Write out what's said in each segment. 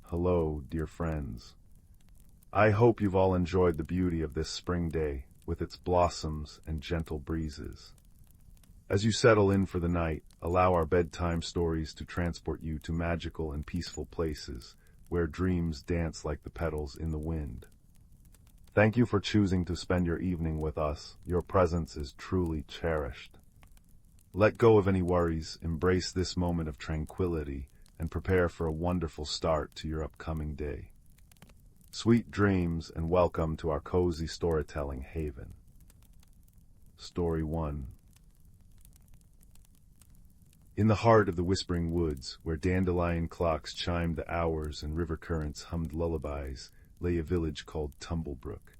Hello, dear friends. I hope you've all enjoyed the beauty of this spring day, with its blossoms and gentle breezes. As you settle in for the night, allow our bedtime stories to transport you to magical and peaceful places, where dreams dance like the petals in the wind. Thank you for choosing to spend your evening with us. Your presence is truly cherished. Let go of any worries, embrace this moment of tranquility, and prepare for a wonderful start to your upcoming day. Sweet dreams and welcome to our cozy storytelling haven. Story 1. In the heart of the whispering woods, where dandelion clocks chimed the hours and river currents hummed lullabies, lay a village called Tumblebrook.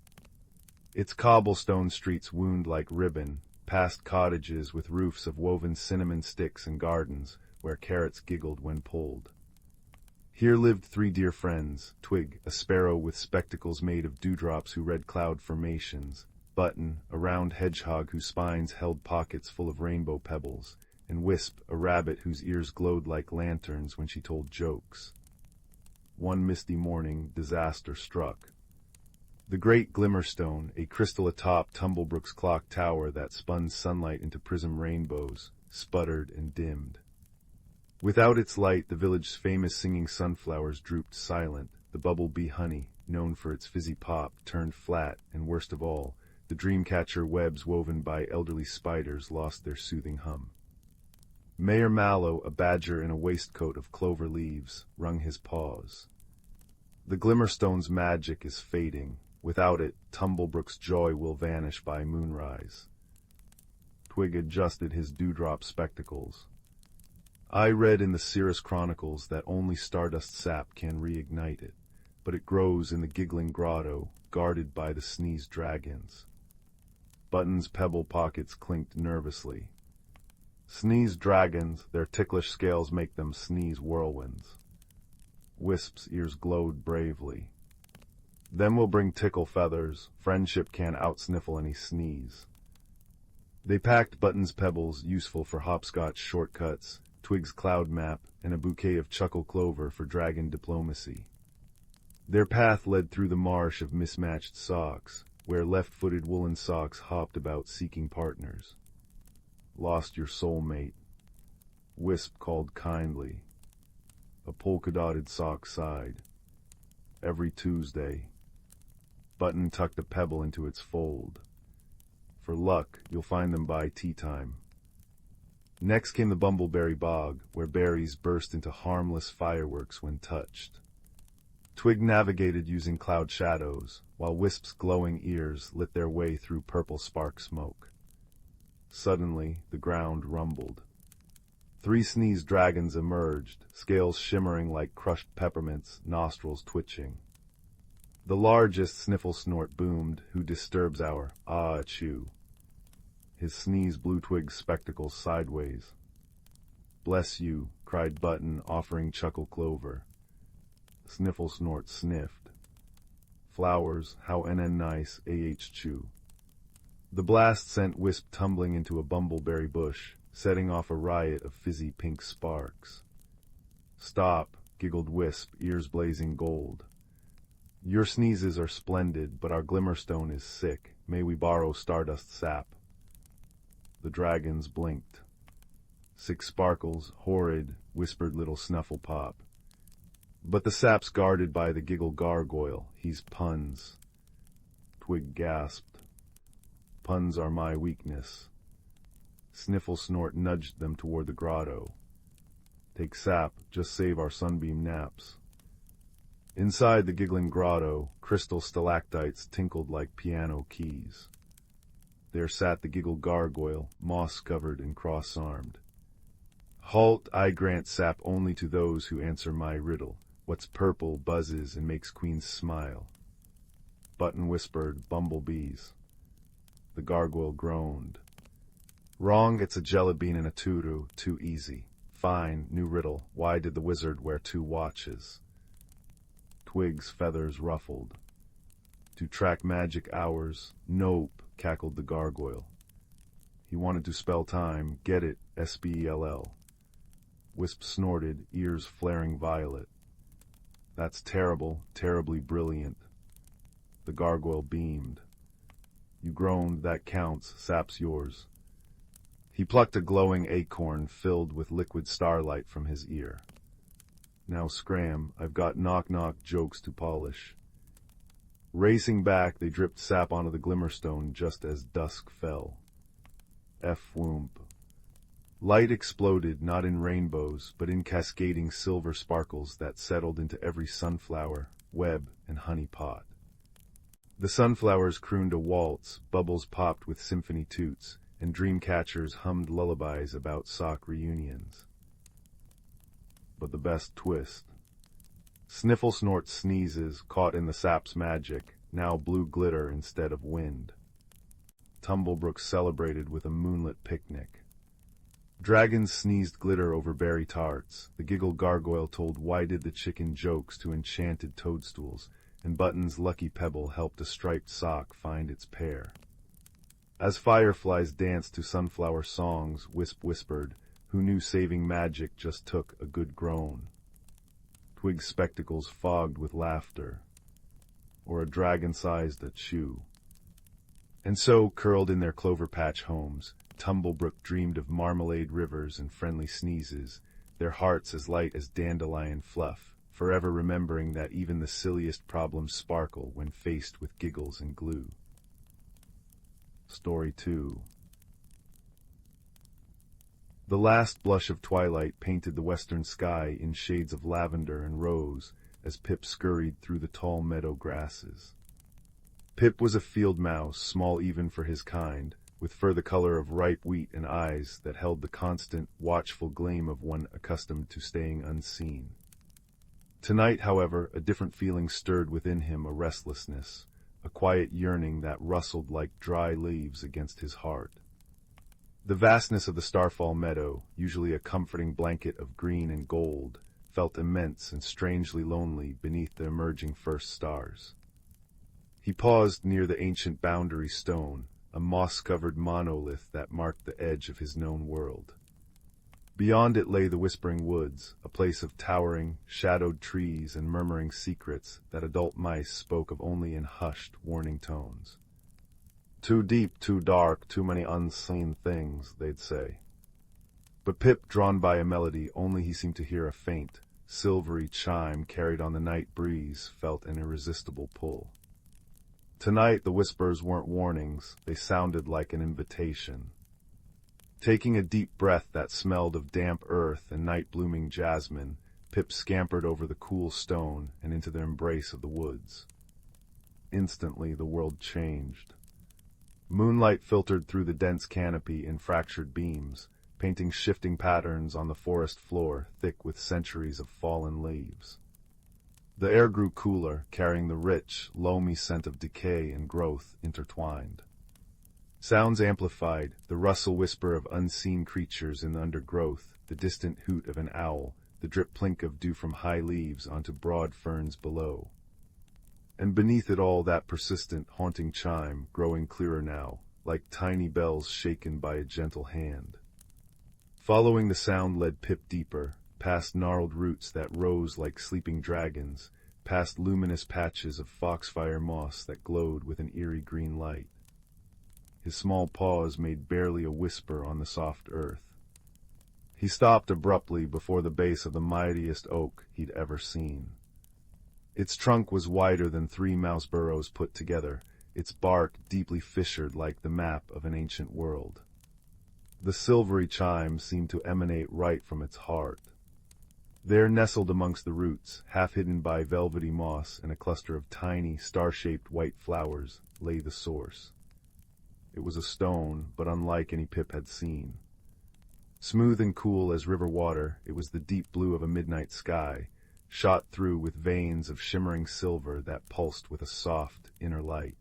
Its cobblestone streets wound like ribbon, past cottages with roofs of woven cinnamon sticks and gardens where carrots giggled when pulled. Here lived 3 dear friends, Twig, a sparrow with spectacles made of dewdrops who read cloud formations, Button, a round hedgehog whose spines held pockets full of rainbow pebbles, and Wisp, a rabbit whose ears glowed like lanterns when she told jokes. One misty morning, disaster struck. The great Glimmerstone, a crystal atop Tumblebrook's clock tower that spun sunlight into prism rainbows, sputtered and dimmed. Without its light, the village's famous singing sunflowers drooped silent. The bumblebee honey, known for its fizzy pop, turned flat, and worst of all, the dreamcatcher webs woven by elderly spiders lost their soothing hum. Mayor Mallow, a badger in a waistcoat of clover leaves, wrung his paws. The Glimmerstone's magic is fading. Without it, Tumblebrook's joy will vanish by moonrise. Twig adjusted his dewdrop spectacles. I read in the Cirrus Chronicles that only Stardust sap can reignite it, but it grows in the giggling grotto, guarded by the sneeze dragons. Button's pebble pockets clinked nervously. Sneeze dragons, their ticklish scales make them sneeze whirlwinds. Wisp's ears glowed bravely. Then we'll bring tickle feathers, friendship can't outsniffle any sneeze. They packed Button's pebbles, useful for hopscotch shortcuts, Twig's cloud map, and a bouquet of chuckle-clover for dragon diplomacy. Their path led through the Marsh of Mismatched Socks, where left-footed woolen socks hopped about seeking partners. Lost your soulmate, Wisp called kindly. A polka-dotted sock sighed. Every Tuesday. Button tucked a pebble into its fold. For luck, you'll find them by tea time. Next came the Bumbleberry Bog, where berries burst into harmless fireworks when touched. Twig navigated using cloud shadows, while Wisp's glowing ears lit their way through purple spark smoke. Suddenly, the ground rumbled. 3 sneeze dragons emerged, scales shimmering like crushed peppermints, nostrils twitching. The largest sniffle snort boomed, who disturbs our ah-achoo. His sneeze blew Twig's spectacles sideways. Bless you, cried Button, offering chuckle-clover. Sniffle snort sniffed. Flowers, how nice, ah-chew. The blast sent Wisp tumbling into a bumbleberry bush, setting off a riot of fizzy pink sparks. Stop, giggled Wisp, ears blazing gold. Your sneezes are splendid, but our Glimmerstone is sick. May we borrow Stardust sap? The dragons blinked. 6 sparkles, horrid, whispered little Snufflepop. But the sap's guarded by the giggle gargoyle. He's puns. Twig gasped. Puns are my weakness. Sniffle Snort nudged them toward the grotto. Take sap, just save our sunbeam naps. Inside the giggling grotto, crystal stalactites tinkled like piano keys. There sat the giggle gargoyle, moss-covered and cross-armed. Halt, I grant sap only to those who answer my riddle. What's purple buzzes and makes queens smile? Button whispered, bumblebees. The gargoyle groaned. Wrong, it's a jelly bean and a tutu, too easy. Fine, new riddle. Why did the wizard wear 2 watches? Twig's feathers ruffled. To track magic hours. Nope, cackled the gargoyle. He wanted to spell time. Get it, S-P-E-L-L. Wisp snorted, ears flaring violet. That's terrible, terribly brilliant. The gargoyle beamed. You groaned, that counts, sap's yours. He plucked a glowing acorn filled with liquid starlight from his ear. Now scram, I've got knock-knock jokes to polish. Racing back, they dripped sap onto the Glimmerstone just as dusk fell. F-whoomp. Light exploded not in rainbows, but in cascading silver sparkles that settled into every sunflower, web, and honey pot. The sunflowers crooned a waltz, bubbles popped with symphony toots, and dream catchers hummed lullabies about sock reunions. But the best twist. Sniffle snort sneezes, caught in the sap's magic, now blew glitter instead of wind. Tumblebrook celebrated with a moonlit picnic. Dragons sneezed glitter over berry tarts, the giggle gargoyle told why did the chicken jokes to enchanted toadstools, and Button's lucky pebble helped a striped sock find its pair. As fireflies danced to sunflower songs, Wisp whispered, who knew saving magic just took a good groan. Twig's spectacles fogged with laughter, or a dragon sized a chew. And so, curled in their clover patch homes, Tumblebrook dreamed of marmalade rivers and friendly sneezes, their hearts as light as dandelion fluff, forever remembering that even the silliest problems sparkle when faced with giggles and glue. Story 2. The last blush of twilight painted the western sky in shades of lavender and rose as Pip scurried through the tall meadow grasses. Pip was a field mouse, small even for his kind, with fur the color of ripe wheat and eyes that held the constant, watchful gleam of one accustomed to staying unseen. Tonight, however, a different feeling stirred within him, a restlessness, a quiet yearning that rustled like dry leaves against his heart. The vastness of the starfall meadow, usually a comforting blanket of green and gold, felt immense and strangely lonely beneath the emerging first stars. He paused near the ancient boundary stone, a moss-covered monolith that marked the edge of his known world. Beyond it lay the Whispering Woods, a place of towering, shadowed trees and murmuring secrets that adult mice spoke of only in hushed, warning tones. Too deep, too dark, too many unseen things, they'd say. But Pip, drawn by a melody, only he seemed to hear a faint, silvery chime carried on the night breeze, felt an irresistible pull. Tonight the whispers weren't warnings, they sounded like an invitation. Taking a deep breath that smelled of damp earth and night-blooming jasmine, Pip scampered over the cool stone and into the embrace of the woods. Instantly the world changed. Moonlight filtered through the dense canopy in fractured beams, painting shifting patterns on the forest floor thick with centuries of fallen leaves. The air grew cooler, carrying the rich, loamy scent of decay and growth intertwined. Sounds amplified, the rustle whisper of unseen creatures in the undergrowth, the distant hoot of an owl, the drip plink of dew from high leaves onto broad ferns below. And beneath it all that persistent, haunting chime, growing clearer now, like tiny bells shaken by a gentle hand. Following the sound led Pip deeper, past gnarled roots that rose like sleeping dragons, past luminous patches of foxfire moss that glowed with an eerie green light. His small paws made barely a whisper on the soft earth. He stopped abruptly before the base of the mightiest oak he'd ever seen. Its trunk was wider than 3 mouse burrows put together, its bark deeply fissured like the map of an ancient world. The silvery chime seemed to emanate right from its heart. There, nestled amongst the roots, half hidden by velvety moss and a cluster of tiny, star-shaped white flowers, lay the source. It was a stone, but unlike any Pip had seen. Smooth and cool as river water, it was the deep blue of a midnight sky, shot through with veins of shimmering silver that pulsed with a soft, inner light.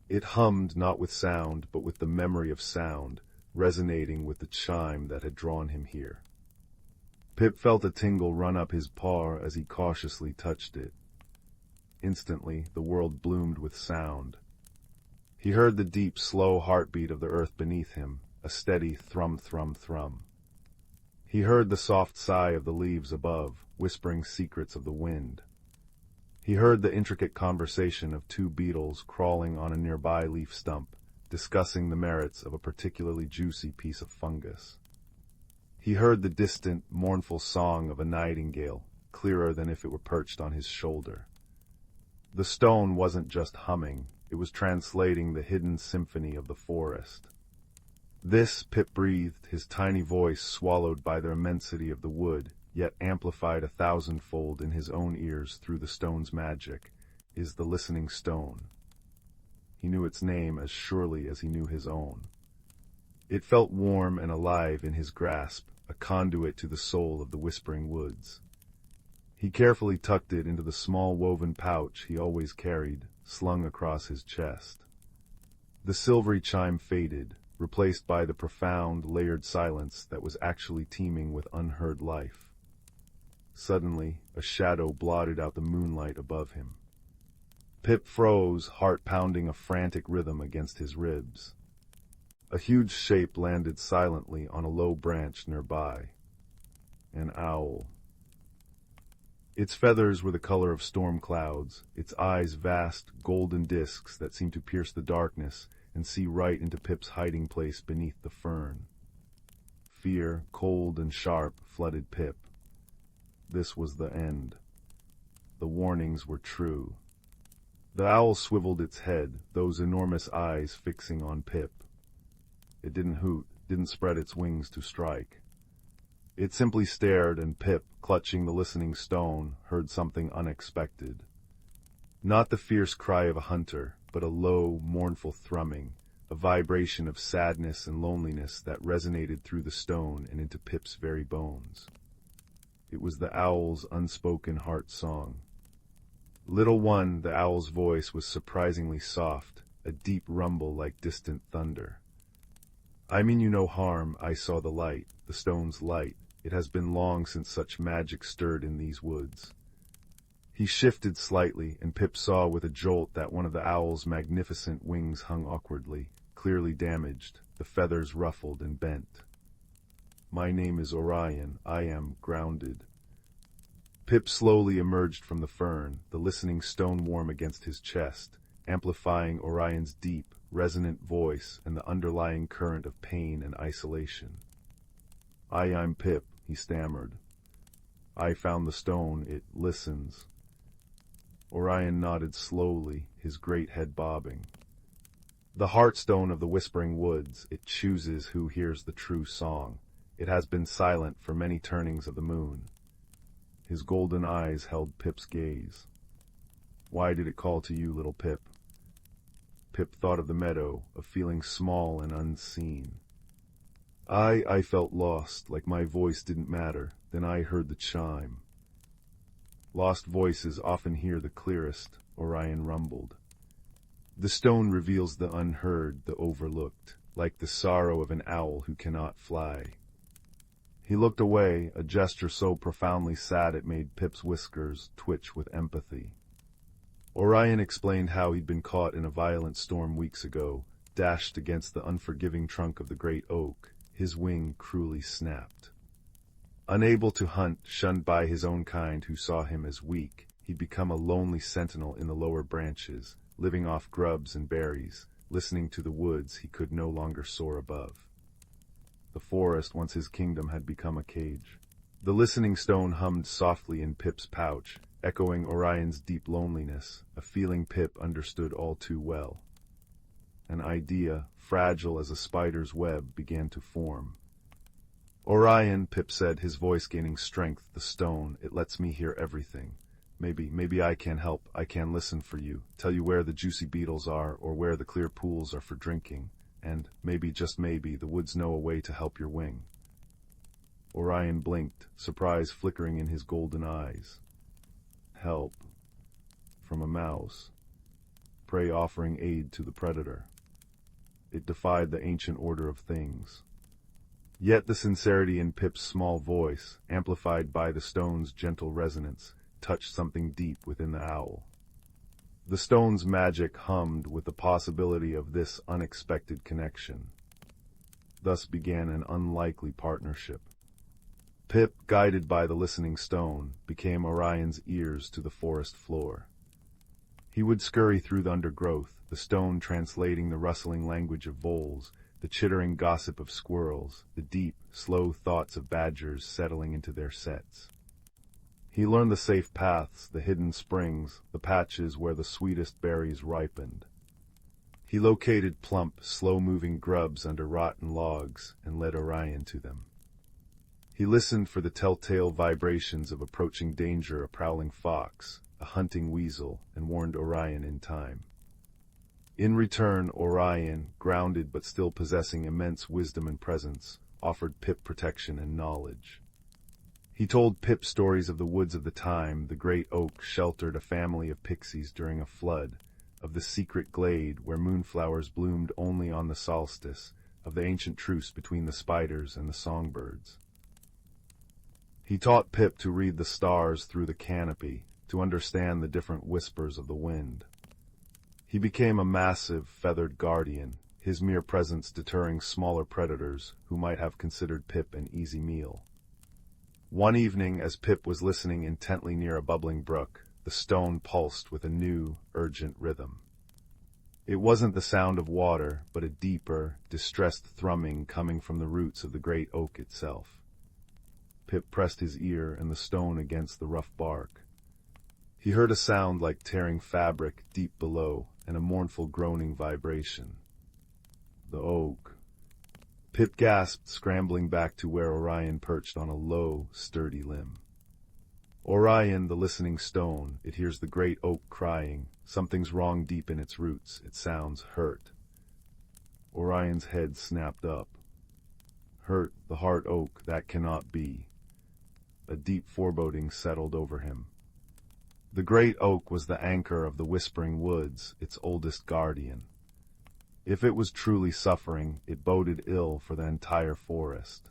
It hummed not with sound, but with the memory of sound, resonating with the chime that had drawn him here. Pip felt a tingle run up his paw as he cautiously touched it. Instantly, the world bloomed with sound. He heard the deep, slow heartbeat of the earth beneath him, a steady thrum, thrum, thrum. He heard the soft sigh of the leaves above, whispering secrets of the wind. He heard the intricate conversation of two beetles crawling on a nearby leaf stump, discussing the merits of a particularly juicy piece of fungus. He heard the distant, mournful song of a nightingale, clearer than if it were perched on his shoulder. The stone wasn't just humming, it was translating the hidden symphony of the forest. This, Pip breathed, his tiny voice swallowed by the immensity of the wood, yet amplified 1,000-fold in his own ears through the stone's magic, is the listening stone. He knew its name as surely as he knew his own. It felt warm and alive in his grasp, a conduit to the soul of the whispering woods. He carefully tucked it into the small woven pouch he always carried, slung across his chest. The silvery chime faded, replaced by the profound, layered silence that was actually teeming with unheard life. Suddenly, a shadow blotted out the moonlight above him. Pip froze, heart pounding a frantic rhythm against his ribs. A huge shape landed silently on a low branch nearby. An owl. Its feathers were the color of storm clouds, its eyes vast, golden discs that seemed to pierce the darkness and see right into Pip's hiding place beneath the fern. Fear, cold and sharp, flooded Pip. This was the end. The warnings were true. The owl swiveled its head, those enormous eyes fixing on Pip. It didn't hoot, didn't spread its wings to strike. It simply stared, and Pip, clutching the listening stone, heard something unexpected. Not the fierce cry of a hunter, but a low, mournful thrumming, a vibration of sadness and loneliness that resonated through the stone and into Pip's very bones. It was the owl's unspoken heart song. Little one, the owl's voice was surprisingly soft, a deep rumble like distant thunder. I mean you no harm, I saw the light, the stone's light. It has been long since such magic stirred in these woods. He shifted slightly, and Pip saw with a jolt that one of the owl's magnificent wings hung awkwardly, clearly damaged, the feathers ruffled and bent. My name is Orion, I am grounded. Pip slowly emerged from the fern, the listening stone warm against his chest, amplifying Orion's deep, resonant voice and the underlying current of pain and isolation. I'm Pip, he stammered. I found the stone, it listens. Orion nodded slowly, his great head bobbing. The heartstone of the whispering woods, it chooses who hears the true song. It has been silent for many turnings of the moon. His golden eyes held Pip's gaze. Why did it call to you, little Pip? Pip thought of the meadow, of feeling small and unseen. I felt lost, like my voice didn't matter. Then I heard the chime. Lost voices often hear the clearest, Orion rumbled. The stone reveals the unheard, the overlooked, like the sorrow of an owl who cannot fly. He looked away, a gesture so profoundly sad it made Pip's whiskers twitch with empathy. Orion explained how he'd been caught in a violent storm weeks ago, dashed against the unforgiving trunk of the great oak, his wing cruelly snapped. Unable to hunt, shunned by his own kind who saw him as weak, he'd become a lonely sentinel in the lower branches, living off grubs and berries, listening to the woods he could no longer soar above. The forest, once his kingdom, had become a cage. The listening stone hummed softly in Pip's pouch, echoing Orion's deep loneliness, a feeling Pip understood all too well. An idea, fragile as a spider's web, began to form. Orion, Pip said, his voice gaining strength, the stone, it lets me hear everything. Maybe I can help, I can listen for you, tell you where the juicy beetles are, or where the clear pools are for drinking, and maybe, just maybe, the woods know a way to help your wing. Orion blinked, surprise flickering in his golden eyes. Help. From a mouse. Prey offering aid to the predator. It defied the ancient order of things. Yet the sincerity in Pip's small voice, amplified by the stone's gentle resonance, touched something deep within the owl. The stone's magic hummed with the possibility of this unexpected connection. Thus began an unlikely partnership. Pip, guided by the listening stone, became Orion's ears to the forest floor. He would scurry through the undergrowth, the stone translating the rustling language of voles, the chittering gossip of squirrels, the deep, slow thoughts of badgers settling into their sets. He learned the safe paths, the hidden springs, the patches where the sweetest berries ripened. He located plump, slow-moving grubs under rotten logs and led Orion to them. He listened for the telltale vibrations of approaching danger, a prowling fox, a hunting weasel, and warned Orion in time. In return, Orion, grounded but still possessing immense wisdom and presence, offered Pip protection and knowledge. He told Pip stories of the woods of the time, the great oak sheltered a family of pixies during a flood, of the secret glade where moonflowers bloomed only on the solstice, of the ancient truce between the spiders and the songbirds. He taught Pip to read the stars through the canopy, to understand the different whispers of the wind. He became a massive, feathered guardian, his mere presence deterring smaller predators who might have considered Pip an easy meal. One evening, as Pip was listening intently near a bubbling brook, the stone pulsed with a new, urgent rhythm. It wasn't the sound of water, but a deeper, distressed thrumming coming from the roots of the great oak itself. Pip pressed his ear and the stone against the rough bark. He heard a sound like tearing fabric deep below, and a mournful groaning vibration. The oak. Pip gasped, scrambling back to where Orion perched on a low, sturdy limb. Orion, the listening stone, it hears the great oak crying. Something's wrong deep in its roots. It sounds hurt. Orion's head snapped up. Hurt, the hard oak, that cannot be. A deep foreboding settled over him. The great oak was the anchor of the whispering woods, its oldest guardian. If it was truly suffering, it boded ill for the entire forest.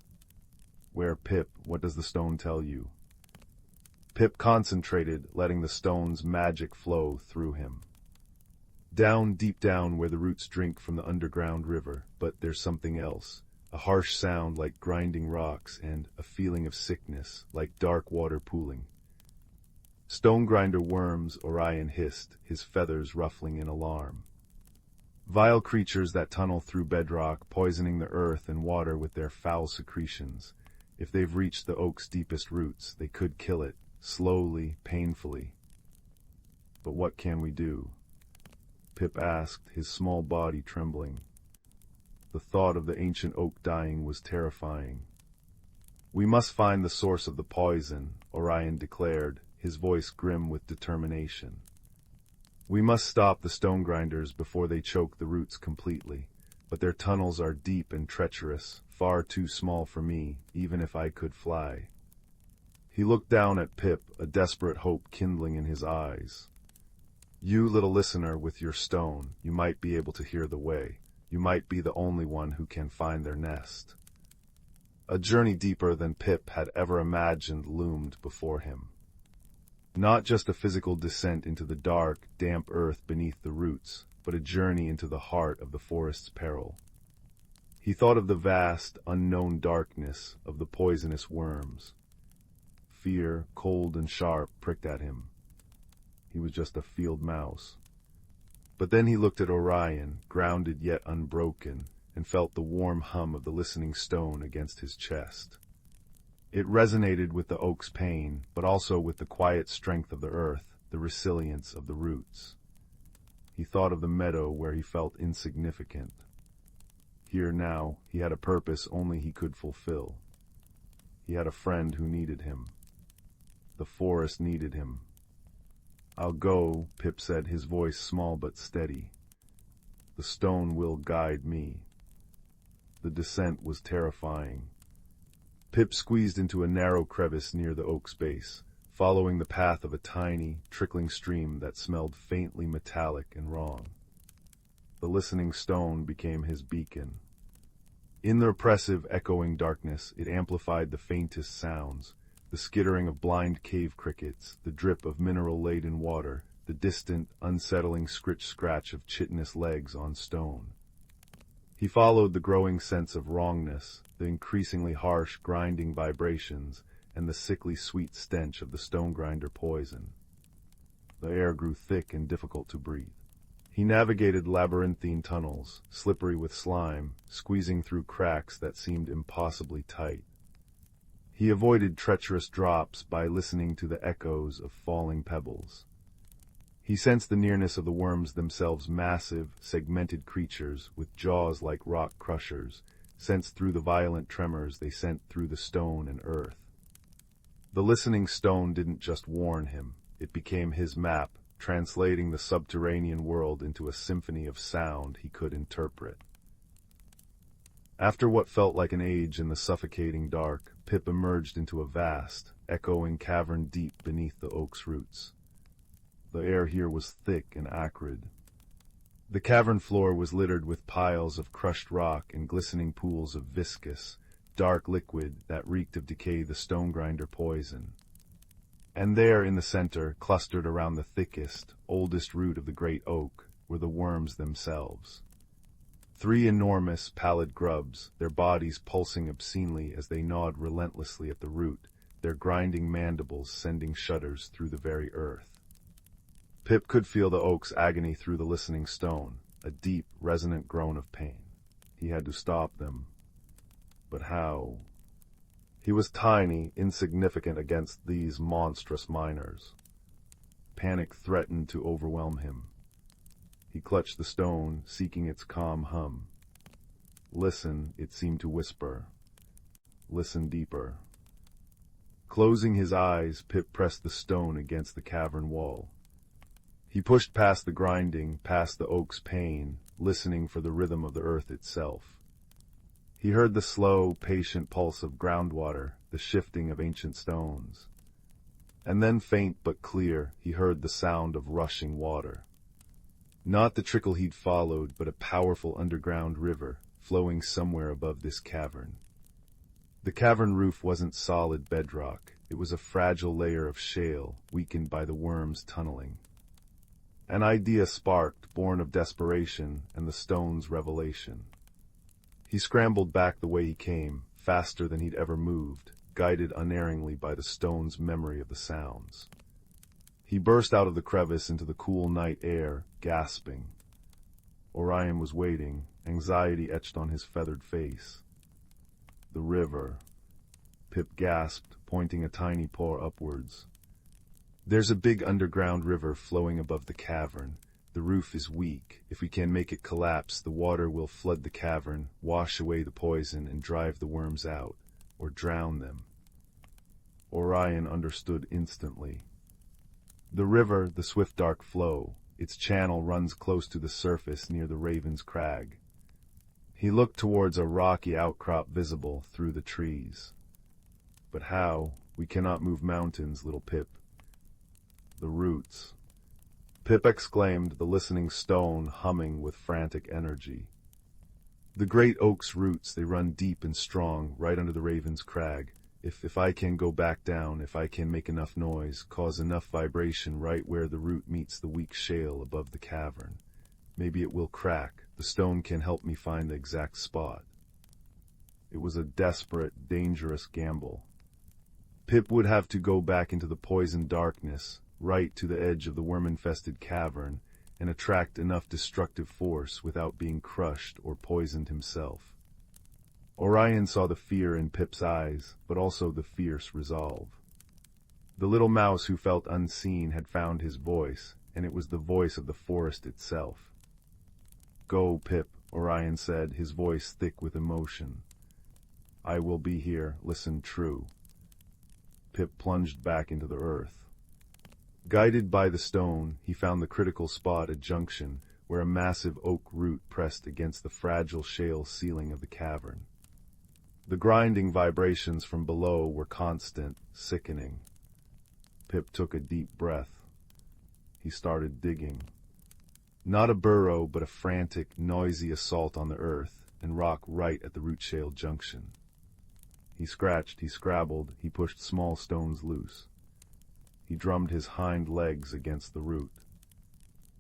Where, Pip, what does the stone tell you? Pip concentrated, letting the stone's magic flow through him. Down, deep down, where the roots drink from the underground river, but there's something else. A harsh sound like grinding rocks, and a feeling of sickness, like dark water pooling. Stone grinder worms, Orion hissed, his feathers ruffling in alarm. Vile creatures that tunnel through bedrock, poisoning the earth and water with their foul secretions. If they've reached the oak's deepest roots, they could kill it, slowly, painfully. But what can we do? Pip asked, his small body trembling. The thought of the ancient oak dying was terrifying. We must find the source of the poison, Orion declared, his voice grim with determination. We must stop the stone grinders before they choke the roots completely, but their tunnels are deep and treacherous, far too small for me, even if I could fly. He looked down at Pip, a desperate hope kindling in his eyes. You, little listener, with your stone, you might be able to hear the way. You might be the only one who can find their nest. A journey deeper than Pip had ever imagined loomed before him. Not just a physical descent into the dark, damp earth beneath the roots, but a journey into the heart of the forest's peril. He thought of the vast, unknown darkness of the poisonous worms. Fear, cold and sharp, pricked at him. He was just a field mouse. But then he looked at Orion, grounded yet unbroken, and felt the warm hum of the listening stone against his chest. It resonated with the oak's pain, but also with the quiet strength of the earth, the resilience of the roots. He thought of the meadow where he felt insignificant. Here now, he had a purpose only he could fulfill. He had a friend who needed him. The forest needed him. I'll go, Pip said, his voice small but steady. The stone will guide me. The descent was terrifying. Pip squeezed into a narrow crevice near the oak's base, following the path of a tiny, trickling stream that smelled faintly metallic and wrong. The listening stone became his beacon. In the oppressive, echoing darkness, it amplified the faintest sounds, the skittering of blind cave crickets, the drip of mineral-laden water, the distant, unsettling scritch-scratch of chitinous legs on stone. He followed the growing sense of wrongness, the increasingly harsh, grinding vibrations, and the sickly sweet stench of the stone grinder poison. The air grew thick and difficult to breathe. He navigated labyrinthine tunnels, slippery with slime, squeezing through cracks that seemed impossibly tight. He avoided treacherous drops by listening to the echoes of falling pebbles. He sensed the nearness of the worms themselves, massive, segmented creatures with jaws like rock crushers, sensed through the violent tremors they sent through the stone and earth. The listening stone didn't just warn him, it became his map, translating the subterranean world into a symphony of sound he could interpret. After what felt like an age in the suffocating dark, Pip emerged into a vast, echoing cavern deep beneath the oak's roots. The air here was thick and acrid. The cavern floor was littered with piles of crushed rock and glistening pools of viscous, dark liquid that reeked of decay, the stone grinder poison. And there in the center, clustered around the thickest, oldest root of the great oak, were the worms themselves. 3 enormous, pallid grubs, their bodies pulsing obscenely as they gnawed relentlessly at the root, their grinding mandibles sending shudders through the very earth. Pip could feel the oak's agony through the listening stone, a deep, resonant groan of pain. He had to stop them. But how? He was tiny, insignificant against these monstrous miners. Panic threatened to overwhelm him. He clutched the stone, seeking its calm hum. Listen, it seemed to whisper. Listen deeper. Closing his eyes, Pip pressed the stone against the cavern wall. He pushed past the grinding, past the oak's pain, listening for the rhythm of the earth itself. He heard the slow, patient pulse of groundwater, the shifting of ancient stones. And then, faint but clear, he heard the sound of rushing water. Not the trickle he'd followed, but a powerful underground river, flowing somewhere above this cavern. The cavern roof wasn't solid bedrock. It was a fragile layer of shale, weakened by the worms tunneling. An idea sparked, born of desperation and the stone's revelation. He scrambled back the way he came, faster than he'd ever moved, guided unerringly by the stone's memory of the sounds. He burst out of the crevice into the cool night air, gasping. Orion was waiting, anxiety etched on his feathered face. The river. Pip gasped, pointing a tiny paw upwards. There's a big underground river flowing above the cavern. The roof is weak. If we can make it collapse, the water will flood the cavern, wash away the poison, and drive the worms out, or drown them. Orion understood instantly. The river, the swift dark flow, its channel runs close to the surface near the Raven's Crag. He looked towards a rocky outcrop visible through the trees. But how? We cannot move mountains, little Pip. The roots. Pip exclaimed, the listening stone humming with frantic energy. The great oak's roots, they run deep and strong, right under the Raven's Crag. If I can go back down, if I can make enough noise, cause enough vibration right where the root meets the weak shale above the cavern, maybe it will crack. The stone can help me find the exact spot. It was a desperate, dangerous gamble. Pip would have to go back into the poisoned darkness, right to the edge of the worm-infested cavern, and attract enough destructive force without being crushed or poisoned himself. Orion saw the fear in Pip's eyes, but also the fierce resolve. The little mouse who felt unseen had found his voice, and it was the voice of the forest itself. "Go, Pip," Orion said, his voice thick with emotion. "I will be here, listen true." Pip plunged back into the earth. Guided by the stone, he found the critical spot at junction, where a massive oak root pressed against the fragile shale ceiling of the cavern. The grinding vibrations from below were constant, sickening. Pip took a deep breath. He started digging. Not a burrow, but a frantic, noisy assault on the earth, and rock right at the root shale junction. He scratched, he scrabbled, he pushed small stones loose. He drummed his hind legs against the root.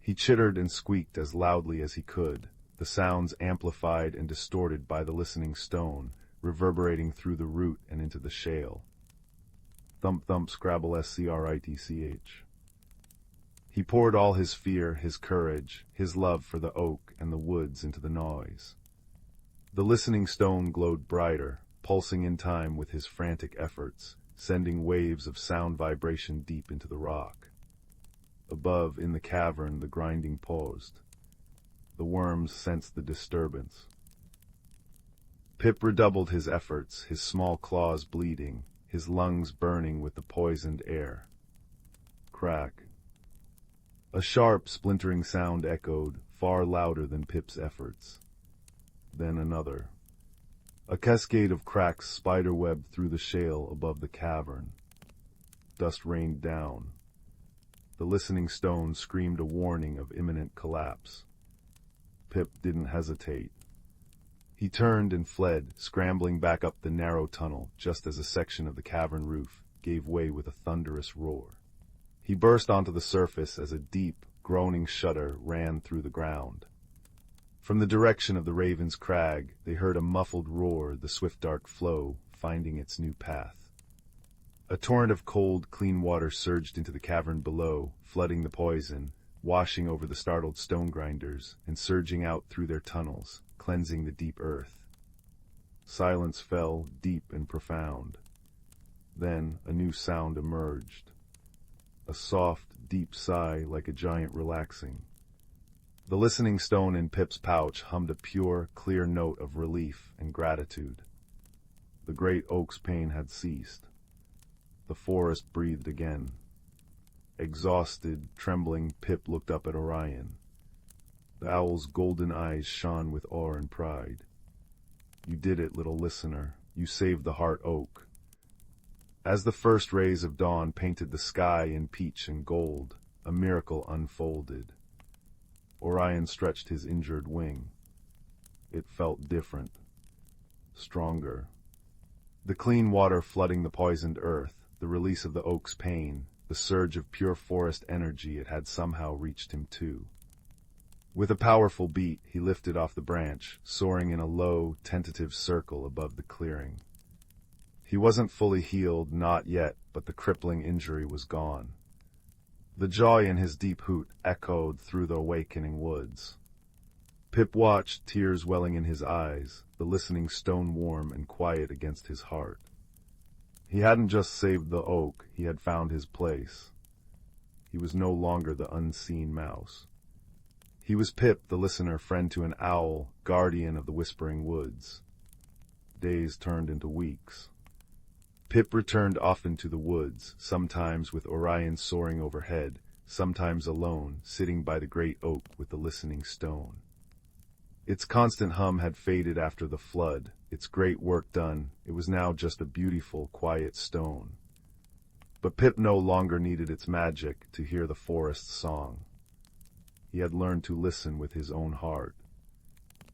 He chittered and squeaked as loudly as he could, the sounds amplified and distorted by the listening stone, reverberating through the root and into the shale. Thump thump scrabble scritch. He poured all his fear, his courage, his love for the oak and the woods into the noise. The listening stone glowed brighter, pulsing in time with his frantic efforts, sending waves of sound vibration deep into the rock. Above, in the cavern, the grinding paused. The worms sensed the disturbance. Pip redoubled his efforts, his small claws bleeding, his lungs burning with the poisoned air. Crack. A sharp, splintering sound echoed, far louder than Pip's efforts. Then another. A cascade of cracks spiderwebbed through the shale above the cavern. Dust rained down. The listening stone screamed a warning of imminent collapse. Pip didn't hesitate. He turned and fled, scrambling back up the narrow tunnel just as a section of the cavern roof gave way with a thunderous roar. He burst onto the surface as a deep, groaning shudder ran through the ground. From the direction of the Raven's Crag, they heard a muffled roar, the swift dark flow finding its new path. A torrent of cold, clean water surged into the cavern below, flooding the poison, washing over the startled stone grinders, and surging out through their tunnels, cleansing the deep earth. Silence fell, deep and profound. Then a new sound emerged. A soft, deep sigh like a giant relaxing. The listening stone in Pip's pouch hummed a pure, clear note of relief and gratitude. The great oak's pain had ceased. The forest breathed again. Exhausted, trembling, Pip looked up at Orion. The owl's golden eyes shone with awe and pride. You did it, little listener. You saved the heart oak. As the first rays of dawn painted the sky in peach and gold, a miracle unfolded. Orion stretched his injured wing. It felt different. Stronger. The clean water flooding the poisoned earth, the release of the oak's pain, the surge of pure forest energy, it had somehow reached him too. With a powerful beat, he lifted off the branch, soaring in a low, tentative circle above the clearing. He wasn't fully healed, not yet, but the crippling injury was gone. The joy in his deep hoot echoed through the awakening woods. Pip watched, tears welling in his eyes, the listening stone warm and quiet against his heart. He hadn't just saved the oak, he had found his place. He was no longer the unseen mouse. He was Pip, the listener, friend to an owl, guardian of the whispering woods. Days turned into weeks. Pip returned often to the woods, sometimes with Orion soaring overhead, sometimes alone, sitting by the great oak with the listening stone. Its constant hum had faded after the flood, its great work done, it was now just a beautiful, quiet stone. But Pip no longer needed its magic to hear the forest's song. He had learned to listen with his own heart.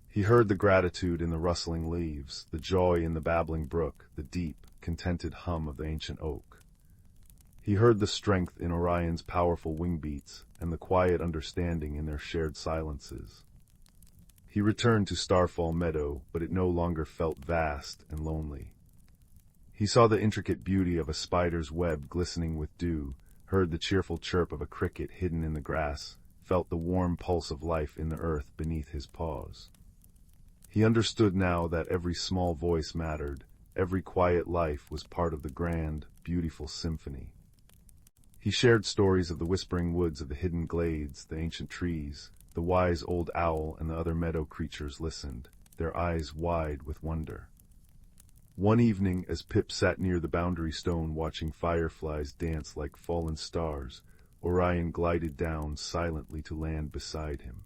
He heard the gratitude in the rustling leaves, the joy in the babbling brook, the deep, contented hum of the ancient oak. He heard the strength in Orion's powerful wing beats and the quiet understanding in their shared silences. He returned to Starfall Meadow, but it no longer felt vast and lonely. He saw the intricate beauty of a spider's web glistening with dew, heard the cheerful chirp of a cricket hidden in the grass, felt the warm pulse of life in the earth beneath his paws. He understood now that every small voice mattered, every quiet life was part of the grand, beautiful symphony. He shared stories of the whispering woods, of the hidden glades, the ancient trees. The wise old owl and the other meadow creatures listened, their eyes wide with wonder. One evening, as Pip sat near the boundary stone watching fireflies dance like fallen stars, Orion glided down silently to land beside him.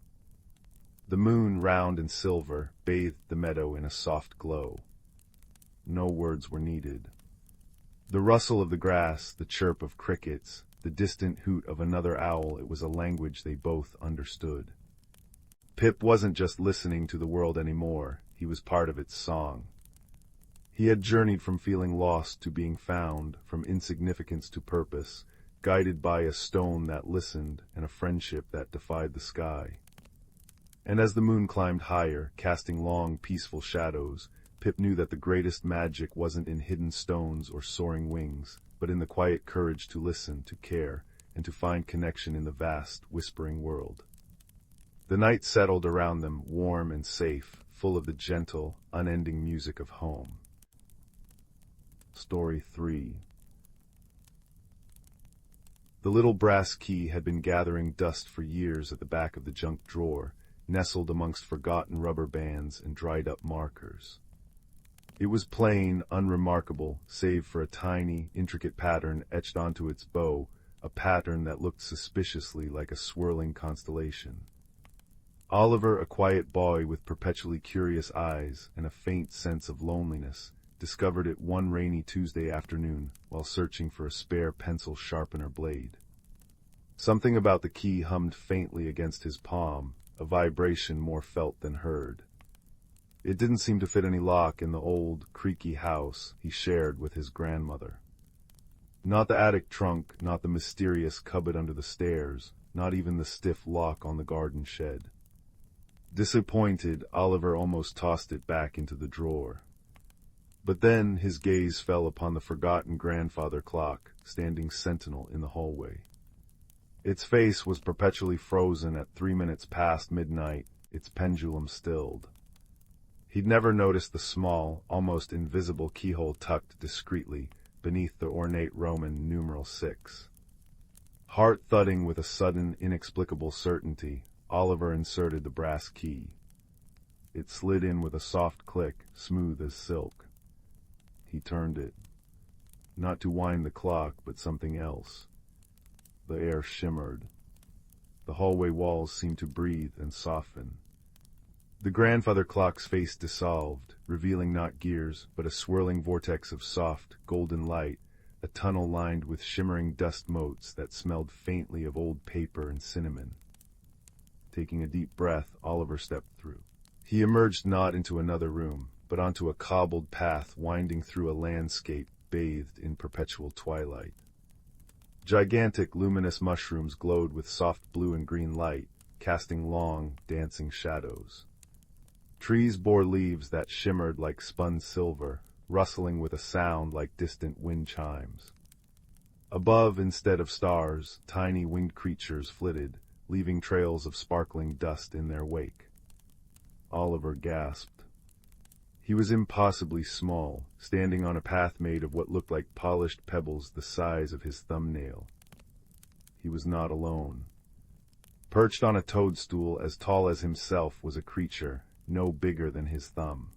The moon, round and silver, bathed the meadow in a soft glow. No words were needed. The rustle of the grass, the chirp of crickets, the distant hoot of another owl, it was a language they both understood. Pip wasn't just listening to the world anymore, he was part of its song. He had journeyed from feeling lost to being found, from insignificance to purpose, guided by a stone that listened and a friendship that defied the sky. And as the moon climbed higher, casting long, peaceful shadows, Pip knew that the greatest magic wasn't in hidden stones or soaring wings, but in the quiet courage to listen, to care, and to find connection in the vast, whispering world. The night settled around them, warm and safe, full of the gentle, unending music of home. Story 3. The little brass key had been gathering dust for years at the back of the junk drawer, nestled amongst forgotten rubber bands and dried-up markers. It was plain, unremarkable, save for a tiny, intricate pattern etched onto its bow, a pattern that looked suspiciously like a swirling constellation. Oliver, a quiet boy with perpetually curious eyes and a faint sense of loneliness, discovered it one rainy Tuesday afternoon while searching for a spare pencil sharpener blade. Something about the key hummed faintly against his palm, a vibration more felt than heard. It didn't seem to fit any lock in the old, creaky house he shared with his grandmother. Not the attic trunk, not the mysterious cupboard under the stairs, not even the stiff lock on the garden shed. Disappointed, Oliver almost tossed it back into the drawer. But then his gaze fell upon the forgotten grandfather clock, standing sentinel in the hallway. Its face was perpetually frozen at 3 minutes past midnight, its pendulum stilled. He'd never noticed the small, almost invisible keyhole tucked discreetly beneath the ornate Roman numeral 6. Heart thudding with a sudden, inexplicable certainty, Oliver inserted the brass key. It slid in with a soft click, smooth as silk. He turned it. Not to wind the clock, but something else. The air shimmered. The hallway walls seemed to breathe and soften. The grandfather clock's face dissolved, revealing not gears, but a swirling vortex of soft, golden light, a tunnel lined with shimmering dust motes that smelled faintly of old paper and cinnamon. Taking a deep breath, Oliver stepped through. He emerged not into another room, but onto a cobbled path winding through a landscape bathed in perpetual twilight. Gigantic, luminous mushrooms glowed with soft blue and green light, casting long, dancing shadows. Trees bore leaves that shimmered like spun silver, rustling with a sound like distant wind chimes. Above, instead of stars, tiny winged creatures flitted, leaving trails of sparkling dust in their wake. Oliver gasped. He was impossibly small, standing on a path made of what looked like polished pebbles the size of his thumbnail. He was not alone. Perched on a toadstool as tall as himself was a creature, no bigger than his thumb.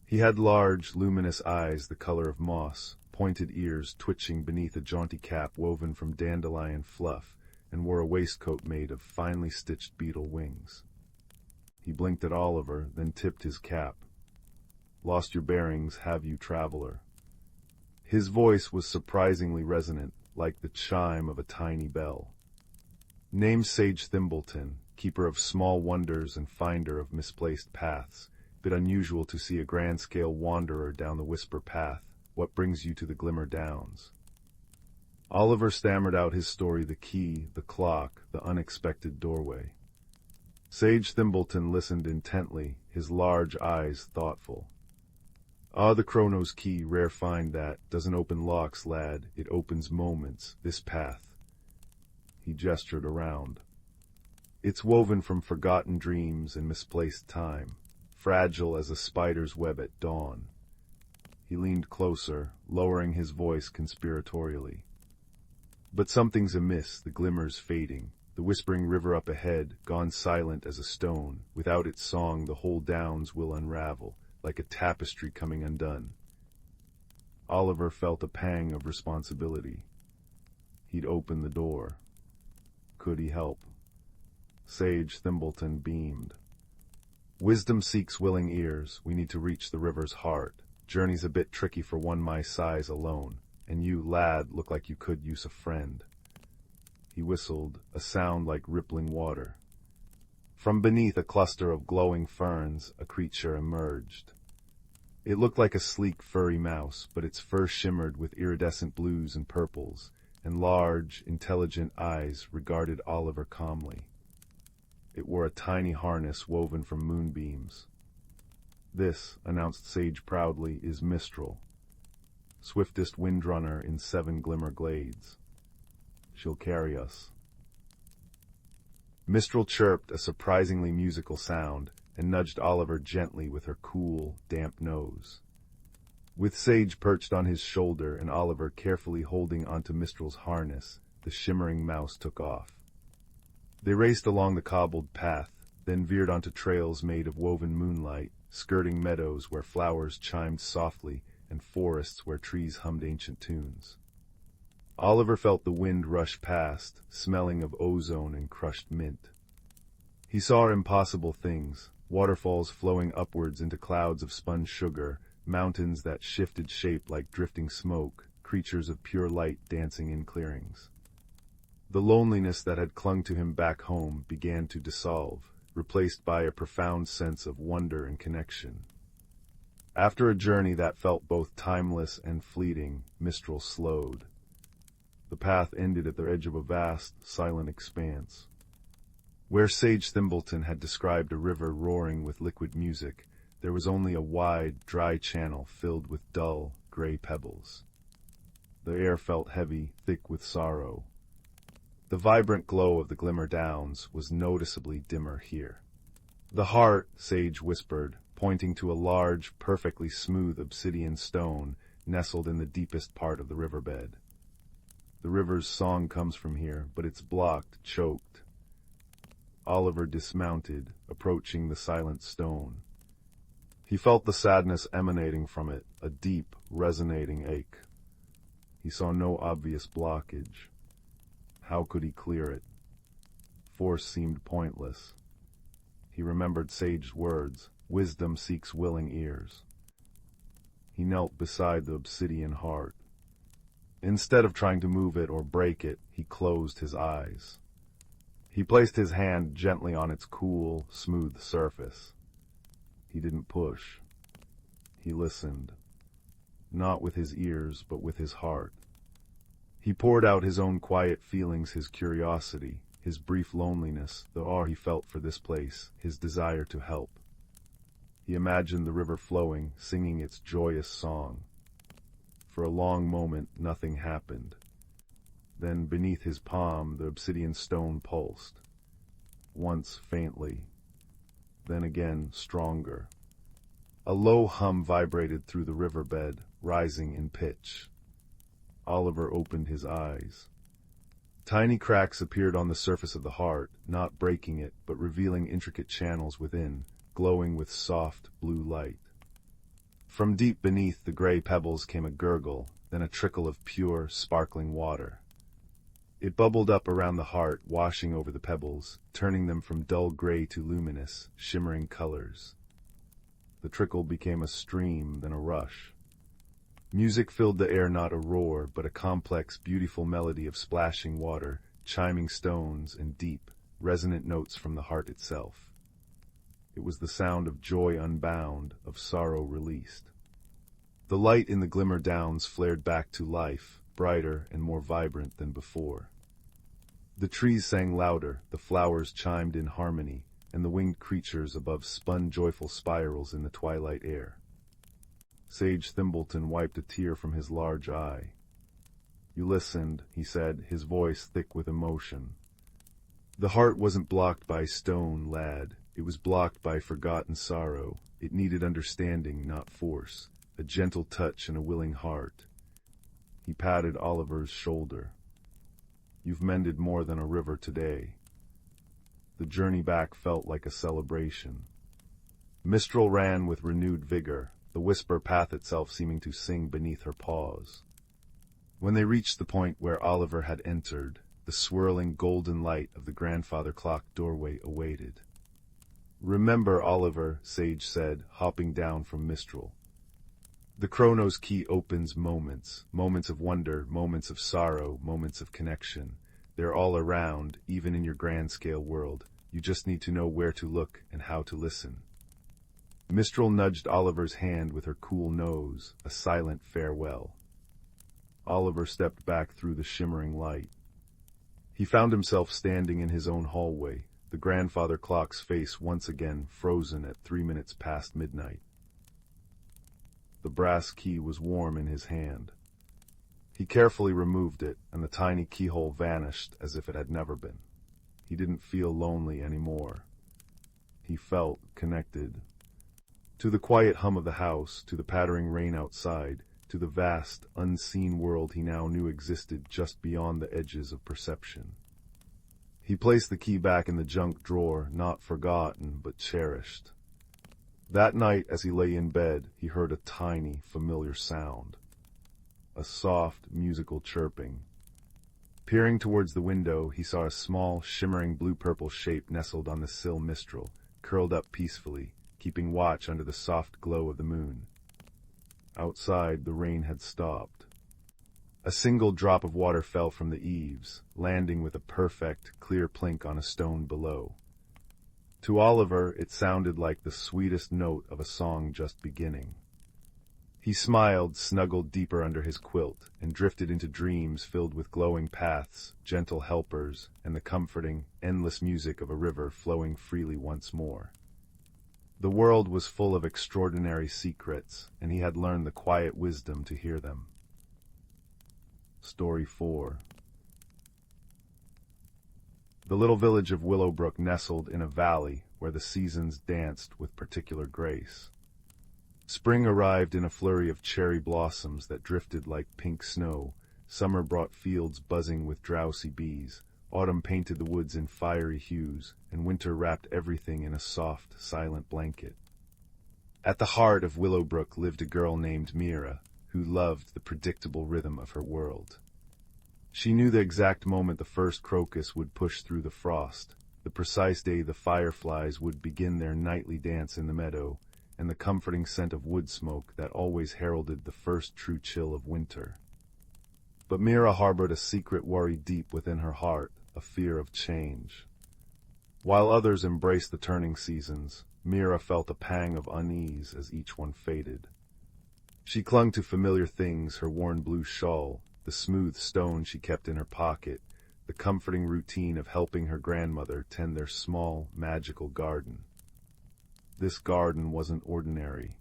He had large, luminous eyes the color of moss, pointed ears twitching beneath a jaunty cap woven from dandelion fluff, and wore a waistcoat made of finely stitched beetle wings. He blinked at Oliver, then tipped his cap. "Lost your bearings, have you, traveler?" His voice was surprisingly resonant, like the chime of a tiny bell. Named Sage Thimbleton, keeper of small wonders and finder of misplaced paths, bit unusual to see a grand-scale wanderer down the Whisper path. What brings you to the Glimmer Downs? Oliver stammered out his story, the key, the clock, the unexpected doorway. Sage Thimbleton listened intently, his large eyes thoughtful. "Ah, the Chronos key, rare find that, doesn't open locks, lad, it opens moments, this path." He gestured around. "It's woven from forgotten dreams and misplaced time, fragile as a spider's web at dawn." He leaned closer, lowering his voice conspiratorially. "But something's amiss, the glimmer's fading, the whispering river up ahead, gone silent as a stone, without its song the whole downs will unravel, like a tapestry coming undone." Oliver felt a pang of responsibility. He'd opened the door. Could he help? Sage Thimbleton beamed. "Wisdom seeks willing ears. We need to reach the river's heart. Journey's a bit tricky for one my size alone, and you, lad, look like you could use a friend." He whistled, a sound like rippling water. From beneath a cluster of glowing ferns, a creature emerged. It looked like a sleek, furry mouse, but its fur shimmered with iridescent blues and purples, and large, intelligent eyes regarded Oliver calmly. It wore a tiny harness woven from moonbeams. "This," announced Sage proudly, "is Mistral." swiftest windrunner in 7 glimmer glades. She'll carry us. Mistral chirped a surprisingly musical sound and nudged Oliver gently with her cool, damp nose. With Sage perched on his shoulder and Oliver carefully holding onto Mistral's harness, the shimmering mouse took off. They raced along the cobbled path, then veered onto trails made of woven moonlight, skirting meadows where flowers chimed softly and forests where trees hummed ancient tunes. Oliver felt the wind rush past, smelling of ozone and crushed mint. He saw impossible things, waterfalls flowing upwards into clouds of spun sugar, mountains that shifted shape like drifting smoke, creatures of pure light dancing in clearings. The loneliness that had clung to him back home began to dissolve, replaced by a profound sense of wonder and connection. After a journey that felt both timeless and fleeting, Mistral slowed. The path ended at the edge of a vast, silent expanse. Where Sage Thimbleton had described a river roaring with liquid music, there was only a wide, dry channel filled with dull, gray pebbles. The air felt heavy, thick with sorrow. The vibrant glow of the Glimmer Downs was noticeably dimmer here. "The heart," Sage whispered, pointing to a large, perfectly smooth obsidian stone nestled in the deepest part of the riverbed. "The river's song comes from here, but it's blocked, choked." Oliver dismounted, approaching the silent stone. He felt the sadness emanating from it, a deep, resonating ache. He saw no obvious blockage. How could he clear it? Force seemed pointless. He remembered Sage's words, "Wisdom seeks willing ears." He knelt beside the obsidian heart. Instead of trying to move it or break it, he closed his eyes. He placed his hand gently on its cool, smooth surface. He didn't push. He listened. Not with his ears, but with his heart. He poured out his own quiet feelings, his curiosity, his brief loneliness, the awe he felt for this place, his desire to help. He imagined the river flowing, singing its joyous song. For a long moment, nothing happened. Then, beneath his palm, the obsidian stone pulsed. Once faintly, then again stronger. A low hum vibrated through the riverbed, rising in pitch. Oliver opened his eyes. Tiny cracks appeared on the surface of the heart, not breaking it, but revealing intricate channels within, glowing with soft, blue light. From deep beneath the gray pebbles came a gurgle, then a trickle of pure, sparkling water. It bubbled up around the heart, washing over the pebbles, turning them from dull gray to luminous, shimmering colors. The trickle became a stream, then a rush. Music filled the air, not a roar, but a complex, beautiful melody of splashing water, chiming stones, and deep, resonant notes from the heart itself. It was the sound of joy unbound, of sorrow released. The light in the Glimmer Downs flared back to life, brighter and more vibrant than before. The trees sang louder, the flowers chimed in harmony, and the winged creatures above spun joyful spirals in the twilight air. Sage Thimbleton wiped a tear from his large eye. "You listened," he said, his voice thick with emotion. "The heart wasn't blocked by stone, lad. It was blocked by forgotten sorrow. It needed understanding, not force, a gentle touch and a willing heart." He patted Oliver's shoulder. "You've mended more than a river today." The journey back felt like a celebration. Mistral ran with renewed vigor, the whisper path itself seeming to sing beneath her paws. When they reached the point where Oliver had entered, the swirling golden light of the grandfather clock doorway awaited. "Remember, Oliver," Sage said, hopping down from Mistral. "The Chronos key opens moments, moments of wonder, moments of sorrow, moments of connection. They're all around, even in your grand-scale world. You just need to know where to look and how to listen." Mistral nudged Oliver's hand with her cool nose, a silent farewell. Oliver stepped back through the shimmering light. He found himself standing in his own hallway, the grandfather clock's face once again frozen at 3 minutes past midnight. The brass key was warm in his hand. He carefully removed it, and the tiny keyhole vanished as if it had never been. He didn't feel lonely anymore. He felt connected. To the quiet hum of the house, to the pattering rain outside, to the vast, unseen world he now knew existed just beyond the edges of perception. He placed the key back in the junk drawer, not forgotten, but cherished. That night, as he lay in bed, he heard a tiny, familiar sound. A soft, musical chirping. Peering towards the window, he saw a small, shimmering blue-purple shape nestled on the sill mistral, curled up peacefully, keeping watch under the soft glow of the moon. Outside, the rain had stopped. A single drop of water fell from the eaves, landing with a perfect, clear plink on a stone below. To Oliver, it sounded like the sweetest note of a song just beginning. He smiled, snuggled deeper under his quilt, and drifted into dreams filled with glowing paths, gentle helpers, and the comforting, endless music of a river flowing freely once more. The world was full of extraordinary secrets, and he had learned the quiet wisdom to hear them. Story 4. The little village of Willowbrook nestled in a valley where the seasons danced with particular grace. Spring arrived in a flurry of cherry blossoms that drifted like pink snow, summer brought fields buzzing with drowsy bees, autumn painted the woods in fiery hues, and winter wrapped everything in a soft, silent blanket. At the heart of Willowbrook lived a girl named Mira, who loved the predictable rhythm of her world. She knew the exact moment the first crocus would push through the frost, the precise day the fireflies would begin their nightly dance in the meadow, and the comforting scent of wood smoke that always heralded the first true chill of winter. But Mira harbored a secret worry deep within her heart, a fear of change. While others embraced the turning seasons, Mira felt a pang of unease as each one faded. She clung to familiar things, her worn blue shawl, the smooth stone she kept in her pocket, the comforting routine of helping her grandmother tend their small, magical garden. This garden wasn't ordinary.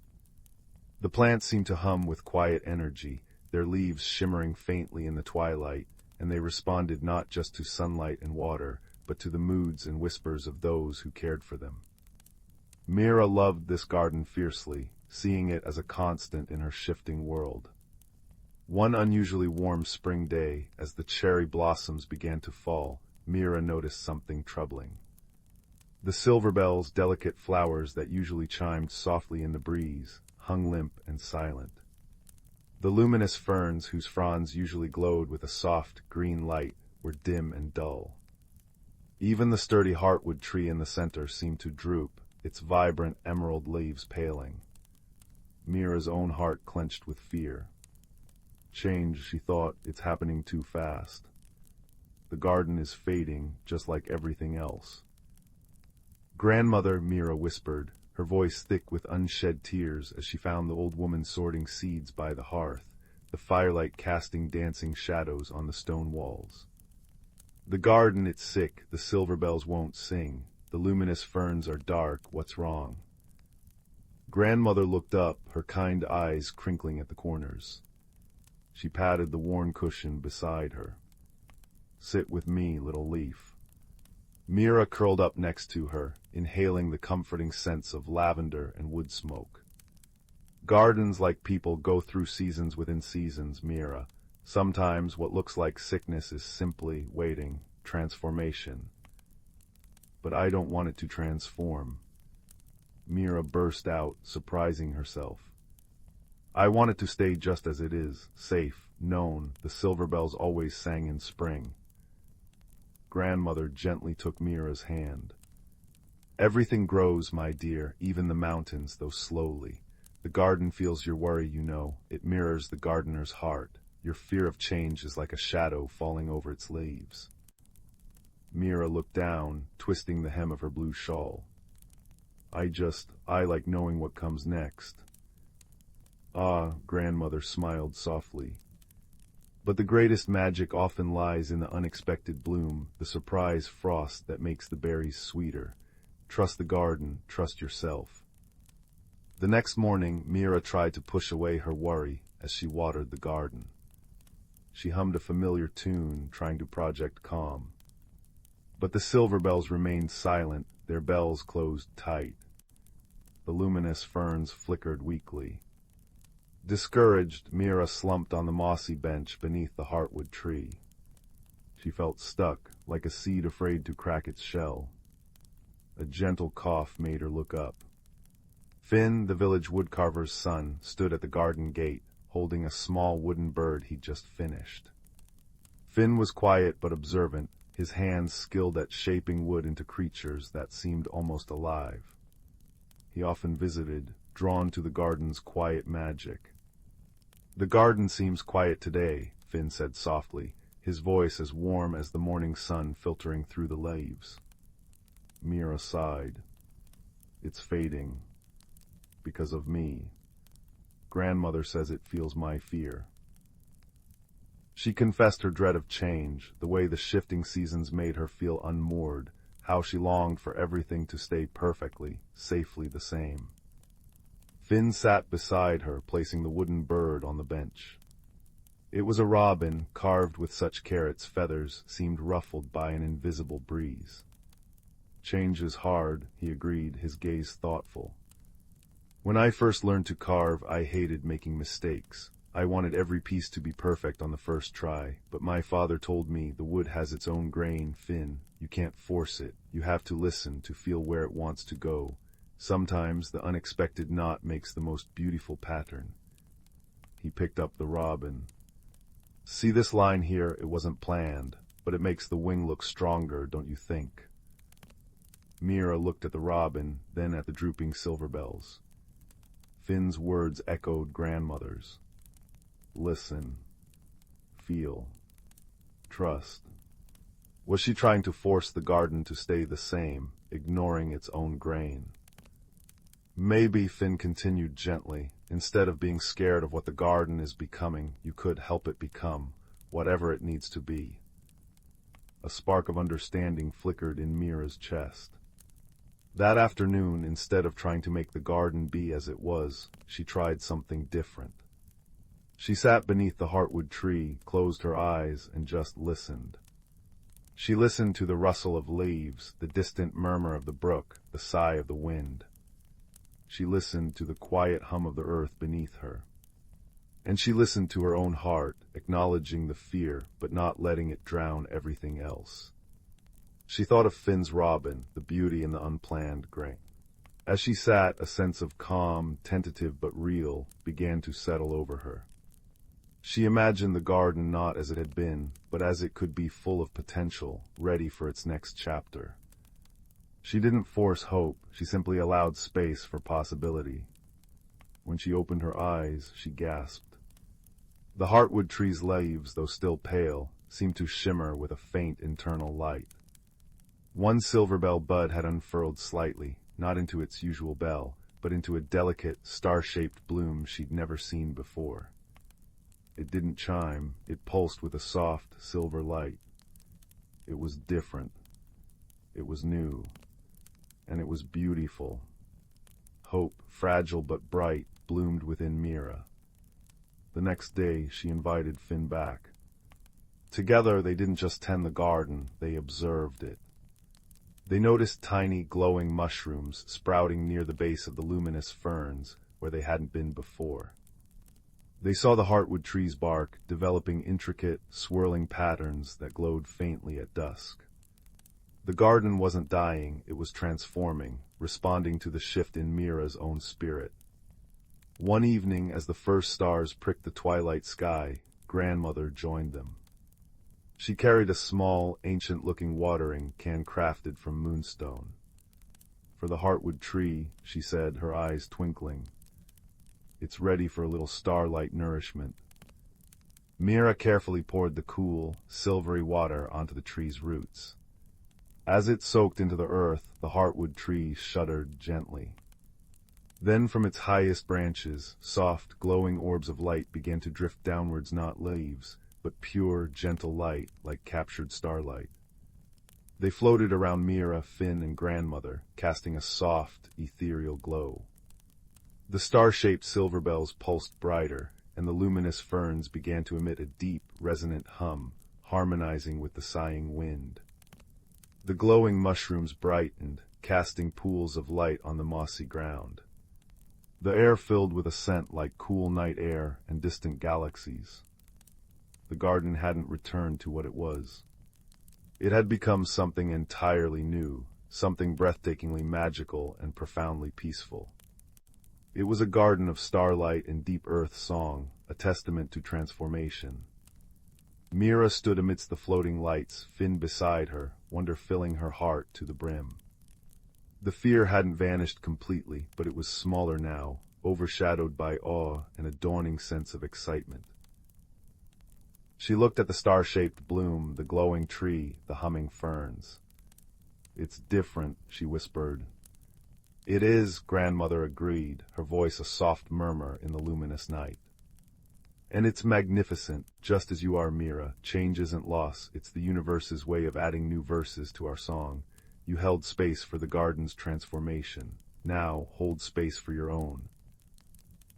The plants seemed to hum with quiet energy, their leaves shimmering faintly in the twilight, and they responded not just to sunlight and water, but to the moods and whispers of those who cared for them. Mira loved this garden fiercely, seeing it as a constant in her shifting world. One unusually warm spring day, as the cherry blossoms began to fall, Mira noticed something troubling. The silver bells, delicate flowers that usually chimed softly in the breeze, hung limp and silent. The luminous ferns, whose fronds usually glowed with a soft, green light, were dim and dull. Even the sturdy heartwood tree in the center seemed to droop, its vibrant emerald leaves paling. Mira's own heart clenched with fear. Change, she thought, it's happening too fast. The garden is fading, just like everything else. "Grandmother," Mira whispered, her voice thick with unshed tears as she found the old woman sorting seeds by the hearth, the firelight casting dancing shadows on the stone walls. "The garden, it's sick, the silver bells won't sing, the luminous ferns are dark, what's wrong?" Grandmother looked up, her kind eyes crinkling at the corners. She patted the worn cushion beside her. "Sit with me, little leaf." Mira curled up next to her, inhaling the comforting scents of lavender and wood smoke. "Gardens, like people, go through seasons within seasons, Mira. Sometimes what looks like sickness is simply waiting, transformation. But I don't want it to transform." Mira burst out, surprising herself. "I want it to stay just as it is, safe, known, the silver bells always sang in spring." Grandmother gently took Mira's hand. "Everything grows, my dear, even the mountains, though slowly. The garden feels your worry, you know. It mirrors the gardener's heart. Your fear of change is like a shadow falling over its leaves." Mira looked down, twisting the hem of her blue shawl. I like knowing what comes next." "Ah," Grandmother smiled softly. "But the greatest magic often lies in the unexpected bloom, the surprise frost that makes the berries sweeter. Trust the garden, trust yourself." The next morning, Mira tried to push away her worry as she watered the garden. She hummed a familiar tune, trying to project calm. But the silver bells remained silent, their bells closed tight. The luminous ferns flickered weakly. Discouraged, Mira slumped on the mossy bench beneath the heartwood tree. She felt stuck, like a seed afraid to crack its shell. A gentle cough made her look up. Finn, the village woodcarver's son, stood at the garden gate, holding a small wooden bird he'd just finished. Finn was quiet but observant, his hands skilled at shaping wood into creatures that seemed almost alive. He often visited, drawn to the garden's quiet magic. "The garden seems quiet today," Finn said softly, his voice as warm as the morning sun filtering through the leaves. Mira sighed. "It's fading. Because of me. Grandmother says it feels my fear." She confessed her dread of change, the way the shifting seasons made her feel unmoored, how she longed for everything to stay perfectly, safely the same. Finn sat beside her, placing the wooden bird on the bench. It was a robin, carved with such care its feathers seemed ruffled by an invisible breeze. "Change is hard," he agreed, his gaze thoughtful. "When I first learned to carve, I hated making mistakes. I wanted every piece to be perfect on the first try, but my father told me the wood has its own grain, Finn. You can't force it. You have to listen, to feel where it wants to go. Sometimes the unexpected knot makes the most beautiful pattern." He picked up the robin. "See this line here? It wasn't planned, but it makes the wing look stronger, don't you think?" Mira looked at the robin, then at the drooping silver bells. Finn's words echoed grandmother's. Listen. Feel. Trust. Was she trying to force the garden to stay the same, ignoring its own grain? "Maybe," Finn continued gently, "instead of being scared of what the garden is becoming, you could help it become, whatever it needs to be." A spark of understanding flickered in Mira's chest. That afternoon, instead of trying to make the garden be as it was, she tried something different. She sat beneath the heartwood tree, closed her eyes, and just listened. She listened to the rustle of leaves, the distant murmur of the brook, the sigh of the wind. She listened to the quiet hum of the earth beneath her. And she listened to her own heart, acknowledging the fear, but not letting it drown everything else. She thought of Finn's robin, the beauty in the unplanned grain. As she sat, a sense of calm, tentative but real, began to settle over her. She imagined the garden not as it had been, but as it could be, full of potential, ready for its next chapter. She didn't force hope, she simply allowed space for possibility. When she opened her eyes, she gasped. The heartwood tree's leaves, though still pale, seemed to shimmer with a faint internal light. One silver bell bud had unfurled slightly, not into its usual bell, but into a delicate, star-shaped bloom she'd never seen before. It didn't chime, it pulsed with a soft, silver light. It was different. It was new. And it was beautiful. Hope, fragile but bright, bloomed within Mira. The next day, she invited Finn back. Together, they didn't just tend the garden, they observed it. They noticed tiny, glowing mushrooms sprouting near the base of the luminous ferns, where they hadn't been before. They saw the heartwood tree's bark developing intricate, swirling patterns that glowed faintly at dusk. The garden wasn't dying, it was transforming, responding to the shift in Mira's own spirit. One evening, as the first stars pricked the twilight sky, grandmother joined them. She carried a small, ancient-looking watering can crafted from moonstone. "For the heartwood tree," she said, her eyes twinkling. "It's ready for a little starlight nourishment." Mira carefully poured the cool, silvery water onto the tree's roots. As it soaked into the earth, the heartwood tree shuddered gently. Then from its highest branches, soft, glowing orbs of light began to drift downwards, not leaves, but pure, gentle light, like captured starlight. They floated around Mira, Finn, and grandmother, casting a soft, ethereal glow. The star-shaped silver bells pulsed brighter, and the luminous ferns began to emit a deep, resonant hum, harmonizing with the sighing wind. The glowing mushrooms brightened, casting pools of light on the mossy ground. The air filled with a scent like cool night air and distant galaxies. The garden hadn't returned to what it was. It had become something entirely new, something breathtakingly magical and profoundly peaceful. It was a garden of starlight and deep earth song, a testament to transformation. Mira stood amidst the floating lights, Finn beside her, wonder filling her heart to the brim. The fear hadn't vanished completely, but it was smaller now, overshadowed by awe and a dawning sense of excitement. She looked at the star-shaped bloom, the glowing tree, the humming ferns. "It's different," she whispered. "It is," grandmother agreed, her voice a soft murmur in the luminous night. "And it's magnificent, just as you are, Mira. Change isn't loss, it's the universe's way of adding new verses to our song. You held space for the garden's transformation. Now, hold space for your own."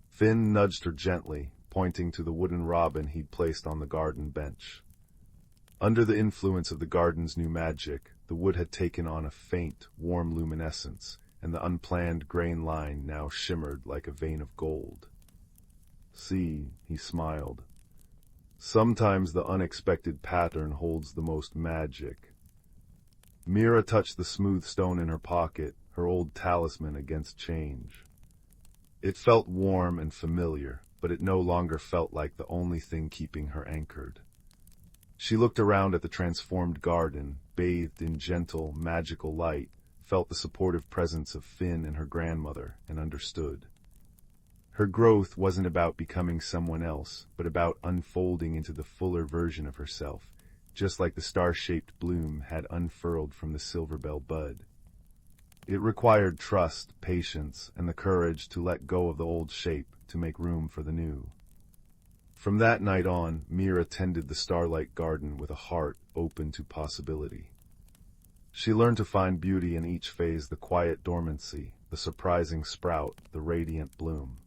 Finn nudged her gently, pointing to the wooden robin he'd placed on the garden bench. Under the influence of the garden's new magic, the wood had taken on a faint, warm luminescence, and the unplanned grain line now shimmered like a vein of gold. "See," he smiled. "Sometimes the unexpected pattern holds the most magic." Mira touched the smooth stone in her pocket, her old talisman against change. It felt warm and familiar, but it no longer felt like the only thing keeping her anchored. She looked around at the transformed garden, bathed in gentle, magical light, felt the supportive presence of Finn and her grandmother, and understood. Her growth wasn't about becoming someone else, but about unfolding into the fuller version of herself, just like the star-shaped bloom had unfurled from the silver-bell bud. It required trust, patience, and the courage to let go of the old shape to make room for the new. From that night on, Mira tended the starlight garden with a heart open to possibility. She learned to find beauty in each phase, the quiet dormancy, the surprising sprout, the radiant bloom.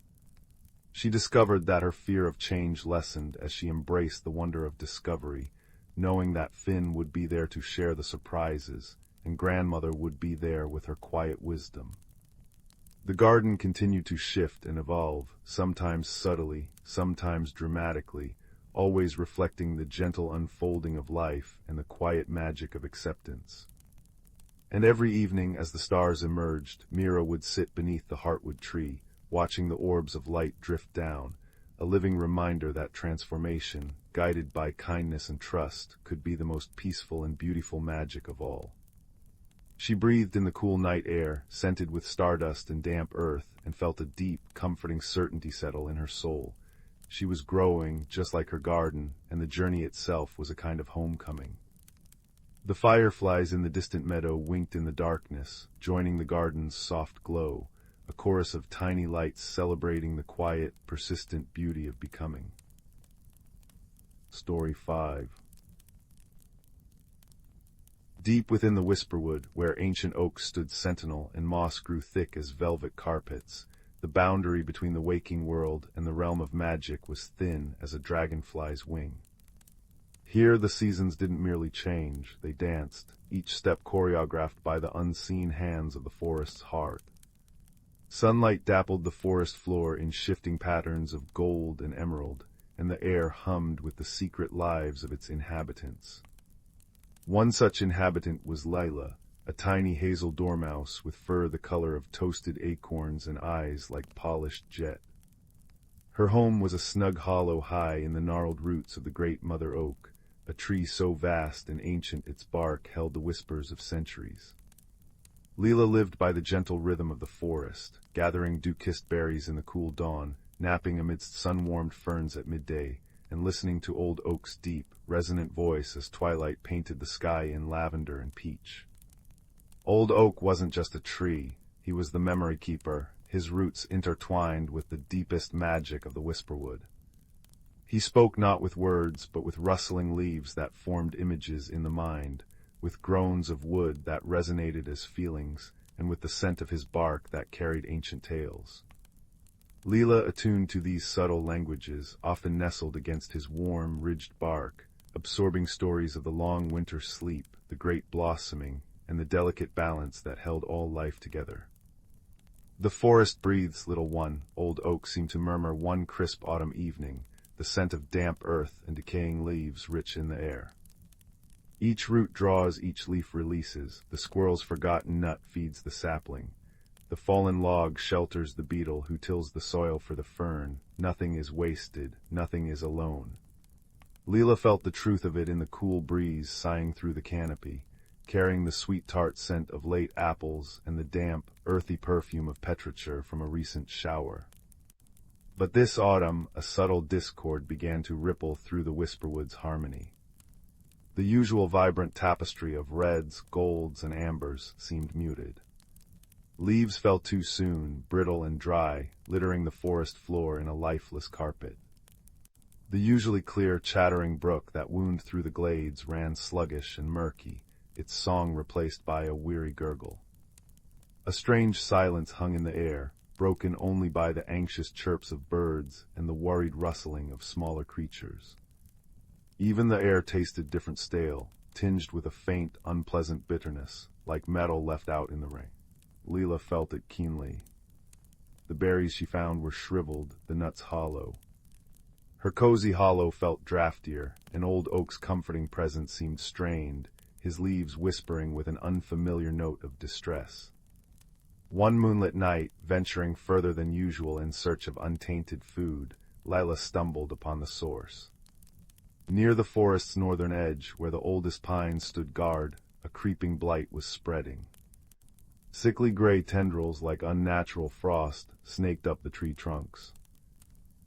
She discovered that her fear of change lessened as she embraced the wonder of discovery, knowing that Finn would be there to share the surprises, and grandmother would be there with her quiet wisdom. The garden continued to shift and evolve, sometimes subtly, sometimes dramatically, always reflecting the gentle unfolding of life and the quiet magic of acceptance. And every evening as the stars emerged, Mira would sit beneath the heartwood tree, watching the orbs of light drift down, a living reminder that transformation, guided by kindness and trust, could be the most peaceful and beautiful magic of all. She breathed in the cool night air, scented with stardust and damp earth, and felt a deep, comforting certainty settle in her soul. She was growing, just like her garden, and the journey itself was a kind of homecoming. The fireflies in the distant meadow winked in the darkness, joining the garden's soft glow, a chorus of tiny lights celebrating the quiet, persistent beauty of becoming. Story 5. Deep within the whisperwood, where ancient oaks stood sentinel and moss grew thick as velvet carpets, the boundary between the waking world and the realm of magic was thin as a dragonfly's wing. Here the seasons didn't merely change, they danced, each step choreographed by the unseen hands of the forest's heart. Sunlight dappled the forest floor in shifting patterns of gold and emerald, and the air hummed with the secret lives of its inhabitants. One such inhabitant was Lila, a tiny hazel dormouse with fur the color of toasted acorns and eyes like polished jet. Her home was a snug hollow high in the gnarled roots of the great mother oak, a tree so vast and ancient its bark held the whispers of centuries. Lila lived by the gentle rhythm of the forest, gathering dew-kissed berries in the cool dawn, napping amidst sun-warmed ferns at midday, and listening to old oak's deep, resonant voice as twilight painted the sky in lavender and peach. Old oak wasn't just a tree, he was the memory keeper, his roots intertwined with the deepest magic of the whisperwood. He spoke not with words, but with rustling leaves that formed images in the mind, with groans of wood that resonated as feelings, and with the scent of his bark that carried ancient tales. Leela, attuned to these subtle languages, often nestled against his warm, ridged bark, absorbing stories of the long winter sleep, the great blossoming, and the delicate balance that held all life together. "The forest breathes, little one," old oak seemed to murmur one crisp autumn evening, the scent of damp earth and decaying leaves rich in the air. "Each root draws, each leaf releases, the squirrel's forgotten nut feeds the sapling. The fallen log shelters the beetle who tills the soil for the fern. Nothing is wasted, nothing is alone." Leela felt the truth of it in the cool breeze sighing through the canopy, carrying the sweet tart scent of late apples and the damp, earthy perfume of petrichor from a recent shower. But this autumn, a subtle discord began to ripple through the Whisperwood's harmony. The usual vibrant tapestry of reds, golds, and ambers seemed muted. Leaves fell too soon, brittle and dry, littering the forest floor in a lifeless carpet. The usually clear, chattering brook that wound through the glades ran sluggish and murky, its song replaced by a weary gurgle. A strange silence hung in the air, broken only by the anxious chirps of birds and the worried rustling of smaller creatures. Even the air tasted different, stale, tinged with a faint, unpleasant bitterness, like metal left out in the rain. Leela felt it keenly. The berries she found were shriveled, the nuts hollow. Her cozy hollow felt draftier, and old oak's comforting presence seemed strained, his leaves whispering with an unfamiliar note of distress. One moonlit night, venturing further than usual in search of untainted food, Leela stumbled upon the source. Near the forest's northern edge, where the oldest pines stood guard, a creeping blight was spreading. Sickly gray tendrils, like unnatural frost, snaked up the tree trunks.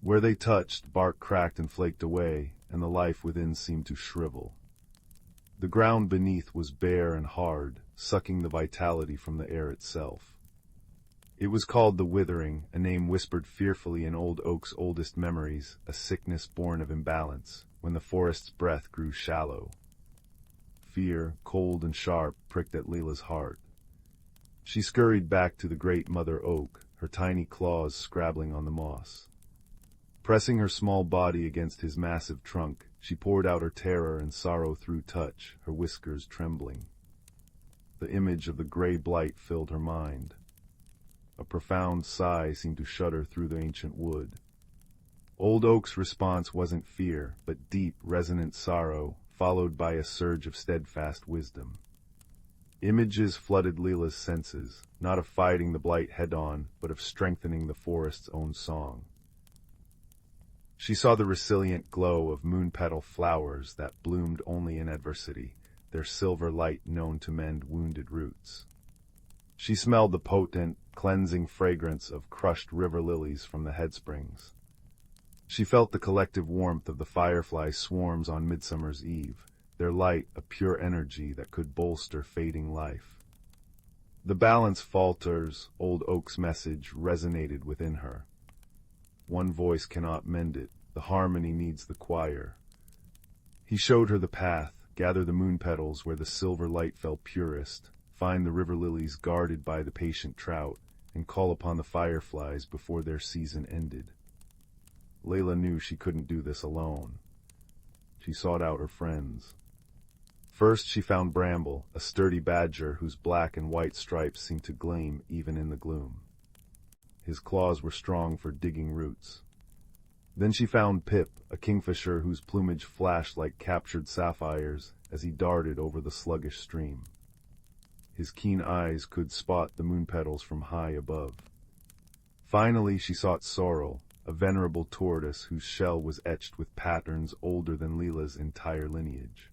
Where they touched, bark cracked and flaked away, and the life within seemed to shrivel. The ground beneath was bare and hard, sucking the vitality from the air itself. It was called the withering, a name whispered fearfully in old oak's oldest memories, a sickness born of imbalance, when the forest's breath grew shallow. Fear, cold and sharp, pricked at Leela's heart. She scurried back to the great mother oak, her tiny claws scrabbling on the moss. Pressing her small body against his massive trunk, she poured out her terror and sorrow through touch, her whiskers trembling. The image of the gray blight filled her mind. A profound sigh seemed to shudder through the ancient wood. Old oak's response wasn't fear, but deep, resonant sorrow, followed by a surge of steadfast wisdom. Images flooded Leela's senses, not of fighting the blight head-on, but of strengthening the forest's own song. She saw the resilient glow of moon-petal flowers that bloomed only in adversity, their silver light known to mend wounded roots. She smelled the potent, cleansing fragrance of crushed river lilies from the headsprings. She felt the collective warmth of the firefly swarms on Midsummer's Eve, their light a pure energy that could bolster fading life. The balance falters, old oak's message resonated within her. One voice cannot mend it, the harmony needs the choir. He showed her the path, gather the moon petals where the silver light fell purest, find the river lilies guarded by the patient trout, and call upon the fireflies before their season ended. Leela knew she couldn't do this alone. She sought out her friends. First she found Bramble, a sturdy badger whose black and white stripes seemed to gleam even in the gloom. His claws were strong for digging roots. Then she found Pip, a kingfisher whose plumage flashed like captured sapphires as he darted over the sluggish stream. His keen eyes could spot the moon petals from high above. Finally she sought Sorrel, a venerable tortoise whose shell was etched with patterns older than Leela's entire lineage.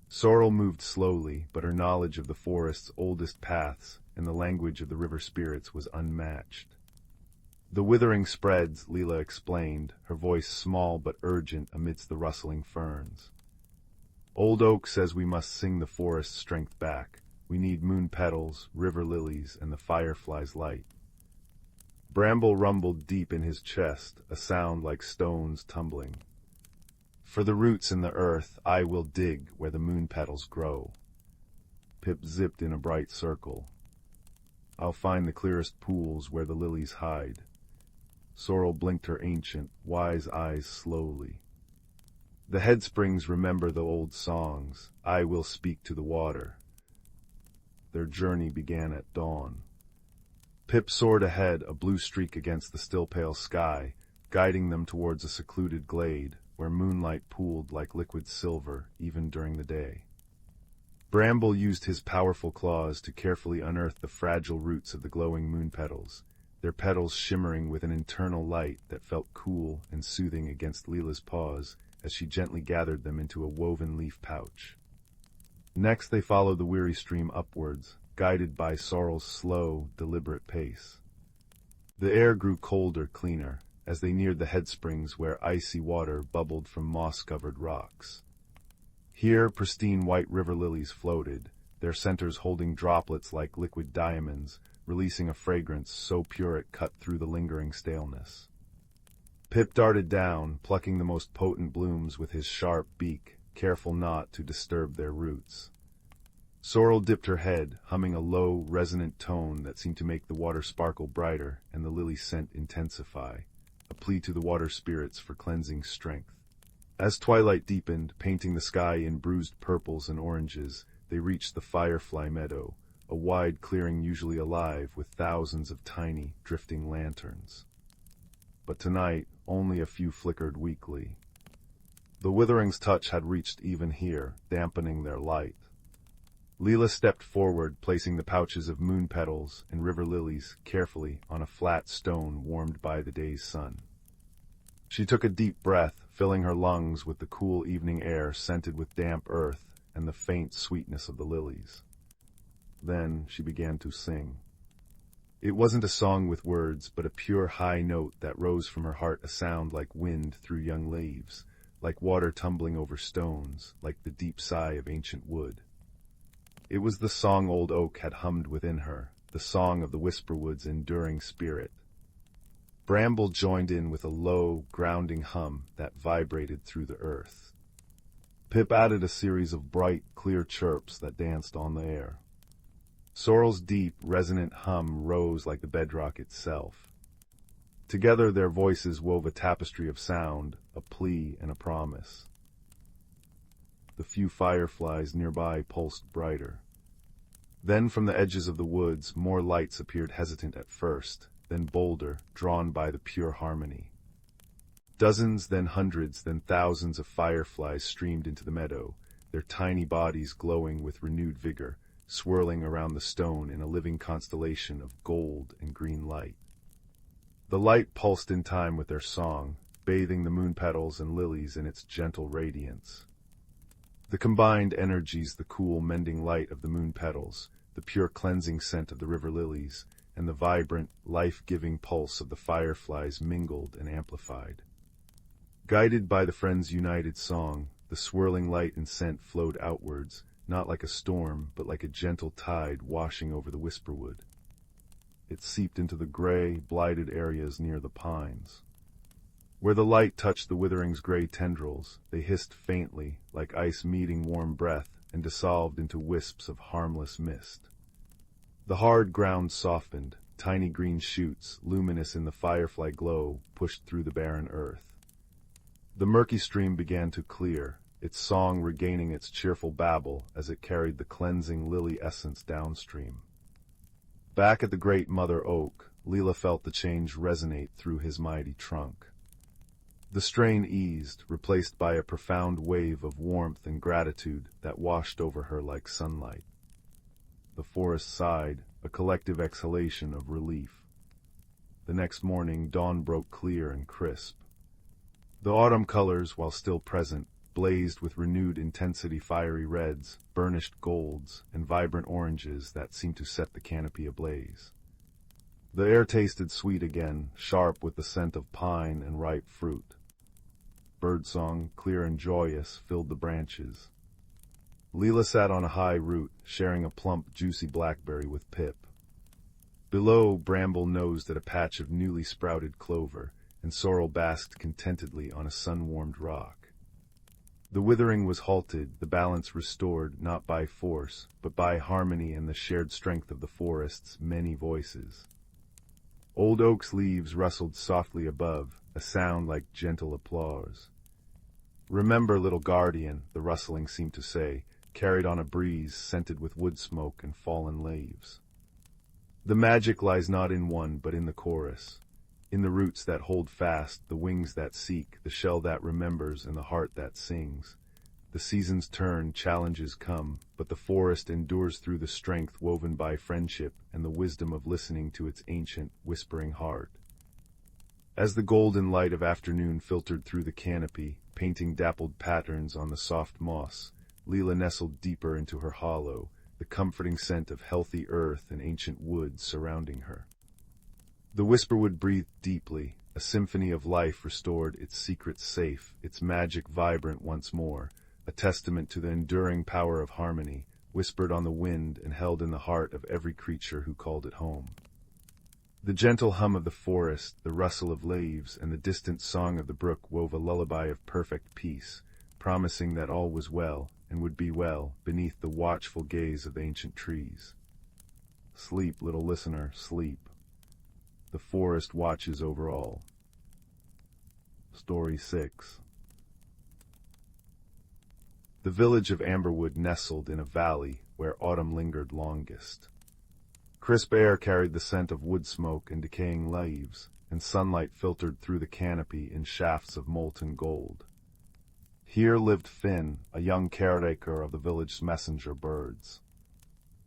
Sorrel moved slowly, but her knowledge of the forest's oldest paths and the language of the river spirits was unmatched. The withering spreads, Leela explained, her voice small but urgent amidst the rustling ferns. Old oak says we must sing the forest's strength back. We need moon petals, river lilies, and the firefly's light. Bramble rumbled deep in his chest, a sound like stones tumbling. For the roots in the earth, I will dig where the moon petals grow. Pip zipped in a bright circle. I'll find the clearest pools where the lilies hide. Sorrel blinked her ancient, wise eyes slowly. The headsprings remember the old songs, I will speak to the water. Their journey began at dawn. Pip soared ahead, a blue streak against the still pale sky, guiding them towards a secluded glade, where moonlight pooled like liquid silver even during the day. Bramble used his powerful claws to carefully unearth the fragile roots of the glowing moon petals, their petals shimmering with an internal light that felt cool and soothing against Leela's paws as she gently gathered them into a woven leaf pouch. Next they followed the weary stream upwards, guided by Sorrel's slow, deliberate pace. The air grew colder, cleaner, as they neared the headsprings where icy water bubbled from moss-covered rocks. Here pristine white river lilies floated, their centers holding droplets like liquid diamonds, releasing a fragrance so pure it cut through the lingering staleness. Pip darted down, plucking the most potent blooms with his sharp beak, careful not to disturb their roots. Sorrel dipped her head, humming a low, resonant tone that seemed to make the water sparkle brighter and the lily scent intensify, a plea to the water spirits for cleansing strength. As twilight deepened, painting the sky in bruised purples and oranges, they reached the Firefly Meadow, a wide clearing usually alive with thousands of tiny, drifting lanterns. But tonight, only a few flickered weakly. The withering's touch had reached even here, dampening their light. Leela stepped forward, placing the pouches of moon petals and river lilies carefully on a flat stone warmed by the day's sun. She took a deep breath, filling her lungs with the cool evening air scented with damp earth and the faint sweetness of the lilies. Then she began to sing. It wasn't a song with words, but a pure high note that rose from her heart, a sound like wind through young leaves, like water tumbling over stones, like the deep sigh of ancient wood. It was the song old oak had hummed within her, the song of the whisperwood's enduring spirit. Bramble joined in with a low, grounding hum that vibrated through the earth. Pip added a series of bright, clear chirps that danced on the air. Sorrel's deep, resonant hum rose like the bedrock itself. Together their voices wove a tapestry of sound, a plea and a promise. The few fireflies nearby pulsed brighter. Then from the edges of the woods more lights appeared, hesitant at first, then bolder, drawn by the pure harmony. Dozens, then hundreds, then thousands of fireflies streamed into the meadow, their tiny bodies glowing with renewed vigor, swirling around the stone in a living constellation of gold and green light. The light pulsed in time with their song, bathing the moon petals and lilies in its gentle radiance. The combined energies, the cool, mending light of the moon petals, the pure cleansing scent of the river lilies, and the vibrant, life-giving pulse of the fireflies mingled and amplified. Guided by the friends' united song, the swirling light and scent flowed outwards, not like a storm, but like a gentle tide washing over the whisperwood. It seeped into the gray, blighted areas near the pines. Where the light touched the withering's gray tendrils, they hissed faintly, like ice meeting warm breath, and dissolved into wisps of harmless mist. The hard ground softened, tiny green shoots, luminous in the firefly glow, pushed through the barren earth. The murky stream began to clear, its song regaining its cheerful babble as it carried the cleansing lily essence downstream. Back at the great mother oak, Leela felt the change resonate through his mighty trunk. The strain eased, replaced by a profound wave of warmth and gratitude that washed over her like sunlight. The forest sighed, a collective exhalation of relief. The next morning, dawn broke clear and crisp. The autumn colors, while still present, blazed with renewed intensity, fiery reds, burnished golds, and vibrant oranges that seemed to set the canopy ablaze. The air tasted sweet again, sharp with the scent of pine and ripe fruit. Birdsong, clear and joyous, filled the branches. Leela sat on a high root, sharing a plump, juicy blackberry with Pip. Below, Bramble nosed at a patch of newly sprouted clover, and Sorrel basked contentedly on a sun-warmed rock. The withering was halted, the balance restored, not by force, but by harmony and the shared strength of the forest's many voices. Old oak's leaves rustled softly above, a sound like gentle applause. "Remember, little guardian," the rustling seemed to say, carried on a breeze scented with wood smoke and fallen leaves. "The magic lies not in one, but in the chorus. In the roots that hold fast, the wings that seek, the shell that remembers, and the heart that sings. The seasons turn, challenges come, but the forest endures through the strength woven by friendship and the wisdom of listening to its ancient, whispering heart." As the golden light of afternoon filtered through the canopy, painting dappled patterns on the soft moss, Leela nestled deeper into her hollow, the comforting scent of healthy earth and ancient wood surrounding her. The whisperwood breathed deeply, a symphony of life restored, its secrets safe, its magic vibrant once more, a testament to the enduring power of harmony, whispered on the wind and held in the heart of every creature who called it home. The gentle hum of the forest, the rustle of leaves, and the distant song of the brook wove a lullaby of perfect peace, promising that all was well, and would be well, beneath the watchful gaze of the ancient trees. Sleep, little listener, sleep. The forest watches over all. Story 6. The village of Amberwood nestled in a valley where autumn lingered longest. Crisp air carried the scent of wood smoke and decaying leaves, and sunlight filtered through the canopy in shafts of molten gold. Here lived Finn, a young caretaker of the village's messenger birds.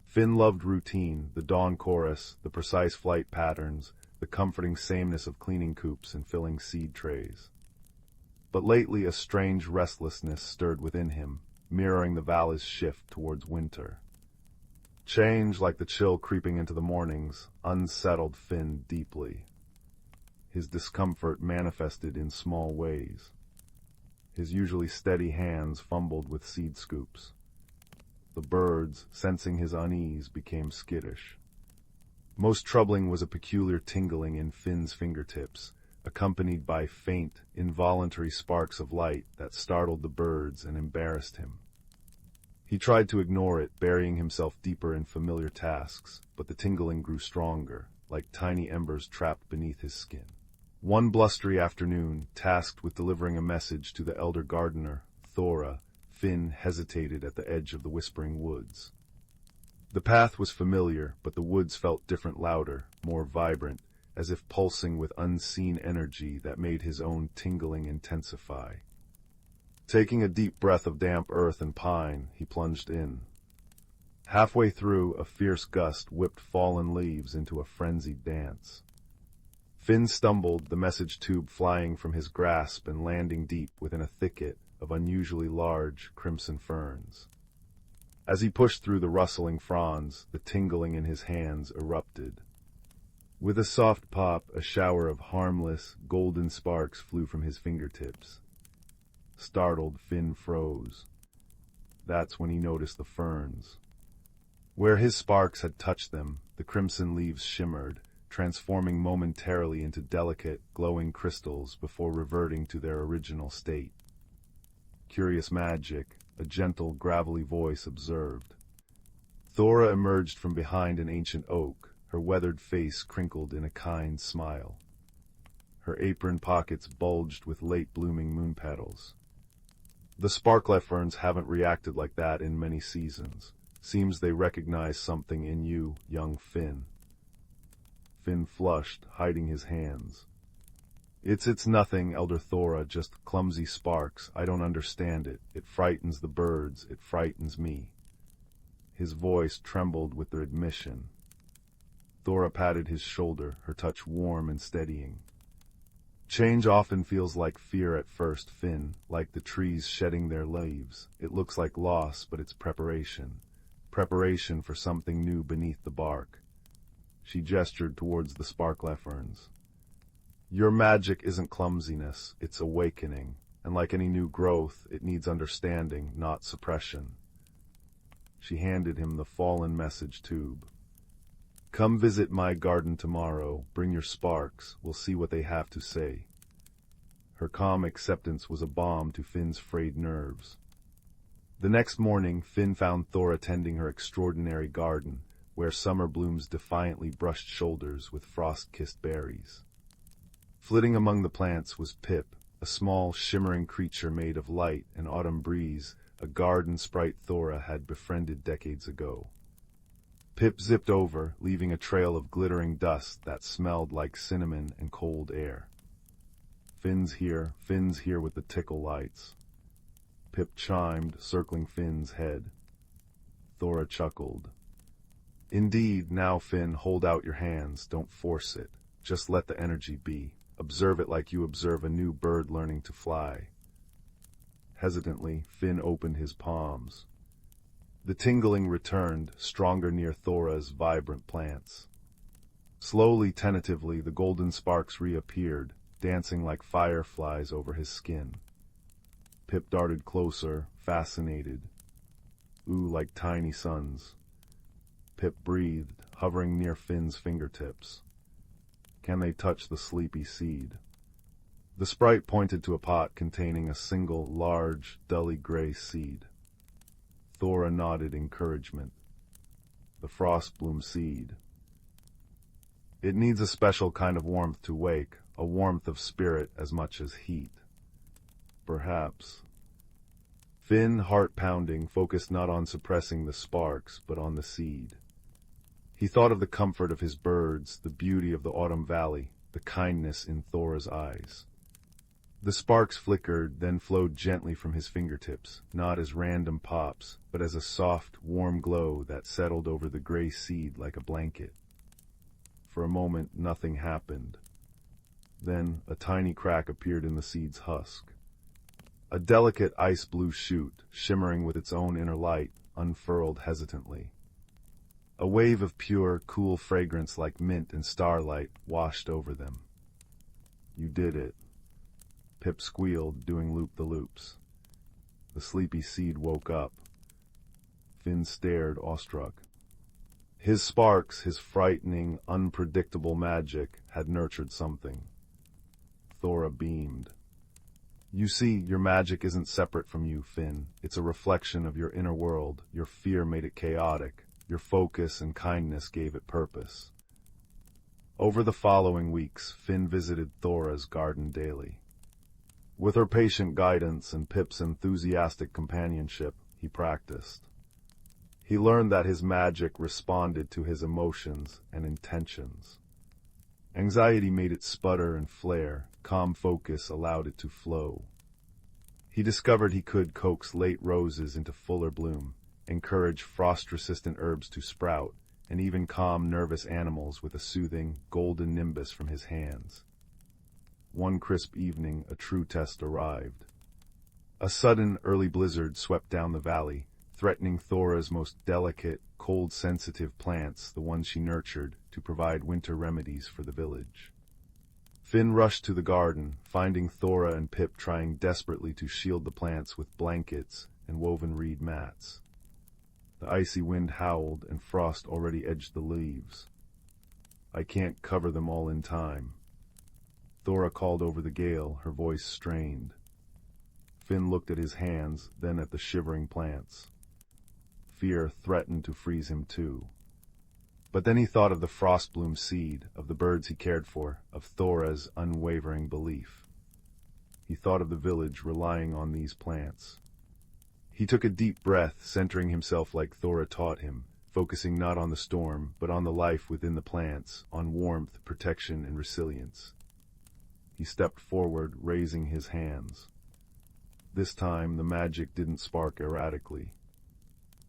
Finn loved routine, the dawn chorus, the precise flight patterns, the comforting sameness of cleaning coops and filling seed trays. But lately a strange restlessness stirred within him, mirroring the valley's shift towards winter. Change, like the chill creeping into the mornings, unsettled Finn deeply. His discomfort manifested in small ways. His usually steady hands fumbled with seed scoops. The birds, sensing his unease, became skittish. Most troubling was a peculiar tingling in Finn's fingertips, accompanied by faint, involuntary sparks of light that startled the birds and embarrassed him. He tried to ignore it, burying himself deeper in familiar tasks, but the tingling grew stronger, like tiny embers trapped beneath his skin. One blustery afternoon, tasked with delivering a message to the elder gardener, Thora, Finn hesitated at the edge of the whispering woods. The path was familiar, but the woods felt different, louder, more vibrant, as if pulsing with unseen energy that made his own tingling intensify. Taking a deep breath of damp earth and pine, he plunged in. Halfway through, a fierce gust whipped fallen leaves into a frenzied dance. Finn stumbled, the message tube flying from his grasp and landing deep within a thicket of unusually large crimson ferns. As he pushed through the rustling fronds, the tingling in his hands erupted. With a soft pop, a shower of harmless, golden sparks flew from his fingertips. Startled, Finn froze. That's when he noticed the ferns. Where his sparks had touched them, the crimson leaves shimmered, transforming momentarily into delicate, glowing crystals before reverting to their original state. Curious magic, a gentle, gravelly voice observed. Thora emerged from behind an ancient oak, her weathered face crinkled in a kind smile. Her apron pockets bulged with late-blooming moon petals. The sparklet ferns haven't reacted like that in many seasons. Seems they recognize something in you, young Finn. Finn flushed, hiding his hands. It's nothing, Elder Thora, just clumsy sparks. I don't understand it. It frightens the birds. It frightens me. His voice trembled with their admission. Thora patted his shoulder, her touch warm and steadying. Change often feels like fear at first, Finn, like the trees shedding their leaves. It looks like loss, but it's preparation. Preparation for something new beneath the bark. She gestured towards the sparklet ferns. Your magic isn't clumsiness, it's awakening, and like any new growth, it needs understanding, not suppression. She handed him the fallen message tube. Come visit my garden tomorrow, bring your sparks, we'll see what they have to say. Her calm acceptance was a balm to Finn's frayed nerves. The next morning, Finn found Thora tending her extraordinary garden, where summer blooms defiantly brushed shoulders with frost-kissed berries. Flitting among the plants was Pip, a small, shimmering creature made of light and autumn breeze, a garden sprite Thora had befriended decades ago. Pip zipped over, leaving a trail of glittering dust that smelled like cinnamon and cold air. Finn's here with the tickle lights. Pip chimed, circling Finn's head. Thora chuckled. Indeed, now Finn, hold out your hands, don't force it. Just let the energy be. Observe it like you observe a new bird learning to fly. Hesitantly, Finn opened his palms. The tingling returned, stronger near Thora's vibrant plants. Slowly, tentatively, the golden sparks reappeared, dancing like fireflies over his skin. Pip darted closer, fascinated. Ooh, like tiny suns. Pip breathed, hovering near Finn's fingertips. Can they touch the sleepy seed? The sprite pointed to a pot containing a single, large, dully gray seed. Thora nodded encouragement. The frostbloom seed. It needs a special kind of warmth to wake, a warmth of spirit as much as heat. Perhaps. Finn, heart pounding, focused not on suppressing the sparks, but on the seed. He thought of the comfort of his birds, the beauty of the autumn valley, the kindness in Thora's eyes. The sparks flickered, then flowed gently from his fingertips, not as random pops, but as a soft, warm glow that settled over the gray seed like a blanket. For a moment, nothing happened. Then, a tiny crack appeared in the seed's husk. A delicate ice-blue shoot, shimmering with its own inner light, unfurled hesitantly. A wave of pure, cool fragrance like mint and starlight washed over them. You did it. Pip squealed, doing loop-the-loops. The sleepy seed woke up. Finn stared, awestruck. His sparks, his frightening, unpredictable magic, had nurtured something. Thora beamed. You see, your magic isn't separate from you, Finn. It's a reflection of your inner world. Your fear made it chaotic. Your focus and kindness gave it purpose. Over the following weeks, Finn visited Thora's garden daily. With her patient guidance and Pip's enthusiastic companionship, he practiced. He learned that his magic responded to his emotions and intentions. Anxiety made it sputter and flare, calm focus allowed it to flow. He discovered he could coax late roses into fuller bloom, encourage frost-resistant herbs to sprout, and even calm nervous animals with a soothing, golden nimbus from his hands. One crisp evening, a true test arrived. A sudden, early blizzard swept down the valley, threatening Thora's most delicate, cold-sensitive plants, the ones she nurtured, to provide winter remedies for the village. Finn rushed to the garden, finding Thora and Pip trying desperately to shield the plants with blankets and woven reed mats. The icy wind howled, and frost already edged the leaves. I can't cover them all in time. Thora called over the gale, her voice strained. Finn looked at his hands, then at the shivering plants. Fear threatened to freeze him too. But then he thought of the frostbloom seed, of the birds he cared for, of Thora's unwavering belief. He thought of the village relying on these plants. He took a deep breath, centering himself like Thora taught him, focusing not on the storm, but on the life within the plants, on warmth, protection, and resilience. He stepped forward, raising his hands. This time, the magic didn't spark erratically.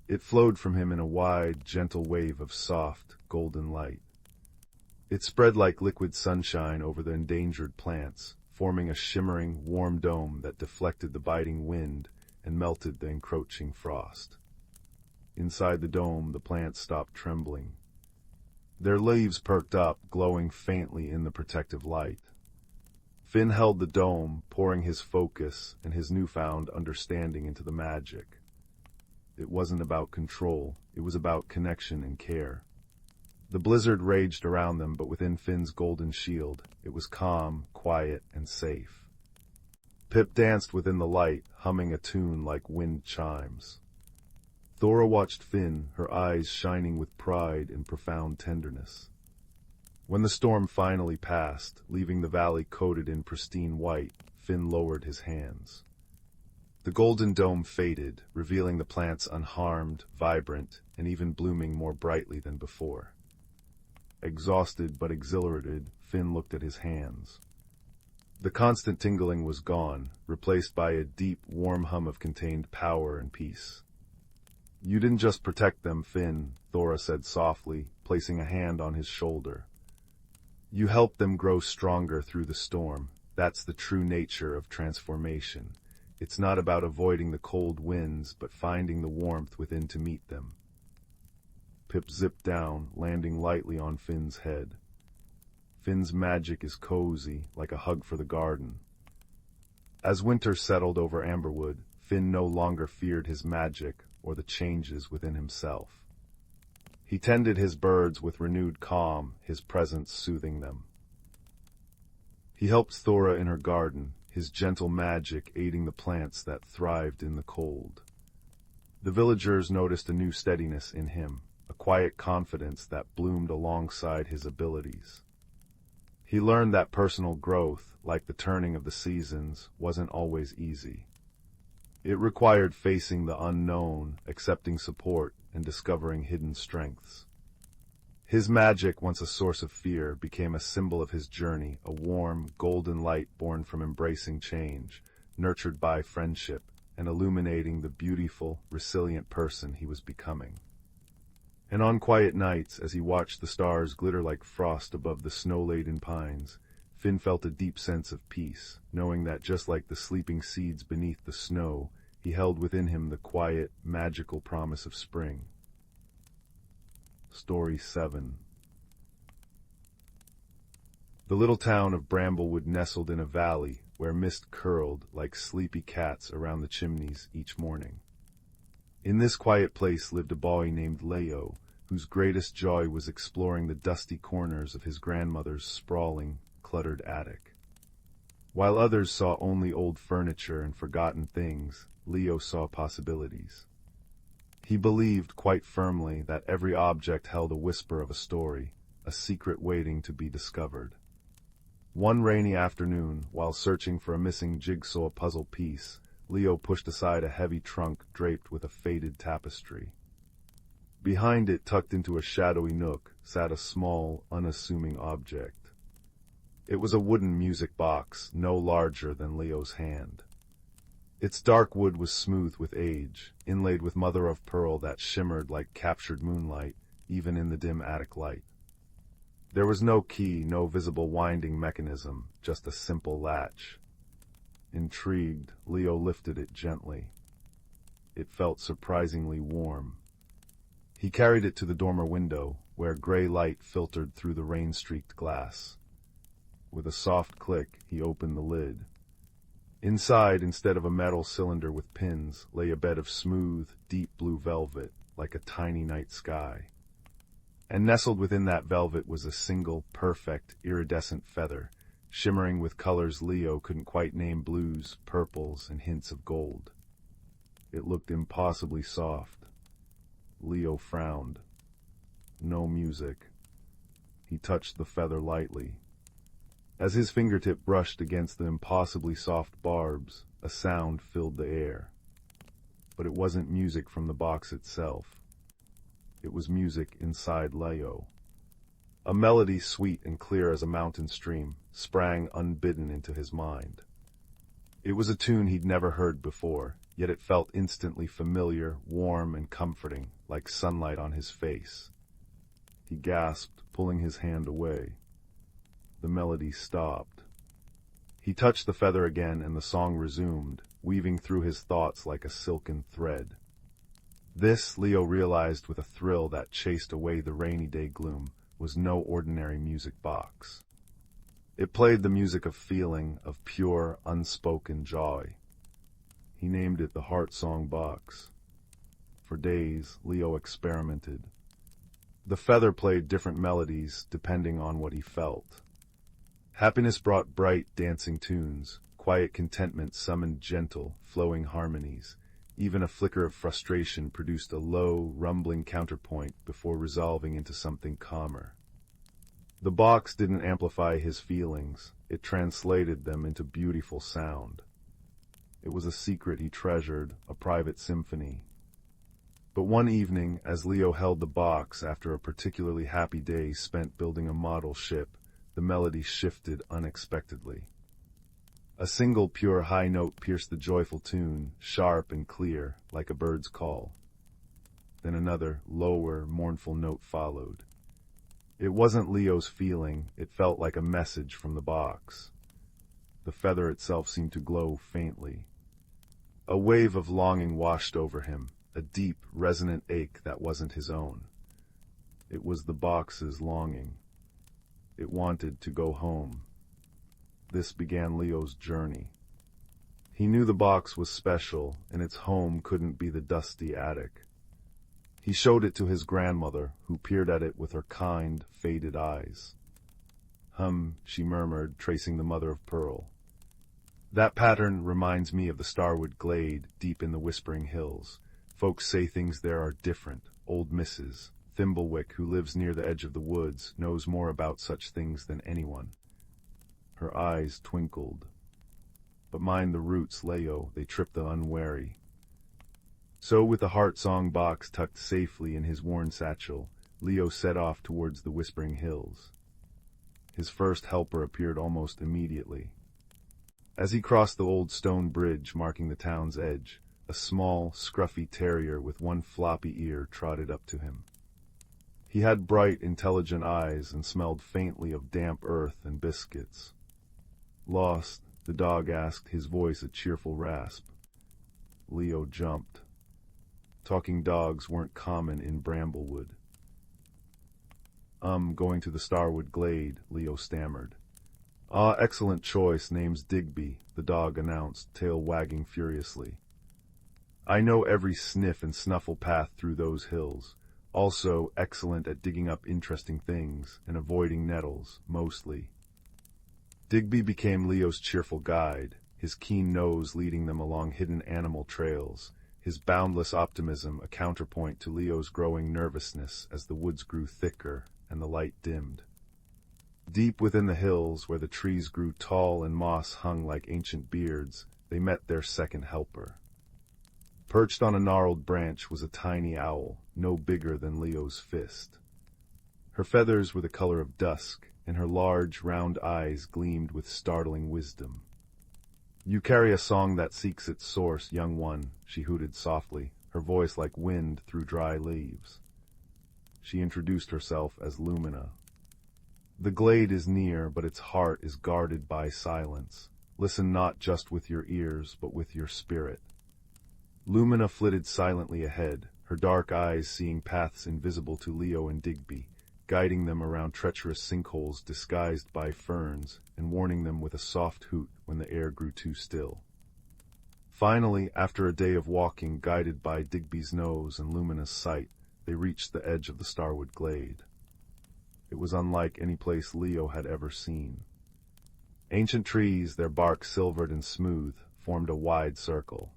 It flowed from him in a wide, gentle wave of soft, golden light. It spread like liquid sunshine over the endangered plants, forming a shimmering, warm dome that deflected the biting wind and melted the encroaching frost. Inside the dome, the plants stopped trembling. Their leaves perked up, glowing faintly in the protective light. Finn held the dome, pouring his focus and his newfound understanding into the magic. It wasn't about control, it was about connection and care. The blizzard raged around them, but within Finn's golden shield, it was calm, quiet, and safe. Pip danced within the light, humming a tune like wind chimes. Thora watched Finn, her eyes shining with pride and profound tenderness. When the storm finally passed, leaving the valley coated in pristine white, Finn lowered his hands. The golden dome faded, revealing the plants unharmed, vibrant, and even blooming more brightly than before. Exhausted but exhilarated, Finn looked at his hands. The constant tingling was gone, replaced by a deep, warm hum of contained power and peace. "You didn't just protect them, Finn," Thora said softly, placing a hand on his shoulder. "You helped them grow stronger through the storm. That's the true nature of transformation. It's not about avoiding the cold winds, but finding the warmth within to meet them." Pip zipped down, landing lightly on Finn's head. Finn's magic is cozy, like a hug for the garden. As winter settled over Amberwood, Finn no longer feared his magic or the changes within himself. He tended his birds with renewed calm, his presence soothing them. He helped Thora in her garden, his gentle magic aiding the plants that thrived in the cold. The villagers noticed a new steadiness in him, a quiet confidence that bloomed alongside his abilities. He learned that personal growth, like the turning of the seasons, wasn't always easy. It required facing the unknown, accepting support, and discovering hidden strengths. His magic, once a source of fear, became a symbol of his journey, a warm, golden light born from embracing change, nurtured by friendship, and illuminating the beautiful, resilient person he was becoming. And on quiet nights, as he watched the stars glitter like frost above the snow-laden pines, Finn felt a deep sense of peace, knowing that just like the sleeping seeds beneath the snow, he held within him the quiet, magical promise of spring. Story 7. The little town of Bramblewood nestled in a valley where mist curled like sleepy cats around the chimneys each morning. In this quiet place lived a boy named Leo, whose greatest joy was exploring the dusty corners of his grandmother's sprawling, cluttered attic. While others saw only old furniture and forgotten things, Leo saw possibilities. He believed quite firmly that every object held a whisper of a story, a secret waiting to be discovered. One rainy afternoon, while searching for a missing jigsaw puzzle piece, Leo pushed aside a heavy trunk draped with a faded tapestry. Behind it, tucked into a shadowy nook, sat a small, unassuming object. It was a wooden music box, no larger than Leo's hand. Its dark wood was smooth with age, inlaid with mother-of-pearl that shimmered like captured moonlight, even in the dim attic light. There was no key, no visible winding mechanism, just a simple latch. Intrigued, Leo lifted it gently. It felt surprisingly warm. He carried it to the dormer window, where gray light filtered through the rain-streaked glass. With a soft click, he opened the lid. Inside, instead of a metal cylinder with pins, lay a bed of smooth, deep blue velvet, like a tiny night sky. And nestled within that velvet was a single, perfect, iridescent feather, shimmering with colors Leo couldn't quite name: blues, purples, and hints of gold. It looked impossibly soft. Leo frowned. No music. He touched the feather lightly. As his fingertip brushed against the impossibly soft barbs, a sound filled the air. But it wasn't music from the box itself. It was music inside Leo. A melody sweet and clear as a mountain stream sprang unbidden into his mind. It was a tune he'd never heard before, yet it felt instantly familiar, warm, and comforting, like sunlight on his face. He gasped, pulling his hand away. The melody stopped. He touched the feather again, and the song resumed, weaving through his thoughts like a silken thread. This, Leo realized with a thrill that chased away the rainy day gloom, was no ordinary music box. It played the music of feeling, of pure, unspoken joy. He named it the Heart Song Box. For days, Leo experimented. The feather played different melodies depending on what he felt. Happiness brought bright, dancing tunes. Quiet contentment summoned gentle, flowing harmonies. Even a flicker of frustration produced a low, rumbling counterpoint before resolving into something calmer. The box didn't amplify his feelings, it translated them into beautiful sound. It was a secret he treasured, a private symphony. But one evening, as Leo held the box after a particularly happy day spent building a model ship, the melody shifted unexpectedly. A single pure high note pierced the joyful tune, sharp and clear, like a bird's call. Then another, lower, mournful note followed. It wasn't Leo's feeling, it felt like a message from the box. The feather itself seemed to glow faintly. A wave of longing washed over him, a deep, resonant ache that wasn't his own. It was the box's longing. It wanted to go home. This began Leo's journey. He knew the box was special, and its home couldn't be the dusty attic. He showed it to his grandmother, who peered at it with her kind, faded eyes. She murmured, tracing the mother of pearl. That pattern reminds me of the Starwood Glade, deep in the Whispering Hills. Folks say things there are different. Old Mrs. Thimblewick, who lives near the edge of the woods, knows more about such things than anyone. Her eyes twinkled. But mind the roots, Leo, they trip the unwary. So, with the heart song box tucked safely in his worn satchel, Leo set off towards the Whispering Hills. His first helper appeared almost immediately. As he crossed the old stone bridge marking the town's edge, a small, scruffy terrier with one floppy ear trotted up to him. He had bright, intelligent eyes and smelled faintly of damp earth and biscuits. Lost, the dog asked, his voice a cheerful rasp. Leo jumped. Talking dogs weren't common in Bramblewood. Going to the Starwood Glade, Leo stammered. Ah, excellent choice, name's Digby, the dog announced, tail wagging furiously. I know every sniff and snuffle path through those hills. Also excellent at digging up interesting things and avoiding nettles, mostly. Digby became Leo's cheerful guide, his keen nose leading them along hidden animal trails, his boundless optimism a counterpoint to Leo's growing nervousness as the woods grew thicker and the light dimmed. Deep within the hills, where the trees grew tall and moss hung like ancient beards, they met their second helper. Perched on a gnarled branch was a tiny owl, no bigger than Leo's fist. Her feathers were the color of dusk, and her large, round eyes gleamed with startling wisdom. You carry a song that seeks its source, young one, she hooted softly, her voice like wind through dry leaves. She introduced herself as Lumina. The glade is near, but its heart is guarded by silence. Listen not just with your ears, but with your spirit. Lumina flitted silently ahead, her dark eyes seeing paths invisible to Leo and Digby, guiding them around treacherous sinkholes disguised by ferns, and warning them with a soft hoot when the air grew too still. Finally, after a day of walking guided by Digby's nose and Lumina's sight, they reached the edge of the Starwood Glade. It was unlike any place Leo had ever seen. Ancient trees, their bark silvered and smooth, formed a wide circle.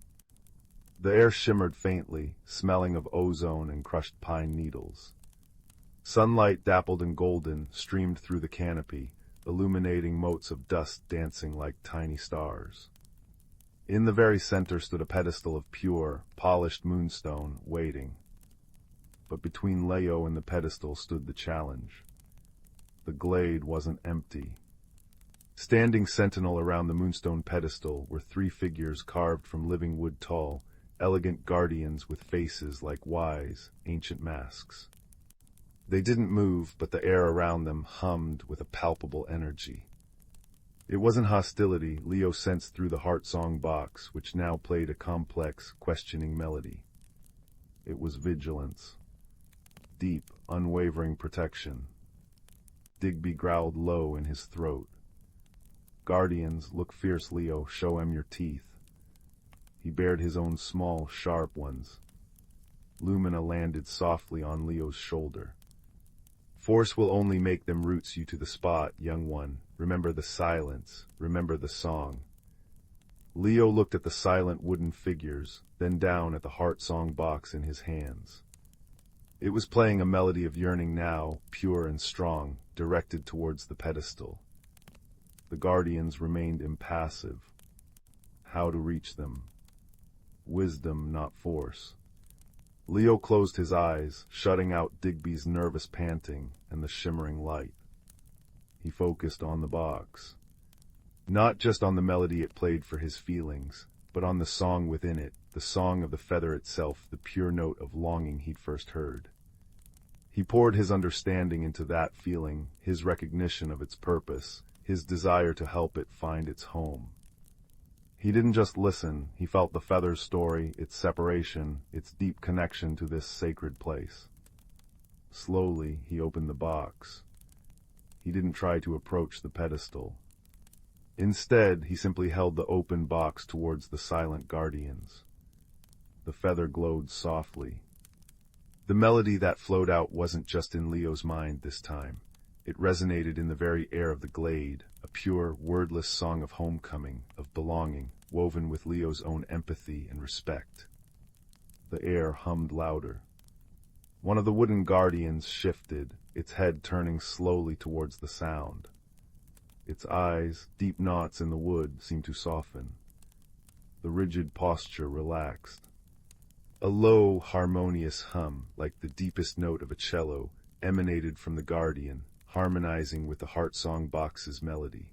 The air shimmered faintly, smelling of ozone and crushed pine needles. Sunlight, dappled and golden, streamed through the canopy, illuminating motes of dust dancing like tiny stars. In the very center stood a pedestal of pure, polished moonstone, waiting. But between Leo and the pedestal stood the challenge. The glade wasn't empty. Standing sentinel around the moonstone pedestal were 3 figures carved from living wood tall, elegant guardians with faces like wise, ancient masks. They didn't move, but the air around them hummed with a palpable energy. It wasn't hostility, Leo sensed through the heart song box, which now played a complex, questioning melody. It was vigilance. Deep, unwavering protection. Digby growled low in his throat. Guardians, look fierce, Leo, show 'em your teeth. He bared his own small, sharp ones. Lumina landed softly on Leo's shoulder. Force will only make them roots you to the spot, young one. Remember the silence. Remember the song. Leo looked at the silent wooden figures, then down at the heart song box in his hands. It was playing a melody of yearning now, pure and strong, directed towards the pedestal. The guardians remained impassive. How to reach them? Wisdom, not force. Leo closed his eyes, shutting out Digby's nervous panting and the shimmering light. He focused on the box. Not just on the melody it played for his feelings, but on the song within it, the song of the feather itself, the pure note of longing he'd first heard. He poured his understanding into that feeling, his recognition of its purpose, his desire to help it find its home. He didn't just listen, he felt the feather's story, its separation, its deep connection to this sacred place. Slowly, he opened the box. He didn't try to approach the pedestal. Instead, he simply held the open box towards the silent guardians. The feather glowed softly. The melody that flowed out wasn't just in Leo's mind this time. It resonated in the very air of the glade, a pure, wordless song of homecoming, of belonging, woven with Leo's own empathy and respect. The air hummed louder. One of the wooden guardians shifted, its head turning slowly towards the sound. Its eyes, deep knots in the wood, seemed to soften. The rigid posture relaxed. A low, harmonious hum, like the deepest note of a cello, emanated from the guardian, harmonizing with the heart song box's melody.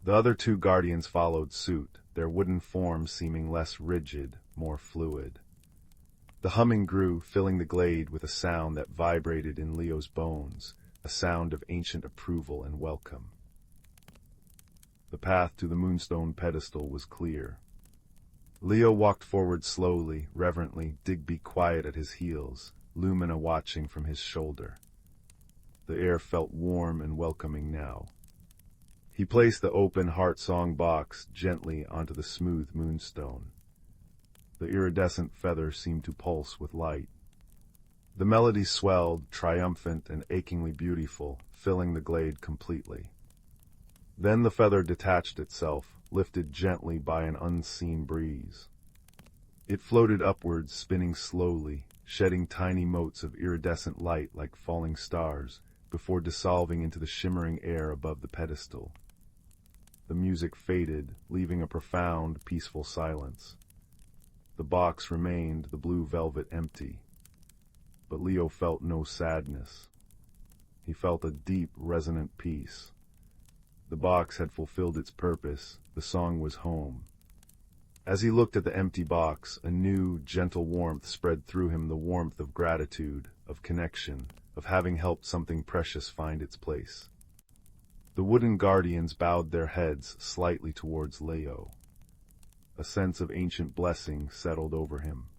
The other two guardians followed suit, their wooden forms seeming less rigid, more fluid. The humming grew, filling the glade with a sound that vibrated in Leo's bones, a sound of ancient approval and welcome. The path to the moonstone pedestal was clear. Leo walked forward slowly, reverently, Digby quiet at his heels, Lumina watching from his shoulder. The air felt warm and welcoming now. He placed the open heart song box gently onto the smooth moonstone. The iridescent feather seemed to pulse with light. The melody swelled, triumphant and achingly beautiful, filling the glade completely. Then the feather detached itself, lifted gently by an unseen breeze. It floated upwards, spinning slowly, shedding tiny motes of iridescent light like falling stars, before dissolving into the shimmering air above the pedestal. The music faded, leaving a profound, peaceful silence. The box remained, the blue velvet empty. But Leo felt no sadness. He felt a deep, resonant peace. The box had fulfilled its purpose, the song was home. As he looked at the empty box, a new, gentle warmth spread through him, the warmth of gratitude, of connection, of having helped something precious find its place. The wooden guardians bowed their heads slightly towards Leo. A sense of ancient blessing settled over him.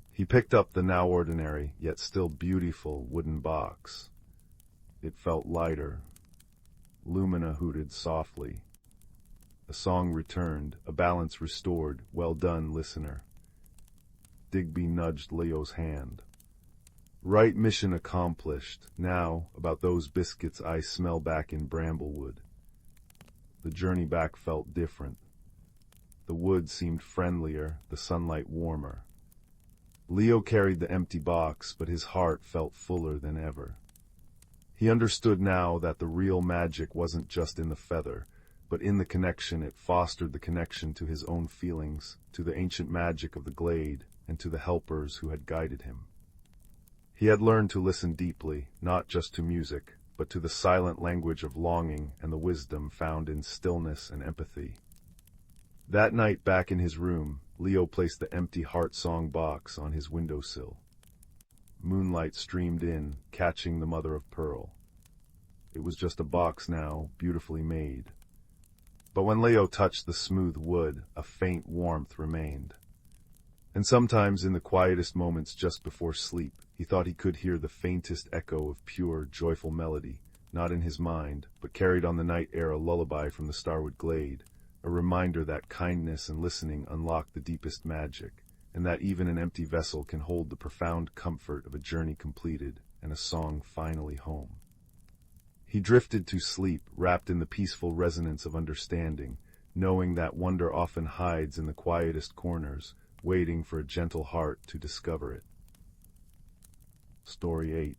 He picked up the now ordinary, yet still beautiful, wooden box. It felt lighter. Lumina hooted softly. A song returned, a balance restored. Well done, listener. Digby nudged Leo's hand. Right mission accomplished. Now, about those biscuits I smell back in Bramblewood. The journey back felt different. The wood seemed friendlier, the sunlight warmer. Leo carried the empty box, but his heart felt fuller than ever. He understood now that the real magic wasn't just in the feather, but in the connection it fostered, the connection to his own feelings, to the ancient magic of the glade, and to the helpers who had guided him. He had learned to listen deeply, not just to music, but to the silent language of longing and the wisdom found in stillness and empathy. That night back in his room, Leo placed the empty heart song box on his windowsill. Moonlight streamed in, catching the mother of pearl. It was just a box now, beautifully made. But when Leo touched the smooth wood, a faint warmth remained. And sometimes in the quietest moments just before sleep, he thought he could hear the faintest echo of pure, joyful melody, not in his mind, but carried on the night air, a lullaby from the starwood glade, a reminder that kindness and listening unlock the deepest magic, and that even an empty vessel can hold the profound comfort of a journey completed and a song finally home. He drifted to sleep, wrapped in the peaceful resonance of understanding, knowing that wonder often hides in the quietest corners, waiting for a gentle heart to discover it. Story 8.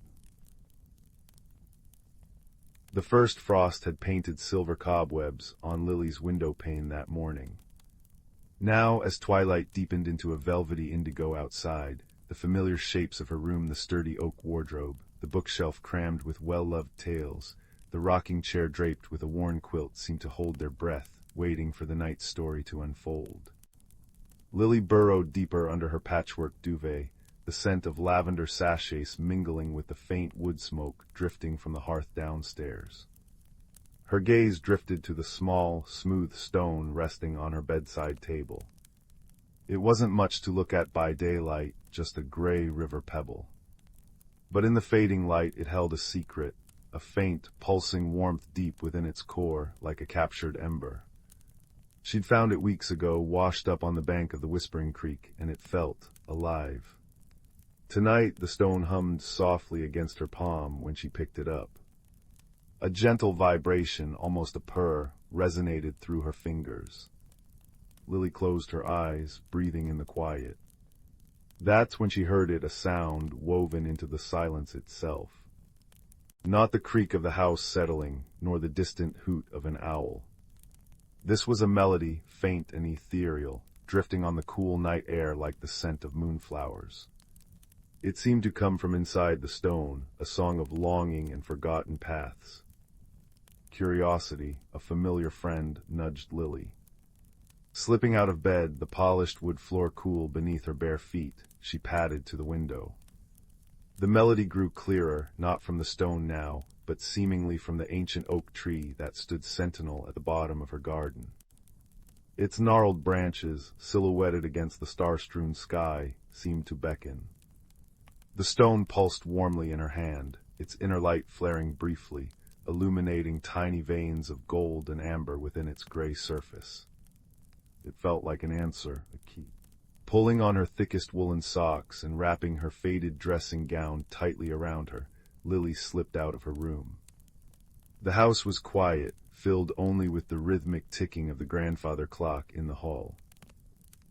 The first frost had painted silver cobwebs on Lily's window pane that morning. Now, as twilight deepened into a velvety indigo outside, the familiar shapes of her room, the sturdy oak wardrobe, the bookshelf crammed with well-loved tales, the rocking chair draped with a worn quilt seemed to hold their breath, waiting for the night's story to unfold. Lily burrowed deeper under her patchwork duvet, the scent of lavender sachets mingling with the faint wood smoke drifting from the hearth downstairs. Her gaze drifted to the small, smooth stone resting on her bedside table. It wasn't much to look at by daylight, just a gray river pebble. But in the fading light it held a secret, a faint, pulsing warmth deep within its core, like a captured ember. She'd found it weeks ago, washed up on the bank of the Whispering Creek, and it felt alive. Tonight the stone hummed softly against her palm when she picked it up. A gentle vibration, almost a purr, resonated through her fingers. Lily closed her eyes, breathing in the quiet. That's when she heard it, a sound woven into the silence itself. Not the creak of the house settling, nor the distant hoot of an owl. This was a melody, faint and ethereal, drifting on the cool night air like the scent of moonflowers. It seemed to come from inside the stone, a song of longing and forgotten paths. Curiosity, a familiar friend, nudged Lily. Slipping out of bed, the polished wood floor cool beneath her bare feet, she padded to the window. The melody grew clearer, not from the stone now, but seemingly from the ancient oak tree that stood sentinel at the bottom of her garden. Its gnarled branches, silhouetted against the star-strewn sky, seemed to beckon. The stone pulsed warmly in her hand, its inner light flaring briefly, illuminating tiny veins of gold and amber within its gray surface. It felt like an answer, a key. Pulling on her thickest woolen socks and wrapping her faded dressing gown tightly around her, Lily slipped out of her room. The house was quiet, filled only with the rhythmic ticking of the grandfather clock in the hall.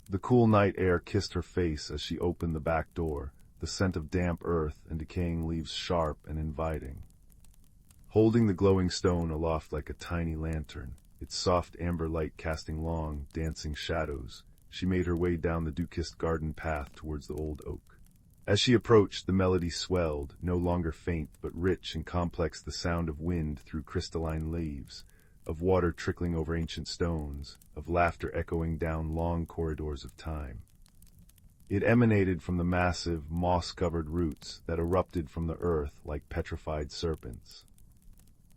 The cool night air kissed her face as she opened the back door, the scent of damp earth and decaying leaves sharp and inviting. Holding the glowing stone aloft like a tiny lantern, its soft amber light casting long, dancing shadows, she made her way down the dew-kissed garden path towards the old oak. As she approached, the melody swelled, no longer faint but rich and complex, the sound of wind through crystalline leaves, of water trickling over ancient stones, of laughter echoing down long corridors of time. It emanated from the massive, moss-covered roots that erupted from the earth like petrified serpents.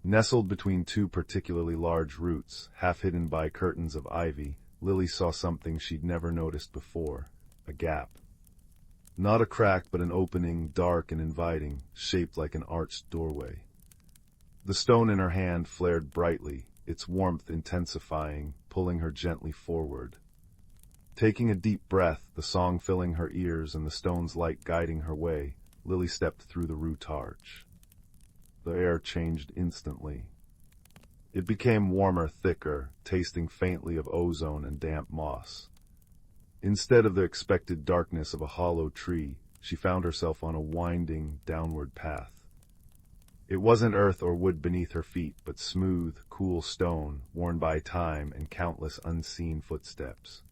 Nestled between two particularly large roots, half hidden by curtains of ivy, Lily saw something she'd never noticed before, a gap. Not a crack, but an opening, dark and inviting, shaped like an arched doorway. The stone in her hand flared brightly, its warmth intensifying, pulling her gently forward. Taking a deep breath, the song filling her ears and the stone's light guiding her way, Lily stepped through the root arch. The air changed instantly. It became warmer, thicker, tasting faintly of ozone and damp moss. Instead of the expected darkness of a hollow tree, she found herself on a winding, downward path. It wasn't earth or wood beneath her feet, but smooth, cool stone, worn by time and countless unseen footsteps.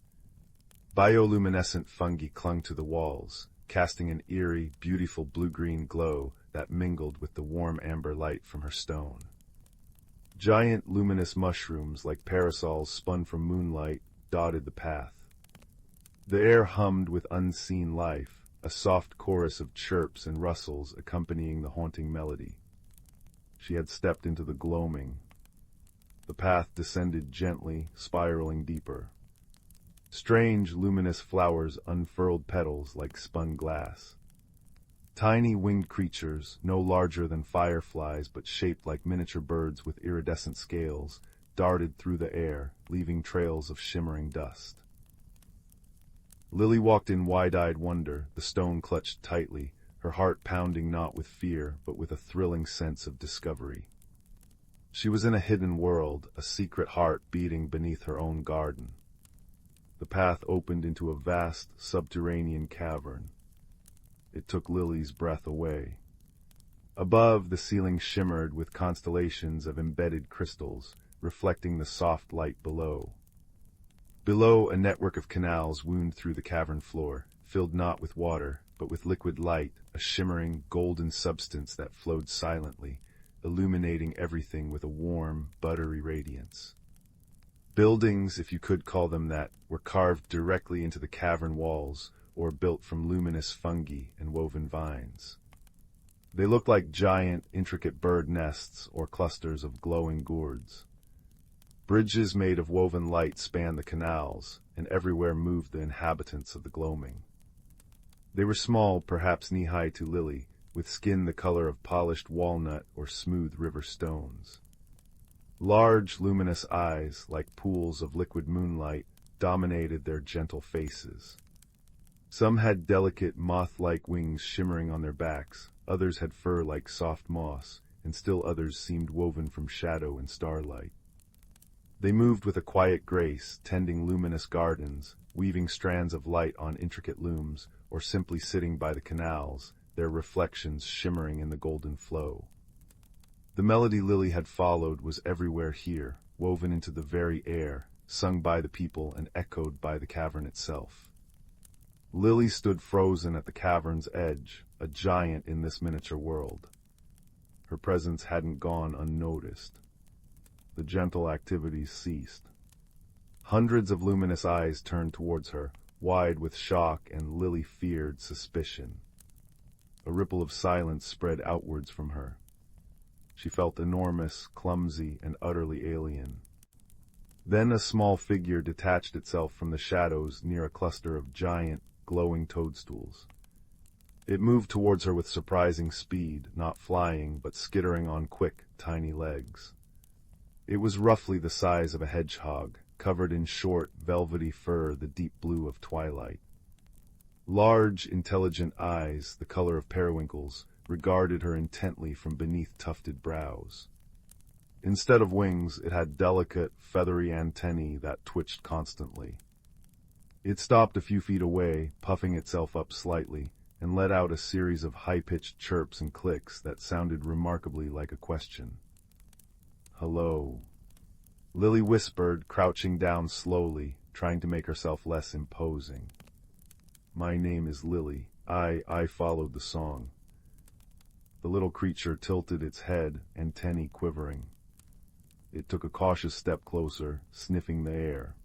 Bioluminescent fungi clung to the walls, casting an eerie, beautiful blue-green glow that mingled with the warm amber light from her stone. Giant luminous mushrooms like parasols spun from moonlight dotted the path. The air hummed with unseen life, a soft chorus of chirps and rustles accompanying the haunting melody. She had stepped into the gloaming. The path descended gently, spiraling deeper. Strange, luminous flowers unfurled petals like spun glass. Tiny winged creatures, no larger than fireflies but shaped like miniature birds with iridescent scales, darted through the air, leaving trails of shimmering dust. Lily walked in wide-eyed wonder, the stone clutched tightly, her heart pounding not with fear but with a thrilling sense of discovery. She was in a hidden world, a secret heart beating beneath her own garden. The path opened into a vast, subterranean cavern. It took Lily's breath away. Above, the ceiling shimmered with constellations of embedded crystals, reflecting the soft light below. Below, a network of canals wound through the cavern floor, filled not with water, but with liquid light, a shimmering, golden substance that flowed silently, illuminating everything with a warm, buttery radiance. Buildings, if you could call them that, were carved directly into the cavern walls, or built from luminous fungi and woven vines. They looked like giant, intricate bird nests or clusters of glowing gourds. Bridges made of woven light spanned the canals, and everywhere moved the inhabitants of the gloaming. They were small, perhaps knee-high to Lily, with skin the color of polished walnut or smooth river stones. Large, luminous eyes, like pools of liquid moonlight, dominated their gentle faces. Some had delicate, moth-like wings shimmering on their backs, others had fur like soft moss, and still others seemed woven from shadow and starlight. They moved with a quiet grace, tending luminous gardens, weaving strands of light on intricate looms, or simply sitting by the canals, their reflections shimmering in the golden flow. The melody Lily had followed was everywhere here, woven into the very air, sung by the people and echoed by the cavern itself. Lily stood frozen at the cavern's edge, a giant in this miniature world. Her presence hadn't gone unnoticed. The gentle activities ceased. Hundreds of luminous eyes turned towards her, wide with shock, and Lily feared suspicion. A ripple of silence spread outwards from her. She felt enormous, clumsy, and utterly alien. Then a small figure detached itself from the shadows near a cluster of giant, glowing toadstools. It moved towards her with surprising speed, not flying, but skittering on quick, tiny legs. It was roughly the size of a hedgehog, covered in short, velvety fur the deep blue of twilight. Large, intelligent eyes, the color of periwinkles, regarded her intently from beneath tufted brows. Instead of wings, it had delicate, feathery antennae that twitched constantly. It stopped a few feet away, puffing itself up slightly, and let out a series of high-pitched chirps and clicks that sounded remarkably like a question. "Hello," Lily whispered, crouching down slowly, trying to make herself less imposing. "My name is Lily. I followed the song." The little creature tilted its head, antennae quivering. It took a cautious step closer, sniffing the air.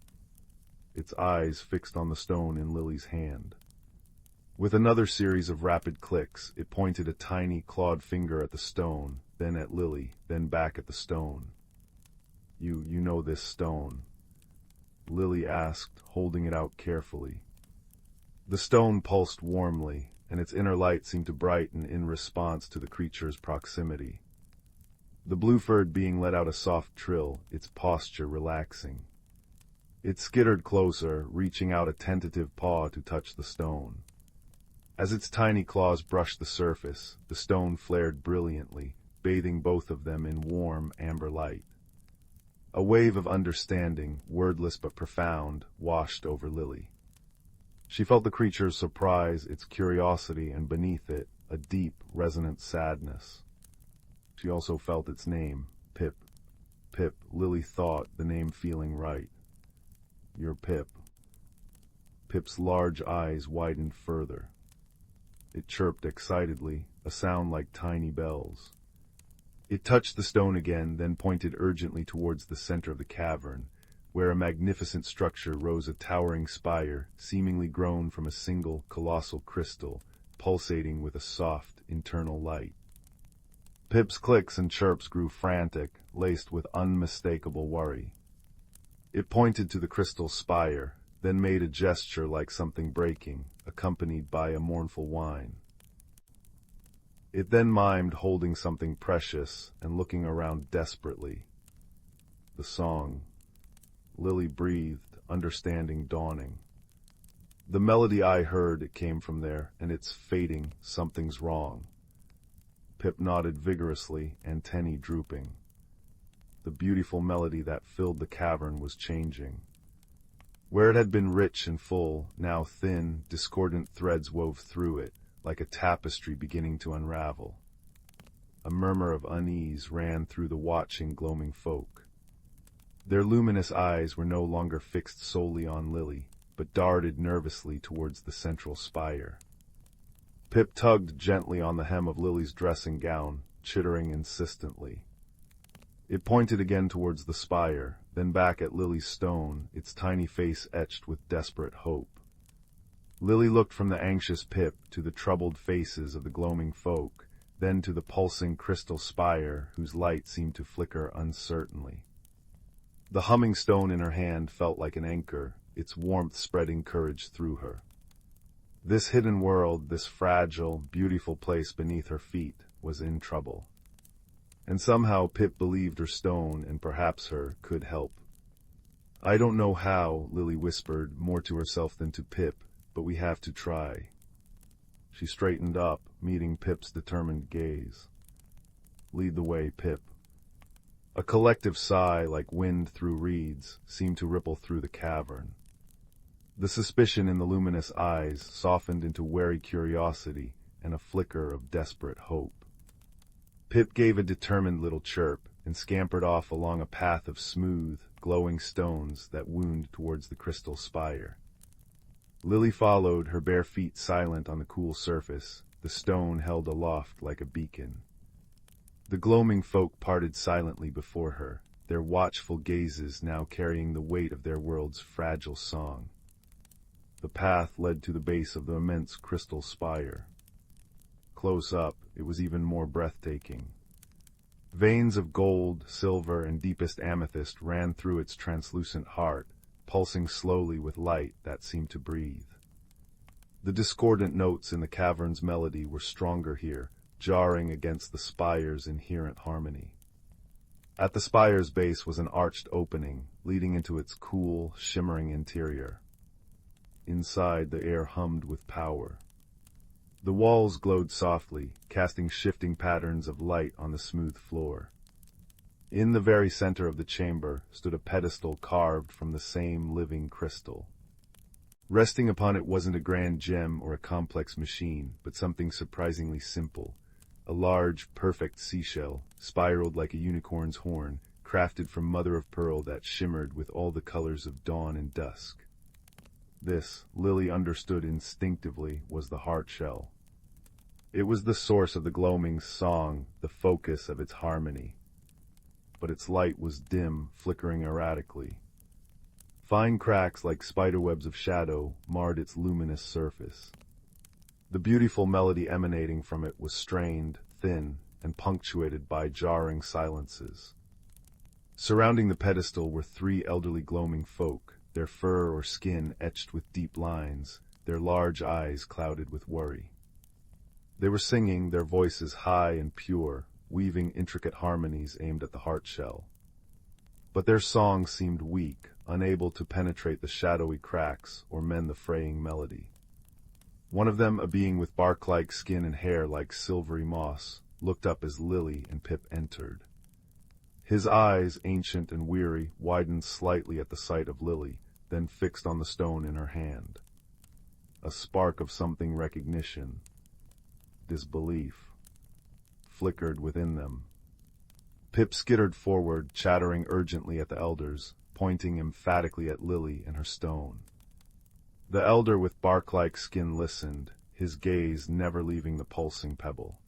Its eyes fixed on the stone in Lily's hand. With another series of rapid clicks, it pointed a tiny clawed finger at the stone, then at Lily, then back at the stone. You know this stone?" Lily asked, holding it out carefully. The stone pulsed warmly, and its inner light seemed to brighten in response to the creature's proximity. The blue-furred being let out a soft trill, its posture relaxing. It skittered closer, reaching out a tentative paw to touch the stone. As its tiny claws brushed the surface, the stone flared brilliantly, bathing both of them in warm, amber light. A wave of understanding, wordless but profound, washed over Lily. She felt the creature's surprise, its curiosity, and beneath it, a deep, resonant sadness. She also felt its name, Pip. Pip, Lily thought, the name feeling right. "You're Pip." Pip's large eyes widened further. It chirped excitedly, a sound like tiny bells. It touched the stone again, then pointed urgently towards the center of the cavern, where a magnificent structure rose a towering spire, seemingly grown from a single, colossal crystal, pulsating with a soft, internal light. Pip's clicks and chirps grew frantic, laced with unmistakable worry. It pointed to the crystal spire, then made a gesture like something breaking, accompanied by a mournful whine. It then mimed holding something precious and looking around desperately. The song. Lily breathed, understanding dawning. "The melody I heard, it came from there, and it's fading. Something's wrong." Pip nodded vigorously, antennae drooping. The beautiful melody that filled the cavern was changing. Where it had been rich and full, now thin, discordant threads wove through it, like a tapestry beginning to unravel. A murmur of unease ran through the watching, gloaming folk. Their luminous eyes were no longer fixed solely on Lily, but darted nervously towards the central spire. Pip tugged gently on the hem of Lily's dressing gown, chittering insistently. It pointed again towards the spire, then back at Lily's stone, its tiny face etched with desperate hope. Lily looked from the anxious Pip to the troubled faces of the gloaming folk, then to the pulsing crystal spire whose light seemed to flicker uncertainly. The humming stone in her hand felt like an anchor, its warmth spreading courage through her. This hidden world, this fragile, beautiful place beneath her feet, was in trouble. And somehow Pip believed her stone, and perhaps her, could help. "I don't know how," Lily whispered, more to herself than to Pip, "but we have to try." She straightened up, meeting Pip's determined gaze. "Lead the way, Pip." A collective sigh, like wind through reeds, seemed to ripple through the cavern. The suspicion in the luminous eyes softened into wary curiosity and a flicker of desperate hope. Pip gave a determined little chirp and scampered off along a path of smooth, glowing stones that wound towards the crystal spire. Lily followed, her bare feet silent on the cool surface, the stone held aloft like a beacon. The gloaming folk parted silently before her, their watchful gazes now carrying the weight of their world's fragile song. The path led to the base of the immense crystal spire. Close up, it was even more breathtaking. Veins of gold, silver, and deepest amethyst ran through its translucent heart, pulsing slowly with light that seemed to breathe. The discordant notes in the cavern's melody were stronger here, jarring against the spire's inherent harmony. At the spire's base was an arched opening, leading into its cool, shimmering interior. Inside, the air hummed with power. The walls glowed softly, casting shifting patterns of light on the smooth floor. In the very center of the chamber stood a pedestal carved from the same living crystal. Resting upon it wasn't a grand gem or a complex machine, but something surprisingly simple. A large, perfect seashell, spiraled like a unicorn's horn, crafted from mother-of-pearl that shimmered with all the colors of dawn and dusk. This, Lily understood instinctively, was the heart shell. It was the source of the gloaming's song, the focus of its harmony. But its light was dim, flickering erratically. Fine cracks like spiderwebs of shadow marred its luminous surface. The beautiful melody emanating from it was strained, thin, and punctuated by jarring silences. Surrounding the pedestal were three elderly gloaming folk, their fur or skin etched with deep lines, their large eyes clouded with worry. They were singing, their voices high and pure, weaving intricate harmonies aimed at the heart shell. But their song seemed weak, unable to penetrate the shadowy cracks or mend the fraying melody. One of them, a being with bark-like skin and hair like silvery moss, looked up as Lily and Pip entered. His eyes, ancient and weary, widened slightly at the sight of Lily, then fixed on the stone in her hand. A spark of something recognition, disbelief, flickered within them. Pip skittered forward, chattering urgently at the elders, pointing emphatically at Lily and her stone. The elder with bark-like skin listened, his gaze never leaving the pulsing pebble.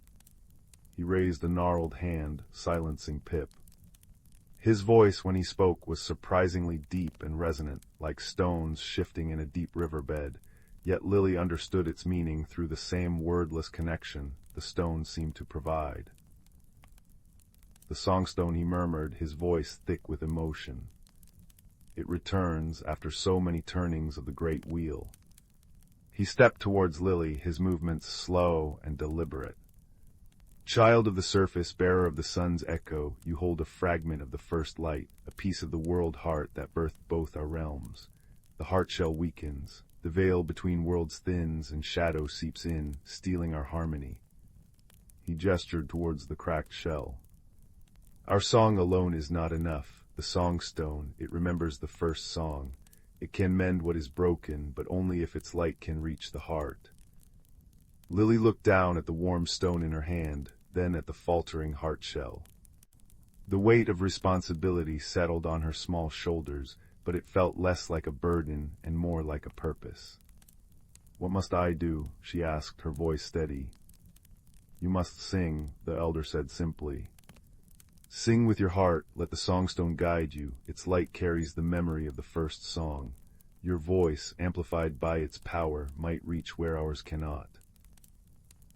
He raised a gnarled hand, silencing Pip. His voice, when he spoke, was surprisingly deep and resonant, like stones shifting in a deep riverbed, yet Lily understood its meaning through the same wordless connection the stone seemed to provide. "The songstone," he murmured, his voice thick with emotion. "It returns after so many turnings of the great wheel." He stepped towards Lily, his movements slow and deliberate. "Child of the surface, bearer of the sun's echo, you hold a fragment of the first light, a piece of the world heart that birthed both our realms. The heart shell weakens, the veil between worlds thins, and shadow seeps in, stealing our harmony." He gestured towards the cracked shell. Our song alone is not enough. The songstone, it remembers the first song. It can mend what is broken, but only if its light can reach the heart. Lily looked down at the warm stone in her hand, then at the faltering heart shell. The weight of responsibility settled on her small shoulders, but it felt less like a burden and more like a purpose. "What must I do?" she asked, her voice steady. "You must sing," the elder said simply. "Sing with your heart, let the songstone guide you. Its light carries the memory of the first song. Your voice, amplified by its power, might reach where ours cannot."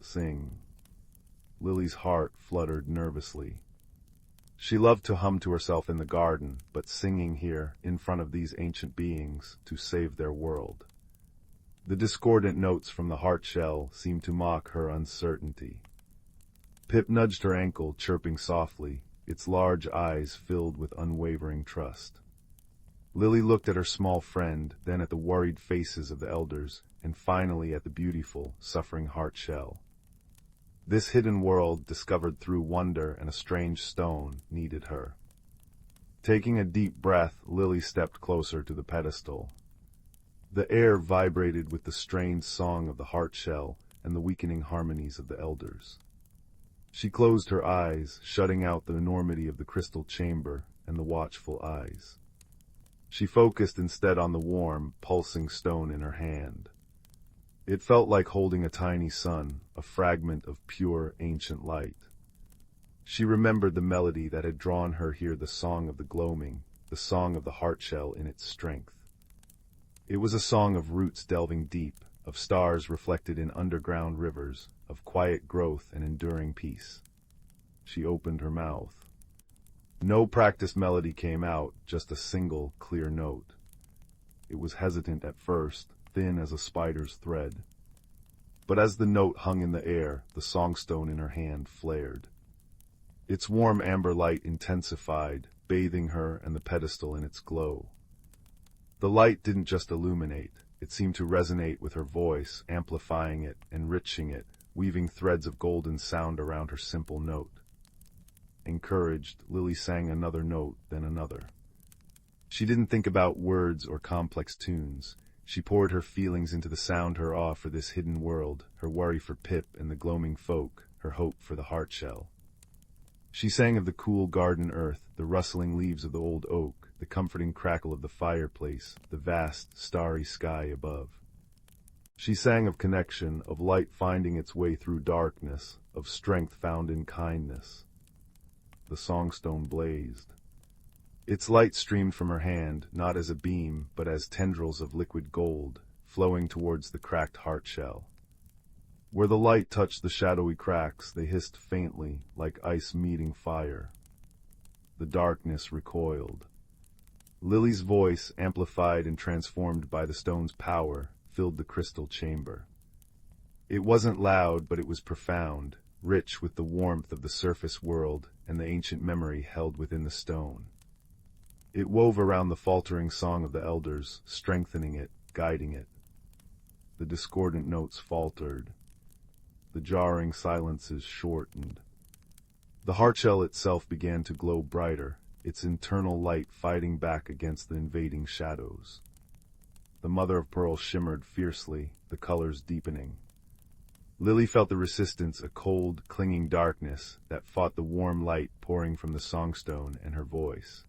Sing. Lily's heart fluttered nervously. She loved to hum to herself in the garden, but singing here, in front of these ancient beings, to save their world. The discordant notes from the heart shell seemed to mock her uncertainty. Pip nudged her ankle, chirping softly, its large eyes filled with unwavering trust. Lily looked at her small friend, then at the worried faces of the elders, and finally at the beautiful, suffering heart shell. This hidden world, discovered through wonder and a strange stone, needed her. Taking a deep breath, Lily stepped closer to the pedestal. The air vibrated with the strained song of the heart shell and the weakening harmonies of the elders. She closed her eyes, shutting out the enormity of the crystal chamber and the watchful eyes. She focused instead on the warm, pulsing stone in her hand. It felt like holding a tiny sun, a fragment of pure, ancient light. She remembered the melody that had drawn her here, the song of the gloaming, the song of the heart shell in its strength. It was a song of roots delving deep, of stars reflected in underground rivers, of quiet growth and enduring peace. She opened her mouth. No practiced melody came out, just a single, clear note. It was hesitant at first, thin as a spider's thread. But as the note hung in the air, the songstone in her hand flared. Its warm amber light intensified, bathing her and the pedestal in its glow. The light didn't just illuminate, it seemed to resonate with her voice, amplifying it, enriching it, weaving threads of golden sound around her simple note. Encouraged, Lily sang another note, then another. She didn't think about words or complex tunes. She poured her feelings into the sound, her awe for this hidden world, her worry for Pip and the gloaming folk, her hope for the heart shell. She sang of the cool garden earth, the rustling leaves of the old oak, the comforting crackle of the fireplace, the vast, starry sky above. She sang of connection, of light finding its way through darkness, of strength found in kindness. The songstone blazed. Its light streamed from her hand, not as a beam, but as tendrils of liquid gold, flowing towards the cracked heart shell. Where the light touched the shadowy cracks, they hissed faintly, like ice meeting fire. The darkness recoiled. Lily's voice, amplified and transformed by the stone's power, filled the crystal chamber. It wasn't loud, but it was profound, rich with the warmth of the surface world and the ancient memory held within the stone. It wove around the faltering song of the elders, strengthening it, guiding it. The discordant notes faltered. The jarring silences shortened. The heart shell itself began to glow brighter, its internal light fighting back against the invading shadows. The mother of pearl shimmered fiercely, the colors deepening. Lily felt the resistance, a cold, clinging darkness that fought the warm light pouring from the songstone and her voice.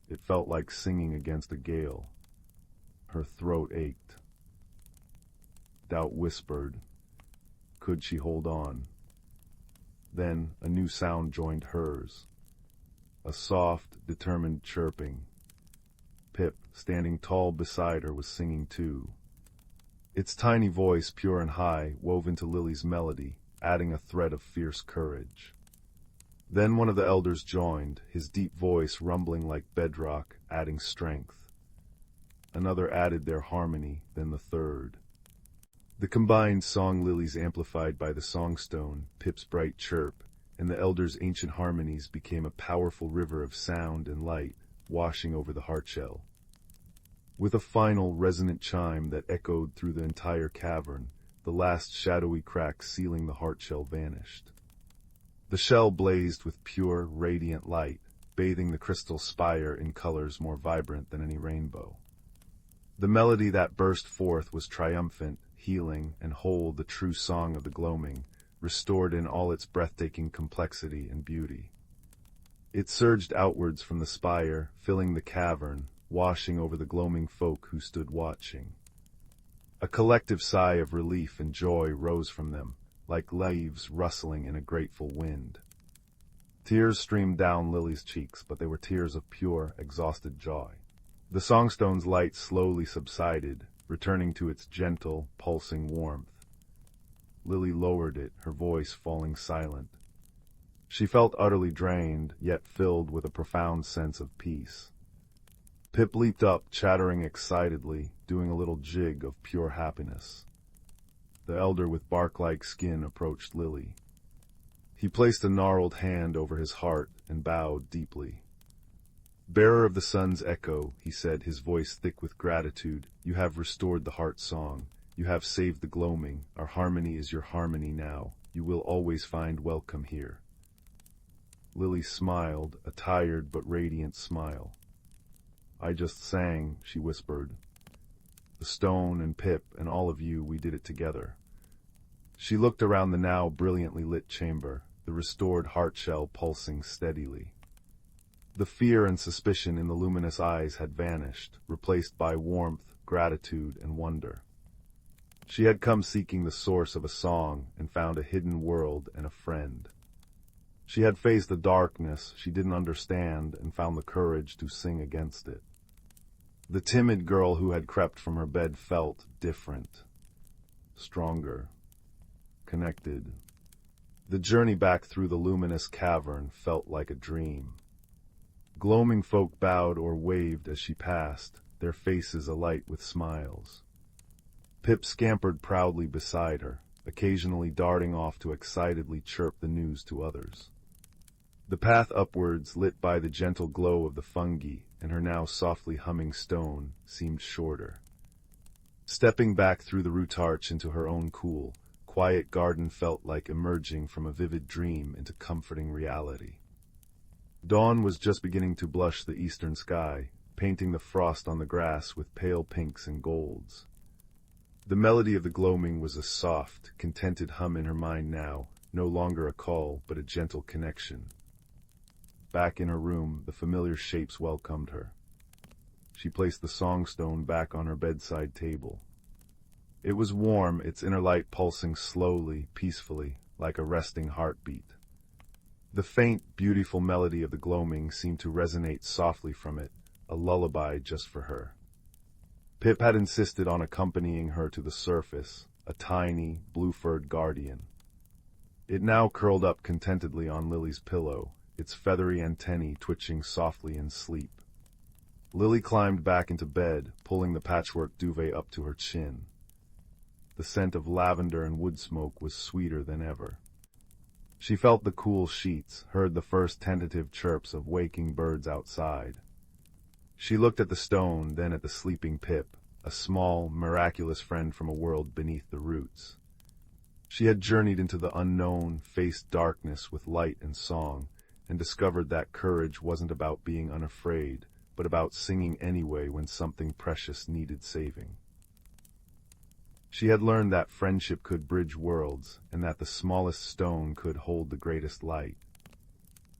It felt like singing against a gale. Her throat ached. Doubt whispered. Could she hold on? Then a new sound joined hers. A soft, determined chirping. Pip, standing tall beside her, was singing too. Its tiny voice, pure and high, wove into Lily's melody, adding a thread of fierce courage. Then one of the elders joined, his deep voice rumbling like bedrock, adding strength. Another added their harmony, then the third. The combined song lilies amplified by the songstone, Pip's bright chirp, and the elders' ancient harmonies became a powerful river of sound and light, washing over the heart shell. With a final resonant chime that echoed through the entire cavern, the last shadowy crack sealing the heart shell vanished. The shell blazed with pure, radiant light, bathing the crystal spire in colors more vibrant than any rainbow. The melody that burst forth was triumphant, healing, and whole, the true song of the gloaming, restored in all its breathtaking complexity and beauty. It surged outwards from the spire, filling the cavern, washing over the gloaming folk who stood watching. A collective sigh of relief and joy rose from them, like leaves rustling in a grateful wind. Tears streamed down Lily's cheeks, but they were tears of pure, exhausted joy. The songstone's light slowly subsided, returning to its gentle, pulsing warmth. Lily lowered it, her voice falling silent. She felt utterly drained, yet filled with a profound sense of peace. Pip leaped up, chattering excitedly, doing a little jig of pure happiness. The elder with bark-like skin approached Lily. He placed a gnarled hand over his heart and bowed deeply. "Bearer of the sun's echo," he said, his voice thick with gratitude, "you have restored the heart song. You have saved the gloaming. Our harmony is your harmony now. You will always find welcome here." Lily smiled, a tired but radiant smile. "I just sang," she whispered. "The stone and Pip and all of you, we did it together." She looked around the now brilliantly lit chamber, the restored heart shell pulsing steadily. The fear and suspicion in the luminous eyes had vanished, replaced by warmth, gratitude, and wonder. She had come seeking the source of a song and found a hidden world and a friend. She had faced a darkness she didn't understand and found the courage to sing against it. The timid girl who had crept from her bed felt different, stronger, connected. The journey back through the luminous cavern felt like a dream. Gloaming folk bowed or waved as she passed, their faces alight with smiles. Pip scampered proudly beside her, occasionally darting off to excitedly chirp the news to others. The path upwards, lit by the gentle glow of the fungi and her now softly humming stone, seemed shorter. Stepping back through the root arch into her own cool, quiet garden felt like emerging from a vivid dream into comforting reality. Dawn was just beginning to blush the eastern sky, painting the frost on the grass with pale pinks and golds. The melody of the gloaming was a soft, contented hum in her mind now, no longer a call, but a gentle connection. Back in her room, the familiar shapes welcomed her. She placed the songstone back on her bedside table. It was warm, its inner light pulsing slowly, peacefully, like a resting heartbeat. The faint, beautiful melody of the gloaming seemed to resonate softly from it, a lullaby just for her. Pip had insisted on accompanying her to the surface, a tiny, blue-furred guardian. It now curled up contentedly on Lily's pillow, its feathery antennae twitching softly in sleep. Lily climbed back into bed, pulling the patchwork duvet up to her chin. The scent of lavender and wood smoke was sweeter than ever. She felt the cool sheets, heard the first tentative chirps of waking birds outside. She looked at the stone, then at the sleeping Pip, a small, miraculous friend from a world beneath the roots. She had journeyed into the unknown, faced darkness with light and song, and discovered that courage wasn't about being unafraid, but about singing anyway when something precious needed saving. She had learned that friendship could bridge worlds, and that the smallest stone could hold the greatest light.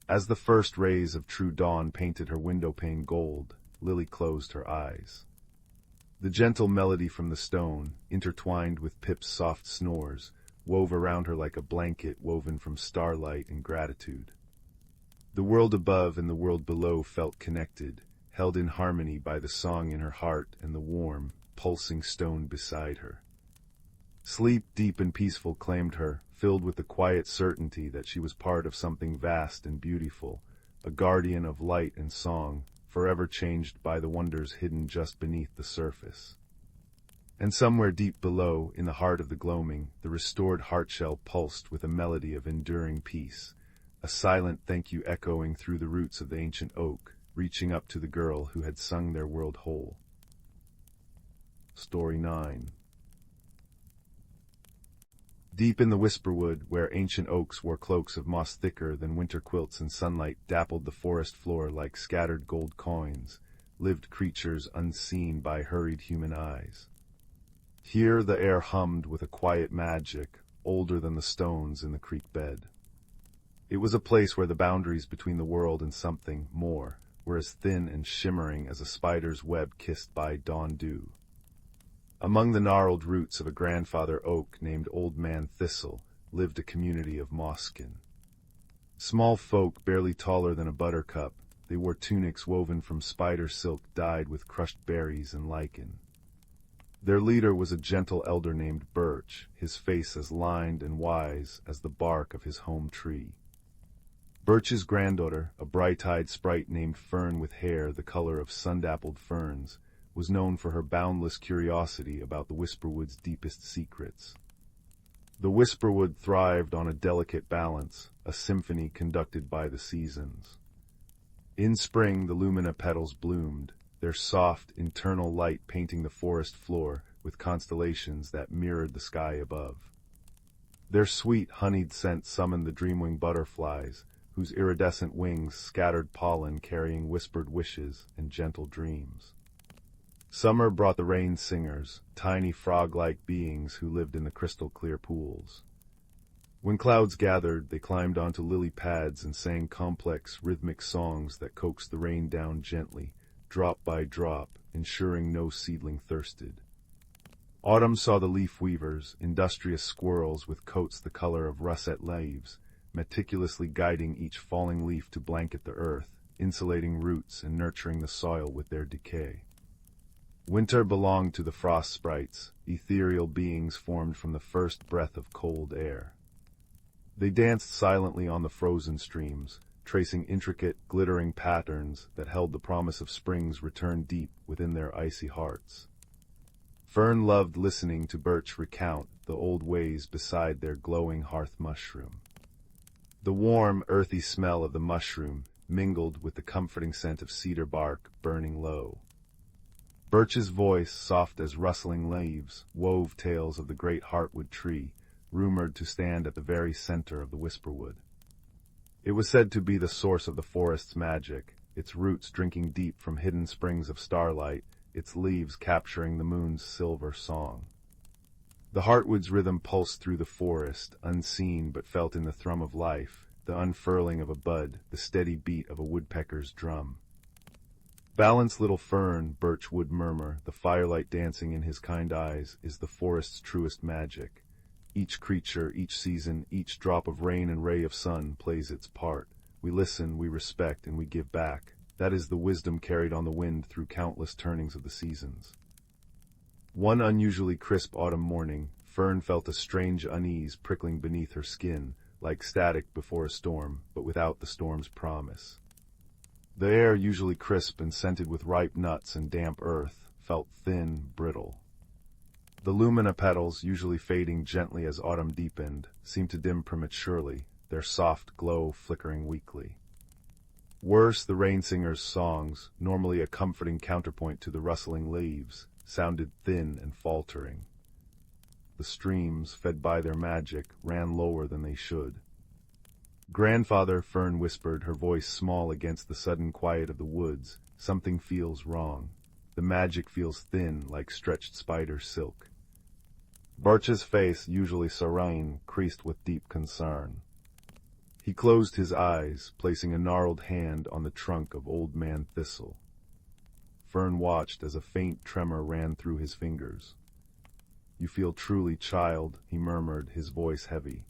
As the first rays of true dawn painted her windowpane gold, Lily closed her eyes. The gentle melody from the stone, intertwined with Pip's soft snores, wove around her like a blanket woven from starlight and gratitude. The world above and the world below felt connected, held in harmony by the song in her heart and the warm, pulsing stone beside her. Sleep, deep and peaceful, claimed her, filled with the quiet certainty that she was part of something vast and beautiful, a guardian of light and song, forever changed by the wonders hidden just beneath the surface. And somewhere deep below, in the heart of the gloaming, the restored heartshell pulsed with a melody of enduring peace, a silent thank you echoing through the roots of the ancient oak, reaching up to the girl who had sung their world whole. Story 9. Deep in the whisperwood, where ancient oaks wore cloaks of moss thicker than winter quilts and sunlight dappled the forest floor like scattered gold coins, lived creatures unseen by hurried human eyes. Here the air hummed with a quiet magic, older than the stones in the creek bed. It was a place where the boundaries between the world and something more were as thin and shimmering as a spider's web kissed by dawn dew. Among the gnarled roots of a grandfather oak named Old Man Thistle lived a community of Mossglen. Small folk barely taller than a buttercup, they wore tunics woven from spider silk dyed with crushed berries and lichen. Their leader was a gentle elder named Birch, his face as lined and wise as the bark of his home tree. Birch's granddaughter, a bright-eyed sprite named Fern with hair the color of sun-dappled ferns, was known for her boundless curiosity about the Whisperwood's deepest secrets. The Whisperwood thrived on a delicate balance, a symphony conducted by the seasons. In spring the lumina petals bloomed, their soft, internal light painting the forest floor with constellations that mirrored the sky above. Their sweet, honeyed scent summoned the dreamwing butterflies, whose iridescent wings scattered pollen carrying whispered wishes and gentle dreams. Summer brought the rain singers, tiny frog-like beings who lived in the crystal-clear pools. When clouds gathered, they climbed onto lily pads and sang complex, rhythmic songs that coaxed the rain down gently, drop by drop, ensuring no seedling thirsted. Autumn saw the leaf weavers, industrious squirrels with coats the color of russet leaves, meticulously guiding each falling leaf to blanket the earth, insulating roots and nurturing the soil with their decay. Winter belonged to the frost sprites, ethereal beings formed from the first breath of cold air. They danced silently on the frozen streams, tracing intricate, glittering patterns that held the promise of spring's return deep within their icy hearts. Fern loved listening to Birch recount the old ways beside their glowing hearth mushroom. The warm, earthy smell of the mushroom mingled with the comforting scent of cedar bark burning low. Birch's voice, soft as rustling leaves, wove tales of the great heartwood tree, rumored to stand at the very center of the Whisperwood. It was said to be the source of the forest's magic, its roots drinking deep from hidden springs of starlight, its leaves capturing the moon's silver song. The heartwood's rhythm pulsed through the forest, unseen but felt in the thrum of life, the unfurling of a bud, the steady beat of a woodpecker's drum. "Balance, little Fern," Birch would murmur, the firelight dancing in his kind eyes, is the forest's truest magic. Each creature, each season, each drop of rain and ray of sun plays its part. We listen, we respect, and we give back. That is the wisdom carried on the wind through countless turnings of the seasons. One unusually crisp autumn morning, Fern felt a strange unease prickling beneath her skin, like static before a storm, but without the storm's promise. The air, usually crisp and scented with ripe nuts and damp earth, felt thin, brittle. The lumina petals, usually fading gently as autumn deepened, seemed to dim prematurely, their soft glow flickering weakly. Worse, the rain singers' songs, normally a comforting counterpoint to the rustling leaves, sounded thin and faltering. The streams, fed by their magic, ran lower than they should. "Grandfather," Fern whispered, her voice small against the sudden quiet of the woods, "something feels wrong. The magic feels thin, like stretched spider silk." Birch's face, usually serene, creased with deep concern. He closed his eyes, placing a gnarled hand on the trunk of Old Man Thistle. Fern watched as a faint tremor ran through his fingers. "You feel truly, child," he murmured, his voice heavy.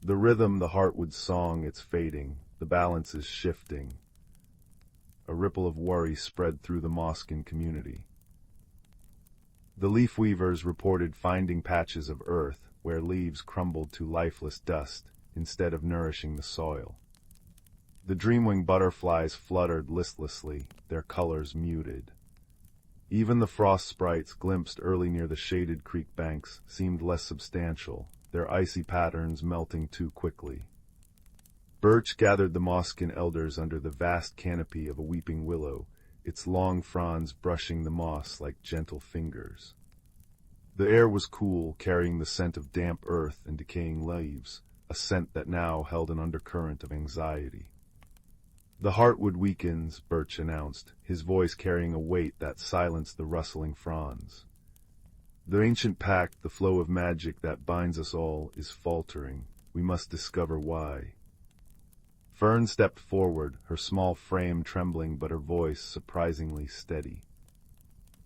"The rhythm, the heartwood song, it's fading, the balance is shifting." A ripple of worry spread through the Mossglen community. The leaf weavers reported finding patches of earth where leaves crumbled to lifeless dust instead of nourishing the soil. The dreamwing butterflies fluttered listlessly, their colors muted. Even the frost sprites glimpsed early near the shaded creek banks seemed less substantial, their icy patterns melting too quickly. Birch gathered the Mossglen elders under the vast canopy of a weeping willow, its long fronds brushing the moss like gentle fingers. The air was cool, carrying the scent of damp earth and decaying leaves, a scent that now held an undercurrent of anxiety. "The heartwood weakens," Birch announced, his voice carrying a weight that silenced the rustling fronds. "The ancient pact, the flow of magic that binds us all, is faltering. We must discover why." Fern stepped forward, her small frame trembling but her voice surprisingly steady.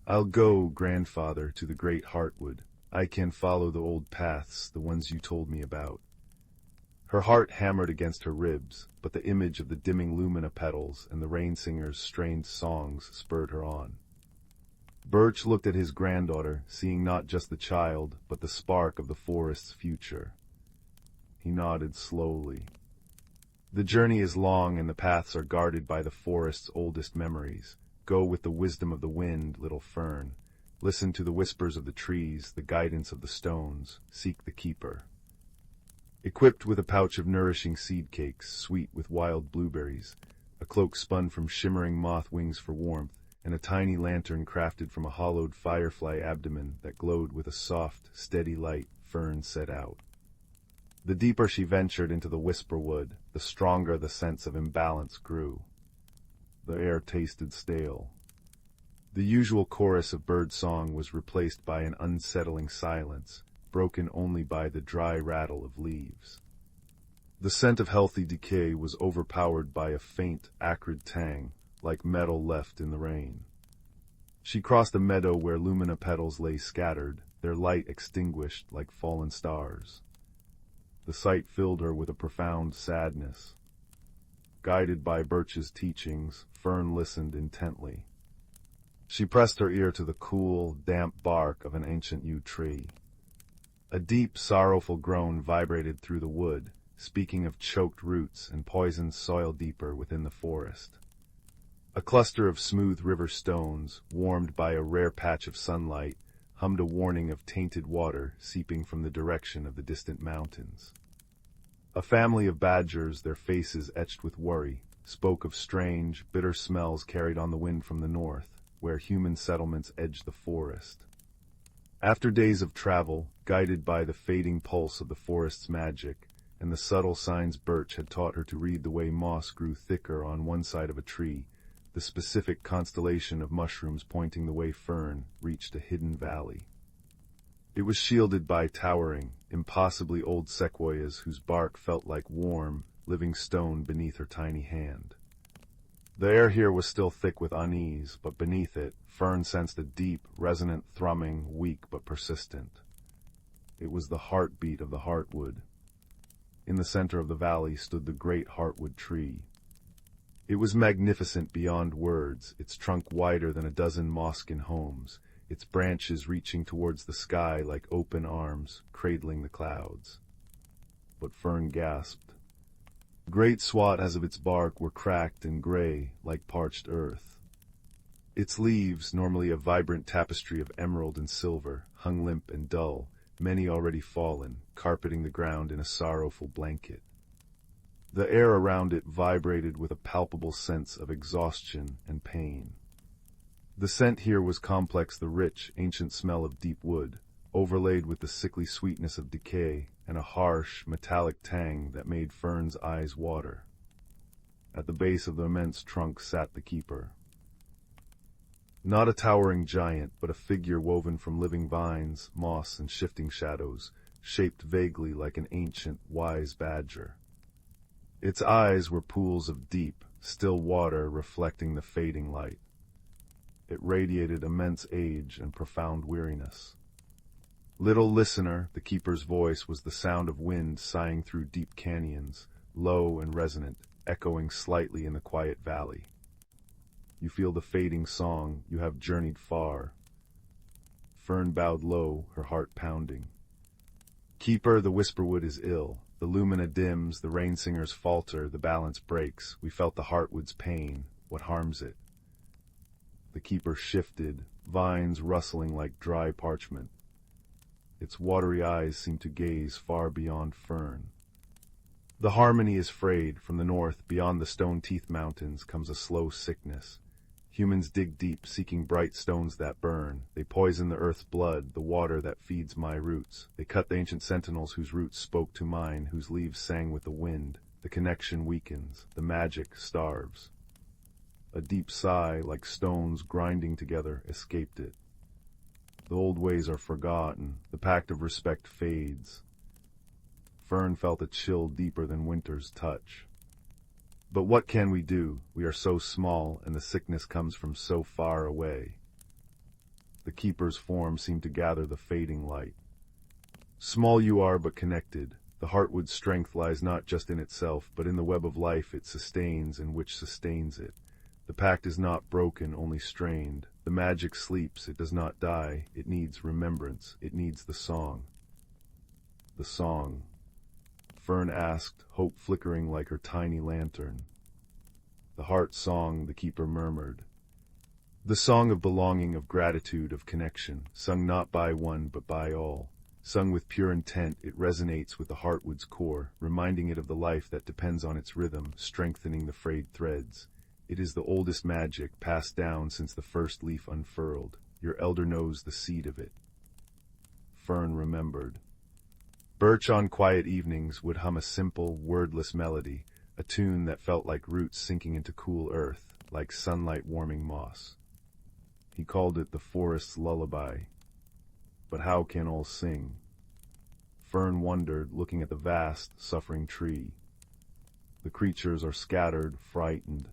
"I'll go, grandfather, to the great heartwood. I can follow the old paths, the ones you told me about." Her heart hammered against her ribs, but the image of the dimming lumina petals and the rain singer's strained songs spurred her on. Birch looked at his granddaughter, seeing not just the child, but the spark of the forest's future. He nodded slowly. "The journey is long and the paths are guarded by the forest's oldest memories. Go with the wisdom of the wind, little fern. Listen to the whispers of the trees, the guidance of the stones. Seek the keeper." Equipped with a pouch of nourishing seed cakes, sweet with wild blueberries, a cloak spun from shimmering moth wings for warmth, and a tiny lantern crafted from a hollowed firefly abdomen that glowed with a soft, steady light, Fern set out. The deeper she ventured into the whisperwood, the stronger the sense of imbalance grew. The air tasted stale. The usual chorus of bird song was replaced by an unsettling silence, broken only by the dry rattle of leaves. The scent of healthy decay was overpowered by a faint, acrid tang, like metal left in the rain. She crossed a meadow where lumina petals lay scattered, their light extinguished like fallen stars. The sight filled her with a profound sadness. Guided by Birch's teachings, Fern listened intently. She pressed her ear to the cool, damp bark of an ancient yew tree. A deep, sorrowful groan vibrated through the wood, speaking of choked roots and poisoned soil deeper within the forest. A cluster of smooth river stones, warmed by a rare patch of sunlight, hummed a warning of tainted water seeping from the direction of the distant mountains. A family of badgers, their faces etched with worry, spoke of strange, bitter smells carried on the wind from the north, where human settlements edged the forest. After days of travel, guided by the fading pulse of the forest's magic, and the subtle signs Birch had taught her to read the way moss grew thicker on one side of a tree, the specific constellation of mushrooms pointing the way Fern reached a hidden valley. It was shielded by towering, impossibly old sequoias whose bark felt like warm, living stone beneath her tiny hand. The air here was still thick with unease, but beneath it, Fern sensed a deep, resonant thrumming, weak but persistent. It was the heartbeat of the heartwood. In the center of the valley stood the great heartwood tree. It was magnificent beyond words, its trunk wider than a dozen Mossglen homes, its branches reaching towards the sky like open arms, cradling the clouds. But Fern gasped. Great swaths of its bark were cracked and gray, like parched earth. Its leaves, normally a vibrant tapestry of emerald and silver, hung limp and dull, many already fallen, carpeting the ground in a sorrowful blanket. The air around it vibrated with a palpable sense of exhaustion and pain. The scent here was complex, the rich, ancient smell of deep wood, overlaid with the sickly sweetness of decay and a harsh, metallic tang that made Fern's eyes water. At the base of the immense trunk sat the keeper. Not a towering giant, but a figure woven from living vines, moss, and shifting shadows, shaped vaguely like an ancient, wise badger. Its eyes were pools of deep, still water reflecting the fading light. It radiated immense age and profound weariness. Little listener, the keeper's voice was the sound of wind sighing through deep canyons, low and resonant, echoing slightly in the quiet valley. You feel the fading song, you have journeyed far. Fern bowed low, her heart pounding. Keeper, the whisperwood is ill. The lumina dims, the rain singers falter, the balance breaks. We felt the heartwood's pain. What harms it? The keeper shifted, vines rustling like dry parchment. Its watery eyes seemed to gaze far beyond Fern. The harmony is frayed. From the north, beyond the stone-teeth mountains, comes a slow sickness. Humans dig deep, seeking bright stones that burn. They poison the earth's blood, the water that feeds my roots. They cut the ancient sentinels whose roots spoke to mine, whose leaves sang with the wind. The connection weakens, the magic starves. A deep sigh, like stones grinding together, escaped it. The old ways are forgotten, the pact of respect fades. Fern felt a chill deeper than winter's touch. But what can we do? We are so small, and the sickness comes from so far away. The keeper's form seemed to gather the fading light. Small you are, but connected. The heartwood's strength lies not just in itself, but in the web of life it sustains and which sustains it. The pact is not broken, only strained. The magic sleeps, it does not die. It needs remembrance. It needs the song. The song. Fern asked, hope flickering like her tiny lantern. The heart song, the keeper murmured. The song of belonging, of gratitude, of connection, sung not by one but by all. Sung with pure intent, it resonates with the heartwood's core, reminding it of the life that depends on its rhythm, strengthening the frayed threads. It is the oldest magic, passed down since the first leaf unfurled. Your elder knows the seed of it. Fern remembered. Birch on quiet evenings would hum a simple, wordless melody, a tune that felt like roots sinking into cool earth, like sunlight warming moss. He called it the forest's lullaby. But how can all sing? Fern wondered, looking at the vast, suffering tree. The creatures are scattered, frightened.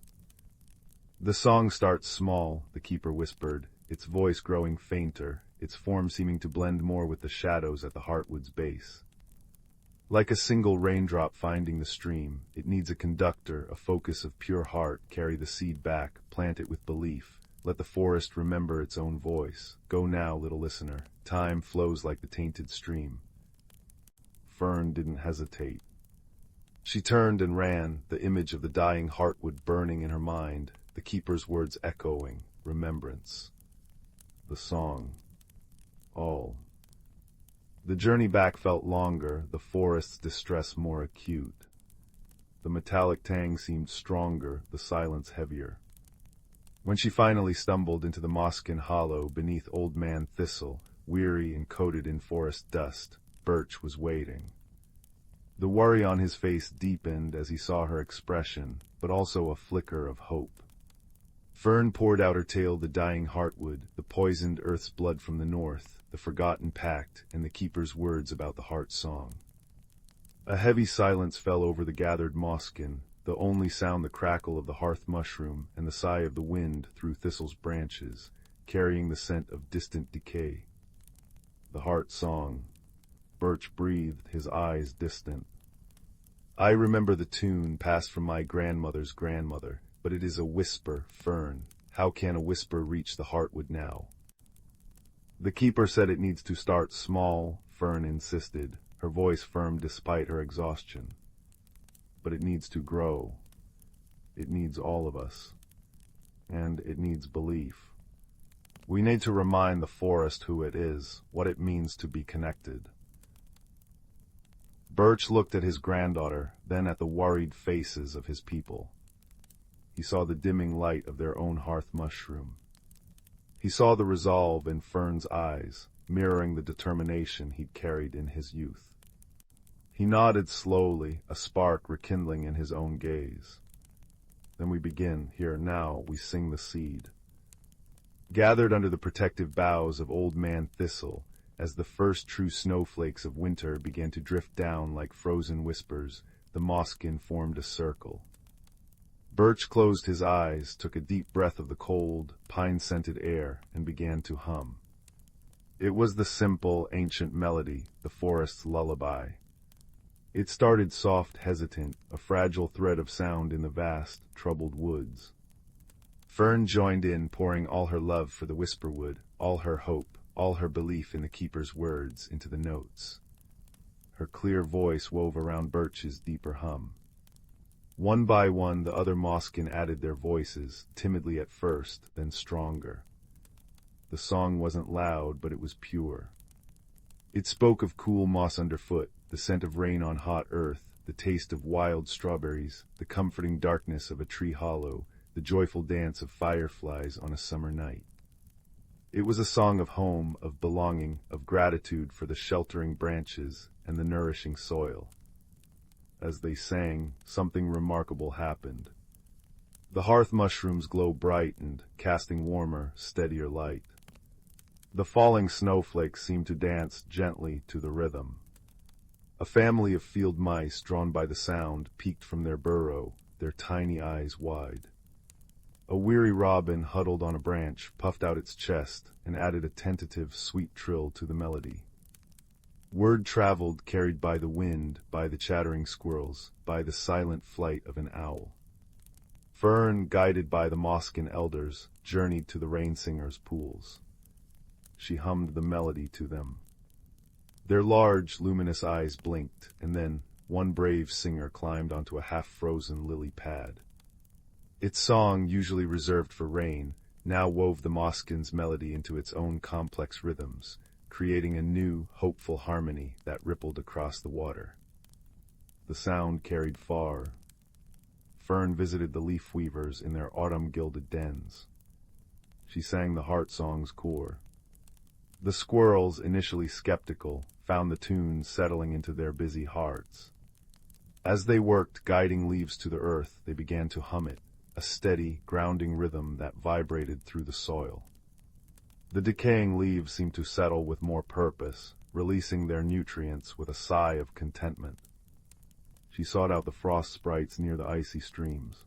The song starts small, the keeper whispered, its voice growing fainter, its form seeming to blend more with the shadows at the heartwood's base. Like a single raindrop finding the stream, it needs a conductor, a focus of pure heart. Carry the seed back, plant it with belief. Let the forest remember its own voice. Go now, little listener. Time flows like the tainted stream. Fern didn't hesitate. She turned and ran, the image of the dying heartwood burning in her mind, the keeper's words echoing, remembrance. The song. All. The journey back felt longer, the forest's distress more acute. The metallic tang seemed stronger, the silence heavier. When she finally stumbled into the Mossglen hollow beneath Old Man Thistle, weary and coated in forest dust, Birch was waiting. The worry on his face deepened as he saw her expression, but also a flicker of hope. Fern poured out her tale, the dying heartwood, the poisoned earth's blood from the north, the forgotten pact, and the keeper's words about the heart song. A heavy silence fell over the gathered Mossglen, the only sound the crackle of the hearth mushroom and the sigh of the wind through Thistle's branches, carrying the scent of distant decay. The heart song. Birch breathed, his eyes distant. I remember the tune passed from my grandmother's grandmother, but it is a whisper, Fern. How can a whisper reach the heartwood now? The keeper said it needs to start small, Fern insisted, her voice firm despite her exhaustion. But it needs to grow. It needs all of us. And it needs belief. We need to remind the forest who it is, what it means to be connected. Birch looked at his granddaughter, then at the worried faces of his people. He saw the dimming light of their own hearth mushroom. He saw the resolve in Fern's eyes, mirroring the determination he'd carried in his youth. He nodded slowly, a spark rekindling in his own gaze. Then we begin, here now, we sing the seed. Gathered under the protective boughs of Old Man Thistle, as the first true snowflakes of winter began to drift down like frozen whispers, the Mossglen formed a circle. Birch closed his eyes, took a deep breath of the cold, pine-scented air, and began to hum. It was the simple, ancient melody, the forest's lullaby. It started soft, hesitant, a fragile thread of sound in the vast, troubled woods. Fern joined in, pouring all her love for the whisperwood, all her hope, all her belief in the keeper's words, into the notes. Her clear voice wove around Birch's deeper hum. One by one, the other Mossglen added their voices, timidly at first, then stronger. The song wasn't loud, but it was pure. It spoke of cool moss underfoot, the scent of rain on hot earth, the taste of wild strawberries, the comforting darkness of a tree hollow, the the joyful dance of fireflies on a summer night. It was a song of home, of belonging, of gratitude for the sheltering branches and the nourishing soil. As they sang, something remarkable happened. The hearth mushrooms glowed brightened, casting warmer, steadier light. The falling snowflakes seemed to dance gently to the rhythm. A family of field mice, drawn by the sound, peeked from their burrow, their tiny eyes wide. A weary robin huddled on a branch, puffed out its chest, and added a tentative, sweet trill to the melody. Word traveled, carried by the wind, by the chattering squirrels, by the silent flight of an owl. Fern, guided by the Mossglen elders, journeyed to the rain singer's pools. She hummed the melody to them. Their large, luminous eyes blinked, and then one brave singer climbed onto a half-frozen lily pad. Its song, usually reserved for rain, now wove the Mossglen's melody into its own complex rhythms, creating a new, hopeful harmony that rippled across the water. The sound carried far. Fern visited the leaf weavers in their autumn-gilded dens. She sang the heart song's core. The squirrels, initially skeptical, found the tune settling into their busy hearts. As they worked, guiding leaves to the earth, they began to hum it, a steady, grounding rhythm that vibrated through the soil. The decaying leaves seemed to settle with more purpose, releasing their nutrients with a sigh of contentment. She sought out the frost sprites near the icy streams.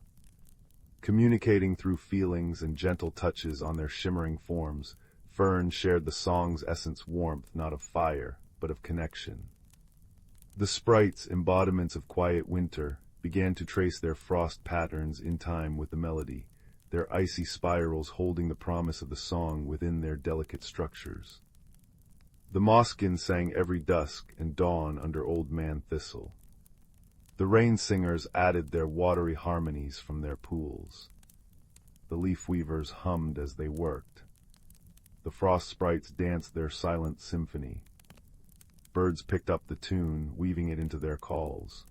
Communicating through feelings and gentle touches on their shimmering forms, Fern shared the song's essence, warmth not of fire, but of connection. The sprites, embodiments of quiet winter, began to trace their frost patterns in time with the melody, their icy spirals holding the promise of the song within their delicate structures. The Mossglen sang every dusk and dawn under Old Man Thistle. The rain singers added their watery harmonies from their pools. The leaf weavers hummed as they worked. The frost sprites danced their silent symphony. Birds picked up the tune, weaving it into their calls.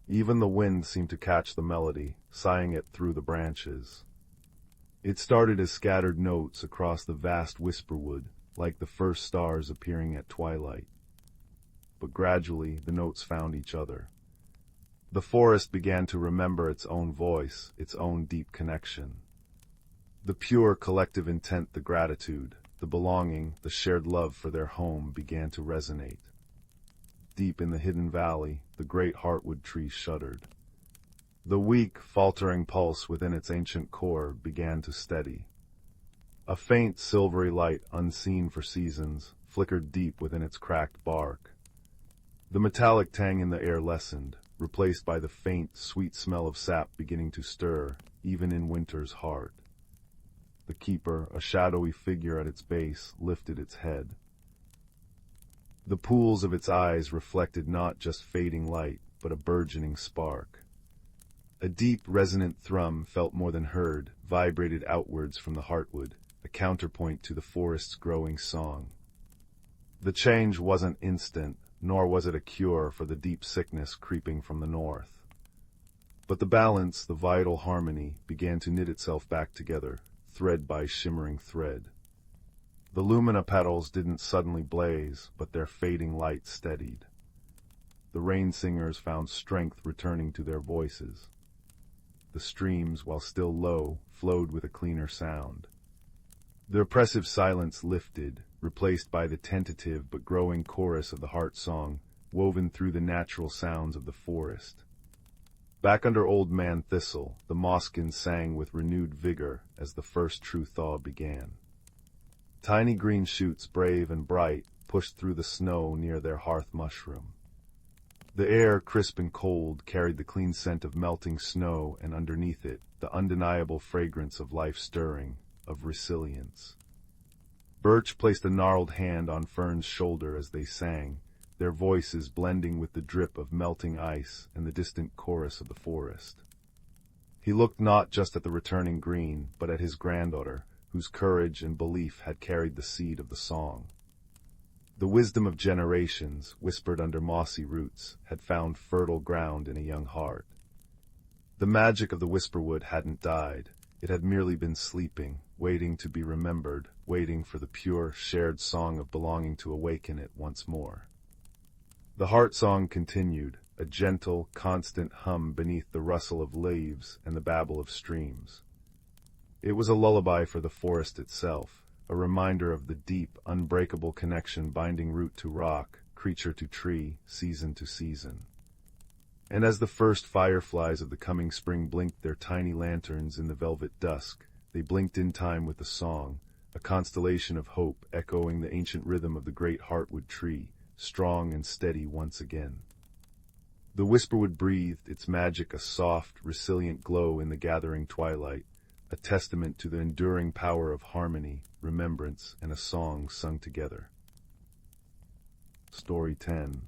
Even the wind seemed to catch the melody, sighing it through the branches. It started as scattered notes across the vast whisperwood, like the first stars appearing at twilight. But gradually the notes found each other. The forest began to remember its own voice, its own deep connection. The pure collective intent, the gratitude, the belonging, the shared love for their home began to resonate. Deep in the hidden valley, the great heartwood tree shuddered. The weak, faltering pulse within its ancient core began to steady. A faint silvery light, unseen for seasons, flickered deep within its cracked bark. The metallic tang in the air lessened, replaced by the faint, sweet smell of sap beginning to stir, even in winter's heart. The keeper, a shadowy figure at its base, lifted its head. The pools of its eyes reflected not just fading light, but a burgeoning spark. A deep, resonant thrum, felt more than heard, vibrated outwards from the heartwood, a counterpoint to the forest's growing song. The change wasn't instant, nor was it a cure for the deep sickness creeping from the north. But the balance, the vital harmony, began to knit itself back together, thread by shimmering thread. The lumina petals didn't suddenly blaze, but their fading light steadied. The rain singers found strength returning to their voices. The streams, while still low, flowed with a cleaner sound. The oppressive silence lifted, replaced by the tentative but growing chorus of the heart song, woven through the natural sounds of the forest. Back under Old Man Thistle, the Mossglen sang with renewed vigor as the first true thaw began. Tiny green shoots, brave and bright, pushed through the snow near their hearth mushroom. The air, crisp and cold, carried the clean scent of melting snow, and underneath it, the undeniable fragrance of life stirring, of resilience. Birch placed a gnarled hand on Fern's shoulder as they sang, their voices blending with the drip of melting ice and the distant chorus of the forest. He looked not just at the returning green, but at his granddaughter, whose courage and belief had carried the seed of the song. The wisdom of generations, whispered under mossy roots, had found fertile ground in a young heart. The magic of the Whisperwood hadn't died. It had merely been sleeping, waiting to be remembered, waiting for the pure, shared song of belonging to awaken it once more. The heart song continued, a gentle, constant hum beneath the rustle of leaves and the babble of streams. It was a lullaby for the forest itself, a reminder of the deep, unbreakable connection binding root to rock, creature to tree, season to season. And as the first fireflies of the coming spring blinked their tiny lanterns in the velvet dusk, they blinked in time with the song, a constellation of hope echoing the ancient rhythm of the great heartwood tree, strong and steady once again. The Whisperwood breathed its magic, a soft, resilient glow in the gathering twilight, a testament to the enduring power of harmony, remembrance, and a song sung together. Story 10.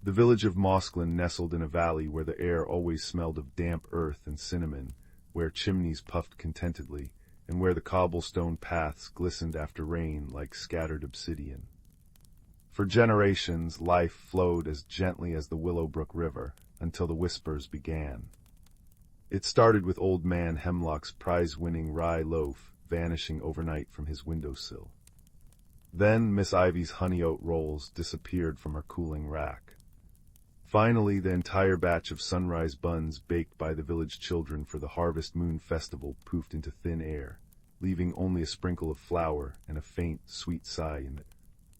The village of Mossglen nestled in a valley where the air always smelled of damp earth and cinnamon, where chimneys puffed contentedly, and where the cobblestone paths glistened after rain like scattered obsidian. For generations, life flowed as gently as the Willowbrook River, until the whispers began. It started with Old Man Hemlock's prize-winning rye loaf vanishing overnight from his windowsill. Then Miss Ivy's honey oat rolls disappeared from her cooling rack. Finally, the entire batch of sunrise buns baked by the village children for the Harvest Moon Festival poofed into thin air, leaving only a sprinkle of flour and a faint, sweet sigh in it.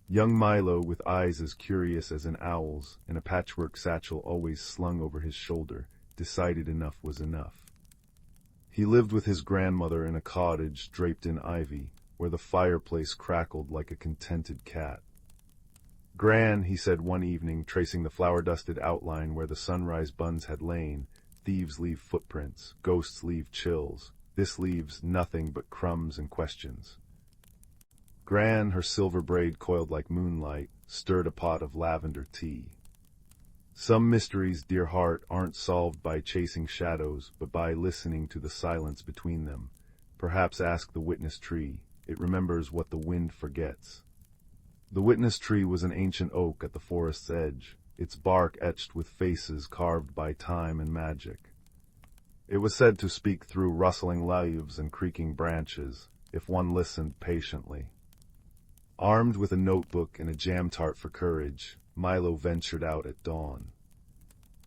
Young Milo, with eyes as curious as an owl's and a patchwork satchel always slung over his shoulder, decided enough was enough. He lived with his grandmother in a cottage draped in ivy, where the fireplace crackled like a contented cat. "Gran," he said one evening, tracing the flour-dusted outline where the sunrise buns had lain, "thieves leave footprints, ghosts leave chills. This leaves nothing but crumbs and questions." Gran, her silver braid coiled like moonlight, stirred a pot of lavender tea. "Some mysteries, dear heart, aren't solved by chasing shadows, but by listening to the silence between them. Perhaps ask the witness tree. It remembers what the wind forgets." The witness tree was an ancient oak at the forest's edge, its bark etched with faces carved by time and magic. It was said to speak through rustling leaves and creaking branches, if one listened patiently. Armed with a notebook and a jam-tart for courage, Milo ventured out at dawn.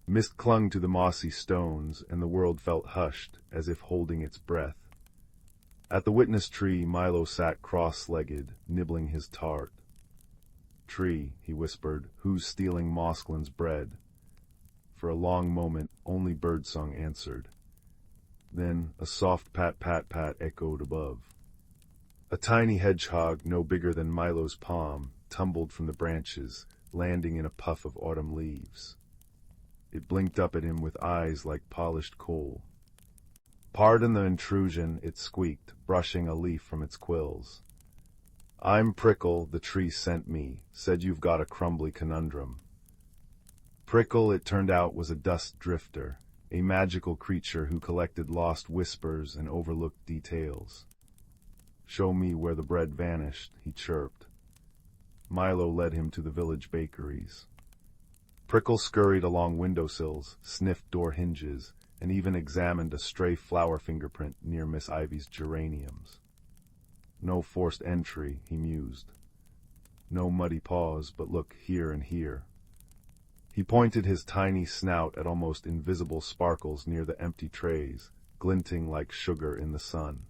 Mist clung to the mossy stones, and the world felt hushed, as if holding its breath. At the witness tree, Milo sat cross-legged, nibbling his tart. "Tree," he whispered, "who's stealing Mossglen's bread?" For a long moment, only birdsong answered. Then a soft pat-pat-pat echoed above. A tiny hedgehog, no bigger than Milo's palm, tumbled from the branches, landing in a puff of autumn leaves. It blinked up at him with eyes like polished coal. "Pardon the intrusion," it squeaked, brushing a leaf from its quills. "I'm Prickle, the tree sent me, said you've got a crumbly conundrum." Prickle, it turned out, was a dust drifter, a magical creature who collected lost whispers and overlooked details. "Show me where the bread vanished," he chirped. Milo led him to the village bakeries. Prickle scurried along windowsills, sniffed door hinges, and even examined a stray flower fingerprint near Miss Ivy's geraniums. "No forced entry," he mused. "No muddy paws, but look here and here." He pointed his tiny snout at almost invisible sparkles near the empty trays, glinting like sugar in the sun.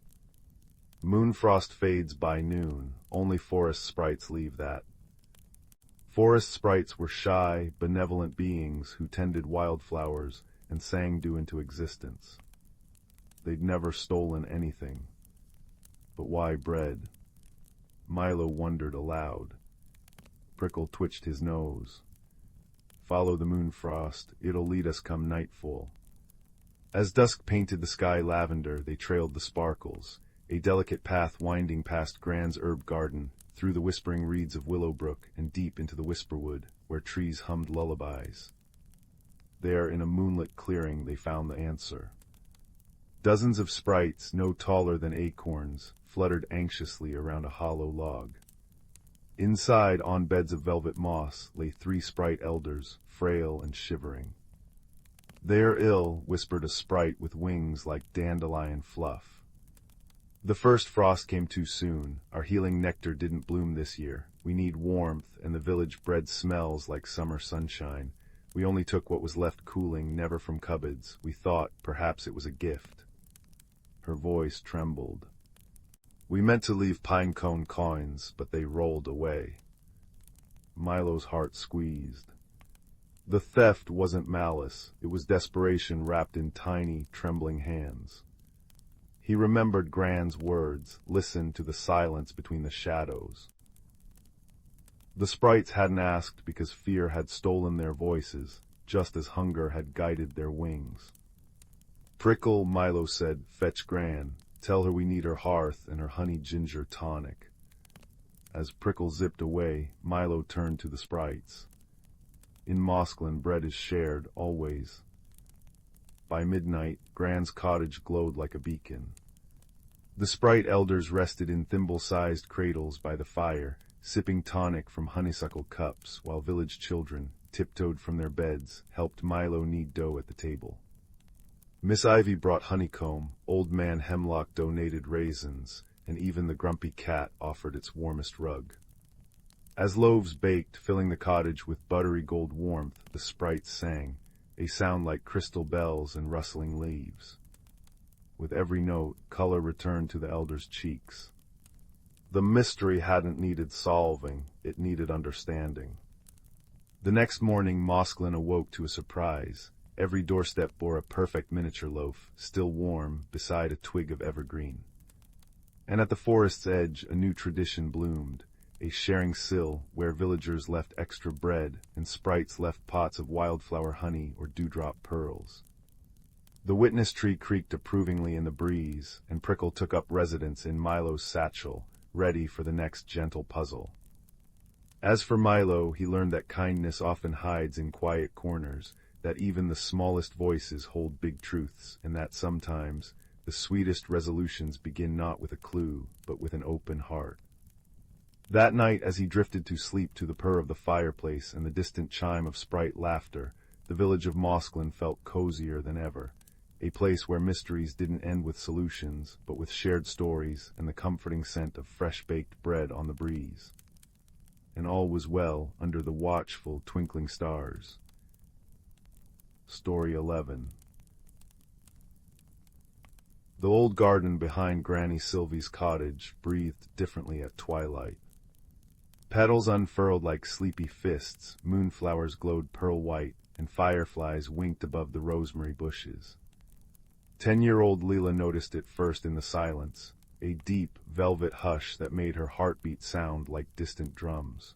Moonfrost fades by noon, only forest sprites leave that. Forest sprites were shy, benevolent beings who tended wildflowers and sang dew into existence. They'd never stolen anything. But why bread? Milo wondered aloud. Prickle twitched his nose. "Follow the moonfrost, it'll lead us come nightfall." As dusk painted the sky lavender, they trailed the sparkles, a delicate path winding past Gran's herb garden, through the whispering reeds of Willowbrook and deep into the Whisperwood, where trees hummed lullabies. There, in a moonlit clearing, they found the answer. Dozens of sprites, no taller than acorns, fluttered anxiously around a hollow log. Inside, on beds of velvet moss, lay 3 sprite elders, frail and shivering. "They're ill," whispered a sprite with wings like dandelion fluff. "The first frost came too soon. Our healing nectar didn't bloom this year. We need warmth, and the village bread smells like summer sunshine. We only took what was left cooling, never from cupboards. We thought perhaps it was a gift." Her voice trembled. "We meant to leave pine cone coins, but they rolled away." Milo's heart squeezed. The theft wasn't malice, it was desperation wrapped in tiny, trembling hands. He remembered Gran's words, listened to the silence between the shadows. The sprites hadn't asked because fear had stolen their voices, just as hunger had guided their wings. "Prickle," Milo said, "fetch Gran. Tell her we need her hearth and her honey ginger tonic." As Prickle zipped away, Milo turned to the sprites. In Mossglen, bread is shared, always. By midnight, Gran's cottage glowed like a beacon. The sprite elders rested in thimble-sized cradles by the fire, sipping tonic from honeysuckle cups, while village children, tiptoed from their beds, helped Milo knead dough at the table. Miss Ivy brought honeycomb, Old Man Hemlock donated raisins, and even the grumpy cat offered its warmest rug. As loaves baked, filling the cottage with buttery gold warmth, the sprites sang, a sound like crystal bells and rustling leaves. With every note, color returned to the elders' cheeks. The mystery hadn't needed solving, it needed understanding. The next morning, Mossglen awoke to a surprise. Every doorstep bore a perfect miniature loaf, still warm, beside a twig of evergreen. And at the forest's edge, a new tradition bloomed, a sharing sill where villagers left extra bread and sprites left pots of wildflower honey or dewdrop pearls. The witness tree creaked approvingly in the breeze, and Prickle took up residence in Milo's satchel, ready for the next gentle puzzle. As for Milo, he learned that kindness often hides in quiet corners, that even the smallest voices hold big truths, and that sometimes the sweetest resolutions begin not with a clue, but with an open heart. That night, as he drifted to sleep to the purr of the fireplace and the distant chime of sprite laughter, the village of Mossglen felt cozier than ever, a place where mysteries didn't end with solutions, but with shared stories and the comforting scent of fresh-baked bread on the breeze. And all was well under the watchful, twinkling stars. Story 11. The old garden behind Granny Sylvie's cottage breathed differently at twilight. Petals unfurled like sleepy fists, moonflowers glowed pearl white, and fireflies winked above the rosemary bushes. 10-year-old Leela noticed it first in the silence, a deep, velvet hush that made her heartbeat sound like distant drums.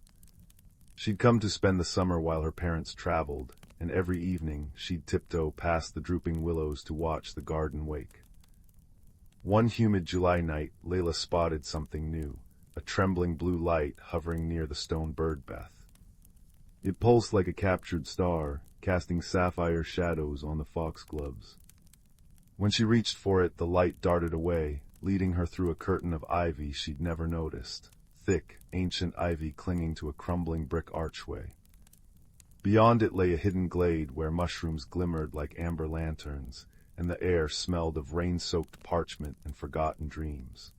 She'd come to spend the summer while her parents traveled, and every evening she'd tiptoe past the drooping willows to watch the garden wake. One humid July night, Layla spotted something new, a trembling blue light hovering near the stone bird bath. It pulsed like a captured star, casting sapphire shadows on the foxgloves. When she reached for it, the light darted away, leading her through a curtain of ivy she'd never noticed, thick, ancient ivy clinging to a crumbling brick archway. Beyond it lay a hidden glade where mushrooms glimmered like amber lanterns, and the air smelled of rain-soaked parchment and forgotten dreams.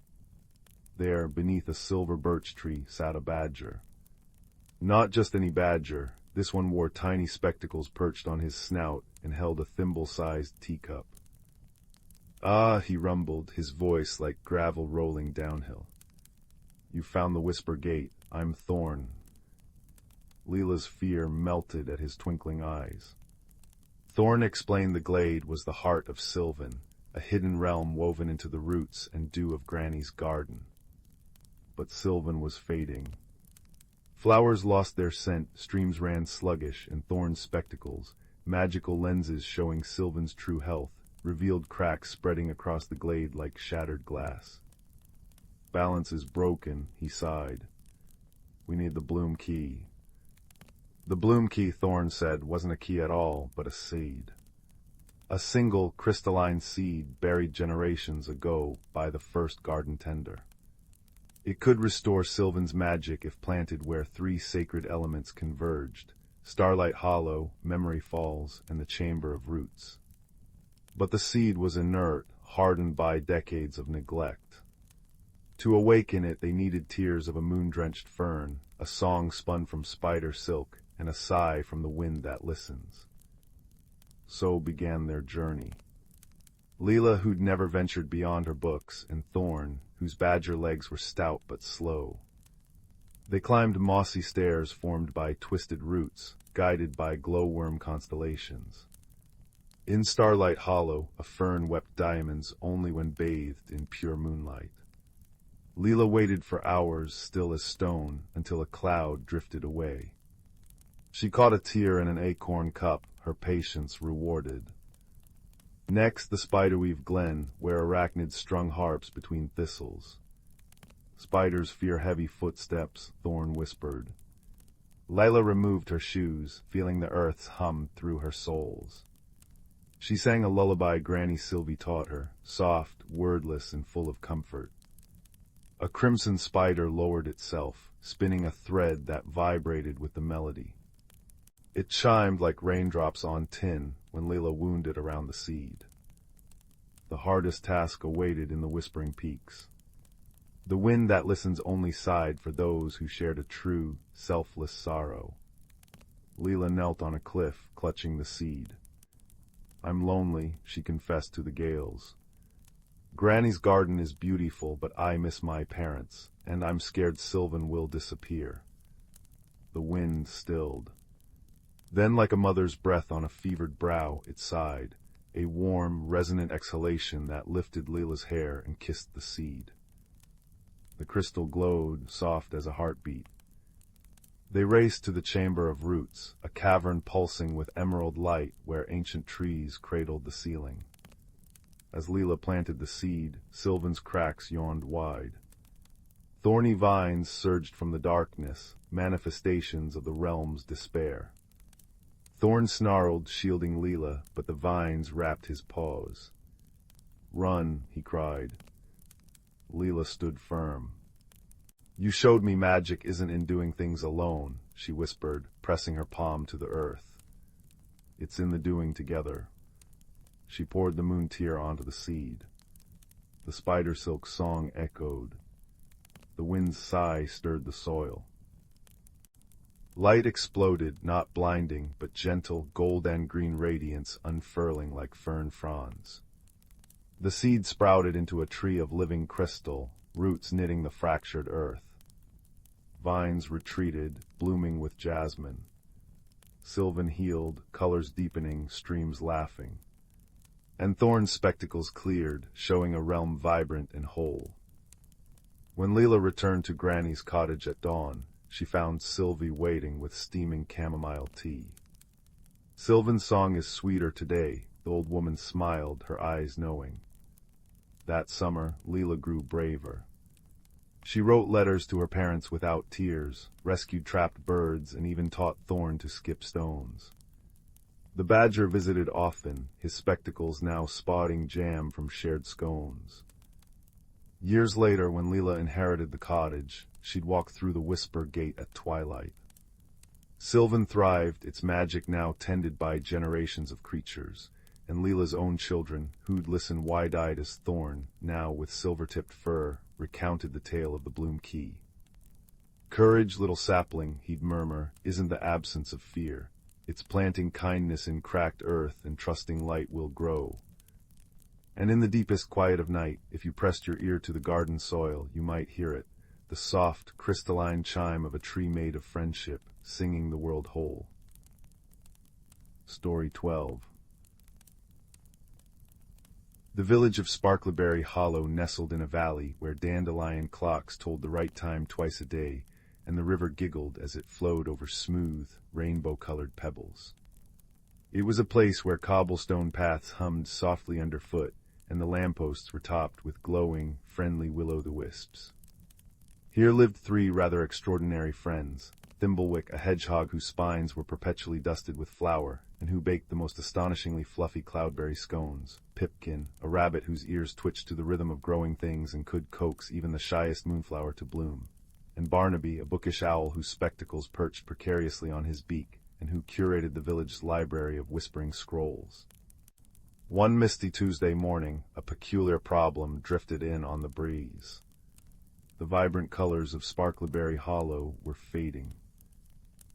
There, beneath a silver birch tree, sat a badger. Not just any badger, this one wore tiny spectacles perched on his snout and held a thimble-sized teacup. "Ah," he rumbled, his voice like gravel rolling downhill. "You found the Whisper Gate. I'm Thorn." Leela's fear melted at his twinkling eyes. Thorn explained the glade was the heart of Sylvan, a hidden realm woven into the roots and dew of Granny's garden. But Sylvan was fading. Flowers lost their scent, streams ran sluggish, and Thorn's spectacles, magical lenses showing Sylvan's true health, revealed cracks spreading across the glade like shattered glass. "Balance is broken," he sighed. "We need the bloom key." The bloom key, Thorn said, wasn't a key at all, but a seed. A single crystalline seed buried generations ago by the first garden tender. It could restore Sylvan's magic if planted where 3 sacred elements converged: Starlight Hollow, Memory Falls, and the Chamber of Roots. But the seed was inert, hardened by decades of neglect. To awaken it, they needed tears of a moon-drenched fern, a song spun from spider silk, and a sigh from the wind that listens. So began their journey. Leela, who'd never ventured beyond her books, and Thorn, whose badger legs were stout but slow. They climbed mossy stairs formed by twisted roots, guided by glowworm constellations. In Starlight Hollow, a fern wept diamonds only when bathed in pure moonlight. Leela waited for hours, still as stone, until a cloud drifted away. She caught a tear in an acorn cup, her patience rewarded. Next, the spiderweave glen, where arachnids strung harps between thistles. Spiders fear heavy footsteps, Thorn whispered. Lila removed her shoes, feeling the earth's hum through her soles. She sang a lullaby Granny Sylvie taught her, soft, wordless, and full of comfort. A crimson spider lowered itself, spinning a thread that vibrated with the melody. It chimed like raindrops on tin when Leela wounded around the seed. The hardest task awaited in the Whispering Peaks. The wind that listens only sighed for those who shared a true, selfless sorrow. Leela knelt on a cliff, clutching the seed. I'm lonely, she confessed to the gales. Granny's garden is beautiful, but I miss my parents, and I'm scared Sylvan will disappear. The wind stilled. Then, like a mother's breath on a fevered brow, it sighed, a warm, resonant exhalation that lifted Leela's hair and kissed the seed. The crystal glowed, soft as a heartbeat. They raced to the Chamber of Roots, a cavern pulsing with emerald light where ancient trees cradled the ceiling. As Leela planted the seed, Sylvan's cracks yawned wide. Thorny vines surged from the darkness, manifestations of the realm's despair. Thorn snarled, shielding Leela, but the vines wrapped his paws. Run, he cried. Leela stood firm. You showed me magic isn't in doing things alone, she whispered, pressing her palm to the earth. It's in the doing together. She poured the moon tear onto the seed. The spider silk song echoed. The wind's sigh stirred the soil. Light exploded, not blinding, but gentle, gold and green radiance unfurling like fern fronds. The seed sprouted into a tree of living crystal, roots knitting the fractured earth. Vines retreated, blooming with jasmine. Sylvan healed, colors deepening, streams laughing. And Thorn's spectacles cleared, showing a realm vibrant and whole. When Leela returned to Granny's cottage at dawn, she found Sylvie waiting with steaming chamomile tea. Sylvan's song is sweeter today, the old woman smiled, her eyes knowing. That summer, Leela grew braver. She wrote letters to her parents without tears, rescued trapped birds, and even taught Thorn to skip stones. The badger visited often, his spectacles now spotting jam from shared scones. Years later, when Leela inherited the cottage, she'd walk through the Whisper Gate at twilight. Sylvan thrived, its magic now tended by generations of creatures, and Leela's own children, who'd listen wide-eyed as Thorn, now with silver-tipped fur, recounted the tale of the Bloom Key. Courage, little sapling, he'd murmur, isn't the absence of fear. It's planting kindness in cracked earth and trusting light will grow. And in the deepest quiet of night, if you pressed your ear to the garden soil, you might hear it, the soft, crystalline chime of a tree made of friendship, singing the world whole. Story 12. The village of Sparkleberry Hollow nestled in a valley where dandelion clocks told the right time twice a day, and the river giggled as it flowed over smooth, rainbow-colored pebbles. It was a place where cobblestone paths hummed softly underfoot, and the lampposts were topped with glowing, friendly will-o'-the-wisps. Here lived three rather extraordinary friends, Thimblewick, a hedgehog whose spines were perpetually dusted with flour, and who baked the most astonishingly fluffy cloudberry scones, Pipkin, a rabbit whose ears twitched to the rhythm of growing things and could coax even the shyest moonflower to bloom, and Barnaby, a bookish owl whose spectacles perched precariously on his beak, and who curated the village's library of whispering scrolls. One misty Tuesday morning, a peculiar problem drifted in on the breeze. The vibrant colors of Sparkleberry Hollow were fading.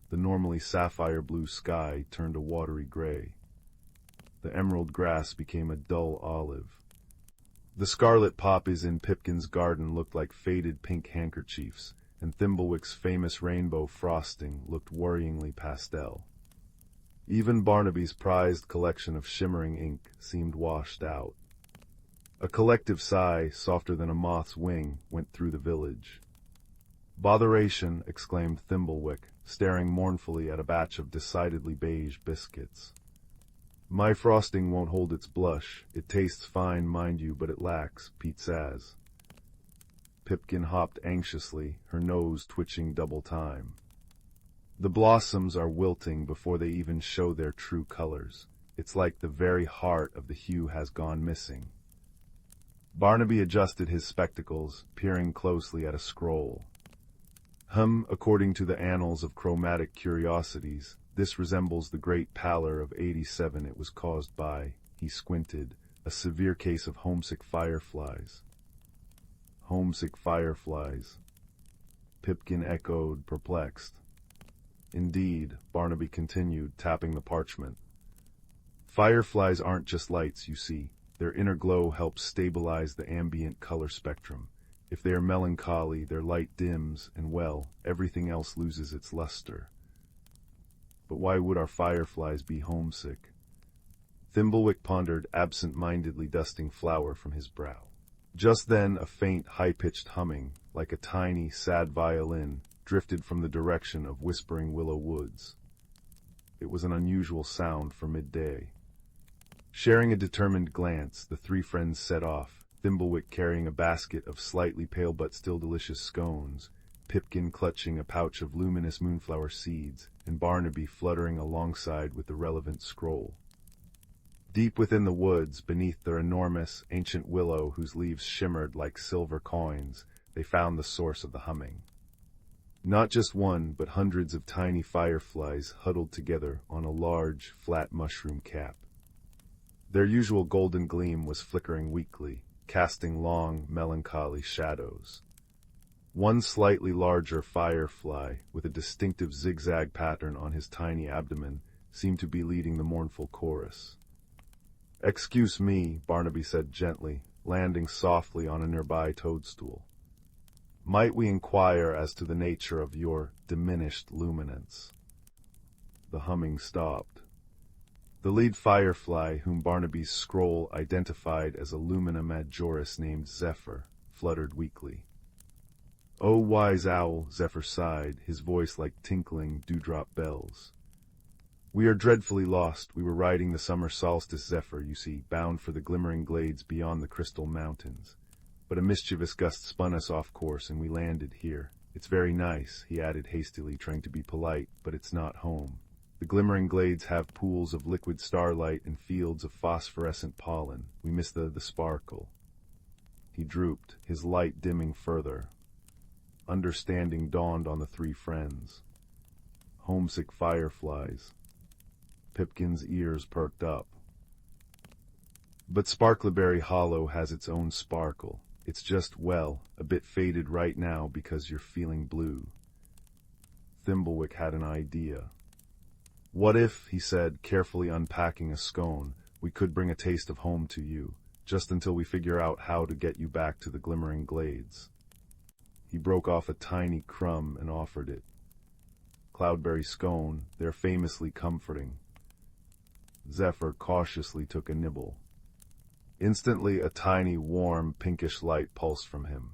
The normally sapphire blue sky turned a watery gray. The emerald grass became a dull olive. The scarlet poppies in Pipkin's garden looked like faded pink handkerchiefs, and Thimblewick's famous rainbow frosting looked worryingly pastel. Even Barnaby's prized collection of shimmering ink seemed washed out. A collective sigh, softer than a moth's wing, went through the village. "Botheration!" exclaimed Thimblewick, staring mournfully at a batch of decidedly beige biscuits. "My frosting won't hold its blush. It tastes fine, mind you, but it lacks pizzazz." Pipkin hopped anxiously, her nose twitching double time. "The blossoms are wilting before they even show their true colors. It's like the very heart of the hue has gone missing." Barnaby adjusted his spectacles, peering closely at a scroll. According to the annals of chromatic curiosities, this resembles the great pallor of '87. It was caused by, he squinted, a severe case of homesick fireflies. Homesick fireflies. Pipkin echoed, perplexed. "Indeed," Barnaby continued, tapping the parchment. "Fireflies aren't just lights, you see. Their inner glow helps stabilize the ambient color spectrum. If they are melancholy, their light dims, and well, everything else loses its luster." "But why would our fireflies be homesick?" Thimblewick pondered, absent-mindedly dusting flour from his brow. Just then a faint, high-pitched humming, like a tiny, sad violin, drifted from the direction of whispering willow woods. It was an unusual sound for midday. Sharing a determined glance, the three friends set off, Thimblewick carrying a basket of slightly pale but still delicious scones, Pipkin clutching a pouch of luminous moonflower seeds, and Barnaby fluttering alongside with the relevant scroll. Deep within the woods, beneath their enormous, ancient willow whose leaves shimmered like silver coins, they found the source of the humming. Not just one, but hundreds of tiny fireflies huddled together on a large, flat mushroom cap. Their usual golden gleam was flickering weakly, casting long, melancholy shadows. One slightly larger firefly, with a distinctive zigzag pattern on his tiny abdomen, seemed to be leading the mournful chorus. "Excuse me," Barnaby said gently, landing softly on a nearby toadstool. "Might we inquire as to the nature of your diminished luminance?" The humming stopped. The lead firefly, whom Barnaby's scroll identified as a lumina majoris named Zephyr, fluttered weakly. "Oh, wise owl," Zephyr sighed, his voice like tinkling dewdrop bells. "We are dreadfully lost. We were riding the summer solstice Zephyr, you see, bound for the glimmering glades beyond the crystal mountains. But a mischievous gust spun us off course, and we landed here. It's very nice," he added hastily, trying to be polite, "but it's not home. The glimmering glades have pools of liquid starlight and fields of phosphorescent pollen. We miss the sparkle." He drooped, his light dimming further. Understanding dawned on the three friends. Homesick fireflies. Pipkin's ears perked up. "But Sparkleberry Hollow has its own sparkle. It's just, well, a bit faded right now because you're feeling blue." Thimblewick had an idea. "What if," he said, carefully unpacking a scone, "we could bring a taste of home to you, just until we figure out how to get you back to the glimmering glades?" He broke off a tiny crumb and offered it. Cloudberry scone, they're famously comforting. Zephyr cautiously took a nibble. Instantly a tiny, warm, pinkish light pulsed from him.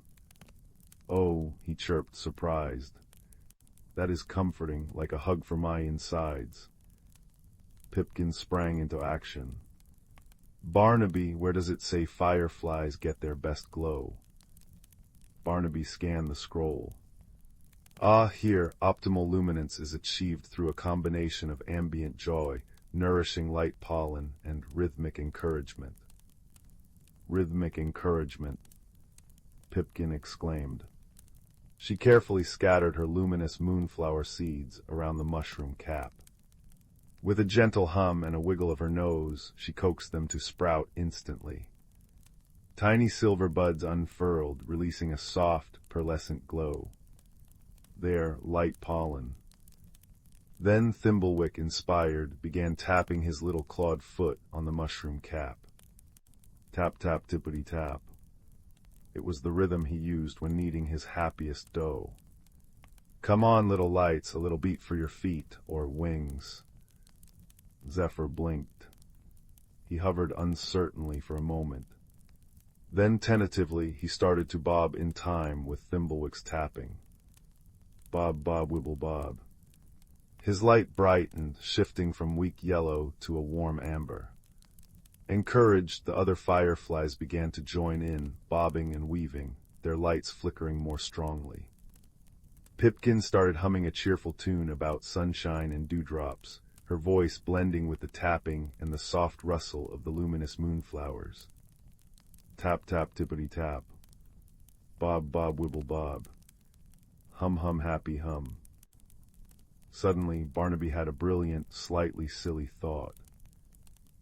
"Oh," he chirped, surprised. "That is comforting, like a hug for my insides." Pipkin sprang into action. "Barnaby, where does it say fireflies get their best glow?" Barnaby scanned the scroll. "Ah, here, optimal luminance is achieved through a combination of ambient joy, nourishing light pollen, and rhythmic encouragement." "Rhythmic encouragement," Pipkin exclaimed. She carefully scattered her luminous moonflower seeds around the mushroom cap. With a gentle hum and a wiggle of her nose, she coaxed them to sprout instantly. Tiny silver buds unfurled, releasing a soft, pearlescent glow. Their light pollen. Then Thimblewick, inspired, began tapping his little clawed foot on the mushroom cap. Tap tap tippity tap. It was the rhythm he used when kneading his happiest dough. Come on, little lights, a little beat for your feet, or wings. Zephyr blinked. He hovered uncertainly for a moment. Then tentatively he started to bob in time with Thimblewick's tapping. Bob, bob, wibble, bob. His light brightened, shifting from weak yellow to a warm amber. Encouraged, the other fireflies began to join in, bobbing and weaving, their lights flickering more strongly. Pipkin started humming a cheerful tune about sunshine and dewdrops, her voice blending with the tapping and the soft rustle of the luminous moonflowers. Tap tap tippity tap. Bob bob wibble bob. Hum hum happy hum. Suddenly, Barnaby had a brilliant, slightly silly thought.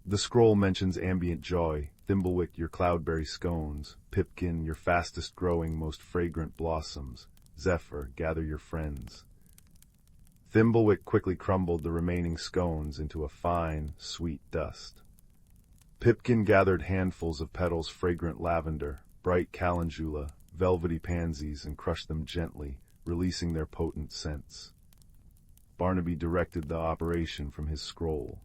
The scroll mentions ambient joy, Thimblewick your cloudberry scones, Pipkin your fastest growing, most fragrant blossoms, Zephyr gather your friends. Thimblewick quickly crumbled the remaining scones into a fine, sweet dust. Pipkin gathered handfuls of petals fragrant lavender, bright calendula, velvety pansies, and crushed them gently, releasing their potent scents. Barnaby directed the operation from his scroll.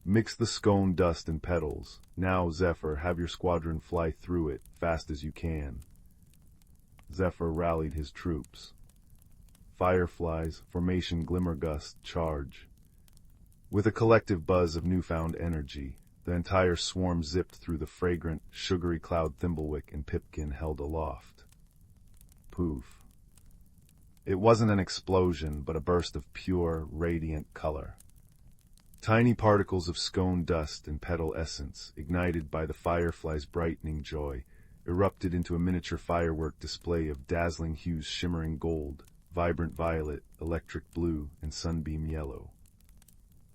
Mix the scone dust and petals. Now, Zephyr, have your squadron fly through it, fast as you can. Zephyr rallied his troops. Fireflies, formation Glimmergust, charge. With a collective buzz of newfound energy, the entire swarm zipped through the fragrant, sugary cloud Thimblewick and Pipkin held aloft. Poof. It wasn't an explosion, but a burst of pure, radiant color. Tiny particles of scone dust and petal essence, ignited by the firefly's brightening joy, erupted into a miniature firework display of dazzling hues shimmering gold, vibrant violet, electric blue, and sunbeam yellow.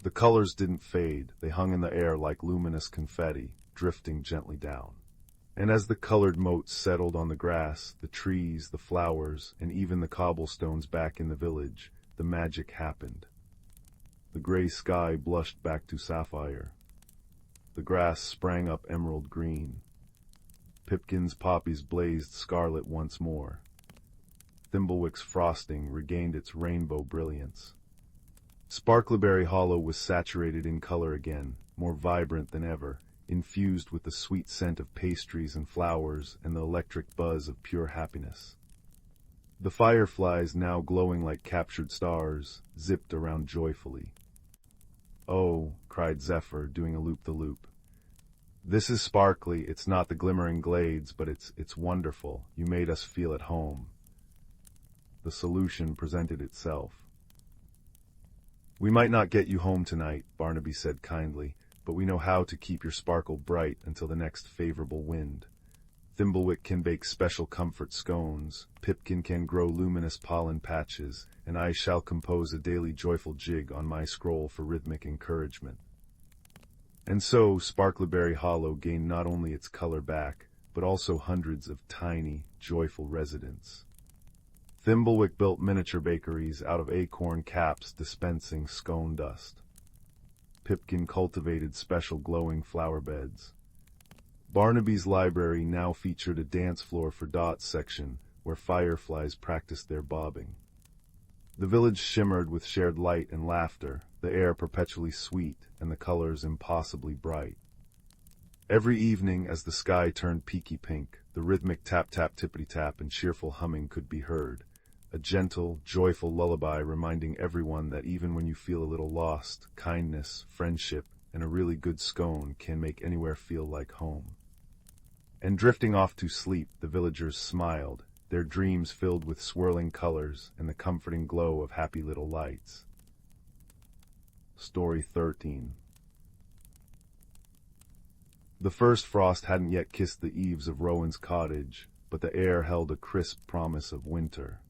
The colors didn't fade, they hung in the air like luminous confetti, drifting gently down. And as the colored motes settled on the grass, the trees, the flowers, and even the cobblestones back in the village, the magic happened. The gray sky blushed back to sapphire. The grass sprang up emerald green. Pipkin's poppies blazed scarlet once more. Thimblewick's frosting regained its rainbow brilliance. Sparkleberry Hollow was saturated in color again, more vibrant than ever, infused with the sweet scent of pastries and flowers and the electric buzz of pure happiness. The fireflies, now glowing like captured stars, zipped around joyfully. "Oh," cried Zephyr, doing a loop-the-loop. "This is sparkly, it's not the glimmering glades, but it's wonderful. You made us feel at home." The solution presented itself. "We might not get you home tonight," Barnaby said kindly, "but we know how to keep your sparkle bright until the next favorable wind. Thimblewick can bake special comfort scones, Pipkin can grow luminous pollen patches, and I shall compose a daily joyful jig on my scroll for rhythmic encouragement." And so Sparkleberry Hollow gained not only its color back, but also hundreds of tiny, joyful residents. Thimblewick built miniature bakeries out of acorn caps dispensing scone dust. Pipkin cultivated special glowing flower beds. Barnaby's library now featured a dance floor for Dot's section, where fireflies practiced their bobbing. The village shimmered with shared light and laughter, the air perpetually sweet, and the colors impossibly bright. Every evening, as the sky turned peaky pink, the rhythmic tap-tap-tippity-tap and cheerful humming could be heard, a gentle, joyful lullaby reminding everyone that even when you feel a little lost, kindness, friendship, and a really good scone can make anywhere feel like home. And drifting off to sleep, the villagers smiled, their dreams filled with swirling colors and the comforting glow of happy little lights. Story 13. The first frost hadn't yet kissed the eaves of Rowan's cottage, but the air held a crisp promise of winter.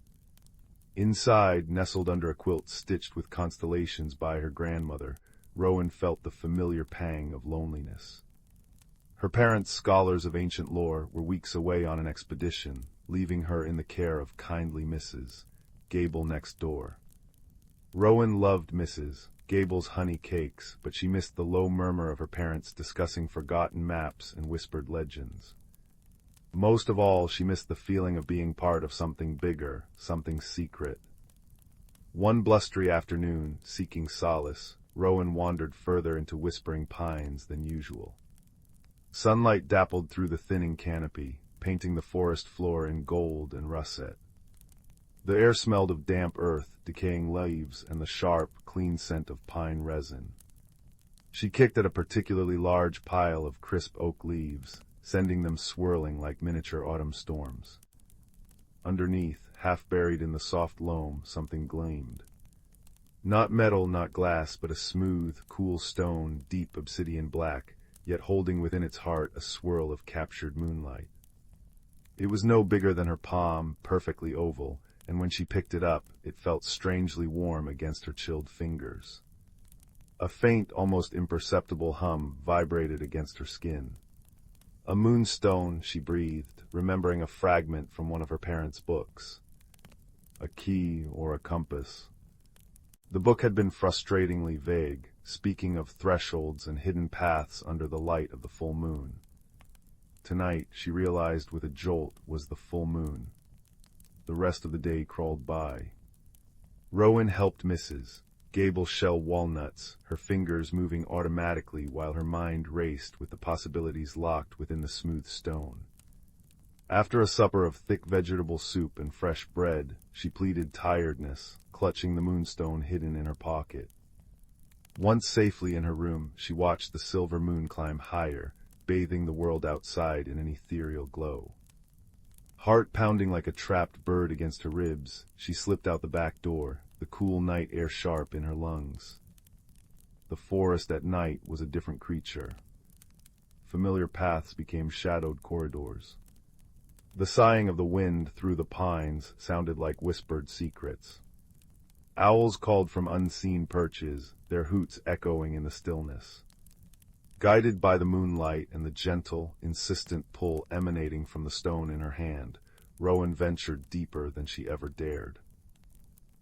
Inside, nestled under a quilt stitched with constellations by her grandmother, Rowan felt the familiar pang of loneliness. Her parents, scholars of ancient lore, were weeks away on an expedition, leaving her in the care of kindly Mrs. Gable next door. Rowan loved Mrs. Gable's honey cakes, but she missed the low murmur of her parents discussing forgotten maps and whispered legends. Most of all, she missed the feeling of being part of something bigger, something secret. One blustery afternoon, seeking solace, Rowan wandered further into whispering pines than usual. Sunlight dappled through the thinning canopy, painting the forest floor in gold and russet. The air smelled of damp earth, decaying leaves, and the sharp, clean scent of pine resin. She kicked at a particularly large pile of crisp oak leaves, sending them swirling like miniature autumn storms. Underneath, half buried in the soft loam, something gleamed. Not metal, not glass, but a smooth, cool stone, deep obsidian black, yet holding within its heart a swirl of captured moonlight. It was no bigger than her palm, perfectly oval, and when she picked it up, it felt strangely warm against her chilled fingers. A faint, almost imperceptible hum vibrated against her skin. A moonstone, she breathed, remembering a fragment from one of her parents' books. A key or a compass. The book had been frustratingly vague, speaking of thresholds and hidden paths under the light of the full moon. Tonight, she realized with a jolt, was the full moon. The rest of the day crawled by. Rowan helped Mrs. Gable shell walnuts, her fingers moving automatically while her mind raced with the possibilities locked within the smooth stone. After a supper of thick vegetable soup and fresh bread, she pleaded tiredness, clutching the moonstone hidden in her pocket. Once safely in her room, she watched the silver moon climb higher, bathing the world outside in an ethereal glow. Heart pounding like a trapped bird against her ribs, she slipped out the back door, the cool night air sharp in her lungs. The forest at night was a different creature. Familiar paths became shadowed corridors. The sighing of the wind through the pines sounded like whispered secrets. Owls called from unseen perches, their hoots echoing in the stillness. Guided by the moonlight and the gentle, insistent pull emanating from the stone in her hand, Rowan ventured deeper than she ever dared.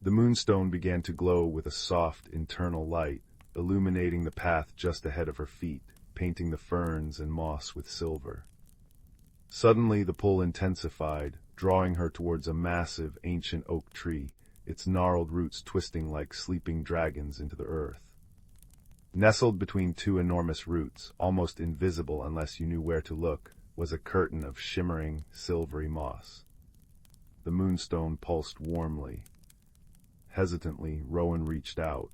The moonstone began to glow with a soft, internal light, illuminating the path just ahead of her feet, painting the ferns and moss with silver. Suddenly the pull intensified, drawing her towards a massive, ancient oak tree, its gnarled roots twisting like sleeping dragons into the earth. Nestled between two enormous roots, almost invisible unless you knew where to look, was a curtain of shimmering, silvery moss. The moonstone pulsed warmly. Hesitantly, Rowan reached out.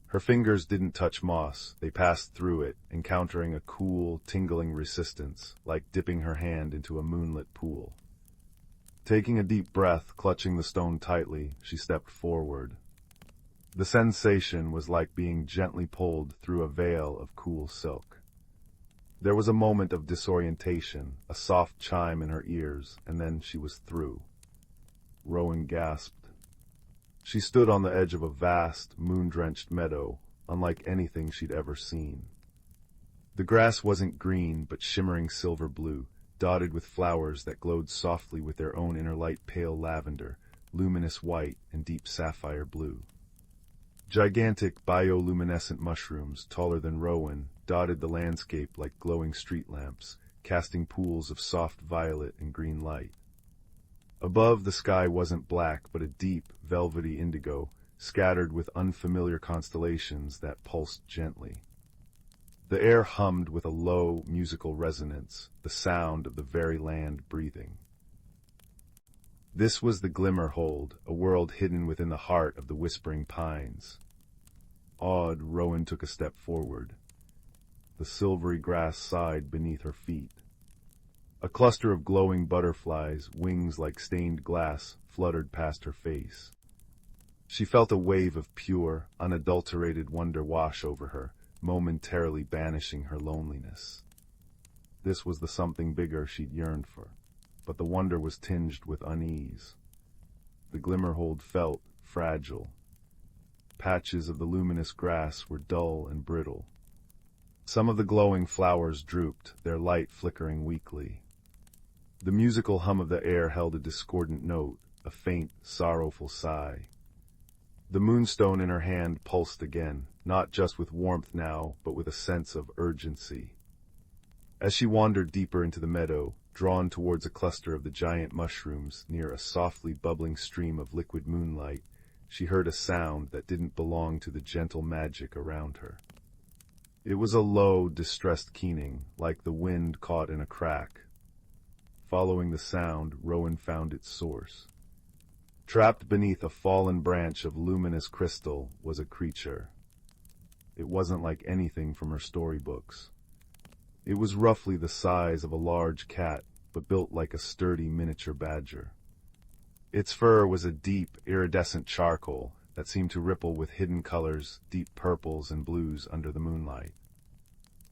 Her fingers didn't touch moss, they passed through it, encountering a cool, tingling resistance, like dipping her hand into a moonlit pool. Taking a deep breath, clutching the stone tightly, she stepped forward. The sensation was like being gently pulled through a veil of cool silk. There was a moment of disorientation, a soft chime in her ears, and then she was through. Rowan gasped. She stood on the edge of a vast, moon-drenched meadow, unlike anything she'd ever seen. The grass wasn't green, but shimmering silver blue, dotted with flowers that glowed softly with their own inner light, pale lavender, luminous white, and deep sapphire blue. Gigantic bioluminescent mushrooms, taller than Rowan, dotted the landscape like glowing street lamps, casting pools of soft violet and green light. Above, the sky wasn't black, but a deep, velvety indigo, scattered with unfamiliar constellations that pulsed gently. The air hummed with a low, musical resonance, the sound of the very land breathing. This was the Glimmerhold, a world hidden within the heart of the whispering pines. Awed, Rowan took a step forward. The silvery grass sighed beneath her feet. A cluster of glowing butterflies, wings like stained glass, fluttered past her face. She felt a wave of pure, unadulterated wonder wash over her, momentarily banishing her loneliness. This was the something bigger she'd yearned for, but the wonder was tinged with unease. The glimmerhold felt fragile. Patches of the luminous grass were dull and brittle. Some of the glowing flowers drooped, their light flickering weakly. The musical hum of the air held a discordant note, a faint, sorrowful sigh. The moonstone in her hand pulsed again, not just with warmth now, but with a sense of urgency. As she wandered deeper into the meadow, drawn towards a cluster of the giant mushrooms near a softly bubbling stream of liquid moonlight, she heard a sound that didn't belong to the gentle magic around her. It was a low, distressed keening, like the wind caught in a crack. Following the sound, Rowan found its source. Trapped beneath a fallen branch of luminous crystal was a creature. It wasn't like anything from her storybooks. It was roughly the size of a large cat, but built like a sturdy miniature badger. Its fur was a deep, iridescent charcoal that seemed to ripple with hidden colors, deep purples and blues under the moonlight.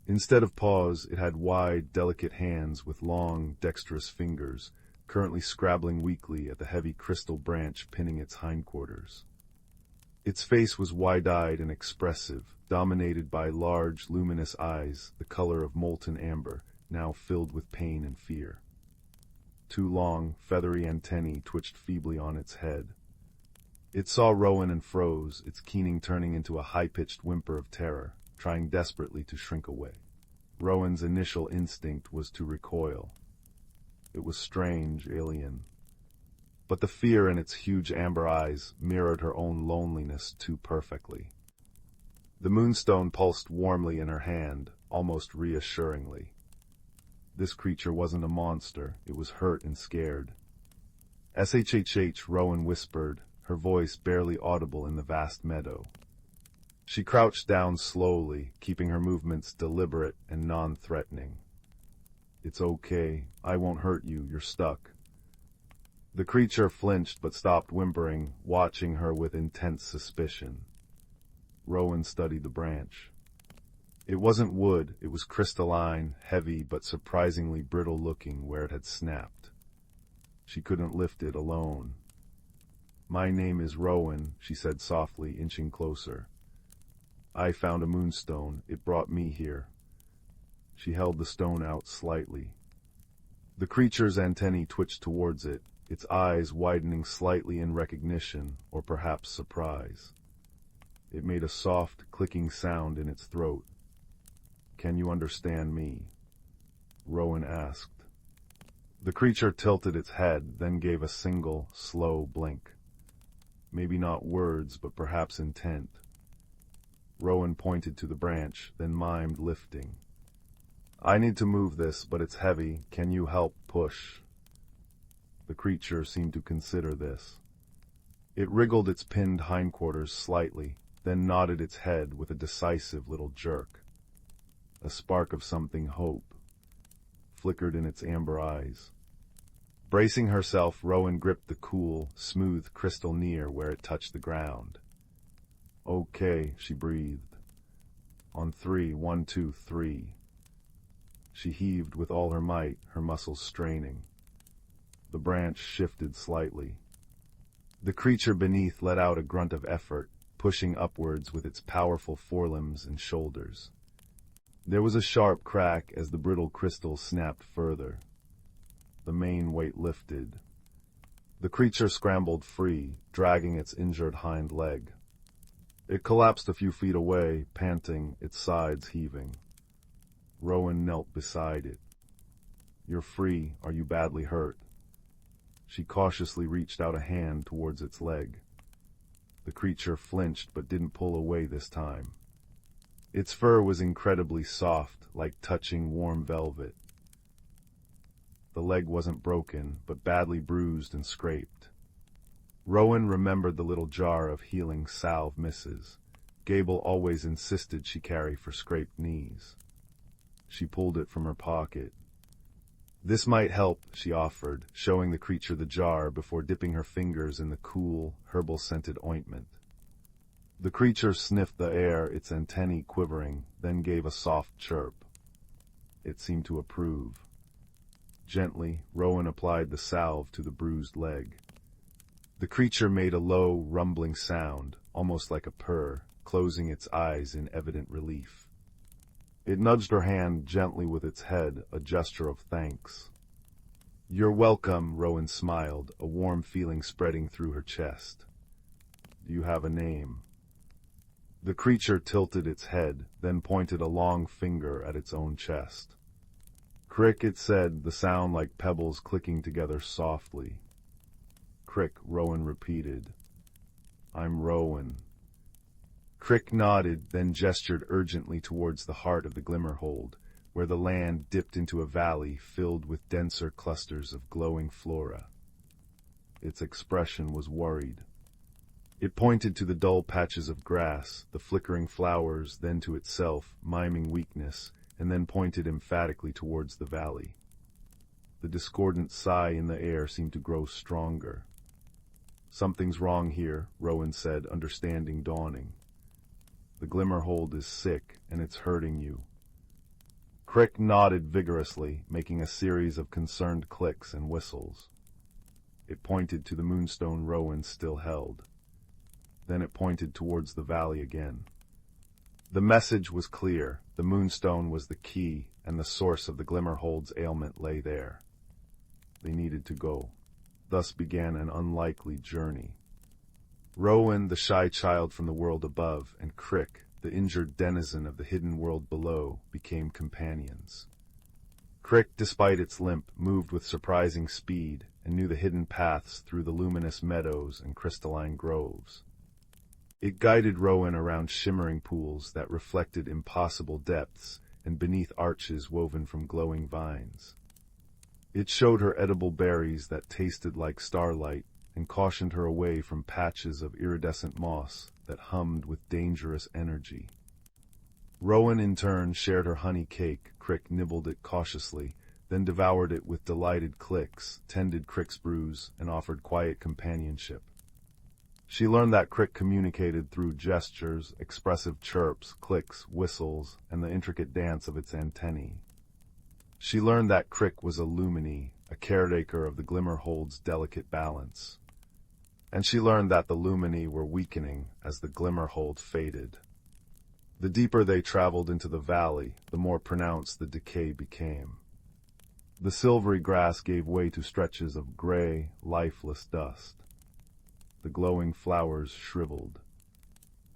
Instead of paws, it had wide, delicate hands with long, dexterous fingers, currently scrabbling weakly at the heavy crystal branch pinning its hindquarters. Its face was wide-eyed and expressive, dominated by large, luminous eyes, the color of molten amber, now filled with pain and fear. Two long, feathery antennae twitched feebly on its head. It saw Rowan and froze, its keening turning into a high-pitched whimper of terror, trying desperately to shrink away. Rowan's initial instinct was to recoil. It was strange, alien. But the fear in its huge amber eyes mirrored her own loneliness too perfectly. The moonstone pulsed warmly in her hand, almost reassuringly. This creature wasn't a monster, it was hurt and scared. "SHHH," Rowan whispered, her voice barely audible in the vast meadow. She crouched down slowly, keeping her movements deliberate and non-threatening. "It's okay, I won't hurt you, you're stuck." The creature flinched but stopped whimpering, watching her with intense suspicion. Rowan studied the branch. It wasn't wood, it was crystalline, heavy but surprisingly brittle-looking where it had snapped. She couldn't lift it alone. "My name is Rowan," she said softly, inching closer. "I found a moonstone, it brought me here." She held the stone out slightly. The creature's antennae twitched towards it, its eyes widening slightly in recognition, or perhaps surprise. It made a soft, clicking sound in its throat. "Can you understand me?" Rowan asked. The creature tilted its head, then gave a single, slow blink. Maybe not words, but perhaps intent. Rowan pointed to the branch, then mimed lifting. "I need to move this, but it's heavy. Can you help push?" The creature seemed to consider this. It wriggled its pinned hindquarters slightly, then nodded its head with a decisive little jerk. A spark of something hope flickered in its amber eyes. Bracing herself, Rowan gripped the cool, smooth crystal near where it touched the ground. "Okay," she breathed. "On 3, 1, 2, 3. She heaved with all her might, her muscles straining. The branch shifted slightly. The creature beneath let out a grunt of effort, pushing upwards with its powerful forelimbs and shoulders. There was a sharp crack as the brittle crystal snapped further. The main weight lifted. The creature scrambled free, dragging its injured hind leg. It collapsed a few feet away, panting, its sides heaving. Rowan knelt beside it. "You're free. Are you badly hurt?" She cautiously reached out a hand towards its leg. The creature flinched but didn't pull away this time. Its fur was incredibly soft, like touching warm velvet. The leg wasn't broken, but badly bruised and scraped. Rowan remembered the little jar of healing salve misses. Gable always insisted she carry for scraped knees. She pulled it from her pocket. "This might help," she offered, showing the creature the jar before dipping her fingers in the cool, herbal-scented ointment. The creature sniffed the air, its antennae quivering, then gave a soft chirp. It seemed to approve. Gently, Rowan applied the salve to the bruised leg. The creature made a low, rumbling sound, almost like a purr, closing its eyes in evident relief. It nudged her hand gently with its head, a gesture of thanks. "You're welcome," Rowan smiled, a warm feeling spreading through her chest. "Do you have a name?" The creature tilted its head, then pointed a long finger at its own chest. "Crick," it said, the sound like pebbles clicking together softly. "Crick," Rowan repeated. "I'm Rowan." Crick nodded, then gestured urgently towards the heart of the Glimmerhold, where the land dipped into a valley filled with denser clusters of glowing flora. Its expression was worried. It pointed to the dull patches of grass, the flickering flowers, then to itself, miming weakness, and then pointed emphatically towards the valley. The discordant sigh in the air seemed to grow stronger. "Something's wrong here," Rowan said, understanding dawning. "The Glimmerhold is sick, and it's hurting you." Crick nodded vigorously, making a series of concerned clicks and whistles. It pointed to the moonstone Rowan still held. Then it pointed towards the valley again. The message was clear. The moonstone was the key, and the source of the Glimmerhold's ailment lay there. They needed to go. Thus began an unlikely journey. Rowan, the shy child from the world above, and Crick, the injured denizen of the hidden world below, became companions. Crick, despite its limp, moved with surprising speed and knew the hidden paths through the luminous meadows and crystalline groves. It guided Rowan around shimmering pools that reflected impossible depths and beneath arches woven from glowing vines. It showed her edible berries that tasted like starlight and cautioned her away from patches of iridescent moss that hummed with dangerous energy. Rowan in turn shared her honey cake. Crick nibbled it cautiously, then devoured it with delighted clicks, tended Crick's bruise, and offered quiet companionship. She learned that Crick communicated through gestures, expressive chirps, clicks, whistles, and the intricate dance of its antennae. She learned that Crick was a lumini, a caretaker of the Glimmerhold's delicate balance. And she learned that the lumini were weakening as the Glimmerhold faded. The deeper they traveled into the valley, the more pronounced the decay became. The silvery grass gave way to stretches of gray, lifeless dust. The glowing flowers shriveled.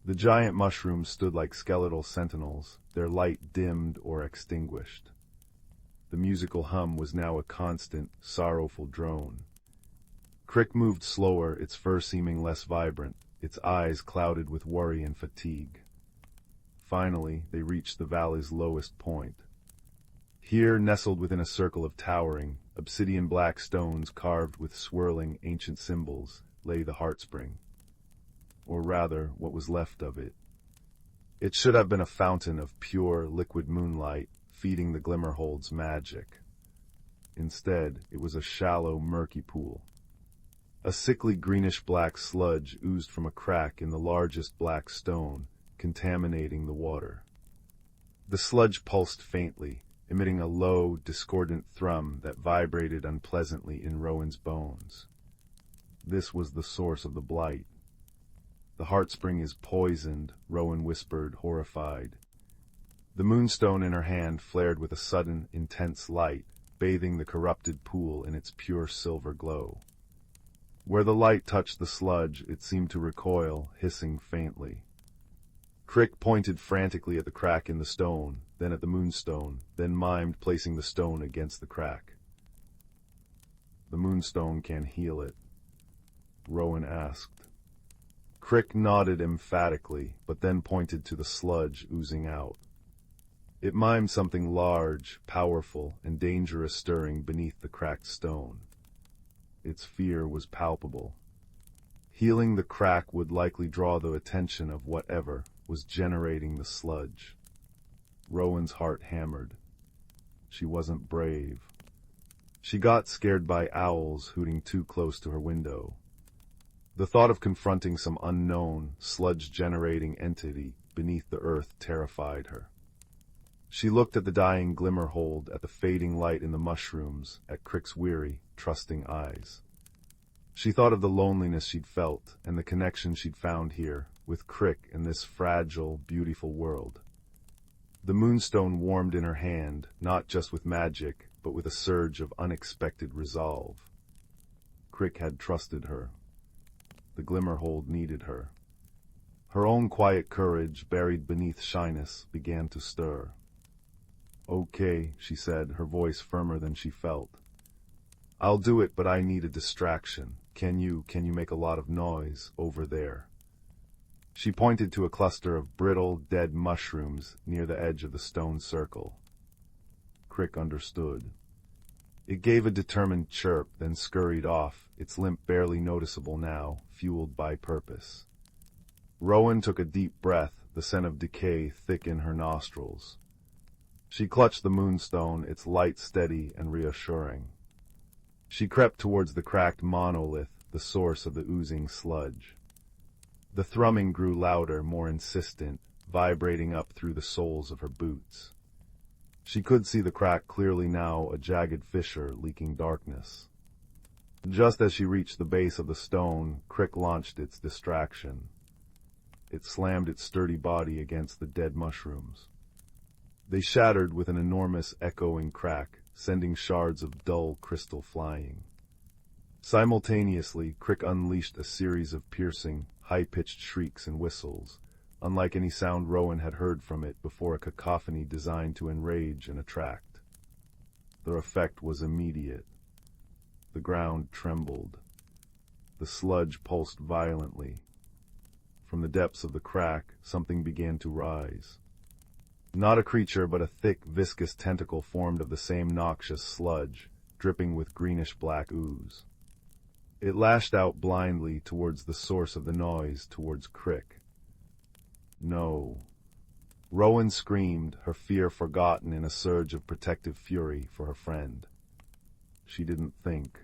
The giant mushrooms stood like skeletal sentinels, their light dimmed or extinguished. The musical hum was now a constant, sorrowful drone. Crick moved slower, its fur seeming less vibrant, its eyes clouded with worry and fatigue. Finally, they reached the valley's lowest point. Here, nestled within a circle of towering, obsidian-black stones carved with swirling, ancient symbols, lay the heartspring. Or rather, what was left of it. It should have been a fountain of pure, liquid moonlight, feeding the Glimmerhold's magic. Instead, it was a shallow, murky pool. A sickly greenish-black sludge oozed from a crack in the largest black stone, contaminating the water. The sludge pulsed faintly, emitting a low, discordant thrum that vibrated unpleasantly in Rowan's bones. This was the source of the blight. "The heartspring is poisoned," Rowan whispered, horrified. The moonstone in her hand flared with a sudden, intense light, bathing the corrupted pool in its pure silver glow. Where the light touched the sludge, it seemed to recoil, hissing faintly. Crick pointed frantically at the crack in the stone, then at the moonstone, then mimed placing the stone against the crack. "The moonstone can heal it," Rowan asked. Crick nodded emphatically, but then pointed to the sludge oozing out. It mimed something large, powerful, and dangerous stirring beneath the cracked stone. Its fear was palpable. Healing the crack would likely draw the attention of whatever was generating the sludge. Rowan's heart hammered. She wasn't brave. She got scared by owls hooting too close to her window. The thought of confronting some unknown, sludge-generating entity beneath the earth terrified her. She looked at the dying Glimmerhold, at the fading light in the mushrooms, at Crick's weary, trusting eyes. She thought of the loneliness she'd felt and the connection she'd found here, with Crick in this fragile, beautiful world. The moonstone warmed in her hand, not just with magic, but with a surge of unexpected resolve. Crick had trusted her. The Glimmerhold needed her. Her own quiet courage, buried beneath shyness, began to stir. "Okay," she said, her voice firmer than she felt. "I'll do it, but I need a distraction. Can you make a lot of noise over there?" She pointed to a cluster of brittle, dead mushrooms near the edge of the stone circle. Crick understood. It gave a determined chirp, then scurried off, its limp barely noticeable now, fueled by purpose. Rowan took a deep breath, the scent of decay thick in her nostrils. She clutched the moonstone, its light steady and reassuring. She crept towards the cracked monolith, the source of the oozing sludge. The thrumming grew louder, more insistent, vibrating up through the soles of her boots. She could see the crack clearly now, a jagged fissure leaking darkness. Just as she reached the base of the stone, Crick launched its distraction. It slammed its sturdy body against the dead mushrooms. They shattered with an enormous echoing crack, sending shards of dull crystal flying. Simultaneously, Crick unleashed a series of piercing, high-pitched shrieks and whistles, unlike any sound Rowan had heard from it before, a cacophony designed to enrage and attract. Their effect was immediate. The ground trembled. The sludge pulsed violently. From the depths of the crack, something began to rise. Not a creature, but a thick, viscous tentacle formed of the same noxious sludge, dripping with greenish-black ooze. It lashed out blindly towards the source of the noise, towards Crick. No. Rowan screamed, her fear forgotten in a surge of protective fury for her friend. She didn't think.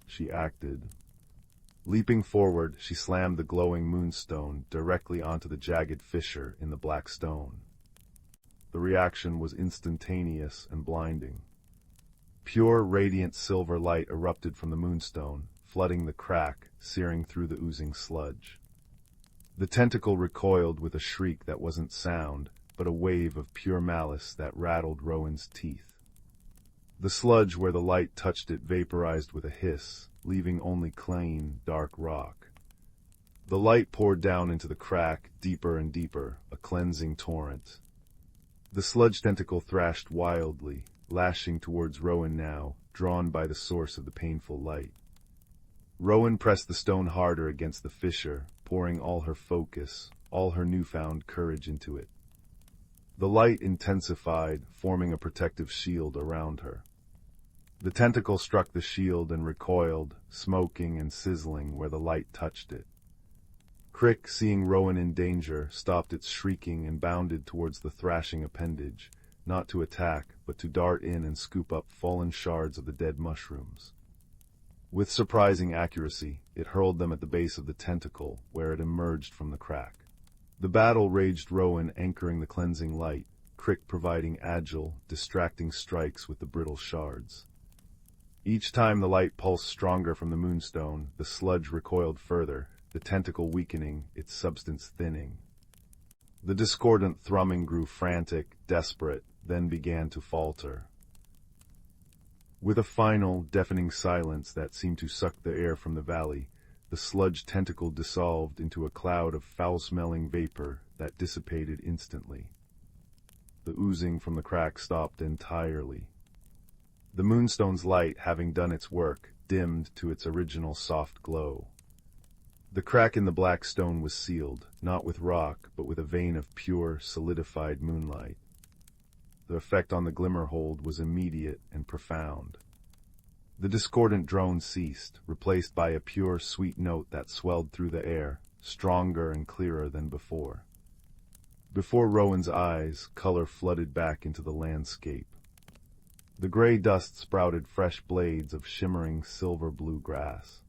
She acted. Leaping forward, she slammed the glowing moonstone directly onto the jagged fissure in the black stone. The reaction was instantaneous and blinding. Pure, radiant silver light erupted from the moonstone, flooding the crack, searing through the oozing sludge. The tentacle recoiled with a shriek that wasn't sound, but a wave of pure malice that rattled Rowan's teeth. The sludge where the light touched it vaporized with a hiss, leaving only clean, dark rock. The light poured down into the crack, deeper and deeper, a cleansing torrent. The sludge tentacle thrashed wildly, lashing towards Rowan now, drawn by the source of the painful light. Rowan pressed the stone harder against the fissure, pouring all her focus, all her newfound courage into it. The light intensified, forming a protective shield around her. The tentacle struck the shield and recoiled, smoking and sizzling where the light touched it. Crick, seeing Rowan in danger, stopped its shrieking and bounded towards the thrashing appendage, not to attack, but to dart in and scoop up fallen shards of the dead mushrooms. With surprising accuracy, it hurled them at the base of the tentacle, where it emerged from the crack. The battle raged, Rowan anchoring the cleansing light, Crick providing agile, distracting strikes with the brittle shards. Each time the light pulsed stronger from the moonstone, the sludge recoiled further, the tentacle weakening, its substance thinning. The discordant thrumming grew frantic, desperate, then began to falter. With a final, deafening silence that seemed to suck the air from the valley, the sludge tentacle dissolved into a cloud of foul-smelling vapor that dissipated instantly. The oozing from the crack stopped entirely. The moonstone's light, having done its work, dimmed to its original soft glow. The crack in the black stone was sealed, not with rock, but with a vein of pure, solidified moonlight. The effect on the Glimmerhold was immediate and profound. The discordant drone ceased, replaced by a pure, sweet note that swelled through the air, stronger and clearer than before. Before Rowan's eyes, color flooded back into the landscape. The gray dust sprouted fresh blades of shimmering silver-blue grass.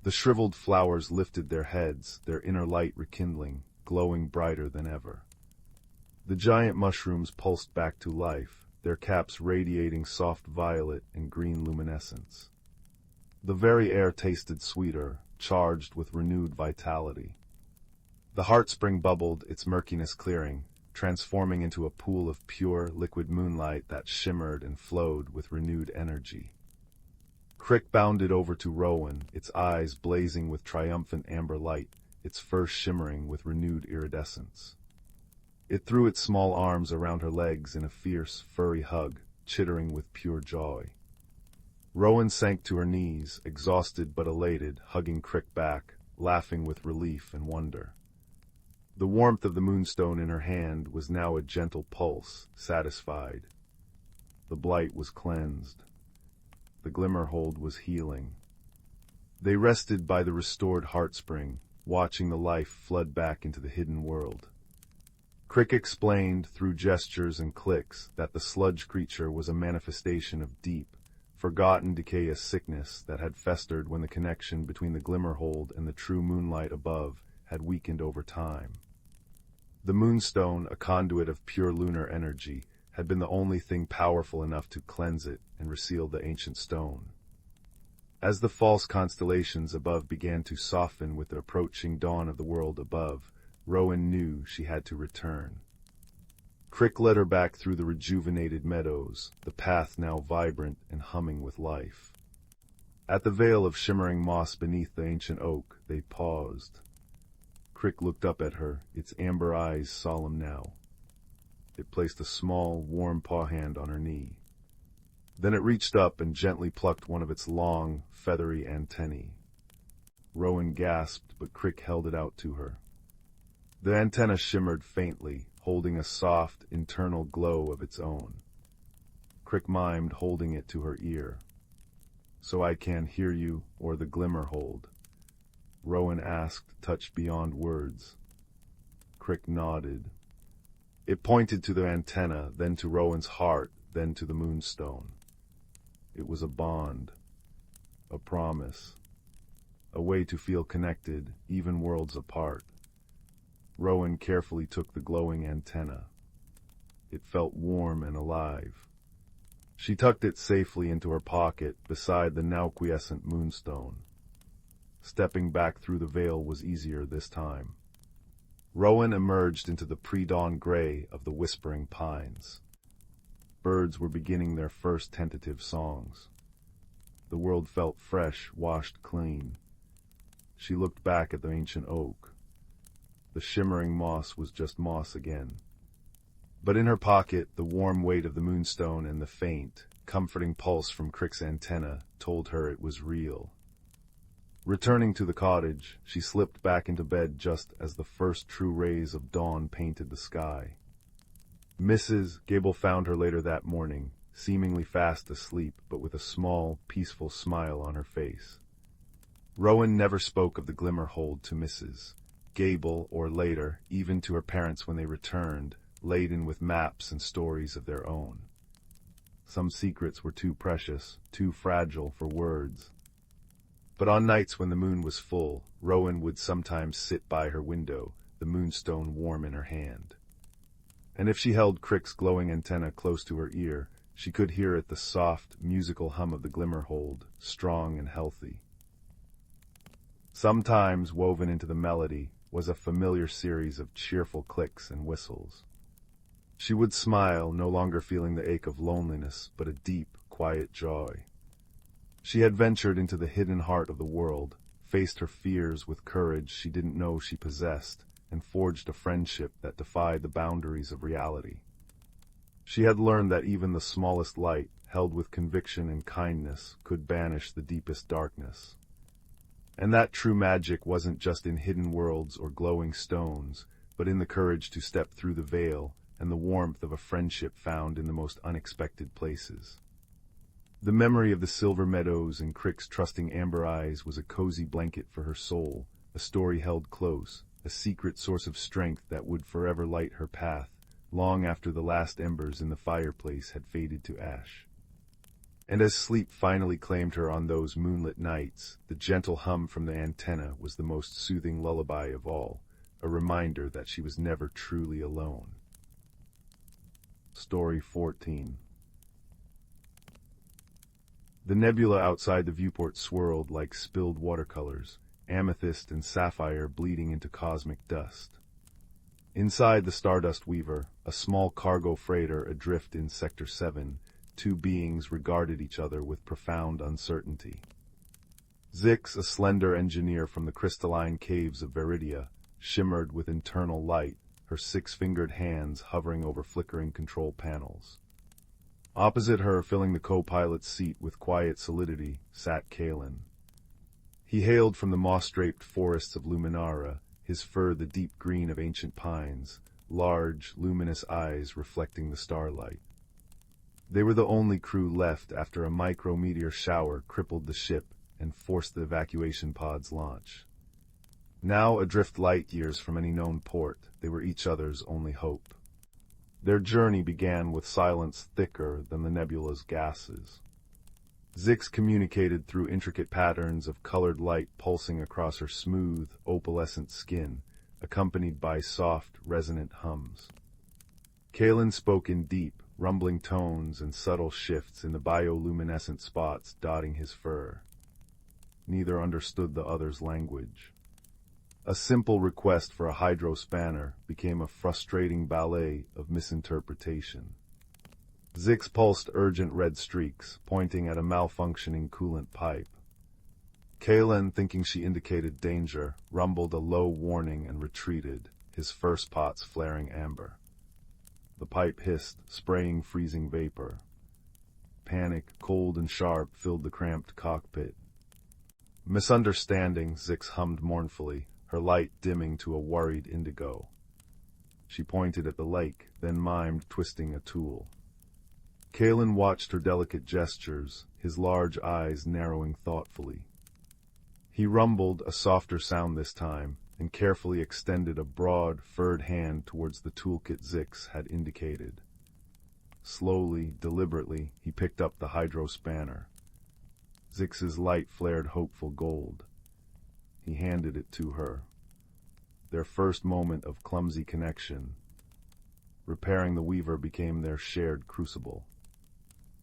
The shriveled flowers lifted their heads, their inner light rekindling, glowing brighter than ever. The giant mushrooms pulsed back to life, their caps radiating soft violet and green luminescence. The very air tasted sweeter, charged with renewed vitality. The heart spring bubbled, its murkiness clearing, transforming into a pool of pure, liquid moonlight that shimmered and flowed with renewed energy. Crick bounded over to Rowan, its eyes blazing with triumphant amber light, its fur shimmering with renewed iridescence. It threw its small arms around her legs in a fierce, furry hug, chittering with pure joy. Rowan sank to her knees, exhausted but elated, hugging Crick back, laughing with relief and wonder. The warmth of the moonstone in her hand was now a gentle pulse, satisfied. The blight was cleansed. The Glimmerhold was healing. They rested by the restored heartspring, watching the life flood back into the hidden world. Crick explained, through gestures and clicks, that the sludge creature was a manifestation of deep, forgotten decayous sickness that had festered when the connection between the Glimmerhold and the true moonlight above had weakened over time. The moonstone, a conduit of pure lunar energy, had been the only thing powerful enough to cleanse it and reseal the ancient stone. As the false constellations above began to soften with the approaching dawn of the world above, Rowan knew she had to return. Crick led her back through the rejuvenated meadows, the path now vibrant and humming with life. At the veil of shimmering moss beneath the ancient oak, they paused. Crick looked up at her, its amber eyes solemn now. It placed a small, warm paw hand on her knee. Then it reached up and gently plucked one of its long, feathery antennae. Rowan gasped, but Crick held it out to her. The antenna shimmered faintly, holding a soft, internal glow of its own. Crick mimed, holding it to her ear. "So I can hear you, or the Glimmerhold?" Rowan asked, touched beyond words. Crick nodded. It pointed to the antenna, then to Rowan's heart, then to the moonstone. It was a bond, a promise, a way to feel connected, even worlds apart. Rowan carefully took the glowing antenna. It felt warm and alive. She tucked it safely into her pocket beside the now quiescent moonstone. Stepping back through the veil was easier this time. Rowan emerged into the pre-dawn gray of the whispering pines. Birds were beginning their first tentative songs. The world felt fresh, washed clean. She looked back at the ancient oak. The shimmering moss was just moss again. But in her pocket, the warm weight of the moonstone and the faint, comforting pulse from Crick's antenna told her it was real. Returning to the cottage, she slipped back into bed just as the first true rays of dawn painted the sky. Mrs. Gable found her later that morning, seemingly fast asleep, but with a small, peaceful smile on her face. Rowan never spoke of the Glimmerhold to Mrs. Gable, or later, even to her parents when they returned, laden with maps and stories of their own. Some secrets were too precious, too fragile for words. But on nights when the moon was full, Rowan would sometimes sit by her window, the moonstone warm in her hand. And if she held Crick's glowing antenna close to her ear, she could hear it the soft, musical hum of the Glimmerhold, strong and healthy. Sometimes, woven into the melody, was a familiar series of cheerful clicks and whistles. She would smile, no longer feeling the ache of loneliness, but a deep, quiet joy. She had ventured into the hidden heart of the world, faced her fears with courage she didn't know she possessed, and forged a friendship that defied the boundaries of reality. She had learned that even the smallest light, held with conviction and kindness, could banish the deepest darkness. And that true magic wasn't just in hidden worlds or glowing stones, but in the courage to step through the veil and the warmth of a friendship found in the most unexpected places. The memory of the silver meadows and Crick's trusting amber eyes was a cozy blanket for her soul, a story held close, a secret source of strength that would forever light her path, long after the last embers in the fireplace had faded to ash. And as sleep finally claimed her on those moonlit nights, the gentle hum from the antenna was the most soothing lullaby of all, a reminder that she was never truly alone. Story 14. The nebula outside the viewport swirled like spilled watercolors, amethyst and sapphire bleeding into cosmic dust. Inside the Stardust Weaver, a small cargo freighter adrift in Sector 7, two beings regarded each other with profound uncertainty. Zix, a slender engineer from the crystalline caves of Veridia, shimmered with internal light, her six-fingered hands hovering over flickering control panels. Opposite her, filling the co-pilot's seat with quiet solidity, sat Kalen. He hailed from the moss-draped forests of Luminara, his fur the deep green of ancient pines, large, luminous eyes reflecting the starlight. They were the only crew left after a micrometeor shower crippled the ship and forced the evacuation pod's launch. Now adrift light years from any known port, they were each other's only hope. Their journey began with silence thicker than the nebula's gases. Zix communicated through intricate patterns of colored light pulsing across her smooth, opalescent skin, accompanied by soft, resonant hums. Kalen spoke in deep, rumbling tones and subtle shifts in the bioluminescent spots dotting his fur. Neither understood the other's language. A simple request for a hydro-spanner became a frustrating ballet of misinterpretation. Zix pulsed urgent red streaks, pointing at a malfunctioning coolant pipe. Kalen, thinking she indicated danger, rumbled a low warning and retreated, his fur spots flaring amber. The pipe hissed, spraying freezing vapor. Panic, cold and sharp, filled the cramped cockpit. Misunderstanding, Zix hummed mournfully, her light dimming to a worried indigo. She pointed at the lake, then mimed twisting a tool. Kalen watched her delicate gestures, his large eyes narrowing thoughtfully. He rumbled, a softer sound this time, and carefully extended a broad, furred hand towards the toolkit Zix had indicated. Slowly, deliberately, he picked up the hydro spanner. Zix's light flared hopeful gold. He handed it to her. Their first moment of clumsy connection. Repairing the weaver became their shared crucible.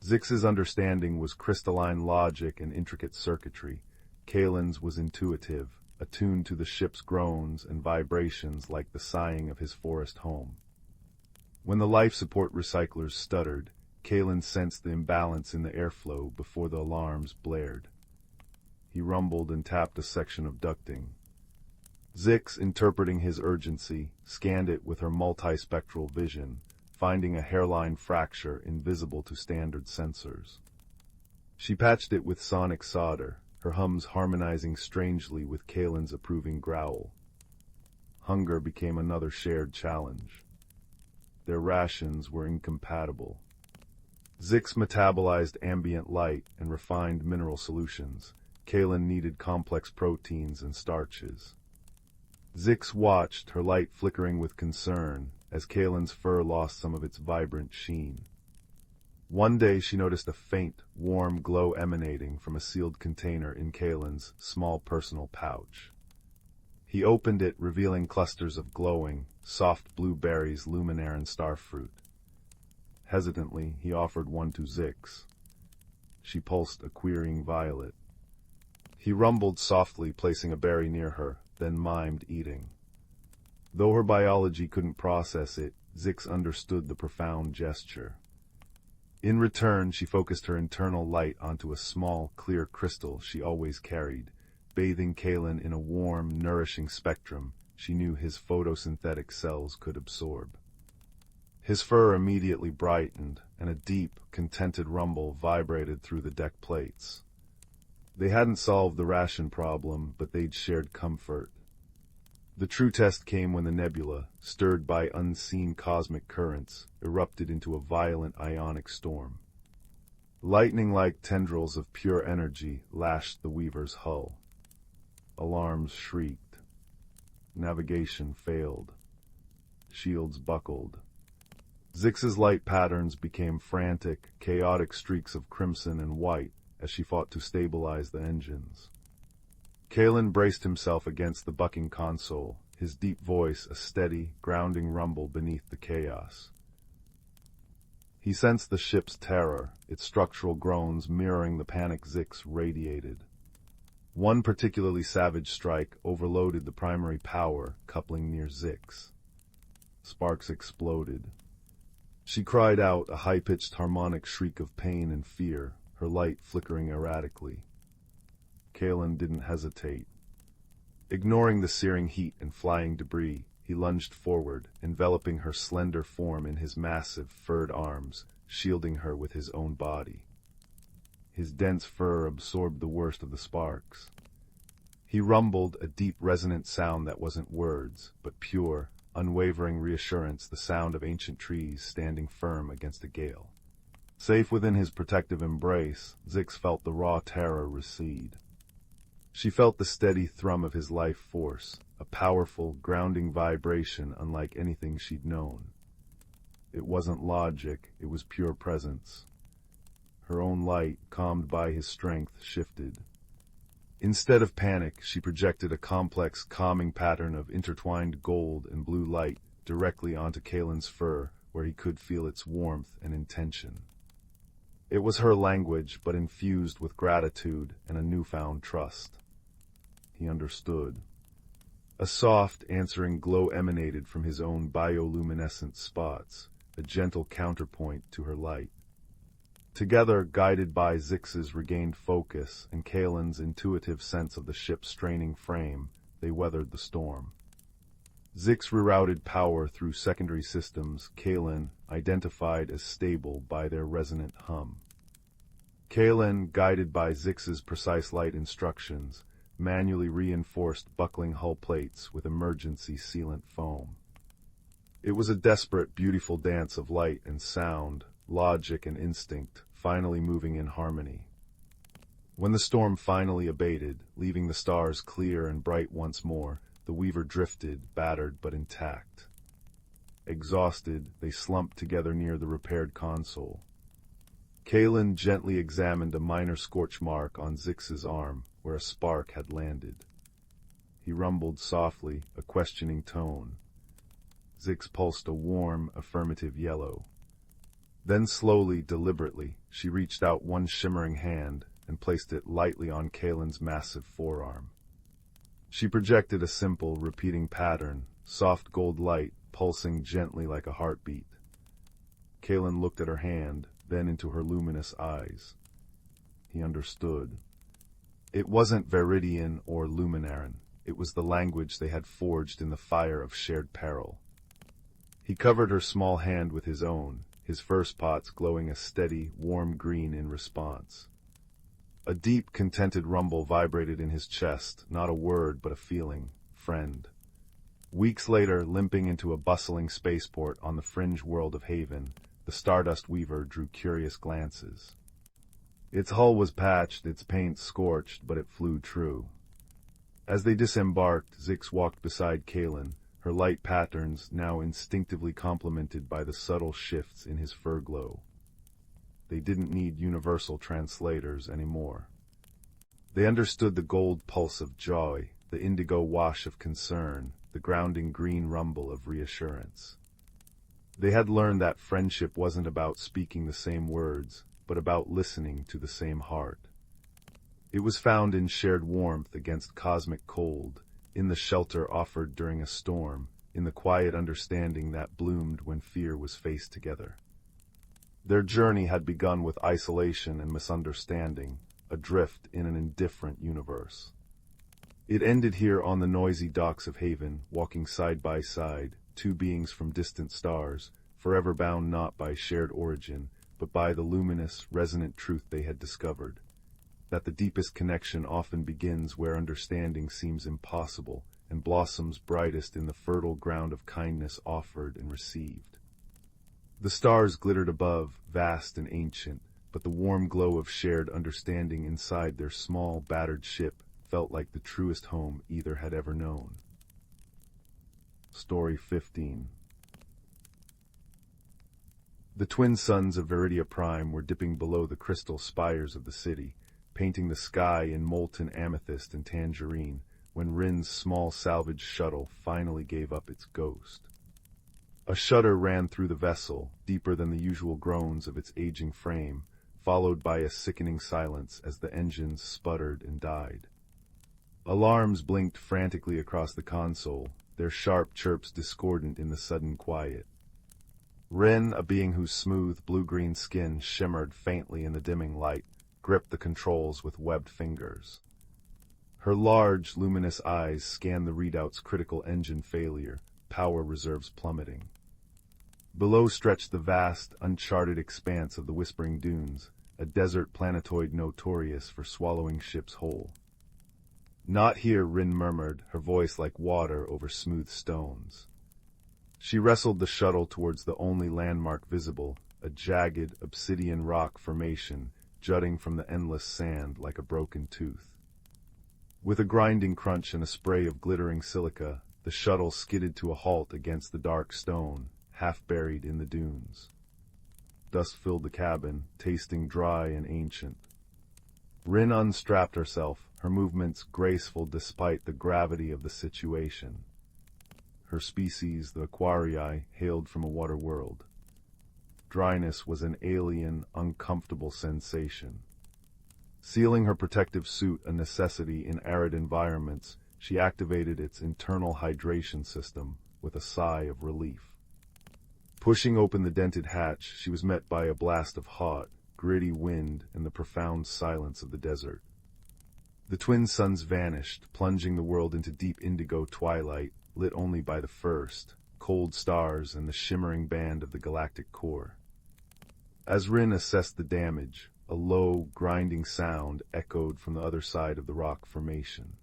Zix's understanding was crystalline logic and intricate circuitry. Kalen's was intuitive, attuned to the ship's groans and vibrations like the sighing of his forest home. When the life support recyclers stuttered, Kalen sensed the imbalance in the airflow before the alarms blared. He rumbled and tapped a section of ducting. Zix, interpreting his urgency, scanned it with her multispectral vision, finding a hairline fracture invisible to standard sensors. She patched it with sonic solder, her hums harmonizing strangely with Kalen's approving growl. Hunger became another shared challenge. Their rations were incompatible. Zix metabolized ambient light and refined mineral solutions. Kalen needed complex proteins and starches. Zix watched, her light flickering with concern, as Kalen's fur lost some of its vibrant sheen. One day she noticed a faint, warm glow emanating from a sealed container in Kalen's small personal pouch. He opened it, revealing clusters of glowing, soft blueberries, luminaire, and starfruit. Hesitantly, he offered one to Zix. She pulsed a querying violet. He rumbled softly, placing a berry near her, then mimed eating. Though her biology couldn't process it, Zix understood the profound gesture. In return, she focused her internal light onto a small, clear crystal she always carried, bathing Kalen in a warm, nourishing spectrum she knew his photosynthetic cells could absorb. His fur immediately brightened, and a deep, contented rumble vibrated through the deck plates. They hadn't solved the ration problem, but they'd shared comfort. The true test came when the nebula, stirred by unseen cosmic currents, erupted into a violent ionic storm. Lightning-like tendrils of pure energy lashed the Weaver's hull. Alarms shrieked. Navigation failed. Shields buckled. Zix's light patterns became frantic, chaotic streaks of crimson and white as she fought to stabilize the engines. Kalen braced himself against the bucking console, his deep voice a steady, grounding rumble beneath the chaos. He sensed the ship's terror, its structural groans mirroring the panic Zix radiated. One particularly savage strike overloaded the primary power coupling near Zix. Sparks exploded. She cried out, a high-pitched harmonic shriek of pain and fear, her light flickering erratically. Kalen didn't hesitate. Ignoring the searing heat and flying debris, he lunged forward, enveloping her slender form in his massive, furred arms, shielding her with his own body. His dense fur absorbed the worst of the sparks. He rumbled, a deep, resonant sound that wasn't words, but pure, unwavering reassurance, the sound of ancient trees standing firm against a gale. Safe within his protective embrace, Zix felt the raw terror recede. She felt the steady thrum of his life force, a powerful, grounding vibration unlike anything she'd known. It wasn't logic, it was pure presence. Her own light, calmed by his strength, shifted. Instead of panic, she projected a complex, calming pattern of intertwined gold and blue light directly onto Kalen's fur, where he could feel its warmth and intention. It was her language, but infused with gratitude and a newfound trust. He understood. A soft, answering glow emanated from his own bioluminescent spots, a gentle counterpoint to her light. Together, guided by Zix's regained focus and Kalen's intuitive sense of the ship's straining frame, they weathered the storm. Zix rerouted power through secondary systems Kalen identified as stable by their resonant hum. Kalen, guided by Zix's precise light instructions, manually reinforced buckling hull plates with emergency sealant foam. It was a desperate, beautiful dance of light and sound, logic and instinct, finally moving in harmony. When the storm finally abated, leaving the stars clear and bright once more, the Weaver drifted, battered but intact. Exhausted, they slumped together near the repaired console. Kalen gently examined a minor scorch mark on Zix's arm, where a spark had landed. He rumbled softly, a questioning tone. Zix pulsed a warm, affirmative yellow. Then slowly, deliberately, she reached out one shimmering hand and placed it lightly on Kalen's massive forearm. She projected a simple, repeating pattern, soft gold light pulsing gently like a heartbeat. Kalen looked at her hand, then into her luminous eyes. He understood. It wasn't Viridian or Luminaran. It was the language they had forged in the fire of shared peril. He covered her small hand with his own, his fur spots glowing a steady, warm green in response. A deep, contented rumble vibrated in his chest, not a word but a feeling. Friend. Weeks later, limping into a bustling spaceport on the fringe world of Haven, the Stardust Weaver drew curious glances. Its hull was patched, its paint scorched, but it flew true. As they disembarked, Zix walked beside Kalen, her light patterns now instinctively complemented by the subtle shifts in his fur glow. They didn't need universal translators anymore. They understood the gold pulse of joy, the indigo wash of concern, the grounding green rumble of reassurance. They had learned that friendship wasn't about speaking the same words, but about listening to the same heart. It was found in shared warmth against cosmic cold, in the shelter offered during a storm, in the quiet understanding that bloomed when fear was faced together. Their journey had begun with isolation and misunderstanding, adrift in an indifferent universe. It ended here on the noisy docks of Haven, walking side by side, two beings from distant stars, forever bound not by shared origin, but by the luminous, resonant truth they had discovered, that the deepest connection often begins where understanding seems impossible and blossoms brightest in the fertile ground of kindness offered and received. The stars glittered above, vast and ancient, but the warm glow of shared understanding inside their small, battered ship felt like the truest home either had ever known. Story 15. The twin suns of Viridia Prime were dipping below the crystal spires of the city, painting the sky in molten amethyst and tangerine, when Rin's small salvage shuttle finally gave up its ghost. A shudder ran through the vessel, deeper than the usual groans of its aging frame, followed by a sickening silence as the engines sputtered and died. Alarms blinked frantically across the console, their sharp chirps discordant in the sudden quiet. Rin, a being whose smooth blue-green skin shimmered faintly in the dimming light, gripped the controls with webbed fingers. Her large, luminous eyes scanned the readout's critical engine failure, power reserves plummeting. Below stretched the vast, uncharted expanse of the Whispering Dunes, a desert planetoid notorious for swallowing ships whole. "Not here," Rin murmured, her voice like water over smooth stones. She wrestled the shuttle towards the only landmark visible, a jagged, obsidian rock formation jutting from the endless sand like a broken tooth. With a grinding crunch and a spray of glittering silica, the shuttle skidded to a halt against the dark stone, half buried in the dunes. Dust filled the cabin, tasting dry and ancient. Rin unstrapped herself, her movements graceful despite the gravity of the situation. Her species, the Aquarii, hailed from a water world. Dryness was an alien, uncomfortable sensation. Sealing her protective suit a necessity in arid environments, she activated its internal hydration system with a sigh of relief. Pushing open the dented hatch, she was met by a blast of hot, gritty wind and the profound silence of the desert. The twin suns vanished, plunging the world into deep indigo twilight, lit only by the first, cold stars and the shimmering band of the galactic core. As Rin assessed the damage, a low, grinding sound echoed from the other side of the rock formation.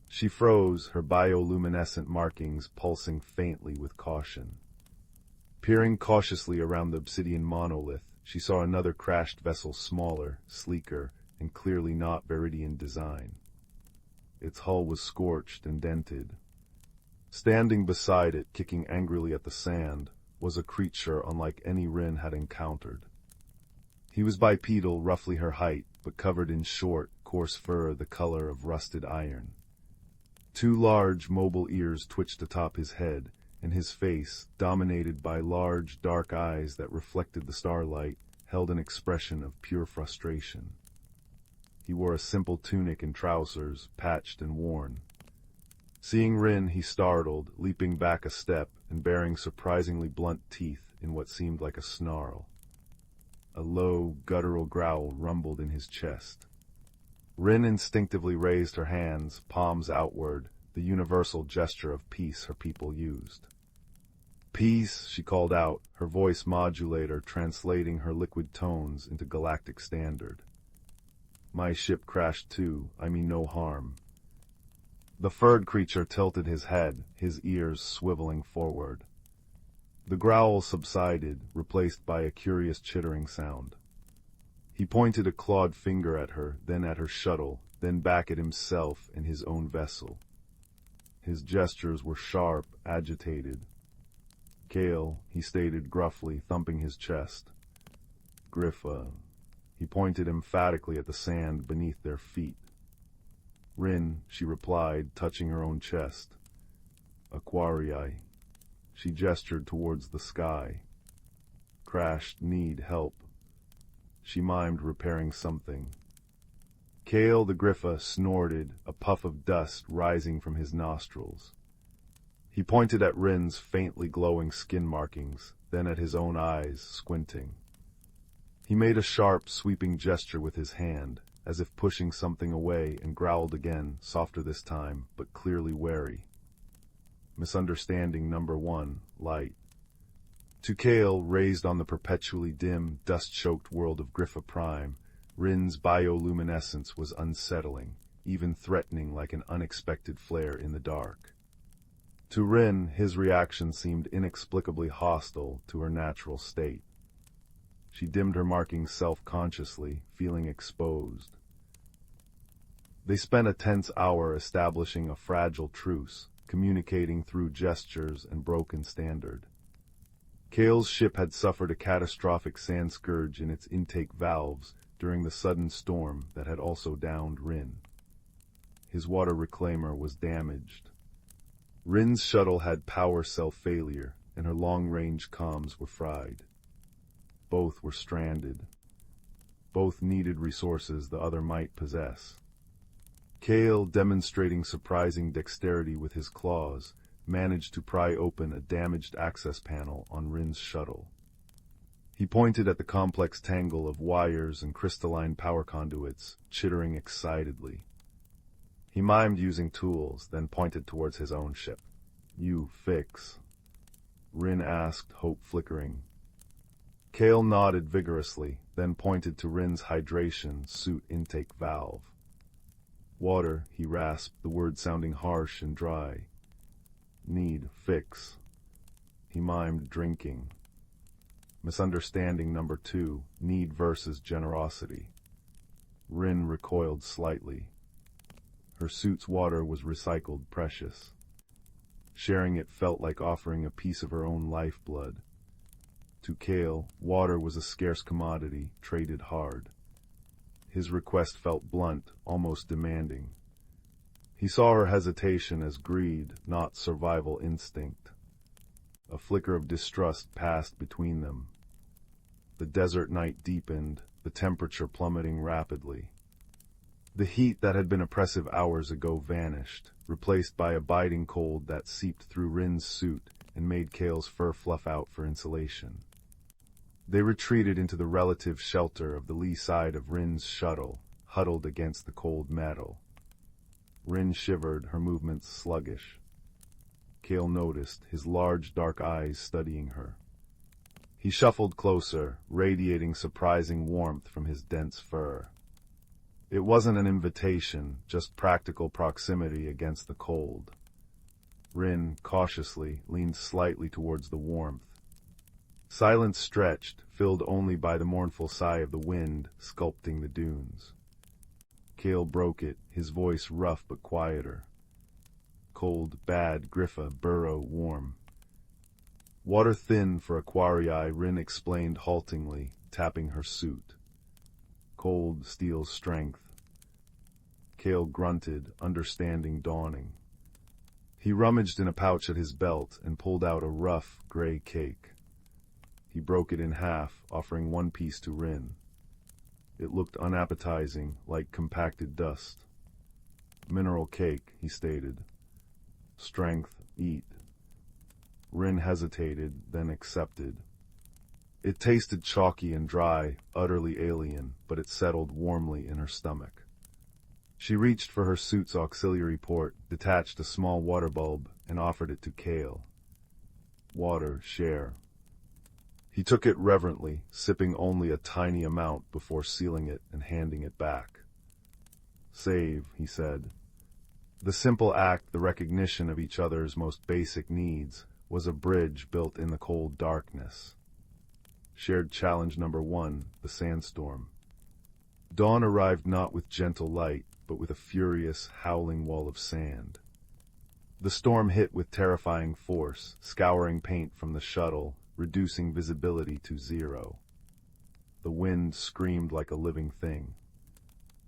She froze, her bioluminescent markings pulsing faintly with caution. Peering cautiously around the obsidian monolith, she saw another crashed vessel smaller, sleeker, and clearly not Viridian design. Its hull was scorched and dented. Standing beside it, kicking angrily at the sand, was a creature unlike any Rin had encountered. He was bipedal, roughly her height, but covered in short, coarse fur the color of rusted iron. Two large, mobile ears twitched atop his head, and his face, dominated by large, dark eyes that reflected the starlight, held an expression of pure frustration. He wore a simple tunic and trousers, patched and worn. Seeing Rin, he startled, leaping back a step and baring surprisingly blunt teeth in what seemed like a snarl. A low, guttural growl rumbled in his chest. Rin instinctively raised her hands, palms outward, the universal gesture of peace her people used. "Peace," she called out, her voice modulator translating her liquid tones into galactic standard. "My ship crashed too, I mean no harm." The furred creature tilted his head, his ears swiveling forward. The growl subsided, replaced by a curious chittering sound. He pointed a clawed finger at her, then at her shuttle, then back at himself and his own vessel. His gestures were sharp, agitated. "Kale," he stated gruffly, thumping his chest. "Griffa." He pointed emphatically at the sand beneath their feet. "Rin," she replied, touching her own chest. "Aquarii." She gestured towards the sky. "Crashed, need help." She mimed repairing something. Kale the Griffa snorted, a puff of dust rising from his nostrils. He pointed at Rin's faintly glowing skin markings, then at his own eyes, squinting. He made a sharp, sweeping gesture with his hand, as if pushing something away, and growled again, softer this time, but clearly wary. Misunderstanding number 1, light. To Kale, raised on the perpetually dim, dust-choked world of Griffa Prime, Rin's bioluminescence was unsettling, even threatening like an unexpected flare in the dark. To Rin, his reaction seemed inexplicably hostile to her natural state. She dimmed her markings self-consciously, feeling exposed. They spent a tense hour establishing a fragile truce, communicating through gestures and broken standard. Kale's ship had suffered a catastrophic sand scourge in its intake valves during the sudden storm that had also downed Rin. His water reclaimer was damaged. Rin's shuttle had power cell failure, and her long-range comms were fried. Both were stranded. Both needed resources the other might possess. Kale, demonstrating surprising dexterity with his claws, managed to pry open a damaged access panel on Rin's shuttle. He pointed at the complex tangle of wires and crystalline power conduits, chittering excitedly. He mimed using tools, then pointed towards his own ship. "You fix?" Rin asked, hope flickering. Kale nodded vigorously, then pointed to Rin's hydration suit intake valve. "Water," he rasped, the word sounding harsh and dry. "Need fix." He mimed drinking. Misunderstanding number 2, need versus generosity. Rin recoiled slightly. Her suit's water was recycled precious. Sharing it felt like offering a piece of her own lifeblood. To Kale, water was a scarce commodity, traded hard. His request felt blunt, almost demanding. He saw her hesitation as greed, not survival instinct. A flicker of distrust passed between them. The desert night deepened, the temperature plummeting rapidly. The heat that had been oppressive hours ago vanished, replaced by a biting cold that seeped through Rin's suit and made Kale's fur fluff out for insulation. They retreated into the relative shelter of the lee side of Rin's shuttle, huddled against the cold metal. Rin shivered, her movements sluggish. Kale noticed, his large dark eyes studying her. He shuffled closer, radiating surprising warmth from his dense fur. It wasn't an invitation, just practical proximity against the cold. Rin, cautiously, leaned slightly towards the warmth. Silence stretched, filled only by the mournful sigh of the wind sculpting the dunes. Kale broke it, his voice rough but quieter. "Cold, bad, Griffa, burrow, warm." "Water thin for aquarii," Rin explained haltingly, tapping her suit. "Cold steals strength." Kale grunted, understanding dawning. He rummaged in a pouch at his belt and pulled out a rough, gray cake. He broke it in half, offering one piece to Rin. It looked unappetizing, like compacted dust. "Mineral cake," he stated. "Strength, eat." Rin hesitated, then accepted. It tasted chalky and dry, utterly alien, but it settled warmly in her stomach. She reached for her suit's auxiliary port, detached a small water bulb, and offered it to Kale. "Water, share." He took it reverently, sipping only a tiny amount before sealing it and handing it back. "Save," he said. The simple act, the recognition of each other's most basic needs, was a bridge built in the cold darkness. Shared challenge number 1, the sandstorm. Dawn arrived not with gentle light, but with a furious, howling wall of sand. The storm hit with terrifying force, scouring paint from the shuttle, reducing visibility to 0. The wind screamed like a living thing.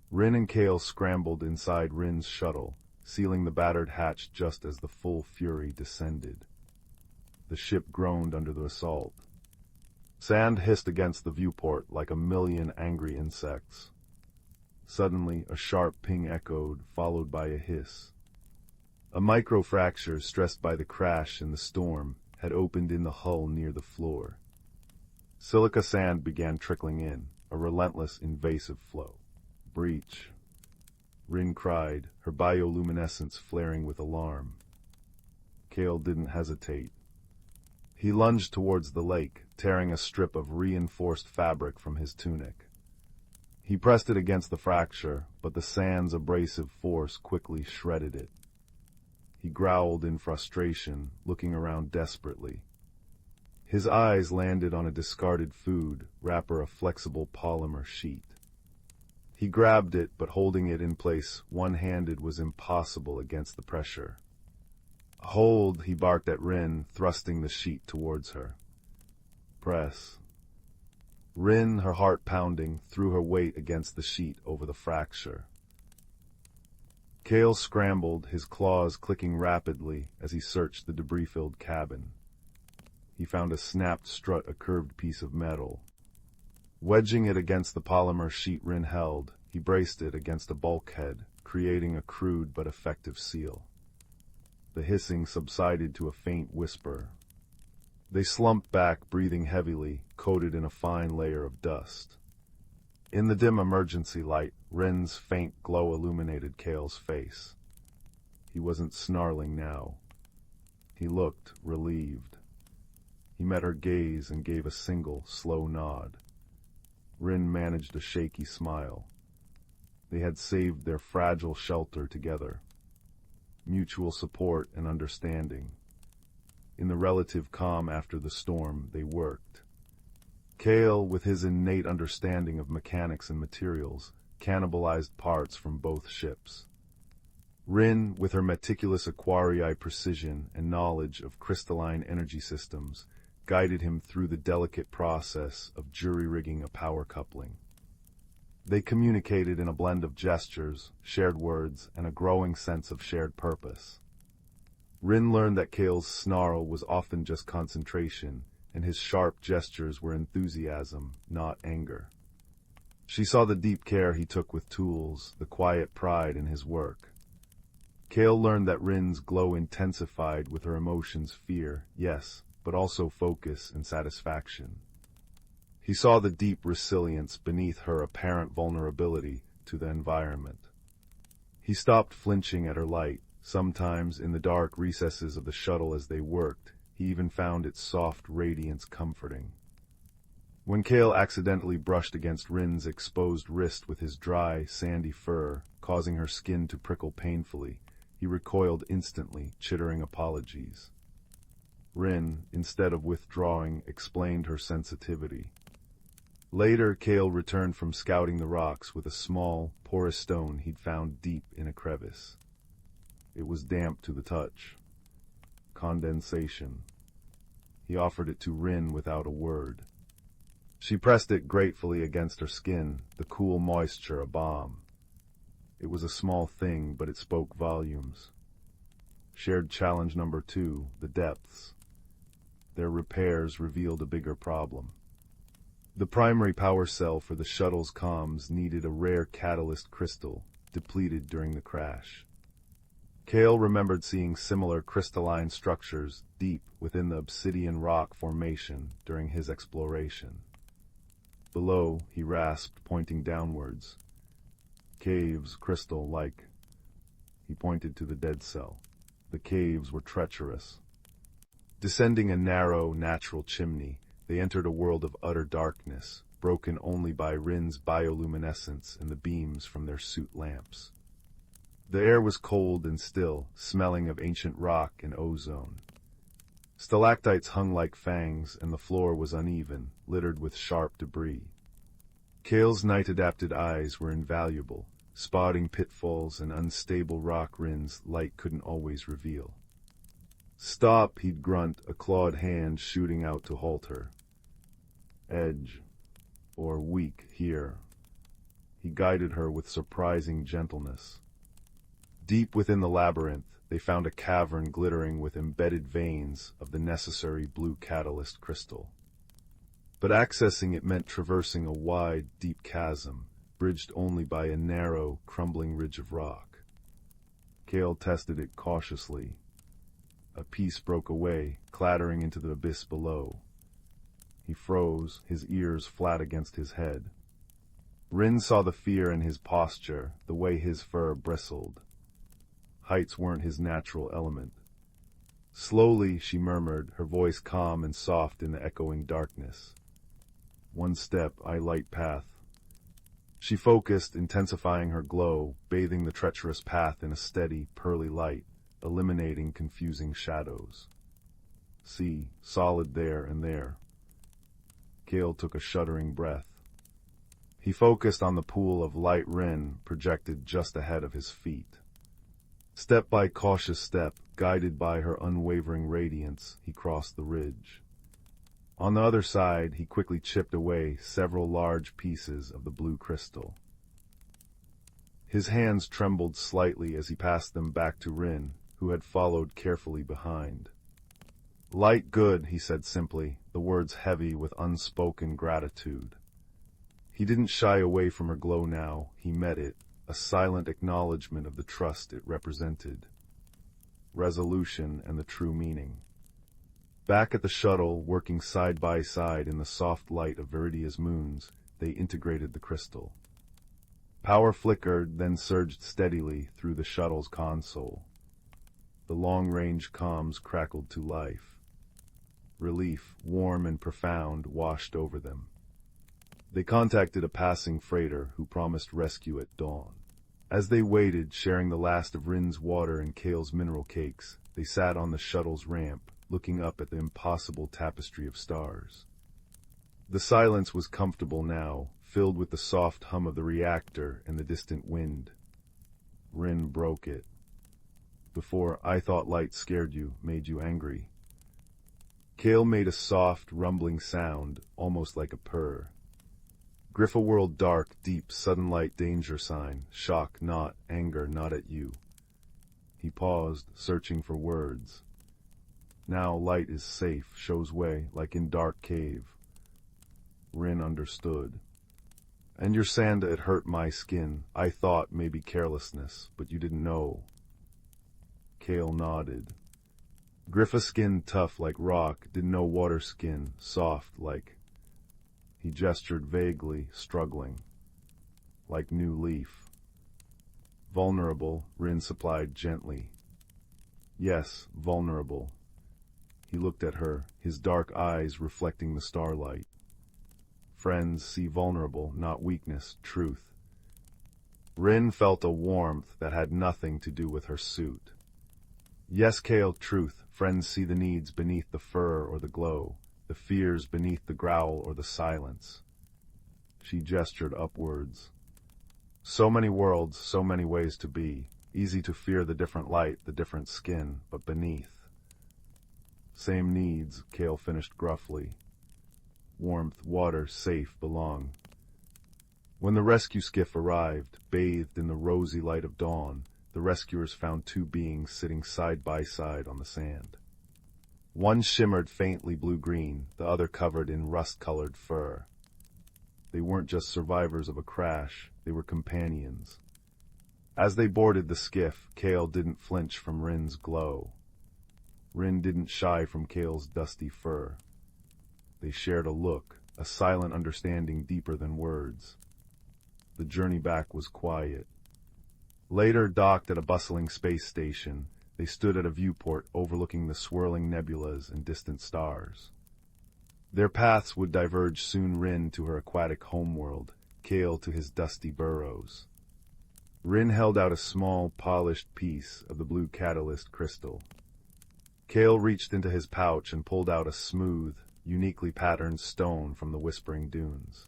Rin and Kale scrambled inside Rin's shuttle, sealing the battered hatch just as the full fury descended. The ship groaned under the assault. Sand hissed against the viewport like a million angry insects. Suddenly, a sharp ping echoed, followed by a hiss. A microfracture, stressed by the crash and the storm, had opened in the hull near the floor. Silica sand began trickling in, a relentless, invasive flow. "Breach!" Rin cried, her bioluminescence flaring with alarm. Kale didn't hesitate. He lunged towards the lake, tearing a strip of reinforced fabric from his tunic. He pressed it against the fracture, but the sand's abrasive force quickly shredded it. He growled in frustration, looking around desperately. His eyes landed on a discarded food wrapper, a flexible polymer sheet. He grabbed it, but holding it in place one-handed was impossible against the pressure. "Hold," he barked at Rin, thrusting the sheet towards her. "Press." Rin, her heart pounding, threw her weight against the sheet over the fracture. Kale scrambled, his claws clicking rapidly as he searched the debris-filled cabin. he found a snapped strut, a curved piece of metal. Wedging it against the polymer sheet Rin held, he braced it against a bulkhead, creating a crude but effective seal. The hissing subsided to a faint whisper. They slumped back, breathing heavily, coated in a fine layer of dust. In the dim emergency light, Rin's faint glow illuminated Kale's face. He wasn't snarling now. He looked relieved. He met her gaze and gave a single, slow nod. Rin managed a shaky smile. They had saved their fragile shelter together. Mutual support and understanding. In the relative calm after the storm, they worked. Kale, with his innate understanding of mechanics and materials, cannibalized parts from both ships. Rin, with her meticulous aquarii precision and knowledge of crystalline energy systems, guided him through the delicate process of jury-rigging a power coupling. They communicated in a blend of gestures, shared words, and a growing sense of shared purpose. Rin learned that Kale's snarl was often just concentration, and his sharp gestures were enthusiasm, not anger. She saw the deep care he took with tools, the quiet pride in his work. Kale learned that Rin's glow intensified with her emotions: fear, yes, but also focus and satisfaction. He saw the deep resilience beneath her apparent vulnerability to the environment. He stopped flinching at her light. Sometimes, in the dark recesses of the shuttle as they worked, he even found its soft radiance comforting. When Kale accidentally brushed against Rin's exposed wrist with his dry, sandy fur, causing her skin to prickle painfully, he recoiled instantly, chittering apologies. Rin, instead of withdrawing, explained her sensitivity. Later, Kale returned from scouting the rocks with a small, porous stone he'd found deep in a crevice. It was damp to the touch. Condensation. He offered it to Rin without a word. She pressed it gratefully against her skin, the cool moisture a balm. It was a small thing, but it spoke volumes. Shared challenge number 2, the depths. Their repairs revealed a bigger problem. The primary power cell for the shuttle's comms needed a rare catalyst crystal, depleted during the crash. Kale remembered seeing similar crystalline structures deep within the obsidian rock formation during his exploration. Below, he rasped, pointing downwards. Caves, crystal-like. He pointed to the dead cell. The caves were treacherous. Descending a narrow, natural chimney, they entered a world of utter darkness, broken only by Rin's bioluminescence and the beams from their suit lamps. The air was cold and still, smelling of ancient rock and ozone. Stalactites hung like fangs, and the floor was uneven, littered with sharp debris. Kale's night-adapted eyes were invaluable, spotting pitfalls and unstable rock Rin's light couldn't always reveal. "Stop," he'd grunt, a clawed hand shooting out to halt her. "Edge, or weak here." He guided her with surprising gentleness. Deep within the labyrinth, they found a cavern glittering with embedded veins of the necessary blue catalyst crystal. But accessing it meant traversing a wide, deep chasm, bridged only by a narrow, crumbling ridge of rock. Kale tested it cautiously. A piece broke away, clattering into the abyss below. He froze, his ears flat against his head. Rin saw the fear in his posture, the way his fur bristled. Heights weren't his natural element. Slowly, she murmured, her voice calm and soft in the echoing darkness. "One step, I light path." She focused, intensifying her glow, bathing the treacherous path in a steady, pearly light, eliminating confusing shadows. See, solid there and there. Kale took a shuddering breath. He focused on the pool of light Rin projected just ahead of his feet. Step by cautious step, guided by her unwavering radiance, he crossed the ridge. On the other side, he quickly chipped away several large pieces of the blue crystal. His hands trembled slightly as he passed them back to Rin, who had followed carefully behind. Light good, he said simply, the words heavy with unspoken gratitude. He didn't shy away from her glow now, he met it, a silent acknowledgement of the trust it represented. Resolution and the true meaning. Back at the shuttle, working side by side in the soft light of Viridia's moons, they integrated the crystal. Power flickered, then surged steadily through the shuttle's console. The long-range comms crackled to life. Relief, warm and profound, washed over them. They contacted a passing freighter who promised rescue at dawn. As they waited, sharing the last of Rin's water and Kale's mineral cakes, they sat on the shuttle's ramp, looking up at the impossible tapestry of stars. The silence was comfortable now, filled with the soft hum of the reactor and the distant wind. Rin broke it. Before, I thought light scared you, made you angry. Kale made a soft, rumbling sound, almost like a purr. Griffa whirled dark, deep, sudden light danger sign, shock not, anger not at you. He paused, searching for words. Now light is safe, shows way, like in dark cave. Rin understood. And your sand, it hurt my skin. I thought maybe carelessness, but you didn't know. Kale nodded. Griffa skin tough like rock, didn't know water skin, soft like... He gestured vaguely, struggling. Like new leaf. Vulnerable, Rin supplied gently. Yes, vulnerable. He looked at her, his dark eyes reflecting the starlight. Friends see vulnerable, not weakness, truth. Rin felt a warmth that had nothing to do with her suit. Yes, Kale, truth. Friends see the needs beneath the fur or the glow, the fears beneath the growl or the silence. She gestured upwards. So many worlds, so many ways to be. Easy to fear the different light, the different skin, but beneath. Same needs, Kale finished gruffly. Warmth, water, safe, belong. When the rescue skiff arrived, bathed in the rosy light of dawn, the rescuers found two beings sitting side by side on the sand. One shimmered faintly blue-green, the other covered in rust-colored fur. They weren't just survivors of a crash, they were companions. As they boarded the skiff, Kale didn't flinch from Rin's glow. Rin didn't shy from Kale's dusty fur. They shared a look, a silent understanding deeper than words. The journey back was quiet. Later, docked at a bustling space station, they stood at a viewport overlooking the swirling nebulas and distant stars. Their paths would diverge soon, Rin to her aquatic homeworld, Kale to his dusty burrows. Rin held out a small, polished piece of the blue catalyst crystal. Kale reached into his pouch and pulled out a smooth, uniquely patterned stone from the Whispering Dunes.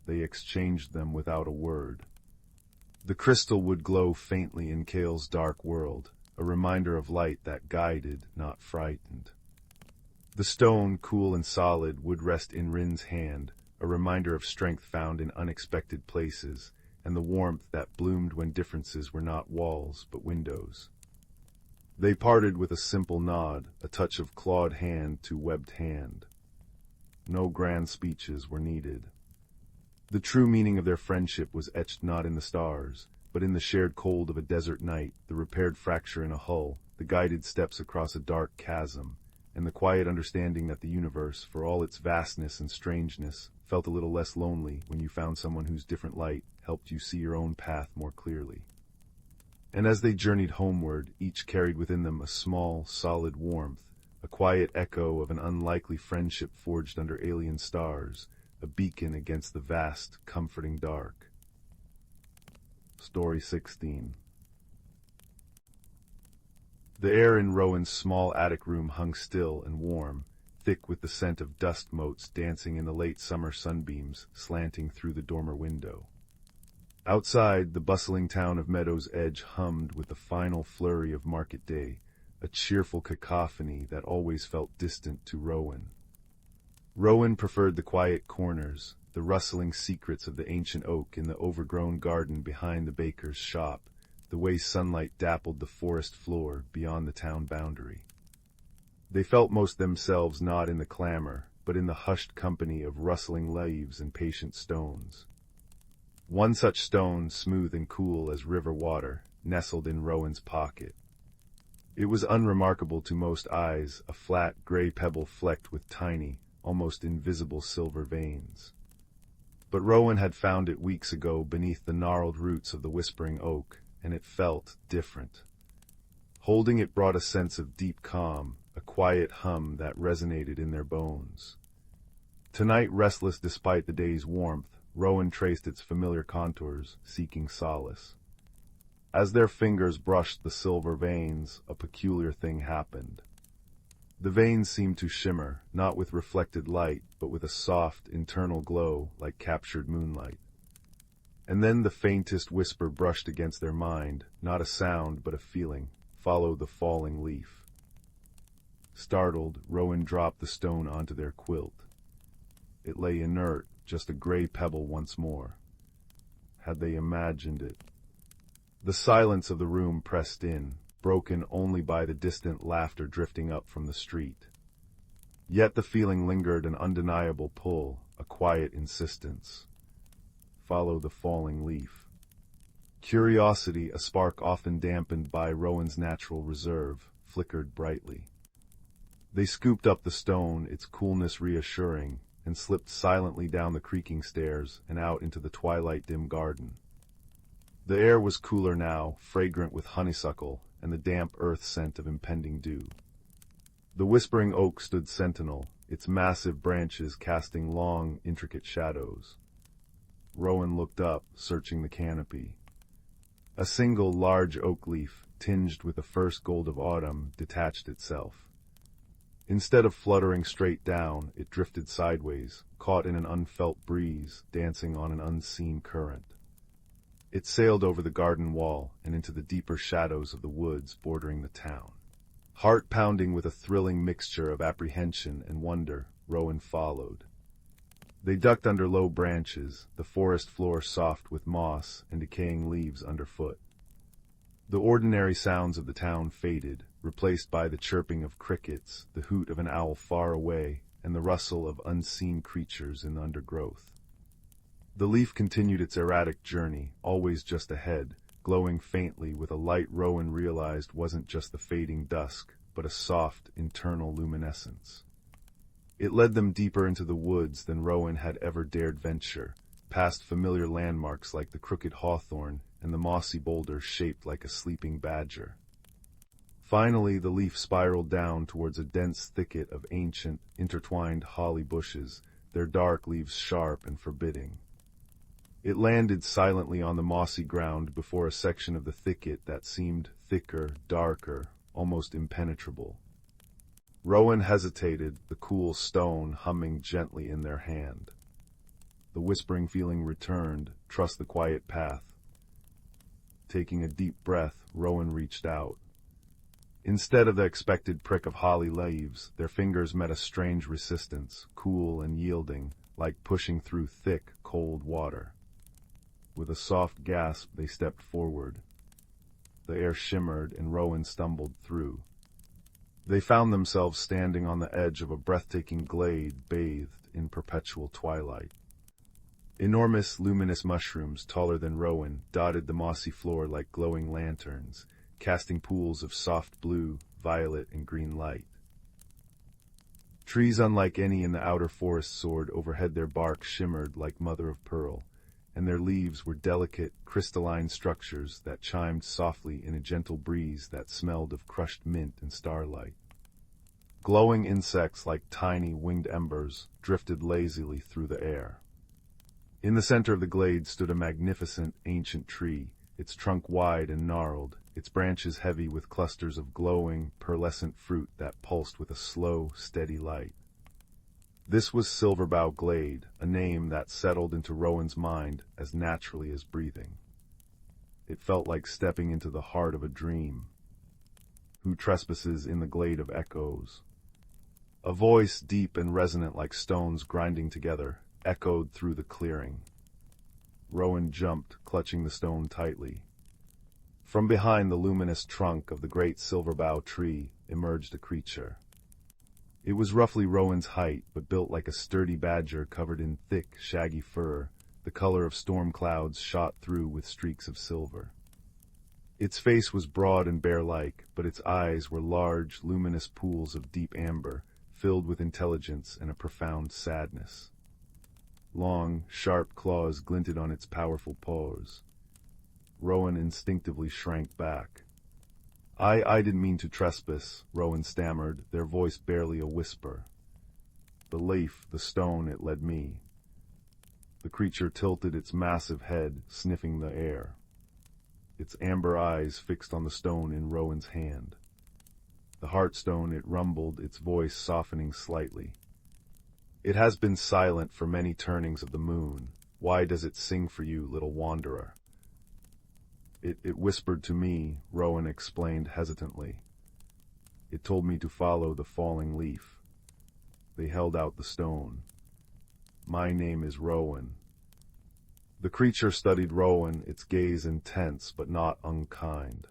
They exchanged them without a word. The crystal would glow faintly in Kale's dark world, a reminder of light that guided, not frightened. The stone, cool and solid, would rest in Rin's hand, a reminder of strength found in unexpected places, and the warmth that bloomed when differences were not walls but windows. They parted with a simple nod, a touch of clawed hand to webbed hand. No grand speeches were needed. The true meaning of their friendship was etched not in the stars, but in the shared cold of a desert night, the repaired fracture in a hull, the guided steps across a dark chasm, and the quiet understanding that the universe, for all its vastness and strangeness, felt a little less lonely when you found someone whose different light helped you see your own path more clearly. And as they journeyed homeward, each carried within them a small, solid warmth, a quiet echo of an unlikely friendship forged under alien stars, a beacon against the vast, comforting dark. Story 16. The air in Rowan's small attic room hung still and warm, thick with the scent of dust motes dancing in the late summer sunbeams slanting through the dormer window. Outside, the bustling town of Meadows Edge hummed with the final flurry of market day, a cheerful cacophony that always felt distant to Rowan. Rowan preferred the quiet corners, the rustling secrets of the ancient oak in the overgrown garden behind the baker's shop, the way sunlight dappled the forest floor beyond the town boundary. They felt most themselves not in the clamor, but in the hushed company of rustling leaves and patient stones. One such stone, smooth and cool as river water, nestled in Rowan's pocket. It was unremarkable to most eyes, a flat, gray pebble flecked with tiny, almost invisible silver veins. But Rowan had found it weeks ago beneath the gnarled roots of the whispering oak, and it felt different. Holding it brought a sense of deep calm, a quiet hum that resonated in their bones. Tonight, restless despite the day's warmth, Rowan traced its familiar contours, seeking solace. As their fingers brushed the silver veins, a peculiar thing happened. The veins seemed to shimmer, not with reflected light, but with a soft, internal glow like captured moonlight. And then the faintest whisper brushed against their mind, not a sound but a feeling, follow the falling leaf. Startled, Rowan dropped the stone onto their quilt. It lay inert, just a gray pebble once more. Had they imagined it? The silence of the room pressed in, broken only by the distant laughter drifting up from the street. Yet the feeling lingered, an undeniable pull, a quiet insistence. Follow the falling leaf. Curiosity, a spark often dampened by Rowan's natural reserve, flickered brightly. They scooped up the stone, its coolness reassuring, and slipped silently down the creaking stairs and out into the twilight-dim garden. The air was cooler now, fragrant with honeysuckle and the damp earth scent of impending dew. The whispering oak stood sentinel, its massive branches casting long, intricate shadows. Rowan looked up, searching the canopy. A single large oak leaf, tinged with the first gold of autumn, detached itself. Instead of fluttering straight down, it drifted sideways, caught in an unfelt breeze, dancing on an unseen current. It sailed over the garden wall and into the deeper shadows of the woods bordering the town. Heart pounding with a thrilling mixture of apprehension and wonder, Rowan followed. They ducked under low branches, the forest floor soft with moss and decaying leaves underfoot. The ordinary sounds of the town faded, replaced by the chirping of crickets, the hoot of an owl far away, and the rustle of unseen creatures in the undergrowth. The leaf continued its erratic journey, always just ahead, glowing faintly with a light Rowan realized wasn't just the fading dusk, but a soft, internal luminescence. It led them deeper into the woods than Rowan had ever dared venture, past familiar landmarks like the crooked hawthorn and the mossy boulder shaped like a sleeping badger. Finally, the leaf spiraled down towards a dense thicket of ancient, intertwined holly bushes, their dark leaves sharp and forbidding. It landed silently on the mossy ground before a section of the thicket that seemed thicker, darker, almost impenetrable. Rowan hesitated, the cool stone humming gently in their hand. The whispering feeling returned, trust the quiet path. Taking a deep breath, Rowan reached out. Instead of the expected prick of holly leaves, their fingers met a strange resistance, cool and yielding, like pushing through thick, cold water. With a soft gasp, they stepped forward. The air shimmered, and Rowan stumbled through. They found themselves standing on the edge of a breathtaking glade bathed in perpetual twilight. Enormous, luminous mushrooms, taller than Rowan, dotted the mossy floor like glowing lanterns, casting pools of soft blue, violet, and green light. Trees unlike any in the outer forest soared overhead, their bark shimmered like mother of pearl, and their leaves were delicate, crystalline structures that chimed softly in a gentle breeze that smelled of crushed mint and starlight. Glowing insects like tiny, winged embers drifted lazily through the air. In the center of the glade stood a magnificent, ancient tree, its trunk wide and gnarled, its branches heavy with clusters of glowing, pearlescent fruit that pulsed with a slow, steady light. This was Silverbough Glade, a name that settled into Rowan's mind as naturally as breathing. It felt like stepping into the heart of a dream. Who trespasses in the glade of echoes? A voice deep and resonant like stones grinding together echoed through the clearing. Rowan jumped, clutching the stone tightly. From behind the luminous trunk of the great silverbough tree emerged a creature. It was roughly Rowan's height, but built like a sturdy badger covered in thick, shaggy fur, the color of storm clouds shot through with streaks of silver. Its face was broad and bear-like, but its eyes were large, luminous pools of deep amber, filled with intelligence and a profound sadness. Long, sharp claws glinted on its powerful paws. Rowan instinctively shrank back. I didn't mean to trespass," Rowan stammered, their voice barely a whisper. "The leaf, the stone, it led me." The creature tilted its massive head, sniffing the air. Its amber eyes fixed on the stone in Rowan's hand. The heartstone, it rumbled, its voice softening slightly. "It has been silent for many turnings of the moon. Why does it sing for you, little wanderer?" It whispered to me," Rowan explained hesitantly. "It told me to follow the falling leaf." They held out the stone. "My name is Rowan." The creature studied Rowan, its gaze intense but not unkind.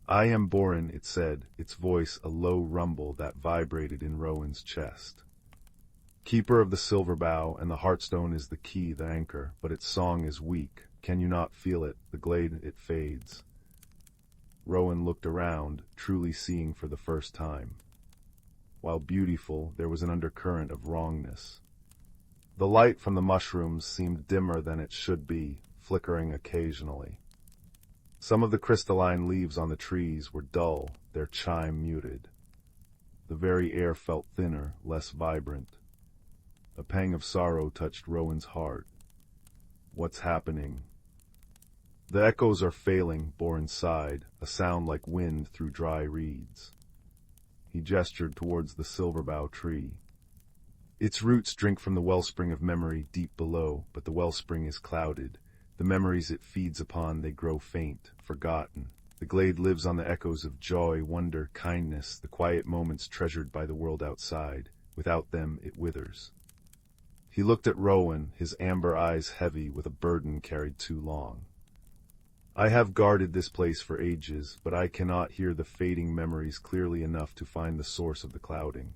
"I am Borin," it said, its voice a low rumble that vibrated in Rowan's chest. "Keeper of the silver bough, and the heartstone is the key, the anchor, but its song is weak. Can you not feel it? The glade, it fades." Rowan looked around, truly seeing for the first time. While beautiful, there was an undercurrent of wrongness. The light from the mushrooms seemed dimmer than it should be, flickering occasionally. Some of the crystalline leaves on the trees were dull, their chime muted. The very air felt thinner, less vibrant. A pang of sorrow touched Rowan's heart. "What's happening?" "The echoes are failing," Borin sighed, a sound like wind through dry reeds. He gestured towards the silverbough tree. "Its roots drink from the wellspring of memory deep below, but the wellspring is clouded. The memories it feeds upon, they grow faint, forgotten. The glade lives on the echoes of joy, wonder, kindness, the quiet moments treasured by the world outside. Without them, it withers." He looked at Rowan, his amber eyes heavy with a burden carried too long. "I have guarded this place for ages, but I cannot hear the fading memories clearly enough to find the source of the clouding.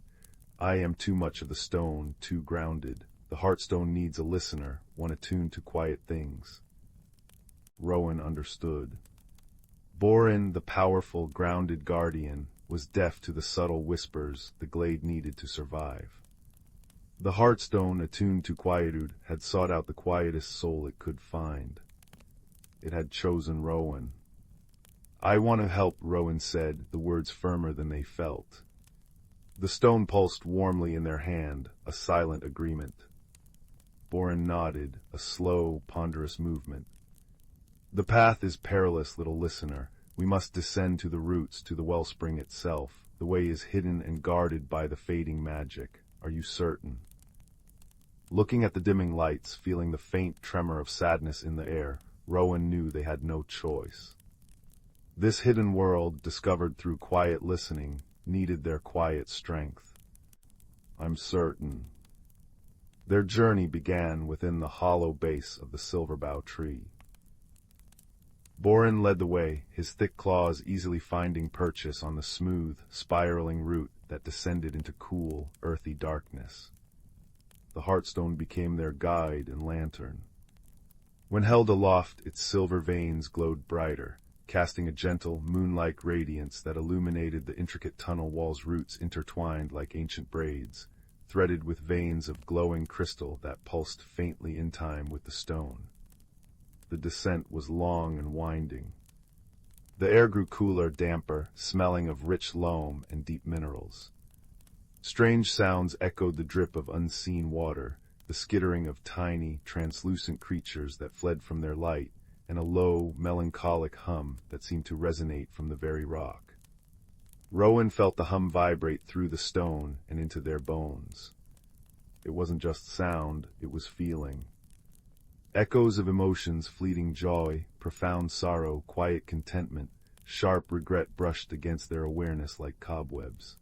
I am too much of the stone, too grounded. The heartstone needs a listener, one attuned to quiet things." Rowan understood. Borin, the powerful, grounded guardian, was deaf to the subtle whispers the glade needed to survive. The heartstone, attuned to quietude, had sought out the quietest soul it could find. It had chosen Rowan. "I want to help," Rowan said, the words firmer than they felt. The stone pulsed warmly in their hand, a silent agreement. Borin nodded, a slow, ponderous movement. "The path is perilous, little listener. We must descend to the roots, to the wellspring itself. The way is hidden and guarded by the fading magic. Are you certain?" Looking at the dimming lights, feeling the faint tremor of sadness in the air, Rowan knew they had no choice. This hidden world, discovered through quiet listening, needed their quiet strength. "I'm certain." Their journey began within the hollow base of the silverbough tree. Borin led the way, his thick claws easily finding purchase on the smooth, spiraling root that descended into cool, earthy darkness. The heartstone became their guide and lantern. When held aloft, its silver veins glowed brighter, casting a gentle, moon-like radiance that illuminated the intricate tunnel wall's roots intertwined like ancient braids, threaded with veins of glowing crystal that pulsed faintly in time with the stone. The descent was long and winding. The air grew cooler, damper, smelling of rich loam and deep minerals. Strange sounds echoed the drip of unseen water, the skittering of tiny, translucent creatures that fled from their light, and a low, melancholic hum that seemed to resonate from the very rock. Rowan felt the hum vibrate through the stone and into their bones. It wasn't just sound, it was feeling. Echoes of emotions, fleeting joy, profound sorrow, quiet contentment, sharp regret brushed against their awareness like cobwebs.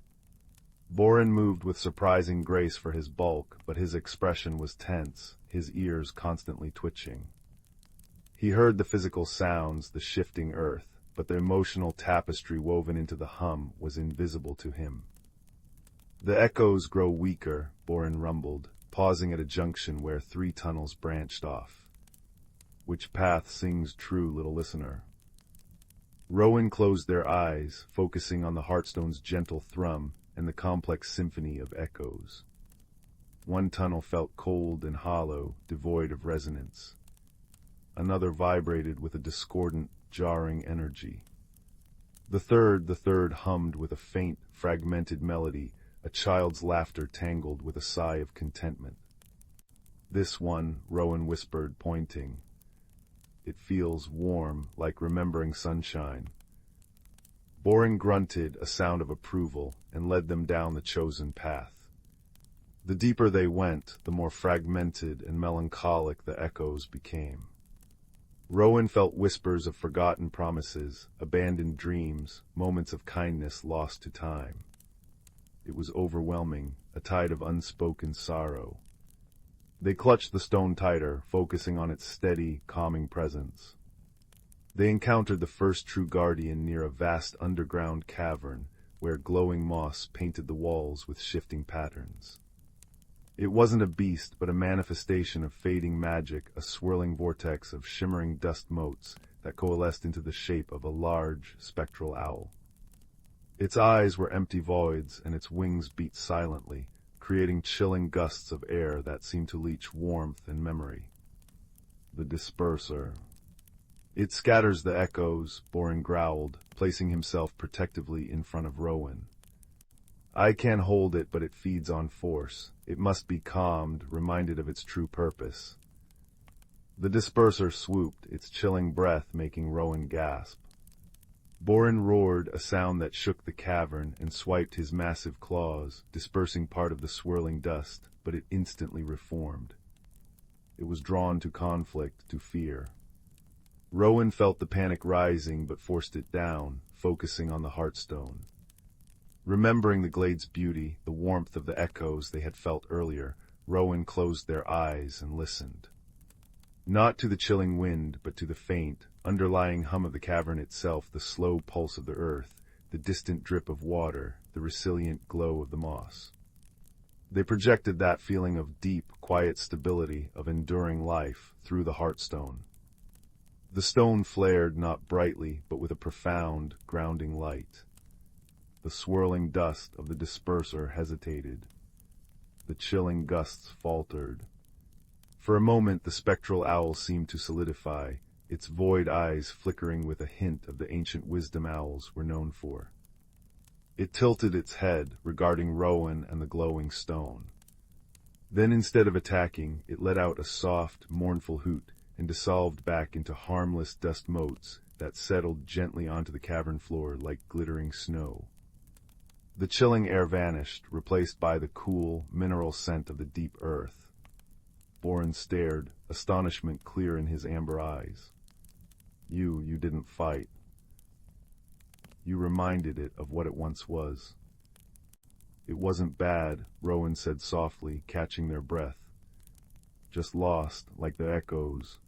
Borin moved with surprising grace for his bulk, but his expression was tense, his ears constantly twitching. He heard the physical sounds, the shifting earth, but the emotional tapestry woven into the hum was invisible to him. The echoes grow weaker, Borin rumbled, pausing at a junction where 3 tunnels branched off. Which path sings true, little listener? Rowan closed their eyes, focusing on the Heartstone's gentle thrum and the complex symphony of echoes. One tunnel felt cold and hollow, devoid of resonance. Another vibrated with a discordant, jarring energy. The third hummed with a faint, fragmented melody, a child's laughter tangled with a sigh of contentment. This one, Rowan whispered, pointing. It feels warm, like remembering sunshine. Borin grunted, a sound of approval, and led them down the chosen path. The deeper they went, the more fragmented and melancholic the echoes became. Rowan felt whispers of forgotten promises, abandoned dreams, moments of kindness lost to time. It was overwhelming, a tide of unspoken sorrow. They clutched the stone tighter, focusing on its steady, calming presence. They encountered the first true guardian near a vast underground cavern, where glowing moss painted the walls with shifting patterns. It wasn't a beast, but a manifestation of fading magic, a swirling vortex of shimmering dust motes that coalesced into the shape of a large, spectral owl. Its eyes were empty voids, and its wings beat silently, creating chilling gusts of air that seemed to leach warmth and memory. The disperser. It scatters the echoes, Borin growled, placing himself protectively in front of Rowan. I can't hold it, but it feeds on force. It must be calmed, reminded of its true purpose. The disperser swooped, its chilling breath making Rowan gasp. Borin roared, a sound that shook the cavern, and swiped his massive claws, dispersing part of the swirling dust, but it instantly reformed. It was drawn to conflict, to fear. Rowan felt the panic rising, but forced it down, focusing on the Heartstone. Remembering the glade's beauty, the warmth of the echoes they had felt earlier, Rowan closed their eyes and listened. Not to the chilling wind, but to the faint, underlying hum of the cavern itself, the slow pulse of the earth, the distant drip of water, the resilient glow of the moss. They projected that feeling of deep, quiet stability, of enduring life, through the Heartstone. The stone flared not brightly, but with a profound, grounding light. The swirling dust of the disperser hesitated. The chilling gusts faltered. For a moment the spectral owl seemed to solidify, its void eyes flickering with a hint of the ancient wisdom owls were known for. It tilted its head, regarding Rowan and the glowing stone. Then instead of attacking, it let out a soft, mournful hoot, and dissolved back into harmless dust motes that settled gently onto the cavern floor like glittering snow. The chilling air vanished, replaced by the cool, mineral scent of the deep earth. Borin stared, astonishment clear in his amber eyes. You didn't fight. You reminded it of what it once was. It wasn't bad, Rowan said softly, catching their breath. Just lost, like the echoes.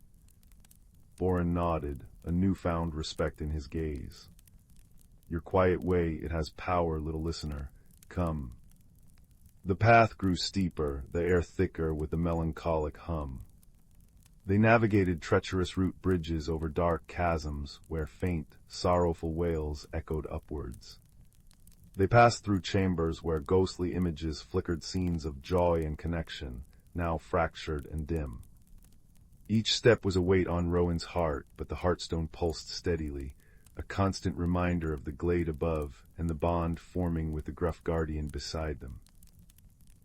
Borin nodded, a newfound respect in his gaze. Your quiet way, it has power, little listener. Come. The path grew steeper, the air thicker with a melancholic hum. They navigated treacherous root bridges over dark chasms where faint, sorrowful wails echoed upwards. They passed through chambers where ghostly images flickered scenes of joy and connection, now fractured and dim. Each step was a weight on Rowan's heart, but the Heartstone pulsed steadily, a constant reminder of the glade above and the bond forming with the gruff guardian beside them.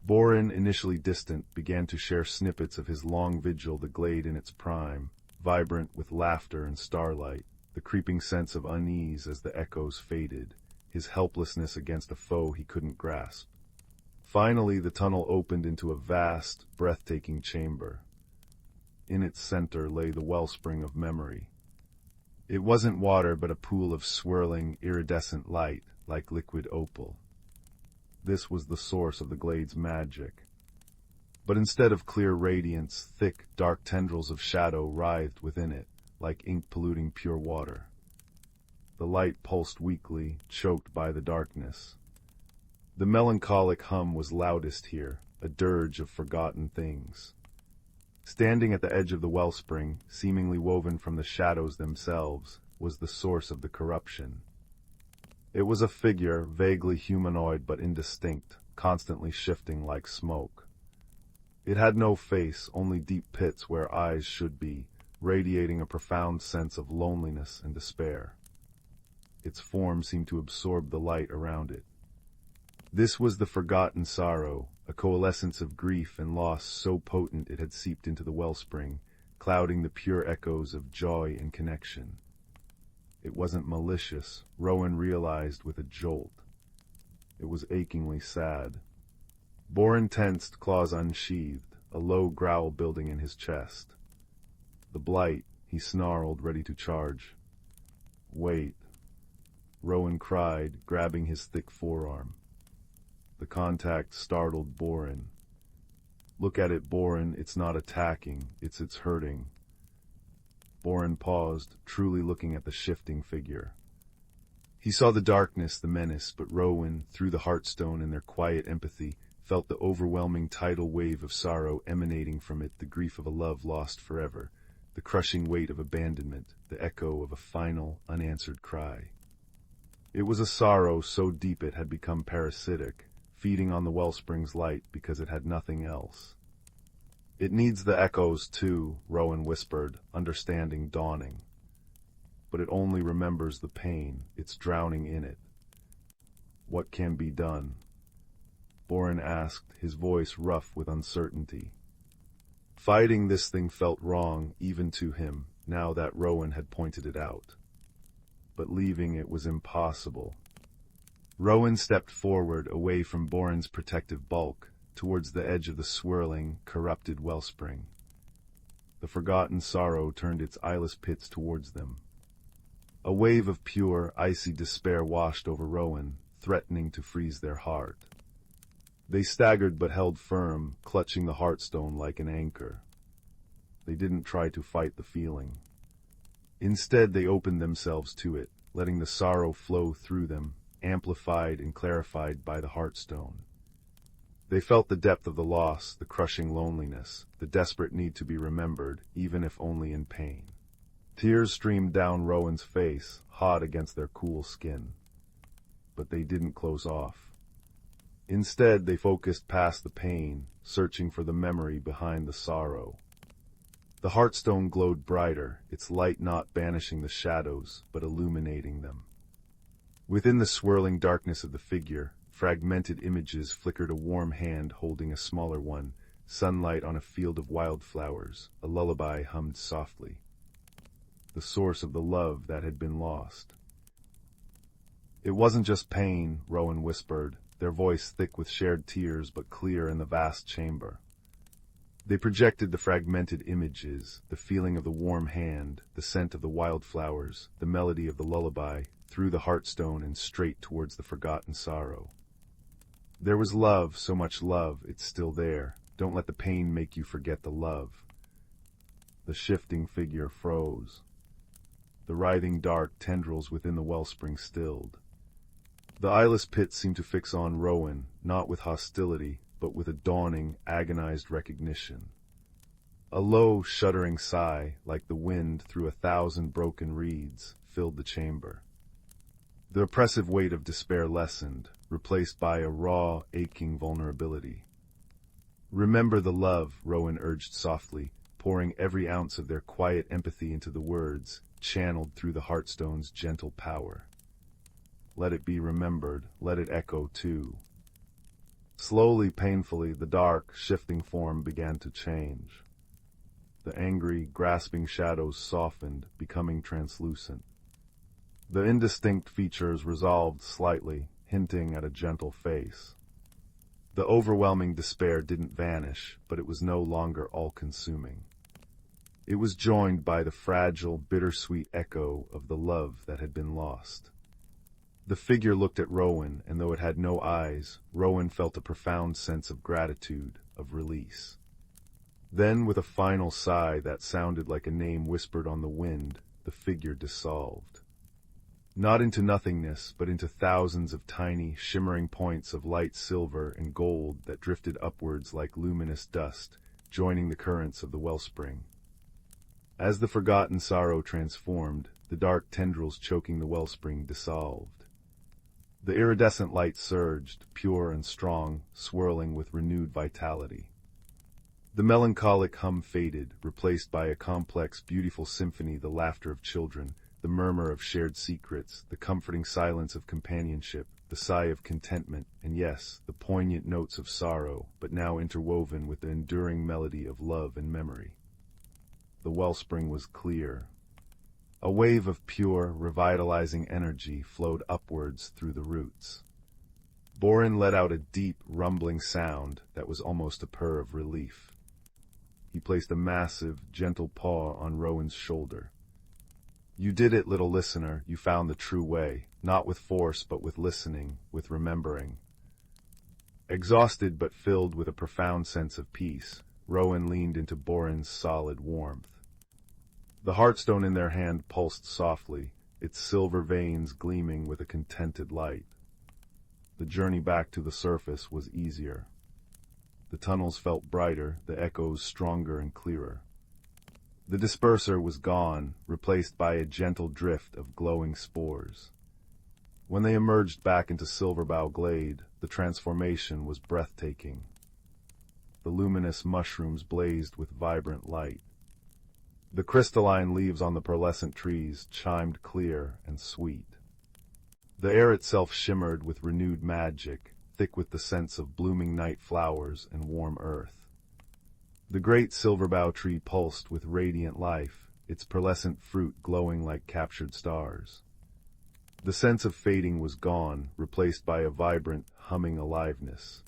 Borin, initially distant, began to share snippets of his long vigil, the glade in its prime, vibrant with laughter and starlight, the creeping sense of unease as the echoes faded, his helplessness against a foe he couldn't grasp. Finally, the tunnel opened into a vast, breathtaking chamber. In its center lay the wellspring of memory. It wasn't water, but a pool of swirling, iridescent light, like liquid opal. This was the source of the glade's magic. But instead of clear radiance, thick, dark tendrils of shadow writhed within it, like ink polluting pure water. The light pulsed weakly, choked by the darkness. The melancholic hum was loudest here, a dirge of forgotten things. Standing at the edge of the wellspring, seemingly woven from the shadows themselves, was the source of the corruption. It was a figure, vaguely humanoid but indistinct, constantly shifting like smoke. It had no face, only deep pits where eyes should be, radiating a profound sense of loneliness and despair. Its form seemed to absorb the light around it. This was the forgotten sorrow, a coalescence of grief and loss so potent it had seeped into the wellspring, clouding the pure echoes of joy and connection. It wasn't malicious, Rowan realized with a jolt. It was achingly sad. Boren tensed, claws unsheathed, a low growl building in his chest. The blight, he snarled, ready to charge. Wait, Rowan cried, grabbing his thick forearm. The contact startled Boren. Look at it, Boren, it's not attacking, it's hurting. Boren paused, truly looking at the shifting figure. He saw the darkness, the menace, but Rowan, through the heartstone and their quiet empathy, felt the overwhelming tidal wave of sorrow emanating from it, the grief of a love lost forever, the crushing weight of abandonment, the echo of a final, unanswered cry. It was a sorrow so deep it had become parasitic, feeding on the wellspring's light because it had nothing else. It needs the echoes, too, Rowan whispered, understanding dawning. But it only remembers the pain, it's drowning in it. What can be done? Boren asked, his voice rough with uncertainty. Fighting this thing felt wrong, even to him, now that Rowan had pointed it out. But leaving it was impossible. Rowan stepped forward, away from Boren's protective bulk, towards the edge of the swirling, corrupted wellspring. The forgotten sorrow turned its eyeless pits towards them. A wave of pure, icy despair washed over Rowan, threatening to freeze their heart. They staggered but held firm, clutching the heartstone like an anchor. They didn't try to fight the feeling. Instead, they opened themselves to it, letting the sorrow flow through them, amplified and clarified by the heartstone. They felt the depth of the loss, the crushing loneliness, the desperate need to be remembered, even if only in pain. Tears streamed down Rowan's face, hot against their cool skin. But they didn't close off. Instead, they focused past the pain, searching for the memory behind the sorrow. The heartstone glowed brighter, its light not banishing the shadows, but illuminating them. Within the swirling darkness of the figure, fragmented images flickered, a warm hand holding a smaller one, sunlight on a field of wildflowers, a lullaby hummed softly. The source of the love that had been lost. It wasn't just pain, Rowan whispered, their voice thick with shared tears but clear in the vast chamber. They projected the fragmented images, the feeling of the warm hand, the scent of the wildflowers, the melody of the lullaby, through the heartstone and straight towards the forgotten sorrow. There was love, so much love, it's still there. Don't let the pain make you forget the love. The shifting figure froze. The writhing dark tendrils within the wellspring stilled. The eyeless pits seemed to fix on Rowan, not with hostility, but with a dawning, agonized recognition. A low, shuddering sigh, like the wind through 1,000 broken reeds, filled the chamber. The oppressive weight of despair lessened, replaced by a raw, aching vulnerability. Remember the love, Rowan urged softly, pouring every ounce of their quiet empathy into the words, channeled through the heartstone's gentle power. Let it be remembered, let it echo too. Slowly, painfully, the dark, shifting form began to change. The angry, grasping shadows softened, becoming translucent. The indistinct features resolved slightly, hinting at a gentle face. The overwhelming despair didn't vanish, but it was no longer all-consuming. It was joined by the fragile, bittersweet echo of the love that had been lost. The figure looked at Rowan, and though it had no eyes, Rowan felt a profound sense of gratitude, of release. Then, with a final sigh that sounded like a name whispered on the wind, the figure dissolved. Not into nothingness, but into thousands of tiny, shimmering points of light silver and gold that drifted upwards like luminous dust, joining the currents of the wellspring. As the forgotten sorrow transformed, the dark tendrils choking the wellspring dissolved. The iridescent light surged, pure and strong, swirling with renewed vitality. The melancholic hum faded, replaced by a complex, beautiful symphony, the laughter of children, the murmur of shared secrets, the comforting silence of companionship, the sigh of contentment, and yes, the poignant notes of sorrow, but now interwoven with the enduring melody of love and memory. The wellspring was clear. A wave of pure, revitalizing energy flowed upwards through the roots. Borin let out a deep, rumbling sound that was almost a purr of relief. He placed a massive, gentle paw on Rowan's shoulder. "You did it, little listener. You found the true way, not with force, but with listening, with remembering." Exhausted but filled with a profound sense of peace, Rowan leaned into Borin's solid warmth. The heartstone in their hand pulsed softly, its silver veins gleaming with a contented light. The journey back to the surface was easier. The tunnels felt brighter, the echoes stronger and clearer. The disperser was gone, replaced by a gentle drift of glowing spores. When they emerged back into Silverbow Glade, the transformation was breathtaking. The luminous mushrooms blazed with vibrant light. The crystalline leaves on the pearlescent trees chimed clear and sweet. The air itself shimmered with renewed magic, thick with the scents of blooming night flowers and warm earth. The great silverbow tree pulsed with radiant life, its pearlescent fruit glowing like captured stars. The sense of fading was gone, replaced by a vibrant, humming aliveness.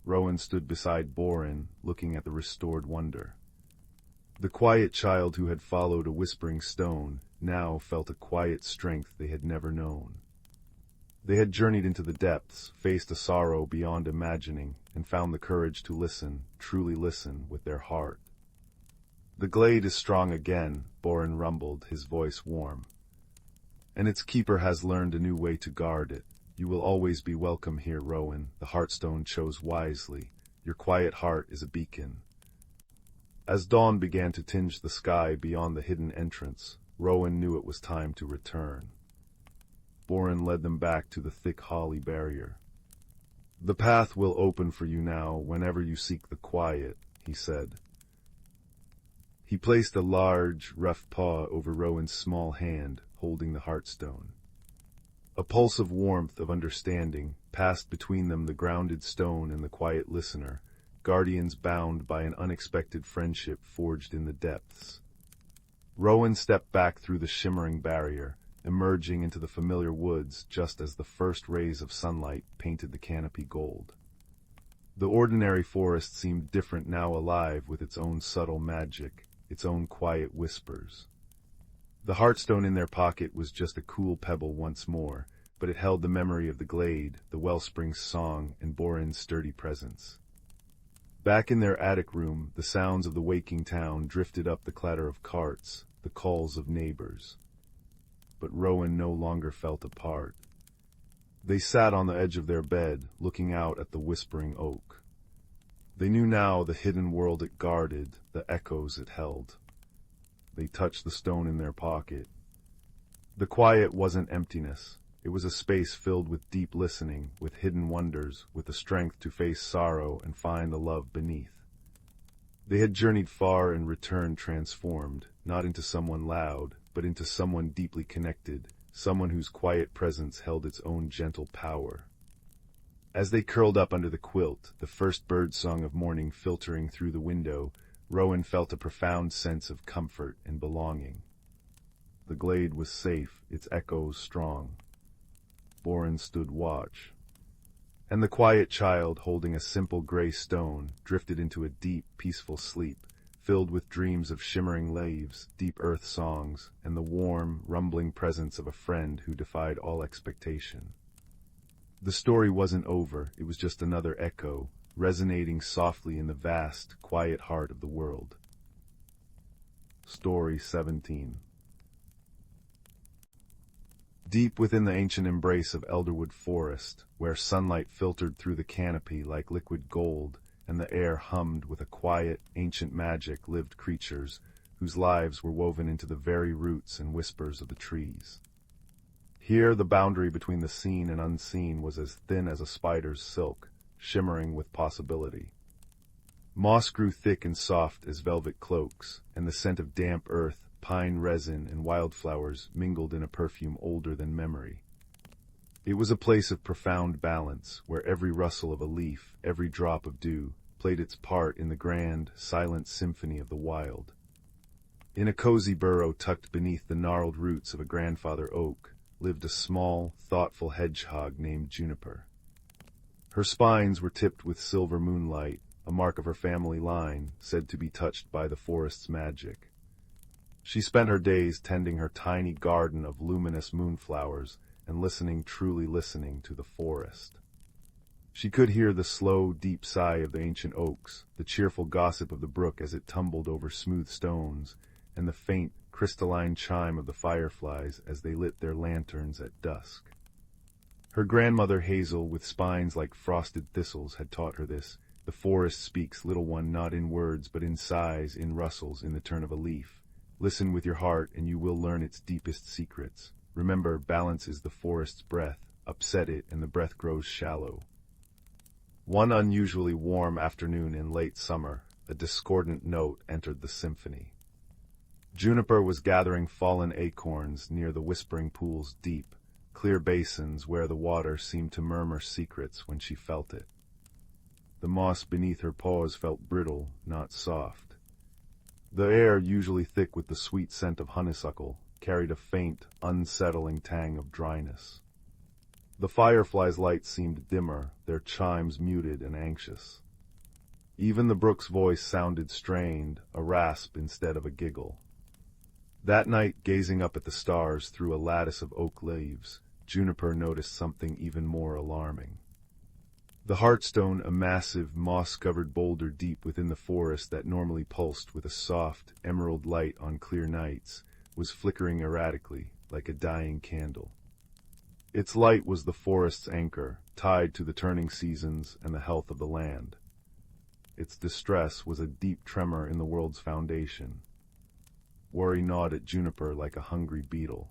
Rowan stood beside Borin, looking at the restored wonder. The quiet child who had followed a whispering stone now felt a quiet strength they had never known. They had journeyed into the depths, faced a sorrow beyond imagining, and found the courage to listen, truly listen, with their heart. "The glade is strong again," Borin rumbled, his voice warm. "And its keeper has learned a new way to guard it. You will always be welcome here, Rowan. The Heartstone chose wisely. Your quiet heart is a beacon." As dawn began to tinge the sky beyond the hidden entrance, Rowan knew it was time to return. Borin led them back to the thick holly barrier. "The path will open for you now whenever you seek the quiet," he said. He placed a large, rough paw over Rowan's small hand, holding the Heartstone. A pulse of warmth, of understanding, passed between them, the grounded stone and the quiet listener, guardians bound by an unexpected friendship forged in the depths. Rowan stepped back through the shimmering barrier, emerging into the familiar woods just as the first rays of sunlight painted the canopy gold. The ordinary forest seemed different now, alive with its own subtle magic, its own quiet whispers. The Heartstone in their pocket was just a cool pebble once more, but it held the memory of the glade, the wellspring's song, and Borin's sturdy presence. Back in their attic room, the sounds of the waking town drifted up, the clatter of carts, the calls of neighbors. But Rowan no longer felt apart. They sat on the edge of their bed, looking out at the whispering oak. They knew now the hidden world it guarded, the echoes it held. They touched the stone in their pocket. The quiet wasn't emptiness. It was a space filled with deep listening, with hidden wonders, with the strength to face sorrow and find the love beneath. They had journeyed far and returned transformed, not into someone loud, but into someone deeply connected, someone whose quiet presence held its own gentle power. As they curled up under the quilt, the first bird song of morning filtering through the window, Rowan felt a profound sense of comfort and belonging. The glade was safe, its echoes strong. Borin stood watch. And the quiet child, holding a simple gray stone, drifted into a deep, peaceful sleep, filled with dreams of shimmering leaves, deep earth songs, and the warm, rumbling presence of a friend who defied all expectation. The story wasn't over, it was just another echo, resonating softly in the vast, quiet heart of the world. Story 17. Deep within the ancient embrace of elderwood forest, where sunlight filtered through the canopy like liquid gold, and the air hummed with a quiet, ancient magic, lived creatures whose lives were woven into the very roots and whispers of the trees. Here the boundary between the seen and unseen was as thin as a spider's silk, shimmering with possibility. Moss grew thick and soft as velvet cloaks, and the scent of damp earth, pine resin, and wildflowers mingled in a perfume older than memory. It was a place of profound balance, where every rustle of a leaf, every drop of dew, played its part in the grand, silent symphony of the wild. In a cozy burrow tucked beneath the gnarled roots of a grandfather oak lived a small, thoughtful hedgehog named Juniper. Her spines were tipped with silver moonlight, a mark of her family line, said to be touched by the forest's magic. She spent her days tending her tiny garden of luminous moonflowers and truly listening to the forest. She could hear the slow, deep sigh of the ancient oaks, the cheerful gossip of the brook as it tumbled over smooth stones, and the faint, crystalline chime of the fireflies as they lit their lanterns at dusk. Her grandmother Hazel, with spines like frosted thistles, had taught her this. The forest speaks, little one, not in words, but in sighs, in rustles, in the turn of a leaf. Listen with your heart, and you will learn its deepest secrets. Remember, balance is the forest's breath. Upset it, and the breath grows shallow. One unusually warm afternoon in late summer, a discordant note entered the symphony. Juniper was gathering fallen acorns near the whispering pool's deep, clear basins where the water seemed to murmur secrets when she felt it. The moss beneath her paws felt brittle, not soft. The air, usually thick with the sweet scent of honeysuckle, carried a faint, unsettling tang of dryness. The fireflies' light seemed dimmer, their chimes muted and anxious. Even the brook's voice sounded strained, a rasp instead of a giggle. That night, gazing up at the stars through a lattice of oak leaves, Juniper noticed something even more alarming. The Heartstone, a massive, moss-covered boulder deep within the forest that normally pulsed with a soft, emerald light on clear nights, was flickering erratically, like a dying candle. Its light was the forest's anchor, tied to the turning seasons and the health of the land. Its distress was a deep tremor in the world's foundation. Worry gnawed at Juniper like a hungry beetle.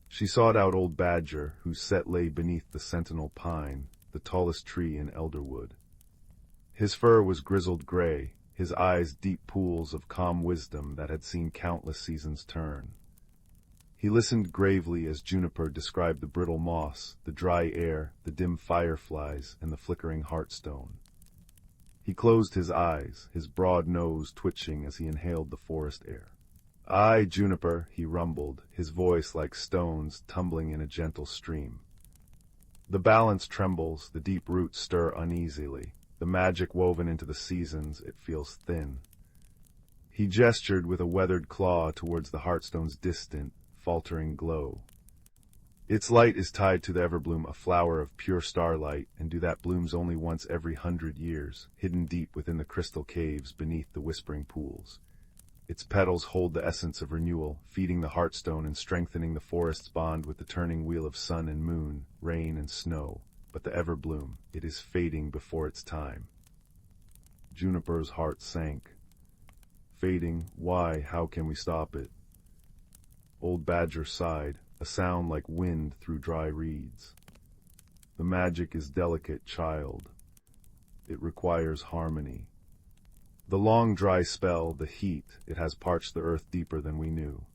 She sought out Old Badger, whose set lay beneath the sentinel pine, the tallest tree in Elderwood. His fur was grizzled gray, his eyes deep pools of calm wisdom that had seen countless seasons turn. He listened gravely as Juniper described the brittle moss, the dry air, the dim fireflies, and the flickering Heartstone. He closed his eyes, his broad nose twitching as he inhaled the forest air. "Aye, Juniper," he rumbled, his voice like stones tumbling in a gentle stream. The balance trembles, the deep roots stir uneasily. The magic woven into the seasons, it feels thin. He gestured with a weathered claw towards the Heartstone's distant, faltering glow. "Its light is tied to the everbloom, a flower of pure starlight, and that blooms only once every 100 years, hidden deep within the crystal caves beneath the whispering pools. Its petals hold the essence of renewal, feeding the Heartstone and strengthening the forest's bond with the turning wheel of sun and moon, rain and snow. But the everbloom, it is fading before its time." Juniper's heart sank. "Fading? Why? How can we stop it?" Old Badger sighed, a sound like wind through dry reeds. "The magic is delicate, child. It requires harmony. The long dry spell, the heat, it has parched the earth deeper than we knew.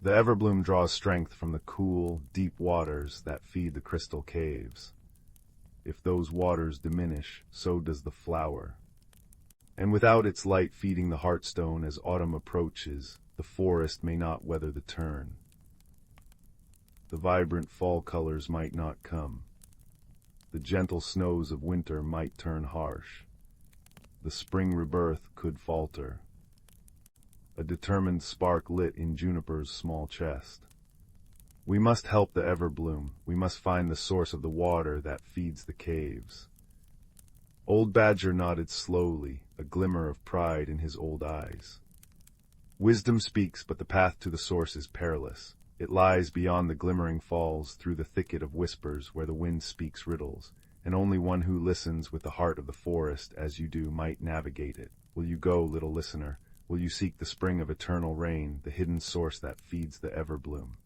The everbloom draws strength from the cool, deep waters that feed the crystal caves. If those waters diminish, so does the flower. And without its light feeding the Heartstone as autumn approaches, the forest may not weather the turn. The vibrant fall colors might not come. The gentle snows of winter might turn harsh. The spring rebirth could falter." A determined spark lit in Juniper's small chest. "We must help the everbloom. We must find the source of the water that feeds the caves." Old Badger nodded slowly, a glimmer of pride in his old eyes. "Wisdom speaks, but the path to the source is perilous. It lies beyond the glimmering falls, through the thicket of whispers where the wind speaks riddles, and only one who listens with the heart of the forest as you do might navigate it. Will you go, little listener? Will you seek the spring of eternal rain, the hidden source that feeds the everbloom?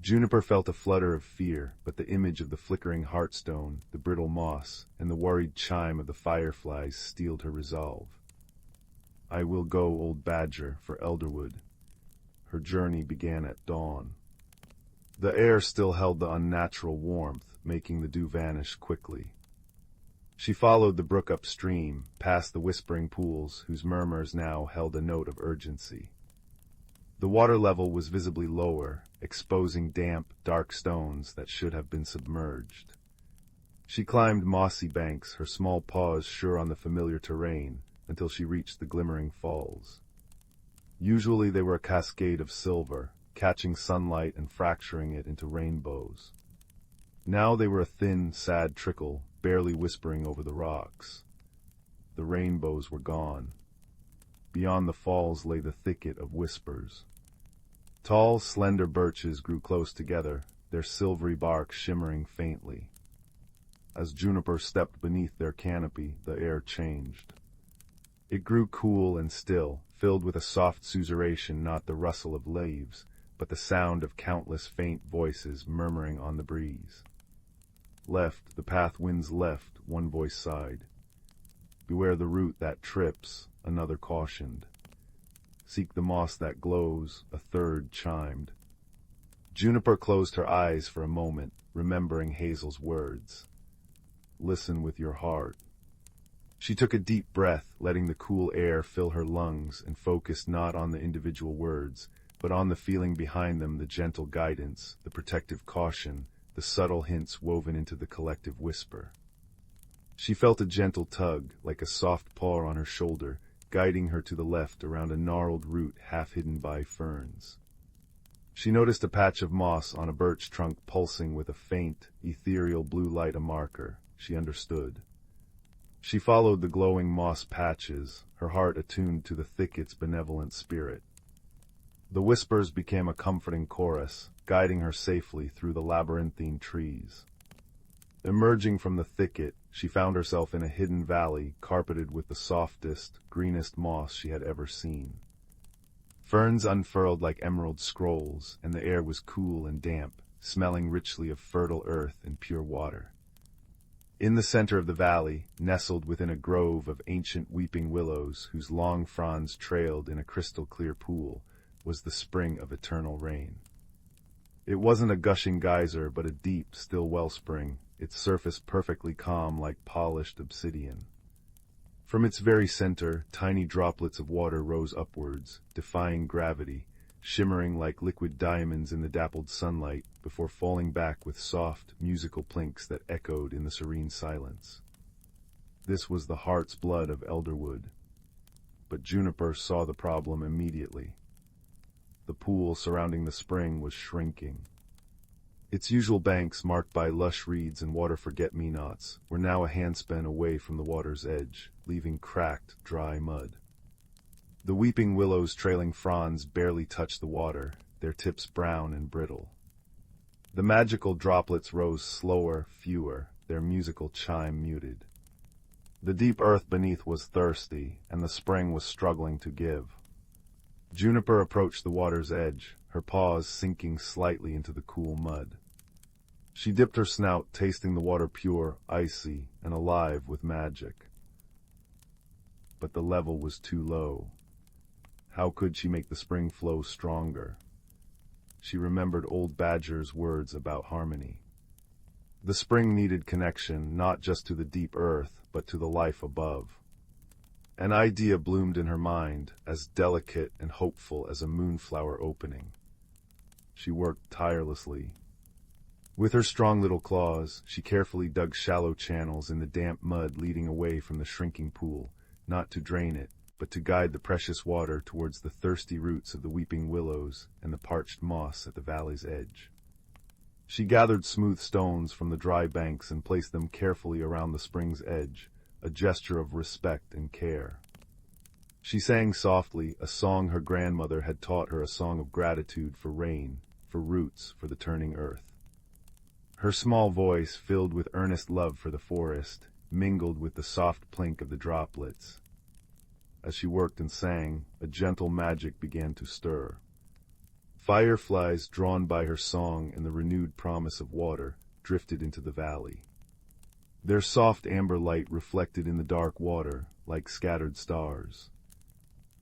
Juniper felt a flutter of fear, but the image of the flickering heartstone, the brittle moss, and the worried chime of the fireflies steeled her resolve. I will go, old badger, for Elderwood. Her journey began at dawn. The air still held the unnatural warmth, making the dew vanish quickly. She followed the brook upstream, past the whispering pools, whose murmurs now held a note of urgency. The water level was visibly lower, exposing damp, dark stones that should have been submerged. She climbed mossy banks, her small paws sure on the familiar terrain, until she reached the glimmering falls. Usually they were a cascade of silver, catching sunlight and fracturing it into rainbows. Now they were a thin, sad trickle, barely whispering over the rocks. The rainbows were gone. Beyond the falls lay the thicket of whispers. Tall, slender birches grew close together, their silvery bark shimmering faintly. As Juniper stepped beneath their canopy, the air changed. It grew cool and still, filled with a soft susurration, not the rustle of leaves, but the sound of countless faint voices murmuring on the breeze. Left, the path winds left, one voice sighed. Beware the root that trips, another cautioned. Seek the moss that glows, a third chimed. Juniper closed her eyes for a moment, remembering Hazel's words. Listen with your heart. She took a deep breath, letting the cool air fill her lungs, and focused not on the individual words, but on the feeling behind them, the gentle guidance, the protective caution, the subtle hints woven into the collective whisper. She felt a gentle tug, like a soft paw on her shoulder, guiding her to the left around a gnarled root half hidden by ferns. She noticed a patch of moss on a birch trunk pulsing with a faint, ethereal blue light, a marker. She understood. She followed the glowing moss patches, her heart attuned to the thicket's benevolent spirit. The whispers became a comforting chorus, guiding her safely through the labyrinthine trees. Emerging from the thicket, she found herself in a hidden valley carpeted with the softest, greenest moss she had ever seen. Ferns unfurled like emerald scrolls, and the air was cool and damp, smelling richly of fertile earth and pure water. In the center of the valley, nestled within a grove of ancient weeping willows whose long fronds trailed in a crystal-clear pool, was the spring of eternal rain. It wasn't a gushing geyser, but a deep, still wellspring, its surface perfectly calm like polished obsidian. From its very center, tiny droplets of water rose upwards, defying gravity, shimmering like liquid diamonds in the dappled sunlight, before falling back with soft, musical plinks that echoed in the serene silence. This was the heart's blood of Elderwood. But Juniper saw the problem immediately. The pool surrounding the spring was shrinking. Its usual banks, marked by lush reeds and water forget-me-nots, were now a handspan away from the water's edge, leaving cracked, dry mud. The weeping willows' trailing fronds barely touched the water, their tips brown and brittle. The magical droplets rose slower, fewer, their musical chime muted. The deep earth beneath was thirsty, and the spring was struggling to give. Juniper approached the water's edge, her paws sinking slightly into the cool mud. She dipped her snout, tasting the water pure, icy, and alive with magic. But the level was too low. How could she make the spring flow stronger? She remembered old Badger's words about harmony. The spring needed connection, not just to the deep earth, but to the life above. An idea bloomed in her mind, as delicate and hopeful as a moonflower opening. She worked tirelessly. With her strong little claws, she carefully dug shallow channels in the damp mud leading away from the shrinking pool, not to drain it, but to guide the precious water towards the thirsty roots of the weeping willows and the parched moss at the valley's edge. She gathered smooth stones from the dry banks and placed them carefully around the spring's edge, a gesture of respect and care. She sang softly, a song her grandmother had taught her, a song of gratitude for rain, for roots, for the turning earth. Her small voice, filled with earnest love for the forest, mingled with the soft plink of the droplets. As she worked and sang, a gentle magic began to stir. Fireflies, drawn by her song and the renewed promise of water, drifted into the valley. Their soft amber light reflected in the dark water like scattered stars.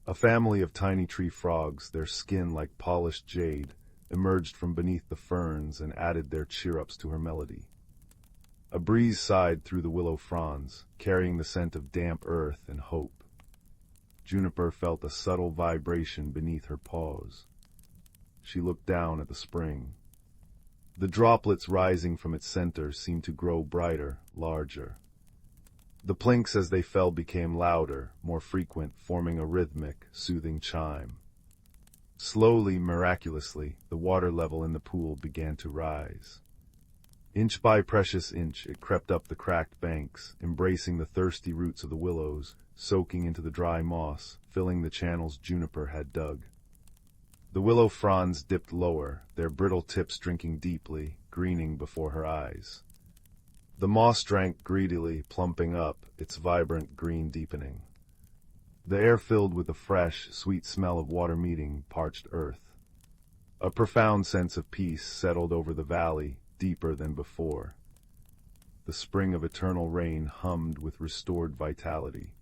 A family of tiny tree frogs, their skin like polished jade, emerged from beneath the ferns and added their cheer-ups to her melody. A breeze sighed through the willow fronds, carrying the scent of damp earth and hope. Juniper felt a subtle vibration beneath her paws. She looked down at the spring. The droplets rising from its center seemed to grow brighter, larger. The plinks as they fell became louder, more frequent, forming a rhythmic, soothing chime. Slowly, miraculously, the water level in the pool began to rise. Inch by precious inch, it crept up the cracked banks, embracing the thirsty roots of the willows, soaking into the dry moss, filling the channels Juniper had dug. The willow fronds dipped lower, their brittle tips drinking deeply, greening before her eyes. The moss drank greedily, plumping up, its vibrant green deepening. The air filled with the fresh, sweet smell of water meeting parched earth. A profound sense of peace settled over the valley, deeper than before. The spring of eternal rain hummed with restored vitality.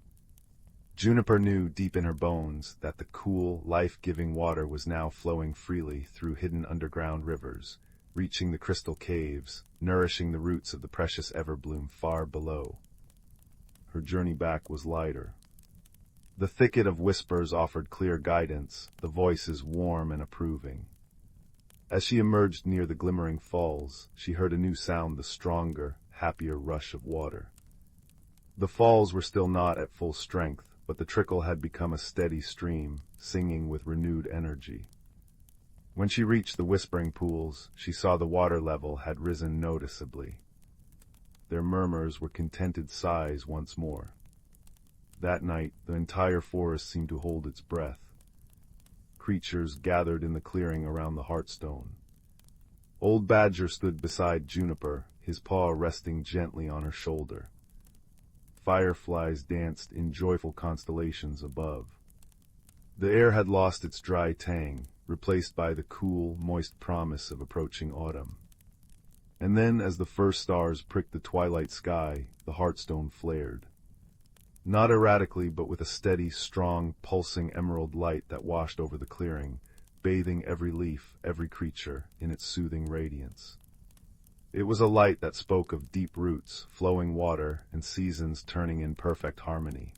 Juniper knew deep in her bones that the cool, life-giving water was now flowing freely through hidden underground rivers, reaching the crystal caves, nourishing the roots of the precious everbloom far below. Her journey back was lighter. The thicket of whispers offered clear guidance, the voices warm and approving. As she emerged near the glimmering falls, she heard a new sound, the stronger, happier rush of water. The falls were still not at full strength, but the trickle had become a steady stream, singing with renewed energy. When she reached the whispering pools, she saw the water level had risen noticeably. Their murmurs were contented sighs once more. That night, the entire forest seemed to hold its breath. Creatures gathered in the clearing around the Heartstone. Old Badger stood beside Juniper, his paw resting gently on her shoulder. Fireflies danced in joyful constellations above. The air had lost its dry tang, replaced by the cool, moist promise of approaching autumn. And then, as the first stars pricked the twilight sky, the Heartstone flared. Not erratically, but with a steady, strong, pulsing emerald light that washed over the clearing, bathing every leaf, every creature, in its soothing radiance. It was a light that spoke of deep roots, flowing water, and seasons turning in perfect harmony.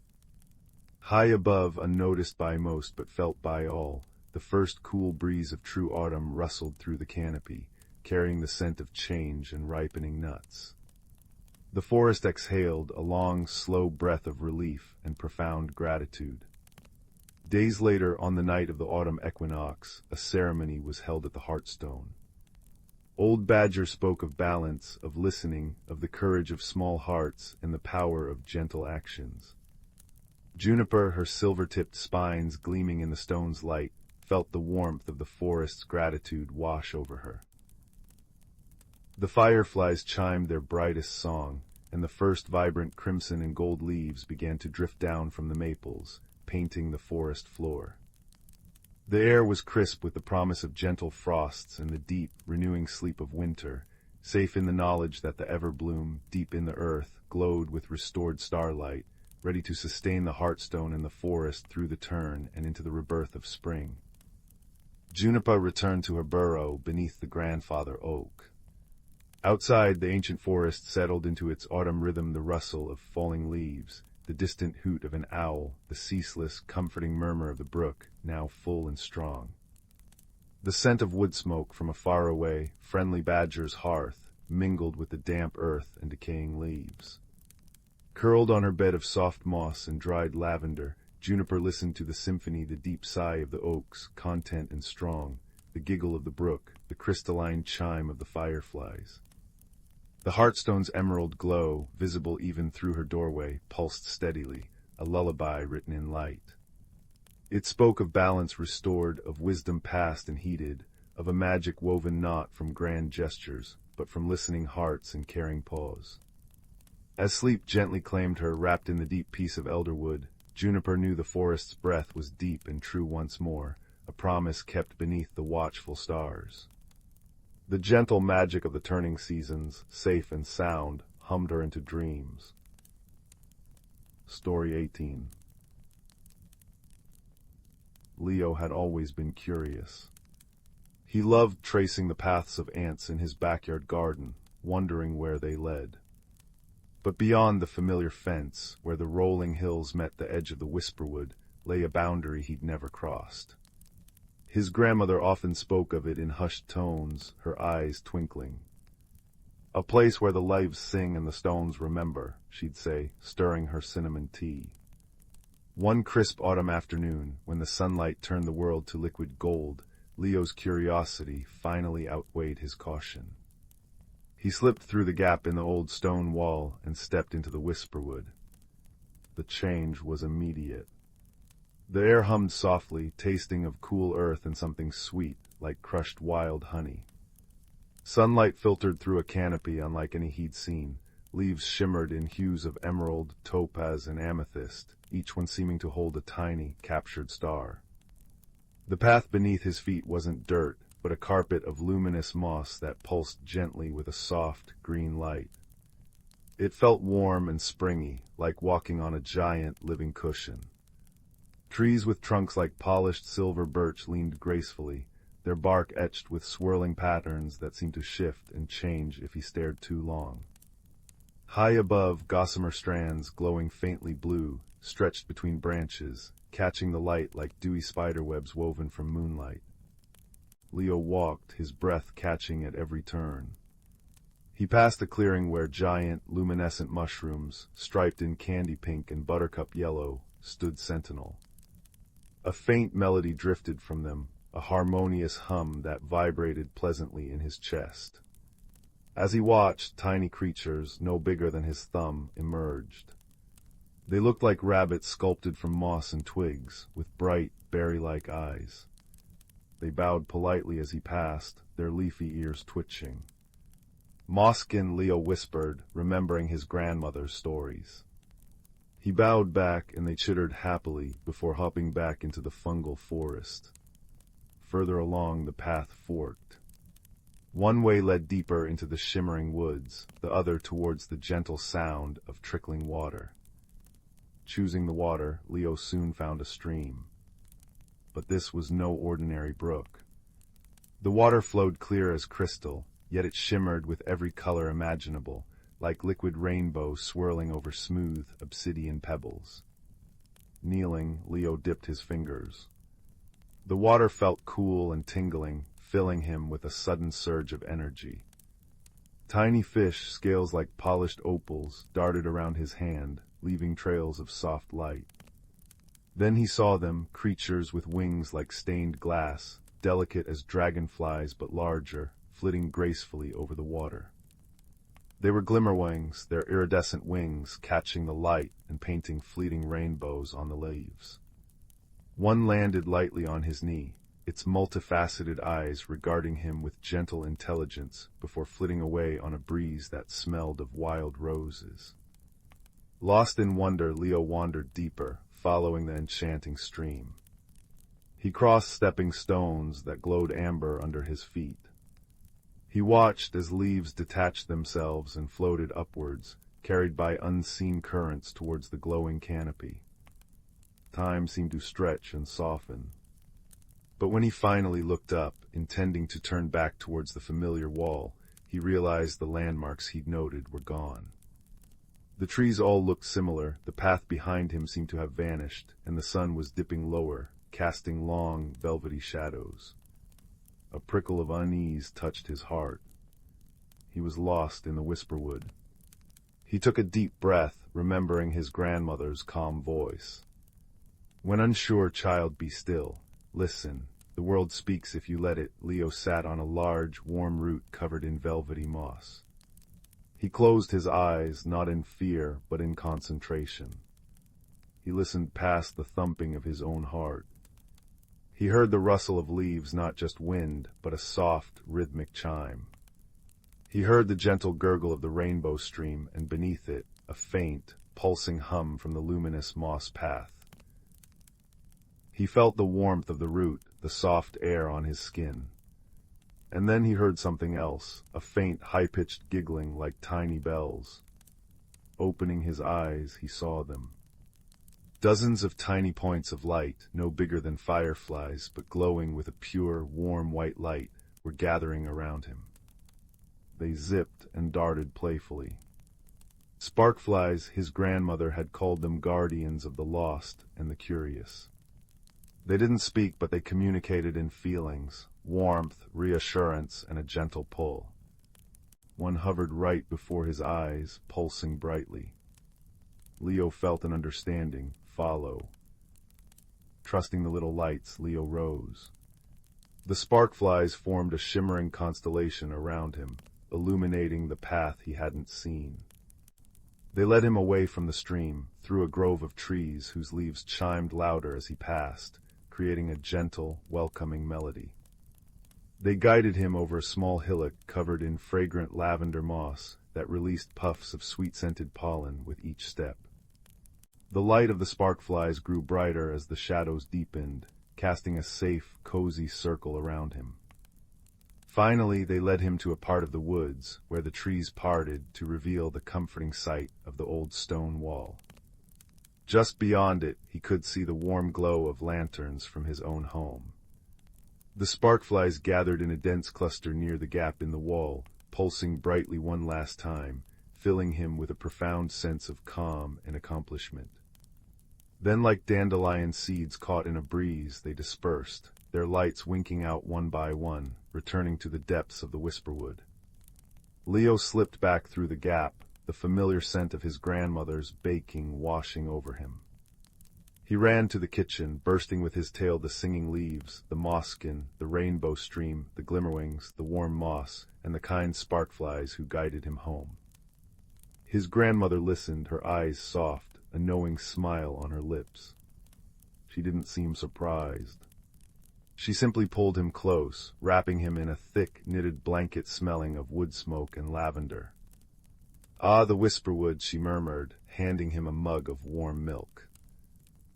High above, unnoticed by most but felt by all, the first cool breeze of true autumn rustled through the canopy, carrying the scent of change and ripening nuts. The forest exhaled a long, slow breath of relief and profound gratitude. Days later, on the night of the autumn equinox, a ceremony was held at the Heartstone. Old Badger spoke of balance, of listening, of the courage of small hearts, and the power of gentle actions. Juniper, her silver-tipped spines gleaming in the stone's light, felt the warmth of the forest's gratitude wash over her. The fireflies chimed their brightest song, and the first vibrant crimson and gold leaves began to drift down from the maples, painting the forest floor. The air was crisp with the promise of gentle frosts and the deep, renewing sleep of winter, safe in the knowledge that the everbloom, deep in the earth, glowed with restored starlight, ready to sustain the Heartstone and the forest through the turn and into the rebirth of spring. Juniper returned to her burrow beneath the grandfather oak. Outside, the ancient forest settled into its autumn rhythm, the rustle of falling leaves, the distant hoot of an owl, the ceaseless, comforting murmur of the brook, now full and strong. The scent of wood smoke from a faraway, friendly badger's hearth mingled with the damp earth and decaying leaves. Curled on her bed of soft moss and dried lavender, Juniper listened to the symphony, the deep sigh of the oaks, content and strong, the giggle of the brook, the crystalline chime of the fireflies. The Heartstone's emerald glow, visible even through her doorway, pulsed steadily, a lullaby written in light. It spoke of balance restored, of wisdom past and heeded, of a magic woven not from grand gestures, but from listening hearts and caring paws. As sleep gently claimed her, wrapped in the deep peace of elderwood, Juniper knew the forest's breath was deep and true once more, a promise kept beneath the watchful stars. The gentle magic of the turning seasons, safe and sound, hummed her into dreams. Story 18. Leo had always been curious. He loved tracing the paths of ants in his backyard garden, wondering where they led. But beyond the familiar fence, where the rolling hills met the edge of the whisperwood, lay a boundary he'd never crossed. His grandmother often spoke of it in hushed tones, her eyes twinkling. "A place where the leaves sing and the stones remember," she'd say, stirring her cinnamon tea. One crisp autumn afternoon, when the sunlight turned the world to liquid gold, Leo's curiosity finally outweighed his caution. He slipped through the gap in the old stone wall and stepped into the whisperwood. The change was immediate. The air hummed softly, tasting of cool earth and something sweet, like crushed wild honey. Sunlight filtered through a canopy unlike any he'd seen. Leaves shimmered in hues of emerald, topaz, and amethyst, each one seeming to hold a tiny, captured star. The path beneath his feet wasn't dirt, but a carpet of luminous moss that pulsed gently with a soft, green light. It felt warm and springy, like walking on a giant, living cushion. Trees with trunks like polished silver birch leaned gracefully, their bark etched with swirling patterns that seemed to shift and change if he stared too long. High above, gossamer strands, glowing faintly blue, stretched between branches, catching the light like dewy spiderwebs woven from moonlight. Leo walked, his breath catching at every turn. He passed a clearing where giant, luminescent mushrooms, striped in candy pink and buttercup yellow, stood sentinel. A faint melody drifted from them, a harmonious hum that vibrated pleasantly in his chest. As he watched, tiny creatures, no bigger than his thumb, emerged. They looked like rabbits sculpted from moss and twigs, with bright, berry-like eyes. They bowed politely as he passed, their leafy ears twitching. "Mossglen," Leo whispered, remembering his grandmother's stories. He bowed back, and they chittered happily before hopping back into the fungal forest. Further along, the path forked. One way led deeper into the shimmering woods, the other towards the gentle sound of trickling water. Choosing the water, Leo soon found a stream. But this was no ordinary brook. The water flowed clear as crystal, yet it shimmered with every color imaginable, like liquid rainbow swirling over smooth, obsidian pebbles. Kneeling, Leo dipped his fingers. The water felt cool and tingling, filling him with a sudden surge of energy. Tiny fish, scales like polished opals, darted around his hand, leaving trails of soft light. Then he saw them, creatures with wings like stained glass, delicate as dragonflies but larger, flitting gracefully over the water. They were glimmerwings, their iridescent wings catching the light and painting fleeting rainbows on the leaves. One landed lightly on his knee, its multifaceted eyes regarding him with gentle intelligence before flitting away on a breeze that smelled of wild roses. Lost in wonder, Leo wandered deeper, following the enchanting stream. He crossed stepping stones that glowed amber under his feet. He watched as leaves detached themselves and floated upwards, carried by unseen currents towards the glowing canopy. Time seemed to stretch and soften. But when he finally looked up, intending to turn back towards the familiar wall, he realized the landmarks he'd noted were gone. The trees all looked similar, the path behind him seemed to have vanished, and the sun was dipping lower, casting long, velvety shadows. A prickle of unease touched his heart. He was lost in the whisperwood. He took a deep breath, remembering his grandmother's calm voice. "When unsure, child, be still. Listen. The world speaks if you let it." Leo sat on a large, warm root covered in velvety moss. He closed his eyes, not in fear, but in concentration. He listened past the thumping of his own heart. He heard the rustle of leaves, not just wind, but a soft, rhythmic chime. He heard the gentle gurgle of the rainbow stream, and beneath it, a faint, pulsing hum from the luminous moss path. He felt the warmth of the root, the soft air on his skin. And then he heard something else, a faint, high-pitched giggling like tiny bells. Opening his eyes, he saw them. Dozens of tiny points of light, no bigger than fireflies, but glowing with a pure, warm white light, were gathering around him. They zipped and darted playfully. Sparkflies, his grandmother had called them guardians of the lost and the curious. They didn't speak, but they communicated in feelings, warmth, reassurance, and a gentle pull. One hovered right before his eyes, pulsing brightly. Leo felt an understanding, follow. Trusting the little lights, Leo rose. The sparkflies formed a shimmering constellation around him, illuminating the path he hadn't seen. They led him away from the stream, through a grove of trees whose leaves chimed louder as he passed, creating a gentle, welcoming melody. They guided him over a small hillock covered in fragrant lavender moss that released puffs of sweet-scented pollen with each step. The light of the sparkflies grew brighter as the shadows deepened, casting a safe, cozy circle around him. Finally, they led him to a part of the woods where the trees parted to reveal the comforting sight of the old stone wall. Just beyond it, he could see the warm glow of lanterns from his own home. The sparkflies gathered in a dense cluster near the gap in the wall, pulsing brightly one last time, filling him with a profound sense of calm and accomplishment. Then, like dandelion seeds caught in a breeze, they dispersed, their lights winking out one by one, returning to the depths of the whisperwood. Leo slipped back through the gap, the familiar scent of his grandmother's baking washing over him. He ran to the kitchen, bursting with his tale the singing leaves, the mossglen, the rainbow stream, the glimmerwings, the warm moss, and the kind sparkflies who guided him home. His grandmother listened, her eyes soft, a knowing smile on her lips. She didn't seem surprised. She simply pulled him close, wrapping him in a thick, knitted blanket smelling of wood smoke and lavender. "Ah, the whisperwood," she murmured, handing him a mug of warm milk.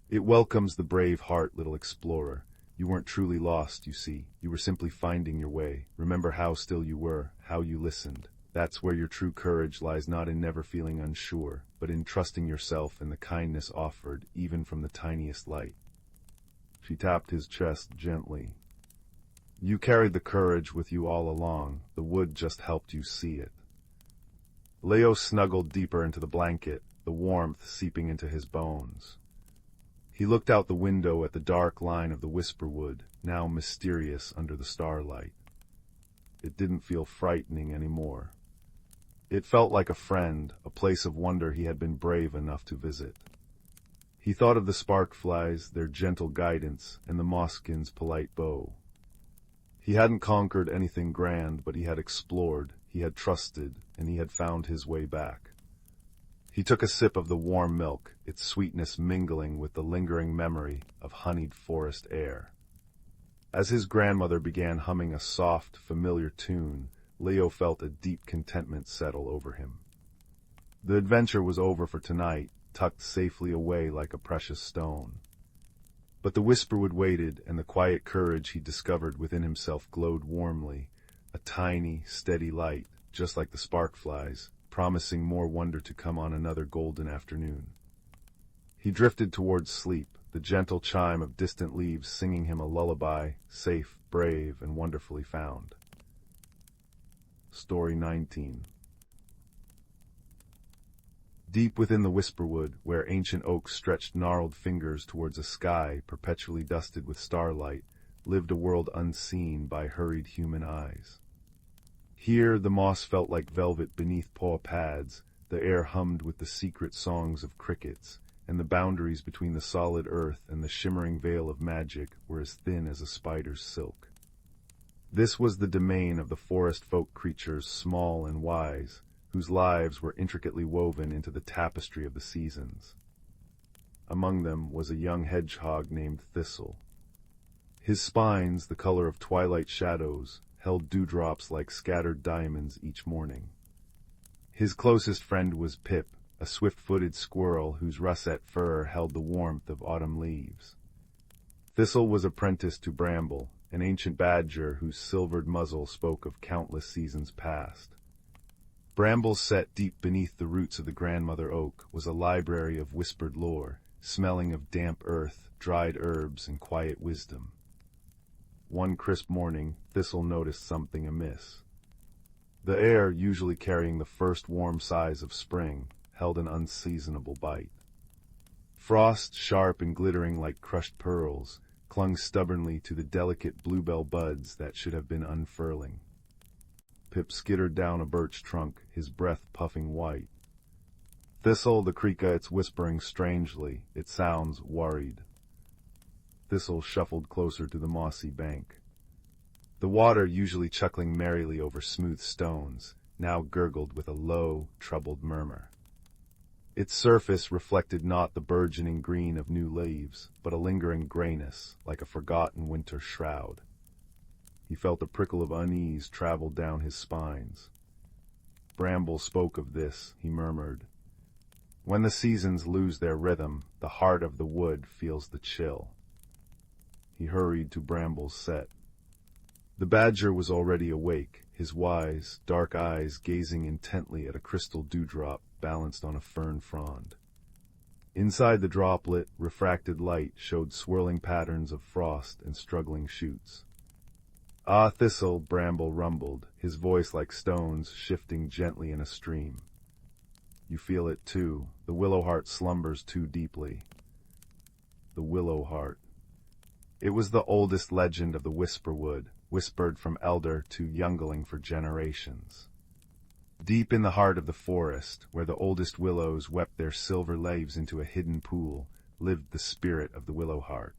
"It welcomes the brave heart, little explorer. You weren't truly lost, you see. You were simply finding your way. Remember how still you were, how you listened. That's where your true courage lies, not in never feeling unsure, but in trusting yourself and the kindness offered, even from the tiniest light." She tapped his chest gently. "You carried the courage with you all along. The wood just helped you see it." Leo snuggled deeper into the blanket, the warmth seeping into his bones. He looked out the window at the dark line of the whisperwood, now mysterious under the starlight. It didn't feel frightening anymore. It felt like a friend, a place of wonder he had been brave enough to visit. He thought of the sparkflies, their gentle guidance, and the mossglen's polite bow. He hadn't conquered anything grand, but he had explored, he had trusted, and he had found his way back. He took a sip of the warm milk, its sweetness mingling with the lingering memory of honeyed forest air. As his grandmother began humming a soft, familiar tune, Leo felt a deep contentment settle over him. The adventure was over for tonight, tucked safely away like a precious stone. But the whisperwood waited, and the quiet courage he discovered within himself glowed warmly, a tiny, steady light, just like the sparkflies, promising more wonder to come on another golden afternoon. He drifted towards sleep, the gentle chime of distant leaves singing him a lullaby, safe, brave, and wonderfully found. Story 19. Deep within the whisperwood, where ancient oaks stretched gnarled fingers towards a sky perpetually dusted with starlight, lived a world unseen by hurried human eyes. Here the moss felt like velvet beneath paw pads, the air hummed with the secret songs of crickets, and the boundaries between the solid earth and the shimmering veil of magic were as thin as a spider's silk. This was the domain of the forest folk creatures small and wise, whose lives were intricately woven into the tapestry of the seasons. Among them was a young hedgehog named Thistle. His spines, the color of twilight shadows, held dewdrops like scattered diamonds each morning. His closest friend was Pip, a swift-footed squirrel whose russet fur held the warmth of autumn leaves. Thistle was apprenticed to Bramble, an ancient badger whose silvered muzzle spoke of countless seasons past. Bramble, set deep beneath the roots of the grandmother oak, was a library of whispered lore, smelling of damp earth, dried herbs, and quiet wisdom. One crisp morning, Thistle noticed something amiss. The air, usually carrying the first warm sighs of spring, held an unseasonable bite. Frost, sharp and glittering like crushed pearls, clung stubbornly to the delicate bluebell buds that should have been unfurling. Pip skittered down a birch trunk, his breath puffing white. Thistle, the creeka, it's whispering strangely, it sounds worried. Thistle shuffled closer to the mossy bank. The water, usually chuckling merrily over smooth stones, now gurgled with a low, troubled murmur. Its surface reflected not the burgeoning green of new leaves, but a lingering grayness, like a forgotten winter shroud. He felt a prickle of unease travel down his spines. Bramble spoke of this, he murmured. When the seasons lose their rhythm, the heart of the wood feels the chill. He hurried to Bramble's set. The badger was already awake, his wise, dark eyes gazing intently at a crystal dewdrop balanced on a fern frond. Inside the droplet, refracted light showed swirling patterns of frost and struggling shoots. "Ah, Thistle," Bramble rumbled, his voice like stones shifting gently in a stream. "You feel it too. The willow heart slumbers too deeply." The willow heart. It was the oldest legend of the Whisperwood, whispered from elder to youngling for generations. Deep in the heart of the forest, where the oldest willows wept their silver leaves into a hidden pool, lived the spirit of the willow heart.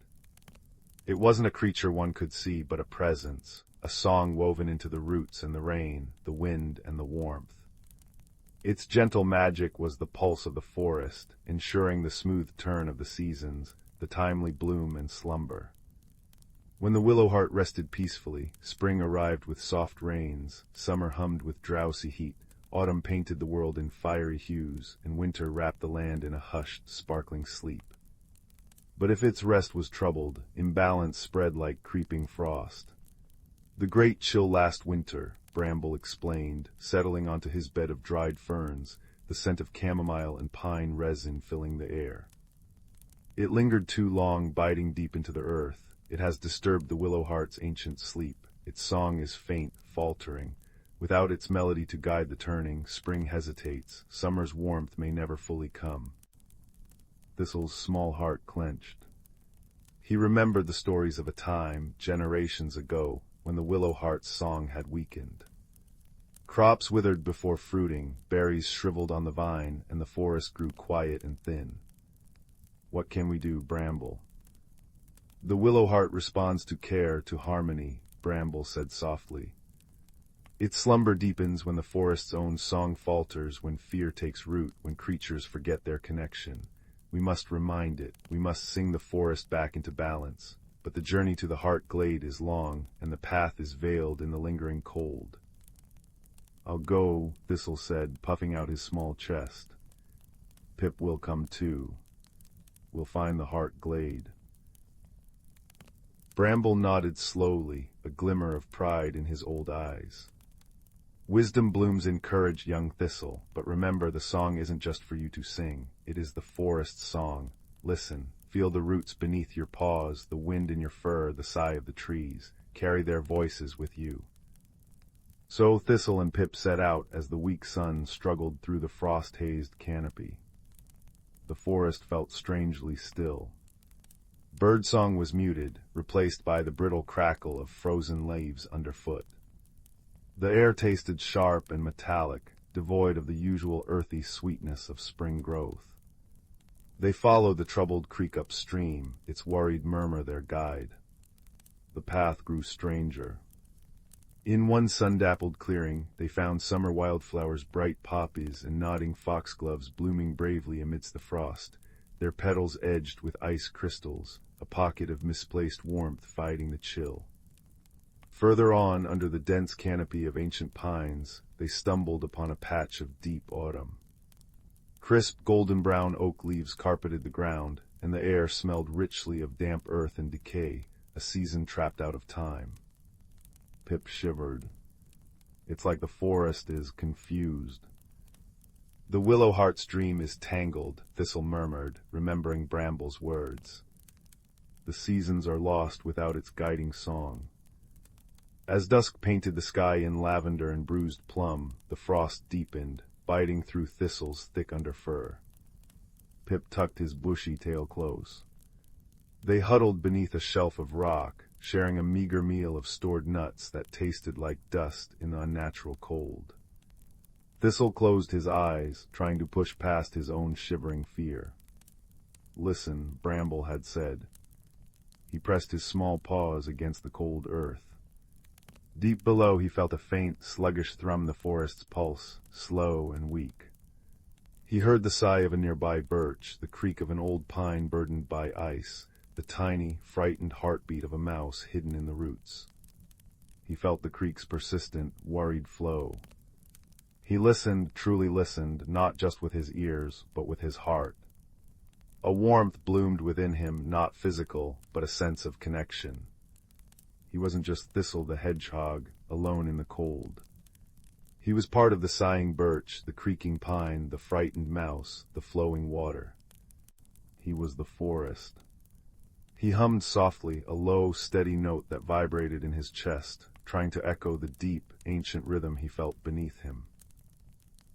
It wasn't a creature one could see, but a presence, a song woven into the roots and the rain, the wind and the warmth. Its gentle magic was the pulse of the forest, ensuring the smooth turn of the seasons, the timely bloom and slumber. When the willow heart rested peacefully, spring arrived with soft rains, summer hummed with drowsy heat, autumn painted the world in fiery hues, and winter wrapped the land in a hushed, sparkling sleep. But if its rest was troubled, imbalance spread like creeping frost. "The great chill last winter," Bramble explained, settling onto his bed of dried ferns, the scent of chamomile and pine resin filling the air. "It lingered too long, biting deep into the earth. It has disturbed the willow heart's ancient sleep. Its song is faint, faltering. Without its melody to guide the turning, spring hesitates. Summer's warmth may never fully come." Thistle's small heart clenched. He remembered the stories of a time, generations ago, when the willow heart's song had weakened. Crops withered before fruiting, berries shriveled on the vine, and the forest grew quiet and thin. "What can we do, Bramble?" "The willow heart responds to care, to harmony," Bramble said softly. "Its slumber deepens when the forest's own song falters, when fear takes root, when creatures forget their connection. We must remind it, we must sing the forest back into balance. But the journey to the heart glade is long, and the path is veiled in the lingering cold." "I'll go," Thistle said, puffing out his small chest. "Pip will come too. We'll find the heart glade." Bramble nodded slowly, a glimmer of pride in his old eyes. "Wisdom blooms in courage, young Thistle, but remember the song isn't just for you to sing. It is the forest's song. Listen, feel the roots beneath your paws, the wind in your fur, the sigh of the trees. Carry their voices with you." So Thistle and Pip set out as the weak sun struggled through the frost-hazed canopy. The forest felt strangely still. Birdsong was muted, replaced by the brittle crackle of frozen leaves underfoot. The air tasted sharp and metallic, devoid of the usual earthy sweetness of spring growth. They followed the troubled creek upstream, its worried murmur their guide. The path grew stranger. In one sun-dappled clearing, they found summer wildflowers, bright poppies, and nodding foxgloves blooming bravely amidst the frost. their petals edged with ice crystals, a pocket of misplaced warmth fighting the chill. Further on, under the dense canopy of ancient pines, they stumbled upon a patch of deep autumn. Crisp golden-brown oak leaves carpeted the ground, and the air smelled richly of damp earth and decay, a season trapped out of time. Pip shivered. It's like the forest is confused. The willow heart's dream is tangled, Thistle murmured, remembering Bramble's words. The seasons are lost without its guiding song. As dusk painted the sky in lavender and bruised plum, the frost deepened, biting through Thistle's thick underfur. Pip tucked his bushy tail close. They huddled beneath a shelf of rock, sharing a meager meal of stored nuts that tasted like dust in the unnatural cold. Thistle closed his eyes, trying to push past his own shivering fear. "Listen," Bramble had said. He pressed his small paws against the cold earth. Deep below he felt a faint, sluggish thrum the forest's pulse, slow and weak. He heard the sigh of a nearby birch, the creak of an old pine burdened by ice, the tiny, frightened heartbeat of a mouse hidden in the roots. He felt the creek's persistent, worried flow. He listened, truly listened, not just with his ears, but with his heart. A warmth bloomed within him, not physical, but a sense of connection. He wasn't just Thistle the hedgehog, alone in the cold. He was part of the sighing birch, the creaking pine, the frightened mouse, the flowing water. He was the forest. He hummed softly, a low, steady note that vibrated in his chest, trying to echo the deep, ancient rhythm he felt beneath him.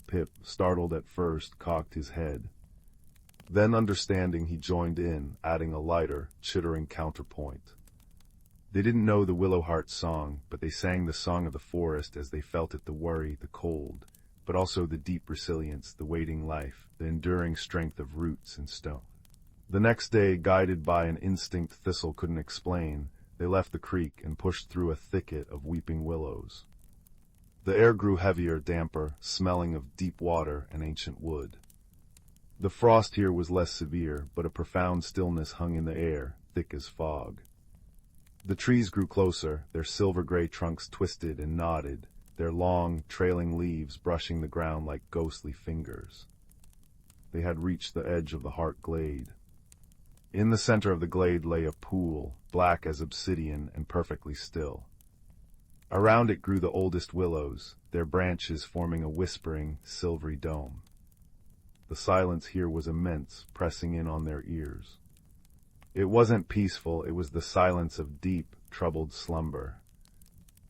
Pip, startled at first, cocked his head. Then, understanding, he joined in, adding a lighter, chittering counterpoint. They didn't know the Willowheart's song, but they sang the song of the forest as they felt it, the worry, the cold, but also the deep resilience, the waiting life, the enduring strength of roots and stone. The next day, guided by an instinct Thistle couldn't explain, they left the creek and pushed through a thicket of weeping willows. The air grew heavier, damper, smelling of deep water and ancient wood. The frost here was less severe, but a profound stillness hung in the air, thick as fog. The trees grew closer, their silver-gray trunks twisted and nodded, their long, trailing leaves brushing the ground like ghostly fingers. They had reached the edge of the Heart Glade. In the center of the glade lay a pool, black as obsidian and perfectly still. Around it grew the oldest willows, their branches forming a whispering, silvery dome. The silence here was immense, pressing in on their ears. It wasn't peaceful, it was the silence of deep, troubled slumber.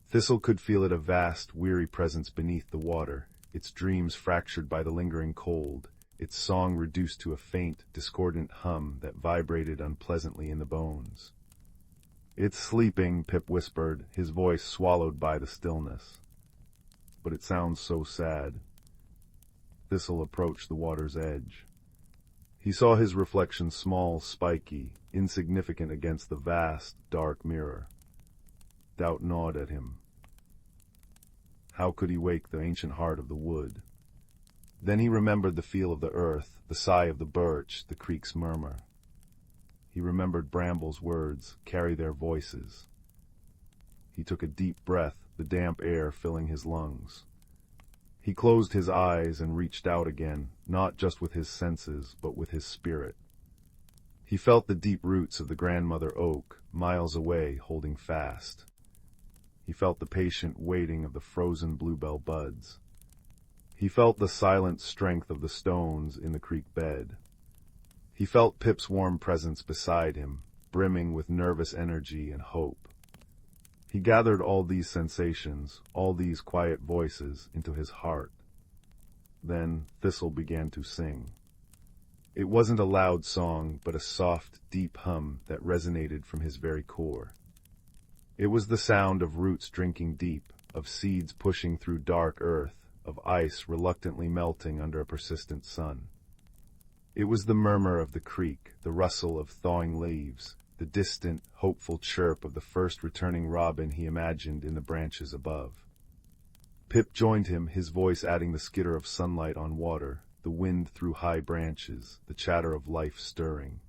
Thistle could feel it, a vast, weary presence beneath the water, its dreams fractured by the lingering cold, its song reduced to a faint, discordant hum that vibrated unpleasantly in the bones. "It's sleeping," Pip whispered, his voice swallowed by the stillness. "But it sounds so sad." Thistle approached the water's edge. He saw his reflection small, spiky, insignificant against the vast, dark mirror. Doubt gnawed at him. How could he wake the ancient heart of the wood? Then he remembered the feel of the earth, the sigh of the birch, the creek's murmur. He remembered Bramble's words, carry their voices. He took a deep breath, the damp air filling his lungs. He closed his eyes and reached out again, not just with his senses, but with his spirit. He felt the deep roots of the grandmother oak, miles away, holding fast. He felt the patient waiting of the frozen bluebell buds. He felt the silent strength of the stones in the creek bed. He felt Pip's warm presence beside him, brimming with nervous energy and hope. He gathered all these sensations, all these quiet voices, into his heart. Then Thistle began to sing. It wasn't a loud song, but a soft, deep hum that resonated from his very core. It was the sound of roots drinking deep, of seeds pushing through dark earth, of ice reluctantly melting under a persistent sun. It was the murmur of the creek, the rustle of thawing leaves, the distant, hopeful chirp of the first returning robin he imagined in the branches above. Pip joined him, his voice adding the skitter of sunlight on water, the wind through high branches, the chatter of life stirring.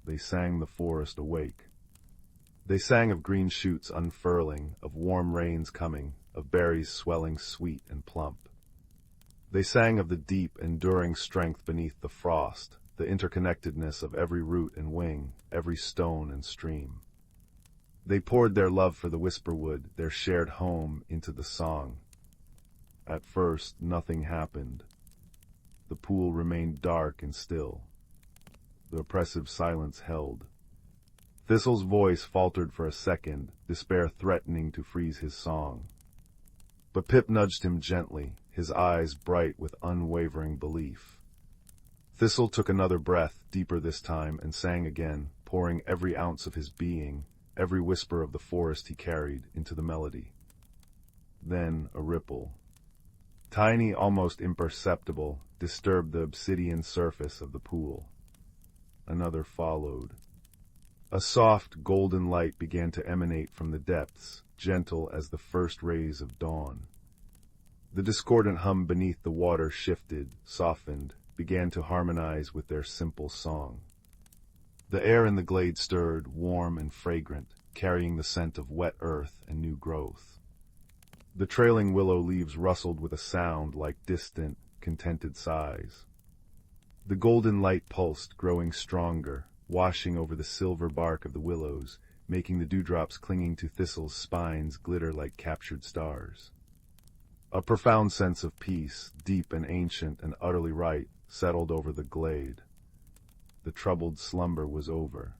They sang the forest awake. They sang of green shoots unfurling, of warm rains coming, of berries swelling sweet and plump. They sang of the deep, enduring strength beneath the frost, the interconnectedness of every root and wing, every stone and stream. They poured their love for the whisperwood, their shared home, into the song. At first, nothing happened. The pool remained dark and still. The oppressive silence held. Thistle's voice faltered for a second, despair threatening to freeze his song. But Pip nudged him gently, his eyes bright with unwavering belief. Thistle took another breath, deeper this time, and sang again, pouring every ounce of his being, every whisper of the forest he carried, into the melody. Then a ripple, tiny, almost imperceptible, disturbed the obsidian surface of the pool. Another followed. A soft, golden light began to emanate from the depths, gentle as the first rays of dawn. The discordant hum beneath the water shifted, softened, began to harmonize with their simple song. The air in the glade stirred, warm and fragrant, carrying the scent of wet earth and new growth. The trailing willow leaves rustled with a sound like distant, contented sighs. The golden light pulsed, growing stronger, washing over the silver bark of the willows, making the dewdrops clinging to Thistle's spines glitter like captured stars. A profound sense of peace, deep and ancient and utterly right, settled over the glade. The troubled slumber was over.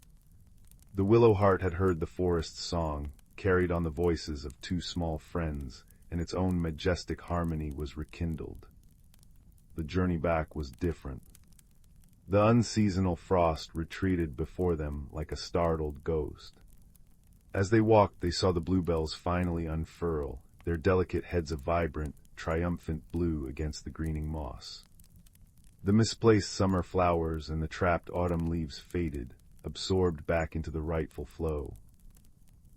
The willow heart had heard the forest's song, carried on the voices of two small friends, and its own majestic harmony was rekindled. The journey back was different. The unseasonal frost retreated before them like a startled ghost. As they walked, they saw the bluebells finally unfurl, their delicate heads of vibrant, triumphant blue against the greening moss. The misplaced summer flowers and the trapped autumn leaves faded, absorbed back into the rightful flow.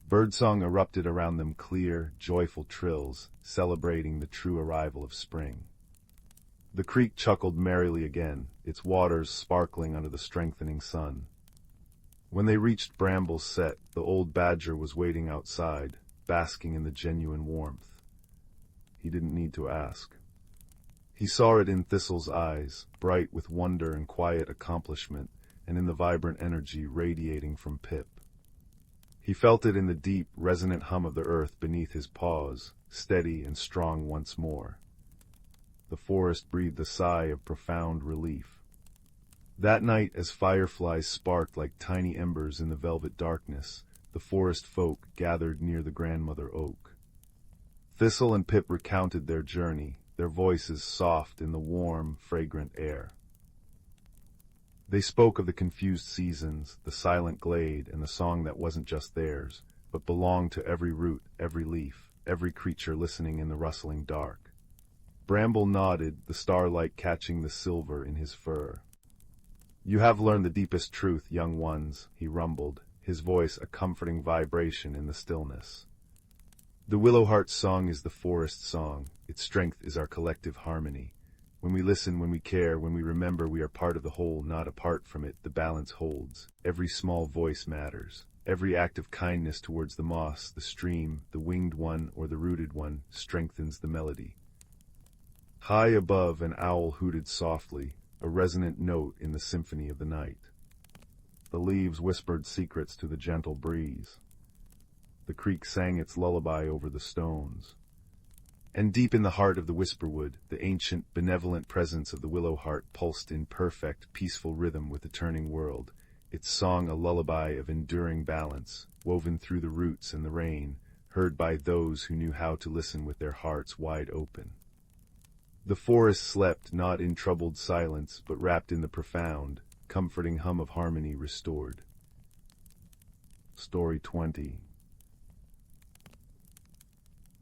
Birdsong erupted around them, clear, joyful trills, celebrating the true arrival of spring. The creek chuckled merrily again, its waters sparkling under the strengthening sun. When they reached Bramble's Set, the old badger was waiting outside, basking in the genuine warmth. He didn't need to ask. He saw it in Thistle's eyes, bright with wonder and quiet accomplishment, and in the vibrant energy radiating from Pip. He felt it in the deep, resonant hum of the earth beneath his paws, steady and strong once more. The forest breathed a sigh of profound relief. That night, as fireflies sparked like tiny embers in the velvet darkness, the forest folk gathered near the grandmother oak. Thistle and Pip recounted their journey, their voices soft in the warm, fragrant air. They spoke of the confused seasons, the silent glade, and the song that wasn't just theirs, but belonged to every root, every leaf, every creature listening in the rustling dark. Bramble nodded, the starlight catching the silver in his fur. "You have learned the deepest truth, young ones," he rumbled, his voice a comforting vibration in the stillness. "The willowheart's song is the forest's song. Its strength is our collective harmony. When we listen, when we care, when we remember we are part of the whole, not apart from it, the balance holds. Every small voice matters. Every act of kindness towards the moss, the stream, the winged one, or the rooted one, strengthens the melody." High above, an owl hooted softly, a resonant note in the symphony of the night. The leaves whispered secrets to the gentle breeze. The creek sang its lullaby over the stones. And deep in the heart of the whisperwood, the ancient, benevolent presence of the willow heart pulsed in perfect, peaceful rhythm with the turning world, its song a lullaby of enduring balance, woven through the roots and the rain, heard by those who knew how to listen with their hearts wide open. The forest slept not in troubled silence, but wrapped in the profound, comforting hum of harmony restored. Story 20.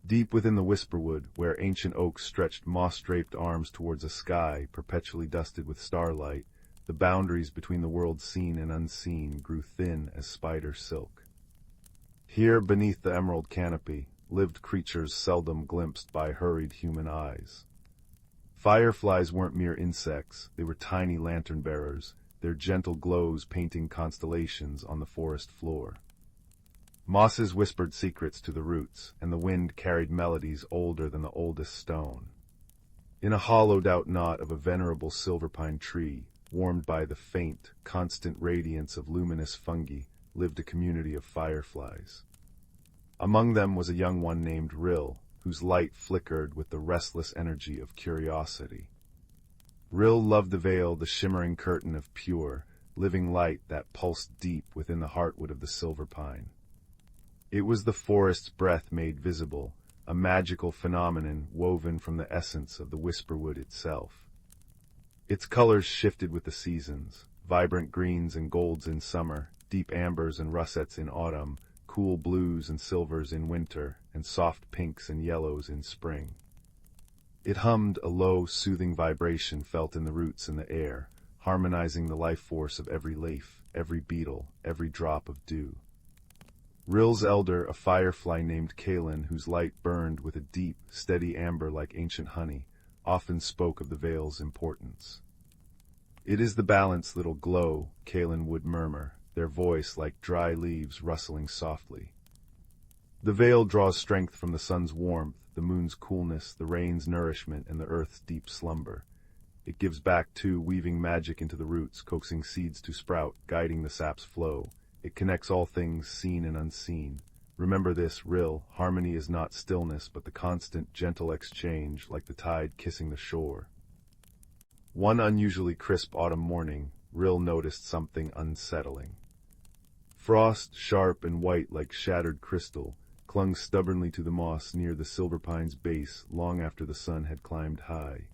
Deep within the whisperwood, where ancient oaks stretched moss-draped arms towards a sky perpetually dusted with starlight, the boundaries between the world seen and unseen grew thin as spider silk. Here, beneath the emerald canopy, lived creatures seldom glimpsed by hurried human eyes. Fireflies weren't mere insects, they were tiny lantern-bearers, their gentle glows painting constellations on the forest floor. Mosses whispered secrets to the roots, and the wind carried melodies older than the oldest stone. In a hollowed-out knot of a venerable silverpine tree, warmed by the faint, constant radiance of luminous fungi, lived a community of fireflies. Among them was a young one named Rill, whose light flickered with the restless energy of curiosity. Rill loved the veil, the shimmering curtain of pure, living light that pulsed deep within the heartwood of the silverpine. It was the forest's breath made visible, a magical phenomenon woven from the essence of the whisperwood itself. Its colors shifted with the seasons, vibrant greens and golds in summer, deep ambers and russets in autumn, cool blues and silvers in winter, and soft pinks and yellows in spring. It hummed, a low, soothing vibration felt in the roots and the air, harmonizing the life force of every leaf, every beetle, every drop of dew. Rill's elder, a firefly named Kalin, whose light burned with a deep, steady amber like ancient honey, often spoke of the veil's importance. "It is the balanced little glow," Kalin would murmur, their voice like dry leaves rustling softly. "The veil draws strength from the sun's warmth, the moon's coolness, the rain's nourishment, and the earth's deep slumber. It gives back, too, weaving magic into the roots, coaxing seeds to sprout, guiding the sap's flow. It connects all things seen and unseen. Remember this, Rill, harmony is not stillness, but the constant, gentle exchange, like the tide kissing the shore." One unusually crisp autumn morning, Rill noticed something unsettling. Frost, sharp and white like shattered crystal, clung stubbornly to the moss near the silverpine's base long after the sun had climbed high.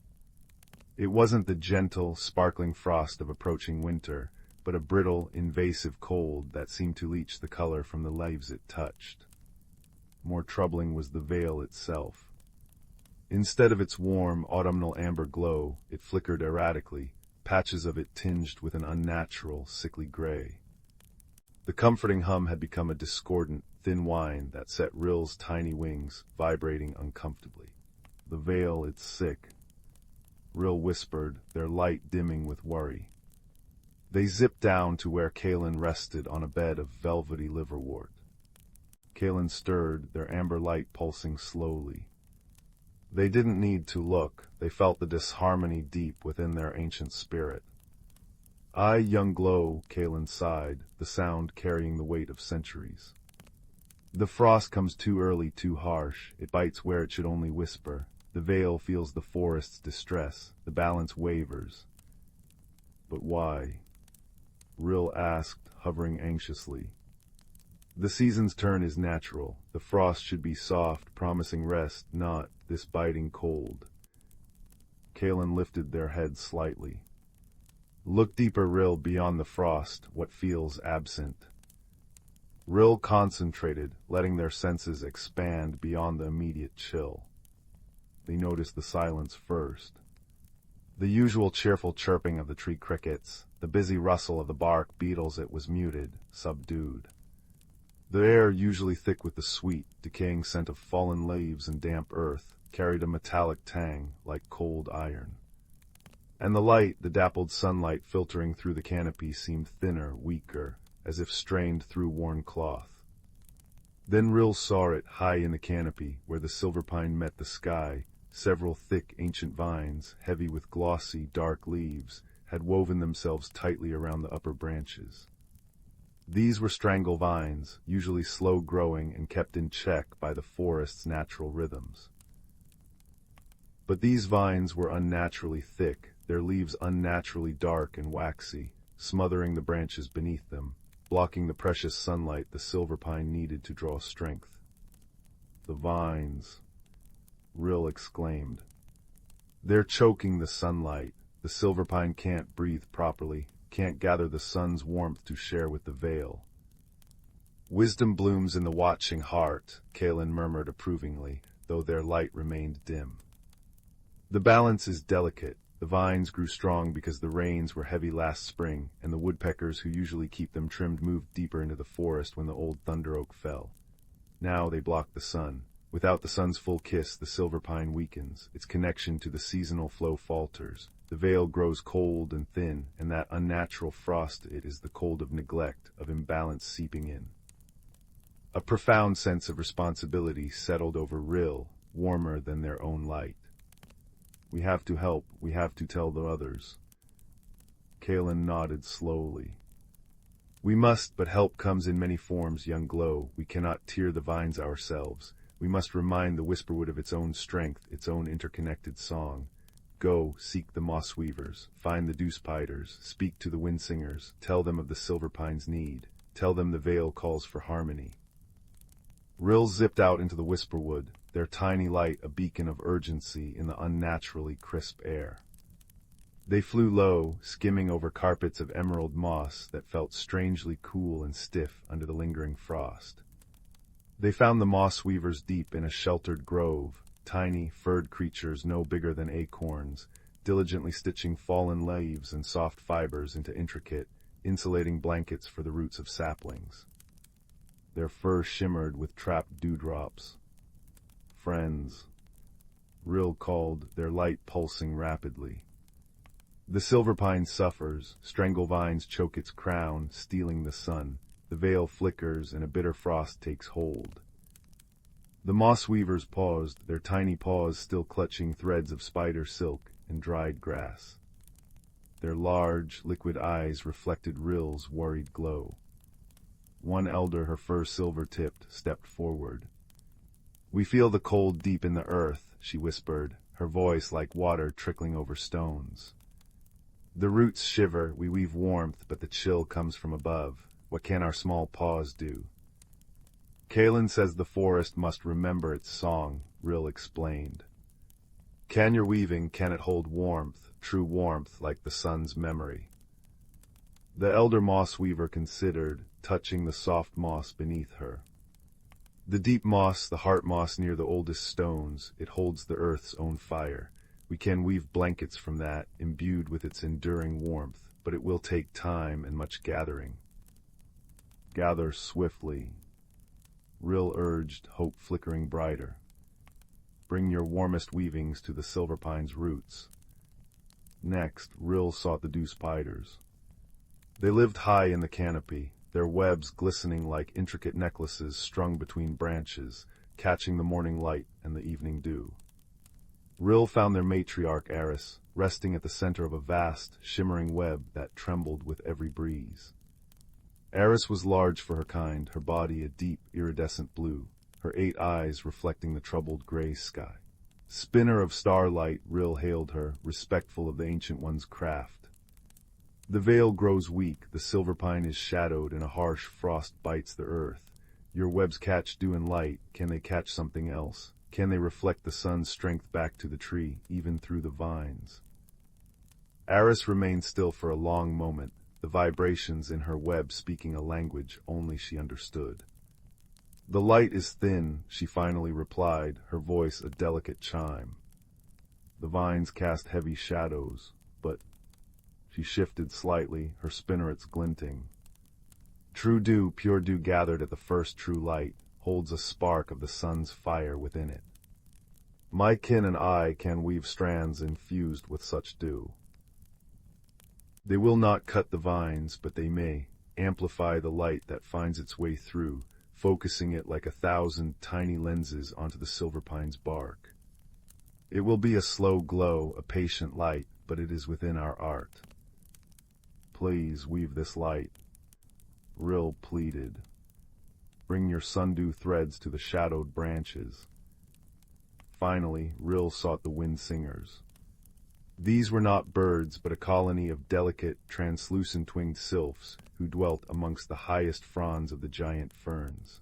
It wasn't the gentle, sparkling frost of approaching winter, but a brittle, invasive cold that seemed to leach the color from the leaves it touched. More troubling was the veil itself. Instead of its warm, autumnal amber glow, it flickered erratically, patches of it tinged with an unnatural, sickly gray. The comforting hum had become a discordant, thin whine that set Rill's tiny wings vibrating uncomfortably. "The veil, it's sick," Rill whispered, their light dimming with worry. They zipped down to where Kalin rested on a bed of velvety liverwort. Kalin stirred, their amber light pulsing slowly. They didn't need to look, they felt the disharmony deep within their ancient spirit. "Aye, young glow," Kalin sighed, the sound carrying the weight of centuries. "The frost comes too early, too harsh, it bites where it should only whisper. The veil feels the forest's distress, the balance wavers." "But why?" Rill asked, hovering anxiously. "The season's turn is natural. The frost should be soft, promising rest, not this biting cold." Kalin lifted their heads slightly. "Look deeper, Rill, beyond the frost, what feels absent." Rill concentrated, letting their senses expand beyond the immediate chill. They noticed the silence first. The usual cheerful chirping of the tree crickets, the busy rustle of the bark beetles, it was muted, subdued. The air, usually thick with the sweet, decaying scent of fallen leaves and damp earth, carried a metallic tang like cold iron. And the light, the dappled sunlight filtering through the canopy, seemed thinner, weaker, as if strained through worn cloth. Then Rill saw it, high in the canopy, where the silverpine met the sky. Several thick, ancient vines, heavy with glossy, dark leaves, had woven themselves tightly around the upper branches. These were strangle vines, usually slow-growing and kept in check by the forest's natural rhythms. But these vines were unnaturally thick, their leaves unnaturally dark and waxy, smothering the branches beneath them, blocking the precious sunlight the silverpine needed to draw strength. "The vines," Rill exclaimed. "They're choking the sunlight. The silverpine can't breathe properly, can't gather the sun's warmth to share with the veil." "Wisdom blooms in the watching heart," Kalin murmured approvingly, though their light remained dim. "The balance is delicate. The vines grew strong because the rains were heavy last spring, and the woodpeckers who usually keep them trimmed moved deeper into the forest when the old thunder oak fell. Now they block the sun. Without the sun's full kiss, the silver pine weakens. Its connection to the seasonal flow falters. The veil grows cold and thin, and that unnatural frost it is the cold of neglect, of imbalance seeping in. A profound sense of responsibility settled over Rill, warmer than their own light. We have to help, we have to tell the others. Kalen nodded slowly. We must, but help comes in many forms, young glow. We cannot tear the vines ourselves. We must remind the whisperwood of its own strength, its own interconnected song. Go, seek the moss weavers, find the dew spiders, speak to the wind singers, tell them of the silver pine's need, tell them the veil calls for harmony. Rill zipped out into the whisperwood, their tiny light a beacon of urgency in the unnaturally crisp air. They flew low, skimming over carpets of emerald moss that felt strangely cool and stiff under the lingering frost. They found the moss weavers deep in a sheltered grove, tiny, furred creatures no bigger than acorns, diligently stitching fallen leaves and soft fibers into intricate, insulating blankets for the roots of saplings. Their fur shimmered with trapped dewdrops. Friends, Rill called, their light pulsing rapidly. The silver pine suffers, strangle vines choke its crown, stealing the sun. The veil flickers and a bitter frost takes hold. The moss weavers paused, their tiny paws still clutching threads of spider silk and dried grass. Their large, liquid eyes reflected Rill's worried glow. One elder, her fur silver-tipped, stepped forward. We feel the cold deep in the earth, she whispered, her voice like water trickling over stones. The roots shiver, we weave warmth, but the chill comes from above. What can our small paws do? Kalen says the forest must remember its song, Rill explained. Can your weaving, can it hold warmth, true warmth like the sun's memory? The elder moss weaver considered, touching the soft moss beneath her. The deep moss, the heart moss near the oldest stones, it holds the earth's own fire. We can weave blankets from that, imbued with its enduring warmth, but it will take time and much gathering. Gather swiftly, Rill urged, hope flickering brighter. Bring your warmest weavings to the silver pine's roots. Next, Rill sought the dew spiders. They lived high in the canopy, their webs glistening like intricate necklaces strung between branches, catching the morning light and the evening dew. Rill found their matriarch Eris, resting at the center of a vast, shimmering web that trembled with every breeze. Eris was large for her kind, her body a deep, iridescent blue, her 8 eyes reflecting the troubled gray sky. Spinner of starlight, Rill hailed her, respectful of the Ancient One's craft. The veil grows weak, the silver pine is shadowed, and a harsh frost bites the earth. Your webs catch dew and light, can they catch something else? Can they reflect the sun's strength back to the tree, even through the vines? Eris remained still for a long moment, the vibrations in her web speaking a language only she understood. The light is thin, she finally replied, her voice a delicate chime. The vines cast heavy shadows, but she shifted slightly, her spinnerets glinting. True dew, pure dew gathered at the first true light, holds a spark of the sun's fire within it. My kin and I can weave strands infused with such dew. They will not cut the vines, but they may amplify the light that finds its way through, focusing it like 1,000 tiny lenses onto the silver pine's bark. It will be a slow glow, a patient light, but it is within our art. Please weave this light, Rill pleaded. Bring your sundew threads to the shadowed branches. Finally, Rill sought the wind singers. These were not birds, but a colony of delicate, translucent-winged sylphs who dwelt amongst the highest fronds of the giant ferns.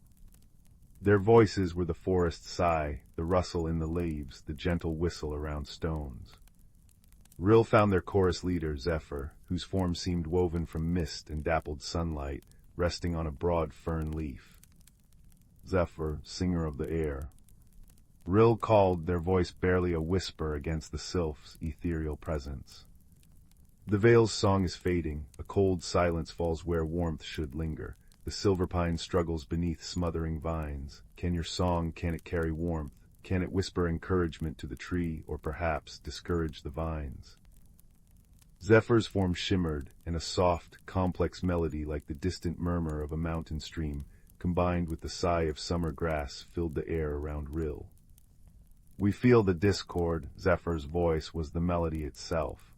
Their voices were the forest sigh, the rustle in the leaves, the gentle whistle around stones. Rill found their chorus leader, Zephyr, whose form seemed woven from mist and dappled sunlight, resting on a broad fern leaf. Zephyr, singer of the air. Rill called, their voice barely a whisper against the sylph's ethereal presence. The veil's song is fading, a cold silence falls where warmth should linger. the silver pine struggles beneath smothering vines. Can it carry warmth? Can it whisper encouragement to the tree, or perhaps discourage the vines? Zephyr's form shimmered, and a soft, complex melody like the distant murmur of a mountain stream, combined with the sigh of summer grass, filled the air around Rill. We feel the discord. Zephyr's voice was the melody itself.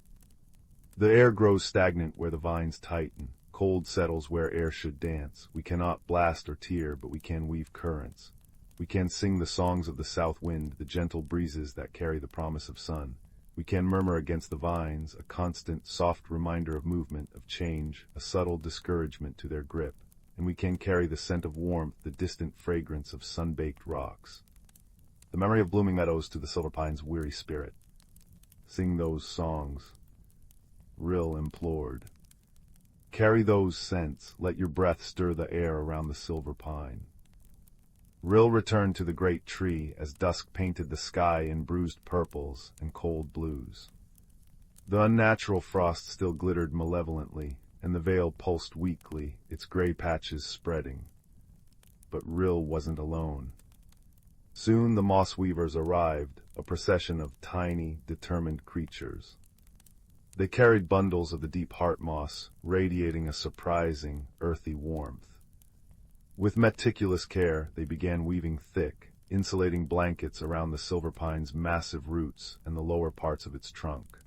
The air grows stagnant where the vines tighten. Cold settles where air should dance. We cannot blast or tear, but we can weave currents. We can sing the songs of the south wind, the gentle breezes that carry the promise of sun. We can murmur against the vines, a constant, soft reminder of movement, of change, a subtle discouragement to their grip. And we can carry the scent of warmth, the distant fragrance of sun-baked rocks. The memory of blooming meadows to the silver pine's weary spirit. Sing those songs, Rill implored. Carry those scents, let your breath stir the air around the silver pine. Rill returned to the great tree as dusk painted the sky in bruised purples and cold blues. The unnatural frost still glittered malevolently, and the veil pulsed weakly, its gray patches spreading. But Rill wasn't alone. Soon the moss weavers arrived, a procession of tiny, determined creatures. They carried bundles of the deep heart moss, radiating a surprising, earthy warmth. With meticulous care, they began weaving thick, insulating blankets around the silver pine's massive roots and the lower parts of its trunk.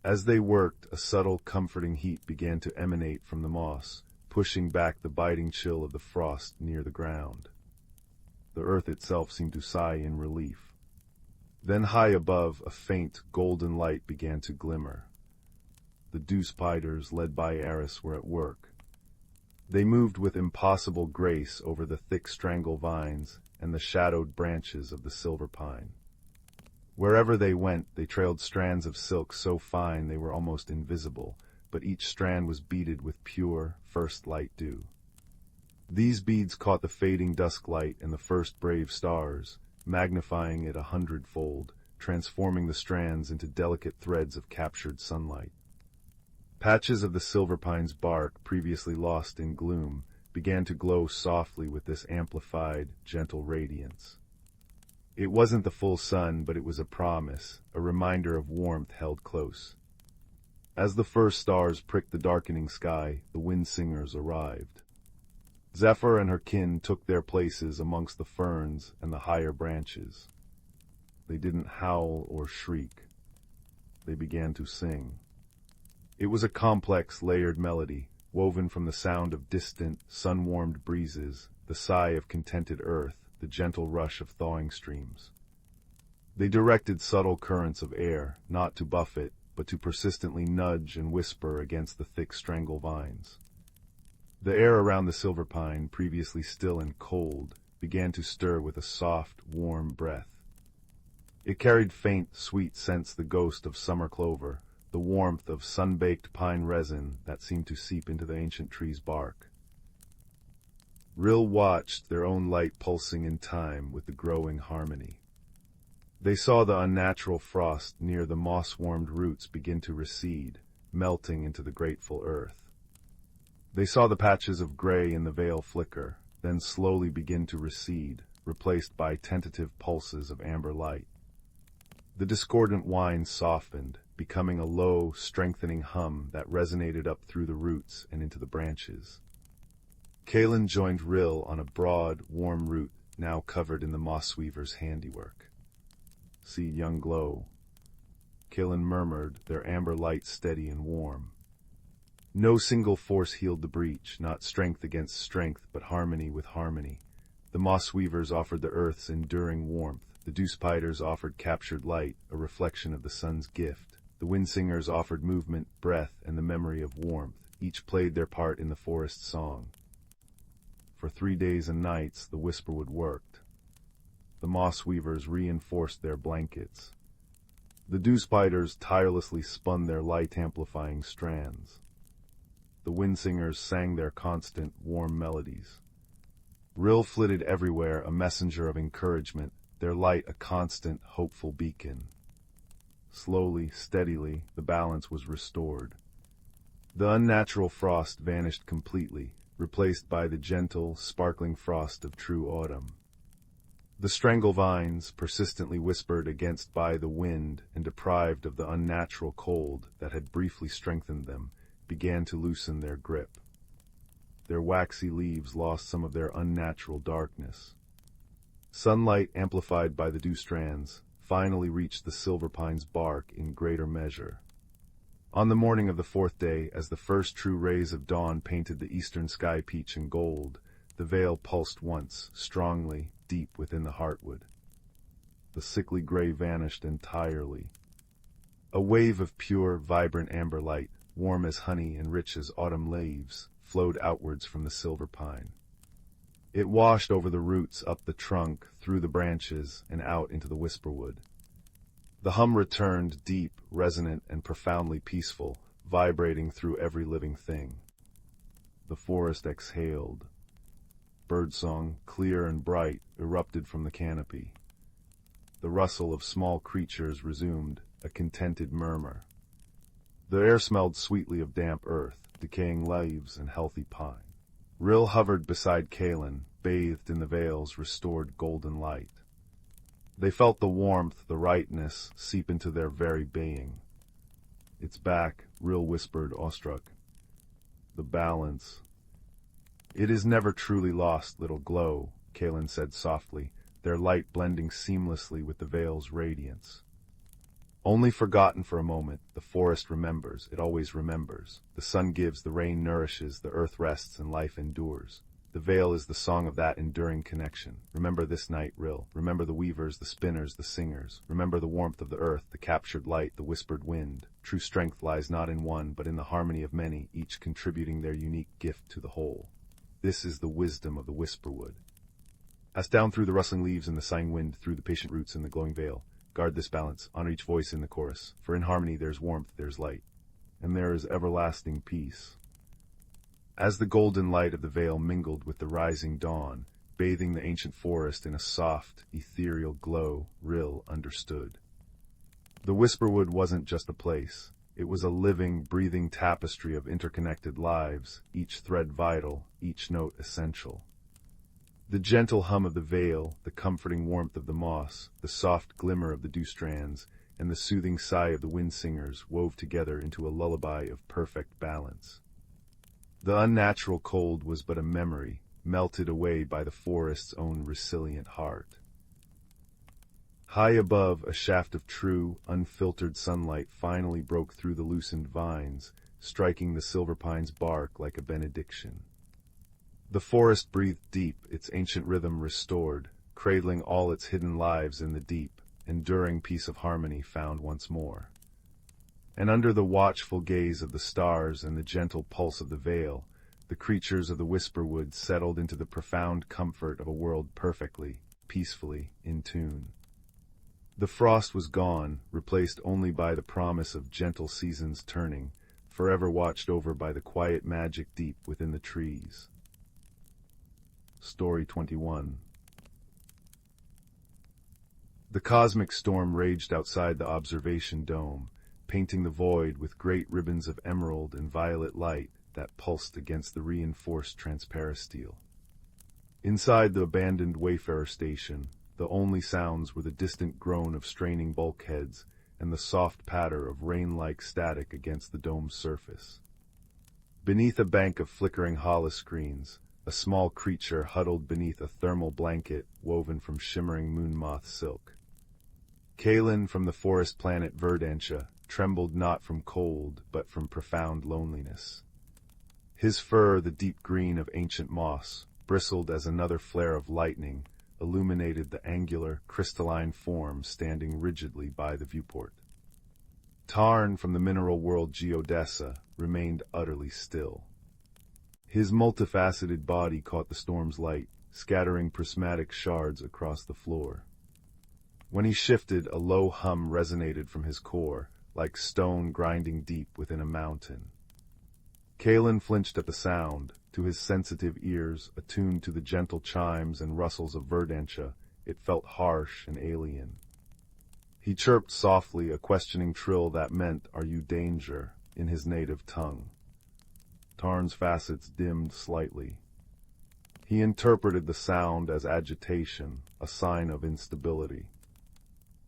As they worked, a subtle, comforting heat began to emanate from the moss, pushing back the biting chill of the frost near the ground. The earth itself seemed to sigh in relief. Then high above, a faint, golden light began to glimmer. The dew spiders, led by Eris, were at work. They moved with impossible grace over the thick strangle vines and the shadowed branches of the silver pine. Wherever they went, they trailed strands of silk so fine they were almost invisible, but each strand was beaded with pure, first light dew. These beads caught the fading dusk light and the first brave stars, magnifying it 100-fold, transforming the strands into delicate threads of captured sunlight. Patches of the silver pine's bark, previously lost in gloom, began to glow softly with this amplified, gentle radiance. It wasn't the full sun, but it was a promise, a reminder of warmth held close. As the first stars pricked the darkening sky, the wind singers arrived. Zephyr and her kin took their places amongst the ferns and the higher branches. They didn't howl or shriek. They began to sing. It was a complex, layered melody, woven from the sound of distant, sun-warmed breezes, the sigh of contented earth, the gentle rush of thawing streams. They directed subtle currents of air, not to buffet, but to persistently nudge and whisper against the thick strangle vines. The air around the silver pine, previously still and cold, began to stir with a soft, warm breath. It carried faint, sweet scents, the ghost of summer clover, the warmth of sun-baked pine resin that seemed to seep into the ancient tree's bark. Rill watched, their own light pulsing in time with the growing harmony. They saw the unnatural frost near the moss-warmed roots begin to recede, melting into the grateful earth. They saw the patches of gray in the veil flicker, then slowly begin to recede, replaced by tentative pulses of amber light. The discordant whine softened, becoming a low, strengthening hum that resonated up through the roots and into the branches. Kalen joined Rill on a broad, warm root now covered in the moss weaver's handiwork. "See young glow," Kalen murmured, their amber light steady and warm. No single force healed the breach, not strength against strength, but harmony with harmony. The moss weavers offered the earth's enduring warmth. The dew spiders offered captured light, a reflection of the sun's gift. The wind singers offered movement, breath, and the memory of warmth. Each played their part in the forest song. For 3 days and nights, the whisperwood worked. The moss weavers reinforced their blankets. The dew spiders tirelessly spun their light-amplifying strands. The wind singers sang their constant, warm melodies. Rill flitted everywhere, a messenger of encouragement, their light a constant, hopeful beacon. Slowly, steadily, the balance was restored. The unnatural frost vanished completely, replaced by the gentle, sparkling frost of true autumn. The strangle vines, persistently whispered against by the wind and deprived of the unnatural cold that had briefly strengthened them, began to loosen their grip. Their waxy leaves lost some of their unnatural darkness. Sunlight, amplified by the dew strands, finally reached the silver pine's bark in greater measure. On the morning of the fourth day, as the first true rays of dawn painted the eastern sky peach and gold, the vale pulsed once, strongly, deep within the heartwood. The sickly gray vanished entirely. A wave of pure, vibrant amber light, warm as honey and rich as autumn leaves, flowed outwards from the silver pine. It washed over the roots, up the trunk, through the branches, and out into the whisperwood. The hum returned, deep, resonant, and profoundly peaceful, vibrating through every living thing. The forest exhaled. Birdsong, clear and bright, erupted from the canopy. The rustle of small creatures resumed, a contented murmur. The air smelled sweetly of damp earth, decaying leaves, and healthy pine. Rill hovered beside Kalin, bathed in the vale's restored golden light. They felt the warmth, the rightness, seep into their very being. "It's back," Rill whispered, awestruck. "The balance." "It is never truly lost, little glow," Kalin said softly, their light blending seamlessly with the vale's radiance. "Only forgotten for a moment, the forest remembers, it always remembers. The sun gives, the rain nourishes, the earth rests, and life endures. The vale is the song of that enduring connection. Remember this night, Rill. Remember the weavers, the spinners, the singers. Remember the warmth of the earth, the captured light, the whispered wind. True strength lies not in one, but in the harmony of many, each contributing their unique gift to the whole. This is the wisdom of the whisperwood. As down through the rustling leaves and the sighing wind, through the patient roots and the glowing vale, guard this balance, honor each voice in the chorus, for in harmony there's warmth, there's light, and there is everlasting peace." As the golden light of the vale mingled with the rising dawn, bathing the ancient forest in a soft, ethereal glow, Rill understood. The whisperwood wasn't just a place. It was a living, breathing tapestry of interconnected lives, each thread vital, each note essential. The gentle hum of the vale, the comforting warmth of the moss, the soft glimmer of the dew strands, and the soothing sigh of the wind singers wove together into a lullaby of perfect balance. The unnatural cold was but a memory, melted away by the forest's own resilient heart. High above, a shaft of true, unfiltered sunlight finally broke through the loosened vines, striking the silver pine's bark like a benediction. The forest breathed deep, its ancient rhythm restored, cradling all its hidden lives in the deep, enduring peace of harmony found once more. And under the watchful gaze of the stars and the gentle pulse of the vale, the creatures of the whisperwood settled into the profound comfort of a world perfectly, peacefully, in tune. The frost was gone, replaced only by the promise of gentle seasons turning, forever watched over by the quiet magic deep within the trees. Story 21. The cosmic storm raged outside the observation dome, painting the void with great ribbons of emerald and violet light that pulsed against the reinforced transparisteel. Inside the abandoned Wayfarer station, the only sounds were the distant groan of straining bulkheads and the soft patter of rain-like static against the dome's surface. Beneath a bank of flickering holoscreens, a small creature huddled beneath a thermal blanket woven from shimmering moon-moth silk. Kalin from the forest planet Verdantia trembled not from cold, but from profound loneliness. His fur, the deep green of ancient moss, bristled as another flare of lightning illuminated the angular, crystalline form standing rigidly by the viewport. Tarn from the mineral world Geodessa remained utterly still. His multifaceted body caught the storm's light, scattering prismatic shards across the floor. When he shifted, a low hum resonated from his core, like stone grinding deep within a mountain. Kalin flinched at the sound. To his sensitive ears, attuned to the gentle chimes and rustles of Verdantia, it felt harsh and alien. He chirped softly, a questioning trill that meant, "Are you danger?" in his native tongue. Tarn's facets dimmed slightly. He interpreted the sound as agitation, a sign of instability.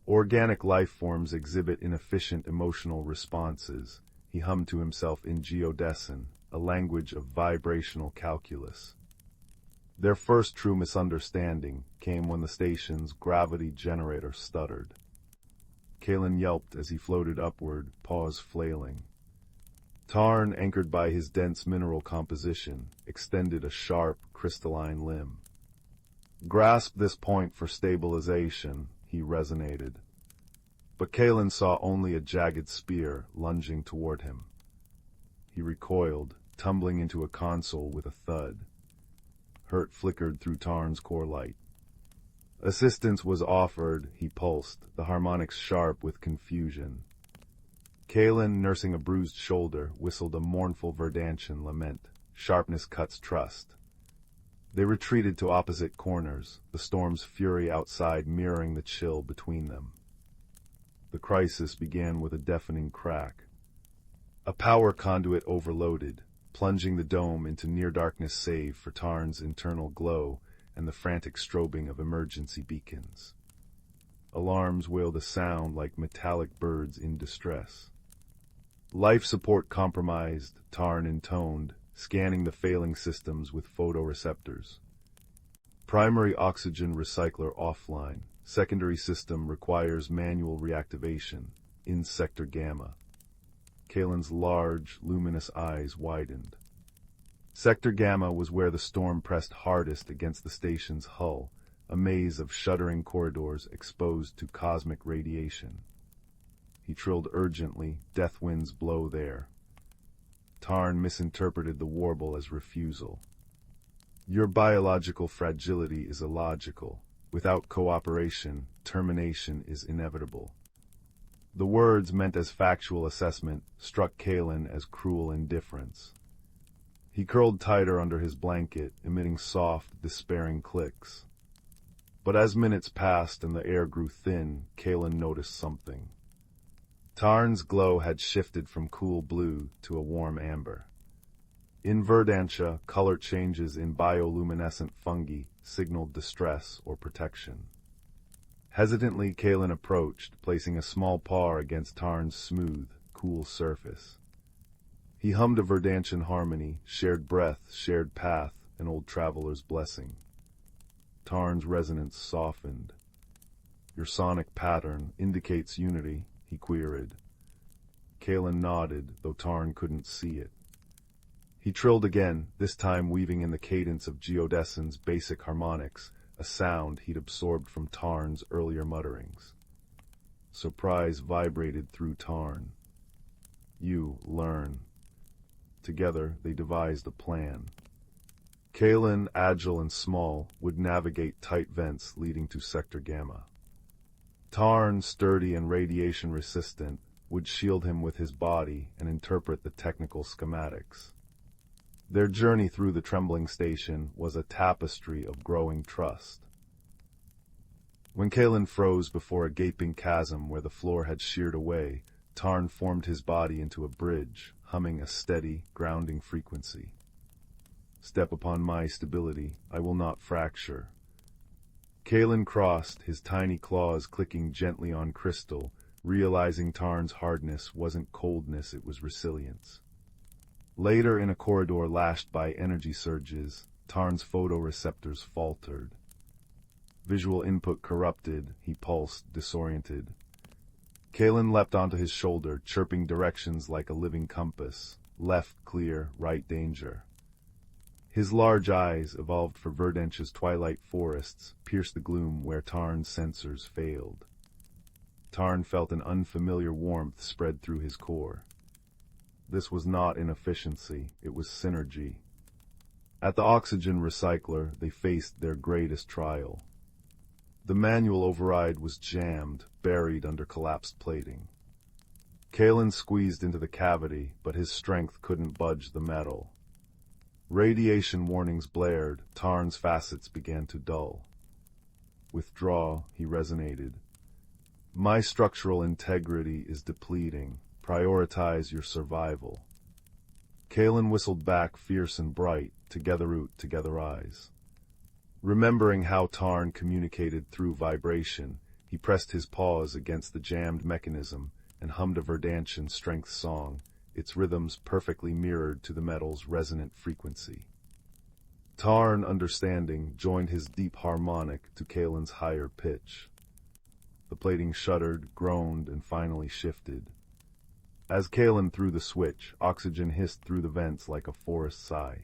Organic life forms exhibit inefficient emotional responses, he hummed to himself in geodescent, a language of vibrational calculus. Their first true misunderstanding came when the station's gravity generator stuttered. Kalen yelped as he floated upward, paws flailing. Tarn, anchored by his dense mineral composition, extended a sharp, crystalline limb. Grasp this point for stabilization, he resonated. But Kalen saw only a jagged spear lunging toward him. He recoiled, tumbling into a console with a thud. Hurt flickered through Tarn's core light. Assistance was offered, he pulsed, the harmonics sharp with confusion. Kalen, nursing a bruised shoulder, whistled a mournful Verdantian lament. Sharpness cuts trust. They retreated to opposite corners, the storm's fury outside mirroring the chill between them. The crisis began with a deafening crack. A power conduit overloaded, plunging the dome into near-darkness save for Tarn's internal glow and the frantic strobing of emergency beacons. Alarms wailed a sound like metallic birds in distress. Life support compromised, Tarn intoned, scanning the failing systems with photoreceptors. Primary oxygen recycler offline. Secondary system requires manual reactivation. In Sector Gamma. Kalen's large, luminous eyes widened. Sector Gamma was where the storm pressed hardest against the station's hull, a maze of shuddering corridors exposed to cosmic radiation. He trilled urgently, death winds blow there. Tarn misinterpreted the warble as refusal. Your biological fragility is illogical. Without cooperation, termination is inevitable. The words, meant as factual assessment, struck Kalen as cruel indifference. He curled tighter under his blanket, emitting soft, despairing clicks. But as minutes passed and the air grew thin, Kalen noticed something. Tarn's glow had shifted from cool blue to a warm amber. In Verdantia, color changes in bioluminescent fungi signaled distress or protection. Hesitantly, Kalen approached, placing a small paw against Tarn's smooth, cool surface. He hummed a Verdantian harmony, shared breath, shared path, an old traveler's blessing. Tarn's resonance softened. Your sonic pattern indicates unity, he queried. Kalen nodded, though Tarn couldn't see it. He trilled again, this time weaving in the cadence of geodescent's basic harmonics, a sound he'd absorbed from Tarn's earlier mutterings. Surprise vibrated through Tarn. You learn. Together they devised a plan. Kalen, agile and small, would navigate tight vents leading to Sector Gamma. Tarn, sturdy and radiation-resistant, would shield him with his body and interpret the technical schematics. Their journey through the trembling station was a tapestry of growing trust. When Kalen froze before a gaping chasm where the floor had sheared away, Tarn formed his body into a bridge, humming a steady, grounding frequency. Step upon my stability, I will not fracture. Kalen crossed, his tiny claws clicking gently on crystal, realizing Tarn's hardness wasn't coldness, it was resilience. Later, in a corridor lashed by energy surges, Tarn's photoreceptors faltered. Visual input corrupted, he pulsed, disoriented. Kalen leapt onto his shoulder, chirping directions like a living compass. Left clear, right danger. His large eyes, evolved for Verdantia's twilight forests, pierced the gloom where Tarn's sensors failed. Tarn felt an unfamiliar warmth spread through his core. This was not inefficiency, it was synergy. At the oxygen recycler, they faced their greatest trial. The manual override was jammed, buried under collapsed plating. Kalen squeezed into the cavity, but his strength couldn't budge the metal. Radiation warnings blared, Tarn's facets began to dull. Withdraw, he resonated. My structural integrity is depleting. Prioritize your survival. Kalen whistled back, fierce and bright, together root, together eyes. Remembering how Tarn communicated through vibration, he pressed his paws against the jammed mechanism and hummed a Verdantian strength song, its rhythms perfectly mirrored to the metal's resonant frequency. Tarn, understanding, joined his deep harmonic to Kalen's higher pitch. The plating shuddered, groaned, and finally shifted. As Kalen threw the switch, oxygen hissed through the vents like a forest sigh.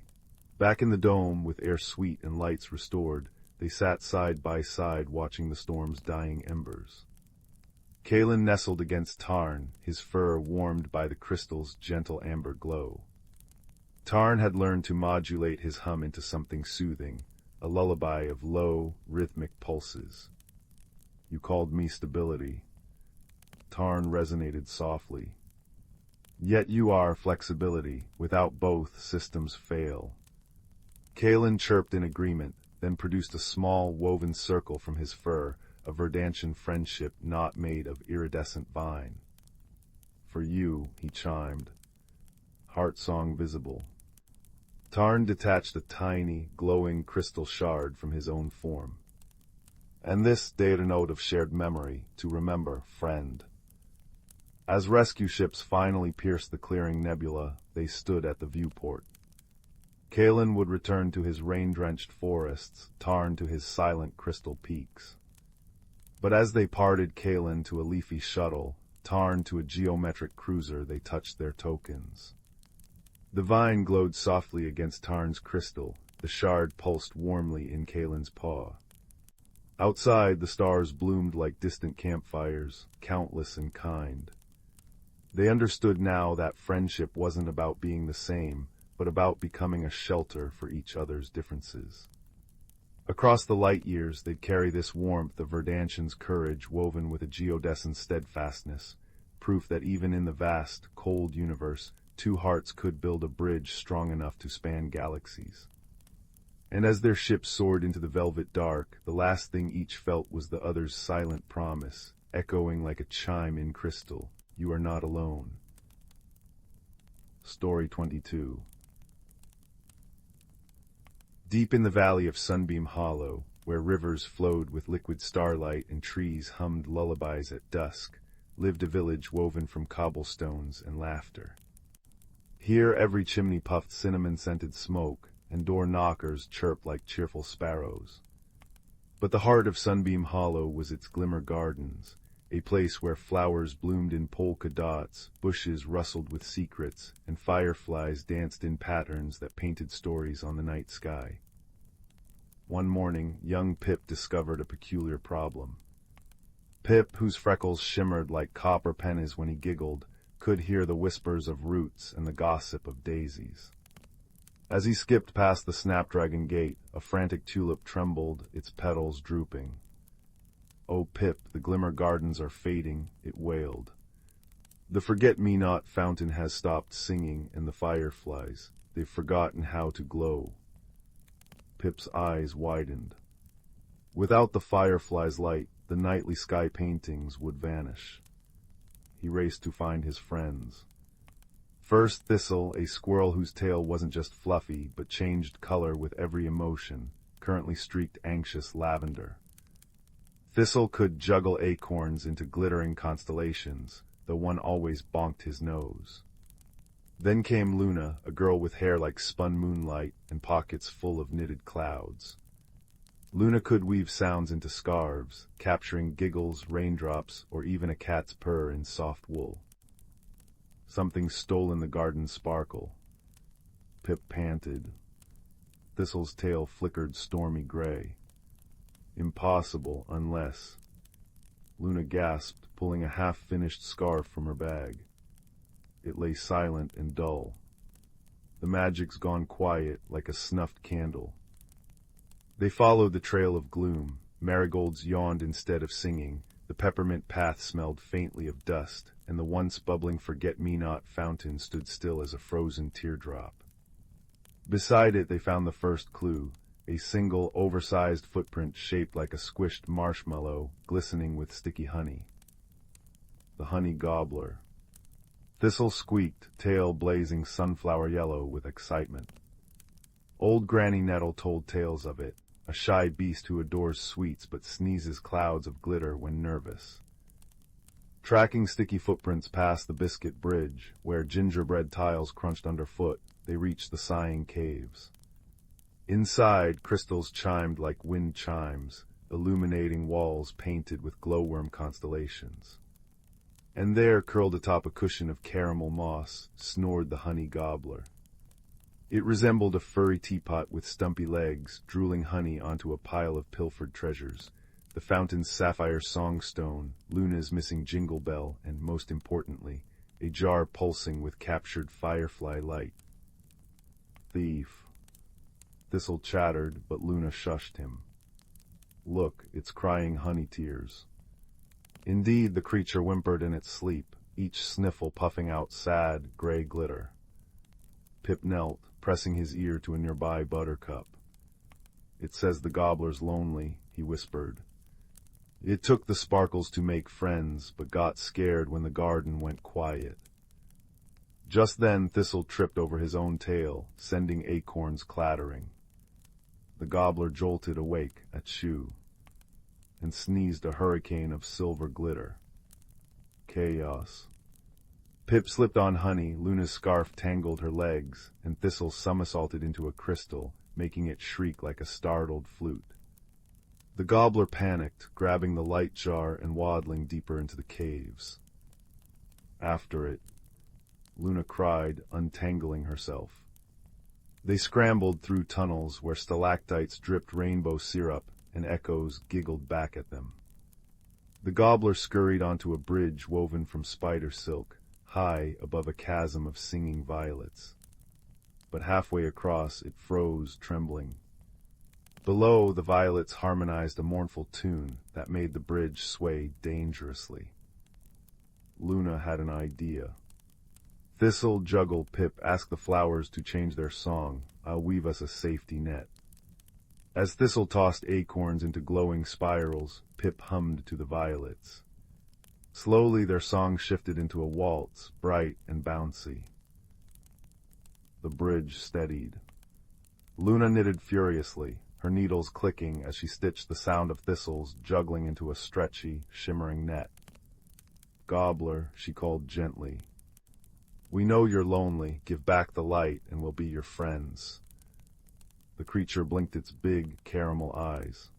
Back in the dome, with air sweet and lights restored, they sat side by side watching the storm's dying embers. Kalen nestled against Tarn, his fur warmed by the crystal's gentle amber glow. Tarn had learned to modulate his hum into something soothing, a lullaby of low, rhythmic pulses. "You called me stability." Tarn resonated softly. "Yet you are flexibility. Without both, systems fail." Kalen chirped in agreement, then produced a small, woven circle from his fur, a Verdantian friendship not made of iridescent vine. "For you," he chimed, heart song visible. Tarn detached a tiny, glowing crystal shard from his own form. And this data note of shared memory, to remember, friend. As rescue ships finally pierced the clearing nebula, they stood at the viewport. Kalen would return to his rain-drenched forests, Tarn to his silent crystal peaks. But as they parted, Kalen to a leafy shuttle, Tarn to a geometric cruiser, they touched their tokens. The vine glowed softly against Tarn's crystal, the shard pulsed warmly in Kalen's paw. Outside, the stars bloomed like distant campfires, countless and kind. They understood now that friendship wasn't about being the same, but about becoming a shelter for each other's differences. Across the light years, they'd carry this warmth of Verdantian's courage woven with a geodescent steadfastness, proof that even in the vast, cold universe, two hearts could build a bridge strong enough to span galaxies. And as their ship soared into the velvet dark, the last thing each felt was the other's silent promise, echoing like a chime in crystal, "You are not alone." Story 22. Deep in the valley of Sunbeam Hollow, where rivers flowed with liquid starlight and trees hummed lullabies at dusk, lived a village woven from cobblestones and laughter. Here every chimney puffed cinnamon-scented smoke, and door knockers chirped like cheerful sparrows. But the heart of Sunbeam Hollow was its Glimmer Gardens, a place where flowers bloomed in polka dots, bushes rustled with secrets, and fireflies danced in patterns that painted stories on the night sky. One morning, young Pip discovered a peculiar problem. Pip, whose freckles shimmered like copper pennies when he giggled, could hear the whispers of roots and the gossip of daisies. As he skipped past the snapdragon gate, a frantic tulip trembled, its petals drooping. "Oh, Pip, the Glimmer Gardens are fading," it wailed. "The forget-me-not fountain has stopped singing, and the fireflies, they've forgotten how to glow." Pip's eyes widened. Without the fireflies' light, the nightly sky paintings would vanish. He raced to find his friends. First Thistle, a squirrel whose tail wasn't just fluffy, but changed color with every emotion, currently streaked anxious lavender. Thistle could juggle acorns into glittering constellations, though one always bonked his nose. Then came Luna, a girl with hair like spun moonlight and pockets full of knitted clouds. Luna could weave sounds into scarves, capturing giggles, raindrops, or even a cat's purr in soft wool. Something stole in the garden's sparkle. Pip panted. Thistle's tail flickered stormy gray. Impossible, unless... Luna gasped, pulling a half-finished scarf from her bag. It lay silent and dull. The magic's gone quiet, like a snuffed candle. They followed the trail of gloom. Marigolds yawned instead of singing. The peppermint path smelled faintly of dust, and the once bubbling forget-me-not fountain stood still as a frozen teardrop. Beside it they found the first clue, a single, oversized footprint shaped like a squished marshmallow, glistening with sticky honey. The honey gobbler. Thistle squeaked, tail blazing sunflower yellow with excitement. Old Granny Nettle told tales of it, a shy beast who adores sweets but sneezes clouds of glitter when nervous. Tracking sticky footprints past the biscuit bridge, where gingerbread tiles crunched underfoot, they reached the sighing caves. Inside, crystals chimed like wind chimes, illuminating walls painted with glowworm constellations. And there, curled atop a cushion of caramel moss, snored the honey gobbler. It resembled a furry teapot with stumpy legs, drooling honey onto a pile of pilfered treasures, the fountain's sapphire songstone, Luna's missing jingle bell, and, most importantly, a jar pulsing with captured firefly light. Thief. Thistle chattered, but Luna shushed him. Look, it's crying honey tears. Indeed, the creature whimpered in its sleep, each sniffle puffing out sad, gray glitter. Pip knelt, pressing his ear to a nearby buttercup. It says the gobbler's lonely, he whispered. It took the sparkles to make friends, but got scared when the garden went quiet. Just then Thistle tripped over his own tail, sending acorns clattering. The gobbler jolted awake, achoo, and sneezed a hurricane of silver glitter. Chaos. Pip slipped on honey, Luna's scarf tangled her legs, and Thistle somersaulted into a crystal, making it shriek like a startled flute. The gobbler panicked, grabbing the light jar and waddling deeper into the caves. After it, Luna cried, untangling herself. They scrambled through tunnels where stalactites dripped rainbow syrup and echoes giggled back at them. The gobbler scurried onto a bridge woven from spider silk, high above a chasm of singing violets. But halfway across it froze, trembling. Below, the violets harmonized a mournful tune that made the bridge sway dangerously. Luna had an idea. Thistle, Juggle, Pip, ask the flowers to change their song. I'll weave us a safety net. As Thistle tossed acorns into glowing spirals, Pip hummed to the violets. Slowly their song shifted into a waltz, bright and bouncy. The bridge steadied. Luna knitted furiously, her needles clicking as she stitched the sound of thistles juggling into a stretchy, shimmering net. Gobbler, she called gently. We know you're lonely. Give back the light and we'll be your friends. The creature blinked its big, caramel eyes.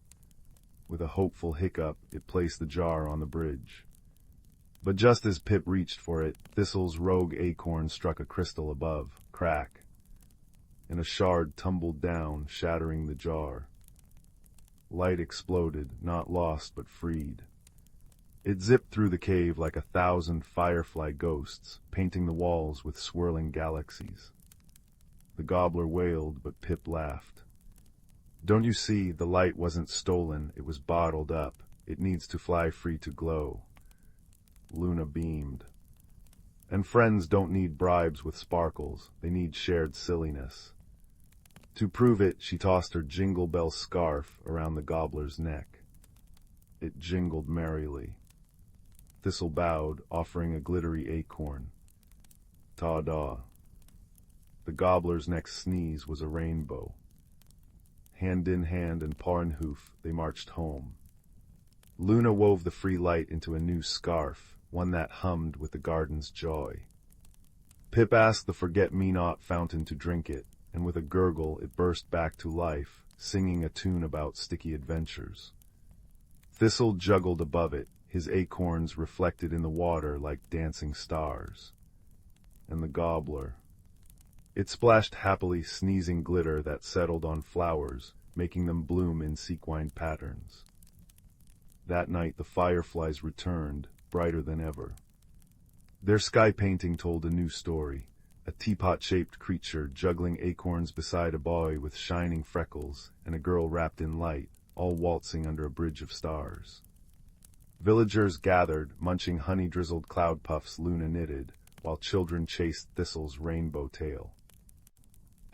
With a hopeful hiccup, it placed the jar on the bridge. But just as Pip reached for it, Thistle's rogue acorn struck a crystal above, crack, and a shard tumbled down, shattering the jar. Light exploded, not lost but freed. It zipped through the cave like 1,000 firefly ghosts, painting the walls with swirling galaxies. The gobbler wailed, but Pip laughed. Don't you see, the light wasn't stolen, it was bottled up. It needs to fly free to glow. Luna beamed. And friends don't need bribes with sparkles, they need shared silliness. To prove it, she tossed her jingle bell scarf around the gobbler's neck. It jingled merrily. Thistle bowed, offering a glittery acorn. Ta-da. The gobbler's next sneeze was a rainbow. Hand in hand and paw in hoof, they marched home. Luna wove the free light into a new scarf, one that hummed with the garden's joy. Pip asked the forget-me-not fountain to drink it, and with a gurgle it burst back to life, singing a tune about sticky adventures. Thistle juggled above it, his acorns reflected in the water like dancing stars. And the gobbler. It splashed happily, sneezing glitter that settled on flowers, making them bloom in sequined patterns. That night the fireflies returned, brighter than ever. Their sky painting told a new story, a teapot-shaped creature juggling acorns beside a boy with shining freckles and a girl wrapped in light, all waltzing under a bridge of stars. Villagers gathered, munching honey-drizzled cloud puffs Luna knitted, while children chased Thistle's rainbow tail.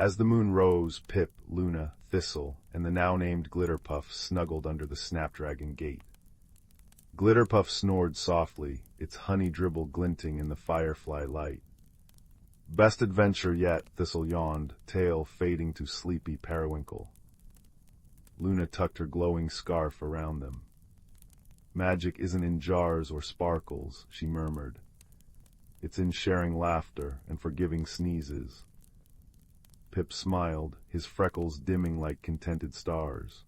As the moon rose, Pip, Luna, Thistle, and the now-named Glitterpuff snuggled under the snapdragon gate. Glitterpuff snored softly, its honey dribble glinting in the firefly light. Best adventure yet, Thistle yawned, tail fading to sleepy periwinkle. Luna tucked her glowing scarf around them. Magic isn't in jars or sparkles, she murmured. It's in sharing laughter and forgiving sneezes. Pip smiled, his freckles dimming like contented stars.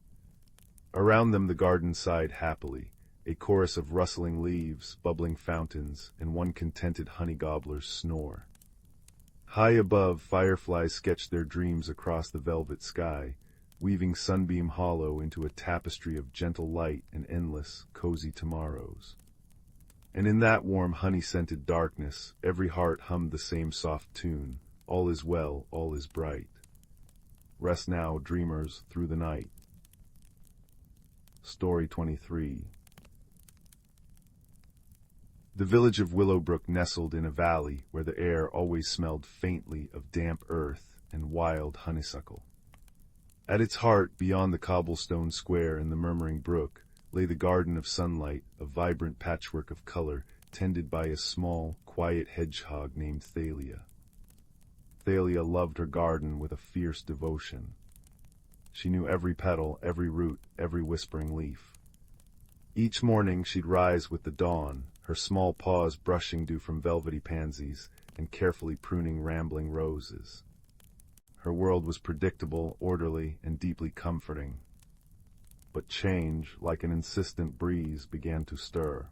Around them the garden sighed happily, a chorus of rustling leaves, bubbling fountains, and one contented honey gobbler's snore. High above, fireflies sketched their dreams across the velvet sky, weaving Sunbeam Hollow into a tapestry of gentle light and endless, cozy tomorrows. And in that warm, honey-scented darkness, every heart hummed the same soft tune, all is well, all is bright. Rest now, dreamers, through the night. Story 23. The village of Willowbrook nestled in a valley where the air always smelled faintly of damp earth and wild honeysuckle. At its heart, beyond the cobblestone square and the murmuring brook, lay the garden of sunlight, a vibrant patchwork of color, tended by a small, quiet hedgehog named Thalia. Thalia loved her garden with a fierce devotion. She knew every petal, every root, every whispering leaf. Each morning she'd rise with the dawn, her small paws brushing dew from velvety pansies and carefully pruning rambling roses. Her world was predictable, orderly, and deeply comforting. But change, like an insistent breeze, began to stir.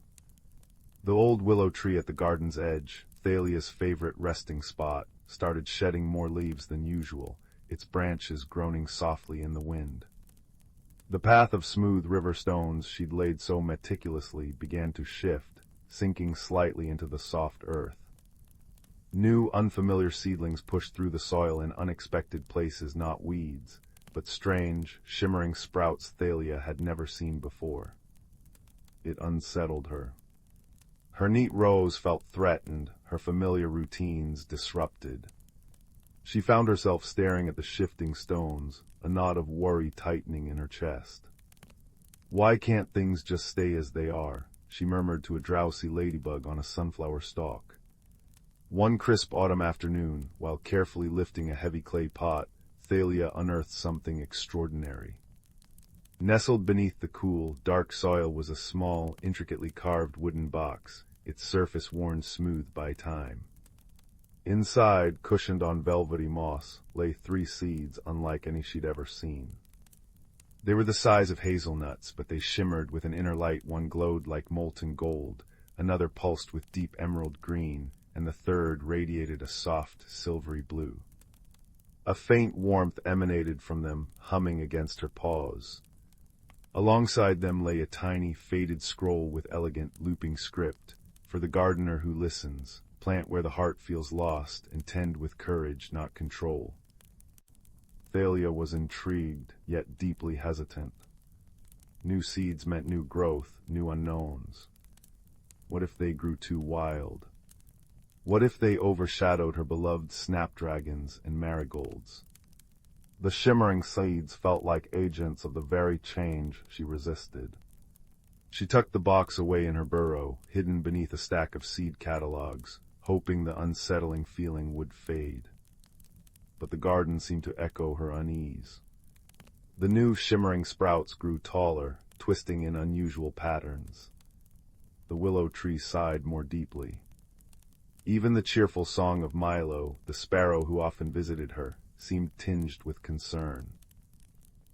The old willow tree at the garden's edge, Thalia's favorite resting spot, started shedding more leaves than usual, its branches groaning softly in the wind. The path of smooth river stones she'd laid so meticulously began to shift, sinking slightly into the soft earth. New, unfamiliar seedlings pushed through the soil in unexpected places, not weeds, but strange, shimmering sprouts Thalia had never seen before. It unsettled her. Her neat rows felt threatened, her familiar routines disrupted. She found herself staring at the shifting stones, a knot of worry tightening in her chest. Why can't things just stay as they are? She murmured to a drowsy ladybug on a sunflower stalk. One crisp autumn afternoon, while carefully lifting a heavy clay pot, Thalia unearthed something extraordinary. Nestled beneath the cool, dark soil was a small, intricately carved wooden box, its surface worn smooth by time. Inside, cushioned on velvety moss, lay 3 seeds unlike any she'd ever seen. They were the size of hazelnuts, but they shimmered with an inner light. One glowed like molten gold, another pulsed with deep emerald green, and the third radiated a soft, silvery blue. A faint warmth emanated from them, humming against her paws. Alongside them lay a tiny, faded scroll with elegant, looping script, for the gardener who listens, plant where the heart feels lost, and tend with courage, not control. Thalia was intrigued, yet deeply hesitant. New seeds meant new growth, new unknowns. What if they grew too wild? What if they overshadowed her beloved snapdragons and marigolds? The shimmering seeds felt like agents of the very change she resisted. She tucked the box away in her burrow, hidden beneath a stack of seed catalogs, hoping the unsettling feeling would fade. But the garden seemed to echo her unease. The new shimmering sprouts grew taller, twisting in unusual patterns. The willow tree sighed more deeply. Even the cheerful song of Milo, the sparrow who often visited her, seemed tinged with concern.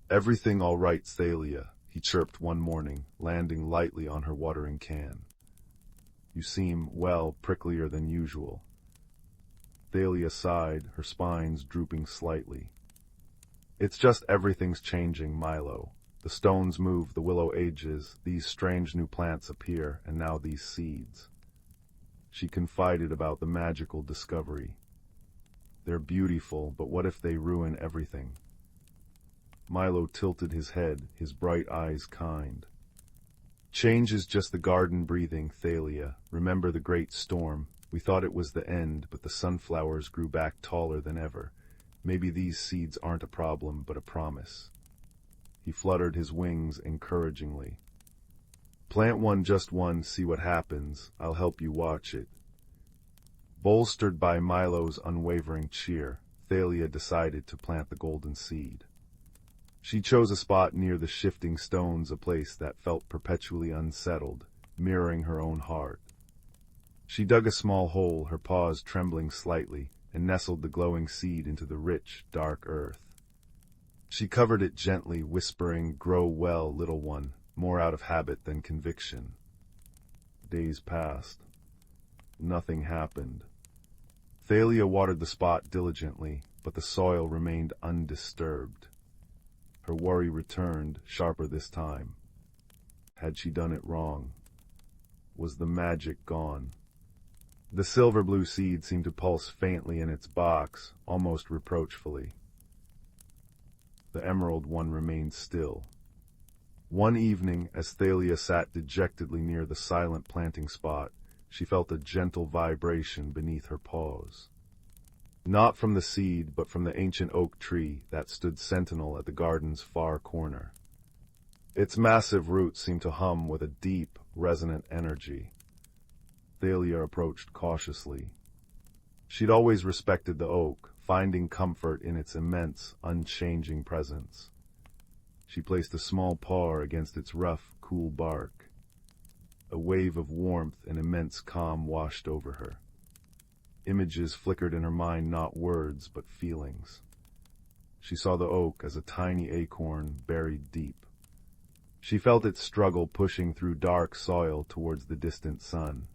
"Everything all right, Thalia," he chirped one morning, landing lightly on her watering can. "You seem, well, pricklier than usual." Thalia sighed, her spines drooping slightly. "It's just everything's changing, Milo. The stones move, the willow ages, these strange new plants appear, and now these seeds." She confided about the magical discovery. "They're beautiful, but what if they ruin everything?" Milo tilted his head, his bright eyes kind. "Change is just the garden breathing, Thalia. Remember the great storm. We thought it was the end, but the sunflowers grew back taller than ever. Maybe these seeds aren't a problem, but a promise." He fluttered his wings encouragingly. Plant one, just one, see what happens. I'll help you watch it. Bolstered by Milo's unwavering cheer, Thalia decided to plant the golden seed. She chose a spot near the shifting stones, a place that felt perpetually unsettled, mirroring her own heart. She dug a small hole, her paws trembling slightly, and nestled the glowing seed into the rich, dark earth. She covered it gently, whispering, "Grow well, little one," more out of habit than conviction. Days passed. Nothing happened. Thalia watered the spot diligently, but the soil remained undisturbed. Her worry returned, sharper this time. Had she done it wrong? Was the magic gone? The silver-blue seed seemed to pulse faintly in its box, almost reproachfully. The emerald one remained still. One evening, as Thalia sat dejectedly near the silent planting spot, she felt a gentle vibration beneath her paws. Not from the seed, but from the ancient oak tree that stood sentinel at the garden's far corner. Its massive roots seemed to hum with a deep, resonant energy. Thalia approached cautiously. She'd always respected the oak, finding comfort in its immense, unchanging presence. She placed a small paw against its rough, cool bark. A wave of warmth and immense calm washed over her. Images flickered in her mind, not words, but feelings. She saw the oak as a tiny acorn buried deep. She felt its struggle pushing through dark soil towards the distant sun.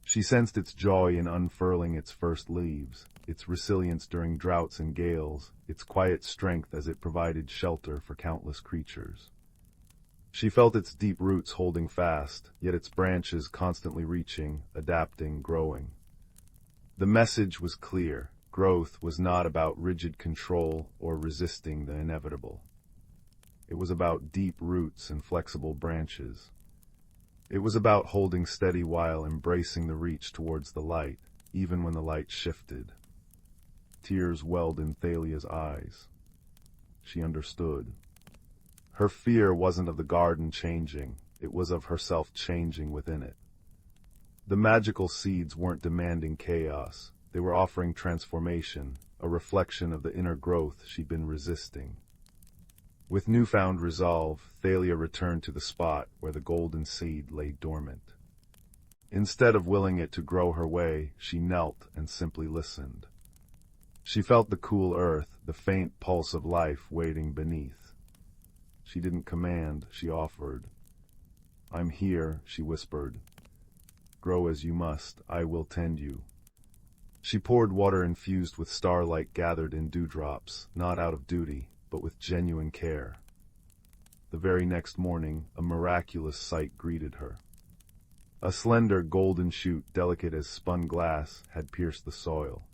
She sensed its joy in unfurling its first leaves, its resilience during droughts and gales, its quiet strength as it provided shelter for countless creatures. She felt its deep roots holding fast, yet its branches constantly reaching, adapting, growing. The message was clear. Growth was not about rigid control or resisting the inevitable. It was about deep roots and flexible branches. It was about holding steady while embracing the reach towards the light, even when the light shifted. Tears welled in Thalia's eyes. She understood. Her fear wasn't of the garden changing, it was of herself changing within it. The magical seeds weren't demanding chaos, they were offering transformation, a reflection of the inner growth she'd been resisting. With newfound resolve, Thalia returned to the spot where the golden seed lay dormant. Instead of willing it to grow her way, she knelt and simply listened. She felt the cool earth, the faint pulse of life waiting beneath. She didn't command, she offered. "I'm here," she whispered. "Grow as you must, I will tend you." She poured water infused with starlight gathered in dewdrops, not out of duty, but with genuine care. The very next morning, a miraculous sight greeted her. A slender golden shoot, delicate as spun glass, had pierced the soil.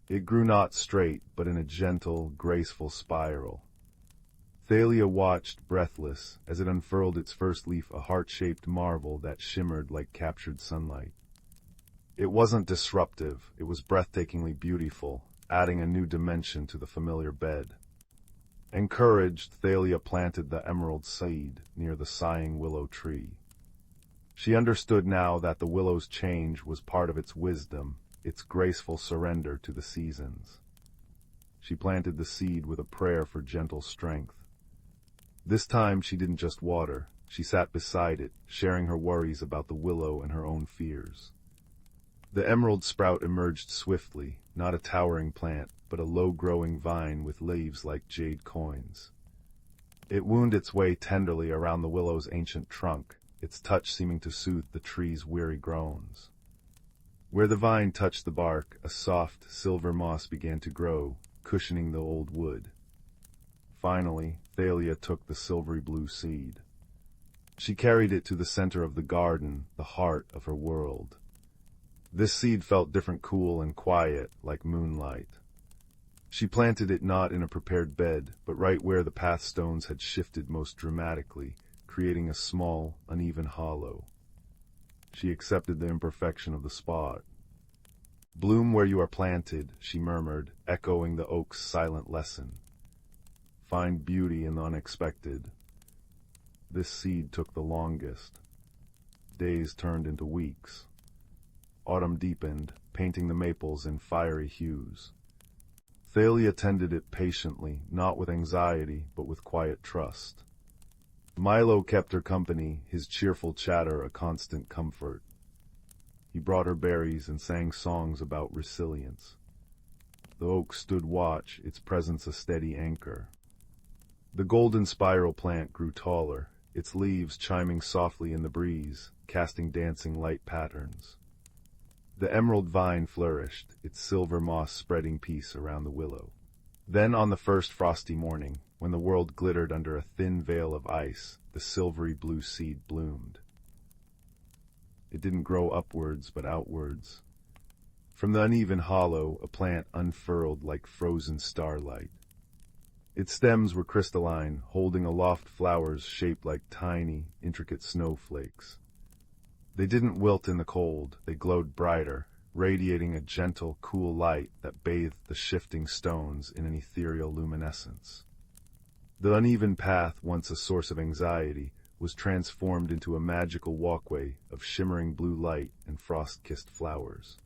It grew not straight, but in a gentle, graceful spiral. Thalia watched, breathless, as it unfurled its first leaf, a heart-shaped marvel that shimmered like captured sunlight. It wasn't disruptive, it was breathtakingly beautiful, adding a new dimension to the familiar bed. Encouraged, Thalia planted the emerald seed near the sighing willow tree. She understood now that the willow's change was part of its wisdom, its graceful surrender to the seasons. She planted the seed with a prayer for gentle strength. This time she didn't just water, she sat beside it, sharing her worries about the willow and her own fears. The emerald sprout emerged swiftly, not a towering plant, but a low-growing vine with leaves like jade coins. It wound its way tenderly around the willow's ancient trunk, its touch seeming to soothe the tree's weary groans. Where the vine touched the bark, a soft, silver moss began to grow, cushioning the old wood. Finally, Thalia took the silvery blue seed. She carried it to the center of the garden, the heart of her world. This seed felt different, cool and quiet, like moonlight. She planted it not in a prepared bed, but right where the path stones had shifted most dramatically, creating a small, uneven hollow. She accepted the imperfection of the spot. "Bloom where you are planted," she murmured, echoing the oak's silent lesson. "Find beauty in the unexpected." This seed took the longest. Days turned into weeks. Autumn deepened, painting the maples in fiery hues. Thalia tended it patiently, not with anxiety, but with quiet trust. Milo kept her company, his cheerful chatter a constant comfort. He brought her berries and sang songs about resilience. The oak stood watch, its presence a steady anchor. The golden spiral plant grew taller, its leaves chiming softly in the breeze, casting dancing light patterns. The emerald vine flourished, its silver moss spreading peace around the willow. Then on the first frosty morning, when the world glittered under a thin veil of ice, the silvery blue seed bloomed. It didn't grow upwards, but outwards. From the uneven hollow, a plant unfurled like frozen starlight. Its stems were crystalline, holding aloft flowers shaped like tiny, intricate snowflakes. They didn't wilt in the cold, they glowed brighter, radiating a gentle, cool light that bathed the shifting stones in an ethereal luminescence. The uneven path, once a source of anxiety, was transformed into a magical walkway of shimmering blue light and frost-kissed flowers.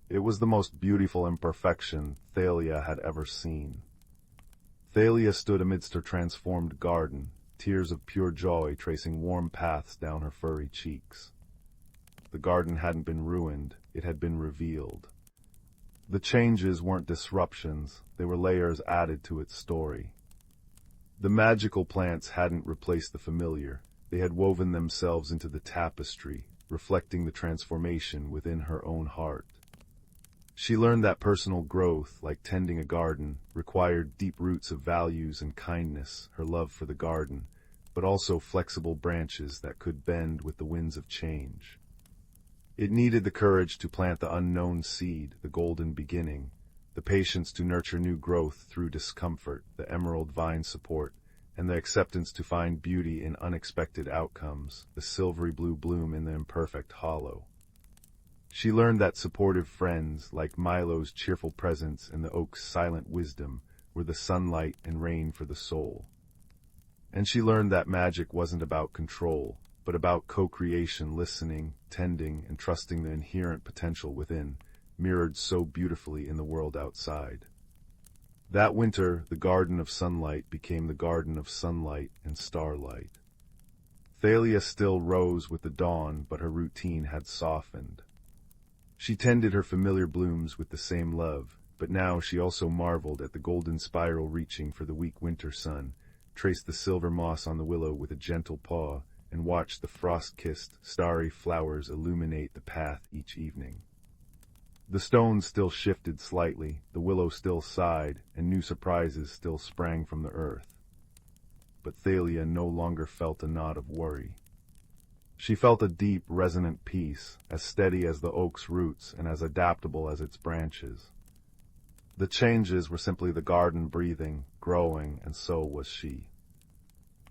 It was the most beautiful imperfection Thalia had ever seen. Thalia stood amidst her transformed garden, tears of pure joy tracing warm paths down her furry cheeks. The garden hadn't been ruined, it had been revealed. The changes weren't disruptions, they were layers added to its story. The magical plants hadn't replaced the familiar, they had woven themselves into the tapestry, reflecting the transformation within her own heart. She learned that personal growth, like tending a garden, required deep roots of values and kindness, her love for the garden, but also flexible branches that could bend with the winds of change. It needed the courage to plant the unknown seed, the golden beginning, the patience to nurture new growth through discomfort, the emerald vine support, and the acceptance to find beauty in unexpected outcomes, the silvery blue bloom in the imperfect hollow. She learned that supportive friends, like Milo's cheerful presence and the oak's silent wisdom, were the sunlight and rain for the soul. And she learned that magic wasn't about control, but about co-creation, listening, tending, and trusting the inherent potential within, mirrored so beautifully in the world outside. That winter, the Garden of Sunlight became the Garden of Sunlight and Starlight. Thalia still rose with the dawn, but her routine had softened. She tended her familiar blooms with the same love, but now she also marveled at the golden spiral reaching for the weak winter sun, traced the silver moss on the willow with a gentle paw, and watched the frost-kissed, starry flowers illuminate the path each evening. The stones still shifted slightly, the willow still sighed, and new surprises still sprang from the earth. But Thalia no longer felt a knot of worry. She felt a deep, resonant peace, as steady as the oak's roots and as adaptable as its branches. The changes were simply the garden breathing, growing, and so was she.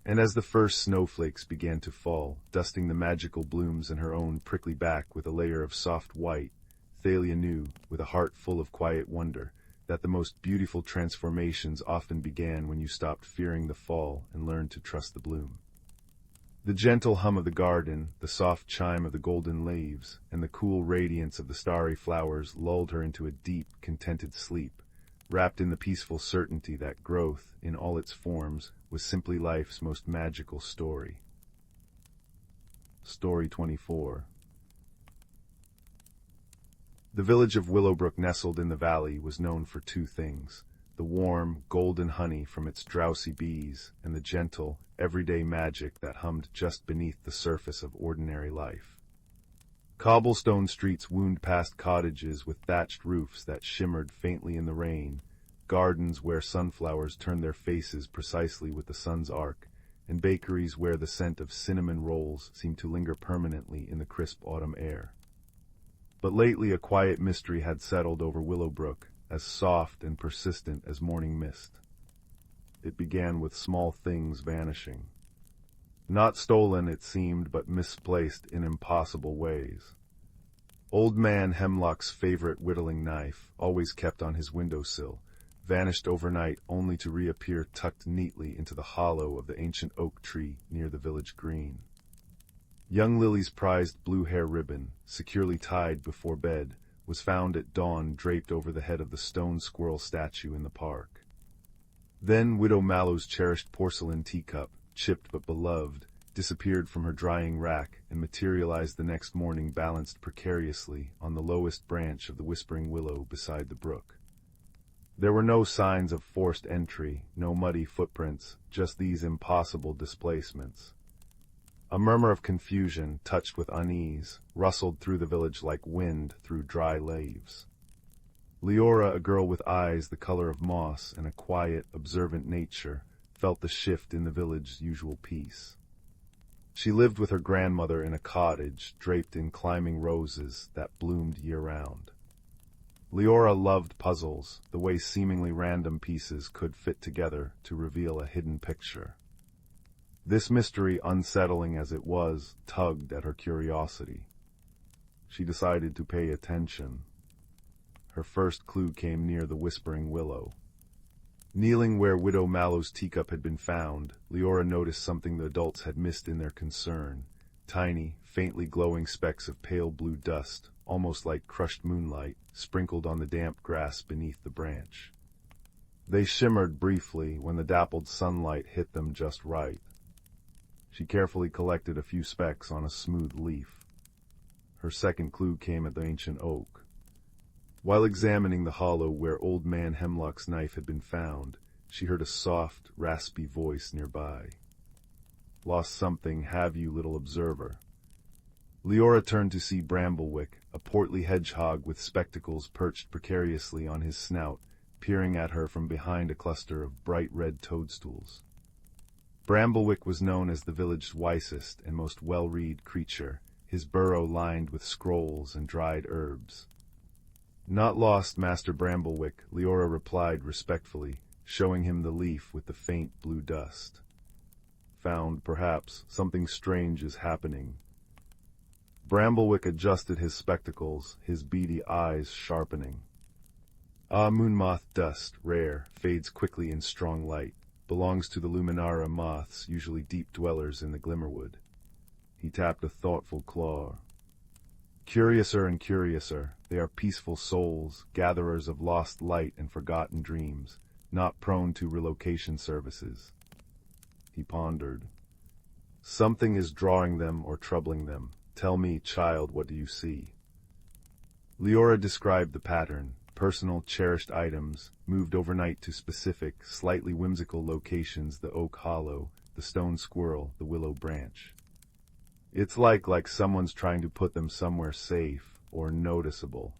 And as the first snowflakes began to fall, dusting the magical blooms in her own prickly back with a layer of soft white, Thalia knew, with a heart full of quiet wonder, that the most beautiful transformations often began when you stopped fearing the fall and learned to trust the bloom. The gentle hum of the garden, the soft chime of the golden leaves, and the cool radiance of the starry flowers lulled her into a deep, contented sleep, wrapped in the peaceful certainty that growth, in all its forms, was simply life's most magical story. Story 24. The village of Willowbrook, nestled in the valley, was known for two things: the warm, golden honey from its drowsy bees, and the gentle, everyday magic that hummed just beneath the surface of ordinary life. Cobblestone streets wound past cottages with thatched roofs that shimmered faintly in the rain, gardens where sunflowers turned their faces precisely with the sun's arc, and bakeries where the scent of cinnamon rolls seemed to linger permanently in the crisp autumn air. But lately a quiet mystery had settled over Willowbrook, as soft and persistent as morning mist. It began with small things vanishing. Not stolen, it seemed, but misplaced in impossible ways. Old Man Hemlock's favorite whittling knife, always kept on his windowsill, vanished overnight only to reappear tucked neatly into the hollow of the ancient oak tree near the village green. Young Lily's prized blue hair ribbon, securely tied before bed, was found at dawn draped over the head of the stone squirrel statue in the park. Then Widow Mallow's cherished porcelain teacup, chipped but beloved, disappeared from her drying rack and materialized the next morning balanced precariously on the lowest branch of the whispering willow beside the brook. There were no signs of forced entry, no muddy footprints, just these impossible displacements. A murmur of confusion, touched with unease, rustled through the village like wind through dry leaves. Leora, a girl with eyes the color of moss and a quiet, observant nature, felt the shift in the village's usual peace. She lived with her grandmother in a cottage draped in climbing roses that bloomed year-round. Leora loved puzzles, the way seemingly random pieces could fit together to reveal a hidden picture. This mystery, unsettling as it was, tugged at her curiosity. She decided to pay attention. Her first clue came near the whispering willow. Kneeling where Widow Mallow's teacup had been found, Leora noticed something the adults had missed in their concern: tiny, faintly glowing specks of pale blue dust, almost like crushed moonlight, sprinkled on the damp grass beneath the branch. They shimmered briefly when the dappled sunlight hit them just right. She carefully collected a few specks on a smooth leaf. Her second clue came at the ancient oak. While examining the hollow where Old Man Hemlock's knife had been found, she heard a soft, raspy voice nearby. "Lost something, have you, little observer?" Leora turned to see Bramblewick, a portly hedgehog with spectacles perched precariously on his snout, peering at her from behind a cluster of bright red toadstools. Bramblewick was known as the village's wisest and most well-read creature, his burrow lined with scrolls and dried herbs. "Not lost, Master Bramblewick," Leora replied respectfully, showing him the leaf with the faint blue dust. "Found, perhaps. Something strange is happening." Bramblewick adjusted his spectacles, his beady eyes sharpening. Moonmoth dust, rare, fades quickly in strong light. Belongs to the Luminara moths, usually deep dwellers in the Glimmerwood. He tapped a thoughtful claw. "Curiouser and curiouser, they are peaceful souls, gatherers of lost light and forgotten dreams, not prone to relocation services." He pondered. "Something is drawing them or troubling them. Tell me, child, what do you see?" Leora described the pattern. Personal, cherished items, moved overnight to specific, slightly whimsical locations: the oak hollow, the stone squirrel, the willow branch. "It's like someone's trying to put them somewhere safe or noticeable."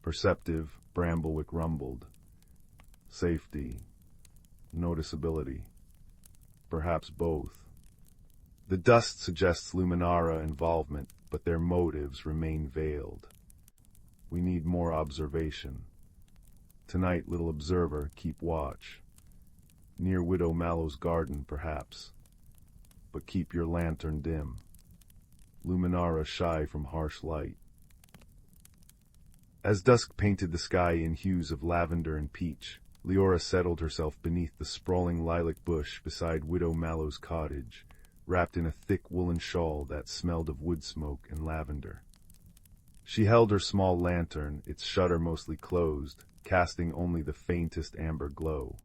"Perceptive," Bramblewick rumbled. "Safety. Noticeability. Perhaps both. The dust suggests Luminara involvement, but their motives remain veiled. We need more observation. Tonight, little observer, keep watch. Near Widow Mallow's garden, perhaps. But keep your lantern dim. Luminara shy from harsh light." As dusk painted the sky in hues of lavender and peach, Leora settled herself beneath the sprawling lilac bush beside Widow Mallow's cottage, wrapped in a thick woolen shawl that smelled of wood smoke and lavender. She held her small lantern, its shutter mostly closed, casting only the faintest amber glow.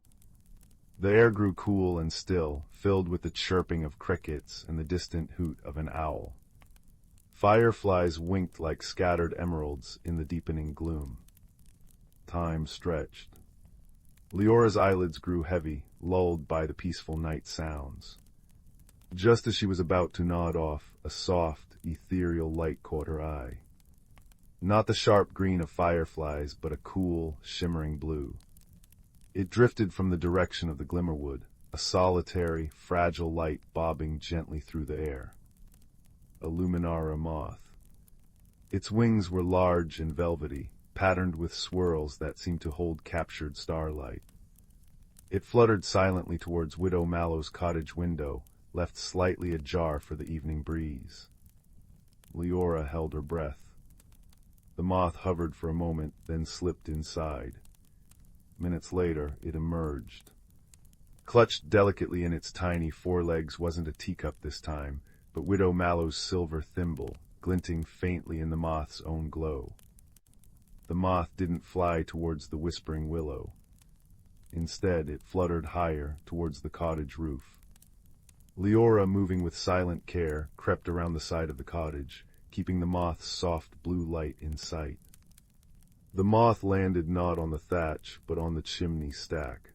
The air grew cool and still, filled with the chirping of crickets and the distant hoot of an owl. Fireflies winked like scattered emeralds in the deepening gloom. Time stretched. Leora's eyelids grew heavy, lulled by the peaceful night sounds. Just as she was about to nod off, a soft, ethereal light caught her eye. Not the sharp green of fireflies, but a cool, shimmering blue. It drifted from the direction of the Glimmerwood, a solitary, fragile light bobbing gently through the air. A Luminara moth. Its wings were large and velvety, patterned with swirls that seemed to hold captured starlight. It fluttered silently towards Widow Mallow's cottage window, left slightly ajar for the evening breeze. Leora held her breath. The moth hovered for a moment, then slipped inside. Minutes later, it emerged. Clutched delicately in its tiny forelegs wasn't a teacup this time, but Widow Mallow's silver thimble, glinting faintly in the moth's own glow. The moth didn't fly towards the whispering willow. Instead, it fluttered higher, towards the cottage roof. Leora, moving with silent care, crept around the side of the cottage, keeping the moth's soft blue light in sight. The moth landed not on the thatch, but on the chimney stack.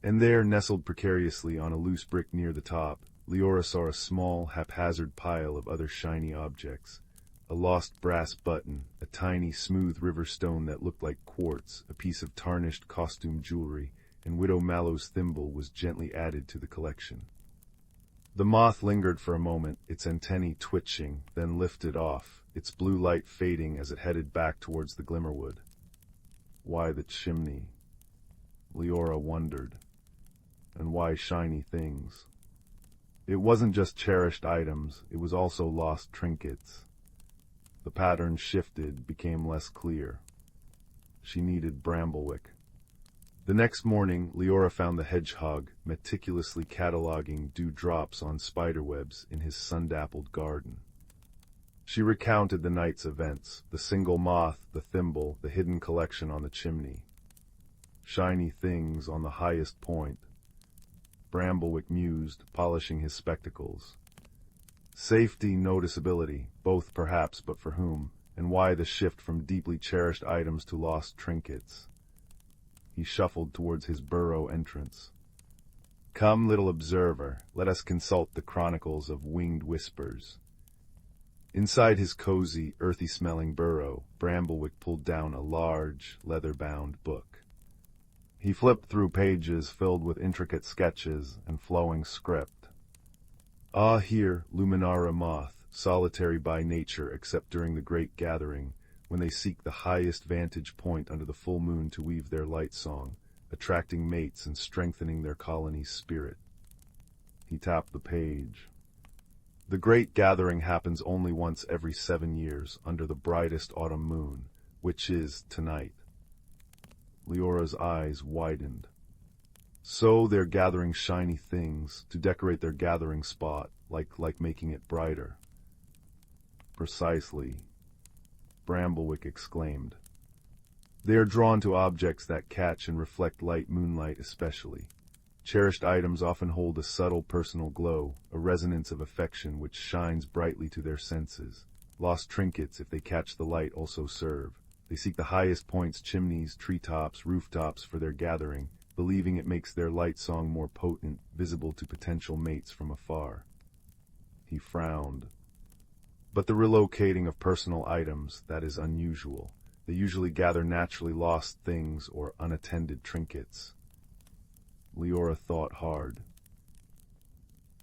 And there, nestled precariously on a loose brick near the top, Leora saw a small, haphazard pile of other shiny objects. A lost brass button, a tiny, smooth river stone that looked like quartz, a piece of tarnished costume jewelry, and Widow Mallow's thimble was gently added to the collection. The moth lingered for a moment, its antennae twitching, then lifted off, its blue light fading as it headed back towards the glimmerwood. Why the chimney? Leora wondered. And why shiny things? It wasn't just cherished items, it was also lost trinkets. The pattern shifted, became less clear. She needed Bramblewick. The next morning, Leora found the hedgehog meticulously cataloging dewdrops on spiderwebs in his sun-dappled garden. She recounted the night's events, the single moth, the thimble, the hidden collection on the chimney. Shiny things on the highest point. Bramblewick mused, polishing his spectacles. Safety, noticeability, both perhaps, but for whom, and why the shift from deeply cherished items to lost trinkets? He shuffled towards his burrow entrance. Come, little observer, let us consult the chronicles of winged whispers. Inside his cozy, earthy-smelling burrow, Bramblewick pulled down a large, leather-bound book. He flipped through pages filled with intricate sketches and flowing script. Ah, here, Luminara moth, solitary by nature except during the great gathering, when they seek the highest vantage point under the full moon to weave their light song, attracting mates and strengthening their colony's spirit. He tapped the page. The great gathering happens only once every 7 years, under the brightest autumn moon, which is tonight. Leora's eyes widened. So they're gathering shiny things to decorate their gathering spot, like making it brighter. Precisely, Bramblewick exclaimed. They are drawn to objects that catch and reflect light, moonlight especially. Cherished items often hold a subtle personal glow, a resonance of affection which shines brightly to their senses. Lost trinkets, if they catch the light, also serve. They seek the highest points, chimneys, treetops, rooftops for their gathering, believing it makes their light song more potent, visible to potential mates from afar. He frowned. But the relocating of personal items, that is unusual. They usually gather naturally lost things or unattended trinkets. Leora thought hard.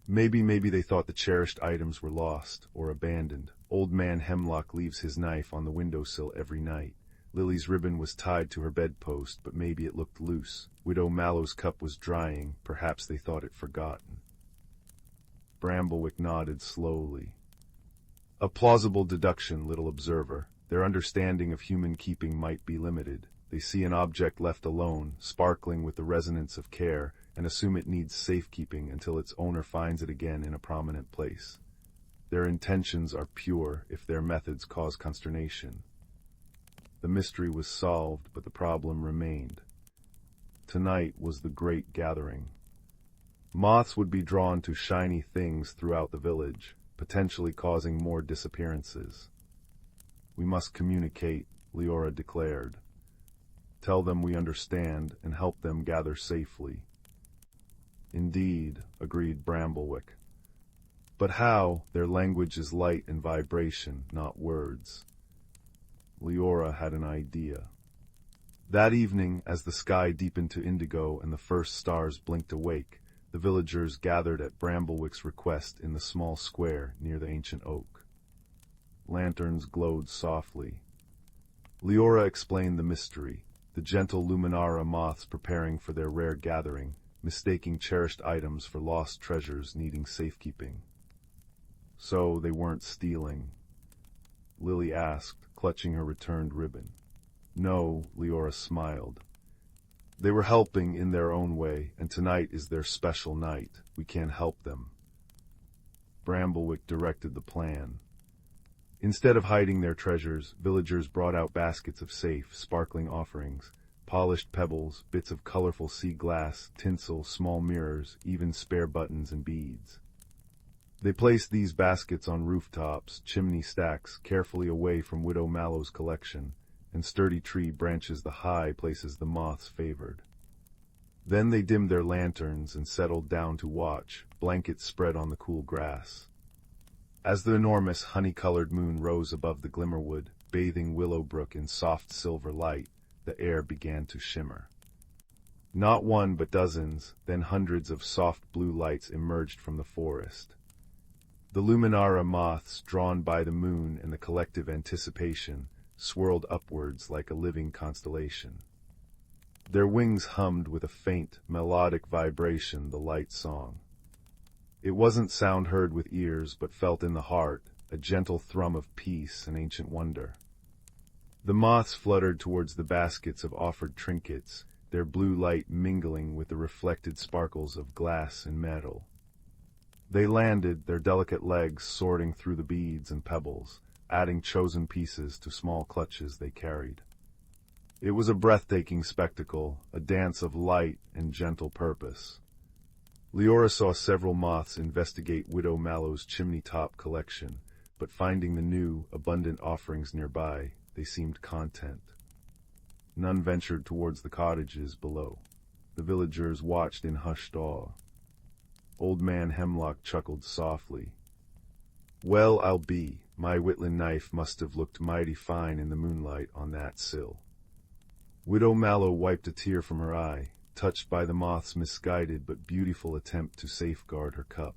Maybe they thought the cherished items were lost or abandoned. Old man Hemlock leaves his knife on the windowsill every night. Lily's ribbon was tied to her bedpost, but maybe it looked loose. Widow Mallow's cup was drying. Perhaps they thought it forgotten. Bramblewick nodded slowly. A plausible deduction, little observer. Their understanding of human keeping might be limited. They see an object left alone, sparkling with the resonance of care, and assume it needs safekeeping until its owner finds it again in a prominent place. Their intentions are pure if their methods cause consternation. The mystery was solved, but the problem remained. Tonight was the great gathering. Moths would be drawn to shiny things throughout the village, potentially causing more disappearances. We must communicate, Leora declared. Tell them we understand and help them gather safely. Indeed, agreed Bramblewick. But how? Their language is light and vibration, not words. Leora had an idea. That evening, as the sky deepened to indigo and the first stars blinked awake, the villagers gathered at Bramblewick's request in the small square near the ancient oak. Lanterns glowed softly. Leora explained the mystery, the gentle Luminara moths preparing for their rare gathering, mistaking cherished items for lost treasures needing safekeeping. So they weren't stealing? Lily asked, clutching her returned ribbon. No, Leora smiled. They were helping in their own way, and tonight is their special night. We can't help them. Bramblewick directed the plan. Instead of hiding their treasures, villagers brought out baskets of safe, sparkling offerings, polished pebbles, bits of colorful sea glass, tinsel, small mirrors, even spare buttons and beads. They placed these baskets on rooftops, chimney stacks, carefully away from Widow Mallow's collection, and sturdy tree branches, the high places the moths favored. Then they dimmed their lanterns and settled down to watch, blankets spread on the cool grass. As the enormous honey-colored moon rose above the Glimmerwood, bathing Willowbrook in soft silver light, the air began to shimmer. Not one but dozens, then hundreds of soft blue lights emerged from the forest. The Luminara moths, drawn by the moon and the collective anticipation, swirled upwards like a living constellation. Their wings hummed with a faint, melodic vibration, the light song. It wasn't sound heard with ears, but felt in the heart, a gentle thrum of peace and ancient wonder. The moths fluttered towards the baskets of offered trinkets, their blue light mingling with the reflected sparkles of glass and metal. They landed, their delicate legs sorting through the beads and pebbles, adding chosen pieces to small clutches they carried. It was a breathtaking spectacle, a dance of light and gentle purpose. Leora saw several moths investigate Widow Mallow's chimney-top collection, but finding the new, abundant offerings nearby, they seemed content. None ventured towards the cottages below. The villagers watched in hushed awe. Old Man Hemlock chuckled softly. "Well, I'll be. My whittlin knife must have looked mighty fine in the moonlight on that sill." Widow Mallow wiped a tear from her eye, touched by the moth's misguided but beautiful attempt to safeguard her cup.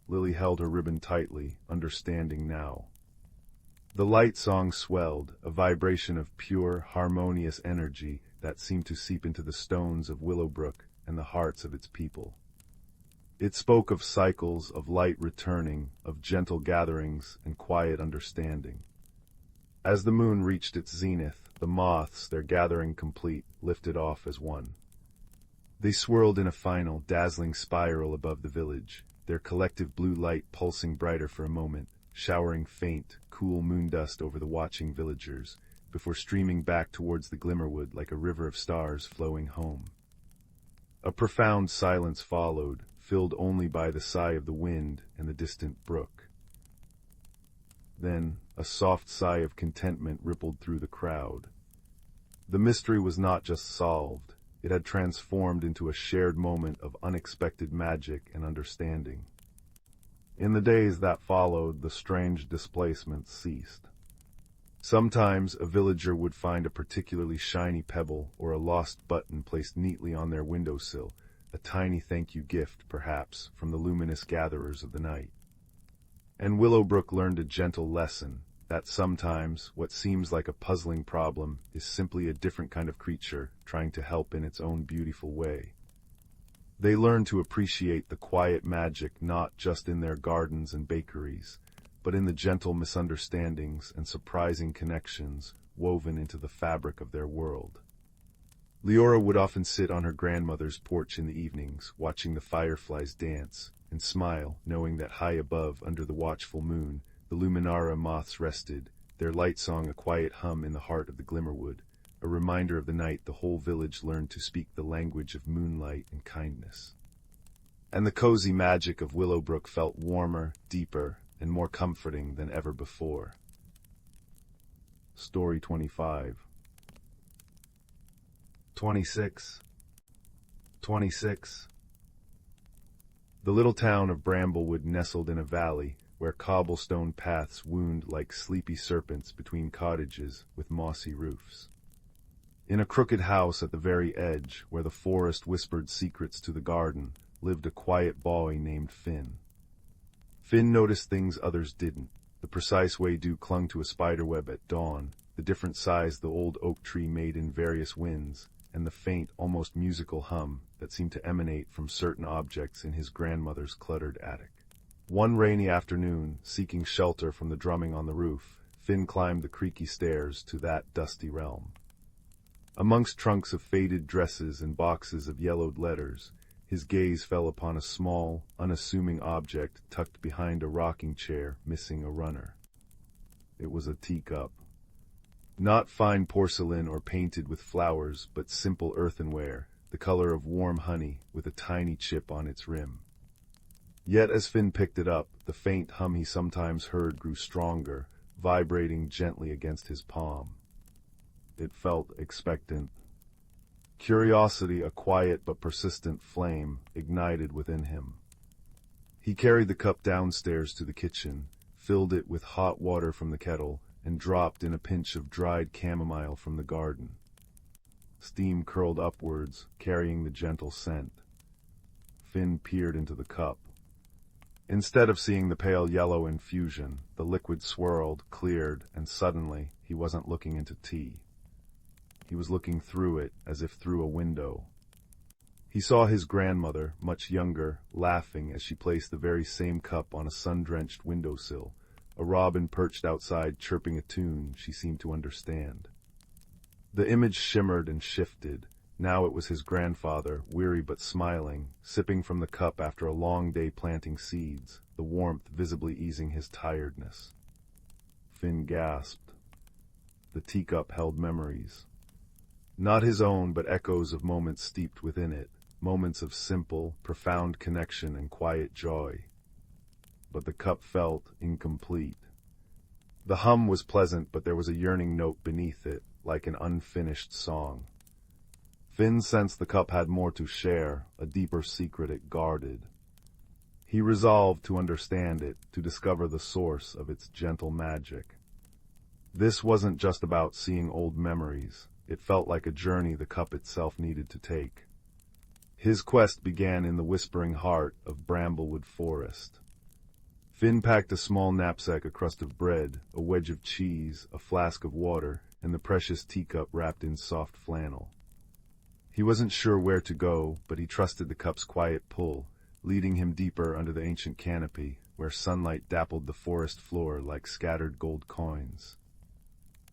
Lily held her ribbon tightly, understanding now. The light song swelled, a vibration of pure, harmonious energy that seemed to seep into the stones of Willowbrook and the hearts of its people. It spoke of cycles, of light returning, of gentle gatherings and quiet understanding. As the moon reached its zenith, the moths, their gathering complete, lifted off as one. They swirled in a final, dazzling spiral above the village, their collective blue light pulsing brighter for a moment, showering faint, cool moon dust over the watching villagers, before streaming back towards the Glimmerwood like a river of stars flowing home. A profound silence followed, filled only by the sigh of the wind and the distant brook. Then, a soft sigh of contentment rippled through the crowd. The mystery was not just solved, it had transformed into a shared moment of unexpected magic and understanding. In the days that followed, the strange displacements ceased. Sometimes a villager would find a particularly shiny pebble or a lost button placed neatly on their windowsill, a tiny thank you gift, perhaps, from the luminous gatherers of the night. And Willowbrook learned a gentle lesson, that sometimes what seems like a puzzling problem is simply a different kind of creature trying to help in its own beautiful way. They learned to appreciate the quiet magic not just in their gardens and bakeries, but in the gentle misunderstandings and surprising connections woven into the fabric of their world. Leora would often sit on her grandmother's porch in the evenings, watching the fireflies dance, and smile, knowing that high above, under the watchful moon, the Luminara moths rested, their light song a quiet hum in the heart of the Glimmerwood, a reminder of the night the whole village learned to speak the language of moonlight and kindness. And the cozy magic of Willowbrook felt warmer, deeper, and more comforting than ever before. Story 25. 26. The little town of Bramblewood nestled in a valley where cobblestone paths wound like sleepy serpents between cottages with mossy roofs. In a crooked house at the very edge, where the forest whispered secrets to the garden, lived a quiet boy named Finn. Finn noticed things others didn't, the precise way dew clung to a spiderweb at dawn, the different size the old oak tree made in various winds, and the faint, almost musical hum that seemed to emanate from certain objects in his grandmother's cluttered attic. One rainy afternoon, seeking shelter from the drumming on the roof, Finn climbed the creaky stairs to that dusty realm. Amongst trunks of faded dresses and boxes of yellowed letters, his gaze fell upon a small, unassuming object tucked behind a rocking chair, missing a runner. It was a teacup. Not fine porcelain or painted with flowers, but simple earthenware, the color of warm honey, with a tiny chip on its rim. Yet as Finn picked it up, the faint hum he sometimes heard grew stronger, vibrating gently against his palm. It felt expectant. Curiosity, a quiet but persistent flame, ignited within him. He carried the cup downstairs to the kitchen, filled it with hot water from the kettle, and dropped in a pinch of dried chamomile from the garden. Steam curled upwards, carrying the gentle scent. Finn peered into the cup. Instead of seeing the pale yellow infusion, the liquid swirled, cleared, and suddenly he wasn't looking into tea. He was looking through it, as if through a window. He saw his grandmother, much younger, laughing as she placed the very same cup on a sun-drenched windowsill, a robin perched outside chirping a tune she seemed to understand. The image shimmered and shifted. Now it was his grandfather, weary but smiling, sipping from the cup after a long day planting seeds, the warmth visibly easing his tiredness. Finn gasped. The teacup held memories. Not his own, but echoes of moments steeped within it, moments of simple, profound connection and quiet joy. But the cup felt incomplete. The hum was pleasant, but there was a yearning note beneath it, like an unfinished song. Finn sensed the cup had more to share, a deeper secret it guarded. He resolved to understand it, to discover the source of its gentle magic. This wasn't just about seeing old memories. It felt like a journey the cup itself needed to take. His quest began in the whispering heart of Bramblewood Forest. Finn packed a small knapsack, a crust of bread, a wedge of cheese, a flask of water, and the precious teacup wrapped in soft flannel. He wasn't sure where to go, but he trusted the cup's quiet pull, leading him deeper under the ancient canopy, where sunlight dappled the forest floor like scattered gold coins.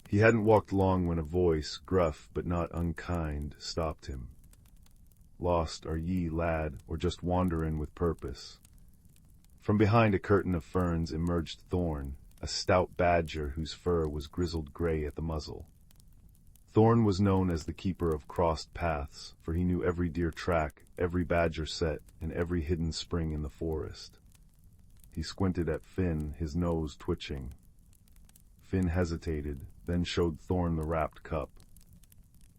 He hadn't walked long when a voice, gruff but not unkind, stopped him. "Lost are ye, lad, or just wanderin' with purpose?" From behind a curtain of ferns emerged Thorn, a stout badger whose fur was grizzled gray at the muzzle. Thorn was known as the keeper of crossed paths, for he knew every deer track, every badger set, and every hidden spring in the forest. He squinted at Finn, his nose twitching. Finn hesitated, then showed Thorn the wrapped cup.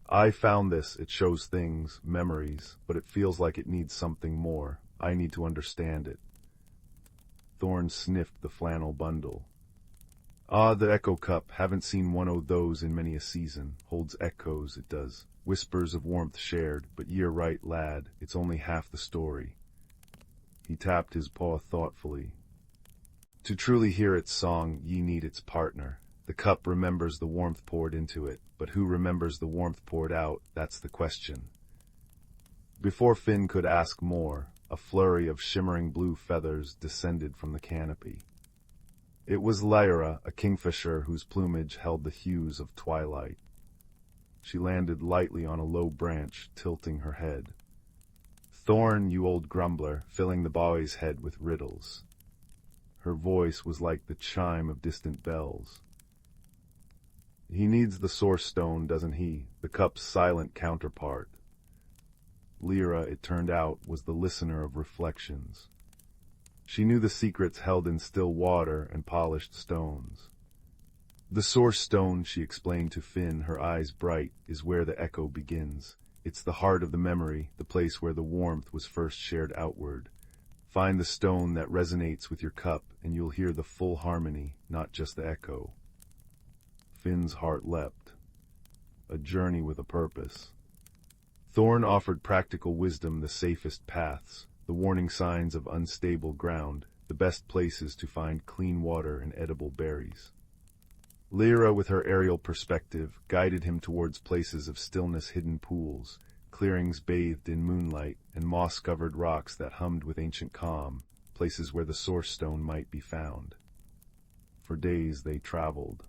"I found this. It shows things, memories, but it feels like it needs something more. I need to understand it." Thorn sniffed the flannel bundle. "Ah, the echo cup. Haven't seen one o' those in many a season. Holds echoes, it does. Whispers of warmth shared, but ye're right, lad. It's only half the story." He tapped his paw thoughtfully. "To truly hear its song, ye need its partner. The cup remembers the warmth poured into it, but who remembers the warmth poured out, that's the question." Before Finn could ask more, a flurry of shimmering blue feathers descended from the canopy. It was Lyra, a kingfisher whose plumage held the hues of twilight. She landed lightly on a low branch, tilting her head. "Thorn, you old grumbler," filling the boy's head with riddles. Her voice was like the chime of distant bells. "He needs the source stone, doesn't he? The cup's silent counterpart." Lyra, it turned out, was the listener of reflections. She knew the secrets held in still water and polished stones. "The source stone," she explained to Finn, her eyes bright, "is where the echo begins. It's the heart of the memory, the place where the warmth was first shared outward. Find the stone that resonates with your cup, and you'll hear the full harmony, not just the echo." Finn's heart leapt. A journey with a purpose. Thorn offered practical wisdom, the safest paths, the warning signs of unstable ground, the best places to find clean water and edible berries. Lyra, with her aerial perspective, guided him towards places of stillness, hidden pools, clearings bathed in moonlight, and moss-covered rocks that hummed with ancient calm, places where the source stone might be found. For days they traveled.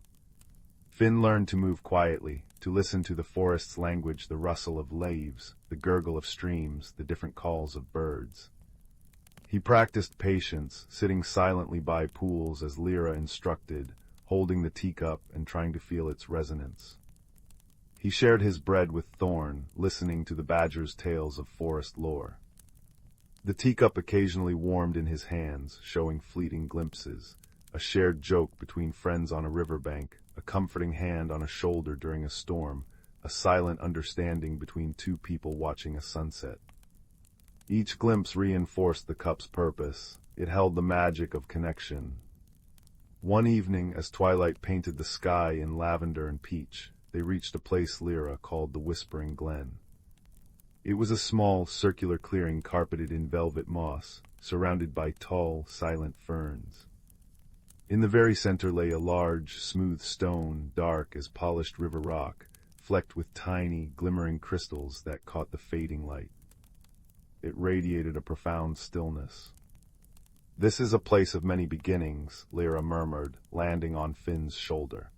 Finn learned to move quietly, to listen to the forest's language, the rustle of leaves, the gurgle of streams, the different calls of birds. He practiced patience, sitting silently by pools as Lyra instructed, holding the teacup and trying to feel its resonance. He shared his bread with Thorn, listening to the badger's tales of forest lore. The teacup occasionally warmed in his hands, showing fleeting glimpses, a shared joke between friends on a riverbank, a comforting hand on a shoulder during a storm, a silent understanding between two people watching a sunset. Each glimpse reinforced the cup's purpose. It held the magic of connection. One evening, as twilight painted the sky in lavender and peach, they reached a place Lyra called the Whispering Glen. It was a small, circular clearing carpeted in velvet moss, surrounded by tall, silent ferns. In the very center lay a large, smooth stone, dark as polished river rock, flecked with tiny, glimmering crystals that caught the fading light. It radiated a profound stillness. "This is a place of many beginnings," Lyra murmured, landing on Finn's shoulder.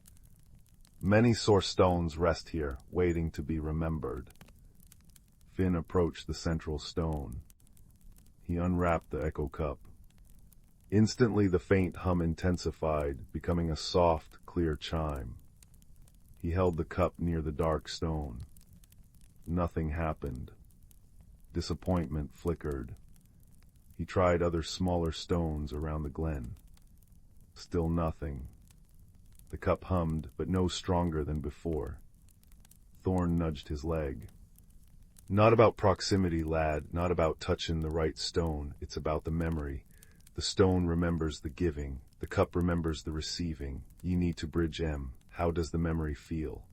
"Many source stones rest here, waiting to be remembered." Finn approached the central stone. He unwrapped the echo cup. Instantly the faint hum intensified, becoming a soft, clear chime. He held the cup near the dark stone. Nothing happened. Disappointment flickered. He tried other smaller stones around the glen. Still nothing. The cup hummed, but no stronger than before. Thorn nudged his leg. "Not about proximity, lad, not about touching the right stone, it's about the memory. The stone remembers the giving, the cup remembers the receiving. You need to bridge them. How does the memory feel?"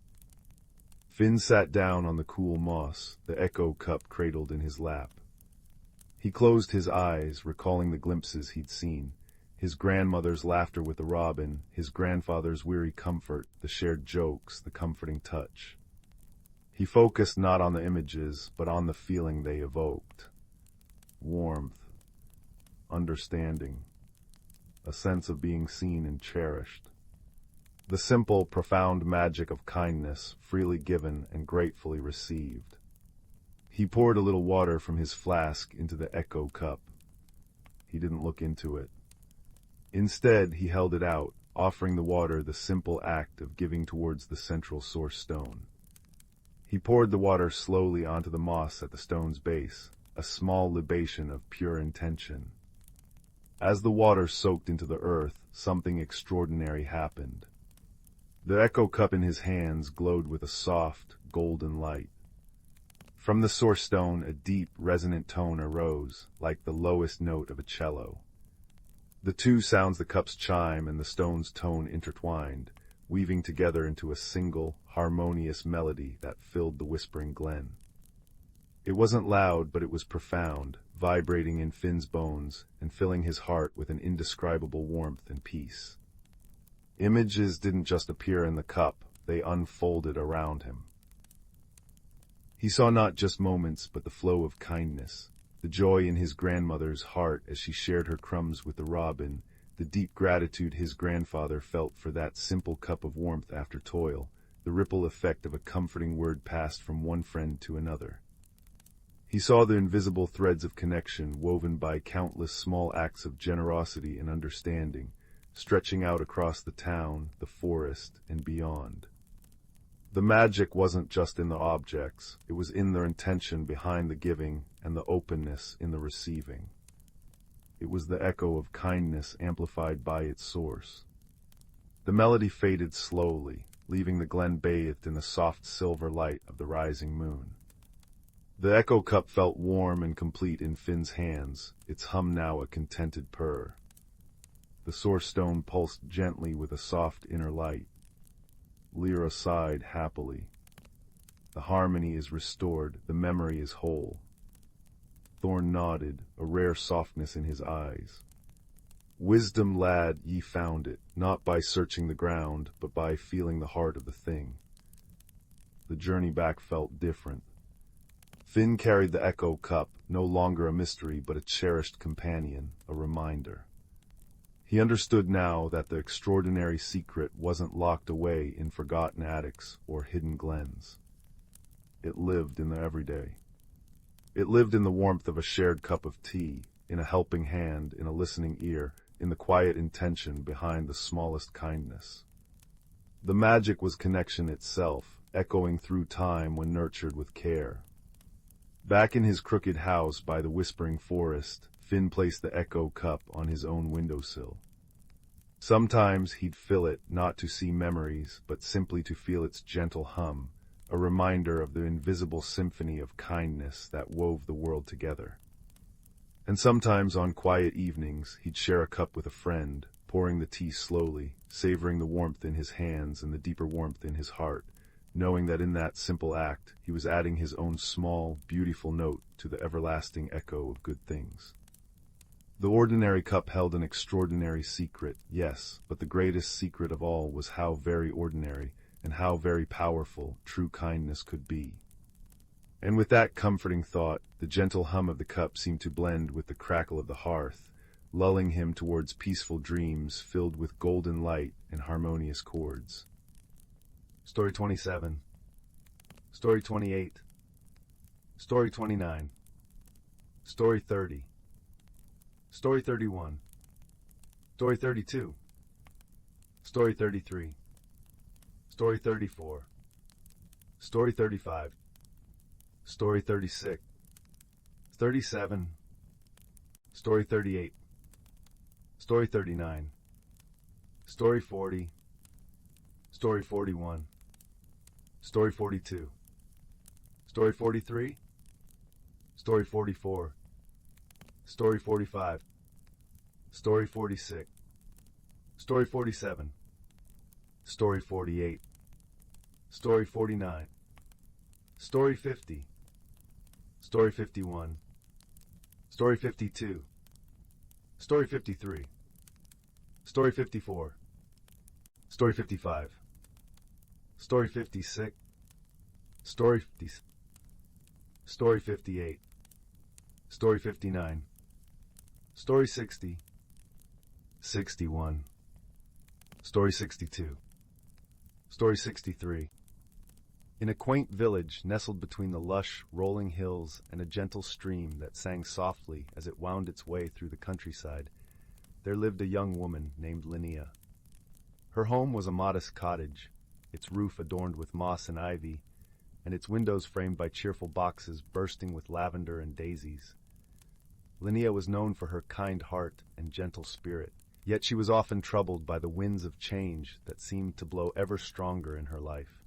Finn sat down on the cool moss, the echo cup cradled in his lap. He closed his eyes, recalling the glimpses he'd seen. His grandmother's laughter with the robin, his grandfather's weary comfort, the shared jokes, the comforting touch. He focused not on the images, but on the feeling they evoked. Warmth, understanding, a sense of being seen and cherished. The simple, profound magic of kindness, freely given and gratefully received. He poured a little water from his flask into the echo cup. He didn't look into it. Instead, he held it out, offering the water the simple act of giving towards the central source stone. He poured the water slowly onto the moss at the stone's base, a small libation of pure intention. As the water soaked into the earth, something extraordinary happened. The echo cup in his hands glowed with a soft, golden light. From the source stone, a deep, resonant tone arose, like the lowest note of a cello. The two sounds, the cup's chime and the stone's tone, intertwined, weaving together into a single, harmonious melody that filled the Whispering Glen. It wasn't loud, but it was profound, vibrating in Finn's bones and filling his heart with an indescribable warmth and peace. Images didn't just appear in the cup, they unfolded around him. He saw not just moments, but the flow of kindness, the joy in his grandmother's heart as she shared her crumbs with the robin, the deep gratitude his grandfather felt for that simple cup of warmth after toil, the ripple effect of a comforting word passed from one friend to another. He saw the invisible threads of connection woven by countless small acts of generosity and understanding, stretching out across the town, the forest, and beyond. The magic wasn't just in the objects, it was in their intention behind the giving and the openness in the receiving. It was the echo of kindness amplified by its source. The melody faded slowly, leaving the glen bathed in the soft silver light of the rising moon. The echo cup felt warm and complete in Finn's hands, its hum now a contented purr. The source stone pulsed gently with a soft inner light. Lyra sighed happily. The harmony is restored, the memory is whole. Thorn nodded, a rare softness in his eyes. "Wisdom, lad, ye found it, not by searching the ground, but by feeling the heart of the thing." The journey back felt different. Finn carried the echo cup, no longer a mystery, but a cherished companion, a reminder. He understood now that the extraordinary secret wasn't locked away in forgotten attics or hidden glens. It lived in the everyday. It lived in the warmth of a shared cup of tea, in a helping hand, in a listening ear, in the quiet intention behind the smallest kindness. The magic was connection itself, echoing through time when nurtured with care. Back in his crooked house by the whispering forest, Finn placed the echo cup on his own windowsill. Sometimes he'd fill it not to see memories, but simply to feel its gentle hum, a reminder of the invisible symphony of kindness that wove the world together. And sometimes on quiet evenings he'd share a cup with a friend, pouring the tea slowly, savoring the warmth in his hands and the deeper warmth in his heart, knowing that in that simple act he was adding his own small, beautiful note to the everlasting echo of good things. The ordinary cup held an extraordinary secret, yes, but the greatest secret of all was how very ordinary and how very powerful true kindness could be. And with that comforting thought, the gentle hum of the cup seemed to blend with the crackle of the hearth, lulling him towards peaceful dreams filled with golden light and harmonious chords. Story 27. Story 28. Story 29. Story 30. Story 31. Story 32. Story 33. Story 34. Story 35. Story 36. 37. Story 38. Story 39. Story 40. Story 41. Story 42. Story 43. Story 44. Story 45. Story 46. Story 47. Story 48. Story 49. Story 50. Story 51. Story 52. Story 53. Story 54. Story 55. Story 56. Story 50. Story 58. Story 59. Story 60. 61. Story 62. Story 63. In a quaint village nestled between the lush, rolling hills and a gentle stream that sang softly as it wound its way through the countryside, there lived a young woman named Linnea. Her home was a modest cottage, its roof adorned with moss and ivy, and its windows framed by cheerful boxes bursting with lavender and daisies. Linnea was known for her kind heart and gentle spirit, yet she was often troubled by the winds of change that seemed to blow ever stronger in her life.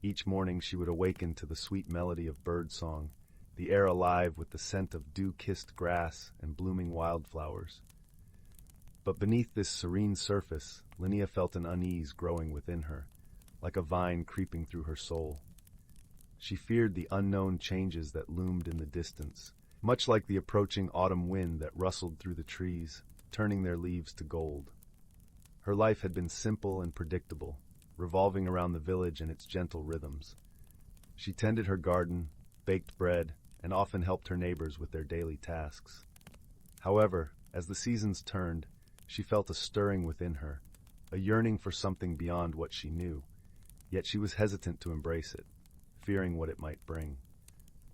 Each morning she would awaken to the sweet melody of birdsong, the air alive with the scent of dew-kissed grass and blooming wildflowers. But beneath this serene surface, Linnea felt an unease growing within her, like a vine creeping through her soul. She feared the unknown changes that loomed in the distance, much like the approaching autumn wind that rustled through the trees, turning their leaves to gold. Her life had been simple and predictable, revolving around the village and its gentle rhythms. She tended her garden, baked bread, and often helped her neighbors with their daily tasks. However, as the seasons turned, she felt a stirring within her, a yearning for something beyond what she knew, yet she was hesitant to embrace it, fearing what it might bring.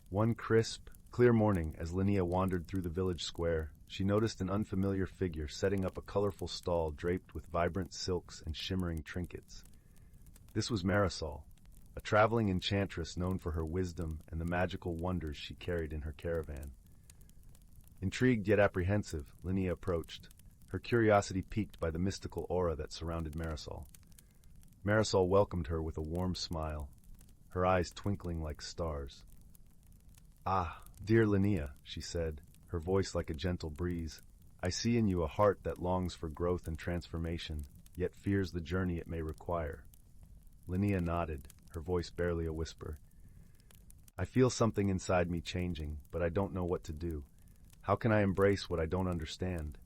One crisp, clear morning, as Linnea wandered through the village square, she noticed an unfamiliar figure setting up a colorful stall draped with vibrant silks and shimmering trinkets. This was Marisol, a traveling enchantress known for her wisdom and the magical wonders she carried in her caravan. Intrigued yet apprehensive, Linnea approached, her curiosity piqued by the mystical aura that surrounded Marisol. Marisol welcomed her with a warm smile, her eyes twinkling like stars. "Ah, dear Linnea," she said, her voice like a gentle breeze, "I see in you a heart that longs for growth and transformation, yet fears the journey it may require." Linnea nodded, her voice barely a whisper. "I feel something inside me changing, but I don't know what to do. How can I embrace what I don't understand?"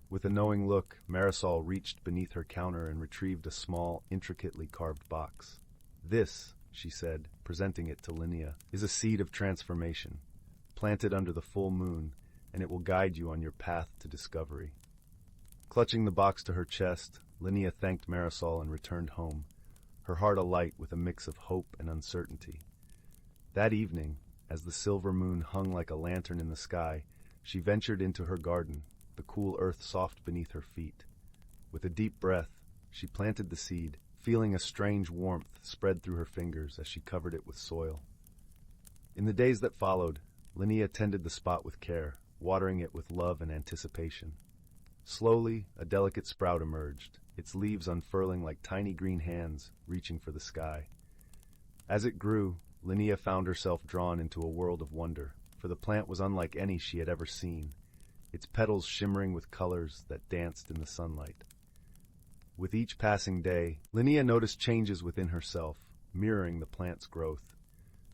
With a knowing look, Marisol reached beneath her counter and retrieved a small, intricately carved box. "This," she said, presenting it to Linnea, "is a seed of transformation. Plant it under the full moon, and it will guide you on your path to discovery." Clutching the box to her chest, Linnea thanked Marisol and returned home, her heart alight with a mix of hope and uncertainty. That evening, as the silver moon hung like a lantern in the sky, she ventured into her garden, the cool earth soft beneath her feet. With a deep breath, she planted the seed, feeling a strange warmth spread through her fingers as she covered it with soil. In the days that followed, Linnea tended the spot with care, watering it with love and anticipation. Slowly, a delicate sprout emerged, its leaves unfurling like tiny green hands reaching for the sky. As it grew, Linnea found herself drawn into a world of wonder, for the plant was unlike any she had ever seen, its petals shimmering with colors that danced in the sunlight. With each passing day, Linnea noticed changes within herself, mirroring the plant's growth.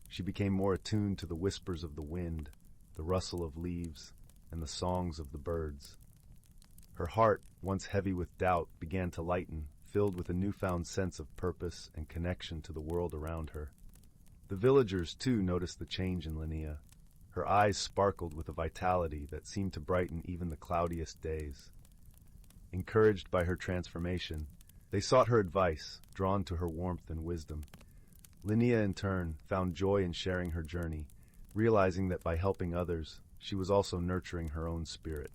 She became more attuned to the whispers of the wind, the rustle of leaves, and the songs of the birds. Her heart, once heavy with doubt, began to lighten, filled with a newfound sense of purpose and connection to the world around her. The villagers, too, noticed the change in Linnea. Her eyes sparkled with a vitality that seemed to brighten even the cloudiest days. Encouraged by her transformation, they sought her advice, drawn to her warmth and wisdom. Linnea, in turn, found joy in sharing her journey, realizing that by helping others, she was also nurturing her own spirit.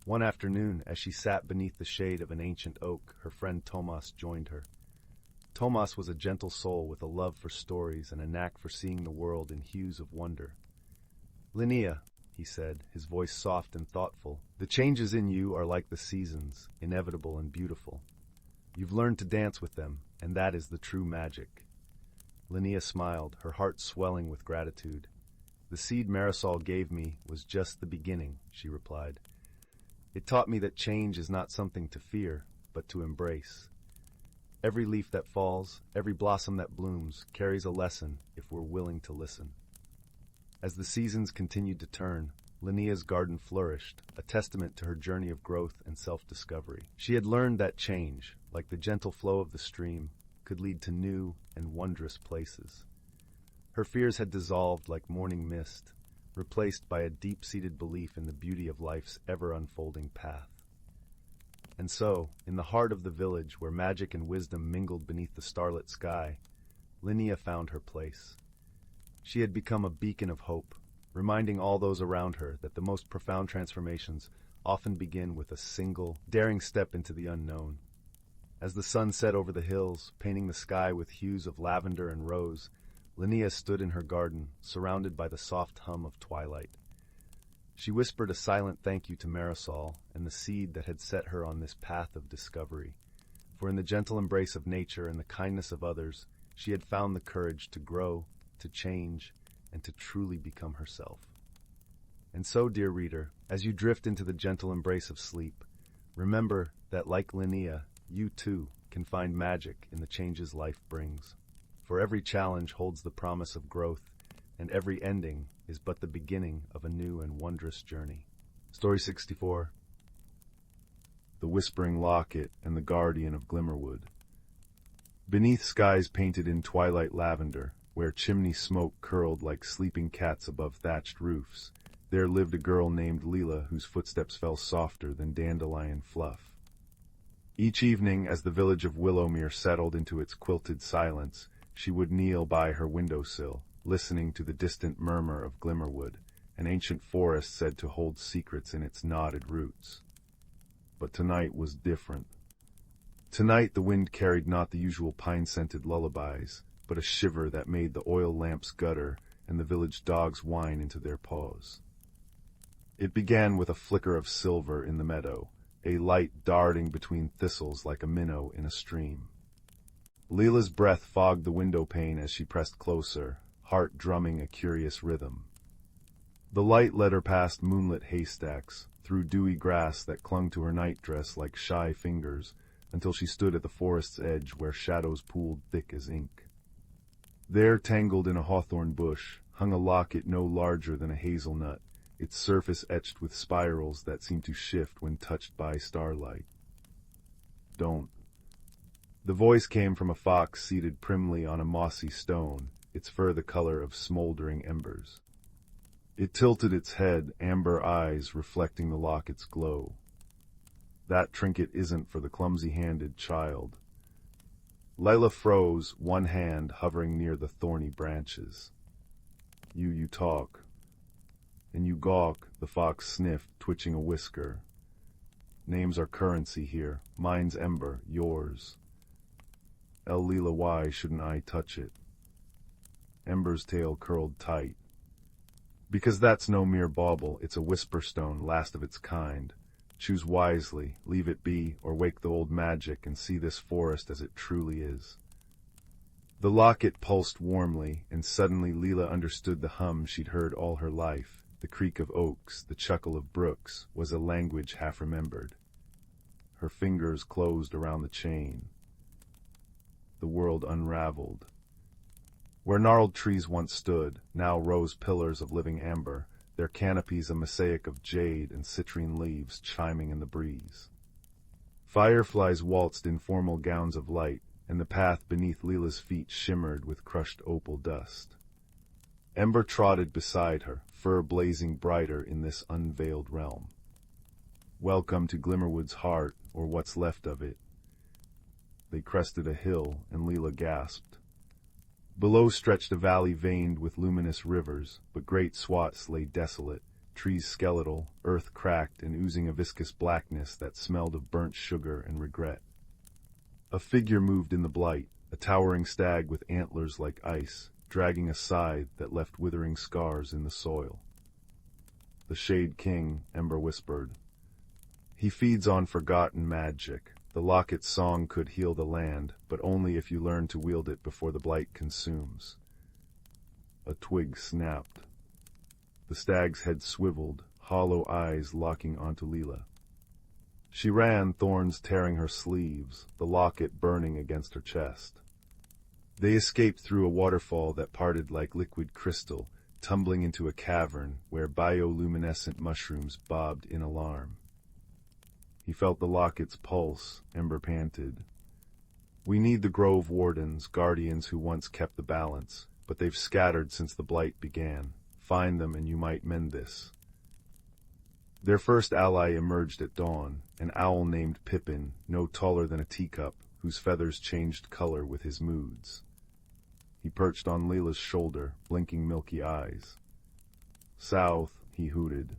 One afternoon, as she sat beneath the shade of an ancient oak, her friend Tomas joined her. Tomas was a gentle soul with a love for stories and a knack for seeing the world in hues of wonder. "Linnea," he said, his voice soft and thoughtful, "the changes in you are like the seasons, inevitable and beautiful. You've learned to dance with them, and that is the true magic." Linnea smiled, her heart swelling with gratitude. "The seed Marisol gave me was just the beginning," she replied. "It taught me that change is not something to fear, but to embrace. Every leaf that falls, every blossom that blooms, carries a lesson if we're willing to listen." As the seasons continued to turn, Linnea's garden flourished, a testament to her journey of growth and self-discovery. She had learned that change, like the gentle flow of the stream, could lead to new and wondrous places. Her fears had dissolved like morning mist, replaced by a deep-seated belief in the beauty of life's ever-unfolding path. And so, in the heart of the village where magic and wisdom mingled beneath the starlit sky, Linnea found her place. She had become a beacon of hope, reminding all those around her that the most profound transformations often begin with a single, daring step into the unknown. As the sun set over the hills, painting the sky with hues of lavender and rose, Linnea stood in her garden, surrounded by the soft hum of twilight. She whispered a silent thank you to Marisol and the seed that had set her on this path of discovery, for in the gentle embrace of nature and the kindness of others, she had found the courage to grow, to change, and to truly become herself. And so, dear reader, as you drift into the gentle embrace of sleep, remember that, like Linnea, you too can find magic in the changes life brings. For every challenge holds the promise of growth, and every ending is but the beginning of a new and wondrous journey. Story 64. The Whispering Locket and the Guardian of Glimmerwood. Beneath skies painted in twilight lavender, where chimney smoke curled like sleeping cats above thatched roofs, there lived a girl named Leela whose footsteps fell softer than dandelion fluff. Each evening, as the village of Willowmere settled into its quilted silence, she would kneel by her windowsill, listening to the distant murmur of Glimmerwood, an ancient forest said to hold secrets in its knotted roots. But tonight was different. Tonight the wind carried not the usual pine-scented lullabies, but a shiver that made the oil lamps gutter and the village dogs whine into their paws. It began with a flicker of silver in the meadow, a light darting between thistles like a minnow in a stream. Leela's breath fogged the window pane as she pressed closer, heart drumming a curious rhythm. The light led her past moonlit haystacks, through dewy grass that clung to her nightdress like shy fingers, until she stood at the forest's edge where shadows pooled thick as ink. There, tangled in a hawthorn bush, hung a locket no larger than a hazelnut, its surface etched with spirals that seemed to shift when touched by starlight. "Don't." The voice came from a fox seated primly on a mossy stone, its fur the color of smoldering embers. It tilted its head, amber eyes reflecting the locket's glow. That trinket isn't for the clumsy-handed child. Layla froze, one hand hovering near the thorny branches. You talk. And you gawk, the fox sniffed, twitching a whisker. Names are currency here. Mine's Ember, yours. Leela, why shouldn't I touch it? Ember's tail curled tight. Because that's no mere bauble, it's a whisperstone, last of its kind. Choose wisely, leave it be, or wake the old magic and see this forest as it truly is. The locket pulsed warmly, and suddenly Leela understood the hum she'd heard all her life. The creak of oaks, the chuckle of brooks, was a language half-remembered. Her fingers closed around the chain. The world unraveled. Where gnarled trees once stood, now rose pillars of living amber, their canopies a mosaic of jade and citrine leaves chiming in the breeze. Fireflies waltzed in formal gowns of light, and the path beneath Leela's feet shimmered with crushed opal dust. Ember trotted beside her, fur blazing brighter in this unveiled realm. Welcome to Glimmerwood's heart, or what's left of it. They crested a hill, and Leela gasped. Below stretched a valley veined with luminous rivers, but great swaths lay desolate, trees skeletal, earth cracked and oozing a viscous blackness that smelled of burnt sugar and regret. A figure moved in the blight, a towering stag with antlers like ice, dragging a scythe that left withering scars in the soil. The Shade King, Ember whispered. He feeds on forgotten magic. The locket's song could heal the land, but only if you learn to wield it before the blight consumes. A twig snapped. The stag's head swiveled, hollow eyes locking onto Leela. She ran, thorns tearing her sleeves, the locket burning against her chest. They escaped through a waterfall that parted like liquid crystal, tumbling into a cavern where bioluminescent mushrooms bobbed in alarm. He felt the locket's pulse, Ember panted. We need the grove wardens, guardians who once kept the balance, but they've scattered since the blight began. Find them and you might mend this. Their first ally emerged at dawn, an owl named Pippin, no taller than a teacup, whose feathers changed color with his moods. He perched on Leela's shoulder, blinking milky eyes. South, he hooted,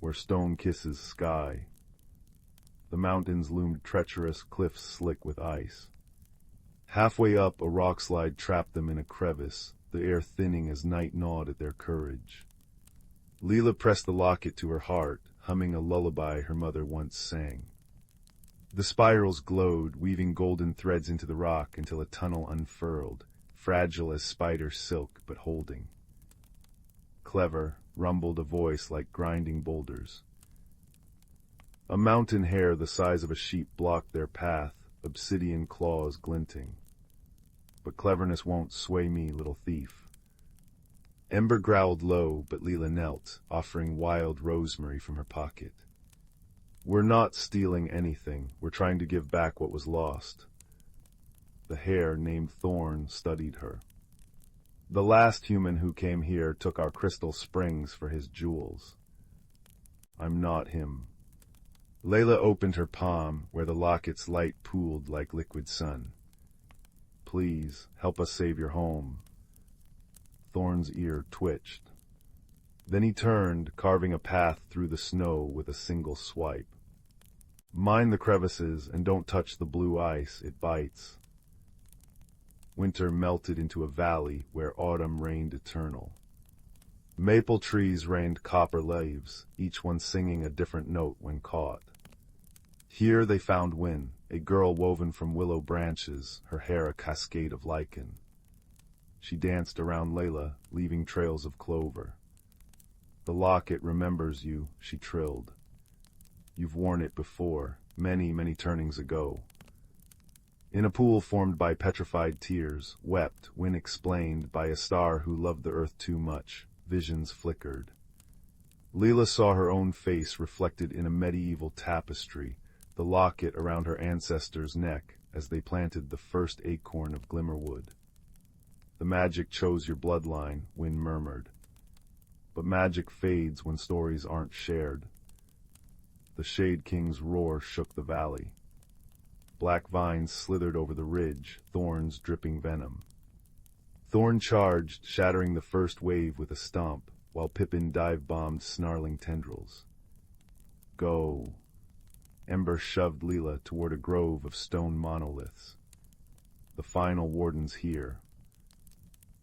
where stone kisses sky. The mountains loomed treacherous, cliffs slick with ice. Halfway up, a rock slide trapped them in a crevice, the air thinning as night gnawed at their courage. Leela pressed the locket to her heart, humming a lullaby her mother once sang. The spirals glowed, weaving golden threads into the rock until a tunnel unfurled, fragile as spider silk but holding. Clever, rumbled a voice like grinding boulders. A mountain hare the size of a sheep blocked their path, obsidian claws glinting. But cleverness won't sway me, little thief. Ember growled low, but Leela knelt, offering wild rosemary from her pocket. We're not stealing anything, we're trying to give back what was lost. The hare, named Thorn, studied her. The last human who came here took our crystal springs for his jewels. I'm not him. Leila opened her palm, where the locket's light pooled like liquid sun. Please, help us save your home. Thorn's ear twitched. Then he turned, carving a path through the snow with a single swipe. Mind the crevices, and don't touch the blue ice, it bites. Winter melted into a valley where autumn reigned eternal. Maple trees rained copper leaves, each one singing a different note when caught. Here they found Win, a girl woven from willow branches, her hair a cascade of lichen. She danced around Leila, leaving trails of clover. The locket remembers you, she trilled. You've worn it before, many, many turnings ago. In a pool formed by petrified tears, wept, Win explained, by a star who loved the earth too much, visions flickered. Leela saw her own face reflected in a medieval tapestry, the locket around her ancestor's neck as they planted the first acorn of Glimmerwood. The magic chose your bloodline, Win murmured. But magic fades when stories aren't shared. The Shade King's roar shook the valley. Black vines slithered over the ridge, thorns dripping venom. Thorn charged, shattering the first wave with a stomp, while Pippin dive-bombed snarling tendrils. Go. Ember shoved Leela toward a grove of stone monoliths. The final warden's here.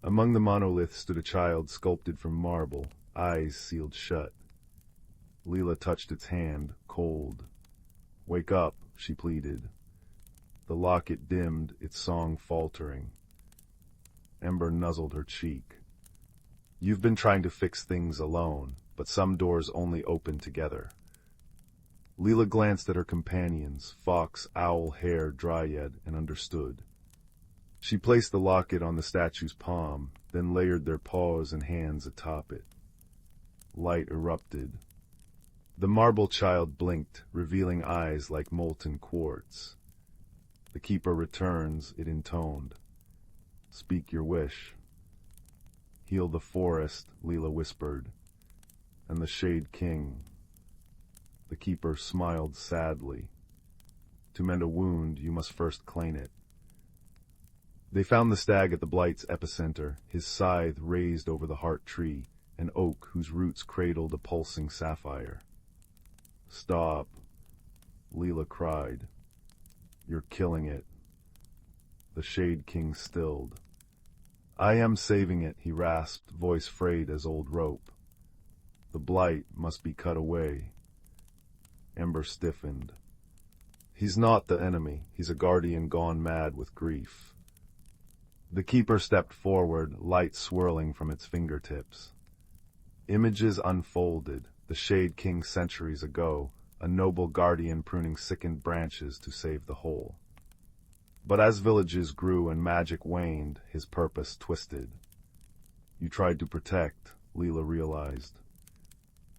Among the monoliths stood a child sculpted from marble, eyes sealed shut. Leela touched its hand, cold. Wake up, she pleaded. The locket dimmed, its song faltering. Ember nuzzled her cheek. You've been trying to fix things alone, but some doors only open together. Leela glanced at her companions, fox, owl, hare, dryad, and understood. She placed the locket on the statue's palm, then layered their paws and hands atop it. Light erupted. The marble child blinked, revealing eyes like molten quartz. The keeper returns, it intoned. Speak your wish. Heal the forest, Leela whispered, and the Shade King. The keeper smiled sadly. To mend a wound, you must first claim it. They found the stag at the blight's epicenter, his scythe raised over the heart tree, an oak whose roots cradled a pulsing sapphire. Stop, Leela cried. You're killing it. The Shade King stilled. I am saving it, he rasped, voice frayed as old rope. The blight must be cut away. Ember stiffened. He's not the enemy, he's a guardian gone mad with grief. The keeper stepped forward, light swirling from its fingertips. Images unfolded, the Shade King centuries ago, a noble guardian pruning sickened branches to save the whole. But as villages grew and magic waned, his purpose twisted. You tried to protect, Leela realized.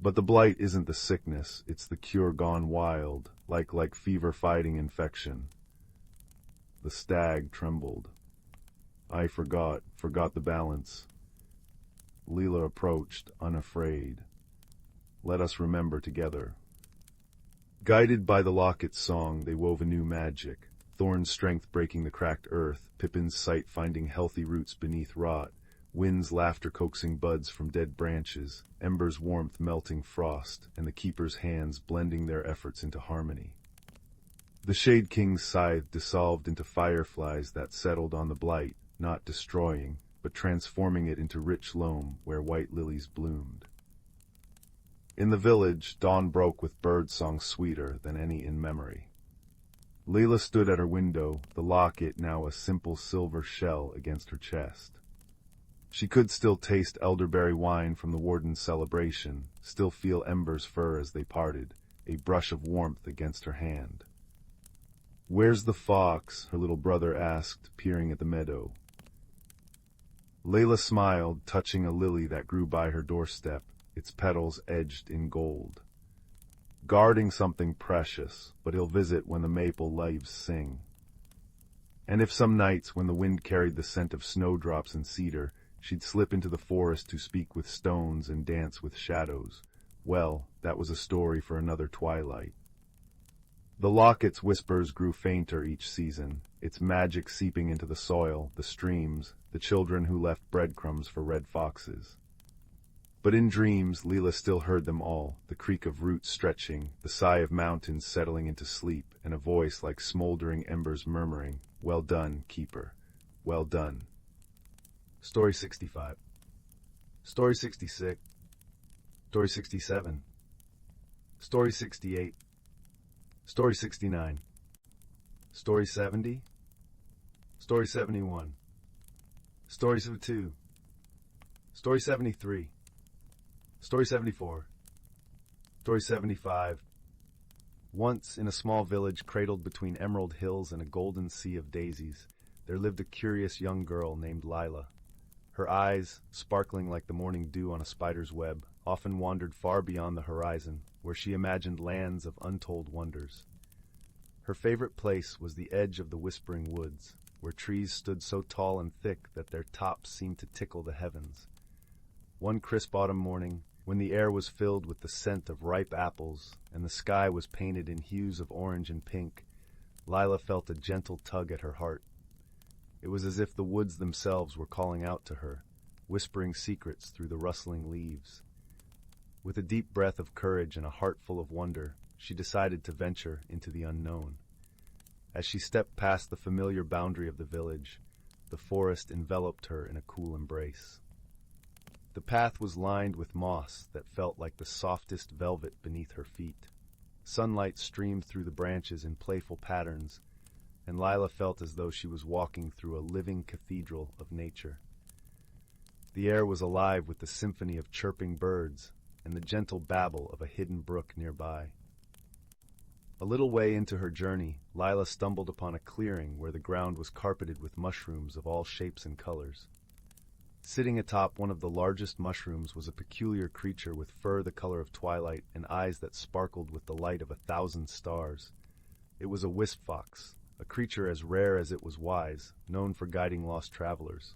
But the blight isn't the sickness, it's the cure gone wild, like fever-fighting infection. The stag trembled. I forgot the balance. Leela approached, unafraid. Let us remember together. Guided by the locket's song, they wove a new magic. Thorn's strength breaking the cracked earth, Pippin's sight finding healthy roots beneath rot, Wind's laughter coaxing buds from dead branches, Ember's warmth melting frost, and the keeper's hands blending their efforts into harmony. The Shade King's scythe dissolved into fireflies that settled on the blight, not destroying, but transforming it into rich loam where white lilies bloomed. In the village, dawn broke with birdsong sweeter than any in memory. Leela stood at her window, the locket now a simple silver shell against her chest. She could still taste elderberry wine from the warden's celebration, still feel Ember's fur as they parted, a brush of warmth against her hand. Where's the fox? Her little brother asked, peering at the meadow. Leela smiled, touching a lily that grew by her doorstep, its petals edged in gold. Guarding something precious, but he'll visit when the maple leaves sing. And if some nights when the wind carried the scent of snowdrops and cedar, she'd slip into the forest to speak with stones and dance with shadows, well, that was a story for another twilight. The locket's whispers grew fainter each season, its magic seeping into the soil, the streams, the children who left breadcrumbs for red foxes. But in dreams, Leela still heard them all, the creak of roots stretching, the sigh of mountains settling into sleep, and a voice like smoldering embers murmuring, "Well done, keeper. Well done." Story 65. Story 66. Story 67. Story 68. Story 69. Story 70. Story 71. Story 72. Story 73. Story 74. Story 75. Once, in a small village cradled between emerald hills and a golden sea of daisies, there lived a curious young girl named Lila. Her eyes, sparkling like the morning dew on a spider's web, often wandered far beyond the horizon, where she imagined lands of untold wonders. Her favorite place was the edge of the whispering woods, where trees stood so tall and thick that their tops seemed to tickle the heavens. One crisp autumn morning, When the air was filled with the scent of ripe apples and the sky was painted in hues of orange and pink, Lila felt a gentle tug at her heart. It was as if the woods themselves were calling out to her, whispering secrets through the rustling leaves. With a deep breath of courage and a heart full of wonder, she decided to venture into the unknown. As she stepped past the familiar boundary of the village, the forest enveloped her in a cool embrace. The path was lined with moss that felt like the softest velvet beneath her feet. Sunlight streamed through the branches in playful patterns, and Lila felt as though she was walking through a living cathedral of nature. The air was alive with the symphony of chirping birds and the gentle babble of a hidden brook nearby. A little way into her journey, Lila stumbled upon a clearing where the ground was carpeted with mushrooms of all shapes and colors. Sitting atop one of the largest mushrooms was a peculiar creature with fur the color of twilight and eyes that sparkled with the light of 1,000 stars. It was a wisp fox, a creature as rare as it was wise, known for guiding lost travelers.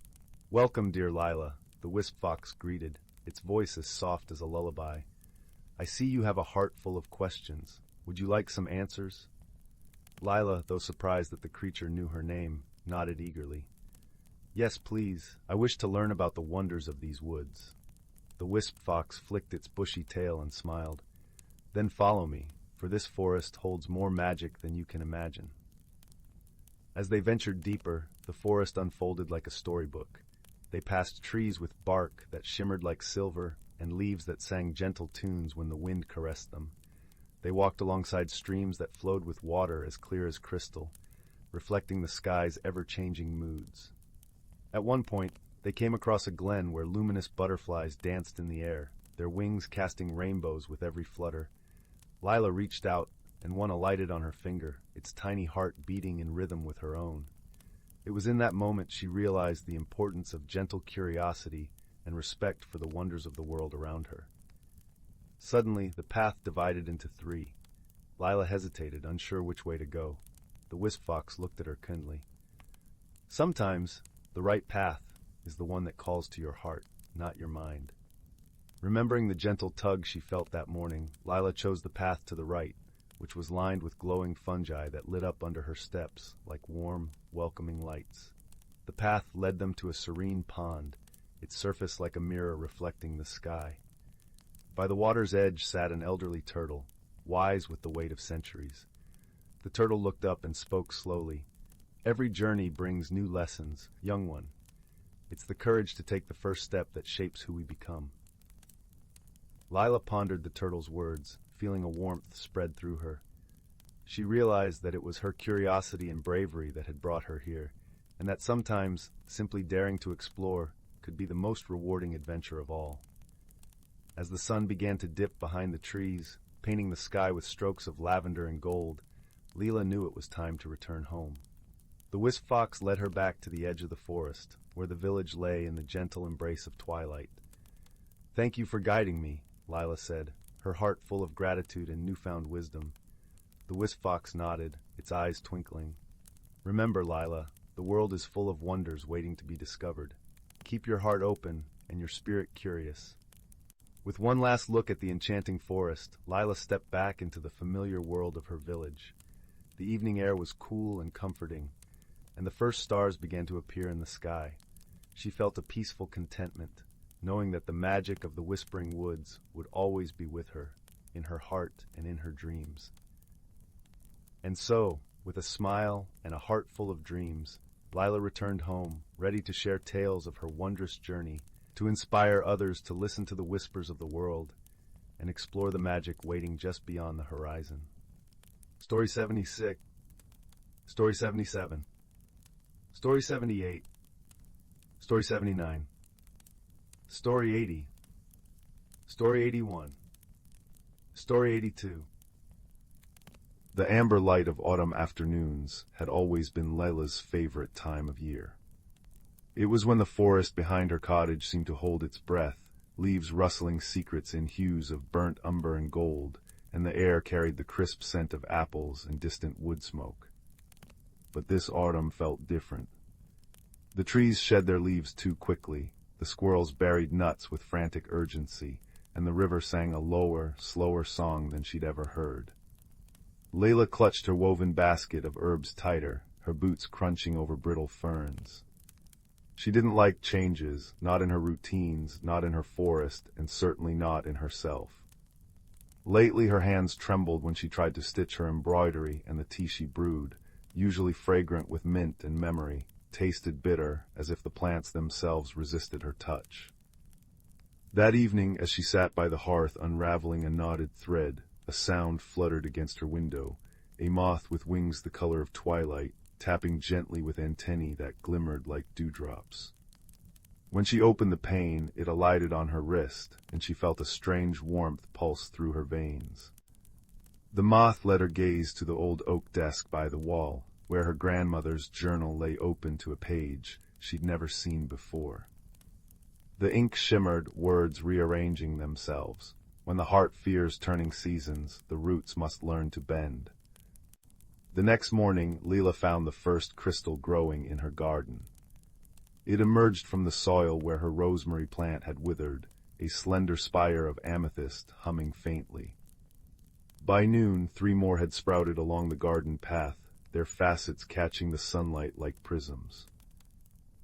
"Welcome, dear Lila," the wisp fox greeted, its voice as soft as a lullaby. "I see you have a heart full of questions. Would you like some answers?" Lila, though surprised that the creature knew her name, nodded eagerly. "Yes, please. I wish to learn about the wonders of these woods." The wisp fox flicked its bushy tail and smiled. "Then follow me, for this forest holds more magic than you can imagine." As they ventured deeper, the forest unfolded like a storybook. They passed trees with bark that shimmered like silver and leaves that sang gentle tunes when the wind caressed them. They walked alongside streams that flowed with water as clear as crystal, reflecting the sky's ever-changing moods. At one point, they came across a glen where luminous butterflies danced in the air, their wings casting rainbows with every flutter. Lila reached out, and one alighted on her finger, its tiny heart beating in rhythm with her own. It was in that moment she realized the importance of gentle curiosity and respect for the wonders of the world around her. Suddenly, the path divided into three. Lila hesitated, unsure which way to go. The wisp fox looked at her kindly. "Sometimes, the right path is the one that calls to your heart, not your mind." Remembering the gentle tug she felt that morning, Lila chose the path to the right, which was lined with glowing fungi that lit up under her steps like warm, welcoming lights. The path led them to a serene pond, its surface like a mirror reflecting the sky. By the water's edge sat an elderly turtle, wise with the weight of centuries. The turtle looked up and spoke slowly. "Every journey brings new lessons, young one. It's the courage to take the first step that shapes who we become." Lila pondered the turtle's words, feeling a warmth spread through her. She realized that it was her curiosity and bravery that had brought her here, and that sometimes simply daring to explore could be the most rewarding adventure of all. As the sun began to dip behind the trees, painting the sky with strokes of lavender and gold, Lila knew it was time to return home. The wisp fox led her back to the edge of the forest, where the village lay in the gentle embrace of twilight. "Thank you for guiding me," Lila said, her heart full of gratitude and newfound wisdom. The wisp fox nodded, its eyes twinkling. "Remember, Lila, the world is full of wonders waiting to be discovered. Keep your heart open and your spirit curious." With one last look at the enchanting forest, Lila stepped back into the familiar world of her village. The evening air was cool and comforting, and the first stars began to appear in the sky. She felt a peaceful contentment, knowing that the magic of the whispering woods would always be with her, in her heart and in her dreams. And so, with a smile and a heart full of dreams, Lila returned home, ready to share tales of her wondrous journey, to inspire others to listen to the whispers of the world and explore the magic waiting just beyond the horizon. Story 76. Story 77. Story 78. Story 79. Story 80. Story 81. Story 82. The amber light of autumn afternoons had always been Lila's favorite time of year. It was when the forest behind her cottage seemed to hold its breath, leaves rustling secrets in hues of burnt umber and gold, and the air carried the crisp scent of apples and distant wood smoke. But this autumn felt different. The trees shed their leaves too quickly, the squirrels buried nuts with frantic urgency, and the river sang a lower, slower song than she'd ever heard. Layla clutched her woven basket of herbs tighter, her boots crunching over brittle ferns. She didn't like changes, not in her routines, not in her forest, and certainly not in herself. Lately her hands trembled when she tried to stitch her embroidery, and the tea she brewed, usually fragrant with mint and memory, tasted bitter, as if the plants themselves resisted her touch. That evening, as she sat by the hearth unraveling a knotted thread, a sound fluttered against her window, a moth with wings the color of twilight, tapping gently with antennae that glimmered like dewdrops. When she opened the pane, it alighted on her wrist, and she felt a strange warmth pulse through her veins. The moth led her gaze to the old oak desk by the wall, where her grandmother's journal lay open to a page she'd never seen before. The ink shimmered, words rearranging themselves. When the heart fears turning seasons, the roots must learn to bend. The next morning, Leela found the first crystal growing in her garden. It emerged from the soil where her rosemary plant had withered, a slender spire of amethyst humming faintly. By noon, 3 more had sprouted along the garden path, their facets catching the sunlight like prisms.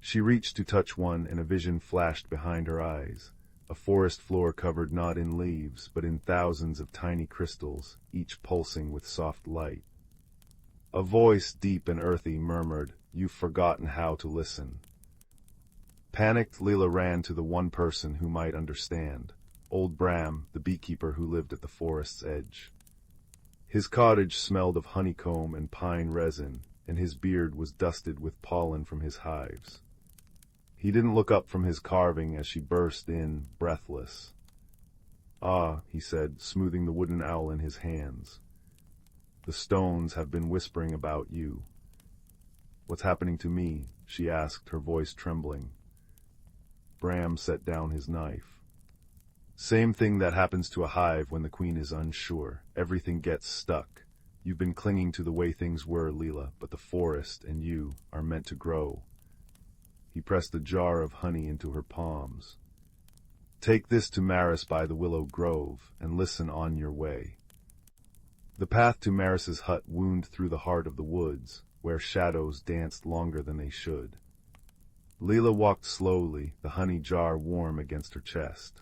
She reached to touch one, and a vision flashed behind her eyes, a forest floor covered not in leaves, but in thousands of tiny crystals, each pulsing with soft light. A voice, deep and earthy, murmured, "You've forgotten how to listen." Panicked, Leela ran to the one person who might understand, old Bram, the beekeeper who lived at the forest's edge. His cottage smelled of honeycomb and pine resin, and his beard was dusted with pollen from his hives. He didn't look up from his carving as she burst in, breathless. "Ah," he said, smoothing the wooden owl in his hands. "The stones have been whispering about you." "What's happening to me?" she asked, her voice trembling. Bram set down his knife. "Same thing that happens to a hive when the queen is unsure. Everything gets stuck. You've been clinging to the way things were, Leela, but the forest and you are meant to grow." He pressed a jar of honey into her palms. "Take this to Maris by the willow grove, and listen on your way." The path to Maris's hut wound through the heart of the woods, where shadows danced longer than they should. Leela walked slowly, the honey jar warm against her chest.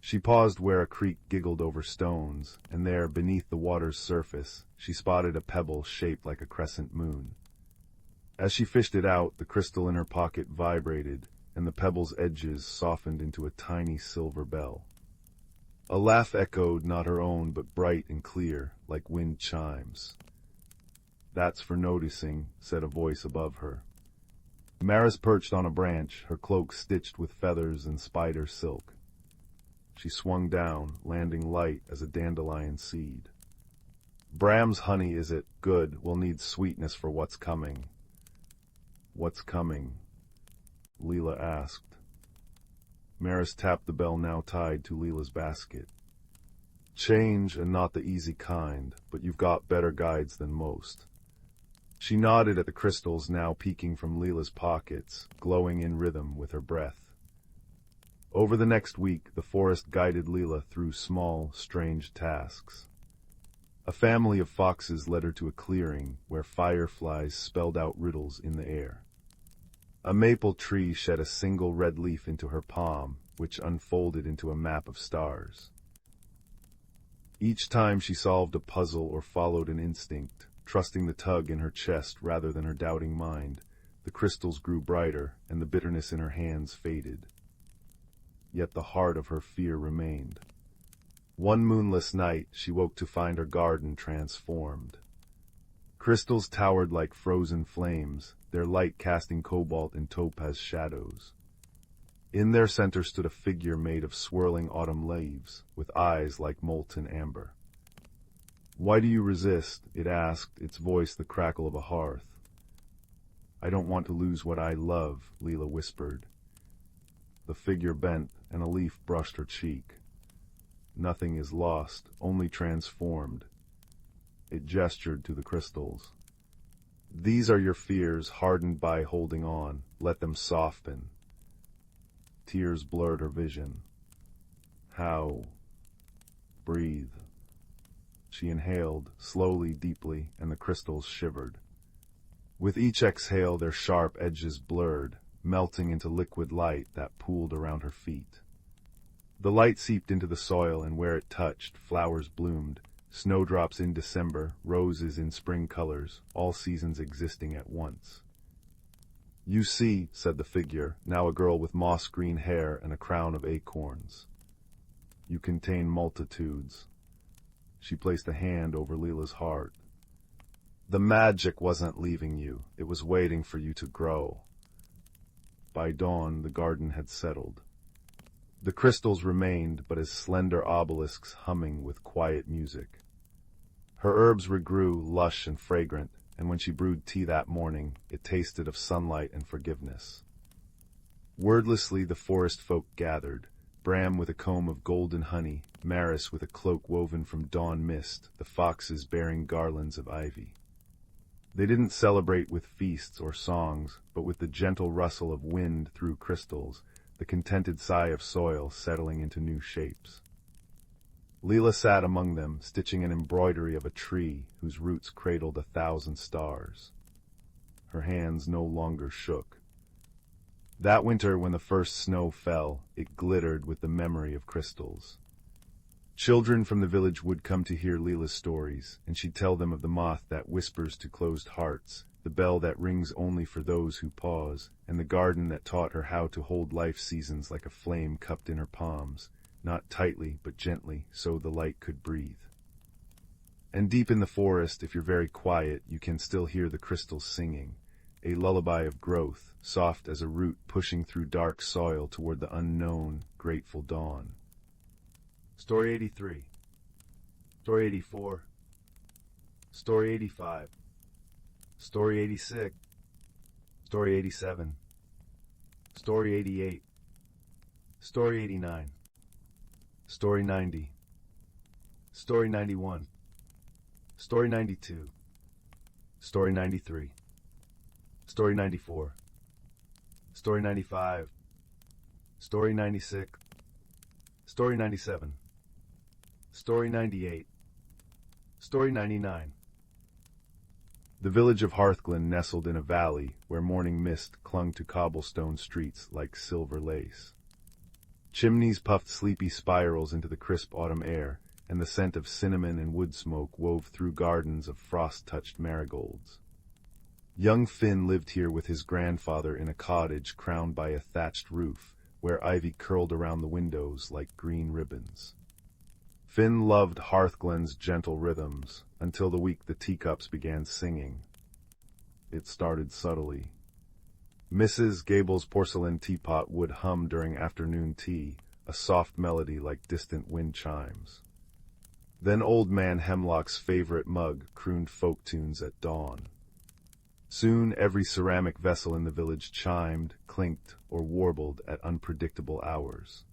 She paused where a creek giggled over stones, and there, beneath the water's surface, she spotted a pebble shaped like a crescent moon. As she fished it out, the crystal in her pocket vibrated, and the pebble's edges softened into a tiny silver bell. A laugh echoed, not her own, but bright and clear, like wind chimes. "That's for noticing," said a voice above her. Maris perched on a branch, her cloak stitched with feathers and spider silk. She swung down, landing light as a dandelion seed. "Bram's honey, is it? Good. We'll need sweetness for what's coming." "What's coming?" Leela asked. Maris tapped the bell now tied to Leela's basket. "Change, and not the easy kind, but you've got better guides than most." She nodded at the crystals now peeking from Leela's pockets, glowing in rhythm with her breath. Over the next week, the forest guided Leela through small, strange tasks. A family of foxes led her to a clearing where fireflies spelled out riddles in the air. A maple tree shed a single red leaf into her palm, which unfolded into a map of stars. Each time she solved a puzzle or followed an instinct, trusting the tug in her chest rather than her doubting mind, the crystals grew brighter and the bitterness in her hands faded. Yet the heart of her fear remained. One moonless night, she woke to find her garden transformed. Crystals towered like frozen flames, their light casting cobalt and topaz shadows. In their center stood a figure made of swirling autumn leaves, with eyes like molten amber. "Why do you resist?" it asked, its voice the crackle of a hearth. "I don't want to lose what I love," Leela whispered. The figure bent, and a leaf brushed her cheek. "Nothing is lost, only transformed." It gestured to the crystals. "These are your fears, hardened by holding on. Let them soften." Tears blurred her vision. How? Breathe. She inhaled, slowly, deeply, and the crystals shivered. With each exhale, their sharp edges blurred, melting into liquid light that pooled around her feet. The light seeped into the soil, and where it touched, flowers bloomed, snowdrops in December, roses in spring colors, all seasons existing at once. "You see," said the figure, now a girl with moss-green hair and a crown of acorns. "You contain multitudes." She placed a hand over Leela's heart. "The magic wasn't leaving you, it was waiting for you to grow." By dawn, the garden had settled. The crystals remained but as slender obelisks humming with quiet music. Her herbs regrew, lush and fragrant, and when she brewed tea that morning, it tasted of sunlight and forgiveness. Wordlessly the forest folk gathered, Bram with a comb of golden honey, Maris with a cloak woven from dawn mist, the foxes bearing garlands of ivy. They didn't celebrate with feasts or songs, but with the gentle rustle of wind through crystals, the contented sigh of soil settling into new shapes. Leela sat among them, stitching an embroidery of a tree whose roots cradled 1,000 stars. Her hands no longer shook. That winter, when the first snow fell, it glittered with the memory of crystals. Children from the village would come to hear Leela's stories, and she'd tell them of the moth that whispers to closed hearts, the bell that rings only for those who pause, and the garden that taught her how to hold life seasons like a flame cupped in her palms, not tightly but gently, so the light could breathe. And deep in the forest, if you're very quiet, you can still hear the crystals singing, a lullaby of growth, soft as a root pushing through dark soil toward the unknown, grateful dawn. Story 83. Story 84. Story 85. Story 86. Story 87. Story 88. Story 89. Story 90. Story 91. Story 92. Story 93. Story 94. Story 95. Story 96. Story 97. Story 98. Story 99. The village of Hearthglen nestled in a valley where morning mist clung to cobblestone streets like silver lace. Chimneys puffed sleepy spirals into the crisp autumn air, and the scent of cinnamon and wood smoke wove through gardens of frost-touched marigolds. Young Finn lived here with his grandfather in a cottage crowned by a thatched roof, where ivy curled around the windows like green ribbons. Finn loved Hearthglen's gentle rhythms, until the week the teacups began singing. It started subtly. Mrs. Gable's porcelain teapot would hum during afternoon tea, a soft melody like distant wind chimes. Then Old Man Hemlock's favorite mug crooned folk tunes at dawn. Soon every ceramic vessel in the village chimed, clinked, or warbled at unpredictable hours.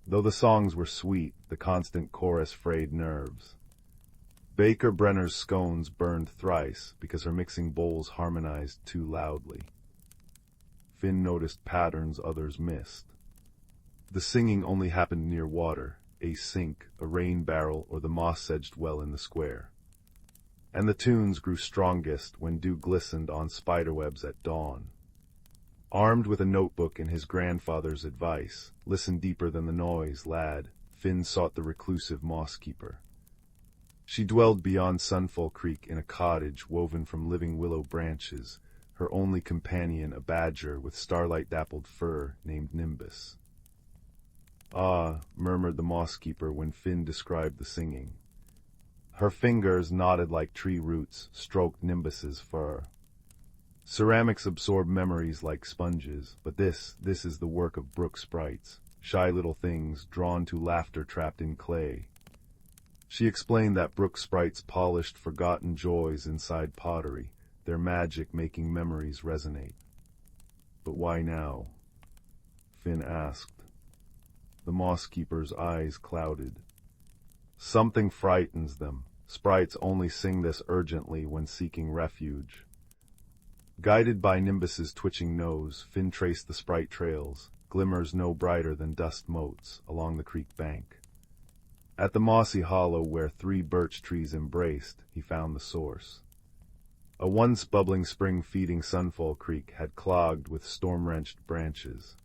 Though the songs were sweet, the constant chorus frayed nerves. Baker Brenner's scones burned thrice because her mixing bowls harmonized too loudly. Finn noticed patterns others missed. The singing only happened near water, a sink, a rain barrel, or the moss-edged well in the square. And the tunes grew strongest when dew glistened on spiderwebs at dawn. Armed with a notebook and his grandfather's advice, listen deeper than the noise, lad, Finn sought the reclusive moss-keeper. She dwelled beyond Sunfall Creek in a cottage woven from living willow branches, her only companion a badger with starlight-dappled fur named Nimbus. "Ah," murmured the moss-keeper when Finn described the singing. Her fingers, knotted like tree roots, stroked Nimbus's fur. Ceramics absorb memories like sponges, but this is the work of brook sprites, shy little things drawn to laughter trapped in clay. She explained that brook sprites polished forgotten joys inside pottery, their magic making memories resonate. But why now? Finn asked. The moss-keeper's eyes clouded. Something frightens them. Sprites only sing this urgently when seeking refuge. Guided by Nimbus's twitching nose, Finn traced the sprite trails, glimmers no brighter than dust motes along the creek bank. At the mossy hollow where 3 birch trees embraced, he found the source. A once bubbling spring feeding Sunfall Creek had clogged with storm-wrenched branches.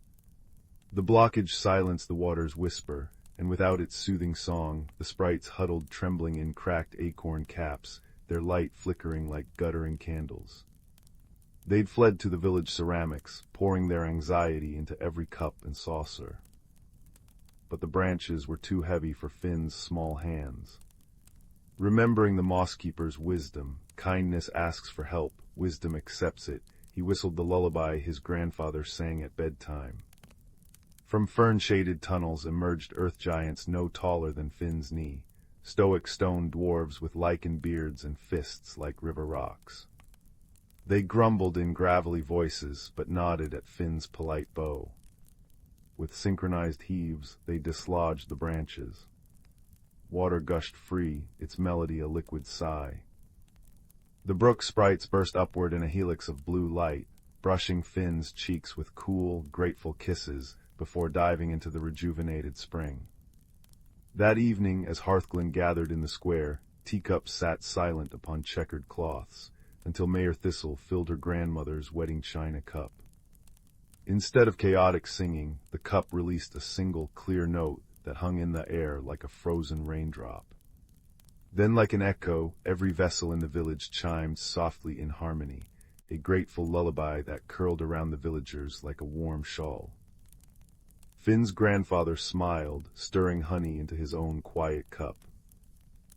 The blockage silenced the water's whisper, and without its soothing song, the sprites huddled trembling in cracked acorn caps, their light flickering like guttering candles. They'd fled to the village ceramics, pouring their anxiety into every cup and saucer. But the branches were too heavy for Finn's small hands. Remembering the moss-keeper's wisdom, kindness asks for help, wisdom accepts it, he whistled the lullaby his grandfather sang at bedtime. From fern-shaded tunnels emerged earth giants no taller than Finn's knee, stoic stone dwarves with lichen beards and fists like river rocks. They grumbled in gravelly voices, but nodded at Finn's polite bow. With synchronized heaves, they dislodged the branches. Water gushed free, its melody a liquid sigh. The brook sprites burst upward in a helix of blue light, brushing Finn's cheeks with cool, grateful kisses before diving into the rejuvenated spring. That evening, as Hearthglen gathered in the square, teacups sat silent upon checkered cloths, until Mayor Thistle filled her grandmother's wedding china cup. Instead of chaotic singing, the cup released a single clear note that hung in the air like a frozen raindrop. Then, like an echo, every vessel in the village chimed softly in harmony, a grateful lullaby that curled around the villagers like a warm shawl. Finn's grandfather smiled, stirring honey into his own quiet cup.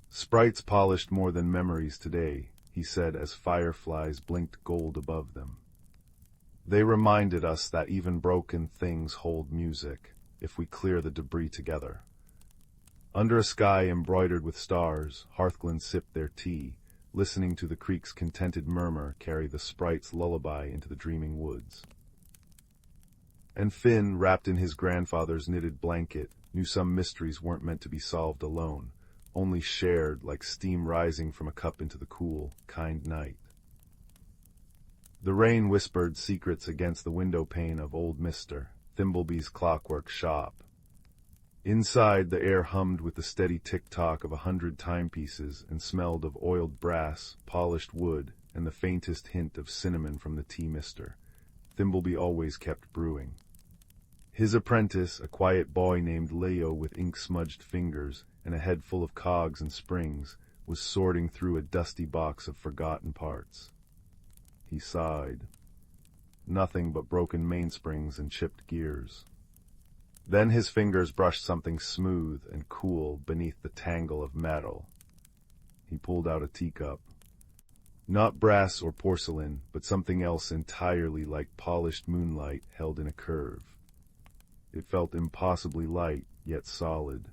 "Sprites polished more than memories today," he said as fireflies blinked gold above them. "They reminded us that even broken things hold music, if we clear the debris together." Under a sky embroidered with stars, Hearthglen sipped their tea, listening to the creek's contented murmur carry the sprite's lullaby into the dreaming woods. And Finn, wrapped in his grandfather's knitted blanket, knew some mysteries weren't meant to be solved alone, only shared like steam rising from a cup into the cool, kind night. The rain whispered secrets against the window pane of old Mr. Thimblebee's clockwork shop. Inside, the air hummed with the steady tick-tock of 100 timepieces and smelled of oiled brass, polished wood, and the faintest hint of cinnamon from the tea mister Thimblebee always kept brewing. His apprentice, a quiet boy named Leo with ink-smudged fingers and a head full of cogs and springs, was sorting through a dusty box of forgotten parts. He sighed. Nothing but broken mainsprings and chipped gears. Then his fingers brushed something smooth and cool beneath the tangle of metal. He pulled out a teacup. Not brass or porcelain, but something else entirely like polished moonlight held in a curve. It felt impossibly light, yet solid.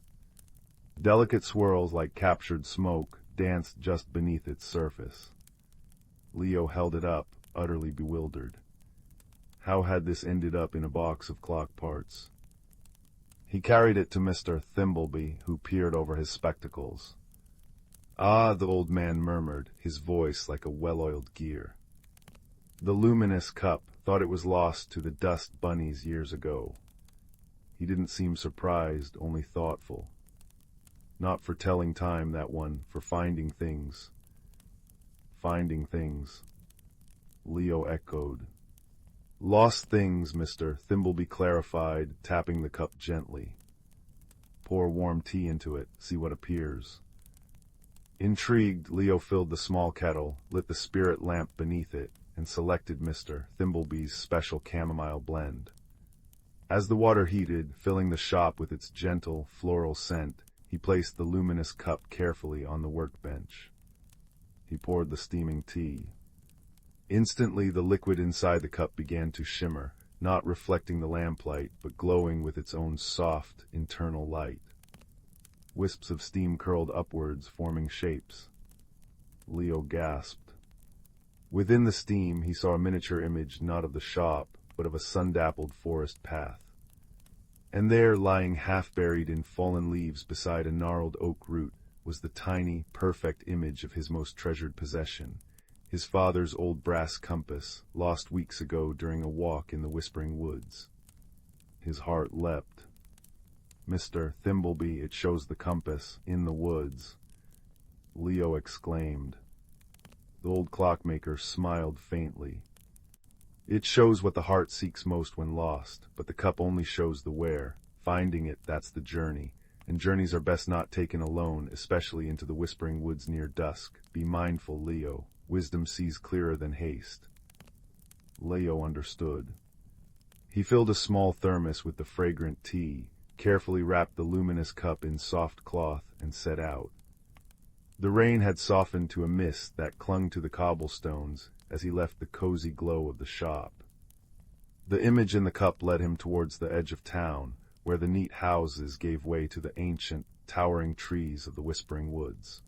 Delicate swirls like captured smoke danced just beneath its surface. Leo held it up, utterly bewildered. How had this ended up in a box of clock parts? He carried it to Mr. Thimbleby, who peered over his spectacles. "Ah," the old man murmured, his voice like a well-oiled gear. The luminous cup thought it was lost to the dust bunnies years ago. He didn't seem surprised, only thoughtful. Not for telling time, that one, for finding things. Finding things. Leo echoed. "Lost things, Mr. Thimbleby clarified, tapping the cup gently. Pour warm tea into it, see what appears." Intrigued, Leo filled the small kettle, lit the spirit lamp beneath it, and selected Mr. Thimblebee's special chamomile blend. As the water heated, filling the shop with its gentle, floral scent, he placed the luminous cup carefully on the workbench. He poured the steaming tea. Instantly, the liquid inside the cup began to shimmer, not reflecting the lamplight, but glowing with its own soft, internal light. Wisps of steam curled upwards, forming shapes. Leo gasped. Within the steam, he saw a miniature image not of the shop, but of a sun-dappled forest path. And there, lying half-buried in fallen leaves beside a gnarled oak root, was the tiny, perfect image of his most treasured possession, his father's old brass compass, lost weeks ago during a walk in the Whispering Woods. His heart leapt. "Mr. Thimbleby, it shows the compass, in the woods," Leo exclaimed. The old clockmaker smiled faintly. "It shows what the heart seeks most when lost, but the cup only shows the where. Finding it, that's the journey, and journeys are best not taken alone, especially into the whispering woods near dusk. Be mindful, Leo. Wisdom sees clearer than haste." Leo understood. He filled a small thermos with the fragrant tea, carefully wrapped the luminous cup in soft cloth, and set out. The rain had softened to a mist that clung to the cobblestones as he left the cozy glow of the shop. The image in the cup led him towards the edge of town, where the neat houses gave way to the ancient, towering trees of the whispering woods.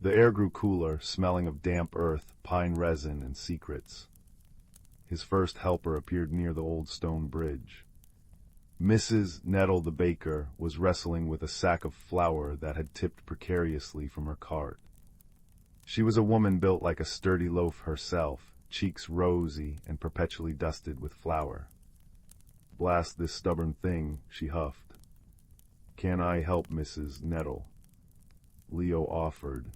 The air grew cooler, smelling of damp earth, pine resin, and secrets. His first helper appeared near the old stone bridge. Mrs. Nettle the baker was wrestling with a sack of flour that had tipped precariously from her cart. She was a woman built like a sturdy loaf herself, cheeks rosy and perpetually dusted with flour. "Blast this stubborn thing," she huffed. "Can I help, Mrs. Nettle?" Leo offered.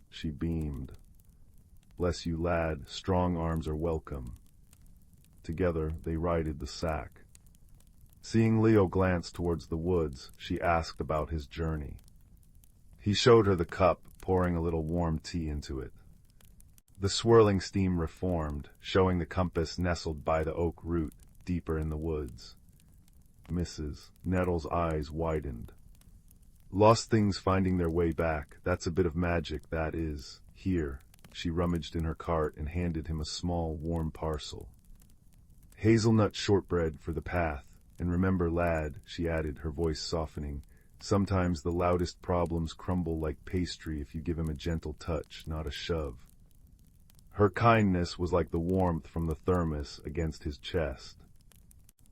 She beamed. "Bless you, lad, strong arms are welcome." Together they righted the sack. Seeing Leo glance towards the woods, she asked about his journey. He showed her the cup, pouring a little warm tea into it. The swirling steam reformed, showing the compass nestled by the oak root, deeper in the woods. Mrs. Nettle's eyes widened. "Lost things finding their way back, that's a bit of magic, that is. Here." She rummaged in her cart and handed him a small, warm parcel. "Hazelnut shortbread for the path. And remember, lad," she added, her voice softening, "sometimes the loudest problems crumble like pastry if you give him a gentle touch, not a shove." Her kindness was like the warmth from the thermos against his chest.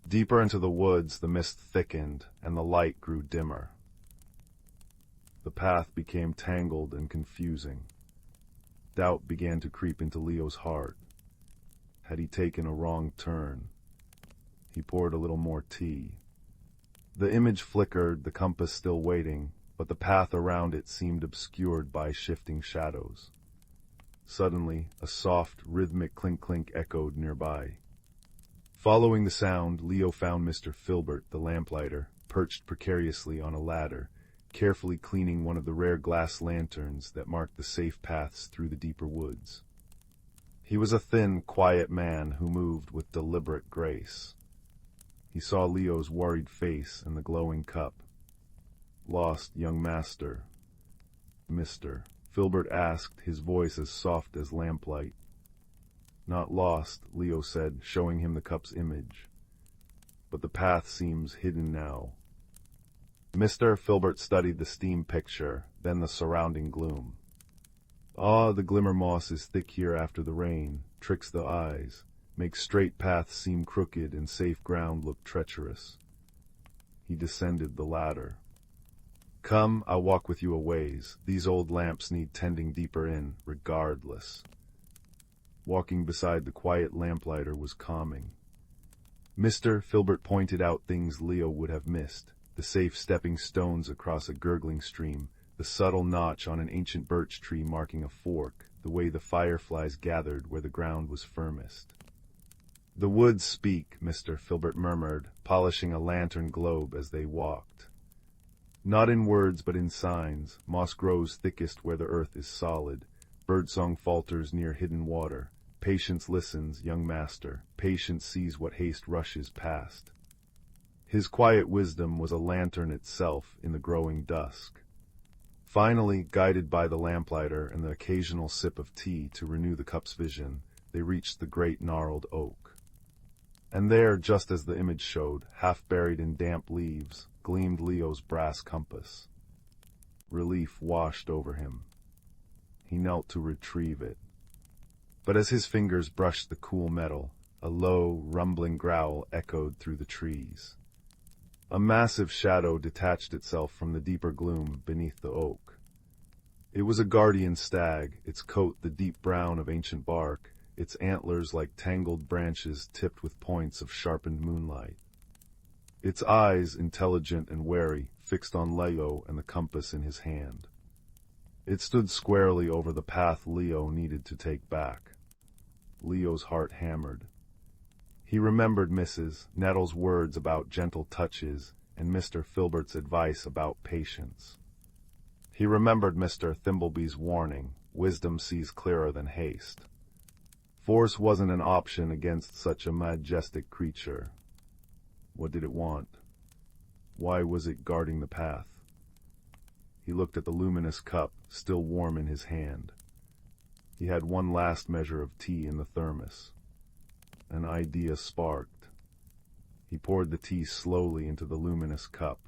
Deeper into the woods, the mist thickened, and the light grew dimmer. The path became tangled and confusing. Doubt began to creep into Leo's heart. Had he taken a wrong turn? He poured a little more tea. The image flickered, the compass still waiting, but the path around it seemed obscured by shifting shadows. Suddenly, a soft, rhythmic clink-clink echoed nearby. Following the sound, Leo found Mr. Filbert, the lamplighter, perched precariously on a ladder, carefully cleaning one of the rare glass lanterns that marked the safe paths through the deeper woods. He was a thin, quiet man who moved with deliberate grace. He saw Leo's worried face and the glowing cup. "Lost, young master?" "Mr." Filbert asked, his voice as soft as lamplight. "Not lost," Leo said, showing him the cup's image. "But the path seems hidden now." Mr. Filbert studied the steam picture, then the surrounding gloom. "Ah, the glimmer moss is thick here after the rain, tricks the eyes, makes straight paths seem crooked and safe ground look treacherous." He descended the ladder. "Come, I'll walk with you a ways. These old lamps need tending deeper in, regardless." Walking beside the quiet lamplighter was calming. Mr. Filbert pointed out things Leo would have missed: the safe stepping stones across a gurgling stream, the subtle notch on an ancient birch tree marking a fork, the way the fireflies gathered where the ground was firmest. "The woods speak," Mr. Filbert murmured, polishing a lantern globe as they walked. "Not in words but in signs. Moss grows thickest where the earth is solid. Birdsong falters near hidden water. Patience listens, young master. Patience sees what haste rushes past." His quiet wisdom was a lantern itself in the growing dusk. Finally, guided by the lamplighter and the occasional sip of tea to renew the cup's vision, they reached the great gnarled oak. And there, just as the image showed, half buried in damp leaves, gleamed Leo's brass compass. Relief washed over him. He knelt to retrieve it. But as his fingers brushed the cool metal, a low, rumbling growl echoed through the trees. A massive shadow detached itself from the deeper gloom beneath the oak. It was a guardian stag, its coat the deep brown of ancient bark, its antlers like tangled branches tipped with points of sharpened moonlight. its eyes, intelligent and wary, fixed on Leo and the compass in his hand. It stood squarely over the path Leo needed to take back. Leo's heart hammered. He remembered Mrs. Nettle's words about gentle touches and Mr. Filbert's advice about patience. He remembered Mr. Thimblebee's warning, wisdom sees clearer than haste. Force wasn't an option against such a majestic creature. What did it want? Why was it guarding the path? He looked at the luminous cup, still warm in his hand. He had one last measure of tea in the thermos. An idea sparked. He poured the tea slowly into the luminous cup.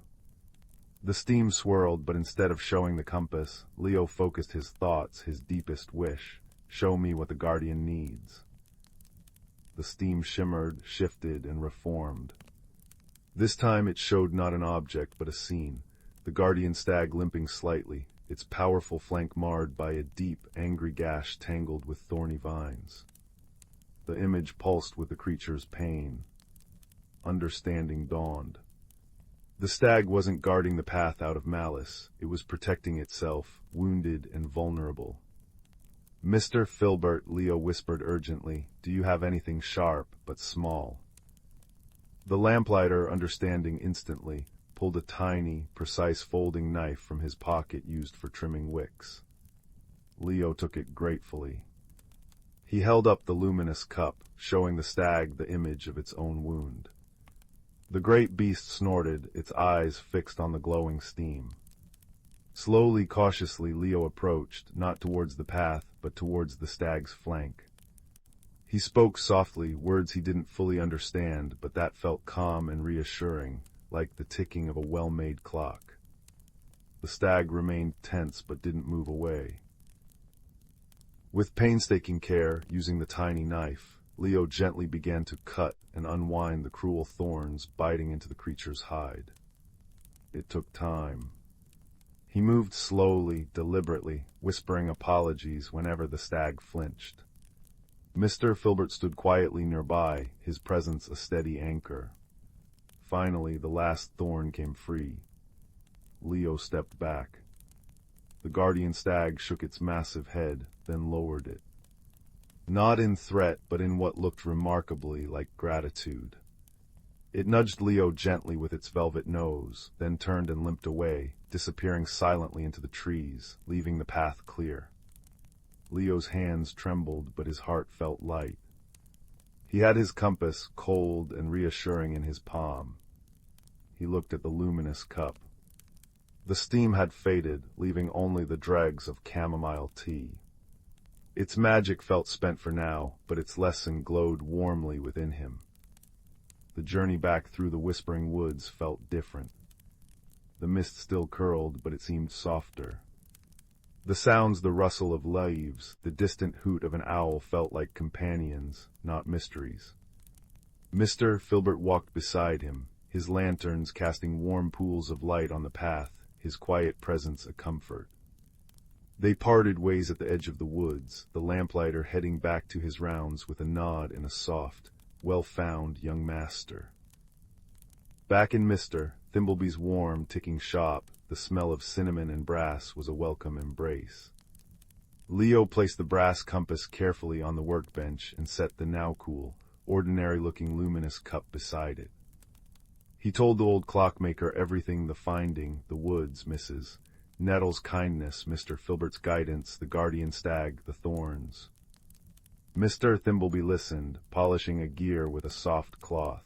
The steam swirled, but instead of showing the compass, Leo focused his thoughts, his deepest wish. Show me what the guardian needs. The steam shimmered, shifted, and reformed. This time it showed not an object, but a scene. The guardian stag limping slightly, its powerful flank marred by a deep, angry gash tangled with thorny vines. The image pulsed with the creature's pain. Understanding dawned. The stag wasn't guarding the path out of malice. It was protecting itself, wounded and vulnerable. Mr. Filbert, Leo whispered urgently, do you have anything sharp, but small? The lamplighter, understanding instantly, pulled a tiny, precise folding knife from his pocket used for trimming wicks. Leo took it gratefully. He held up the luminous cup, showing the stag the image of its own wound. The great beast snorted, its eyes fixed on the glowing steam. Slowly, cautiously, Leo approached, not towards the path, but towards the stag's flank. He spoke softly, words he didn't fully understand, but that felt calm and reassuring, like the ticking of a well-made clock. The stag remained tense but didn't move away. With painstaking care, using the tiny knife, Leo gently began to cut and unwind the cruel thorns biting into the creature's hide. It took time. He moved slowly, deliberately, whispering apologies whenever the stag flinched. Mr. Filbert stood quietly nearby, his presence a steady anchor. Finally, the last thorn came free. Leo stepped back. The guardian stag shook its massive head, then lowered it. Not in threat, but in what looked remarkably like gratitude. It nudged Leo gently with its velvet nose, then turned and limped away, disappearing silently into the trees, leaving the path clear. Leo's hands trembled, but his heart felt light. He had his compass, cold and reassuring, in his palm. He looked at the luminous cup. The steam had faded, leaving only the dregs of chamomile tea. Its magic felt spent for now, but its lesson glowed warmly within him. The journey back through the whispering woods felt different. The mist still curled, but it seemed softer. The sounds, the rustle of leaves, the distant hoot of an owl felt like companions, not mysteries. Mr. Filbert walked beside him, his lanterns casting warm pools of light on the path, his quiet presence a comfort. They parted ways at the edge of the woods, the lamplighter heading back to his rounds with a nod and a soft, well-found young master. Back in Mr. Thimblebee's warm, ticking shop, the smell of cinnamon and brass was a welcome embrace. Leo placed the brass compass carefully on the workbench and set the now cool, ordinary-looking luminous cup beside it. He told the old clockmaker everything: the finding, the woods, Mrs. Nettle's kindness, Mr. Filbert's guidance, the guardian stag, the thorns. Mr. Thimbleby listened, polishing a gear with a soft cloth.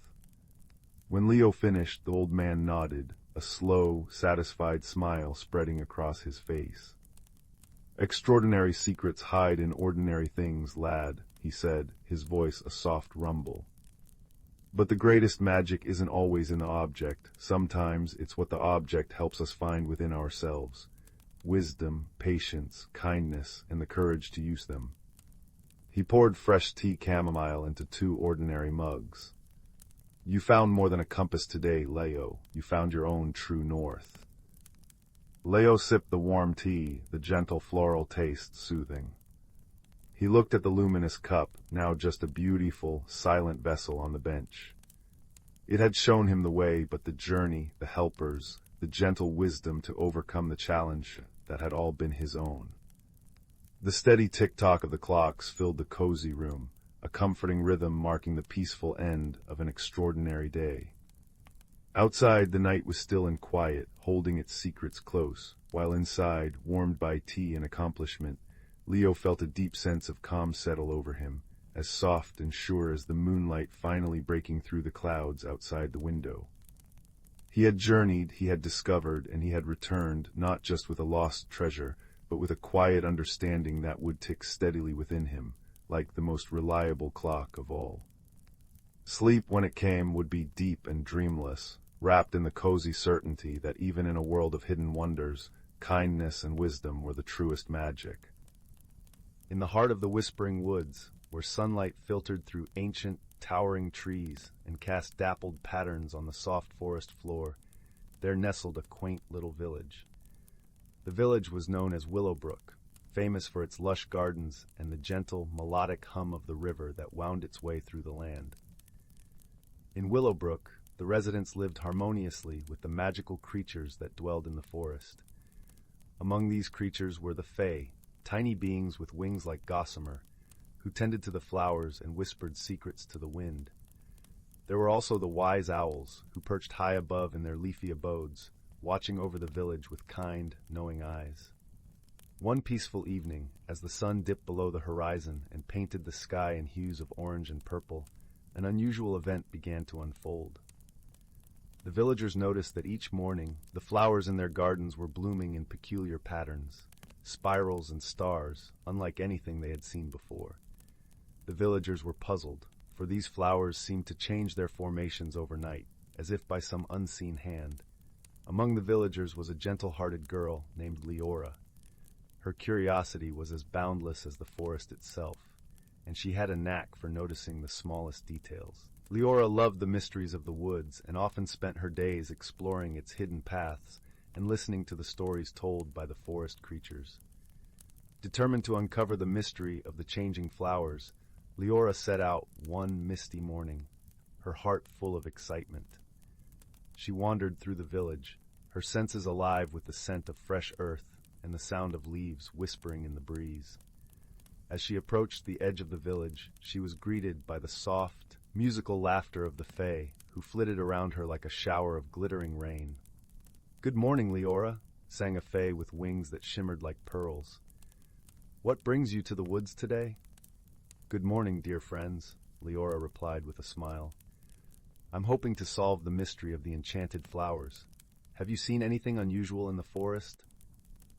When Leo finished, the old man nodded, a slow, satisfied smile spreading across his face. Extraordinary secrets hide in ordinary things, lad, he said, his voice a soft rumble. But the greatest magic isn't always in the object. Sometimes it's what the object helps us find within ourselves. Wisdom, patience, kindness, and the courage to use them. He poured fresh tea chamomile into 2 ordinary mugs. You found more than a compass today, Leo. You found your own true north. Leo sipped the warm tea, the gentle floral taste soothing. He looked at the luminous cup, now just a beautiful, silent vessel on the bench. It had shown him the way, but the journey, the helpers, the gentle wisdom to overcome the challenge, that had all been his own. The steady tick-tock of the clocks filled the cozy room, a comforting rhythm marking the peaceful end of an extraordinary day. Outside, the night was still and quiet, holding its secrets close, while inside, warmed by tea and accomplishment, Leo felt a deep sense of calm settle over him, as soft and sure as the moonlight finally breaking through the clouds outside the window. He had journeyed, he had discovered, and he had returned, not just with a lost treasure, but with a quiet understanding that would tick steadily within him, like the most reliable clock of all. Sleep, when it came, would be deep and dreamless, wrapped in the cozy certainty that even in a world of hidden wonders, kindness and wisdom were the truest magic. In the heart of the whispering woods, where sunlight filtered through ancient, towering trees and cast dappled patterns on the soft forest floor, there nestled a quaint little village. The village was known as Willowbrook, famous for its lush gardens and the gentle, melodic hum of the river that wound its way through the land. In Willowbrook, the residents lived harmoniously with the magical creatures that dwelled in the forest. Among these creatures were the Fae, tiny beings with wings like gossamer, who tended to the flowers and whispered secrets to the wind. There were also the wise owls, who perched high above in their leafy abodes, watching over the village with kind, knowing eyes. One peaceful evening, as the sun dipped below the horizon and painted the sky in hues of orange and purple, an unusual event began to unfold. The villagers noticed that each morning the flowers in their gardens were blooming in peculiar patterns, spirals and stars, unlike anything they had seen before. The villagers were puzzled, for these flowers seemed to change their formations overnight, as if by some unseen hand. Among the villagers was a gentle-hearted girl named Leora. Her curiosity was as boundless as the forest itself, and she had a knack for noticing the smallest details. Leora loved the mysteries of the woods and often spent her days exploring its hidden paths and listening to the stories told by the forest creatures. Determined to uncover the mystery of the changing flowers, Leora set out one misty morning, her heart full of excitement. She wandered through the village, her senses alive with the scent of fresh earth and the sound of leaves whispering in the breeze. As she approached the edge of the village, she was greeted by the soft, musical laughter of the Fae, who flitted around her like a shower of glittering rain. "Good morning, Leora," sang a Fae with wings that shimmered like pearls. "What brings you to the woods today?" "Good morning, dear friends," Leora replied with a smile. "I'm hoping to solve the mystery of the enchanted flowers. Have you seen anything unusual in the forest?"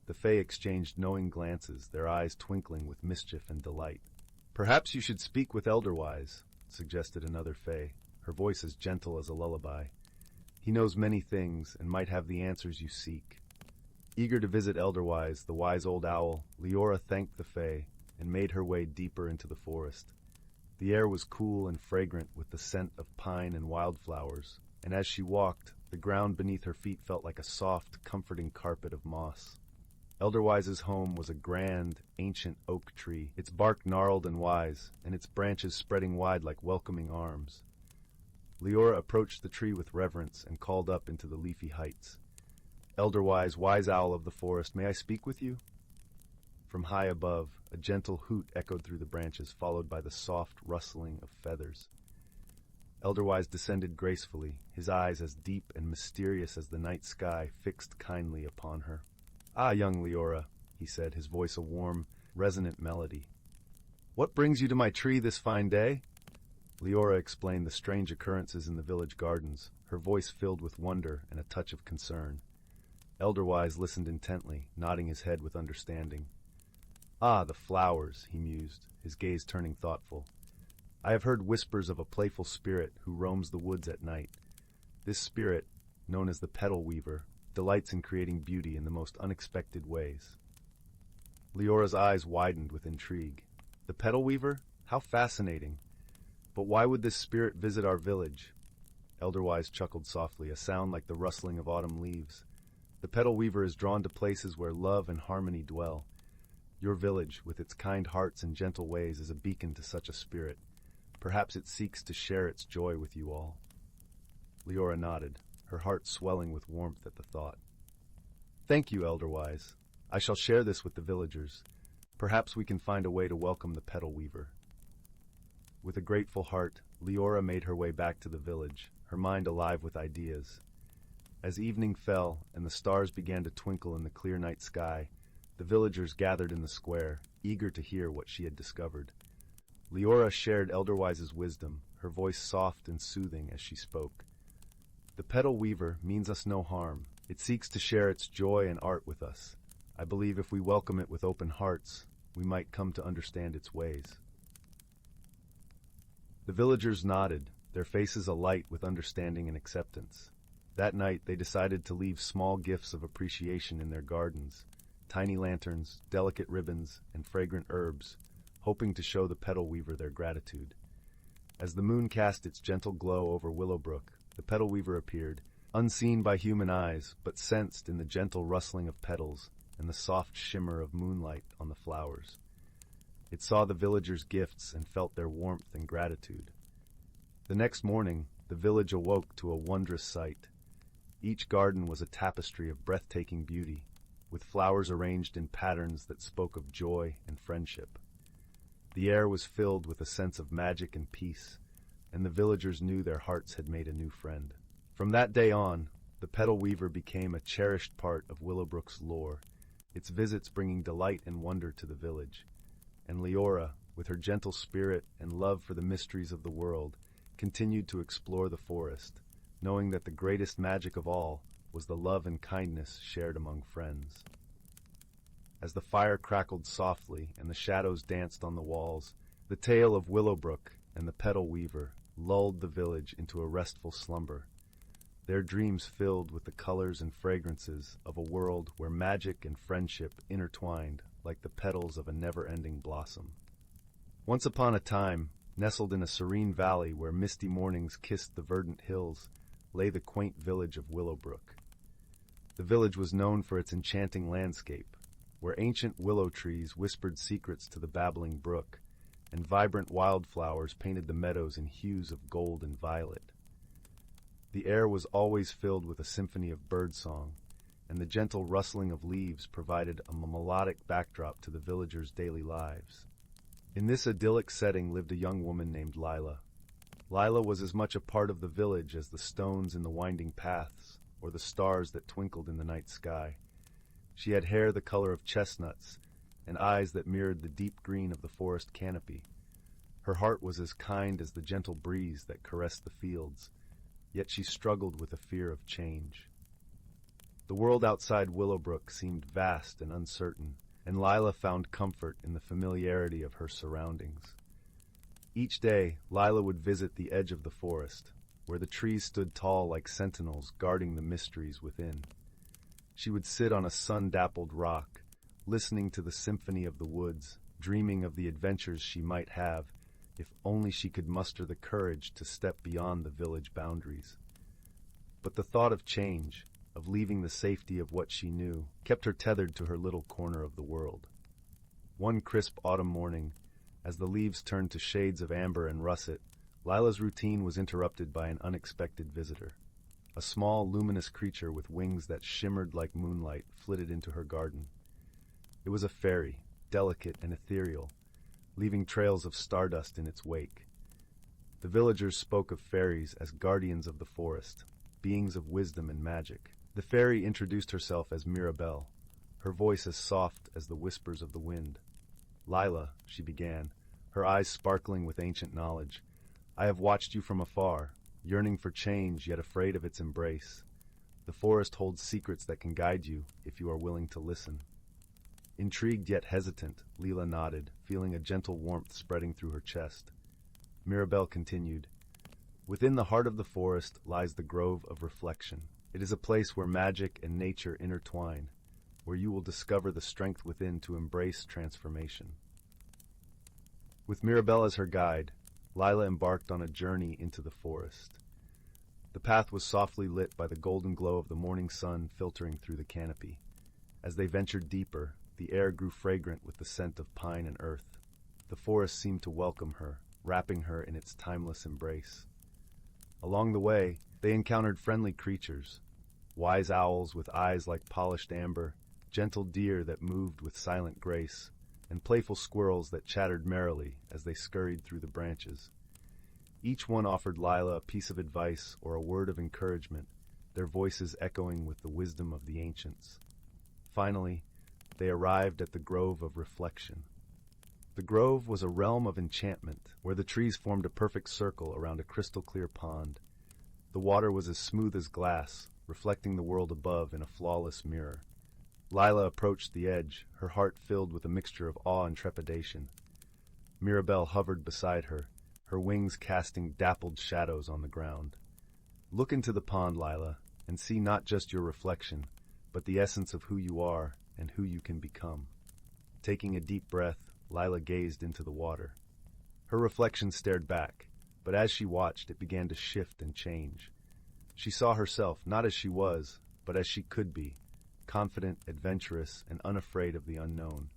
The Fae exchanged knowing glances, their eyes twinkling with mischief and delight. "Perhaps you should speak with Elderwise," suggested another Fae, her voice as gentle as a lullaby. "He knows many things and might have the answers you seek." Eager to visit Elderwise, the wise old owl, Leora thanked the Fae and made her way deeper into the forest. The air was cool and fragrant with the scent of pine and wildflowers, and as she walked, the ground beneath her feet felt like a soft, comforting carpet of moss. Elderwise's home was a grand, ancient oak tree, its bark gnarled and wise, and its branches spreading wide like welcoming arms. Leora approached the tree with reverence and called up into the leafy heights. "Elderwise, wise owl of the forest, may I speak with you?" From high above, a gentle hoot echoed through the branches, followed by the soft rustling of feathers. Elderwise descended gracefully, his eyes as deep and mysterious as the night sky fixed kindly upon her. "Ah, young Leora," he said, his voice a warm, resonant melody. "What brings you to my tree this fine day?" Leora explained the strange occurrences in the village gardens, her voice filled with wonder and a touch of concern. Elderwise listened intently, nodding his head with understanding. "Ah, the flowers," he mused, his gaze turning thoughtful. "I have heard whispers of a playful spirit who roams the woods at night. This spirit, known as the petal weaver, delights in creating beauty in the most unexpected ways." Leora's eyes widened with intrigue. "The petal weaver? How fascinating! But why would this spirit visit our village?" Elderwise chuckled softly, a sound like the rustling of autumn leaves. "The petal weaver is drawn to places where love and harmony dwell. Your village, with its kind hearts and gentle ways, is a beacon to such a spirit. Perhaps it seeks to share its joy with you all." Leora nodded, her heart swelling with warmth at the thought. "Thank you, Elderwise. I shall share this with the villagers. Perhaps we can find a way to welcome the petal weaver." With a grateful heart, Leora made her way back to the village, her mind alive with ideas. As evening fell and the stars began to twinkle in the clear night sky, the villagers gathered in the square, eager to hear what she had discovered. Leora shared Elderwise's wisdom, her voice soft and soothing as she spoke. "The petal weaver means us no harm. It seeks to share its joy and art with us. I believe if we welcome it with open hearts, we might come to understand its ways." The villagers nodded, their faces alight with understanding and acceptance. That night they decided to leave small gifts of appreciation in their gardens, tiny lanterns, delicate ribbons, and fragrant herbs, hoping to show the petal weaver their gratitude. As the moon cast its gentle glow over Willowbrook, the petal weaver appeared, unseen by human eyes, but sensed in the gentle rustling of petals and the soft shimmer of moonlight on the flowers. It saw the villagers' gifts and felt their warmth and gratitude. The next morning, the village awoke to a wondrous sight. Each garden was a tapestry of breathtaking beauty, with flowers arranged in patterns that spoke of joy and friendship. The air was filled with a sense of magic and peace, and the villagers knew their hearts had made a new friend. From that day on, the petal weaver became a cherished part of Willowbrook's lore, its visits bringing delight and wonder to the village. And Leora, with her gentle spirit and love for the mysteries of the world, continued to explore the forest, knowing that the greatest magic of all was the love and kindness shared among friends. As the fire crackled softly and the shadows danced on the walls, the tale of Willowbrook and the petal weaver lulled the village into a restful slumber, their dreams filled with the colors and fragrances of a world where magic and friendship intertwined like the petals of a never-ending blossom. Once upon a time, nestled in a serene valley where misty mornings kissed the verdant hills, lay the quaint village of Willowbrook. The village was known for its enchanting landscape, where ancient willow trees whispered secrets to the babbling brook, and vibrant wildflowers painted the meadows in hues of gold and violet. The air was always filled with a symphony of birdsong, and the gentle rustling of leaves provided a melodic backdrop to the villagers' daily lives. In this idyllic setting lived a young woman named Lila. Lila was as much a part of the village as the stones in the winding paths or the stars that twinkled in the night sky. She had hair the color of chestnuts and eyes that mirrored the deep green of the forest canopy. Her heart was as kind as the gentle breeze that caressed the fields, yet she struggled with a fear of change. The world outside Willowbrook seemed vast and uncertain, and Lila found comfort in the familiarity of her surroundings. Each day, Lila would visit the edge of the forest, where the trees stood tall like sentinels guarding the mysteries within. She would sit on a sun-dappled rock, listening to the symphony of the woods, dreaming of the adventures she might have if only she could muster the courage to step beyond the village boundaries. But the thought of change, of leaving the safety of what she knew, kept her tethered to her little corner of the world. One crisp autumn morning, as the leaves turned to shades of amber and russet, Lila's routine was interrupted by an unexpected visitor. A small, luminous creature with wings that shimmered like moonlight flitted into her garden. It was a fairy, delicate and ethereal, leaving trails of stardust in its wake. The villagers spoke of fairies as guardians of the forest, beings of wisdom and magic. The fairy introduced herself as Mirabelle, her voice as soft as the whispers of the wind. "Lila," she began, her eyes sparkling with ancient knowledge, "I have watched you from afar, yearning for change yet afraid of its embrace. The forest holds secrets that can guide you if you are willing to listen." Intrigued yet hesitant, Lila nodded, feeling a gentle warmth spreading through her chest. Mirabelle continued, "Within the heart of the forest lies the Grove of Reflection. It is a place where magic and nature intertwine, where you will discover the strength within to embrace transformation." With Mirabelle as her guide, Lila embarked on a journey into the forest. The path was softly lit by the golden glow of the morning sun filtering through the canopy. As they ventured deeper, the air grew fragrant with the scent of pine and earth. The forest seemed to welcome her, wrapping her in its timeless embrace. Along the way, They encountered friendly creatures, wise owls with eyes like polished amber, gentle deer that moved with silent grace, and playful squirrels that chattered merrily as they scurried through the branches. Each one offered Lila a piece of advice or a word of encouragement, their voices echoing with the wisdom of the ancients. Finally, they arrived at the Grove of Reflection. The grove was a realm of enchantment, where the trees formed a perfect circle around a crystal-clear pond. The water was as smooth as glass, reflecting the world above in a flawless mirror. Lila approached the edge, her heart filled with a mixture of awe and trepidation. Mirabelle hovered beside her, her wings casting dappled shadows on the ground. Look into the pond, Lila, and see not just your reflection, but the essence of who you are and who you can become. Taking a deep breath, Lila gazed into the water. Her reflection stared back, but as she watched, it began to shift and change. She saw herself not as she was, but as she could be, confident, adventurous, and unafraid of the unknown.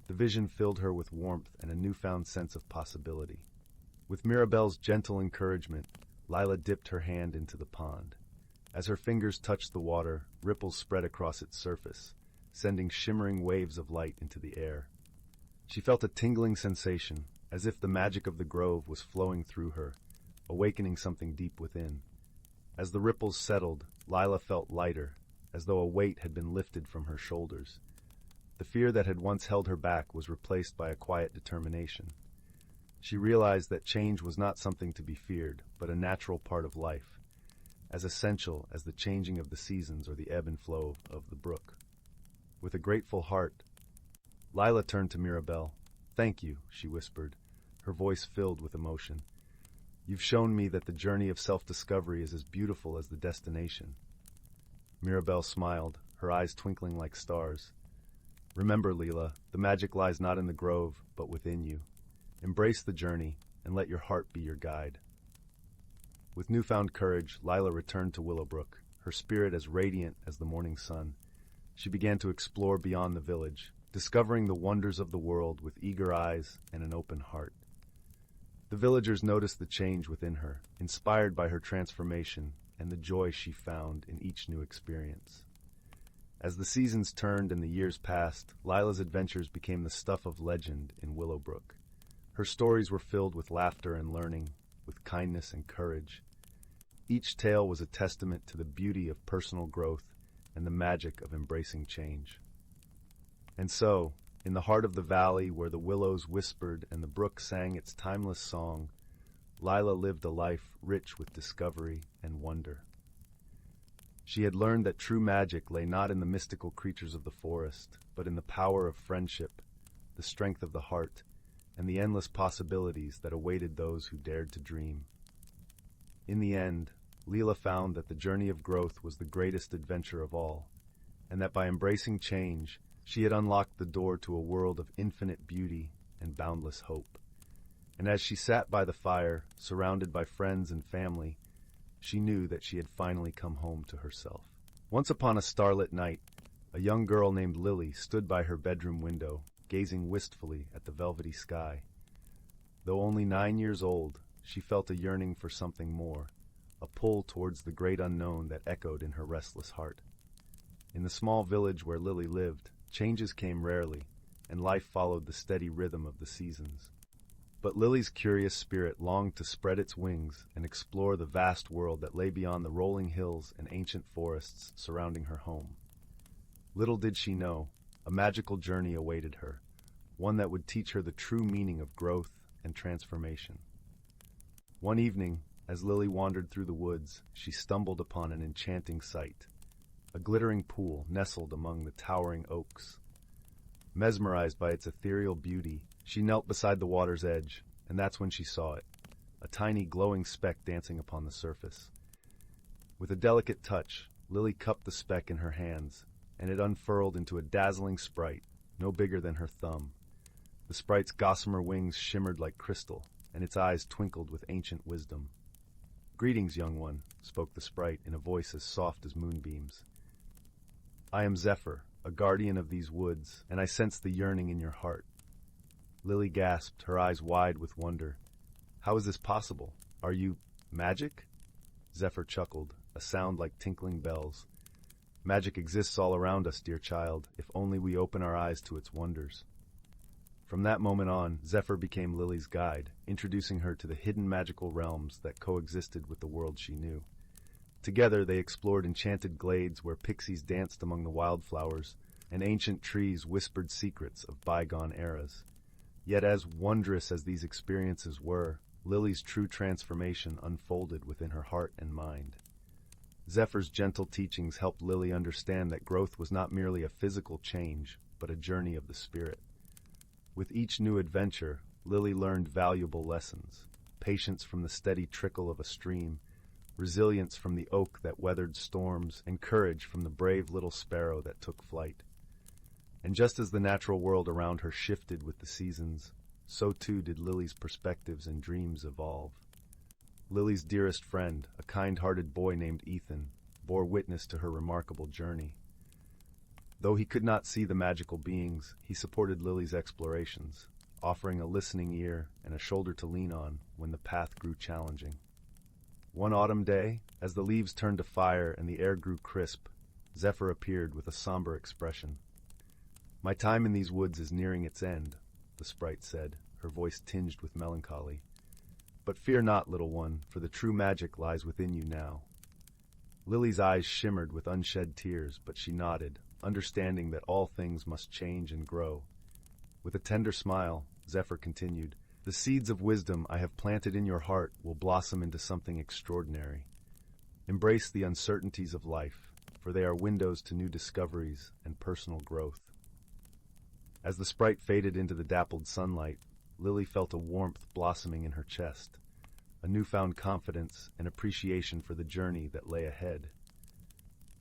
The vision filled her with warmth and a newfound sense of possibility. With Mirabelle's gentle encouragement, Lila dipped her hand into the pond. As her fingers touched the water, ripples spread across its surface, sending shimmering waves of light into the air. She felt a tingling sensation, as if the magic of the grove was flowing through her, awakening something deep within. As the ripples settled, Lila felt lighter, as though a weight had been lifted from her shoulders. The fear that had once held her back was replaced by a quiet determination. She realized that change was not something to be feared, but a natural part of life, as essential as the changing of the seasons or the ebb and flow of the brook. With a grateful heart, Lila turned to Mirabelle. "Thank you," she whispered, her voice filled with emotion. "You've shown me that the journey of self-discovery is as beautiful as the destination." Mirabelle smiled, her eyes twinkling like stars. "Remember, Lila, the magic lies not in the grove, but within you. Embrace the journey, and let your heart be your guide." With newfound courage, Lila returned to Willowbrook, her spirit as radiant as the morning sun. She began to explore beyond the village, discovering the wonders of the world with eager eyes and an open heart. The villagers noticed the change within her, inspired by her transformation and the joy she found in each new experience. As the seasons turned and the years passed, Lila's adventures became the stuff of legend in Willowbrook. Her stories were filled with laughter and learning, with kindness and courage. Each tale was a testament to the beauty of personal growth and the magic of embracing change. And so, in the heart of the valley where the willows whispered and the brook sang its timeless song, Lila lived a life rich with discovery and wonder. She had learned that true magic lay not in the mystical creatures of the forest, but in the power of friendship, the strength of the heart, and the endless possibilities that awaited those who dared to dream. In the end, Lila found that the journey of growth was the greatest adventure of all, and that by embracing change, she had unlocked the door to a world of infinite beauty and boundless hope. And as she sat by the fire, surrounded by friends and family, she knew that she had finally come home to herself. Once upon a starlit night, a young girl named Lily stood by her bedroom window, gazing wistfully at the velvety sky. Though only 9 years old, she felt a yearning for something more, a pull towards the great unknown that echoed in her restless heart. In the small village where Lily lived, changes came rarely, and life followed the steady rhythm of the seasons. But Lily's curious spirit longed to spread its wings and explore the vast world that lay beyond the rolling hills and ancient forests surrounding her home. Little did she know, a magical journey awaited her, one that would teach her the true meaning of growth and transformation. One evening, as Lily wandered through the woods, she stumbled upon an enchanting sight. A glittering pool nestled among the towering oaks. Mesmerized by its ethereal beauty, she knelt beside the water's edge, and that's when she saw it, a tiny glowing speck dancing upon the surface. With a delicate touch, Lily cupped the speck in her hands, and it unfurled into a dazzling sprite, no bigger than her thumb. The sprite's gossamer wings shimmered like crystal, and its eyes twinkled with ancient wisdom. "Greetings, young one," spoke the sprite in a voice as soft as moonbeams. "I am Zephyr, a guardian of these woods, and I sense the yearning in your heart." Lily gasped, her eyes wide with wonder. "How is this possible? Are you magic?" Zephyr chuckled, a sound like tinkling bells. Magic exists all around us, dear child, if only we open our eyes to its wonders. From that moment on, Zephyr became Lily's guide, introducing her to the hidden magical realms that coexisted with the world she knew. Together they explored enchanted glades where pixies danced among the wildflowers, and ancient trees whispered secrets of bygone eras. Yet as wondrous as these experiences were, Lily's true transformation unfolded within her heart and mind. Zephyr's gentle teachings helped Lily understand that growth was not merely a physical change, but a journey of the spirit. With each new adventure, Lily learned valuable lessons: patience from the steady trickle of a stream, resilience from the oak that weathered storms, and courage from the brave little sparrow that took flight. And just as the natural world around her shifted with the seasons, so too did Lily's perspectives and dreams evolve. Lily's dearest friend, a kind-hearted boy named Ethan, bore witness to her remarkable journey. Though he could not see the magical beings, he supported Lily's explorations, offering a listening ear and a shoulder to lean on when the path grew challenging. One autumn day, as the leaves turned to fire and the air grew crisp, Zephyr appeared with a somber expression. "My time in these woods is nearing its end," the sprite said, her voice tinged with melancholy. "But fear not, little one, for the true magic lies within you now." Lily's eyes shimmered with unshed tears, but she nodded, understanding that all things must change and grow. With a tender smile, Zephyr continued, "The seeds of wisdom I have planted in your heart will blossom into something extraordinary. Embrace the uncertainties of life, for they are windows to new discoveries and personal growth." As the sprite faded into the dappled sunlight, Lily felt a warmth blossoming in her chest, a newfound confidence and appreciation for the journey that lay ahead.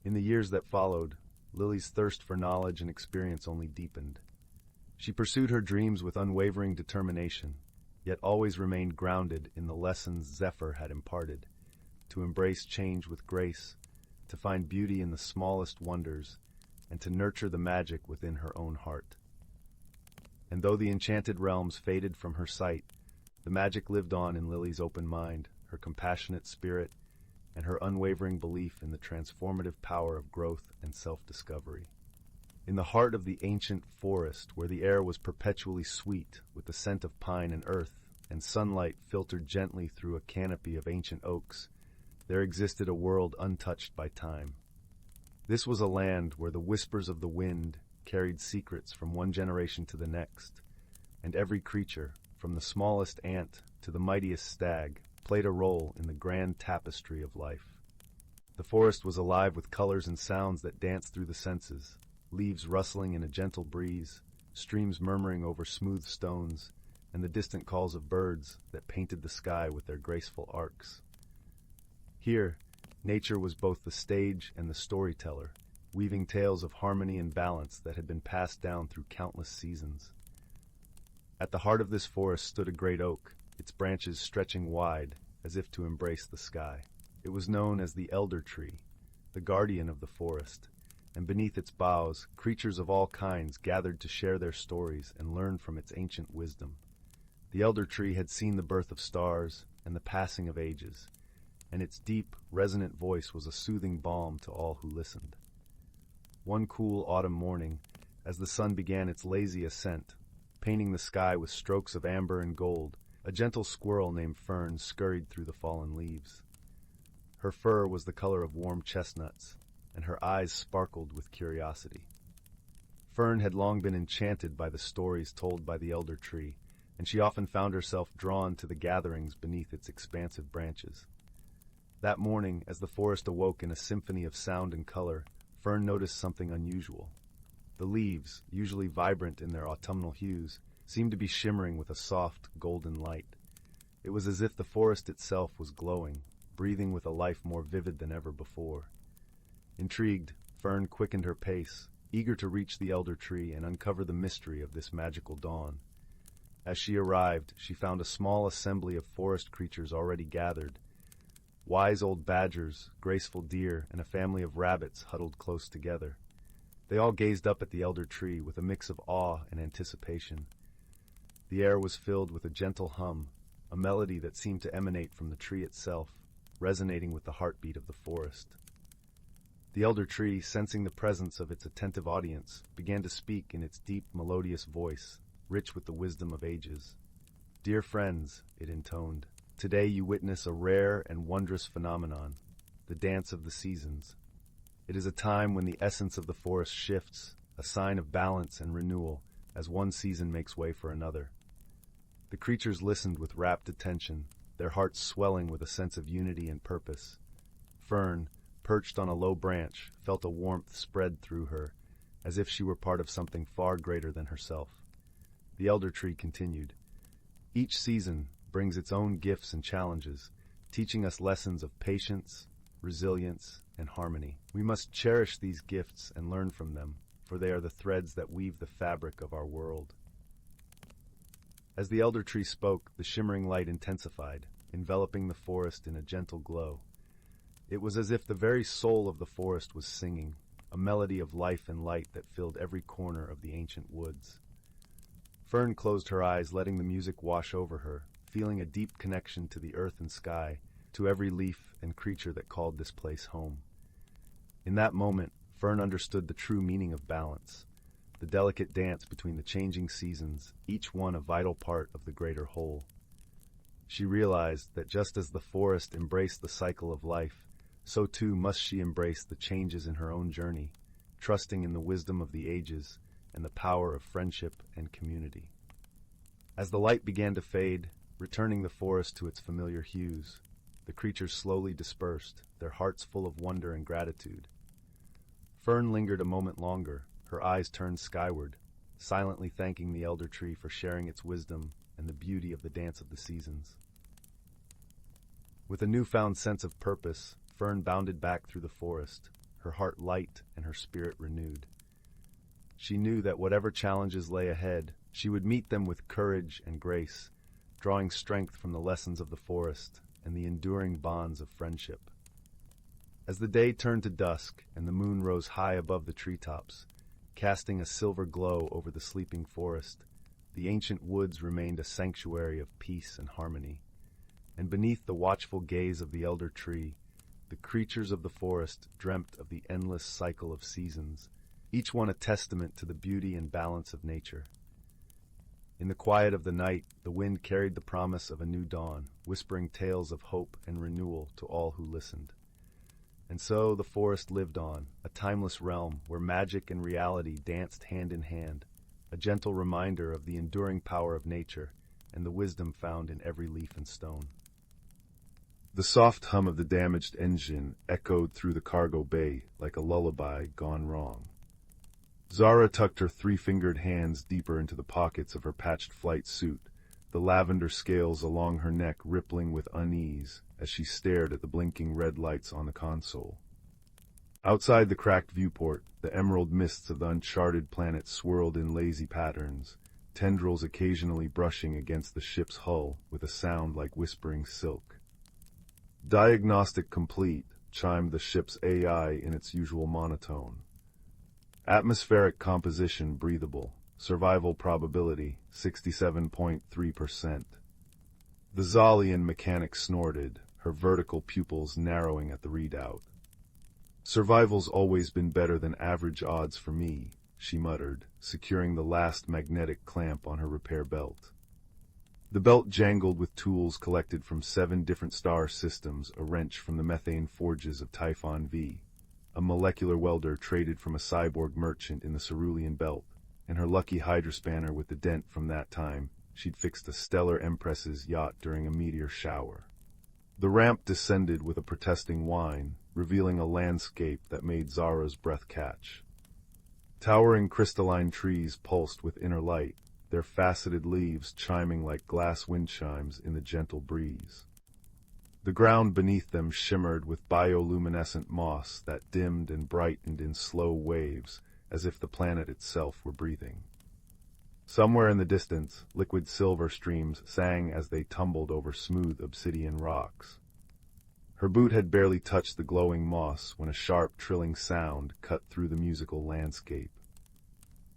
In the years that followed, Lily's thirst for knowledge and experience only deepened. She pursued her dreams with unwavering determination, yet always remained grounded in the lessons Zephyr had imparted: to embrace change with grace, to find beauty in the smallest wonders, and to nurture the magic within her own heart. And though the enchanted realms faded from her sight, the magic lived on in Lily's open mind, her compassionate spirit, and her unwavering belief in the transformative power of growth and self-discovery. In the heart of the ancient forest, where the air was perpetually sweet with the scent of pine and earth, and sunlight filtered gently through a canopy of ancient oaks, there existed a world untouched by time. This was a land where the whispers of the wind carried secrets from one generation to the next, and every creature, from the smallest ant to the mightiest stag, played a role in the grand tapestry of life. The forest was alive with colors and sounds that danced through the senses, leaves rustling in a gentle breeze, streams murmuring over smooth stones, and the distant calls of birds that painted the sky with their graceful arcs. Here, nature was both the stage and the storyteller, weaving tales of harmony and balance that had been passed down through countless seasons. At the heart of this forest stood a great oak, its branches stretching wide as if to embrace the sky. It was known as the elder tree, the guardian of the forest, and beneath its boughs, creatures of all kinds gathered to share their stories and learn from its ancient wisdom. The elder tree had seen the birth of stars and the passing of ages, and its deep, resonant voice was a soothing balm to all who listened. One cool autumn morning, as the sun began its lazy ascent, painting the sky with strokes of amber and gold, a gentle squirrel named Fern scurried through the fallen leaves. Her fur was the color of warm chestnuts, and her eyes sparkled with curiosity. Fern had long been enchanted by the stories told by the elder tree, and she often found herself drawn to the gatherings beneath its expansive branches. That morning, as the forest awoke in a symphony of sound and color, Fern noticed something unusual. The leaves, usually vibrant in their autumnal hues, seemed to be shimmering with a soft, golden light. It was as if the forest itself was glowing, breathing with a life more vivid than ever before. Intrigued, Fern quickened her pace, eager to reach the elder tree and uncover the mystery of this magical dawn. As she arrived, she found a small assembly of forest creatures already gathered. Wise old badgers, graceful deer, and a family of rabbits huddled close together. They all gazed up at the elder tree with a mix of awe and anticipation. The air was filled with a gentle hum, a melody that seemed to emanate from the tree itself, resonating with the heartbeat of the forest. The elder tree, sensing the presence of its attentive audience, began to speak in its deep, melodious voice, rich with the wisdom of ages. "Dear friends," it intoned, "today you witness a rare and wondrous phenomenon, the dance of the seasons. It is a time when the essence of the forest shifts, a sign of balance and renewal, as one season makes way for another." The creatures listened with rapt attention, their hearts swelling with a sense of unity and purpose. Fern, perched on a low branch, felt a warmth spread through her, as if she were part of something far greater than herself. The elder tree continued, "Each season brings its own gifts and challenges, teaching us lessons of patience, resilience, and harmony. We must cherish these gifts and learn from them, for they are the threads that weave the fabric of our world." As the elder tree spoke, the shimmering light intensified, enveloping the forest in a gentle glow. It was as if the very soul of the forest was singing, a melody of life and light that filled every corner of the ancient woods. Fern closed her eyes, letting the music wash over her, feeling a deep connection to the earth and sky, to every leaf and creature that called this place home. In that moment, Fern understood the true meaning of balance, the delicate dance between the changing seasons, each one a vital part of the greater whole. She realized that just as the forest embraced the cycle of life, so too must she embrace the changes in her own journey, trusting in the wisdom of the ages and the power of friendship and community. As the light began to fade, returning the forest to its familiar hues, the creatures slowly dispersed, their hearts full of wonder and gratitude. Fern lingered a moment longer, her eyes turned skyward, silently thanking the elder tree for sharing its wisdom and the beauty of the dance of the seasons. With a newfound sense of purpose, Fern bounded back through the forest, her heart light and her spirit renewed. She knew that whatever challenges lay ahead, she would meet them with courage and grace, drawing strength from the lessons of the forest and the enduring bonds of friendship. As the day turned to dusk and the moon rose high above the treetops, casting a silver glow over the sleeping forest, the ancient woods remained a sanctuary of peace and harmony. And beneath the watchful gaze of the elder tree, the creatures of the forest dreamt of the endless cycle of seasons, each one a testament to the beauty and balance of nature. In the quiet of the night, the wind carried the promise of a new dawn, whispering tales of hope and renewal to all who listened. And so the forest lived on, a timeless realm where magic and reality danced hand in hand, a gentle reminder of the enduring power of nature and the wisdom found in every leaf and stone. The soft hum of the damaged engine echoed through the cargo bay like a lullaby gone wrong. Zara tucked her three-fingered hands deeper into the pockets of her patched flight suit, the lavender scales along her neck rippling with unease as she stared at the blinking red lights on the console. Outside the cracked viewport, the emerald mists of the uncharted planet swirled in lazy patterns, tendrils occasionally brushing against the ship's hull with a sound like whispering silk. "Diagnostic complete," chimed the ship's AI in its usual monotone. "Atmospheric composition breathable. Survival probability 67.3%. The Zalian mechanic snorted, her vertical pupils narrowing at the readout. "Survival's always been better than average odds for me," she muttered, securing the last magnetic clamp on her repair belt. The belt jangled with tools collected from 7 different star systems, a wrench from the methane forges of Typhon V, a molecular welder traded from a cyborg merchant in the Cerulean Belt, and her lucky hydrospanner with the dent from that time she'd fixed a stellar Empress's yacht during a meteor shower. The ramp descended with a protesting whine, revealing a landscape that made Zara's breath catch. Towering crystalline trees pulsed with inner light, their faceted leaves chiming like glass wind chimes in the gentle breeze. The ground beneath them shimmered with bioluminescent moss that dimmed and brightened in slow waves, as if the planet itself were breathing. Somewhere in the distance, liquid silver streams sang as they tumbled over smooth obsidian rocks. Her boot had barely touched the glowing moss when a sharp, trilling sound cut through the musical landscape.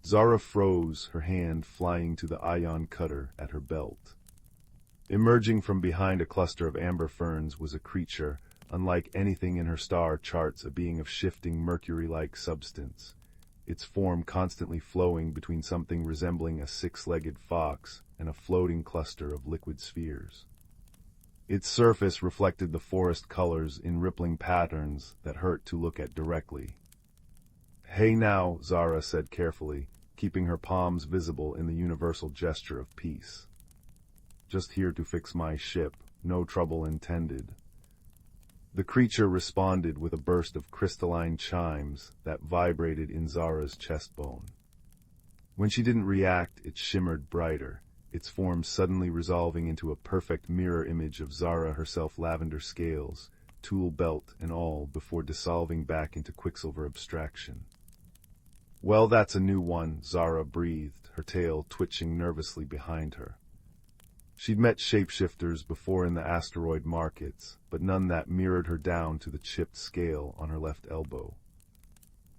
Zara froze, her hand flying to the ion cutter at her belt. Emerging from behind a cluster of amber ferns was a creature, unlike anything in her star charts, a being of shifting mercury-like substance, its form constantly flowing between something resembling a six-legged fox and a floating cluster of liquid spheres. Its surface reflected the forest colors in rippling patterns that hurt to look at directly. "Hey now," Zara said carefully, keeping her palms visible in the universal gesture of peace. "Just here to fix my ship, no trouble intended." The creature responded with a burst of crystalline chimes that vibrated in Zara's chest bone. When she didn't react, it shimmered brighter, its form suddenly resolving into a perfect mirror image of Zara herself, lavender scales, tool belt and all, before dissolving back into quicksilver abstraction. "Well, that's a new one," Zara breathed, her tail twitching nervously behind her. She'd met shapeshifters before in the asteroid markets, but none that mirrored her down to the chipped scale on her left elbow.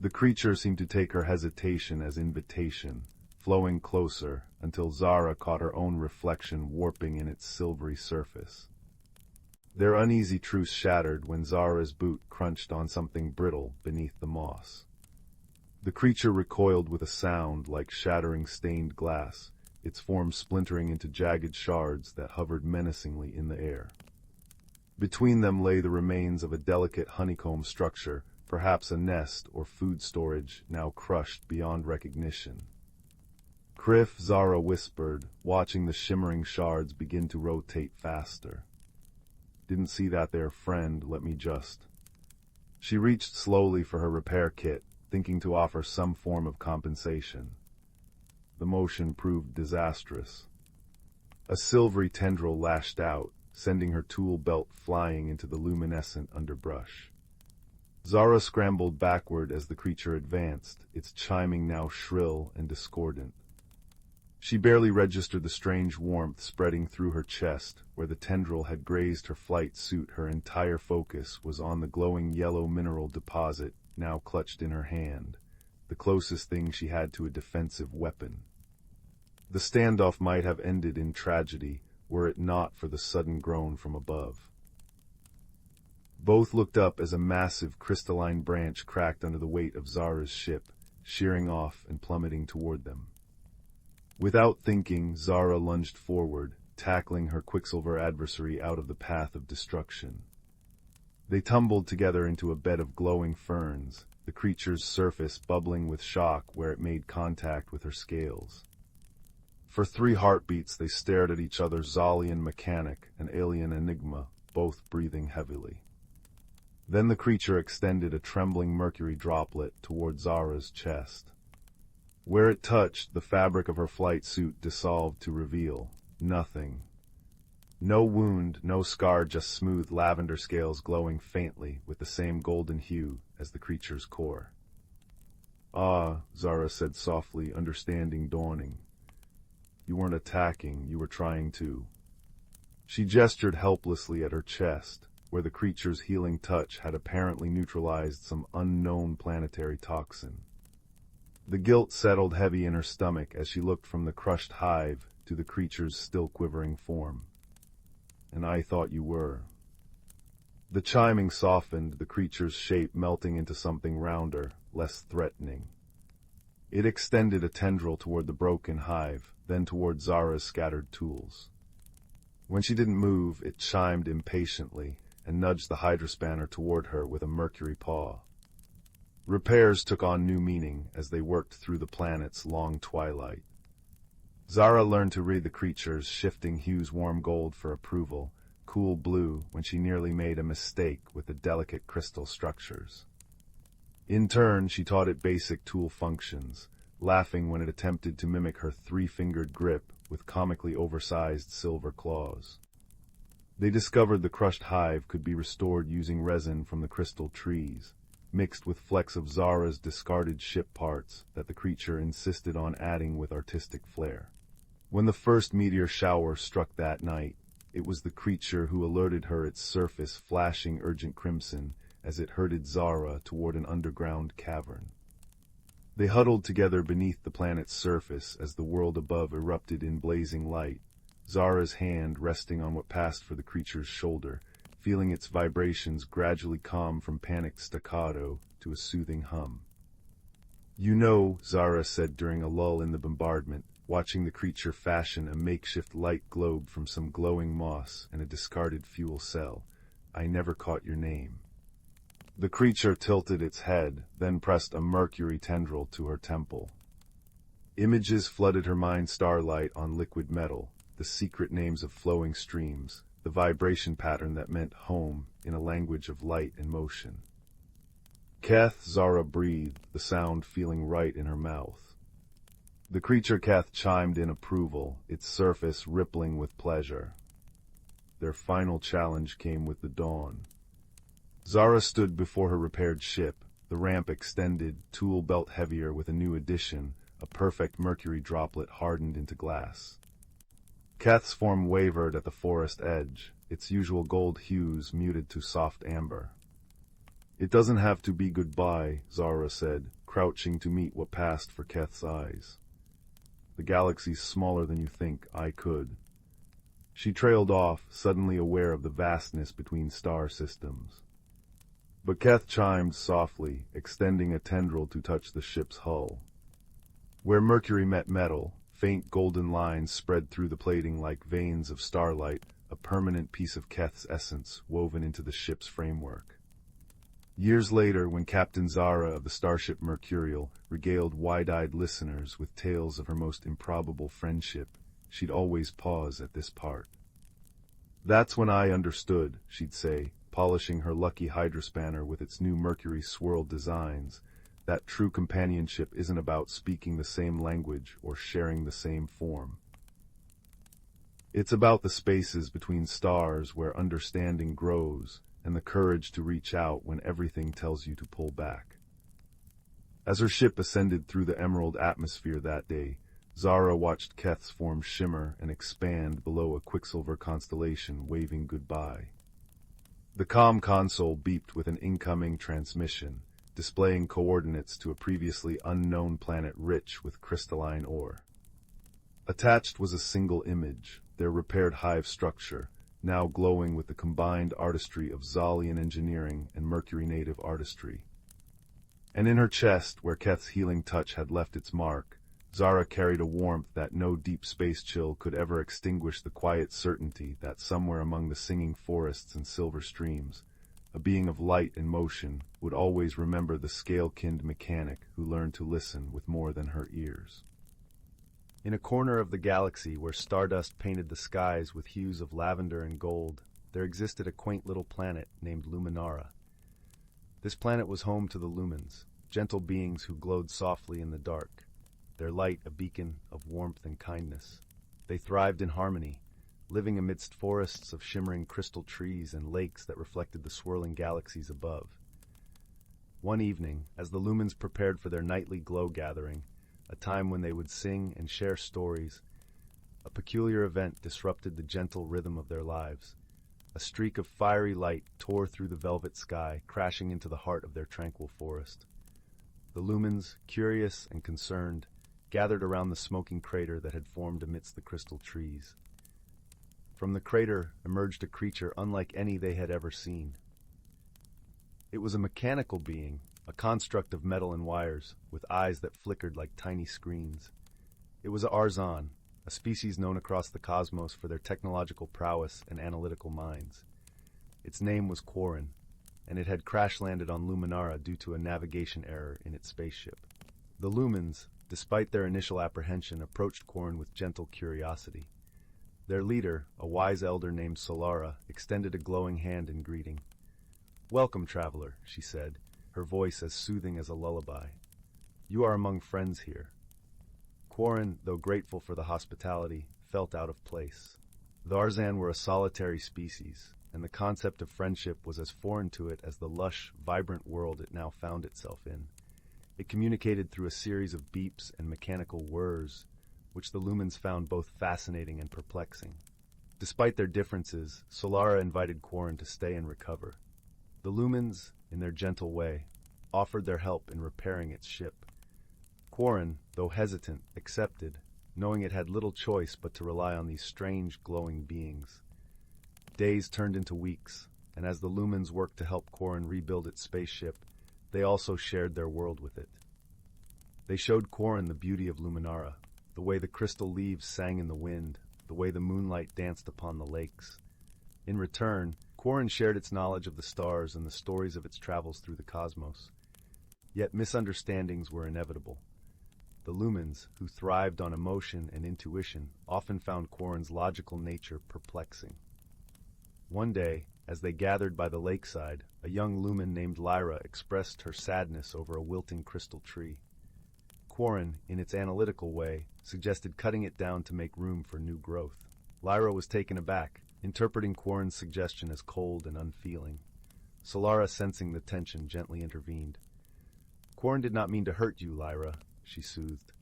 The creature seemed to take her hesitation as invitation, flowing closer until Zara caught her own reflection warping in its silvery surface. Their uneasy truce shattered when Zara's boot crunched on something brittle beneath the moss. The creature recoiled with a sound like shattering stained glass, its form splintering into jagged shards that hovered menacingly in the air. Between them lay the remains of a delicate honeycomb structure, perhaps a nest or food storage, now crushed beyond recognition. "Criff," Zara whispered, watching the shimmering shards begin to rotate faster. "Didn't see that there, friend, let me just..." She reached slowly for her repair kit, thinking to offer some form of compensation. The motion proved disastrous. A silvery tendril lashed out, sending her tool belt flying into the luminescent underbrush. Zara scrambled backward as the creature advanced, its chiming now shrill and discordant. She barely registered the strange warmth spreading through her chest, where the tendril had grazed her flight suit. Her entire focus was on the glowing yellow mineral deposit, now clutched in her hand, the closest thing she had to a defensive weapon. The standoff might have ended in tragedy, were it not for the sudden groan from above. Both looked up as a massive crystalline branch cracked under the weight of Zara's ship, shearing off and plummeting toward them. Without thinking, Zara lunged forward, tackling her quicksilver adversary out of the path of destruction. They tumbled together into a bed of glowing ferns, the creature's surface bubbling with shock where it made contact with her scales. For 3 heartbeats they stared at each other, Zolian mechanic and alien enigma, both breathing heavily. Then the creature extended a trembling mercury droplet toward Zara's chest. Where it touched, the fabric of her flight suit dissolved to reveal nothing. No wound, no scar, just smooth lavender scales glowing faintly with the same golden hue as the creature's core. "Ah," Zara said softly, understanding dawning. "You weren't attacking, you were trying to..." She gestured helplessly at her chest, where the creature's healing touch had apparently neutralized some unknown planetary toxin. The guilt settled heavy in her stomach as she looked from the crushed hive to the creature's still quivering form. "And I thought you were..." The chiming softened, the creature's shape melting into something rounder, less threatening. It extended a tendril toward the broken hive, then toward Zara's scattered tools. When she didn't move, it chimed impatiently and nudged the hydrospanner toward her with a mercury paw. Repairs took on new meaning as they worked through the planet's long twilight. Zara learned to read the creature's shifting hues: warm gold for approval, cool blue when she nearly made a mistake with the delicate crystal structures. In turn, she taught it basic tool functions, laughing when it attempted to mimic her 3-fingered grip with comically oversized silver claws. They discovered the crushed hive could be restored using resin from the crystal trees, mixed with flecks of Zara's discarded ship parts that the creature insisted on adding with artistic flair. When the first meteor shower struck that night, it was the creature who alerted her, its surface flashing urgent crimson as it herded Zara toward an underground cavern. They huddled together beneath the planet's surface as the world above erupted in blazing light, Zara's hand resting on what passed for the creature's shoulder, feeling its vibrations gradually calm from panicked staccato to a soothing hum. "You know," Zara said during a lull in the bombardment, watching the creature fashion a makeshift light globe from some glowing moss and a discarded fuel cell, "I never caught your name." The creature tilted its head, then pressed a mercury tendril to her temple. Images flooded her mind, starlight on liquid metal, the secret names of flowing streams, the vibration pattern that meant home in a language of light and motion. "Keth," Zara breathed, the sound feeling right in her mouth. The creature Keth chimed in approval, its surface rippling with pleasure. Their final challenge came with the dawn. Zara stood before her repaired ship, the ramp extended, tool belt heavier with a new addition, a perfect mercury droplet hardened into glass. Keth's form wavered at the forest edge, its usual gold hues muted to soft amber. "It doesn't have to be goodbye," Zara said, crouching to meet what passed for Keth's eyes. "The galaxy's smaller than you think. I could." She trailed off, suddenly aware of the vastness between star systems. But Keth chimed softly, extending a tendril to touch the ship's hull. Where mercury met metal, faint golden lines spread through the plating like veins of starlight, a permanent piece of Keth's essence woven into the ship's framework. Years later, when Captain Zara of the starship Mercurial regaled wide-eyed listeners with tales of her most improbable friendship, she'd always pause at this part. "That's when I understood," she'd say, polishing her lucky hydrospanner with its new mercury swirled designs, "that true companionship isn't about speaking the same language or sharing the same form. It's about the spaces between stars where understanding grows and the courage to reach out when everything tells you to pull back." As her ship ascended through the emerald atmosphere that day, Zara watched Keth's form shimmer and expand below a quicksilver constellation waving goodbye. The comm console beeped with an incoming transmission, displaying coordinates to a previously unknown planet rich with crystalline ore. Attached was a single image, their repaired hive structure, now glowing with the combined artistry of Zalian engineering and Mercury native artistry. And in her chest, where Keth's healing touch had left its mark, Zara carried a warmth that no deep space chill could ever extinguish, the quiet certainty that somewhere among the singing forests and silver streams, a being of light and motion would always remember the scale-kinned mechanic who learned to listen with more than her ears. In a corner of the galaxy where stardust painted the skies with hues of lavender and gold, there existed a quaint little planet named Luminara. This planet was home to the lumens, gentle beings who glowed softly in the dark, their light a beacon of warmth and kindness. They thrived in harmony, living amidst forests of shimmering crystal trees and lakes that reflected the swirling galaxies above. One evening, as the lumens prepared for their nightly glow gathering, a time when they would sing and share stories, a peculiar event disrupted the gentle rhythm of their lives. A streak of fiery light tore through the velvet sky, crashing into the heart of their tranquil forest. The lumens, curious and concerned, gathered around the smoking crater that had formed amidst the crystal trees. From the crater emerged a creature unlike any they had ever seen. It was a mechanical being, a construct of metal and wires, with eyes that flickered like tiny screens. It was Arzon, a species known across the cosmos for their technological prowess and analytical minds. Its name was Quarren, and it had crash-landed on Luminara due to a navigation error in its spaceship. The lumens, despite their initial apprehension, approached Quarren with gentle curiosity. Their leader, a wise elder named Solara, extended a glowing hand in greeting. "Welcome, traveler," she said, her voice as soothing as a lullaby. "You are among friends here." Quarren, though grateful for the hospitality, felt out of place. The Arzan were a solitary species, and the concept of friendship was as foreign to it as the lush, vibrant world it now found itself in. It communicated through a series of beeps and mechanical whirs, which the lumens found both fascinating and perplexing. Despite their differences, Solara invited Quarren to stay and recover. The lumens, in their gentle way, offered their help in repairing its ship. Quarren, though hesitant, accepted, knowing it had little choice but to rely on these strange, glowing beings. Days turned into weeks, and as the lumens worked to help Corin rebuild its spaceship, they also shared their world with it. They showed Corin the beauty of Luminara, the way the crystal leaves sang in the wind, the way the moonlight danced upon the lakes. In return, Corin shared its knowledge of the stars and the stories of its travels through the cosmos. Yet misunderstandings were inevitable. The lumens, who thrived on emotion and intuition, often found Corin's logical nature perplexing. One day, as they gathered by the lakeside, a young lumen named Lyra expressed her sadness over a wilting crystal tree. Corin, in its analytical way, suggested cutting it down to make room for new growth. Lyra was taken aback, interpreting Corin's suggestion as cold and unfeeling. Solara, sensing the tension, gently intervened. "Corin did not mean to hurt you, Lyra," she soothed.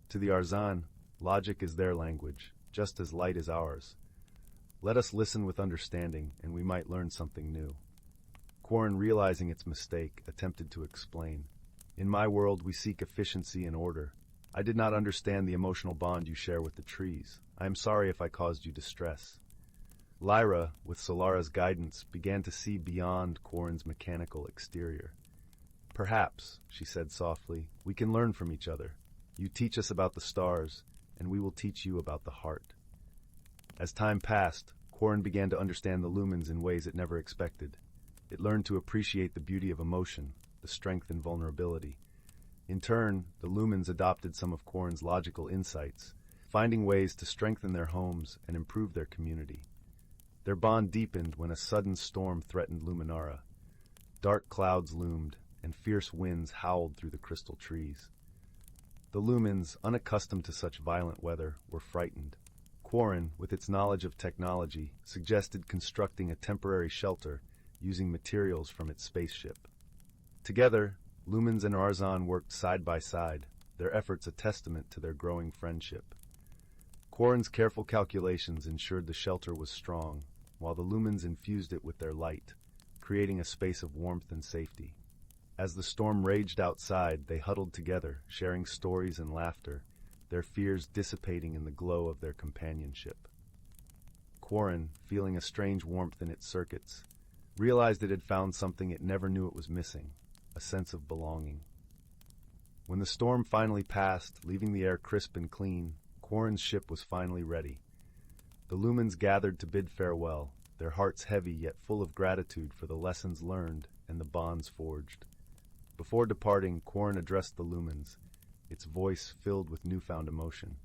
"To the Arzan, logic is their language, just as light is ours. Let us listen with understanding, and we might learn something new." Corin, realizing its mistake, attempted to explain. "In my world, we seek efficiency and order. I did not understand the emotional bond you share with the trees. I am sorry if I caused you distress." Lyra, with Solara's guidance, began to see beyond Corin's mechanical exterior. "Perhaps," she said softly, "we can learn from each other. You teach us about the stars, and we will teach you about the heart." As time passed, Corin began to understand the lumens in ways it never expected. It learned to appreciate the beauty of emotion, the strength and vulnerability. In turn, the lumens adopted some of Corin's logical insights, finding ways to strengthen their homes and improve their community. Their bond deepened when a sudden storm threatened Luminara. Dark clouds loomed, and fierce winds howled through the crystal trees. The lumens, unaccustomed to such violent weather, were frightened. Corin, with its knowledge of technology, suggested constructing a temporary shelter using materials from its spaceship. Together, lumens and Arzan worked side by side, their efforts a testament to their growing friendship. Corin's careful calculations ensured the shelter was strong, while the lumens infused it with their light, creating a space of warmth and safety. As the storm raged outside, they huddled together, sharing stories and laughter, their fears dissipating in the glow of their companionship. Corin, feeling a strange warmth in its circuits, realized it had found something it never knew it was missing, a sense of belonging. When the storm finally passed, leaving the air crisp and clean, Corin's ship was finally ready. The lumens gathered to bid farewell, their hearts heavy yet full of gratitude for the lessons learned and the bonds forged. Before departing, Corin addressed the lumens, its voice filled with newfound emotion.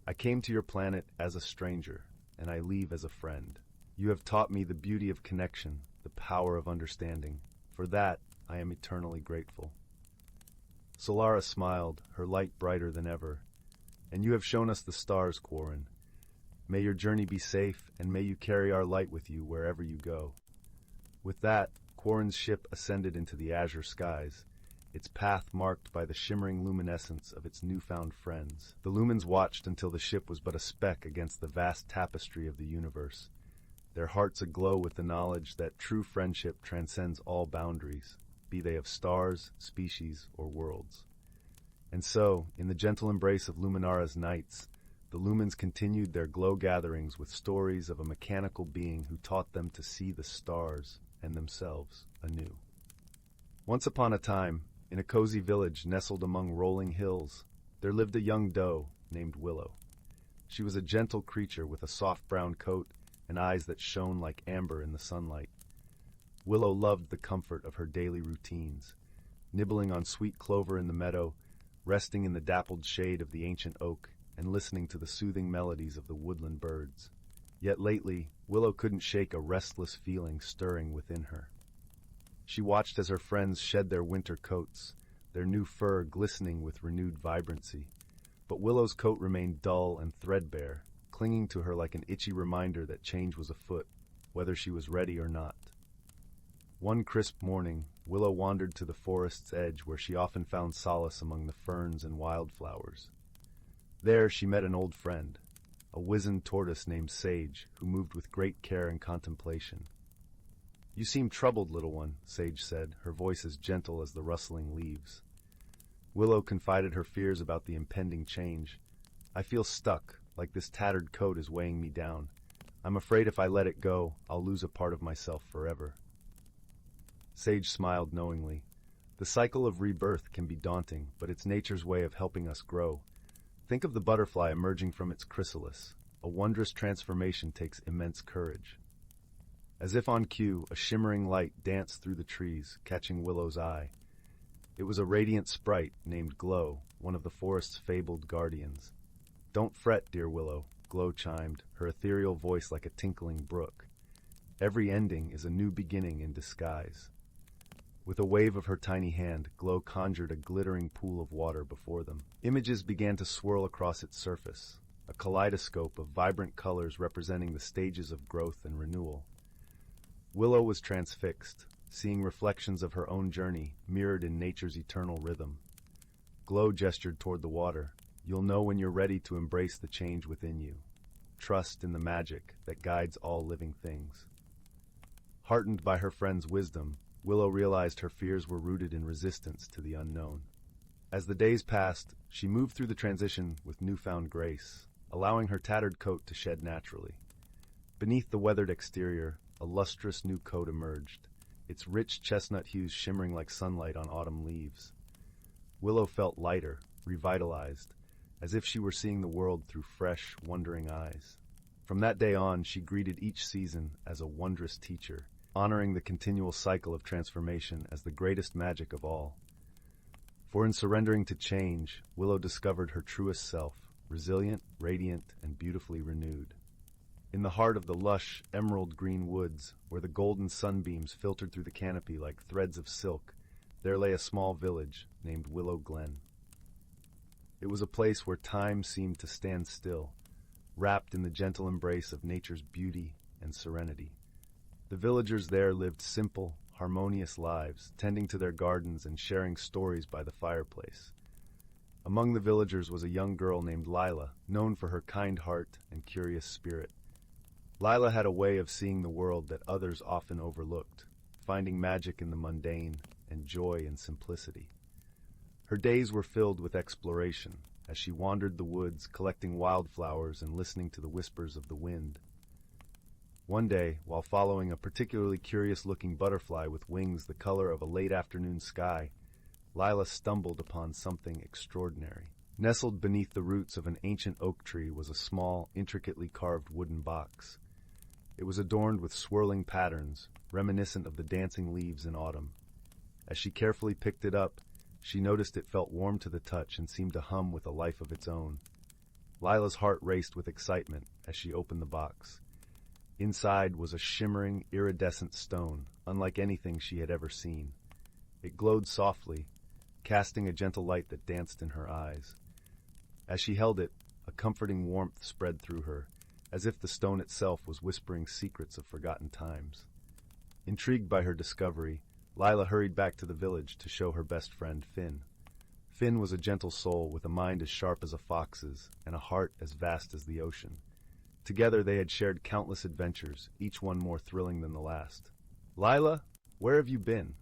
"I came to your planet as a stranger, and I leave as a friend. You have taught me the beauty of connection, the power of understanding. For that, I am eternally grateful." Solara smiled, her light brighter than ever. "And you have shown us the stars, Corin. May your journey be safe, and may you carry our light with you wherever you go." With that, Corin's ship ascended into the azure skies, its path marked by the shimmering luminescence of its newfound friends. The lumens watched until the ship was but a speck against the vast tapestry of the universe, their hearts aglow with the knowledge that true friendship transcends all boundaries, be they of stars, species, or worlds. And so, in the gentle embrace of Luminara's nights, the lumens continued their glow gatherings with stories of a mechanical being who taught them to see the stars and themselves anew. Once upon a time, in a cozy village nestled among rolling hills, there lived a young doe named Willow. She was a gentle creature with a soft brown coat and eyes that shone like amber in the sunlight. Willow loved the comfort of her daily routines, nibbling on sweet clover in the meadow, resting in the dappled shade of the ancient oak, and listening to the soothing melodies of the woodland birds. Yet lately, Willow couldn't shake a restless feeling stirring within her. She watched as her friends shed their winter coats, their new fur glistening with renewed vibrancy. But Willow's coat remained dull and threadbare, clinging to her like an itchy reminder that change was afoot, whether she was ready or not. One crisp morning, Willow wandered to the forest's edge where she often found solace among the ferns and wildflowers. There she met an old friend, a wizened tortoise named Sage, who moved with great care and contemplation. "You seem troubled, little one," Sage said, her voice as gentle as the rustling leaves. Willow confided her fears about the impending change. "I feel stuck, like this tattered coat is weighing me down. I'm afraid if I let it go, I'll lose a part of myself forever. Sage smiled knowingly. The cycle of rebirth can be daunting, but it's nature's way of helping us grow. Think of the butterfly emerging from its chrysalis. A wondrous transformation takes immense courage. As if on cue, a shimmering light danced through the trees, catching Willow's eye. It was a radiant sprite named Glow, one of the forest's fabled guardians. "Don't fret, dear Willow," Glow chimed, her ethereal voice like a tinkling brook. "Every ending is a new beginning in disguise." With a wave of her tiny hand, Glow conjured a glittering pool of water before them. Images began to swirl across its surface, a kaleidoscope of vibrant colors representing the stages of growth and renewal. Willow was transfixed, seeing reflections of her own journey mirrored in nature's eternal rhythm. Glow gestured toward the water. "You'll know when you're ready to embrace the change within you. Trust in the magic that guides all living things." Heartened by her friend's wisdom, Willow realized her fears were rooted in resistance to the unknown. As the days passed, she moved through the transition with newfound grace, allowing her tattered coat to shed naturally. Beneath the weathered exterior, a lustrous new coat emerged, its rich chestnut hues shimmering like sunlight on autumn leaves. Willow felt lighter, revitalized, as if she were seeing the world through fresh, wondering eyes. From that day on, she greeted each season as a wondrous teacher, honoring the continual cycle of transformation as the greatest magic of all. For in surrendering to change, Willow discovered her truest self, resilient, radiant, and beautifully renewed. In the heart of the lush, emerald-green woods, where the golden sunbeams filtered through the canopy like threads of silk, there lay a small village named Willow Glen. It was a place where time seemed to stand still, wrapped in the gentle embrace of nature's beauty and serenity. The villagers there lived simple, harmonious lives, tending to their gardens and sharing stories by the fireplace. Among the villagers was a young girl named Lila, known for her kind heart and curious spirit. Lila had a way of seeing the world that others often overlooked, finding magic in the mundane and joy in simplicity. Her days were filled with exploration, as she wandered the woods, collecting wildflowers and listening to the whispers of the wind. One day, while following a particularly curious-looking butterfly with wings the color of a late-afternoon sky, Lila stumbled upon something extraordinary. Nestled beneath the roots of an ancient oak tree was a small, intricately carved wooden box. It was adorned with swirling patterns, reminiscent of the dancing leaves in autumn. As she carefully picked it up, she noticed it felt warm to the touch and seemed to hum with a life of its own. Lila's heart raced with excitement as she opened the box. Inside was a shimmering, iridescent stone, unlike anything she had ever seen. It glowed softly, casting a gentle light that danced in her eyes. As she held it, a comforting warmth spread through her, as if the stone itself was whispering secrets of forgotten times. Intrigued by her discovery, Lila hurried back to the village to show her best friend, Finn. Finn was a gentle soul with a mind as sharp as a fox's and a heart as vast as the ocean. Together they had shared countless adventures, each one more thrilling than the last. "Lila, where have you been?"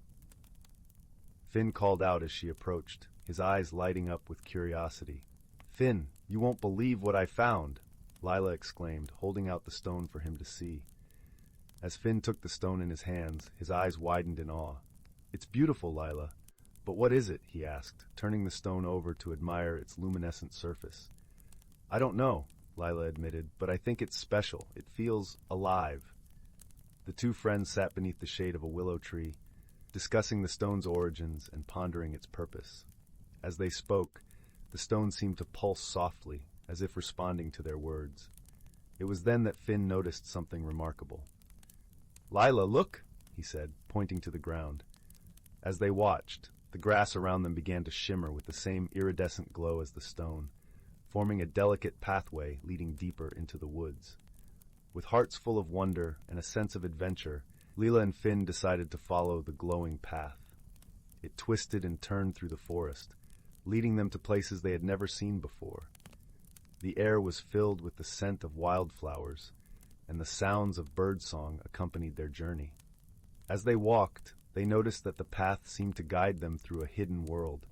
Finn called out as she approached, his eyes lighting up with curiosity. "Finn, you won't believe what I found!" Lila exclaimed, holding out the stone for him to see. As Finn took the stone in his hands, his eyes widened in awe. "It's beautiful, Lila. But what is it?" he asked, turning the stone over to admire its luminescent surface. "I don't know," Lila admitted, "but I think it's special. It feels alive." The two friends sat beneath the shade of a willow tree, discussing the stone's origins and pondering its purpose. As they spoke, the stone seemed to pulse softly, as if responding to their words. It was then that Finn noticed something remarkable. "Lila, look!" he said, pointing to the ground. As they watched, the grass around them began to shimmer with the same iridescent glow as the stone, forming a delicate pathway leading deeper into the woods. With hearts full of wonder and a sense of adventure, Lila and Finn decided to follow the glowing path. It twisted and turned through the forest, leading them to places they had never seen before. The air was filled with the scent of wildflowers, and the sounds of birdsong accompanied their journey. As they walked, they noticed that the path seemed to guide them through a hidden world,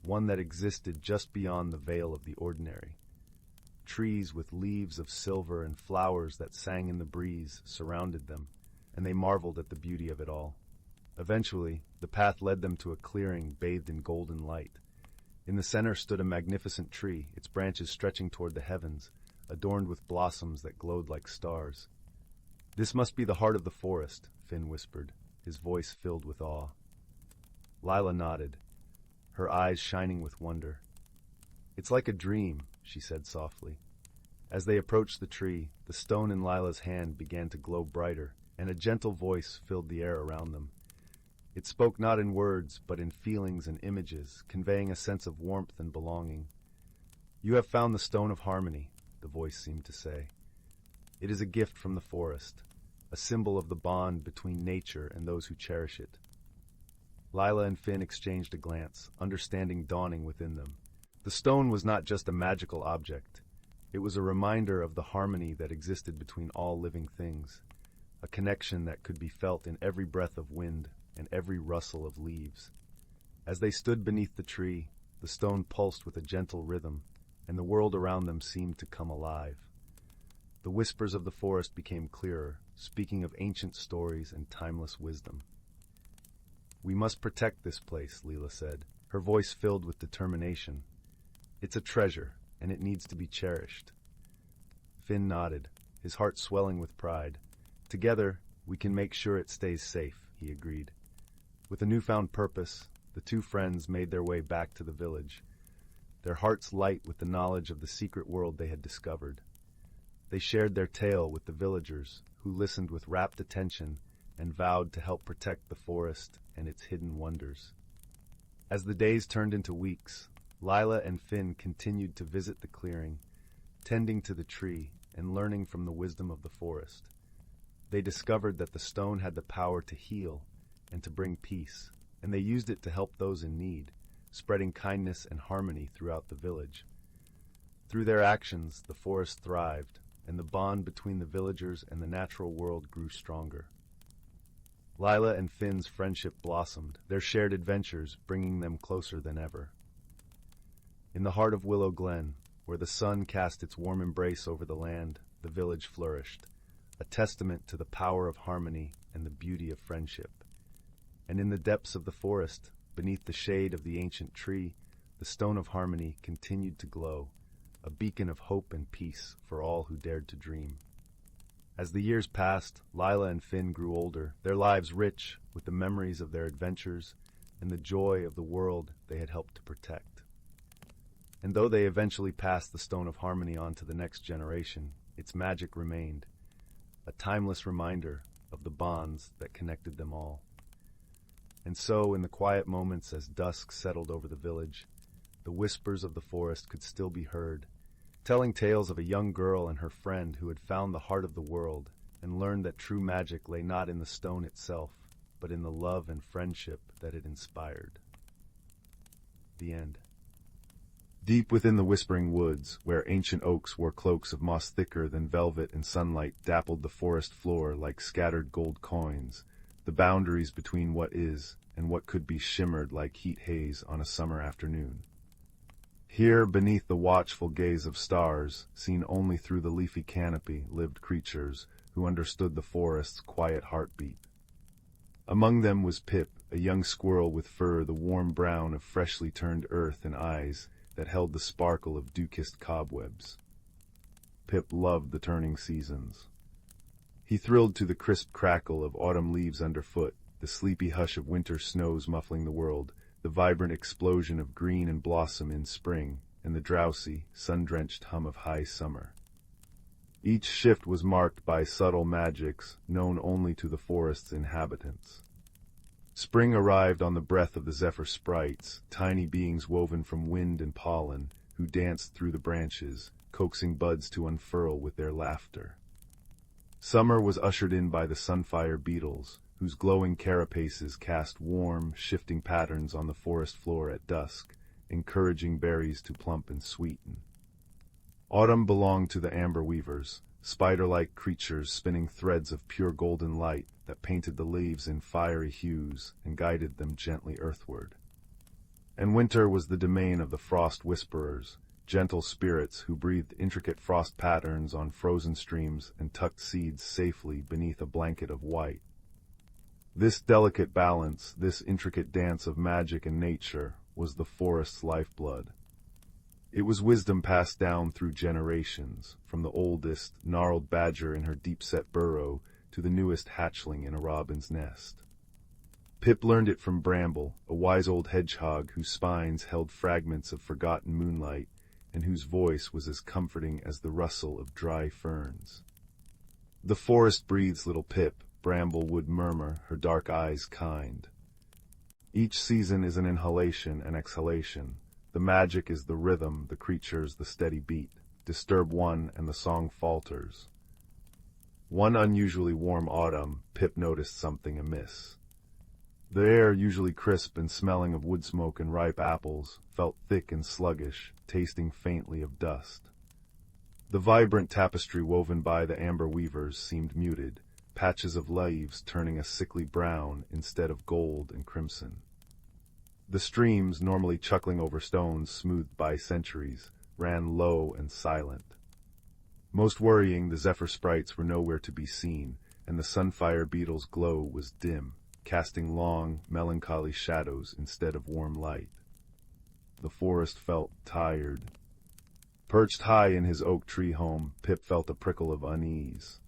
one that existed just beyond the veil of the ordinary. Trees with leaves of silver and flowers that sang in the breeze surrounded them, and they marveled at the beauty of it all. Eventually, the path led them to a clearing bathed in golden light. In the center stood a magnificent tree, its branches stretching toward the heavens, adorned with blossoms that glowed like stars. "This must be the heart of the forest," Finn whispered, his voice filled with awe. Lila nodded, her eyes shining with wonder. "It's like a dream," she said softly. As they approached the tree, the stone in Lila's hand began to glow brighter, and a gentle voice filled the air around them. It spoke not in words, but in feelings and images, conveying a sense of warmth and belonging. "You have found the stone of harmony," the voice seemed to say. "It is a gift from the forest, a symbol of the bond between nature and those who cherish it." Lila and Finn exchanged a glance, understanding dawning within them. The stone was not just a magical object. It was a reminder of the harmony that existed between all living things, a connection that could be felt in every breath of wind and every rustle of leaves. As they stood beneath the tree, the stone pulsed with a gentle rhythm, and the world around them seemed to come alive. The whispers of the forest became clearer, speaking of ancient stories and timeless wisdom. "We must protect this place," Leela said, her voice filled with determination. "It's a treasure, and it needs to be cherished." Finn nodded, his heart swelling with pride. "Together, we can make sure it stays safe," he agreed. With a newfound purpose, the two friends made their way back to the village, their hearts light with the knowledge of the secret world they had discovered. They shared their tale with the villagers, who listened with rapt attention and vowed to help protect the forest and its hidden wonders. As the days turned into weeks, Lila and Finn continued to visit the clearing, tending to the tree and learning from the wisdom of the forest. They discovered that the stone had the power to heal and to bring peace, and they used it to help those in need, spreading kindness and harmony throughout the village. Through their actions, the forest thrived, and the bond between the villagers and the natural world grew stronger. Lila and Finn's friendship blossomed, their shared adventures bringing them closer than ever. In the heart of Willow Glen, where the sun cast its warm embrace over the land, the village flourished, a testament to the power of harmony and the beauty of friendship. And in the depths of the forest, beneath the shade of the ancient tree, the stone of harmony continued to glow, a beacon of hope and peace for all who dared to dream. As the years passed, Lila and Finn grew older, their lives rich with the memories of their adventures and the joy of the world they had helped to protect. And though they eventually passed the stone of harmony on to the next generation, its magic remained, a timeless reminder of the bonds that connected them all. And so, in the quiet moments as dusk settled over the village, the whispers of the forest could still be heard, telling tales of a young girl and her friend who had found the heart of the world and learned that true magic lay not in the stone itself, but in the love and friendship that it inspired. The end. Deep within the whispering woods, where ancient oaks wore cloaks of moss thicker than velvet and sunlight dappled the forest floor like scattered gold coins, the boundaries between what is and what could be shimmered like heat haze on a summer afternoon. Here, beneath the watchful gaze of stars, seen only through the leafy canopy, lived creatures who understood the forest's quiet heartbeat. Among them was Pip, a young squirrel with fur the warm brown of freshly turned earth and eyes that held the sparkle of dew-kissed cobwebs. Pip loved the turning seasons. He thrilled to the crisp crackle of autumn leaves underfoot, the sleepy hush of winter snows muffling the world, the vibrant explosion of green and blossom in spring, and the drowsy, sun-drenched hum of high summer. Each shift was marked by subtle magics known only to the forest's inhabitants. Spring arrived on the breath of the zephyr sprites, tiny beings woven from wind and pollen, who danced through the branches, coaxing buds to unfurl with their laughter. Summer was ushered in by the sunfire beetles, whose glowing carapaces cast warm, shifting patterns on the forest floor at dusk, encouraging berries to plump and sweeten. Autumn belonged to the amber weavers, spider-like creatures spinning threads of pure golden light that painted the leaves in fiery hues and guided them gently earthward. And winter was the domain of the frost whisperers, gentle spirits who breathed intricate frost patterns on frozen streams and tucked seeds safely beneath a blanket of white. This delicate balance, this intricate dance of magic and nature, was the forest's lifeblood. It was wisdom passed down through generations, from the oldest, gnarled badger in her deep-set burrow to the newest hatchling in a robin's nest. Pip learned it from Bramble, a wise old hedgehog whose spines held fragments of forgotten moonlight and whose voice was as comforting as the rustle of dry ferns. "The forest breathes, little Pip," Bramble would murmur, her dark eyes kind. "Each season is an inhalation and exhalation. The magic is the rhythm, the creatures the steady beat. Disturb one and the song falters." One unusually warm autumn, Pip noticed something amiss. The air, usually crisp and smelling of wood smoke and ripe apples, felt thick and sluggish, tasting faintly of dust. The vibrant tapestry woven by the amber weavers seemed muted, patches of leaves turning a sickly brown instead of gold and crimson. The streams, normally chuckling over stones smoothed by centuries, ran low and silent. Most worrying, the zephyr sprites were nowhere to be seen, and the sunfire beetle's glow was dim, casting long, melancholy shadows instead of warm light. The forest felt tired. Perched high in his oak tree home, Pip felt a prickle of unease.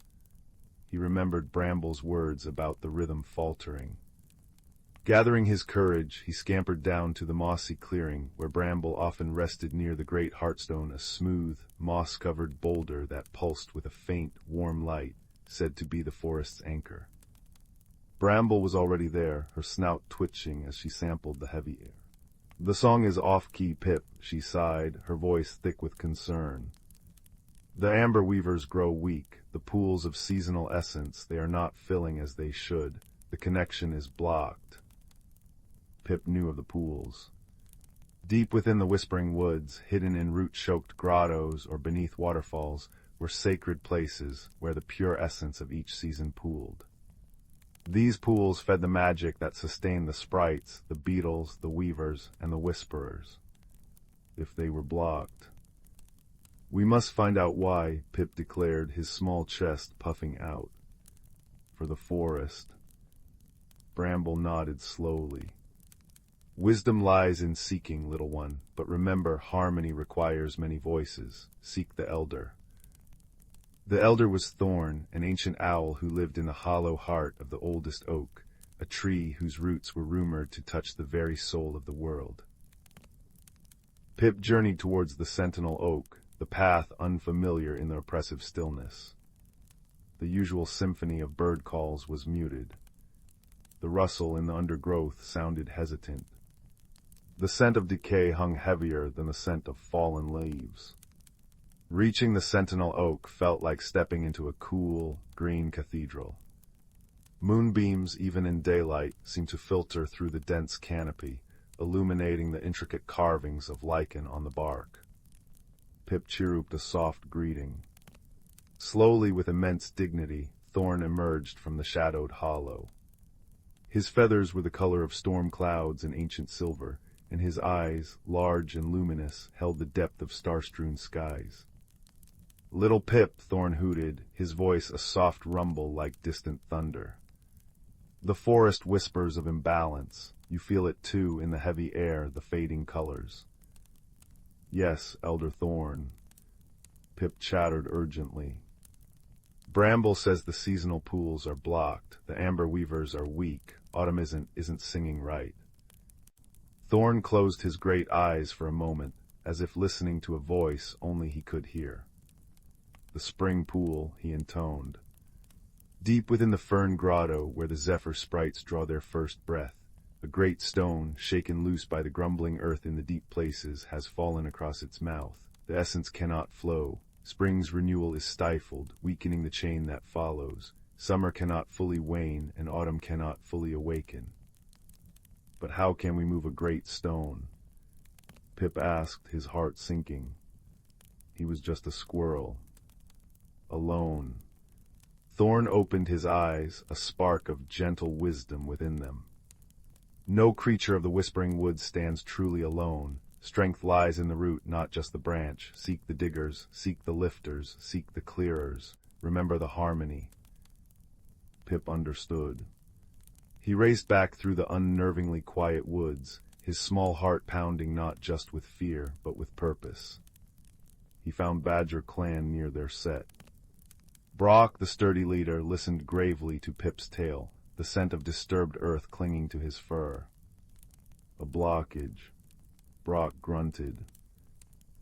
He remembered Bramble's words about the rhythm faltering. Gathering his courage, he scampered down to the mossy clearing where Bramble often rested near the great heartstone, a smooth, moss-covered boulder that pulsed with a faint, warm light, said to be the forest's anchor. Bramble was already there, her snout twitching as she sampled the heavy air. "The song is off-key, Pip," she sighed, her voice thick with concern. "The amber weavers grow weak, the pools of seasonal essence they are not filling as they should. The connection is blocked." Pip knew of the pools. Deep within the whispering woods, hidden in root-choked grottos or beneath waterfalls, were sacred places where the pure essence of each season pooled. These pools fed the magic that sustained the sprites, the beetles, the weavers, and the whisperers. If they were blocked. "We must find out why," Pip declared, his small chest puffing out. "For the forest." Bramble nodded slowly. "Wisdom lies in seeking, little one, but remember harmony requires many voices. Seek the elder." The elder was Thorn, an ancient owl who lived in the hollow heart of the oldest oak, a tree whose roots were rumored to touch the very soul of the world. Pip journeyed towards the sentinel oak, the path unfamiliar in the oppressive stillness. The usual symphony of bird calls was muted. The rustle in the undergrowth sounded hesitant. The scent of decay hung heavier than the scent of fallen leaves. Reaching the sentinel oak felt like stepping into a cool, green cathedral. Moonbeams, even in daylight, seemed to filter through the dense canopy, illuminating the intricate carvings of lichen on the bark. Pip chirruped a soft greeting. Slowly, with immense dignity, Thorn emerged from the shadowed hollow. His feathers were the color of storm clouds in ancient silver, and his eyes, large and luminous, held the depth of star-strewn skies. "Little Pip," Thorn hooted, his voice a soft rumble like distant thunder. "The forest whispers of imbalance. You feel it too in the heavy air, the fading colors." "Yes, Elder Thorn." Pip chattered urgently. "Bramble says the seasonal pools are blocked, the amber weavers are weak, autumn isn't singing right." Thorn closed his great eyes for a moment, as if listening to a voice only he could hear. "The spring pool," he intoned. "Deep within the fern grotto, where the zephyr sprites draw their first breath, a great stone, shaken loose by the grumbling earth in the deep places, has fallen across its mouth. The essence cannot flow. Spring's renewal is stifled, weakening the chain that follows. Summer cannot fully wane, and autumn cannot fully awaken." "But how can we move a great stone?" Pip asked, his heart sinking. He was just a squirrel. Alone. Thorn opened his eyes, a spark of gentle wisdom within them. "No creature of the whispering woods stands truly alone. Strength lies in the root, not just the branch. Seek the diggers, seek the lifters, seek the clearers. Remember the harmony. Pip understood. He raced back through the unnervingly quiet woods, his small heart pounding not just with fear, but with purpose. He found Badger Clan near their set. Brock, the sturdy leader, listened gravely to Pip's tale, the scent of disturbed earth clinging to his fur. A blockage. Brock grunted.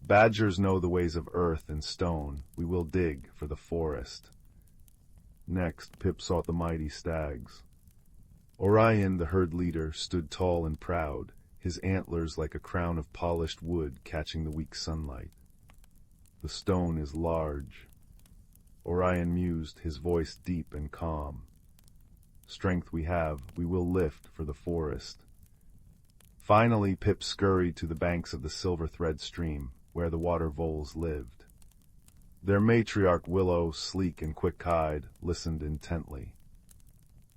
Badgers know the ways of earth and stone. We will dig for the forest. Next, Pip sought the mighty stags. Orion, the herd leader, stood tall and proud, his antlers like a crown of polished wood catching the weak sunlight. The stone is large. Orion mused, his voice deep and calm. Strength we have, we will lift for the forest. Finally, Pip scurried to the banks of the silver thread stream, where the water voles lived. Their matriarch Willow, sleek and quick-eyed, listened intently.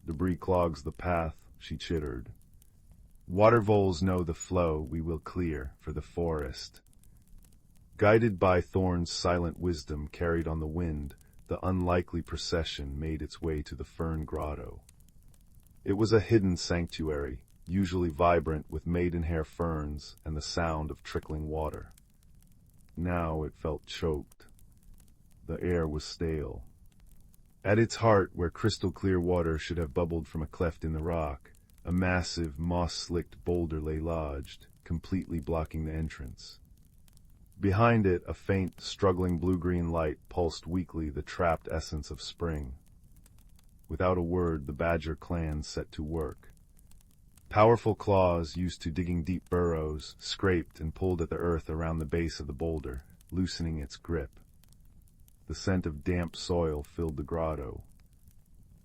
Debris clogs the path, she chittered. Water voles know the flow we will clear for the forest. Guided by Thorn's silent wisdom carried on the wind, the unlikely procession made its way to the fern grotto. It was a hidden sanctuary, usually vibrant with maidenhair ferns and the sound of trickling water. Now it felt choked. The air was stale. At its heart, where crystal-clear water should have bubbled from a cleft in the rock, a massive, moss-slicked boulder lay lodged, completely blocking the entrance. Behind it, a faint, struggling blue-green light pulsed weakly the trapped essence of spring. Without a word, the Badger clan set to work. Powerful claws, used to digging deep burrows, scraped and pulled at the earth around the base of the boulder, loosening its grip. The scent of damp soil filled the grotto.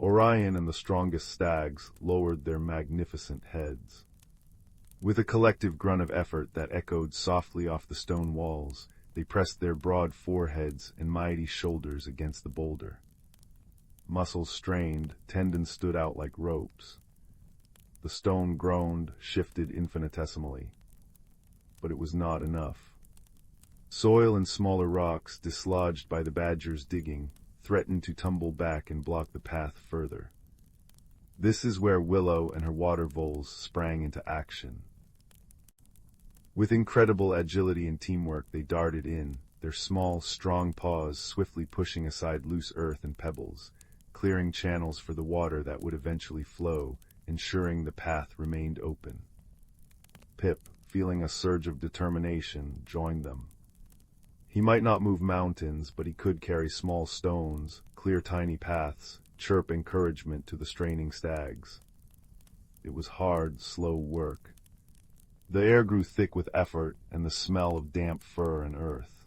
Orion and the strongest stags lowered their magnificent heads. With a collective grunt of effort that echoed softly off the stone walls, they pressed their broad foreheads and mighty shoulders against the boulder. Muscles strained, tendons stood out like ropes. The stone groaned, shifted infinitesimally. But it was not enough. Soil and smaller rocks, dislodged by the badger's digging, threatened to tumble back and block the path further. This is where Willow and her water voles sprang into action. With incredible agility and teamwork, they darted in, their small, strong paws swiftly pushing aside loose earth and pebbles, clearing channels for the water that would eventually flow, ensuring the path remained open. Pip, feeling a surge of determination, joined them. He might not move mountains, but he could carry small stones, clear tiny paths, chirp encouragement to the straining stags. It was hard, slow work. The air grew thick with effort and the smell of damp fur and earth.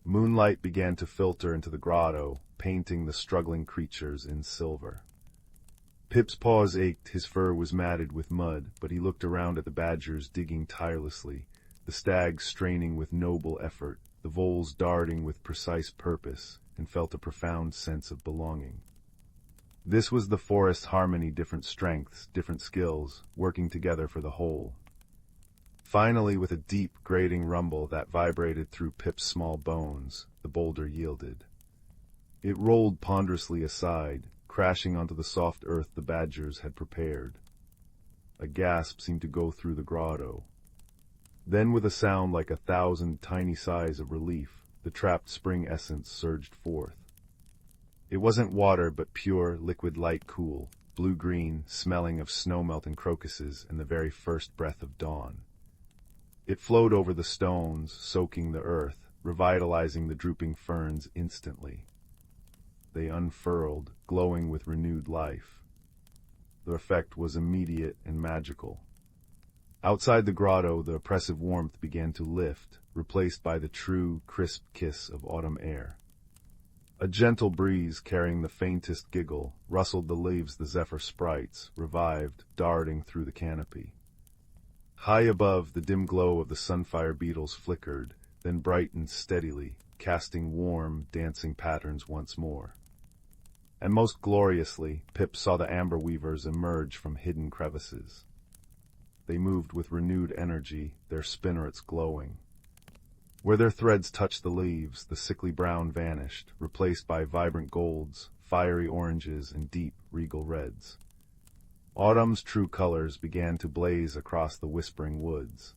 Moonlight began to filter into the grotto, painting the struggling creatures in silver. Pip's paws ached, his fur was matted with mud, but he looked around at the badgers digging tirelessly, the stags straining with noble effort, the voles darting with precise purpose, and felt a profound sense of belonging. This was the forest harmony, different strengths, different skills, working together for the whole. Finally, with a deep, grating rumble that vibrated through Pip's small bones, the boulder yielded. It rolled ponderously aside, crashing onto the soft earth the badgers had prepared. A gasp seemed to go through the grotto. Then, with a sound like 1,000 tiny sighs of relief, the trapped spring essence surged forth. It wasn't water, but pure, liquid light, cool, blue-green, smelling of snowmelt and crocuses and the very first breath of dawn. It flowed over the stones, soaking the earth, revitalizing the drooping ferns instantly. They unfurled, glowing with renewed life. The effect was immediate and magical. Outside the grotto, the oppressive warmth began to lift, replaced by the true, crisp kiss of autumn air. A gentle breeze, carrying the faintest giggle, rustled the leaves the zephyr sprites, revived, darting through the canopy. High above, the dim glow of the sunfire beetles flickered, then brightened steadily, casting warm, dancing patterns once more. And most gloriously, Pip saw the amber weavers emerge from hidden crevices. they moved with renewed energy, their spinnerets glowing. Where their threads touched the leaves, the sickly brown vanished, replaced by vibrant golds, fiery oranges, and deep, regal reds. Autumn's true colors began to blaze across the whispering woods.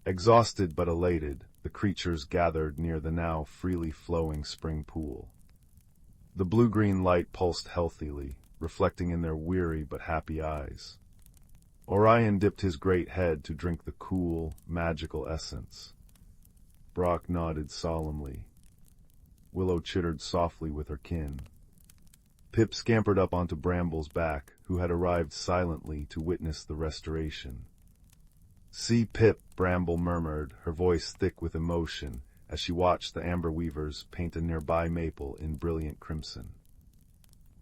Exhausted but elated, the creatures gathered near the now freely flowing spring pool. The blue-green light pulsed healthily, reflecting in their weary but happy eyes. Orion dipped his great head to drink the cool, magical essence. Brock nodded solemnly. Willow chittered softly with her kin. Pip scampered up onto Bramble's back, who had arrived silently to witness the restoration. "See, Pip," Bramble murmured, her voice thick with emotion, as she watched the amber weavers paint a nearby maple in brilliant crimson.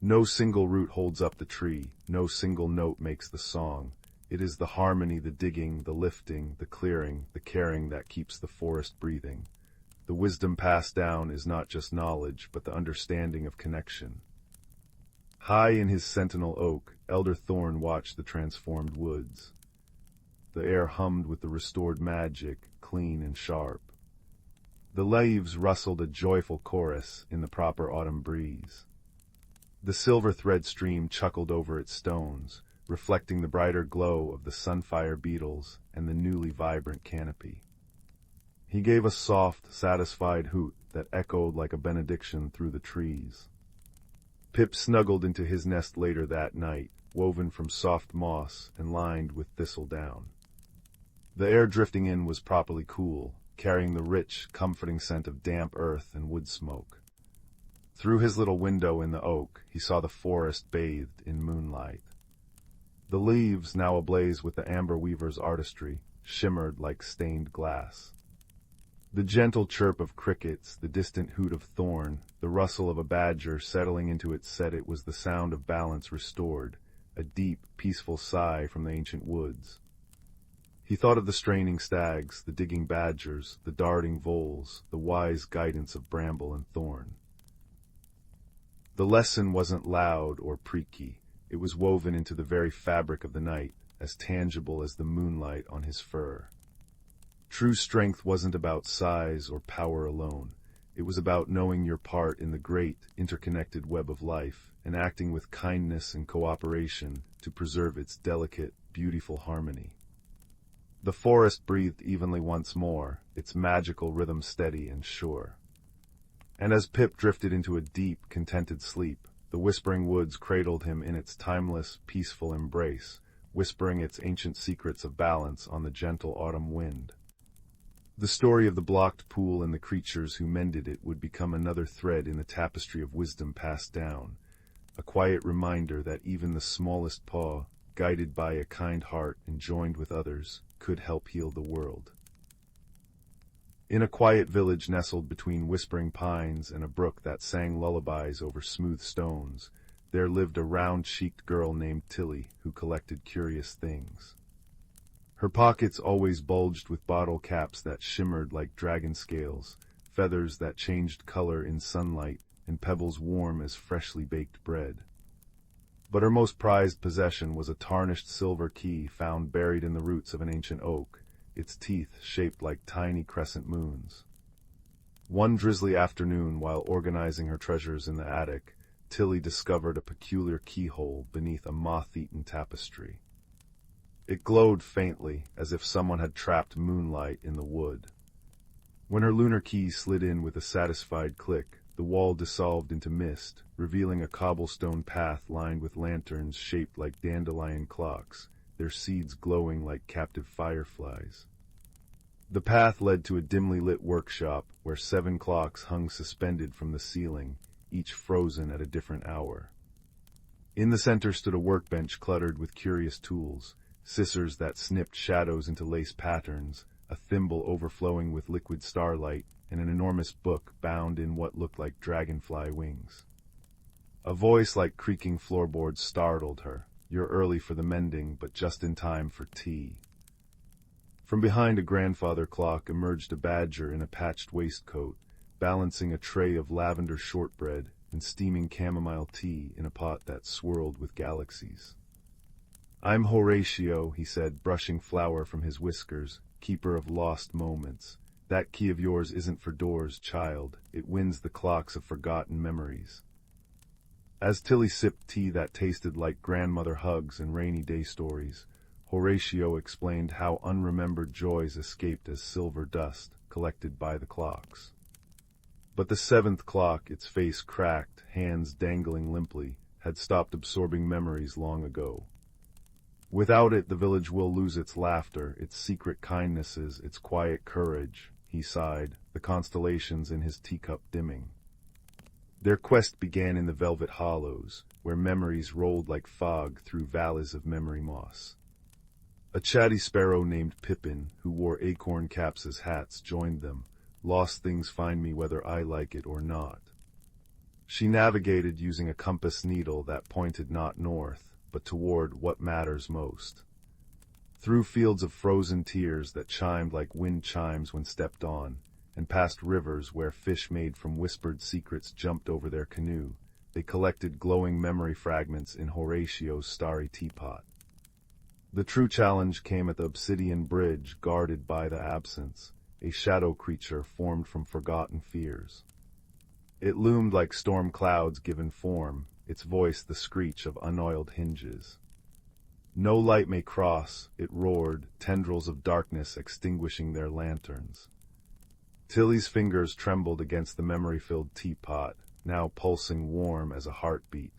No single root holds up the tree, no single note makes the song. It is the harmony, the digging, the lifting, the clearing, the caring that keeps the forest breathing. The wisdom passed down is not just knowledge, but the understanding of connection. High in his sentinel oak, Elder Thorn watched the transformed woods. The air hummed with the restored magic, clean and sharp. The leaves rustled a joyful chorus in the proper autumn breeze. The silver thread stream chuckled over its stones, reflecting the brighter glow of the sunfire beetles and the newly vibrant canopy. He gave a soft, satisfied hoot that echoed like a benediction through the trees. Pip snuggled into his nest later that night, woven from soft moss and lined with thistledown. The air drifting in was properly cool, carrying the rich, comforting scent of damp earth and wood smoke. Through his little window in the oak, he saw the forest bathed in moonlight. The leaves, now ablaze with the amber weaver's artistry, shimmered like stained glass. The gentle chirp of crickets, the distant hoot of thorn, the rustle of a badger settling into its set, it was the sound of balance restored, a deep, peaceful sigh from the ancient woods. He thought of the straining stags, the digging badgers, the darting voles, the wise guidance of bramble and thorn. The lesson wasn't loud or preaky. It was woven into the very fabric of the night, as tangible as the moonlight on his fur. True strength wasn't about size or power alone. It was about knowing your part in the great, interconnected web of life, and acting with kindness and cooperation to preserve its delicate, beautiful harmony. The forest breathed evenly once more, its magical rhythm steady and sure. And as Pip drifted into a deep, contented sleep, the whispering woods cradled him in its timeless, peaceful embrace, whispering its ancient secrets of balance on the gentle autumn wind. The story of the blocked pool and the creatures who mended it would become another thread in the tapestry of wisdom passed down, a quiet reminder that even the smallest paw, guided by a kind heart and joined with others, could help heal the world. In a quiet village nestled between whispering pines and a brook that sang lullabies over smooth stones, there lived a round-cheeked girl named Tilly who collected curious things. Her pockets always bulged with bottle caps that shimmered like dragon scales, feathers that changed color in sunlight, and pebbles warm as freshly baked bread. But her most prized possession was a tarnished silver key found buried in the roots of an ancient oak, its teeth shaped like tiny crescent moons. One drizzly afternoon, while organizing her treasures in the attic, Tilly discovered a peculiar keyhole beneath a moth-eaten tapestry. It glowed faintly, as if someone had trapped moonlight in the wood. When her lunar key slid in with a satisfied click, the wall dissolved into mist, revealing a cobblestone path lined with lanterns shaped like dandelion clocks, their seeds glowing like captive fireflies. The path led to a dimly lit workshop where 7 clocks hung suspended from the ceiling, each frozen at a different hour. In the center stood a workbench cluttered with curious tools, scissors that snipped shadows into lace patterns, a thimble overflowing with liquid starlight, and an enormous book bound in what looked like dragonfly wings. A voice like creaking floorboards startled her. "You're early for the mending, but just in time for tea." From behind a grandfather clock emerged a badger in a patched waistcoat, balancing a tray of lavender shortbread and steaming chamomile tea in a pot that swirled with galaxies. I'm Horatio, he said, brushing flour from his whiskers, keeper of lost moments. That key of yours isn't for doors, child. It wins the clocks of forgotten memories. As Tilly sipped tea that tasted like grandmother hugs and rainy day stories, Horatio explained how unremembered joys escaped as silver dust collected by the clocks. But the seventh clock, its face cracked, hands dangling limply, had stopped absorbing memories long ago. Without it, the village will lose its laughter, its secret kindnesses, its quiet courage, he sighed, the constellations in his teacup dimming. Their quest began in the velvet hollows, where memories rolled like fog through valleys of memory moss. A chatty sparrow named Pippin, who wore acorn caps as hats, joined them. Lost things find me whether I like it or not. She navigated using a compass needle that pointed not north, but toward what matters most. Through fields of frozen tears that chimed like wind chimes when stepped on, and past rivers where fish made from whispered secrets jumped over their canoe, they collected glowing memory fragments in Horatio's starry teapot. The true challenge came at the obsidian bridge guarded by the absence, a shadow creature formed from forgotten fears. It loomed like storm clouds given form, its voice the screech of unoiled hinges. No light may cross, it roared, tendrils of darkness extinguishing their lanterns. Tilly's fingers trembled against the memory-filled teapot, now pulsing warm as a heartbeat.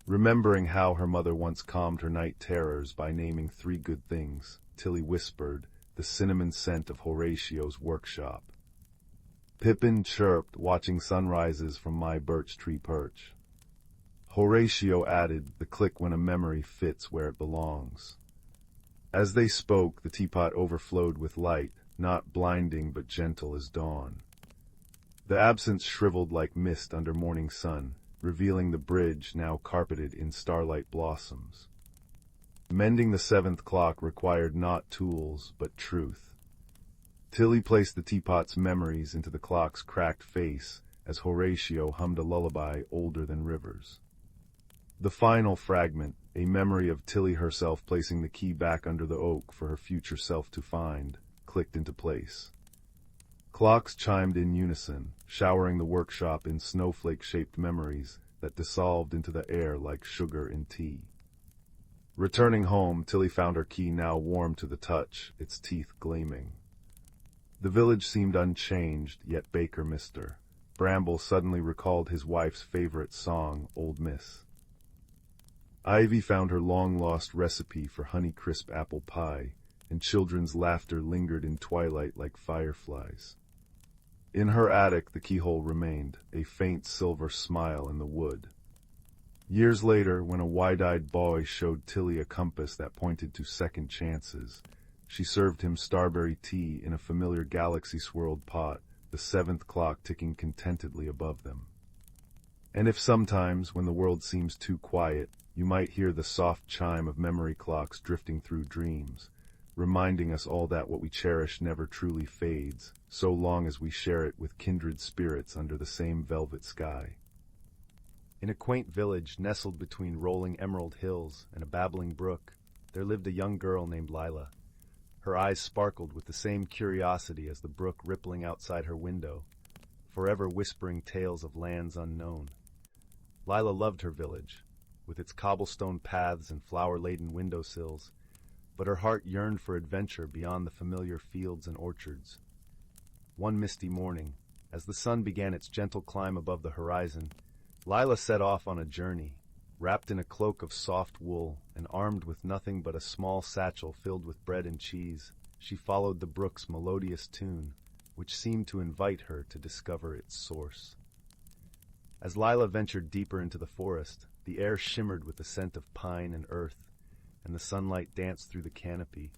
Remembering how her mother once calmed her night terrors by naming 3 good things, Tilly whispered, the cinnamon scent of Horatio's workshop. Pippin chirped, watching sunrises from my birch tree perch. Horatio added, the click when a memory fits where it belongs. As they spoke, the teapot overflowed with light, not blinding but gentle as dawn. The absence shriveled like mist under morning sun, revealing the bridge now carpeted in starlight blossoms. Mending the 7th clock required not tools, but truth. Tilly placed the teapot's memories into the clock's cracked face as Horatio hummed a lullaby older than rivers. The final fragment, a memory of Tilly herself placing the key back under the oak for her future self to find, clicked into place. Clocks chimed in unison, showering the workshop in snowflake-shaped memories that dissolved into the air like sugar in tea. Returning home, Tilly found her key now warm to the touch, its teeth gleaming. The village seemed unchanged, yet Baker missed her. Bramble suddenly recalled his wife's favorite song, Old Miss. Ivy found her long-lost recipe for Honeycrisp apple pie, and children's laughter lingered in twilight like fireflies. In her attic the keyhole remained, a faint silver smile in the wood. Years later, when a wide-eyed boy showed Tilly a compass that pointed to second chances, she served him starberry tea in a familiar galaxy-swirled pot, the 7th clock ticking contentedly above them. And if sometimes, when the world seems too quiet, you might hear the soft chime of memory clocks drifting through dreams, reminding us all that what we cherish never truly fades, so long as we share it with kindred spirits under the same velvet sky. In a quaint village nestled between rolling emerald hills and a babbling brook, there lived a young girl named Lila. Her eyes sparkled with the same curiosity as the brook rippling outside her window, forever whispering tales of lands unknown. Lila loved her village, with its cobblestone paths and flower-laden windowsills, but her heart yearned for adventure beyond the familiar fields and orchards. One misty morning, as the sun began its gentle climb above the horizon, Lila set off on a journey, wrapped in a cloak of soft wool and armed with nothing but a small satchel filled with bread and cheese. She followed the brook's melodious tune, which seemed to invite her to discover its source. As Lila ventured deeper into the forest, the air shimmered with the scent of pine and earth, and the sunlight danced through the canopy,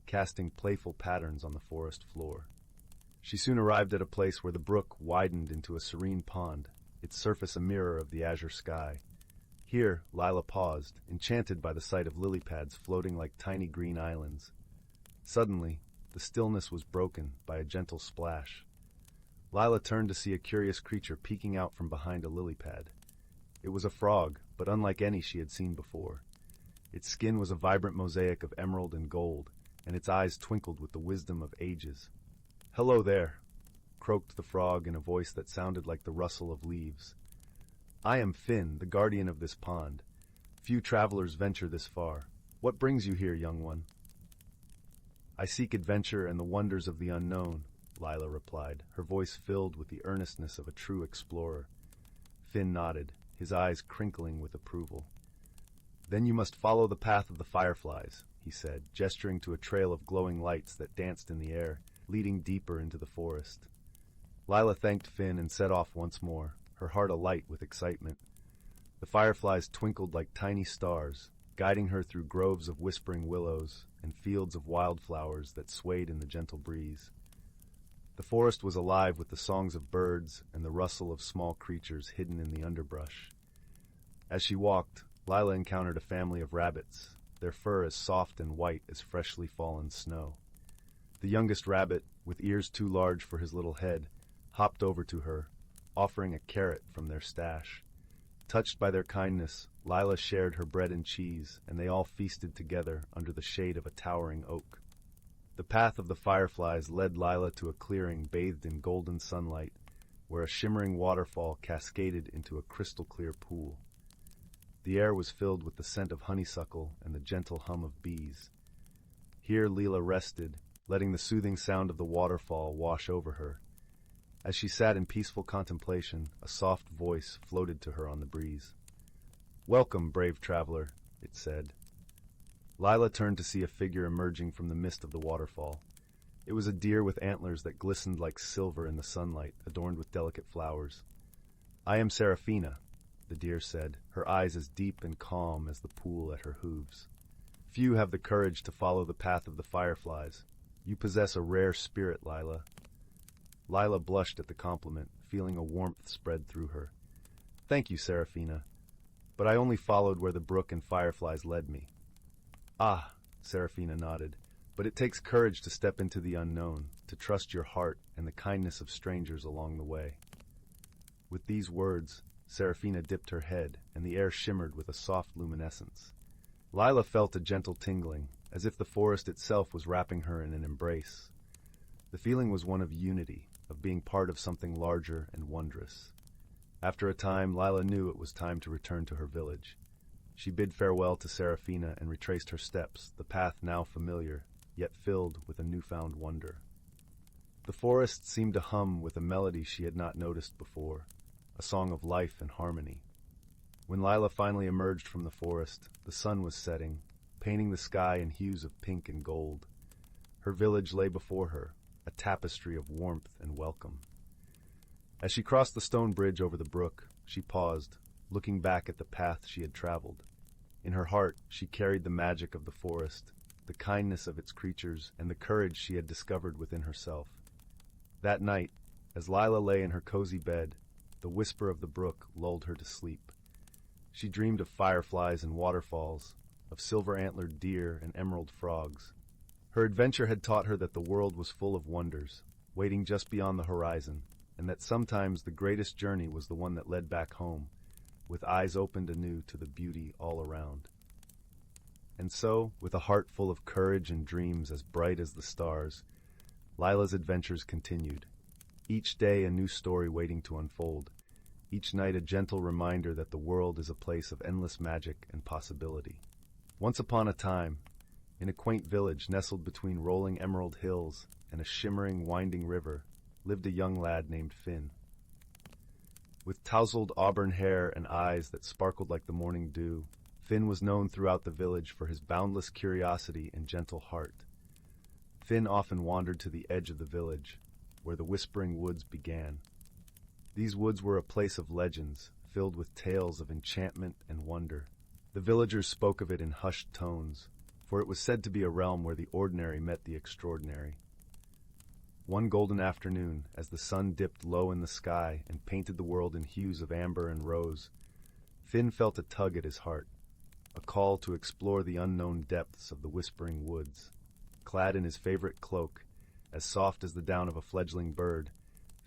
casting playful patterns on the forest floor. She soon arrived at a place where the brook widened into a serene pond, its surface a mirror of the azure sky. Here, Lila paused, enchanted by the sight of lily pads floating like tiny green islands. Suddenly, the stillness was broken by a gentle splash. Lila turned to see a curious creature peeking out from behind a lily pad. It was a frog, but unlike any she had seen before. Its skin was a vibrant mosaic of emerald and gold, and its eyes twinkled with the wisdom of ages. "Hello there," croaked the frog in a voice that sounded like the rustle of leaves. "I am Finn, the guardian of this pond. Few travelers venture this far. What brings you here, young one?" "I seek adventure and the wonders of the unknown," Lila replied, her voice filled with the earnestness of a true explorer. Finn nodded, his eyes crinkling with approval. "Then you must follow the path of the fireflies," he said, gesturing to a trail of glowing lights that danced in the air, leading deeper into the forest. Lila thanked Finn and set off once more, her heart alight with excitement. The fireflies twinkled like tiny stars, guiding her through groves of whispering willows and fields of wildflowers that swayed in the gentle breeze. The forest was alive with the songs of birds and the rustle of small creatures hidden in the underbrush. As she walked, Lila encountered a family of rabbits, their fur as soft and white as freshly fallen snow. The youngest rabbit, with ears too large for his little head, hopped over to her, offering a carrot from their stash. Touched by their kindness, Lila shared her bread and cheese, and they all feasted together under the shade of a towering oak. The path of the fireflies led Lila to a clearing bathed in golden sunlight, where a shimmering waterfall cascaded into a crystal-clear pool. The air was filled with the scent of honeysuckle and the gentle hum of bees. Here Lila rested, letting the soothing sound of the waterfall wash over her. As she sat in peaceful contemplation, a soft voice floated to her on the breeze. "Welcome, brave traveler," it said. Lila turned to see a figure emerging from the mist of the waterfall. It was a deer with antlers that glistened like silver in the sunlight, adorned with delicate flowers. "I am Seraphina," the deer said, her eyes as deep and calm as the pool at her hooves. "Few have the courage to follow the path of the fireflies. You possess a rare spirit, Lila." Lila blushed at the compliment, feeling a warmth spread through her. "Thank you, Seraphina, but I only followed where the brook and fireflies led me." "Ah," Seraphina nodded, "but it takes courage to step into the unknown, to trust your heart and the kindness of strangers along the way." With these words, Seraphina dipped her head, and the air shimmered with a soft luminescence. Lila felt a gentle tingling, as if the forest itself was wrapping her in an embrace. The feeling was one of unity, of being part of something larger and wondrous. After a time, Lila knew it was time to return to her village. She bid farewell to Seraphina and retraced her steps, the path now familiar, yet filled with a newfound wonder. The forest seemed to hum with a melody she had not noticed before, a song of life and harmony. When Lila finally emerged from the forest, the sun was setting, painting the sky in hues of pink and gold. Her village lay before her, a tapestry of warmth and welcome. As she crossed the stone bridge over the brook, she paused, looking back at the path she had traveled. In her heart, she carried the magic of the forest, the kindness of its creatures, and the courage she had discovered within herself. That night, as Lila lay in her cozy bed, the whisper of the brook lulled her to sleep. She dreamed of fireflies and waterfalls, of silver-antlered deer and emerald frogs. Her adventure had taught her that the world was full of wonders, waiting just beyond the horizon, and that sometimes the greatest journey was the one that led back home, with eyes opened anew to the beauty all around. And so, with a heart full of courage and dreams as bright as the stars, Lila's adventures continued. Each day a new story waiting to unfold, each night a gentle reminder that the world is a place of endless magic and possibility. Once upon a time, in a quaint village nestled between rolling emerald hills and a shimmering, winding river, lived a young lad named Finn. With tousled auburn hair and eyes that sparkled like the morning dew, Finn was known throughout the village for his boundless curiosity and gentle heart. Finn often wandered to the edge of the village, where the whispering woods began. These woods were a place of legends, filled with tales of enchantment and wonder. The villagers spoke of it in hushed tones, for it was said to be a realm where the ordinary met the extraordinary. One golden afternoon, as the sun dipped low in the sky and painted the world in hues of amber and rose, Finn felt a tug at his heart, a call to explore the unknown depths of the whispering woods. Clad in his favorite cloak, as soft as the down of a fledgling bird,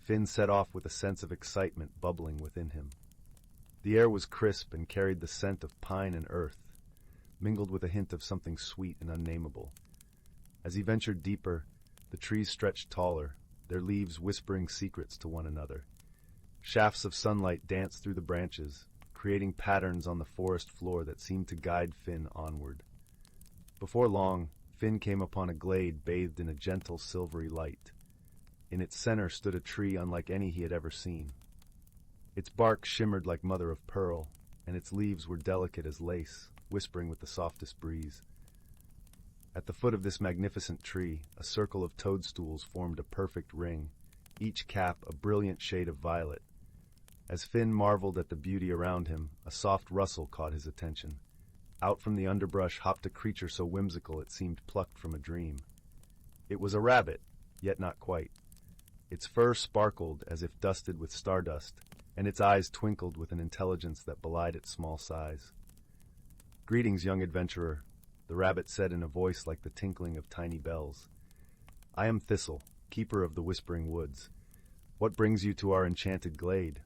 Finn set off with a sense of excitement bubbling within him. The air was crisp and carried the scent of pine and earth. mingled with a hint of something sweet and unnameable. As he ventured deeper, the trees stretched taller, their leaves whispering secrets to one another. Shafts of sunlight danced through the branches, creating patterns on the forest floor that seemed to guide Finn onward. Before long, Finn came upon a glade bathed in a gentle silvery light. In its center stood a tree unlike any he had ever seen. Its bark shimmered like mother of pearl, and its leaves were delicate as lace, whispering with the softest breeze. At the foot of this magnificent tree, a circle of toadstools formed a perfect ring, each cap a brilliant shade of violet. As Finn marveled at the beauty around him, a soft rustle caught his attention. Out from the underbrush hopped a creature so whimsical it seemed plucked from a dream. It was a rabbit, yet not quite. Its fur sparkled as if dusted with stardust, and its eyes twinkled with an intelligence that belied its small size. "Greetings, young adventurer," the rabbit said in a voice like the tinkling of tiny bells. "I am Thistle, keeper of the Whispering Woods. What brings you to our enchanted glade?"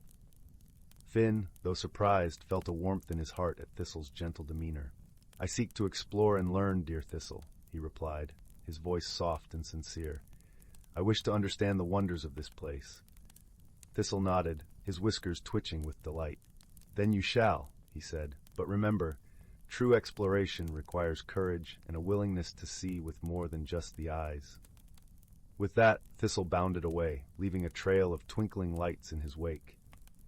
Finn, though surprised, felt a warmth in his heart at Thistle's gentle demeanor. "I seek to explore and learn, dear Thistle," he replied, his voice soft and sincere. "I wish to understand the wonders of this place." Thistle nodded, his whiskers twitching with delight. "Then you shall," he said, "but remember, true exploration requires courage and a willingness to see with more than just the eyes." With that, Thistle bounded away, leaving a trail of twinkling lights in his wake.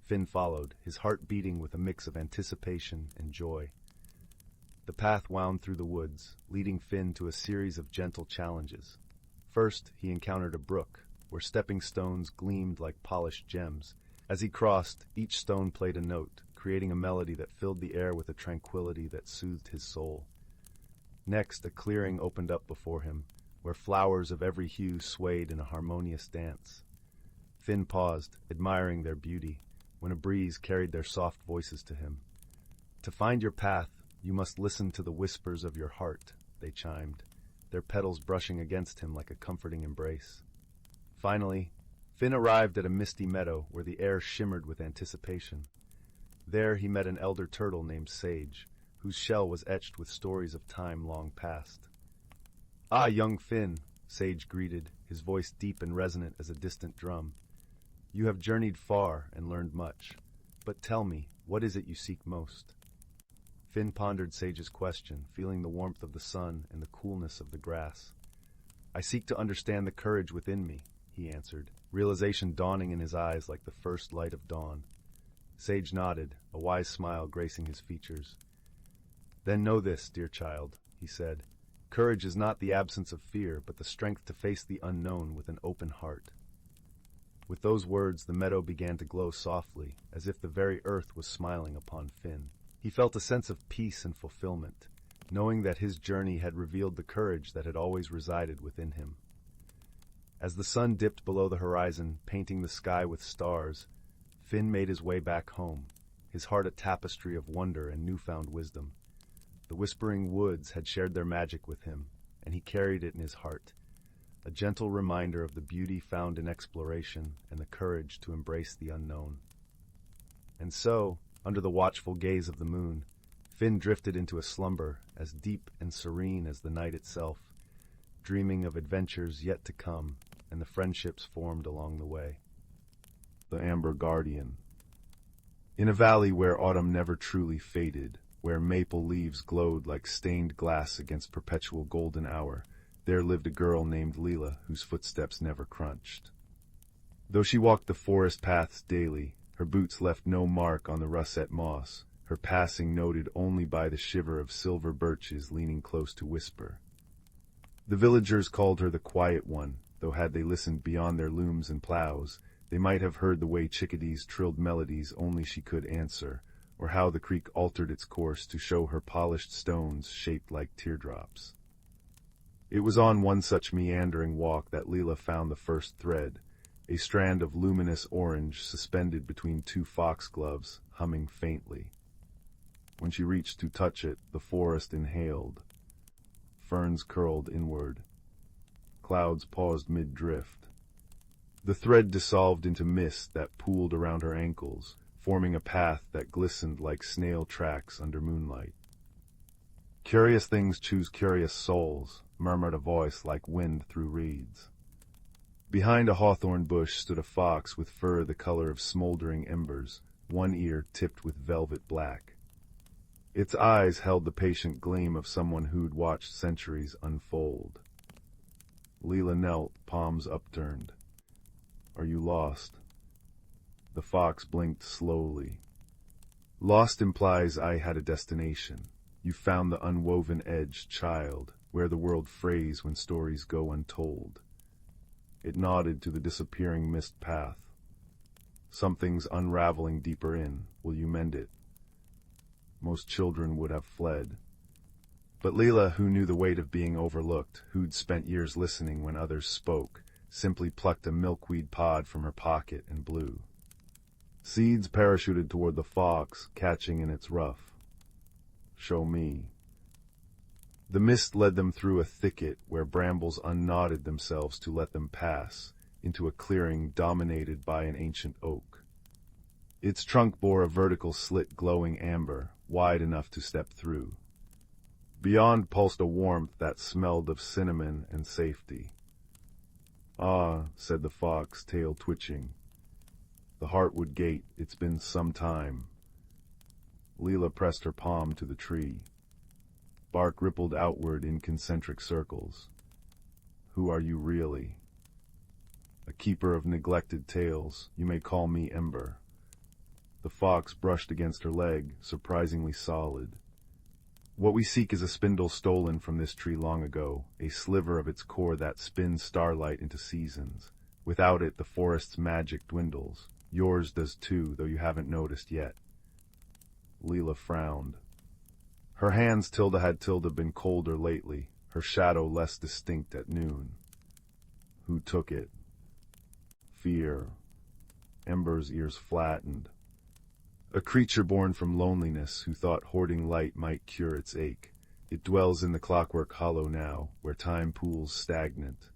Finn followed, his heart beating with a mix of anticipation and joy. The path wound through the woods, leading Finn to a series of gentle challenges. First, he encountered a brook, where stepping stones gleamed like polished gems. As he crossed, each stone played a note, creating a melody that filled the air with a tranquility that soothed his soul. Next, a clearing opened up before him, where flowers of every hue swayed in a harmonious dance. Finn paused, admiring their beauty, when a breeze carried their soft voices to him. "To find your path, you must listen to the whispers of your heart," they chimed, their petals brushing against him like a comforting embrace. Finally, Finn arrived at a misty meadow where the air shimmered with anticipation. There he met an elder turtle named Sage, whose shell was etched with stories of time long past. "Ah, young Finn," Sage greeted, his voice deep and resonant as a distant drum. "You have journeyed far and learned much. But tell me, what is it you seek most?" Finn pondered Sage's question, feeling the warmth of the sun and the coolness of the grass. "I seek to understand the courage within me," he answered, realization dawning in his eyes like the first light of dawn. Sage nodded, a wise smile gracing his features. "Then know this, dear child," he said. "Courage is not the absence of fear, but the strength to face the unknown with an open heart." With those words, the meadow began to glow softly, as if the very earth was smiling upon Finn. He felt a sense of peace and fulfillment, knowing that his journey had revealed the courage that had always resided within him. As the sun dipped below the horizon, painting the sky with stars, Finn made his way back home, his heart a tapestry of wonder and newfound wisdom. The Whispering Woods had shared their magic with him, and he carried it in his heart, a gentle reminder of the beauty found in exploration and the courage to embrace the unknown. And so, under the watchful gaze of the moon, Finn drifted into a slumber as deep and serene as the night itself, dreaming of adventures yet to come and the friendships formed along the way. The Amber Guardian. In a valley where autumn never truly faded, where maple leaves glowed like stained glass against perpetual golden hour, there lived a girl named Leela whose footsteps never crunched. Though she walked the forest paths daily, her boots left no mark on the russet moss, her passing noted only by the shiver of silver birches leaning close to whisper. The villagers called her the Quiet One, though had they listened beyond their looms and plows, they might have heard the way chickadees trilled melodies only she could answer, or how the creek altered its course to show her polished stones shaped like teardrops. It was on one such meandering walk that Leela found the first thread, a strand of luminous orange suspended between two foxgloves, humming faintly. When she reached to touch it, the forest inhaled. Ferns curled inward. Clouds paused mid-drift. The thread dissolved into mist that pooled around her ankles, forming a path that glistened like snail tracks under moonlight. Curious things choose curious souls, murmured a voice like wind through reeds. Behind a hawthorn bush stood a fox with fur the color of smoldering embers, one ear tipped with velvet black. Its eyes held the patient gleam of someone who'd watched centuries unfold. Leela knelt, palms upturned. Are you lost? The fox blinked slowly. Lost implies I had a destination. You found the unwoven edge, child, where the world frays when stories go untold. It nodded to the disappearing mist path. Something's unraveling deeper in. Will you mend it? Most children would have fled. But Leela, who knew the weight of being overlooked, who'd spent years listening when others spoke, simply plucked a milkweed pod from her pocket and blew. Seeds parachuted toward the fox, catching in its ruff. Show me. The mist led them through a thicket where brambles unknotted themselves to let them pass, into a clearing dominated by an ancient oak. Its trunk bore a vertical slit glowing amber, wide enough to step through. Beyond pulsed a warmth that smelled of cinnamon and safety. Ah, said the fox, tail twitching. The Heartwood Gate, it's been some time. Leela pressed her palm to the tree. Bark rippled outward in concentric circles. Who are you really? A keeper of neglected tales, you may call me Ember. The fox brushed against her leg, surprisingly solid. What we seek is a spindle stolen from this tree long ago, a sliver of its core that spins starlight into seasons. Without it, the forest's magic dwindles. Yours does too, though you haven't noticed yet. Leela frowned. Her hands had been colder lately, her shadow less distinct at noon. Who took it? Fear. Ember's ears flattened. A creature born from loneliness who thought hoarding light might cure its ache. It dwells in the clockwork hollow now, where time pools stagnant.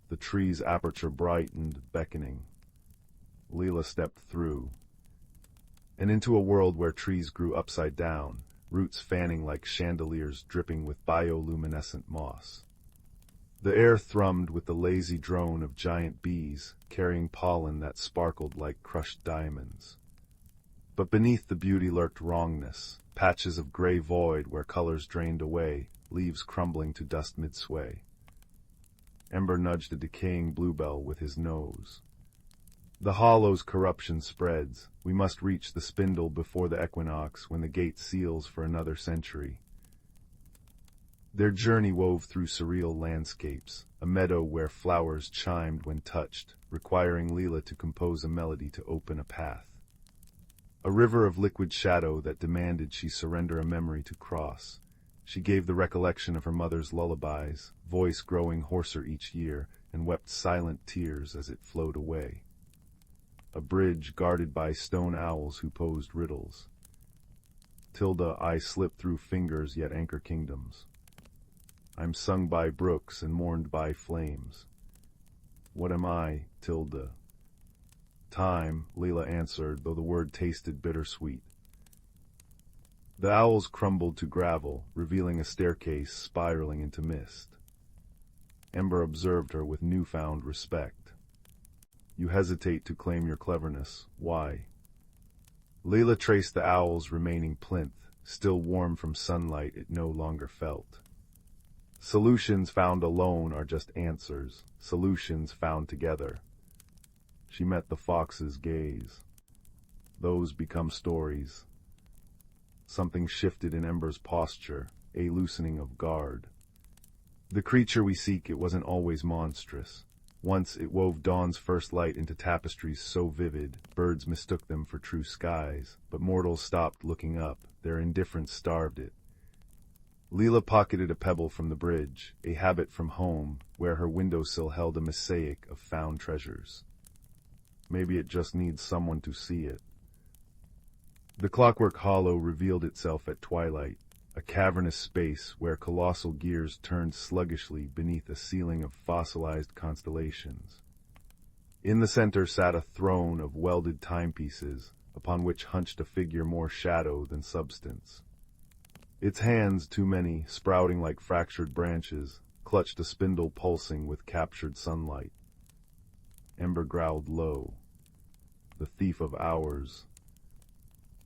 The tree's aperture brightened, beckoning. Leela stepped through, and into a world where trees grew upside down, roots fanning like chandeliers dripping with bioluminescent moss. The air thrummed with the lazy drone of giant bees, carrying pollen that sparkled like crushed diamonds. But beneath the beauty lurked wrongness, patches of gray void where colors drained away, leaves crumbling to dust mid-sway. Ember nudged a decaying bluebell with his nose. The hollow's corruption spreads. We must reach the spindle before the equinox, when the gate seals for another century. Their journey wove through surreal landscapes, a meadow where flowers chimed when touched, requiring Leela to compose a melody to open a path. A river of liquid shadow that demanded she surrender a memory to cross. She gave the recollection of her mother's lullabies, voice growing hoarser each year, and wept silent tears as it flowed away. A bridge guarded by stone owls who posed riddles. Tilda, I slip through fingers yet anchor kingdoms. I'm sung by brooks and mourned by flames. What am I, Tilda? Time, Leela answered, though the word tasted bittersweet. The owls crumbled to gravel, revealing a staircase spiraling into mist. Ember observed her with newfound respect. You hesitate to claim your cleverness. Why? Leela traced the owl's remaining plinth, still warm from sunlight it no longer felt. Solutions found alone are just answers, solutions found together. She met the fox's gaze. Those become stories. Something shifted in Ember's posture, a loosening of guard. The creature we seek, it wasn't always monstrous. Once it wove dawn's first light into tapestries so vivid, birds mistook them for true skies, but mortals stopped looking up, their indifference starved it. Leela pocketed a pebble from the bridge, a habit from home, where her windowsill held a mosaic of found treasures. Maybe it just needs someone to see it. The clockwork hollow revealed itself at twilight, a cavernous space where colossal gears turned sluggishly beneath a ceiling of fossilized constellations. In the center sat a throne of welded timepieces, upon which hunched a figure more shadow than substance. Its hands, too many, sprouting like fractured branches, clutched a spindle pulsing with captured sunlight. Ember growled low. The thief of hours.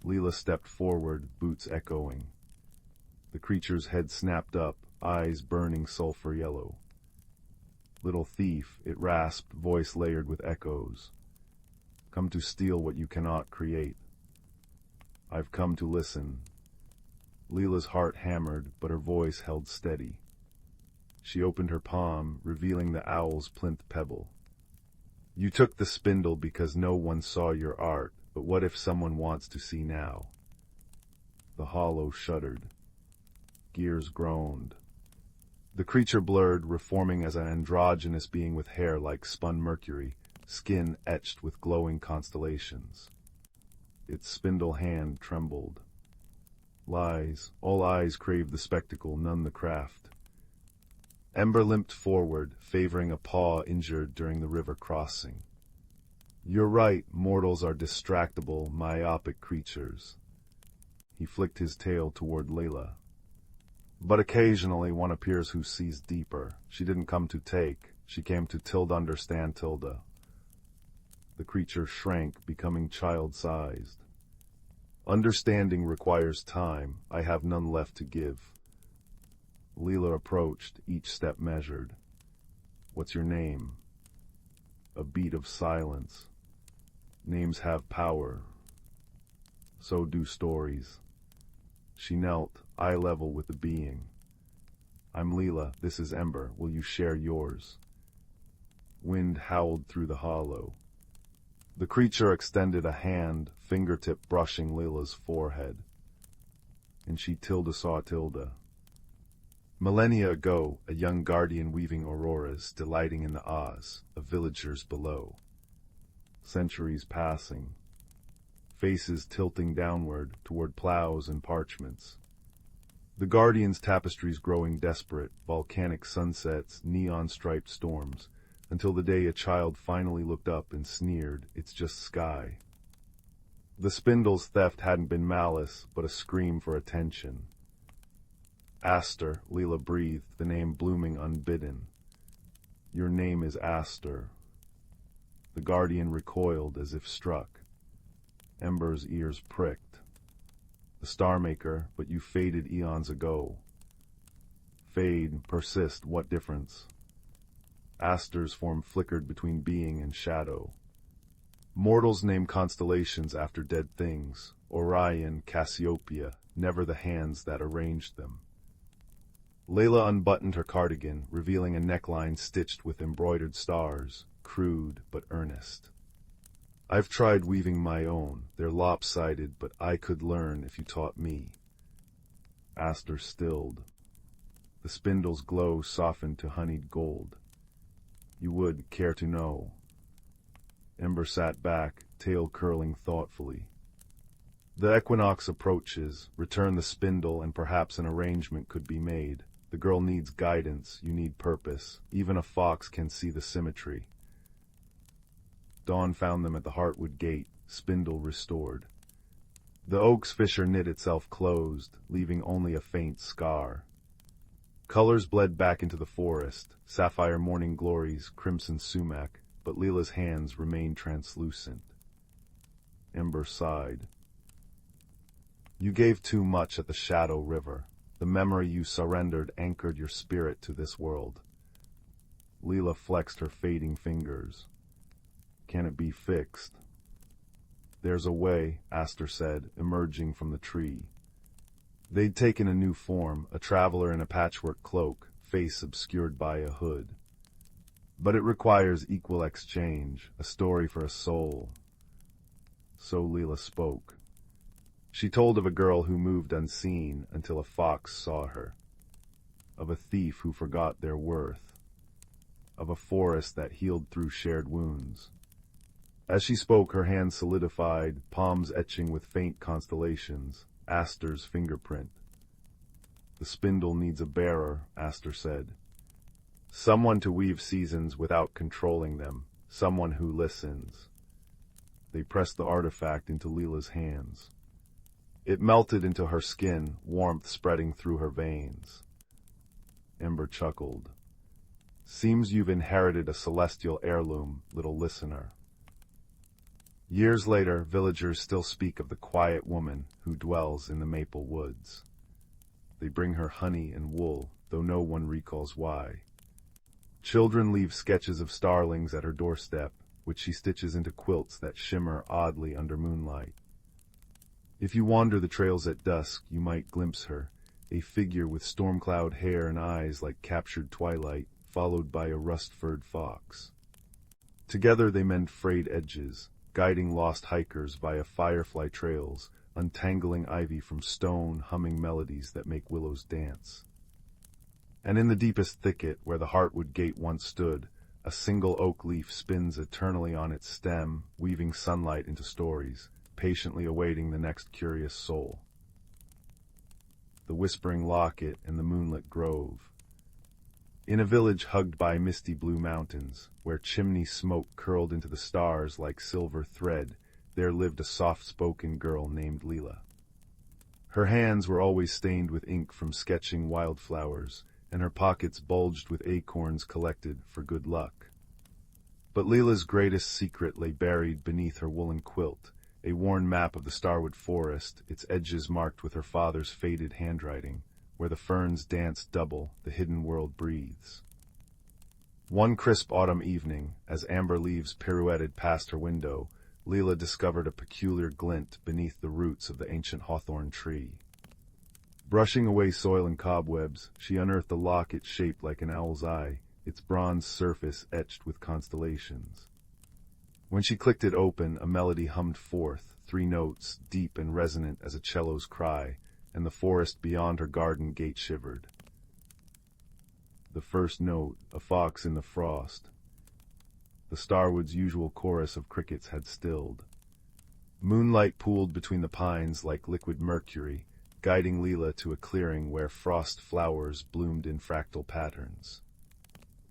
Leela stepped forward, boots echoing. The creature's head snapped up, eyes burning sulfur yellow. Little thief, it rasped, voice layered with echoes. Come to steal what you cannot create. I've come to listen. Leela's heart hammered, but her voice held steady. She opened her palm, revealing the owl's plinth pebble. You took the spindle because no one saw your art, but what if someone wants to see now? The hollow shuddered. Gears groaned. The creature blurred, reforming as an androgynous being with hair like spun mercury, skin etched with glowing constellations. Its spindle hand trembled. Lies, all eyes craved the spectacle, none the craft. Ember limped forward, favoring a paw injured during the river crossing. You're right, mortals are distractible, myopic creatures. He flicked his tail toward Layla. But occasionally one appears who sees deeper. She didn't come to take, she came to understand Tilda. The creature shrank, becoming child-sized. Understanding requires time. I have none left to give. Leela approached, each step measured. What's your name? A beat of silence. Names have power. So do stories. She knelt, eye level with the being. I'm Leela, this is Ember. Will you share yours? Wind howled through the hollow. The creature extended a hand, fingertip brushing Leela's forehead. And she saw Tilda. Millennia ago, a young guardian weaving auroras, delighting in the Oz of villagers below. Centuries passing. Faces tilting downward toward plows and parchments. The guardian's tapestries growing desperate, volcanic sunsets, neon-striped storms, until the day a child finally looked up and sneered, it's just sky. The spindle's theft hadn't been malice, but a scream for attention. Aster, Leela breathed, the name blooming unbidden. Your name is Aster. The guardian recoiled as if struck. Ember's ears pricked. The Star Maker, but you faded eons ago. Fade, persist, what difference? Aster's form flickered between being and shadow. Mortals name constellations after dead things, Orion, Cassiopeia, never the hands that arranged them. Layla unbuttoned her cardigan, revealing a neckline stitched with embroidered stars, crude but earnest. I've tried weaving my own. They're lopsided, but I could learn if you taught me. Aster stilled. The spindle's glow softened to honeyed gold. You would care to know. Ember sat back, tail curling thoughtfully. The equinox approaches. Return the spindle and perhaps an arrangement could be made. The girl needs guidance, you need purpose. Even a fox can see the symmetry. Dawn found them at the Heartwood Gate, spindle restored. The oak's fissure knit itself closed, leaving only a faint scar. Colors bled back into the forest, sapphire morning glories, crimson sumac, but Leela's hands remained translucent. Ember sighed. You gave too much at the Shadow River. The memory you surrendered anchored your spirit to this world. Leela flexed her fading fingers. Can it be fixed? There's a way, Aster said, emerging from the tree. They'd taken a new form, a traveler in a patchwork cloak, face obscured by a hood. But it requires equal exchange, a story for a soul. So Leela spoke. She told of a girl who moved unseen until a fox saw her. Of a thief who forgot their worth. Of a forest that healed through shared wounds. As she spoke, her hands solidified, palms etching with faint constellations, Aster's fingerprint. The spindle needs a bearer, Aster said. Someone to weave seasons without controlling them, someone who listens. They pressed the artifact into Leela's hands. It melted into her skin, warmth spreading through her veins. Ember chuckled. Seems you've inherited a celestial heirloom, little listener. Years later, villagers still speak of the quiet woman who dwells in the maple woods. They bring her honey and wool, though no one recalls why. Children leave sketches of starlings at her doorstep, which she stitches into quilts that shimmer oddly under moonlight. If you wander the trails at dusk, you might glimpse her, a figure with storm-cloud hair and eyes like captured twilight, followed by a rust-furred fox. Together they mend frayed edges, guiding lost hikers via firefly trails, untangling ivy from stone, humming melodies that make willows dance. And in the deepest thicket, where the heartwood gate once stood, a single oak leaf spins eternally on its stem, weaving sunlight into stories, patiently awaiting the next curious soul. The whispering locket and the moonlit grove. In a village hugged by misty blue mountains, where chimney smoke curled into the stars like silver thread, there lived a soft-spoken girl named Leela. Her hands were always stained with ink from sketching wildflowers, and her pockets bulged with acorns collected for good luck. But Leela's greatest secret lay buried beneath her woolen quilt, a worn map of the starwood forest, its edges marked with her father's faded handwriting. Where the ferns dance double, the hidden world breathes. One crisp autumn evening, as amber leaves pirouetted past her window, Leela discovered a peculiar glint beneath the roots of the ancient hawthorn tree. Brushing away soil and cobwebs, she unearthed a locket shaped like an owl's eye, its bronze surface etched with constellations. When she clicked it open, a melody hummed forth, 3 notes, deep and resonant as a cello's cry, and the forest beyond her garden gate shivered. The first note, a fox in the frost. The starwood's usual chorus of crickets had stilled. Moonlight pooled between the pines like liquid mercury, guiding Leela to a clearing where frost flowers bloomed in fractal patterns.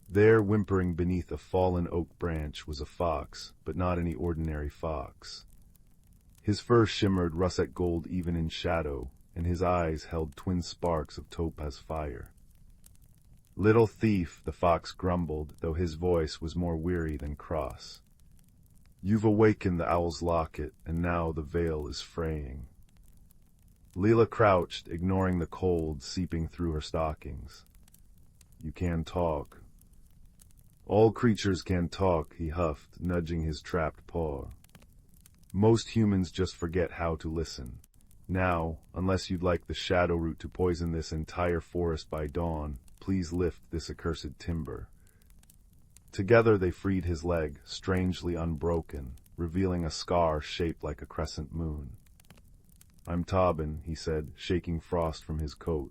There, whimpering beneath a fallen oak branch, was a fox, but not any ordinary fox. His fur shimmered russet gold even in shadow, and his eyes held twin sparks of topaz fire. "Little thief," the fox grumbled, though his voice was more weary than cross. "You've awakened the owl's locket, and now the veil is fraying." Leela crouched, ignoring the cold seeping through her stockings. "You can talk." "All creatures can talk," he huffed, nudging his trapped paw. "Most humans just forget how to listen. Now, unless you'd like the shadow root to poison this entire forest by dawn, please lift this accursed timber." Together they freed his leg, strangely unbroken, revealing a scar shaped like a crescent moon. "I'm Tobin," he said, shaking frost from his coat.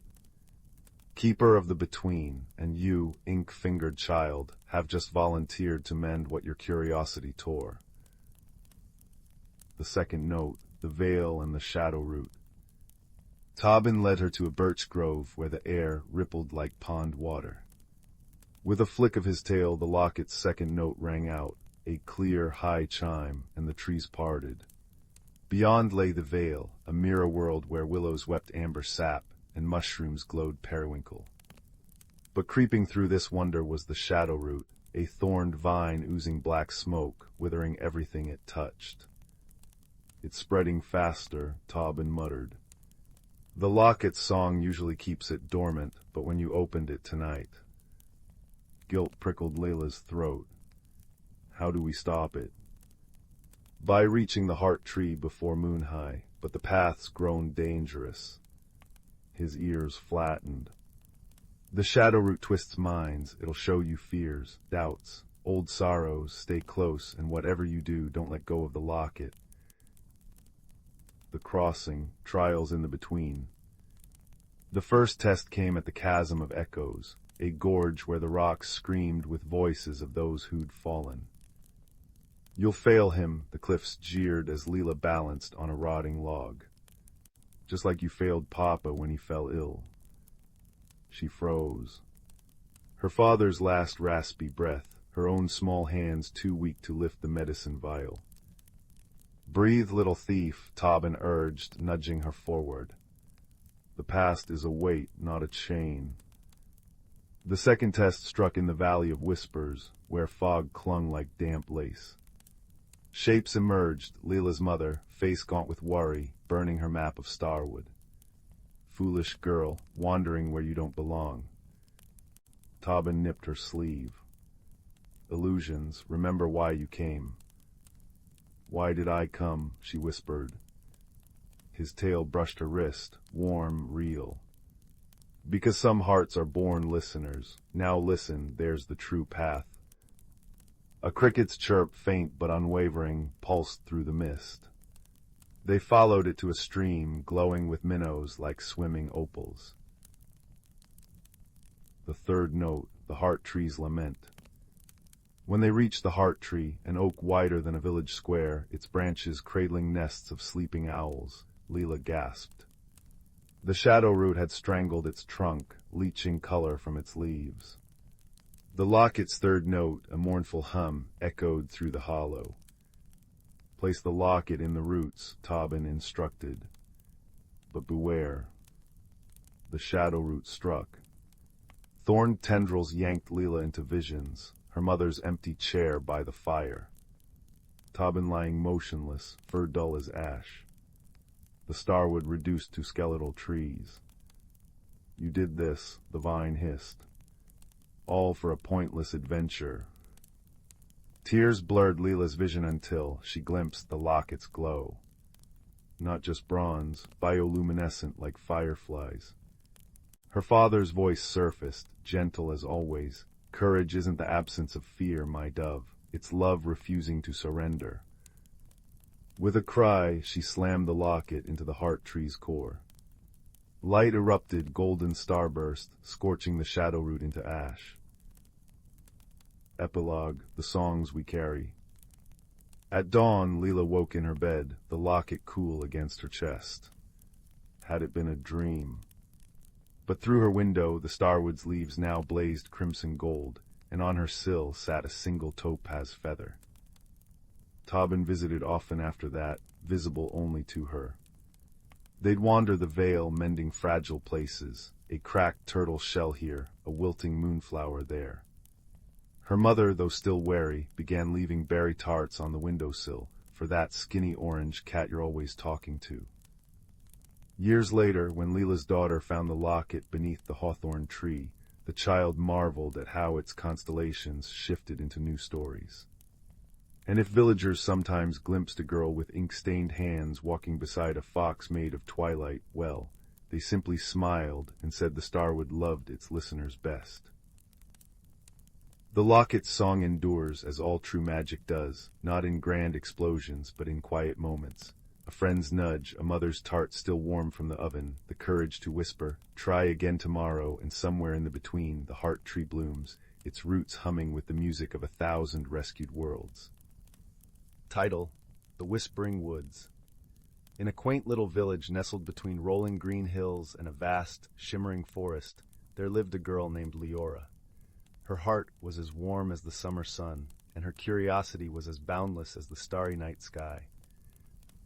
"Keeper of the Between, and you, ink-fingered child, have just volunteered to mend what your curiosity tore." The second note, the veil and the shadow root. Tobin led her to a birch grove where the air rippled like pond water. With a flick of his tail, the locket's second note rang out, a clear, high chime, and the trees parted. Beyond lay the veil, a mirror world where willows wept amber sap and mushrooms glowed periwinkle. But creeping through this wonder was the shadow root, a thorned vine oozing black smoke, withering everything it touched. "It's spreading faster," Tobin muttered. "The locket's song usually keeps it dormant, but when you opened it tonight..." Guilt prickled Leila's throat. "How do we stop it?" "By reaching the heart tree before moon high, but the path's grown dangerous." His ears flattened. "The shadow root twists minds. It'll show you fears, doubts, old sorrows. Stay close, and whatever you do, don't let go of the locket." The crossing, trials in the between. The first test came at the Chasm of Echoes, a gorge where the rocks screamed with voices of those who'd fallen. "You'll fail him," the cliffs jeered as Leela balanced on a rotting log. "Just like you failed Papa when he fell ill." She froze. Her father's last raspy breath, her own small hands too weak to lift the medicine vial. Breathe, little thief, Tobin urged, nudging her forward. The past is a weight, not a chain. The second test struck in the Valley of Whispers, where fog clung like damp lace. Shapes emerged, Leela's mother, face gaunt with worry, burning her map of Starwood. Foolish girl, wandering where you don't belong. Tobin nipped her sleeve. Illusions, remember why you came. Why did I come, she whispered. His tail brushed her wrist, warm, real. Because some hearts are born listeners. Now listen, there's the true path. A cricket's chirp, faint but unwavering, pulsed through the mist. They followed it to a stream, glowing with minnows like swimming opals. The third note, the heart tree's lament. When they reached the heart tree, an oak wider than a village square, its branches cradling nests of sleeping owls, Leela gasped. The shadow root had strangled its trunk, leaching color from its leaves. The locket's third note, a mournful hum, echoed through the hollow. Place the locket in the roots, Tobin instructed. But beware. The shadow root struck. Thorned tendrils yanked Leela into visions, her mother's empty chair by the fire. Tobin lying motionless, fur dull as ash. The starwood reduced to skeletal trees. You did this, the vine hissed. All for a pointless adventure. Tears blurred Leela's vision until she glimpsed the locket's glow. Not just bronze, bioluminescent like fireflies. Her father's voice surfaced, gentle as always. Courage isn't the absence of fear, my dove. It's love refusing to surrender. With a cry, she slammed the locket into the heart tree's core. Light erupted, golden starburst, scorching the shadow root into ash. Epilogue, the songs we carry. At dawn, Leela woke in her bed, the locket cool against her chest. Had it been a dream? But through her window, the starwood's leaves now blazed crimson gold, and on her sill sat a single topaz feather. Tobin visited often after that, visible only to her. They'd wander the vale, mending fragile places, a cracked turtle shell here, a wilting moonflower there. Her mother, though still wary, began leaving berry tarts on the windowsill for that skinny orange cat you're always talking to. Years later, when Leela's daughter found the locket beneath the hawthorn tree, the child marveled at how its constellations shifted into new stories. And if villagers sometimes glimpsed a girl with ink-stained hands walking beside a fox made of twilight, well, they simply smiled and said the starwood loved its listeners best. The locket's song endures, as all true magic does, not in grand explosions, but in quiet moments. A friend's nudge, a mother's tart still warm from the oven, the courage to whisper, try again tomorrow, and somewhere in the between, the heart tree blooms, its roots humming with the music of 1,000 rescued worlds. Title: The Whispering Woods. In a quaint little village nestled between rolling green hills and a vast, shimmering forest, there lived a girl named Leora. Her heart was as warm as the summer sun, and her curiosity was as boundless as the starry night sky.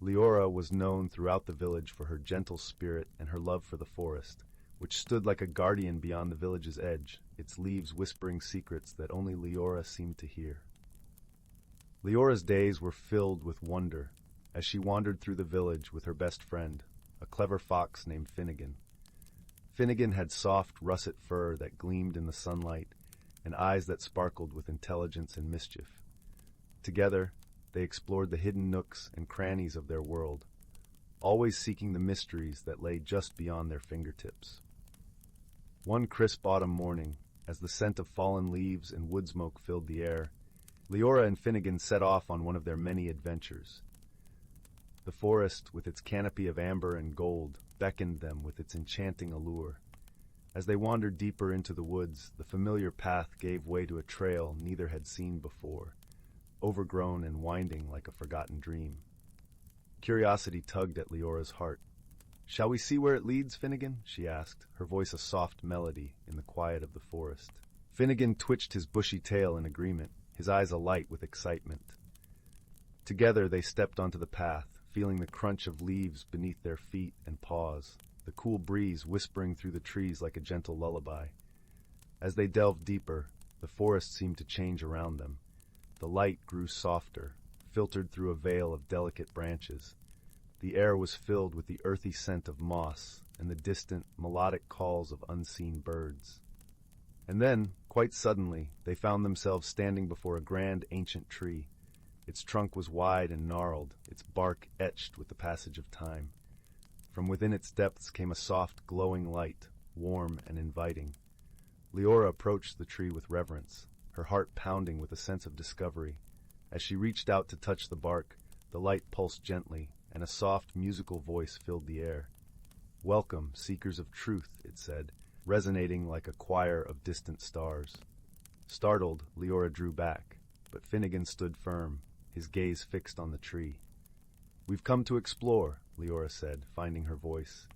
Leora was known throughout the village for her gentle spirit and her love for the forest, which stood like a guardian beyond the village's edge, its leaves whispering secrets that only Leora seemed to hear. Leora's days were filled with wonder as she wandered through the village with her best friend, a clever fox named Finnegan. Finnegan had soft, russet fur that gleamed in the sunlight and eyes that sparkled with intelligence and mischief. Together, they explored the hidden nooks and crannies of their world, always seeking the mysteries that lay just beyond their fingertips. One crisp autumn morning, as the scent of fallen leaves and wood smoke filled the air, Leora and Finnegan set off on one of their many adventures. The forest, with its canopy of amber and gold, beckoned them with its enchanting allure. As they wandered deeper into the woods, the familiar path gave way to a trail neither had seen before, overgrown and winding like a forgotten dream. Curiosity tugged at Leora's heart. "Shall we see where it leads, Finnegan?" she asked, her voice a soft melody in the quiet of the forest. Finnegan twitched his bushy tail in agreement, his eyes alight with excitement. Together they stepped onto the path, feeling the crunch of leaves beneath their feet and paws, the cool breeze whispering through the trees like a gentle lullaby. As they delved deeper, the forest seemed to change around them. The light grew softer, filtered through a veil of delicate branches. The air was filled with the earthy scent of moss and the distant, melodic calls of unseen birds. And then, quite suddenly, they found themselves standing before a grand ancient tree. Its trunk was wide and gnarled, its bark etched with the passage of time. From within its depths came a soft, glowing light, warm and inviting. Leora approached the tree with reverence, her heart pounding with a sense of discovery. As she reached out to touch the bark, the light pulsed gently, and a soft, musical voice filled the air. "Welcome, seekers of truth," it said, resonating like a choir of distant stars. Startled, Leora drew back, but Finnegan stood firm, his gaze fixed on the tree. "We've come to explore," Leora said, finding her voice,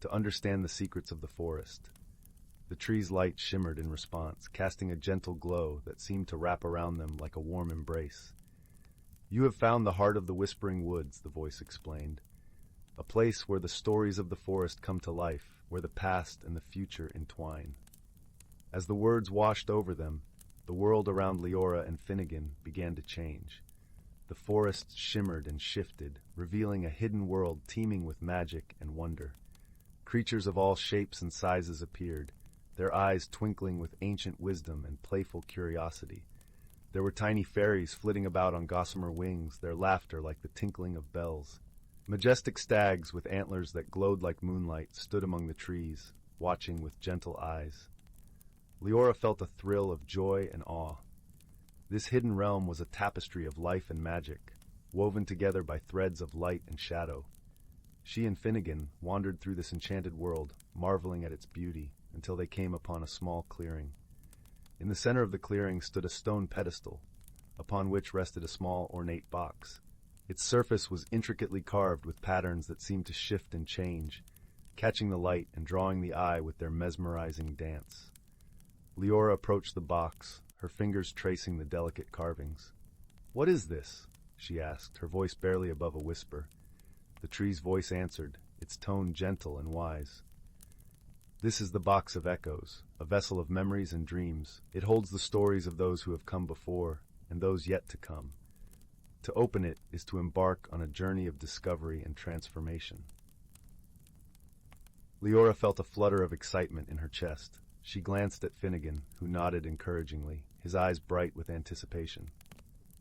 "to understand the secrets of the forest." The tree's light shimmered in response, casting a gentle glow that seemed to wrap around them like a warm embrace. "You have found the heart of the Whispering Woods," the voice explained. "A place where the stories of the forest come to life, where the past and the future entwine." As the words washed over them, the world around Leora and Finnegan began to change. The forest shimmered and shifted, revealing a hidden world teeming with magic and wonder. Creatures of all shapes and sizes appeared, their eyes twinkling with ancient wisdom and playful curiosity. There were tiny fairies flitting about on gossamer wings, their laughter like the tinkling of bells. Majestic stags with antlers that glowed like moonlight stood among the trees, watching with gentle eyes. Leora felt a thrill of joy and awe. This hidden realm was a tapestry of life and magic, woven together by threads of light and shadow. She and Finnegan wandered through this enchanted world, marveling at its beauty, until they came upon a small clearing. In the center of the clearing stood a stone pedestal, upon which rested a small ornate box. Its surface was intricately carved with patterns that seemed to shift and change, catching the light and drawing the eye with their mesmerizing dance. Leora approached the box, her fingers tracing the delicate carvings. "What is this?" she asked, her voice barely above a whisper. The tree's voice answered, its tone gentle and wise. "This is the Box of Echoes, a vessel of memories and dreams. It holds the stories of those who have come before and those yet to come. To open it is to embark on a journey of discovery and transformation." Leora felt a flutter of excitement in her chest. She glanced at Finnegan, who nodded encouragingly, his eyes bright with anticipation.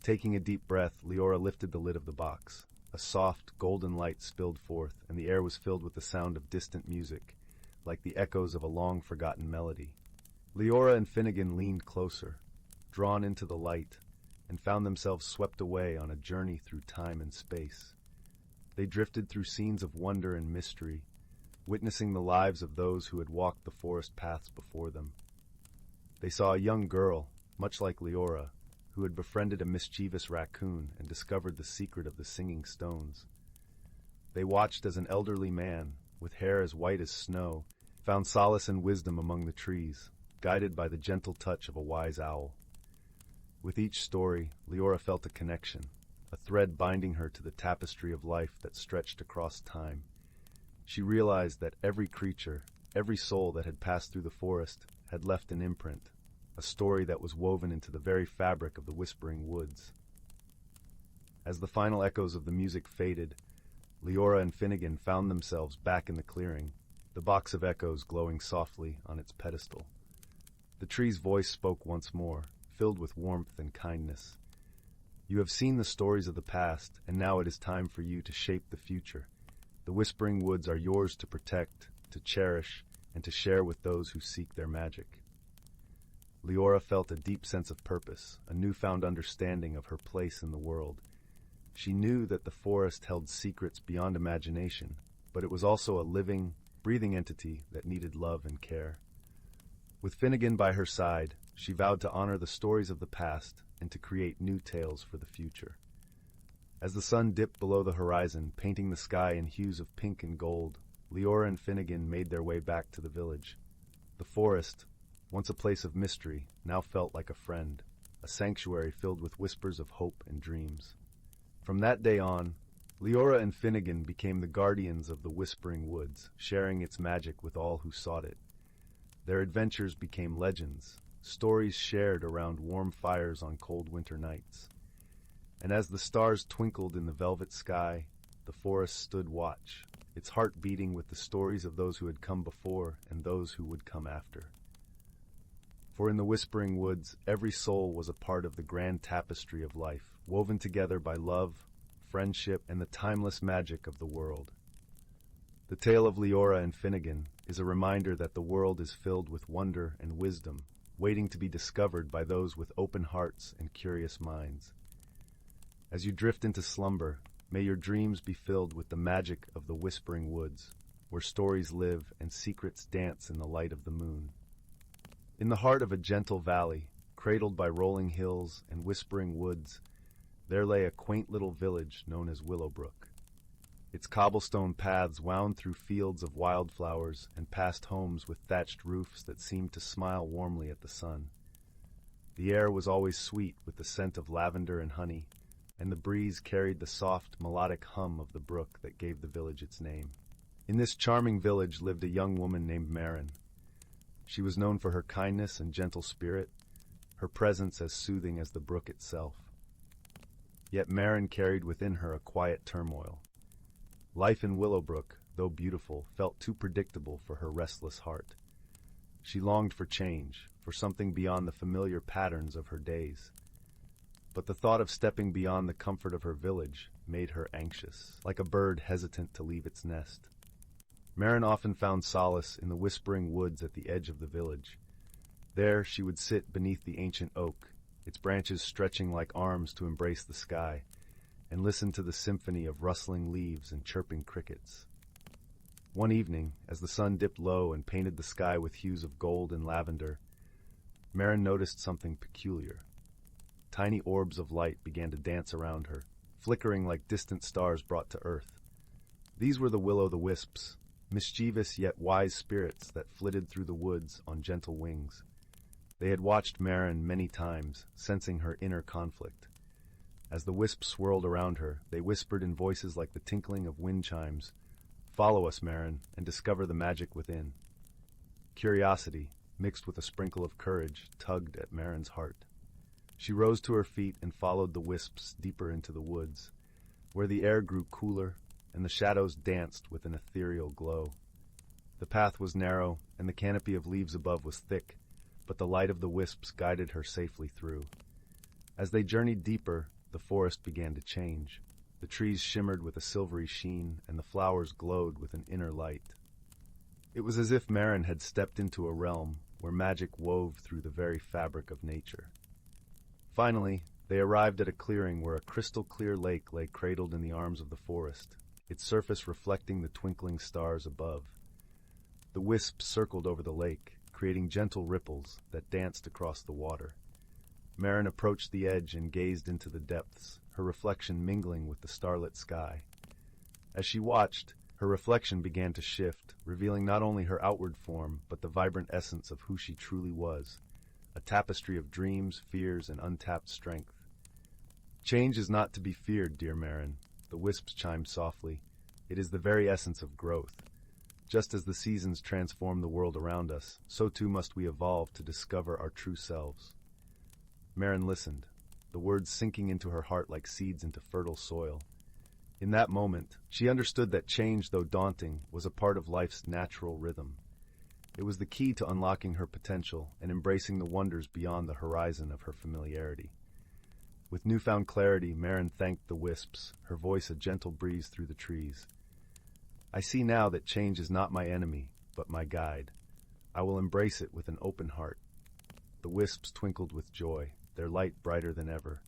Taking a deep breath, Leora lifted the lid of the box. A soft, golden light spilled forth, and the air was filled with the sound of distant music, like the echoes of a long-forgotten melody. Leora and Finnegan leaned closer, drawn into the light, and found themselves swept away on a journey through time and space. They drifted through scenes of wonder and mystery, witnessing the lives of those who had walked the forest paths before them. They saw a young girl, much like Leora, who had befriended a mischievous raccoon and discovered the secret of the singing stones. They watched as an elderly man, with hair as white as snow, found solace and wisdom among the trees, guided by the gentle touch of a wise owl. With each story, Leora felt a connection, a thread binding her to the tapestry of life that stretched across time. She realized that every creature, every soul that had passed through the forest, had left an imprint, a story that was woven into the very fabric of the Whispering Woods. As the final echoes of the music faded, Leora and Finnegan found themselves back in the clearing, the Box of Echoes glowing softly on its pedestal. The tree's voice spoke once more, filled with warmth and kindness. "You have seen the stories of the past, and now it is time for you to shape the future. The Whispering Woods are yours to protect, to cherish, and to share with those who seek their magic." Leora felt a deep sense of purpose, a newfound understanding of her place in the world. She knew that the forest held secrets beyond imagination, but it was also a living, breathing entity that needed love and care. With Finnegan by her side, she vowed to honor the stories of the past and to create new tales for the future. As the sun dipped below the horizon, painting the sky in hues of pink and gold, Leora and Finnegan made their way back to the village. The forest, once a place of mystery, now felt like a friend, a sanctuary filled with whispers of hope and dreams. From that day on, Leora and Finnegan became the guardians of the Whispering Woods, sharing its magic with all who sought it. Their adventures became legends, stories shared around warm fires on cold winter nights. And as the stars twinkled in the velvet sky, the forest stood watch, its heart beating with the stories of those who had come before and those who would come after. For in the Whispering Woods, every soul was a part of the grand tapestry of life, woven together by love, friendship, and the timeless magic of the world. The tale of Leora and Finnegan is a reminder that the world is filled with wonder and wisdom, waiting to be discovered by those with open hearts and curious minds. As you drift into slumber, may your dreams be filled with the magic of the Whispering Woods, where stories live and secrets dance in the light of the moon. In the heart of a gentle valley, cradled by rolling hills and whispering woods, there lay a quaint little village known as Willowbrook. Its cobblestone paths wound through fields of wildflowers and past homes with thatched roofs that seemed to smile warmly at the sun. The air was always sweet with the scent of lavender and honey, and the breeze carried the soft, melodic hum of the brook that gave the village its name. In this charming village lived a young woman named Marin. She was known for her kindness and gentle spirit, her presence as soothing as the brook itself. Yet Marin carried within her a quiet turmoil. Life in Willowbrook, though beautiful, felt too predictable for her restless heart. She longed for change, for something beyond the familiar patterns of her days. But the thought of stepping beyond the comfort of her village made her anxious, like a bird hesitant to leave its nest. Marin often found solace in the whispering woods at the edge of the village. There she would sit beneath the ancient oak, its branches stretching like arms to embrace the sky, and listen to the symphony of rustling leaves and chirping crickets. One evening, as the sun dipped low and painted the sky with hues of gold and lavender, Marin noticed something peculiar. Tiny orbs of light began to dance around her, flickering like distant stars brought to earth. These were the will-o'-the-wisps, mischievous yet wise spirits that flitted through the woods on gentle wings. They had watched Marin many times, sensing her inner conflict. As the wisps swirled around her, they whispered in voices like the tinkling of wind chimes, "Follow us, Marin, and discover the magic within." Curiosity, mixed with a sprinkle of courage, tugged at Marin's heart. She rose to her feet and followed the wisps deeper into the woods, where the air grew cooler and the shadows danced with an ethereal glow. The path was narrow, and the canopy of leaves above was thick, but the light of the wisps guided her safely through. As they journeyed deeper, the forest began to change. The trees shimmered with a silvery sheen, and the flowers glowed with an inner light. It was as if Marin had stepped into a realm where magic wove through the very fabric of nature. Finally, they arrived at a clearing where a crystal-clear lake lay cradled in the arms of the forest, its surface reflecting the twinkling stars above. The wisps circled over the lake, creating gentle ripples that danced across the water. Marin approached the edge and gazed into the depths, her reflection mingling with the starlit sky. As she watched, her reflection began to shift, revealing not only her outward form, but the vibrant essence of who she truly was, a tapestry of dreams, fears, and untapped strength. "Change is not to be feared, dear Marin," the wisps chimed softly. "It is the very essence of growth. Just as the seasons transform the world around us, so too must we evolve to discover our true selves." Marin listened, the words sinking into her heart like seeds into fertile soil. In that moment, she understood that change, though daunting, was a part of life's natural rhythm. It was the key to unlocking her potential and embracing the wonders beyond the horizon of her familiarity. With newfound clarity, Marin thanked the wisps, her voice a gentle breeze through the trees. "I see now that change is not my enemy, but my guide. I will embrace it with an open heart." The wisps twinkled with joy, their light brighter than ever.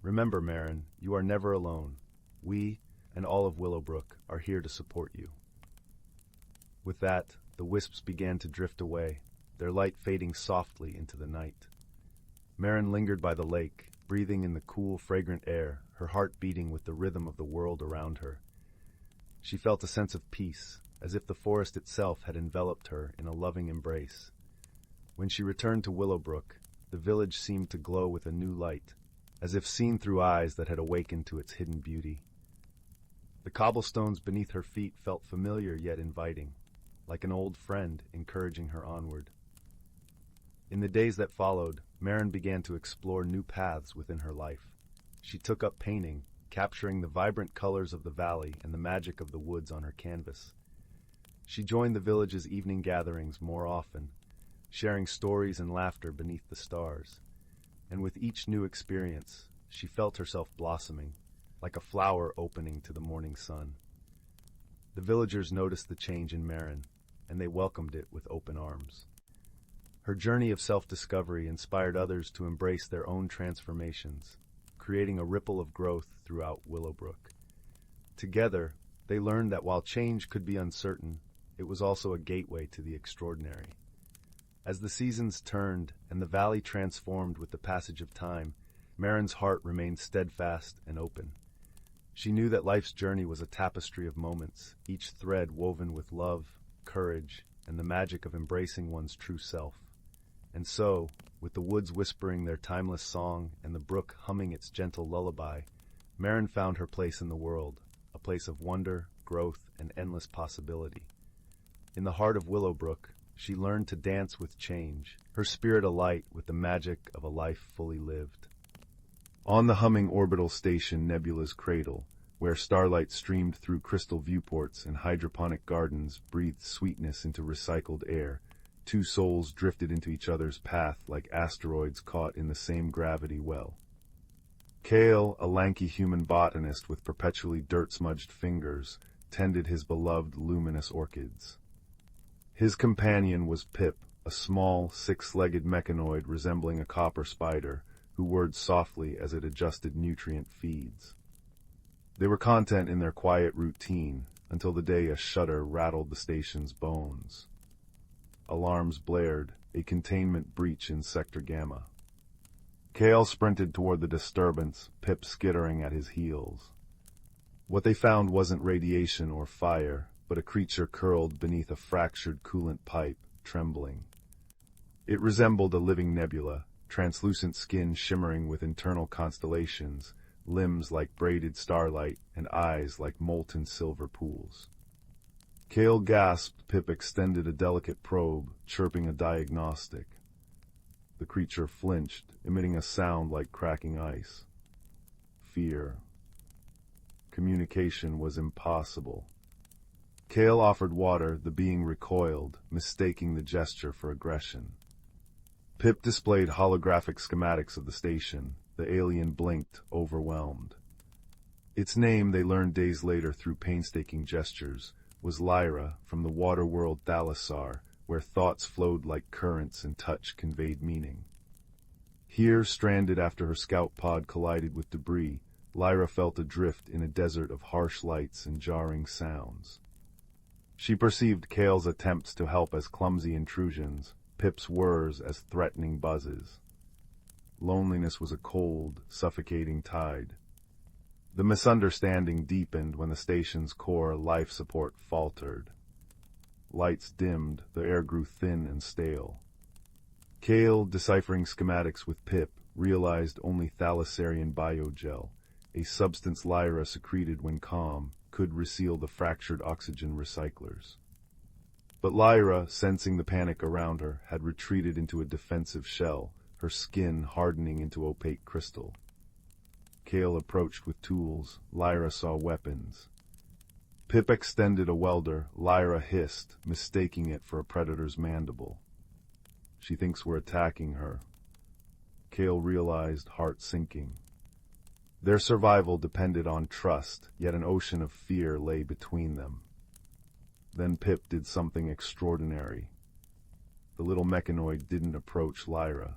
"Remember, Marin, you are never alone. We, and all of Willowbrook, are here to support you." With that, the wisps began to drift away, their light fading softly into the night. Marin lingered by the lake, breathing in the cool, fragrant air, her heart beating with the rhythm of the world around her. She felt a sense of peace, as if the forest itself had enveloped her in a loving embrace. When she returned to Willowbrook, the village seemed to glow with a new light, as if seen through eyes that had awakened to its hidden beauty. The cobblestones beneath her feet felt familiar yet inviting, like an old friend encouraging her onward. In the days that followed, Marin began to explore new paths within her life. She took up painting, capturing the vibrant colors of the valley and the magic of the woods on her canvas. She joined the village's evening gatherings more often, sharing stories and laughter beneath the stars. And with each new experience, she felt herself blossoming, like a flower opening to the morning sun. The villagers noticed the change in Marin, and they welcomed it with open arms. Her journey of self-discovery inspired others to embrace their own transformations, creating a ripple of growth throughout Willowbrook. Together, they learned that while change could be uncertain, it was also a gateway to the extraordinary. As the seasons turned and the valley transformed with the passage of time, Marin's heart remained steadfast and open. She knew that life's journey was a tapestry of moments, each thread woven with love, courage, and the magic of embracing one's true self. And so, with the woods whispering their timeless song and the brook humming its gentle lullaby, Marin found her place in the world, a place of wonder, growth, and endless possibility. In the heart of Willowbrook, she learned to dance with change, her spirit alight with the magic of a life fully lived. On the humming orbital station Nebula's Cradle, where starlight streamed through crystal viewports and hydroponic gardens breathed sweetness into recycled air, two souls drifted into each other's path like asteroids caught in the same gravity well. Kale, a lanky human botanist with perpetually dirt-smudged fingers, tended his beloved luminous orchids. His companion was Pip, a small, six-legged mechanoid resembling a copper spider, who whirred softly as it adjusted nutrient feeds. They were content in their quiet routine, until the day a shudder rattled the station's bones. Alarms blared, a containment breach in Sector Gamma. Kale sprinted toward the disturbance, Pip skittering at his heels. What they found wasn't radiation or fire, but a creature curled beneath a fractured coolant pipe, trembling. It resembled a living nebula, translucent skin shimmering with internal constellations, limbs like braided starlight, and eyes like molten silver pools. Kale gasped. Pip extended a delicate probe, chirping a diagnostic. The creature flinched, emitting a sound like cracking ice. Fear. Communication was impossible. Kale offered water. The being recoiled, mistaking the gesture for aggression. Pip displayed holographic schematics of the station. The alien blinked, overwhelmed. Its name, they learned days later through painstaking gestures, was Lyra, from the water world Thalassar, where thoughts flowed like currents and touch conveyed meaning. Here, stranded after her scout pod collided with debris, Lyra felt adrift in a desert of harsh lights and jarring sounds. She perceived Kale's attempts to help as clumsy intrusions, Pip's whirs as threatening buzzes. Loneliness was a cold, suffocating tide. The misunderstanding deepened when the station's core life support faltered. Lights dimmed, the air grew thin and stale. Kale, deciphering schematics with Pip, realized only thalassarian biogel, a substance Lyra secreted when calm, could reseal the fractured oxygen recyclers. But Lyra, sensing the panic around her, had retreated into a defensive shell, her skin hardening into opaque crystal. Kale approached with tools. Lyra saw weapons. Pip extended a welder. Lyra hissed, mistaking it for a predator's mandible. She thinks we're attacking her. Kale realized, heart sinking. Their survival depended on trust, yet an ocean of fear lay between them. Then Pip did something extraordinary. The little mechanoid didn't approach Lyra.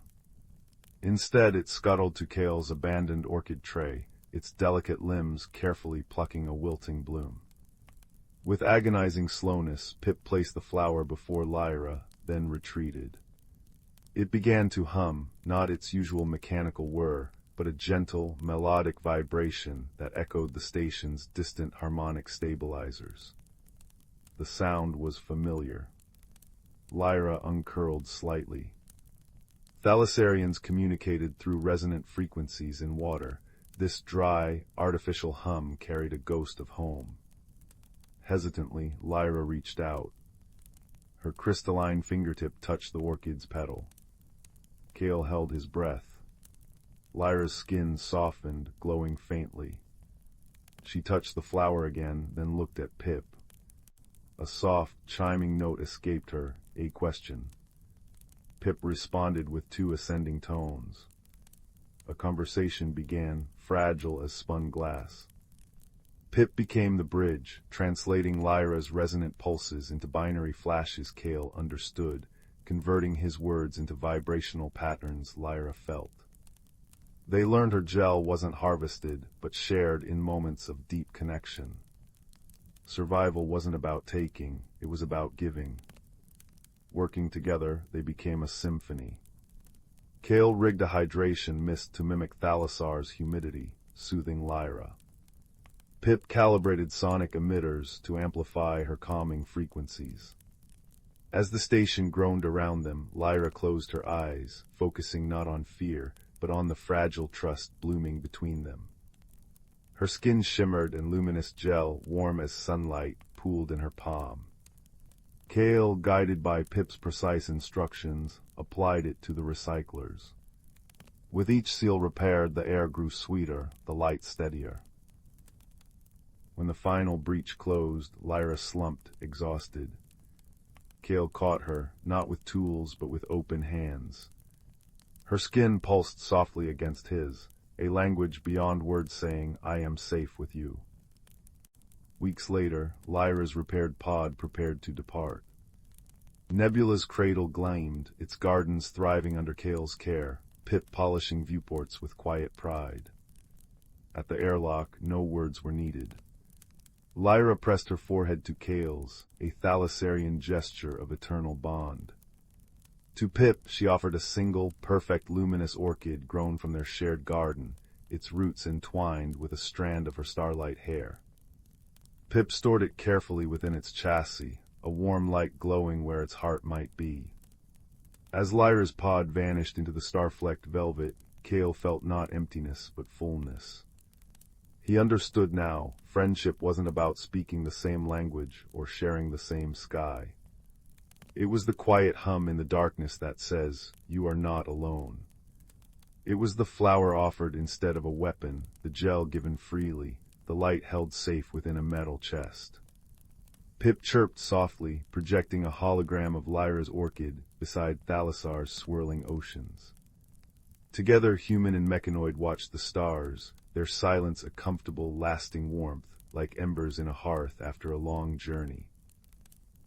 Instead, it scuttled to Kale's abandoned orchid tray, its delicate limbs carefully plucking a wilting bloom. With agonizing slowness, Pip placed the flower before Lyra, then retreated. It began to hum, not its usual mechanical whir, but a gentle, melodic vibration that echoed the station's distant harmonic stabilizers. The sound was familiar. Lyra uncurled slightly. Thalassarians communicated through resonant frequencies in water. This dry, artificial hum carried a ghost of home. Hesitantly, Lyra reached out. Her crystalline fingertip touched the orchid's petal. Kale held his breath. Lyra's skin softened, glowing faintly. She touched the flower again, then looked at Pip. A soft, chiming note escaped her, a question. Pip responded with 2 ascending tones. A conversation began, fragile as spun glass. Pip became the bridge, translating Lyra's resonant pulses into binary flashes Kale understood, converting his words into vibrational patterns Lyra felt. They learned her gel wasn't harvested, but shared in moments of deep connection. Survival wasn't about taking, it was about giving. Working together, they became a symphony. Kale rigged a hydration mist to mimic Thalassar's humidity, soothing Lyra. Pip calibrated sonic emitters to amplify her calming frequencies. As the station groaned around them, Lyra closed her eyes, focusing not on fear, but on the fragile trust blooming between them. Her skin shimmered and luminous gel, warm as sunlight, pooled in her palm. Kale, guided by Pip's precise instructions, applied it to the recyclers. With each seal repaired, the air grew sweeter, the light steadier. When the final breach closed, Lyra slumped, exhausted. Kale caught her, not with tools but with open hands. Her skin pulsed softly against his, a language beyond words saying, "I am safe with you." Weeks later, Lyra's repaired pod prepared to depart. Nebula's cradle gleamed, its gardens thriving under Kale's care, Pip polishing viewports with quiet pride. At the airlock, no words were needed. Lyra pressed her forehead to Kale's, a Thalassarian gesture of eternal bond. To Pip, she offered a single, perfect, luminous orchid grown from their shared garden, its roots entwined with a strand of her starlight hair. Pip stored it carefully within its chassis, a warm light glowing where its heart might be. As Lyra's pod vanished into the star-flecked velvet, Kale felt not emptiness but fullness. He understood now, friendship wasn't about speaking the same language or sharing the same sky. It was the quiet hum in the darkness that says, "You are not alone." It was the flower offered instead of a weapon, the gel given freely, the light held safe within a metal chest. Pip chirped softly, projecting a hologram of Lyra's orchid beside Thalassar's swirling oceans. Together, human and mechanoid watched the stars, their silence a comfortable, lasting warmth, like embers in a hearth after a long journey.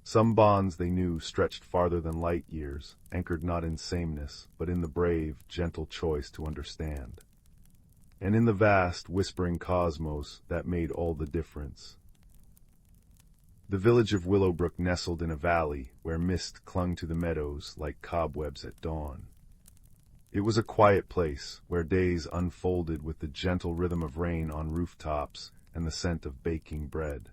Some bonds, they knew, stretched farther than light years, anchored not in sameness, but in the brave, gentle choice to understand. And in the vast, whispering cosmos, that made all the difference. The village of Willowbrook nestled in a valley, where mist clung to the meadows like cobwebs at dawn. It was a quiet place, where days unfolded with the gentle rhythm of rain on rooftops and the scent of baking bread.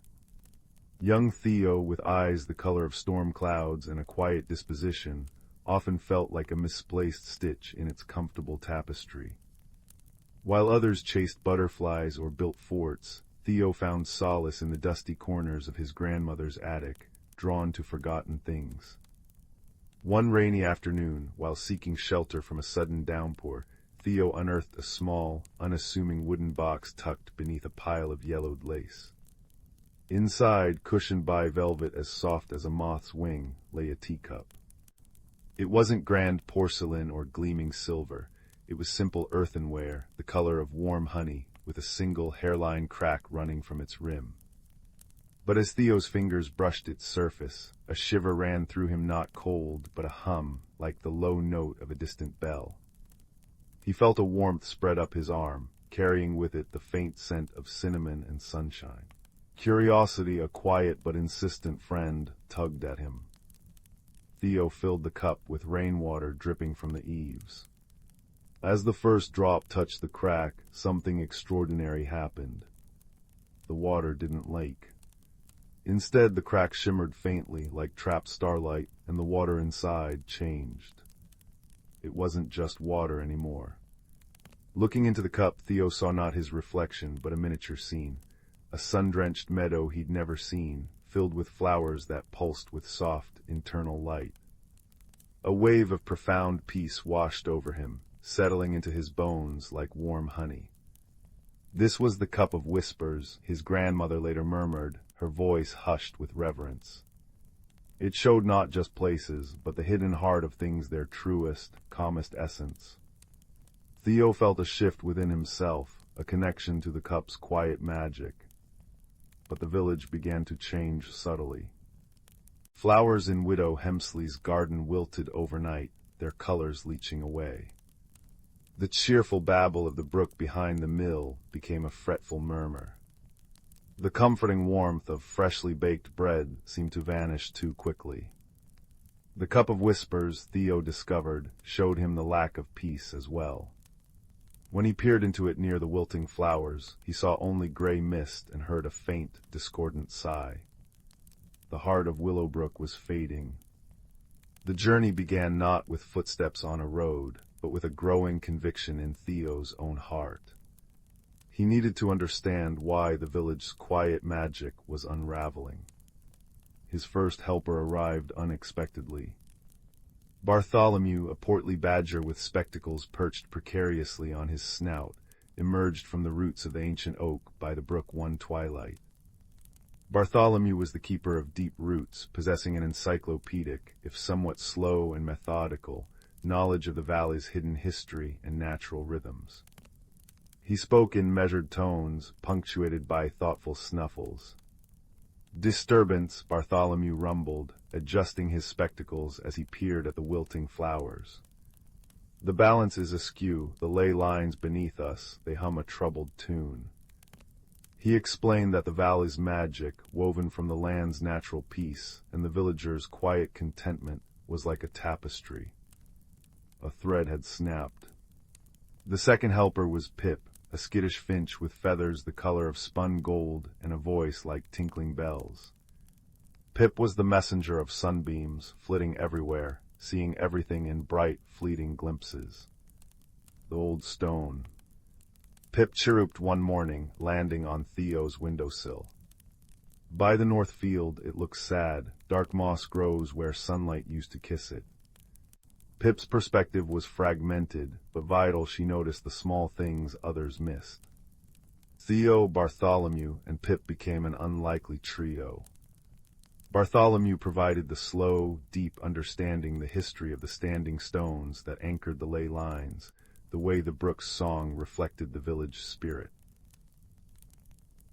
Young Theo, with eyes the color of storm clouds and a quiet disposition, often felt like a misplaced stitch in its comfortable tapestry. While others chased butterflies or built forts, Theo found solace in the dusty corners of his grandmother's attic, drawn to forgotten things. One rainy afternoon, while seeking shelter from a sudden downpour, Theo unearthed a small, unassuming wooden box tucked beneath a pile of yellowed lace. Inside, cushioned by velvet as soft as a moth's wing, lay a teacup. It wasn't grand porcelain or gleaming silver. It was simple earthenware, the color of warm honey, with a single hairline crack running from its rim. But as Theo's fingers brushed its surface, a shiver ran through him, not cold, but a hum, like the low note of a distant bell. He felt a warmth spread up his arm, carrying with it the faint scent of cinnamon and sunshine. Curiosity, a quiet but insistent friend, tugged at him. Theo filled the cup with rainwater dripping from the eaves. As the first drop touched the crack, something extraordinary happened. The water didn't leak. Instead, the crack shimmered faintly, like trapped starlight, and the water inside changed. It wasn't just water anymore. Looking into the cup, Theo saw not his reflection, but a miniature scene. A sun-drenched meadow he'd never seen, filled with flowers that pulsed with soft, internal light. A wave of profound peace washed over him, settling into his bones like warm honey. This was the cup of whispers, his grandmother later murmured, her voice hushed with reverence. It showed not just places, but the hidden heart of things, their truest, calmest essence. Theo felt a shift within himself, a connection to the cup's quiet magic. But the village began to change subtly. Flowers in Widow Hemsley's garden wilted overnight, their colors leaching away. The cheerful babble of the brook behind the mill became a fretful murmur. The comforting warmth of freshly baked bread seemed to vanish too quickly. The cup of whispers, Theo discovered, showed him the lack of peace as well. When he peered into it near the wilting flowers, he saw only gray mist and heard a faint, discordant sigh. The heart of Willowbrook was fading. The journey began not with footsteps on a road, but with a growing conviction in Theo's own heart. He needed to understand why the village's quiet magic was unraveling. His first helper arrived unexpectedly. Bartholomew, a portly badger with spectacles perched precariously on his snout, emerged from the roots of the ancient oak by the brook one twilight. Bartholomew was the keeper of deep roots, possessing an encyclopedic, if somewhat slow and methodical, knowledge of the valley's hidden history and natural rhythms. He spoke in measured tones, punctuated by thoughtful snuffles. "Disturbance," Bartholomew rumbled, adjusting his spectacles as he peered at the wilting flowers. "The balance is askew, the ley lines beneath us, they hum a troubled tune." He explained that the valley's magic, woven from the land's natural peace, and the villagers' quiet contentment, was like a tapestry. A thread had snapped. The second helper was Pip, a skittish finch with feathers the color of spun gold and a voice like tinkling bells. Pip was the messenger of sunbeams, flitting everywhere, seeing everything in bright, fleeting glimpses. The old stone. Pip chirruped one morning, landing on Theo's windowsill. By the north field, it looks sad. Dark moss grows where sunlight used to kiss it. Pip's perspective was fragmented, but vital. She noticed the small things others missed. Theo, Bartholomew, and Pip became an unlikely trio. Bartholomew provided the slow, deep understanding, the history of the standing stones that anchored the ley lines, the way the brook's song reflected the village spirit.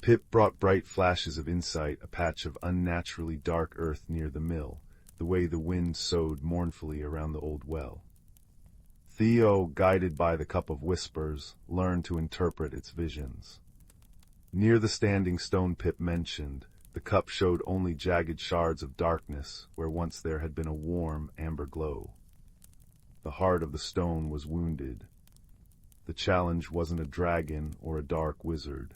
Pip brought bright flashes of insight, a patch of unnaturally dark earth near the mill, the way the wind sowed mournfully around the old well. Theo, guided by the cup of whispers, learned to interpret its visions. Near the standing stone Pip mentioned, the cup showed only jagged shards of darkness where once there had been a warm, amber glow. The heart of the stone was wounded. The challenge wasn't a dragon or a dark wizard.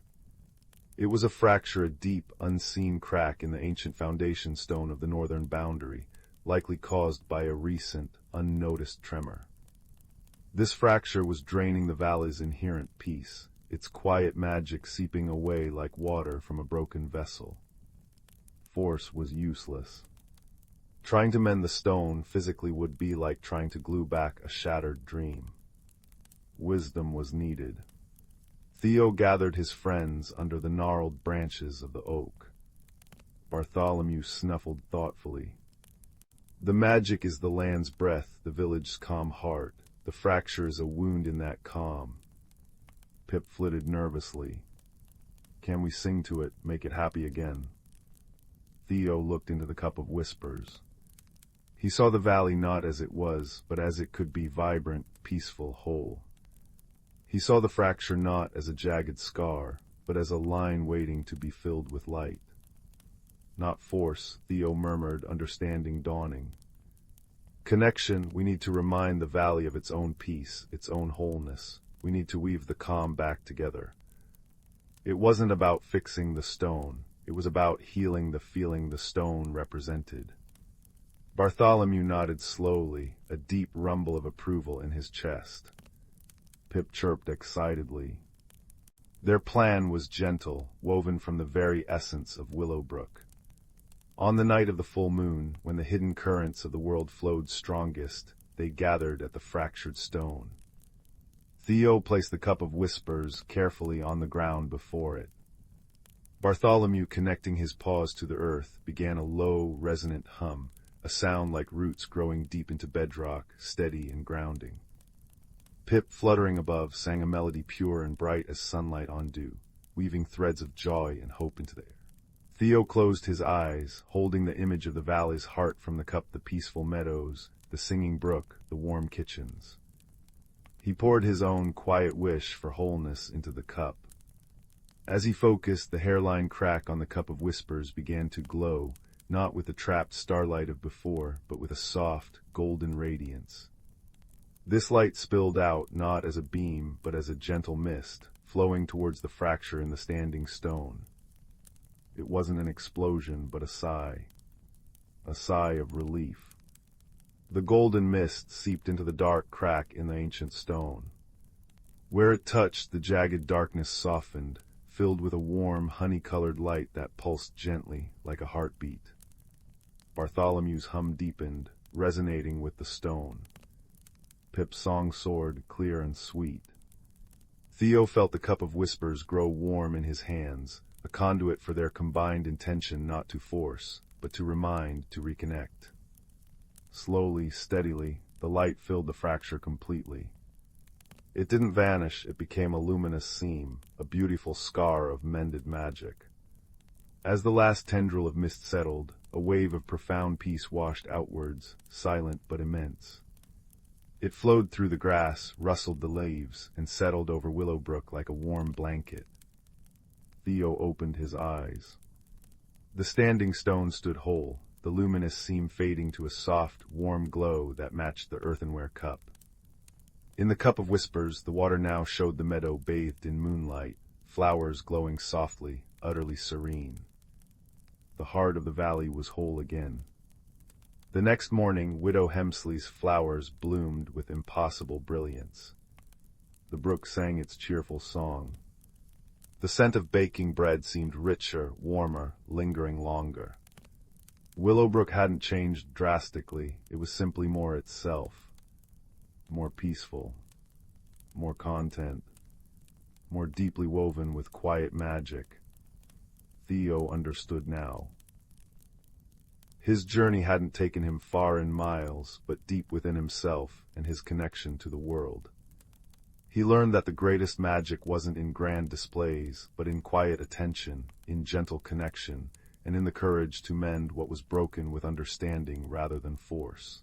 It was a fracture, a deep, unseen crack in the ancient foundation stone of the northern boundary, likely caused by a recent, unnoticed tremor. This fracture was draining the valley's inherent peace, its quiet magic seeping away like water from a broken vessel. Force was useless. Trying to mend the stone physically would be like trying to glue back a shattered dream. Wisdom was needed. Theo gathered his friends under the gnarled branches of the oak. Bartholomew snuffled thoughtfully. "The magic is the land's breath, the village's calm heart. The fracture is a wound in that calm." Pip flitted nervously. "Can we sing to it, make it happy again?" Theo looked into the cup of whispers. He saw the valley not as it was, but as it could be, vibrant, peaceful, whole. He saw the fracture not as a jagged scar, but as a line waiting to be filled with light. "Not force," Theo murmured, understanding dawning. "Connection, we need to remind the valley of its own peace, its own wholeness. We need to weave the calm back together." It wasn't about fixing the stone. It was about healing the feeling the stone represented. Bartholomew nodded slowly, a deep rumble of approval in his chest. Pip chirped excitedly. Their plan was gentle, woven from the very essence of Willowbrook. On the night of the full moon, when the hidden currents of the world flowed strongest, they gathered at the fractured stone. Theo placed the cup of whispers carefully on the ground before it. Bartholomew, connecting his paws to the earth, began a low, resonant hum, a sound like roots growing deep into bedrock, steady and grounding. Pip, fluttering above, sang a melody pure and bright as sunlight on dew, weaving threads of joy and hope into the air. Theo closed his eyes, holding the image of the valley's heart from the cup, the peaceful meadows, the singing brook, the warm kitchens. He poured his own quiet wish for wholeness into the cup. As he focused, the hairline crack on the cup of whispers began to glow, not with the trapped starlight of before, but with a soft, golden radiance. This light spilled out not as a beam, but as a gentle mist, flowing towards the fracture in the standing stone. It wasn't an explosion, but a sigh of relief. The golden mist seeped into the dark crack in the ancient stone. Where it touched, the jagged darkness softened, filled with a warm, honey-colored light that pulsed gently, like a heartbeat. Bartholomew's hum deepened, resonating with the stone. Pip's song soared, clear and sweet. Theo felt the cup of whispers grow warm in his hands, a conduit for their combined intention not to force, but to remind, to reconnect. Slowly, steadily, the light filled the fracture completely. It didn't vanish, it became a luminous seam, a beautiful scar of mended magic. As the last tendril of mist settled, a wave of profound peace washed outwards, silent but immense. It flowed through the grass, rustled the leaves, and settled over Willowbrook like a warm blanket. Theo opened his eyes. The standing stone stood whole, the luminous seam fading to a soft, warm glow that matched the earthenware cup. In the cup of whispers, the water now showed the meadow bathed in moonlight, flowers glowing softly, utterly serene. The heart of the valley was whole again. The next morning, Widow Hemsley's flowers bloomed with impossible brilliance. The brook sang its cheerful song. The scent of baking bread seemed richer, warmer, lingering longer. Willowbrook hadn't changed drastically, it was simply more itself. More peaceful, more content, more deeply woven with quiet magic. Theo understood now. His journey hadn't taken him far in miles, but deep within himself and his connection to the world. He learned that the greatest magic wasn't in grand displays, but in quiet attention, in gentle connection, and in the courage to mend what was broken with understanding rather than force.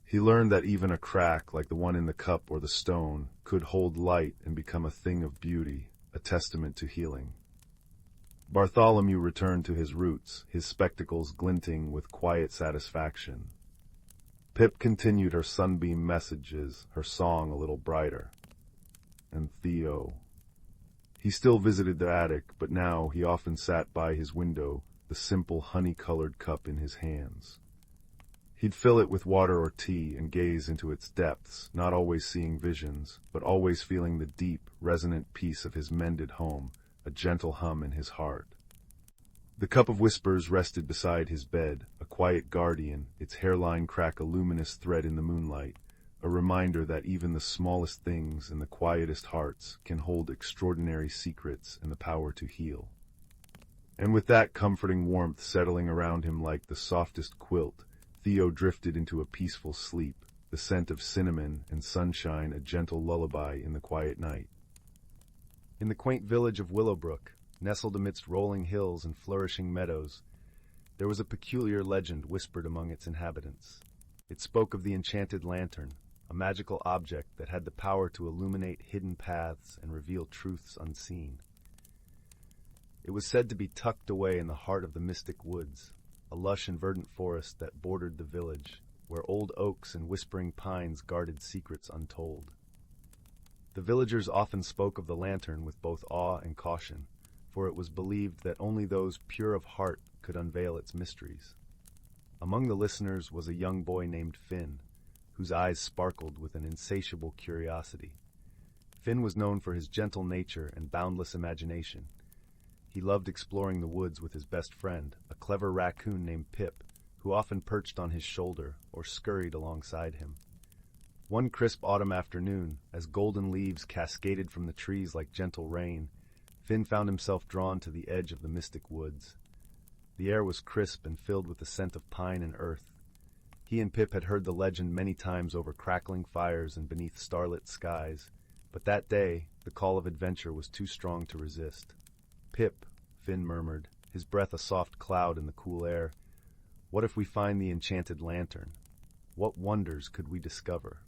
He learned that even a crack like the one in the cup or the stone could hold light and become a thing of beauty, a testament to healing. Bartholomew returned to his roots, his spectacles glinting with quiet satisfaction. Pip continued her sunbeam messages, her song a little brighter. And Theo. He still visited the attic, but now he often sat by his window, the simple honey-colored cup in his hands. He'd fill it with water or tea and gaze into its depths, not always seeing visions, but always feeling the deep, resonant peace of his mended home, a gentle hum in his heart. The cup of whispers rested beside his bed, a quiet guardian, its hairline crack a luminous thread in the moonlight, a reminder that even the smallest things in the quietest hearts can hold extraordinary secrets and the power to heal. And with that comforting warmth settling around him like the softest quilt, Theo drifted into a peaceful sleep, the scent of cinnamon and sunshine a gentle lullaby in the quiet night. In the quaint village of Willowbrook, nestled amidst rolling hills and flourishing meadows, there was a peculiar legend whispered among its inhabitants. It spoke of the enchanted lantern, a magical object that had the power to illuminate hidden paths and reveal truths unseen. It was said to be tucked away in the heart of the mystic woods, a lush and verdant forest that bordered the village, where old oaks and whispering pines guarded secrets untold. The villagers often spoke of the lantern with both awe and caution, for it was believed that only those pure of heart could unveil its mysteries. Among the listeners was a young boy named Finn, whose eyes sparkled with an insatiable curiosity. Finn was known for his gentle nature and boundless imagination. He loved exploring the woods with his best friend, a clever raccoon named Pip, who often perched on his shoulder or scurried alongside him. One crisp autumn afternoon, as golden leaves cascaded from the trees like gentle rain, Finn found himself drawn to the edge of the mystic woods. The air was crisp and filled with the scent of pine and earth. He and Pip had heard the legend many times over crackling fires and beneath starlit skies, but that day the call of adventure was too strong to resist. "Pip," Finn murmured, his breath a soft cloud in the cool air, "what if we find the enchanted lantern? What wonders could we discover?"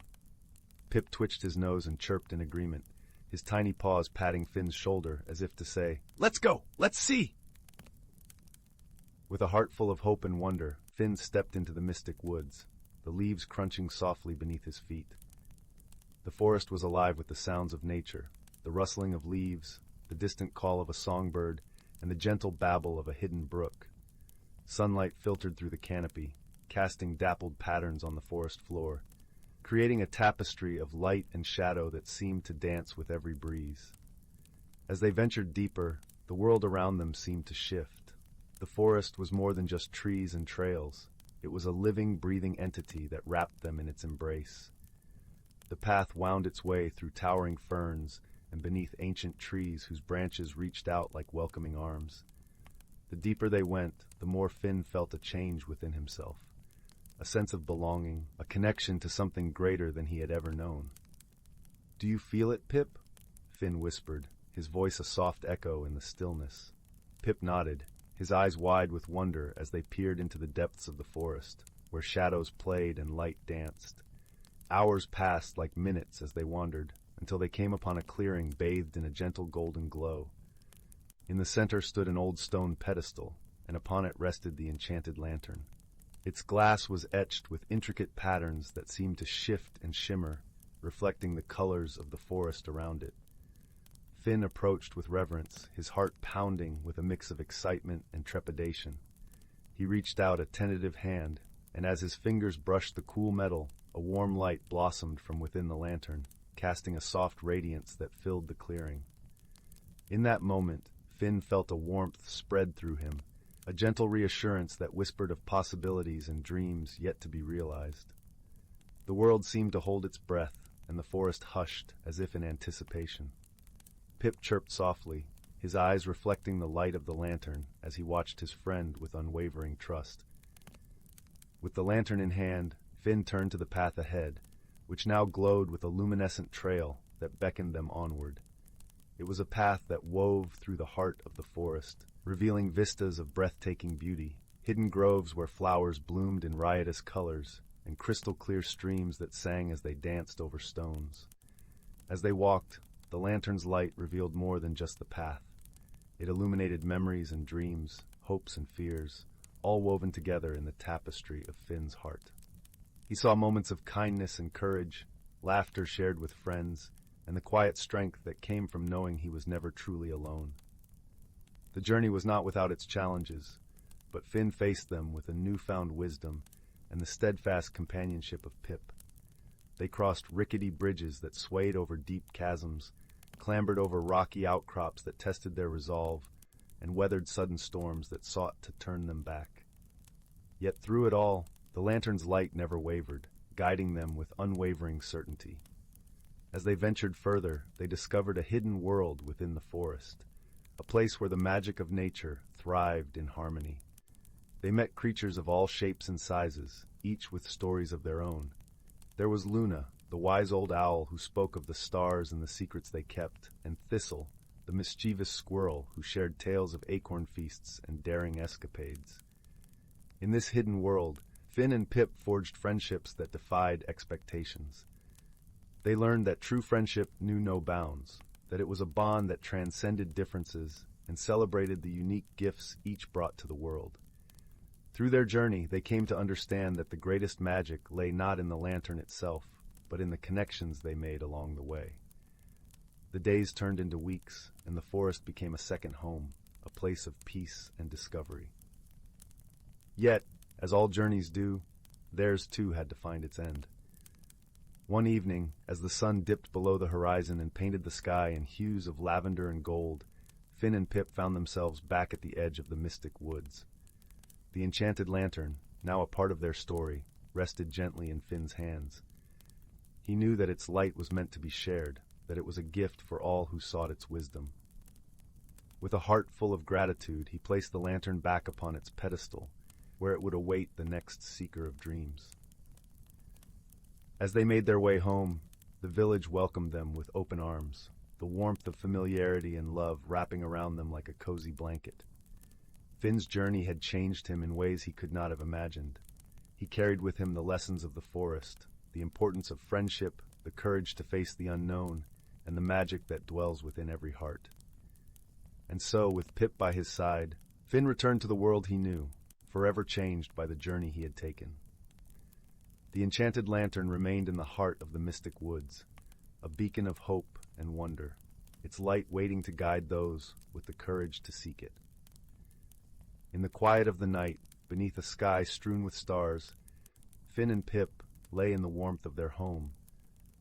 Pip twitched his nose and chirped in agreement, his tiny paws patting Finn's shoulder as if to say, "Let's go! Let's see!" With a heart full of hope and wonder, Finn stepped into the mystic woods, the leaves crunching softly beneath his feet. The forest was alive with the sounds of nature, the rustling of leaves, the distant call of a songbird, and the gentle babble of a hidden brook. Sunlight filtered through the canopy, casting dappled patterns on the forest floor, creating a tapestry of light and shadow that seemed to dance with every breeze. As they ventured deeper, the world around them seemed to shift. The forest was more than just trees and trails. It was a living, breathing entity that wrapped them in its embrace. The path wound its way through towering ferns and beneath ancient trees whose branches reached out like welcoming arms. The deeper they went, the more Finn felt a change within himself. A sense of belonging, a connection to something greater than he had ever known. "Do you feel it, Pip?" Finn whispered, his voice a soft echo in the stillness. Pip nodded, his eyes wide with wonder as they peered into the depths of the forest, where shadows played and light danced. Hours passed like minutes as they wandered, until they came upon a clearing bathed in a gentle golden glow. In the center stood an old stone pedestal, and upon it rested the enchanted lantern. Its glass was etched with intricate patterns that seemed to shift and shimmer, reflecting the colors of the forest around it. Finn approached with reverence, his heart pounding with a mix of excitement and trepidation. He reached out a tentative hand, and as his fingers brushed the cool metal, a warm light blossomed from within the lantern, casting a soft radiance that filled the clearing. In that moment, Finn felt a warmth spread through him, a gentle reassurance that whispered of possibilities and dreams yet to be realized. The world seemed to hold its breath, and the forest hushed as if in anticipation. Pip chirped softly, his eyes reflecting the light of the lantern as he watched his friend with unwavering trust. With the lantern in hand, Finn turned to the path ahead, which now glowed with a luminescent trail that beckoned them onward. It was a path that wove through the heart of the forest, revealing vistas of breathtaking beauty, hidden groves where flowers bloomed in riotous colors, and crystal-clear streams that sang as they danced over stones. As they walked, the lantern's light revealed more than just the path. It illuminated memories and dreams, hopes and fears, all woven together in the tapestry of Finn's heart. He saw moments of kindness and courage, laughter shared with friends, and the quiet strength that came from knowing he was never truly alone. The journey was not without its challenges, but Finn faced them with a newfound wisdom and the steadfast companionship of Pip. They crossed rickety bridges that swayed over deep chasms, clambered over rocky outcrops that tested their resolve, and weathered sudden storms that sought to turn them back. Yet through it all, the lantern's light never wavered, guiding them with unwavering certainty. As they ventured further, they discovered a hidden world within the forest, a place where the magic of nature thrived in harmony. They met creatures of all shapes and sizes, each with stories of their own. There was Luna, the wise old owl who spoke of the stars and the secrets they kept, and Thistle, the mischievous squirrel who shared tales of acorn feasts and daring escapades. In this hidden world, Finn and Pip forged friendships that defied expectations. They learned that true friendship knew no bounds, that it was a bond that transcended differences and celebrated the unique gifts each brought to the world. Through their journey, they came to understand that the greatest magic lay not in the lantern itself, but in the connections they made along the way. The days turned into weeks, and the forest became a second home, a place of peace and discovery. Yet, As all journeys do, theirs too had to find its end. One evening, as the sun dipped below the horizon and painted the sky in hues of lavender and gold, Finn and Pip found themselves back at the edge of the mystic woods. The enchanted lantern, now a part of their story, rested gently in Finn's hands. He knew that its light was meant to be shared, that it was a gift for all who sought its wisdom. With a heart full of gratitude, he placed the lantern back upon its pedestal, where it would await the next seeker of dreams. As they made their way home, the village welcomed them with open arms, the warmth of familiarity and love wrapping around them like a cozy blanket. Finn's journey had changed him in ways he could not have imagined. He carried with him the lessons of the forest, the importance of friendship, the courage to face the unknown, and the magic that dwells within every heart. And so, with Pip by his side, Finn returned to the world he knew, forever changed by the journey he had taken. The enchanted lantern remained in the heart of the mystic woods, a beacon of hope and wonder, its light waiting to guide those with the courage to seek it. In the quiet of the night, beneath a sky strewn with stars, Finn and Pip lay in the warmth of their home,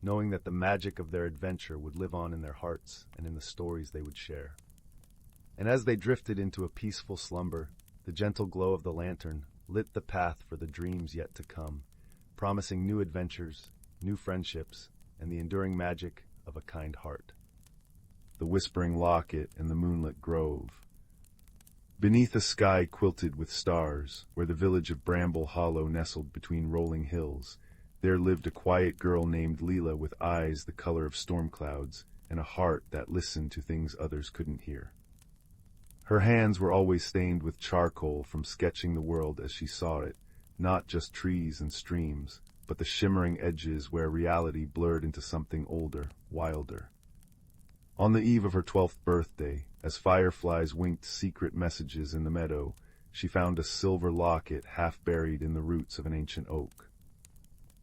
knowing that the magic of their adventure would live on in their hearts and in the stories they would share. And as they drifted into a peaceful slumber, the gentle glow of the lantern lit the path for the dreams yet to come, promising new adventures, new friendships, and the enduring magic of a kind heart. The whispering locket and the moonlit grove. Beneath a sky quilted with stars, where the village of Bramble Hollow nestled between rolling hills, there lived a quiet girl named Leela with eyes the color of storm clouds and a heart that listened to things others couldn't hear. Her hands were always stained with charcoal from sketching the world as she saw it, not just trees and streams, but the shimmering edges where reality blurred into something older, wilder. On the eve of her 12th birthday, as fireflies winked secret messages in the meadow, she found a silver locket half buried in the roots of an ancient oak.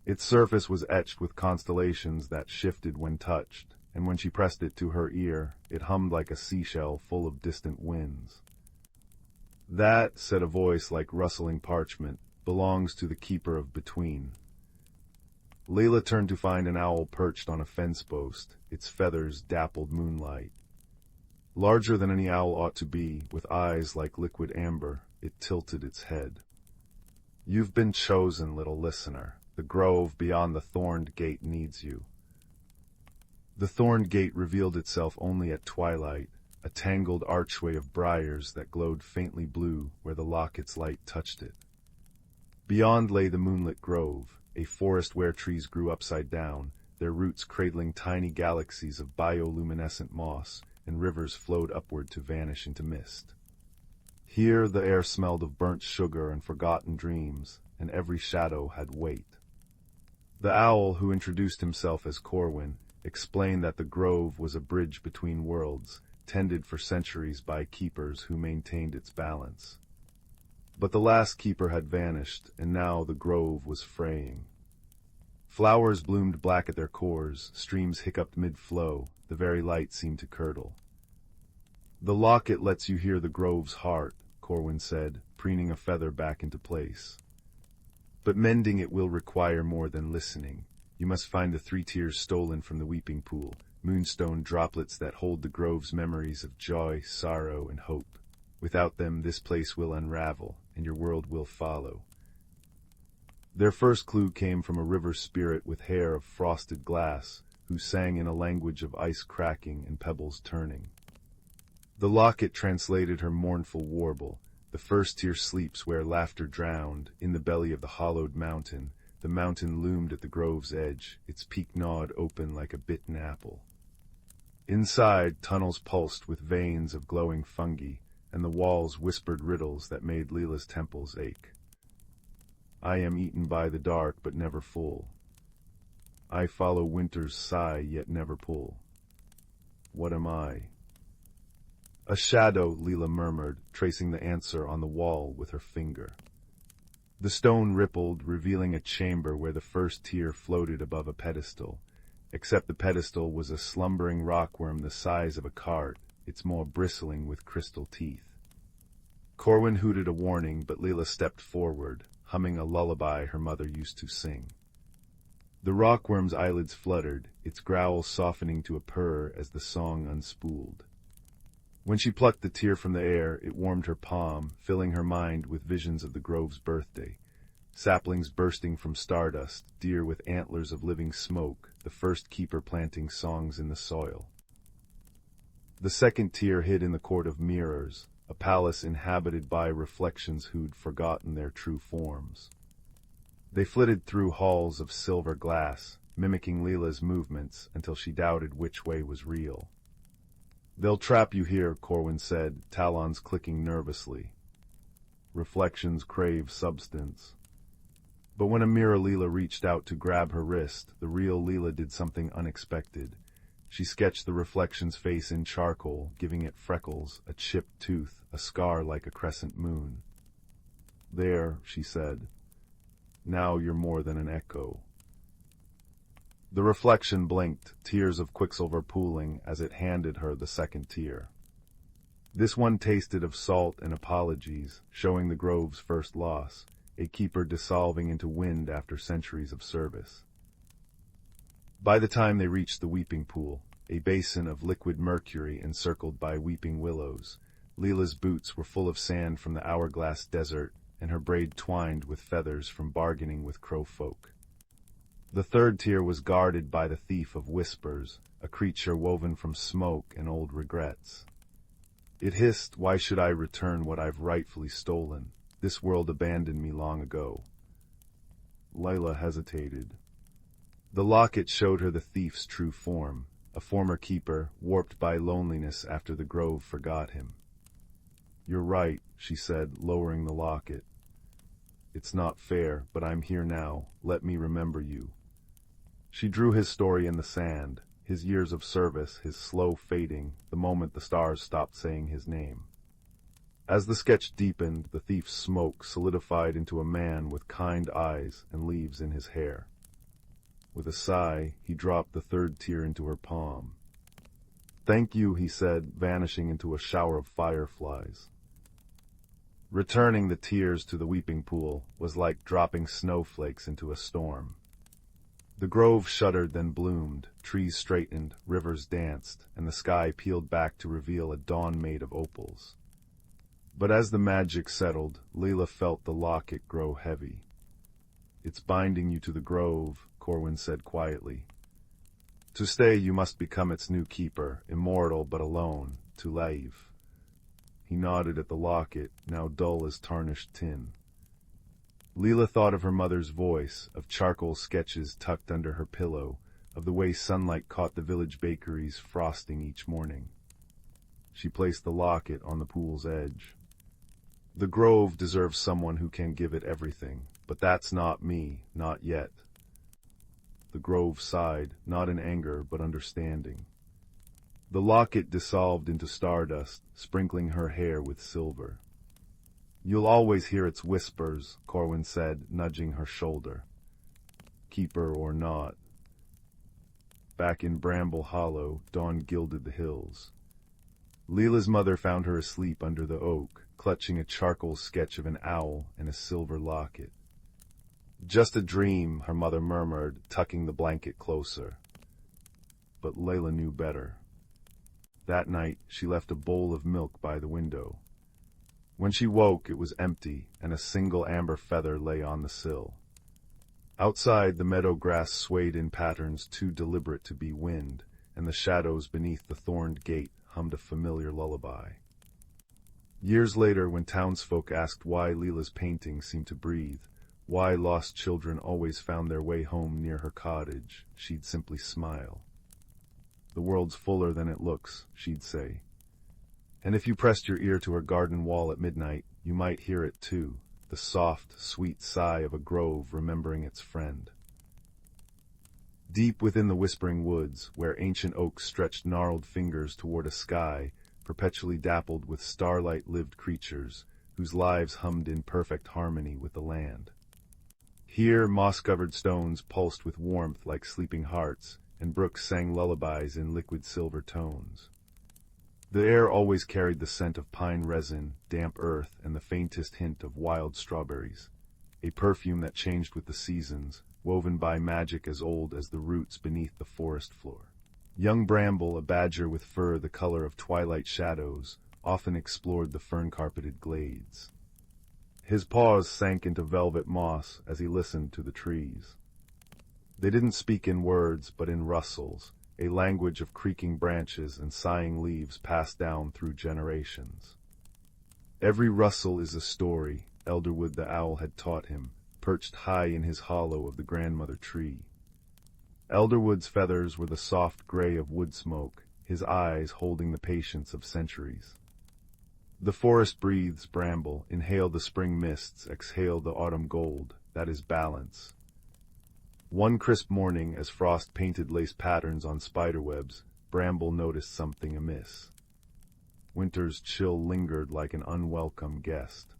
Its surface was etched with constellations that shifted when touched, and when she pressed it to her ear, it hummed like a seashell full of distant winds. "That," said a voice like rustling parchment, "belongs to the keeper of between." Layla turned to find an owl perched on a fence post, its feathers dappled moonlight. Larger than any owl ought to be, with eyes like liquid amber, it tilted its head. "You've been chosen, little listener. The grove beyond the thorned gate needs you." The thorned gate revealed itself only at twilight, a tangled archway of briars that glowed faintly blue where the locket's light touched it. Beyond lay the moonlit grove, a forest where trees grew upside down, their roots cradling tiny galaxies of bioluminescent moss, and rivers flowed upward to vanish into mist. Here the air smelled of burnt sugar and forgotten dreams, and every shadow had weight. The owl, who introduced himself as Corwin, explained that the grove was a bridge between worlds, tended for centuries by keepers who maintained its balance. But the last keeper had vanished, and now the grove was fraying. Flowers bloomed black at their cores, streams hiccuped mid-flow, the very light seemed to curdle. "The locket lets you hear the grove's heart," Corwin said, preening a feather back into place. "But mending it will require more than listening. You must find the 3 tears stolen from the weeping pool, moonstone droplets that hold the grove's memories of joy, sorrow, and hope. Without them, this place will unravel, and your world will follow." Their first clue came from a river spirit with hair of frosted glass, who sang in a language of ice cracking and pebbles turning. The locket translated her mournful warble. The first tear sleeps where laughter drowned, in the belly of the hollowed mountain. The mountain loomed at the grove's edge, its peak gnawed open like a bitten apple. Inside, tunnels pulsed with veins of glowing fungi, and the walls whispered riddles that made Leela's temples ache. "I am eaten by the dark, but never full. I follow winter's sigh, yet never pull. What am I?" "A shadow," Leela murmured, tracing the answer on the wall with her finger. The stone rippled, revealing a chamber where the first tear floated above a pedestal, except the pedestal was a slumbering rockworm the size of a cart, its maw bristling with crystal teeth. Corwin hooted a warning, but Leela stepped forward, humming a lullaby her mother used to sing. The rockworm's eyelids fluttered, its growl softening to a purr as the song unspooled. When she plucked the tear from the air, it warmed her palm, filling her mind with visions of the grove's birthday. Saplings bursting from stardust, deer with antlers of living smoke, the first keeper planting songs in the soil. The second tier hid in the court of mirrors, a palace inhabited by reflections who'd forgotten their true forms. They flitted through halls of silver glass, mimicking Leela's movements until she doubted which way was real. "They'll trap you here," Corwin said, talons clicking nervously. Reflections crave substance. But when a mirror Leela reached out to grab her wrist, the real Leela did something unexpected. She sketched the reflection's face in charcoal, giving it freckles, a chipped tooth, a scar like a crescent moon. "There," she said. "Now you're more than an echo." The reflection blinked, tears of quicksilver pooling as it handed her the second tier. This one tasted of salt and apologies, showing the grove's first loss, a keeper dissolving into wind after centuries of service. By the time they reached the weeping pool, a basin of liquid mercury encircled by weeping willows, Leela's boots were full of sand from the hourglass desert, and her braid twined with feathers from bargaining with crow folk. The third tier was guarded by the thief of whispers, a creature woven from smoke and old regrets. It hissed, "Why should I return what I've rightfully stolen? This world abandoned me long ago." Leela hesitated. The locket showed her the thief's true form, a former keeper, warped by loneliness after the grove forgot him. "You're right," she said, lowering the locket. "It's not fair, but I'm here now. Let me remember you." She drew his story in the sand, his years of service, his slow fading, the moment the stars stopped saying his name. As the sketch deepened, the thief's smoke solidified into a man with kind eyes and leaves in his hair. With a sigh, he dropped the third tier into her palm. "Thank you," he said, vanishing into a shower of fireflies. Returning the tears to the weeping pool was like dropping snowflakes into a storm. The grove shuddered, then bloomed, trees straightened, rivers danced, and the sky peeled back to reveal a dawn made of opals. But as the magic settled, Leela felt the locket grow heavy. "It's binding you to the grove," Corwin said quietly. "To stay, you must become its new keeper, immortal but alone, to leave." He nodded at the locket, now dull as tarnished tin. Leela thought of her mother's voice, of charcoal sketches tucked under her pillow, of the way sunlight caught the village bakery's frosting each morning. She placed the locket on the pool's edge. "The grove deserves someone who can give it everything, but that's not me, not yet." The grove sighed, not in anger but understanding. The locket dissolved into stardust, sprinkling her hair with silver. "You'll always hear its whispers," Corwin said, nudging her shoulder. "Keeper or not." Back in Bramble Hollow, dawn gilded the hills. Leela's mother found her asleep under the oak, clutching a charcoal sketch of an owl and a silver locket. "Just a dream," her mother murmured, tucking the blanket closer. But Leela knew better. That night, she left a bowl of milk by the window. When she woke, it was empty, and a single amber feather lay on the sill. Outside, the meadow grass swayed in patterns too deliberate to be wind, and the shadows beneath the thorned gate hummed a familiar lullaby. Years later, when townsfolk asked why Leela's paintings seemed to breathe, why lost children always found their way home near her cottage, she'd simply smile. "The world's fuller than it looks," she'd say. And if you pressed your ear to her garden wall at midnight, you might hear it too, the soft, sweet sigh of a grove remembering its friend. Deep within the whispering woods, where ancient oaks stretched gnarled fingers toward a sky perpetually dappled with starlight-lived creatures whose lives hummed in perfect harmony with the land. Here moss-covered stones pulsed with warmth like sleeping hearts, and brooks sang lullabies in liquid silver tones. The air always carried the scent of pine resin, damp earth, and the faintest hint of wild strawberries. a perfume that changed with the seasons, woven by magic as old as the roots beneath the forest floor. Young Bramble, a badger with fur the color of twilight shadows, often explored the fern-carpeted glades. His paws sank into velvet moss as he listened to the trees. They didn't speak in words, but in rustles, a language of creaking branches and sighing leaves passed down through generations. Every rustle is a story, Elderwood the owl had taught him, perched high in his hollow of the grandmother tree. Elderwood's feathers were the soft gray of wood smoke, his eyes holding the patience of centuries. The forest breathes, Bramble, inhale the spring mists, exhale the autumn gold, that is balance. One crisp morning, as frost painted lace patterns on spiderwebs, Bramble noticed something amiss. Winter's chill lingered like an unwelcome guest.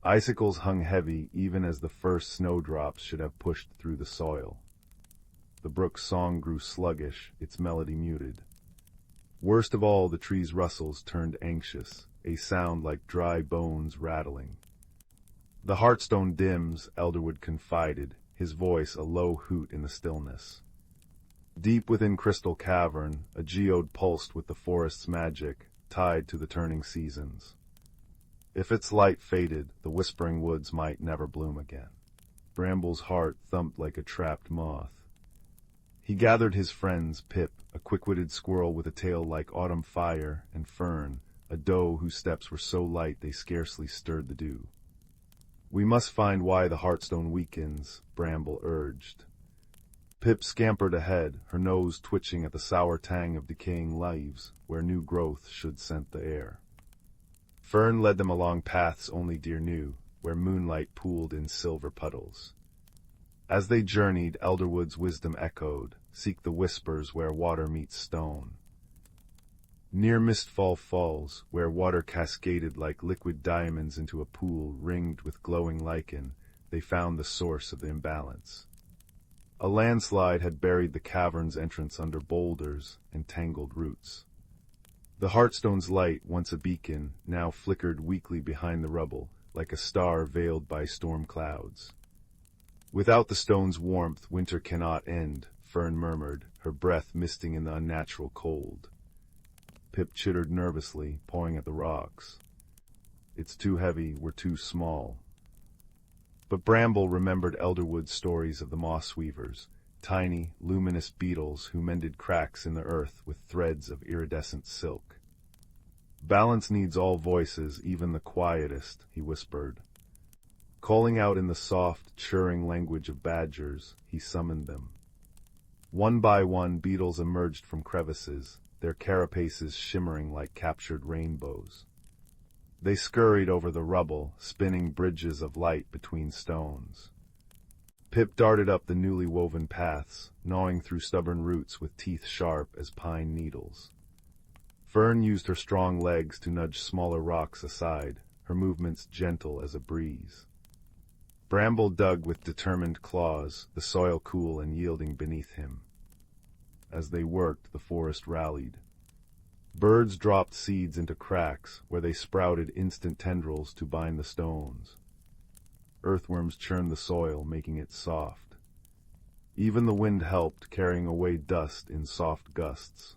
Icicles hung heavy even as the first snowdrops should have pushed through the soil. The brook's song grew sluggish, its melody muted. Worst of all, the tree's rustles turned anxious, a sound like dry bones rattling. The heartstone dims, Elderwood confided, his voice a low hoot in the stillness. Deep within Crystal Cavern, a geode pulsed with the forest's magic, tied to the turning seasons. If its light faded, the whispering woods might never bloom again. Bramble's heart thumped like a trapped moth. He gathered his friends, Pip, a quick-witted squirrel with a tail like autumn fire, and Fern, a doe whose steps were so light they scarcely stirred the dew. "We must find why the heartstone weakens," Bramble urged. Pip scampered ahead, her nose twitching at the sour tang of decaying leaves, where new growth should scent the air. Fern led them along paths only deer knew, where moonlight pooled in silver puddles. As they journeyed, Elderwood's wisdom echoed, "Seek the whispers where water meets stone." Near Mistfall Falls, where water cascaded like liquid diamonds into a pool ringed with glowing lichen, they found the source of the imbalance. A landslide had buried the cavern's entrance under boulders and tangled roots. The Heartstone's light, once a beacon, now flickered weakly behind the rubble, like a star veiled by storm clouds. "Without the stone's warmth, winter cannot end," Fern murmured, her breath misting in the unnatural cold. Pip chittered nervously, pawing at the rocks. "It's too heavy, we're too small." But Bramble remembered Elderwood's stories of the moss weavers, tiny, luminous beetles who mended cracks in the earth with threads of iridescent silk. "Balance needs all voices, even the quietest," he whispered. Calling out in the soft, churring language of badgers, he summoned them. One by one, beetles emerged from crevices, their carapaces shimmering like captured rainbows. They scurried over the rubble, spinning bridges of light between stones. Pip darted up the newly woven paths, gnawing through stubborn roots with teeth sharp as pine needles. Fern used her strong legs to nudge smaller rocks aside, her movements gentle as a breeze. Bramble dug with determined claws, the soil cool and yielding beneath him. As they worked, the forest rallied. Birds dropped seeds into cracks, where they sprouted instant tendrils to bind the stones. Earthworms churned the soil, making it soft. Even the wind helped, carrying away dust in soft gusts.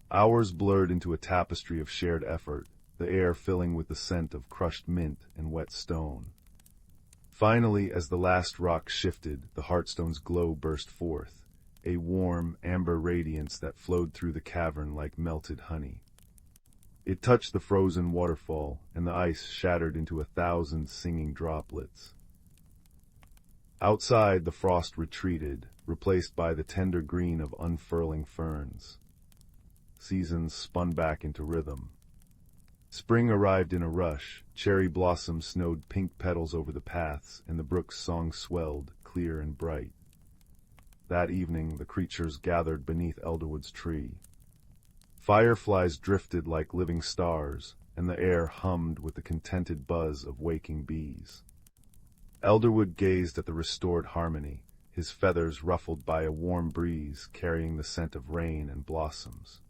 Hours blurred into a tapestry of shared effort, the air filling with the scent of crushed mint and wet stone. Finally, as the last rock shifted, the Heartstone's glow burst forth, a warm, amber radiance that flowed through the cavern like melted honey. It touched the frozen waterfall, and the ice shattered into 1,000 singing droplets. Outside, the frost retreated, replaced by the tender green of unfurling ferns. Seasons spun back into rhythm. Spring arrived in a rush, cherry blossoms snowed pink petals over the paths, and the brook's song swelled, clear and bright. That evening, the creatures gathered beneath Elderwood's tree. Fireflies drifted like living stars, and the air hummed with the contented buzz of waking bees. Elderwood gazed at the restored harmony, his feathers ruffled by a warm breeze carrying the scent of rain and blossoms.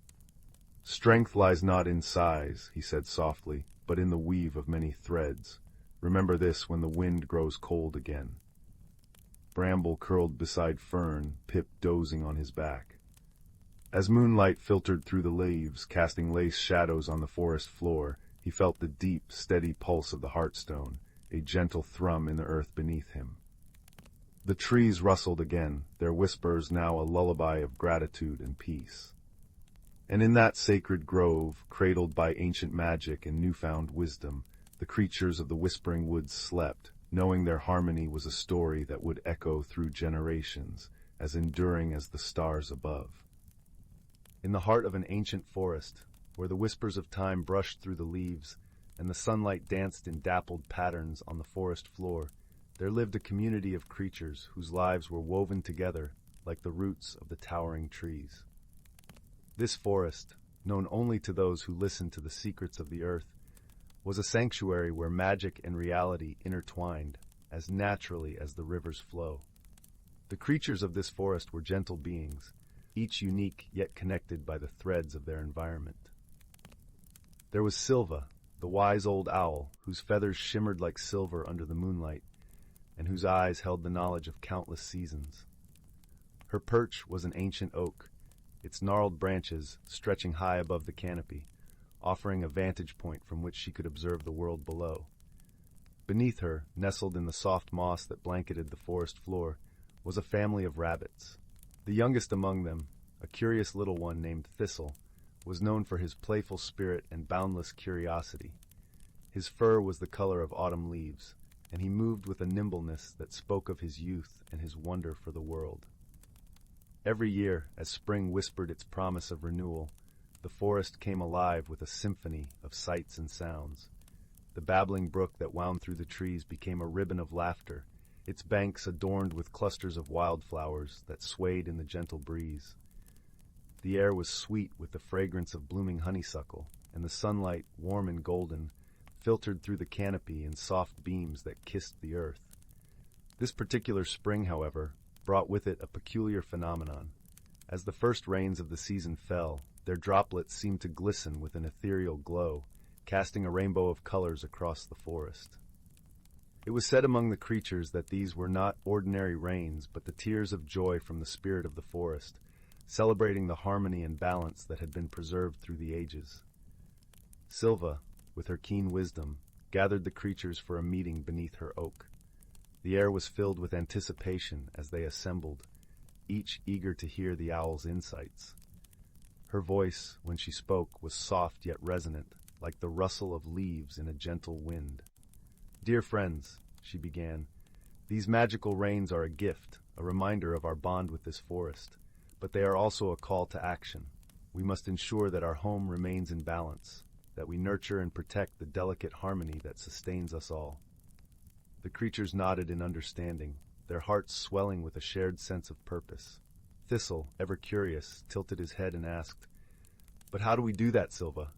"Strength lies not in size," he said softly, "but in the weave of many threads. Remember this when the wind grows cold again. Bramble curled beside Fern, Pip dozing on his back. As moonlight filtered through the leaves, casting lace shadows on the forest floor, he felt the deep, steady pulse of the heartstone, a gentle thrum in the earth beneath him. The trees rustled again, their whispers now a lullaby of gratitude and peace. And in that sacred grove, cradled by ancient magic and newfound wisdom, the creatures of the whispering woods slept, knowing their harmony was a story that would echo through generations, as enduring as the stars above. In the heart of an ancient forest, where the whispers of time brushed through the leaves and the sunlight danced in dappled patterns on the forest floor, there lived a community of creatures whose lives were woven together like the roots of the towering trees. This forest, known only to those who listened to the secrets of the earth, was a sanctuary where magic and reality intertwined as naturally as the rivers flow. The creatures of this forest were gentle beings, each unique yet connected by the threads of their environment. There was Silva, the wise old owl, whose feathers shimmered like silver under the moonlight, and whose eyes held the knowledge of countless seasons. Her perch was an ancient oak, its gnarled branches stretching high above the canopy, offering a vantage point from which she could observe the world below. Beneath her, nestled in the soft moss that blanketed the forest floor, was a family of rabbits. The youngest among them, a curious little one named Thistle, was known for his playful spirit and boundless curiosity. His fur was the color of autumn leaves, and he moved with a nimbleness that spoke of his youth and his wonder for the world. Every year, as spring whispered its promise of renewal, the forest came alive with a symphony of sights and sounds. The babbling brook that wound through the trees became a ribbon of laughter, its banks adorned with clusters of wildflowers that swayed in the gentle breeze. The air was sweet with the fragrance of blooming honeysuckle, and the sunlight, warm and golden, filtered through the canopy in soft beams that kissed the earth. This particular spring, however, brought with it a peculiar phenomenon. As the first rains of the season fell, their droplets seemed to glisten with an ethereal glow, casting a rainbow of colors across the forest. It was said among the creatures that these were not ordinary rains, but the tears of joy from the spirit of the forest, celebrating the harmony and balance that had been preserved through the ages. Silva, with her keen wisdom, gathered the creatures for a meeting beneath her oak. The air was filled with anticipation as they assembled, each eager to hear the owl's insights. Her voice, when she spoke, was soft yet resonant, like the rustle of leaves in a gentle wind. "Dear friends," she began, "these magical rains are a gift, a reminder of our bond with this forest, but they are also a call to action. We must ensure that our home remains in balance, that we nurture and protect the delicate harmony that sustains us all." The creatures nodded in understanding, their hearts swelling with a shared sense of purpose. Thistle, ever curious, tilted his head and asked, "But how do we do that, Silva?"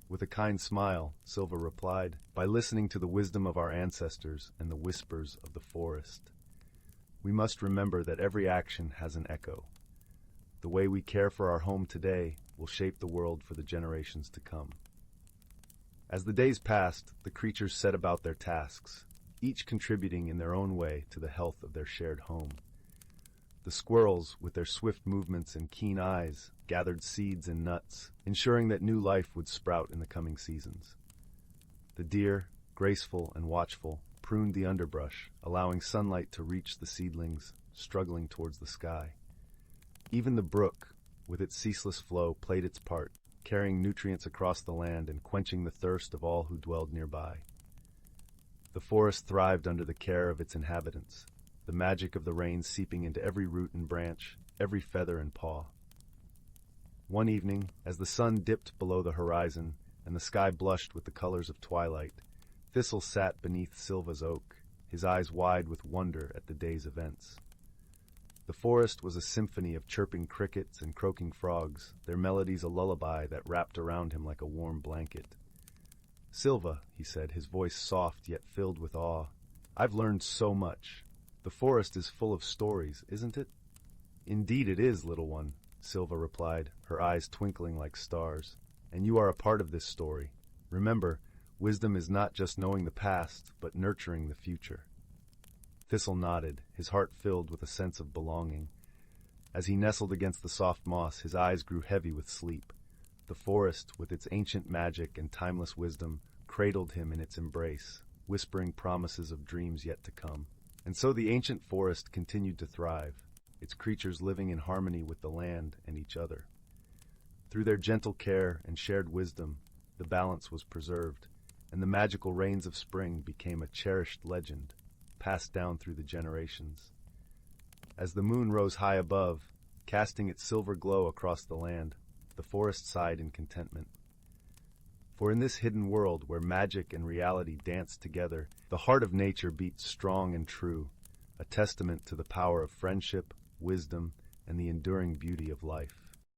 With a kind smile, Silva replied, "By listening to the wisdom of our ancestors and the whispers of the forest. We must remember that every action has an echo. The way we care for our home today will shape the world for the generations to come." As the days passed, the creatures set about their tasks, each contributing in their own way to the health of their shared home. The squirrels, with their swift movements and keen eyes, gathered seeds and nuts, ensuring that new life would sprout in the coming seasons. The deer, graceful and watchful, pruned the underbrush, allowing sunlight to reach the seedlings, struggling towards the sky. Even the brook, with its ceaseless flow, played its part, carrying nutrients across the land and quenching the thirst of all who dwelled nearby. The forest thrived under the care of its inhabitants, the magic of the rain seeping into every root and branch, every feather and paw. One evening, as the sun dipped below the horizon and the sky blushed with the colors of twilight, Thistle sat beneath Silva's oak, his eyes wide with wonder at the day's events. The forest was a symphony of chirping crickets and croaking frogs, their melodies a lullaby that wrapped around him like a warm blanket. "Silva," he said, his voice soft yet filled with awe, "I've learned so much. The forest is full of stories, isn't it?" "Indeed it is, little one," Silva replied, her eyes twinkling like stars. "And you are a part of this story. Remember, Wisdom is not just knowing the past, but nurturing the future. Thistle nodded, his heart filled with a sense of belonging. As he nestled against the soft moss, his eyes grew heavy with sleep. The forest, with its ancient magic and timeless wisdom, cradled him in its embrace, whispering promises of dreams yet to come. And so the ancient forest continued to thrive, its creatures living in harmony with the land and each other. Through their gentle care and shared wisdom, the balance was preserved, and the magical rains of spring became a cherished legend, passed down through the generations. As the moon rose high above, casting its silver glow across the land, the forest sighed in contentment. For in this hidden world where magic and reality danced together, the heart of nature beat strong and true, a testament to the power of friendship, wisdom, and the enduring beauty of life.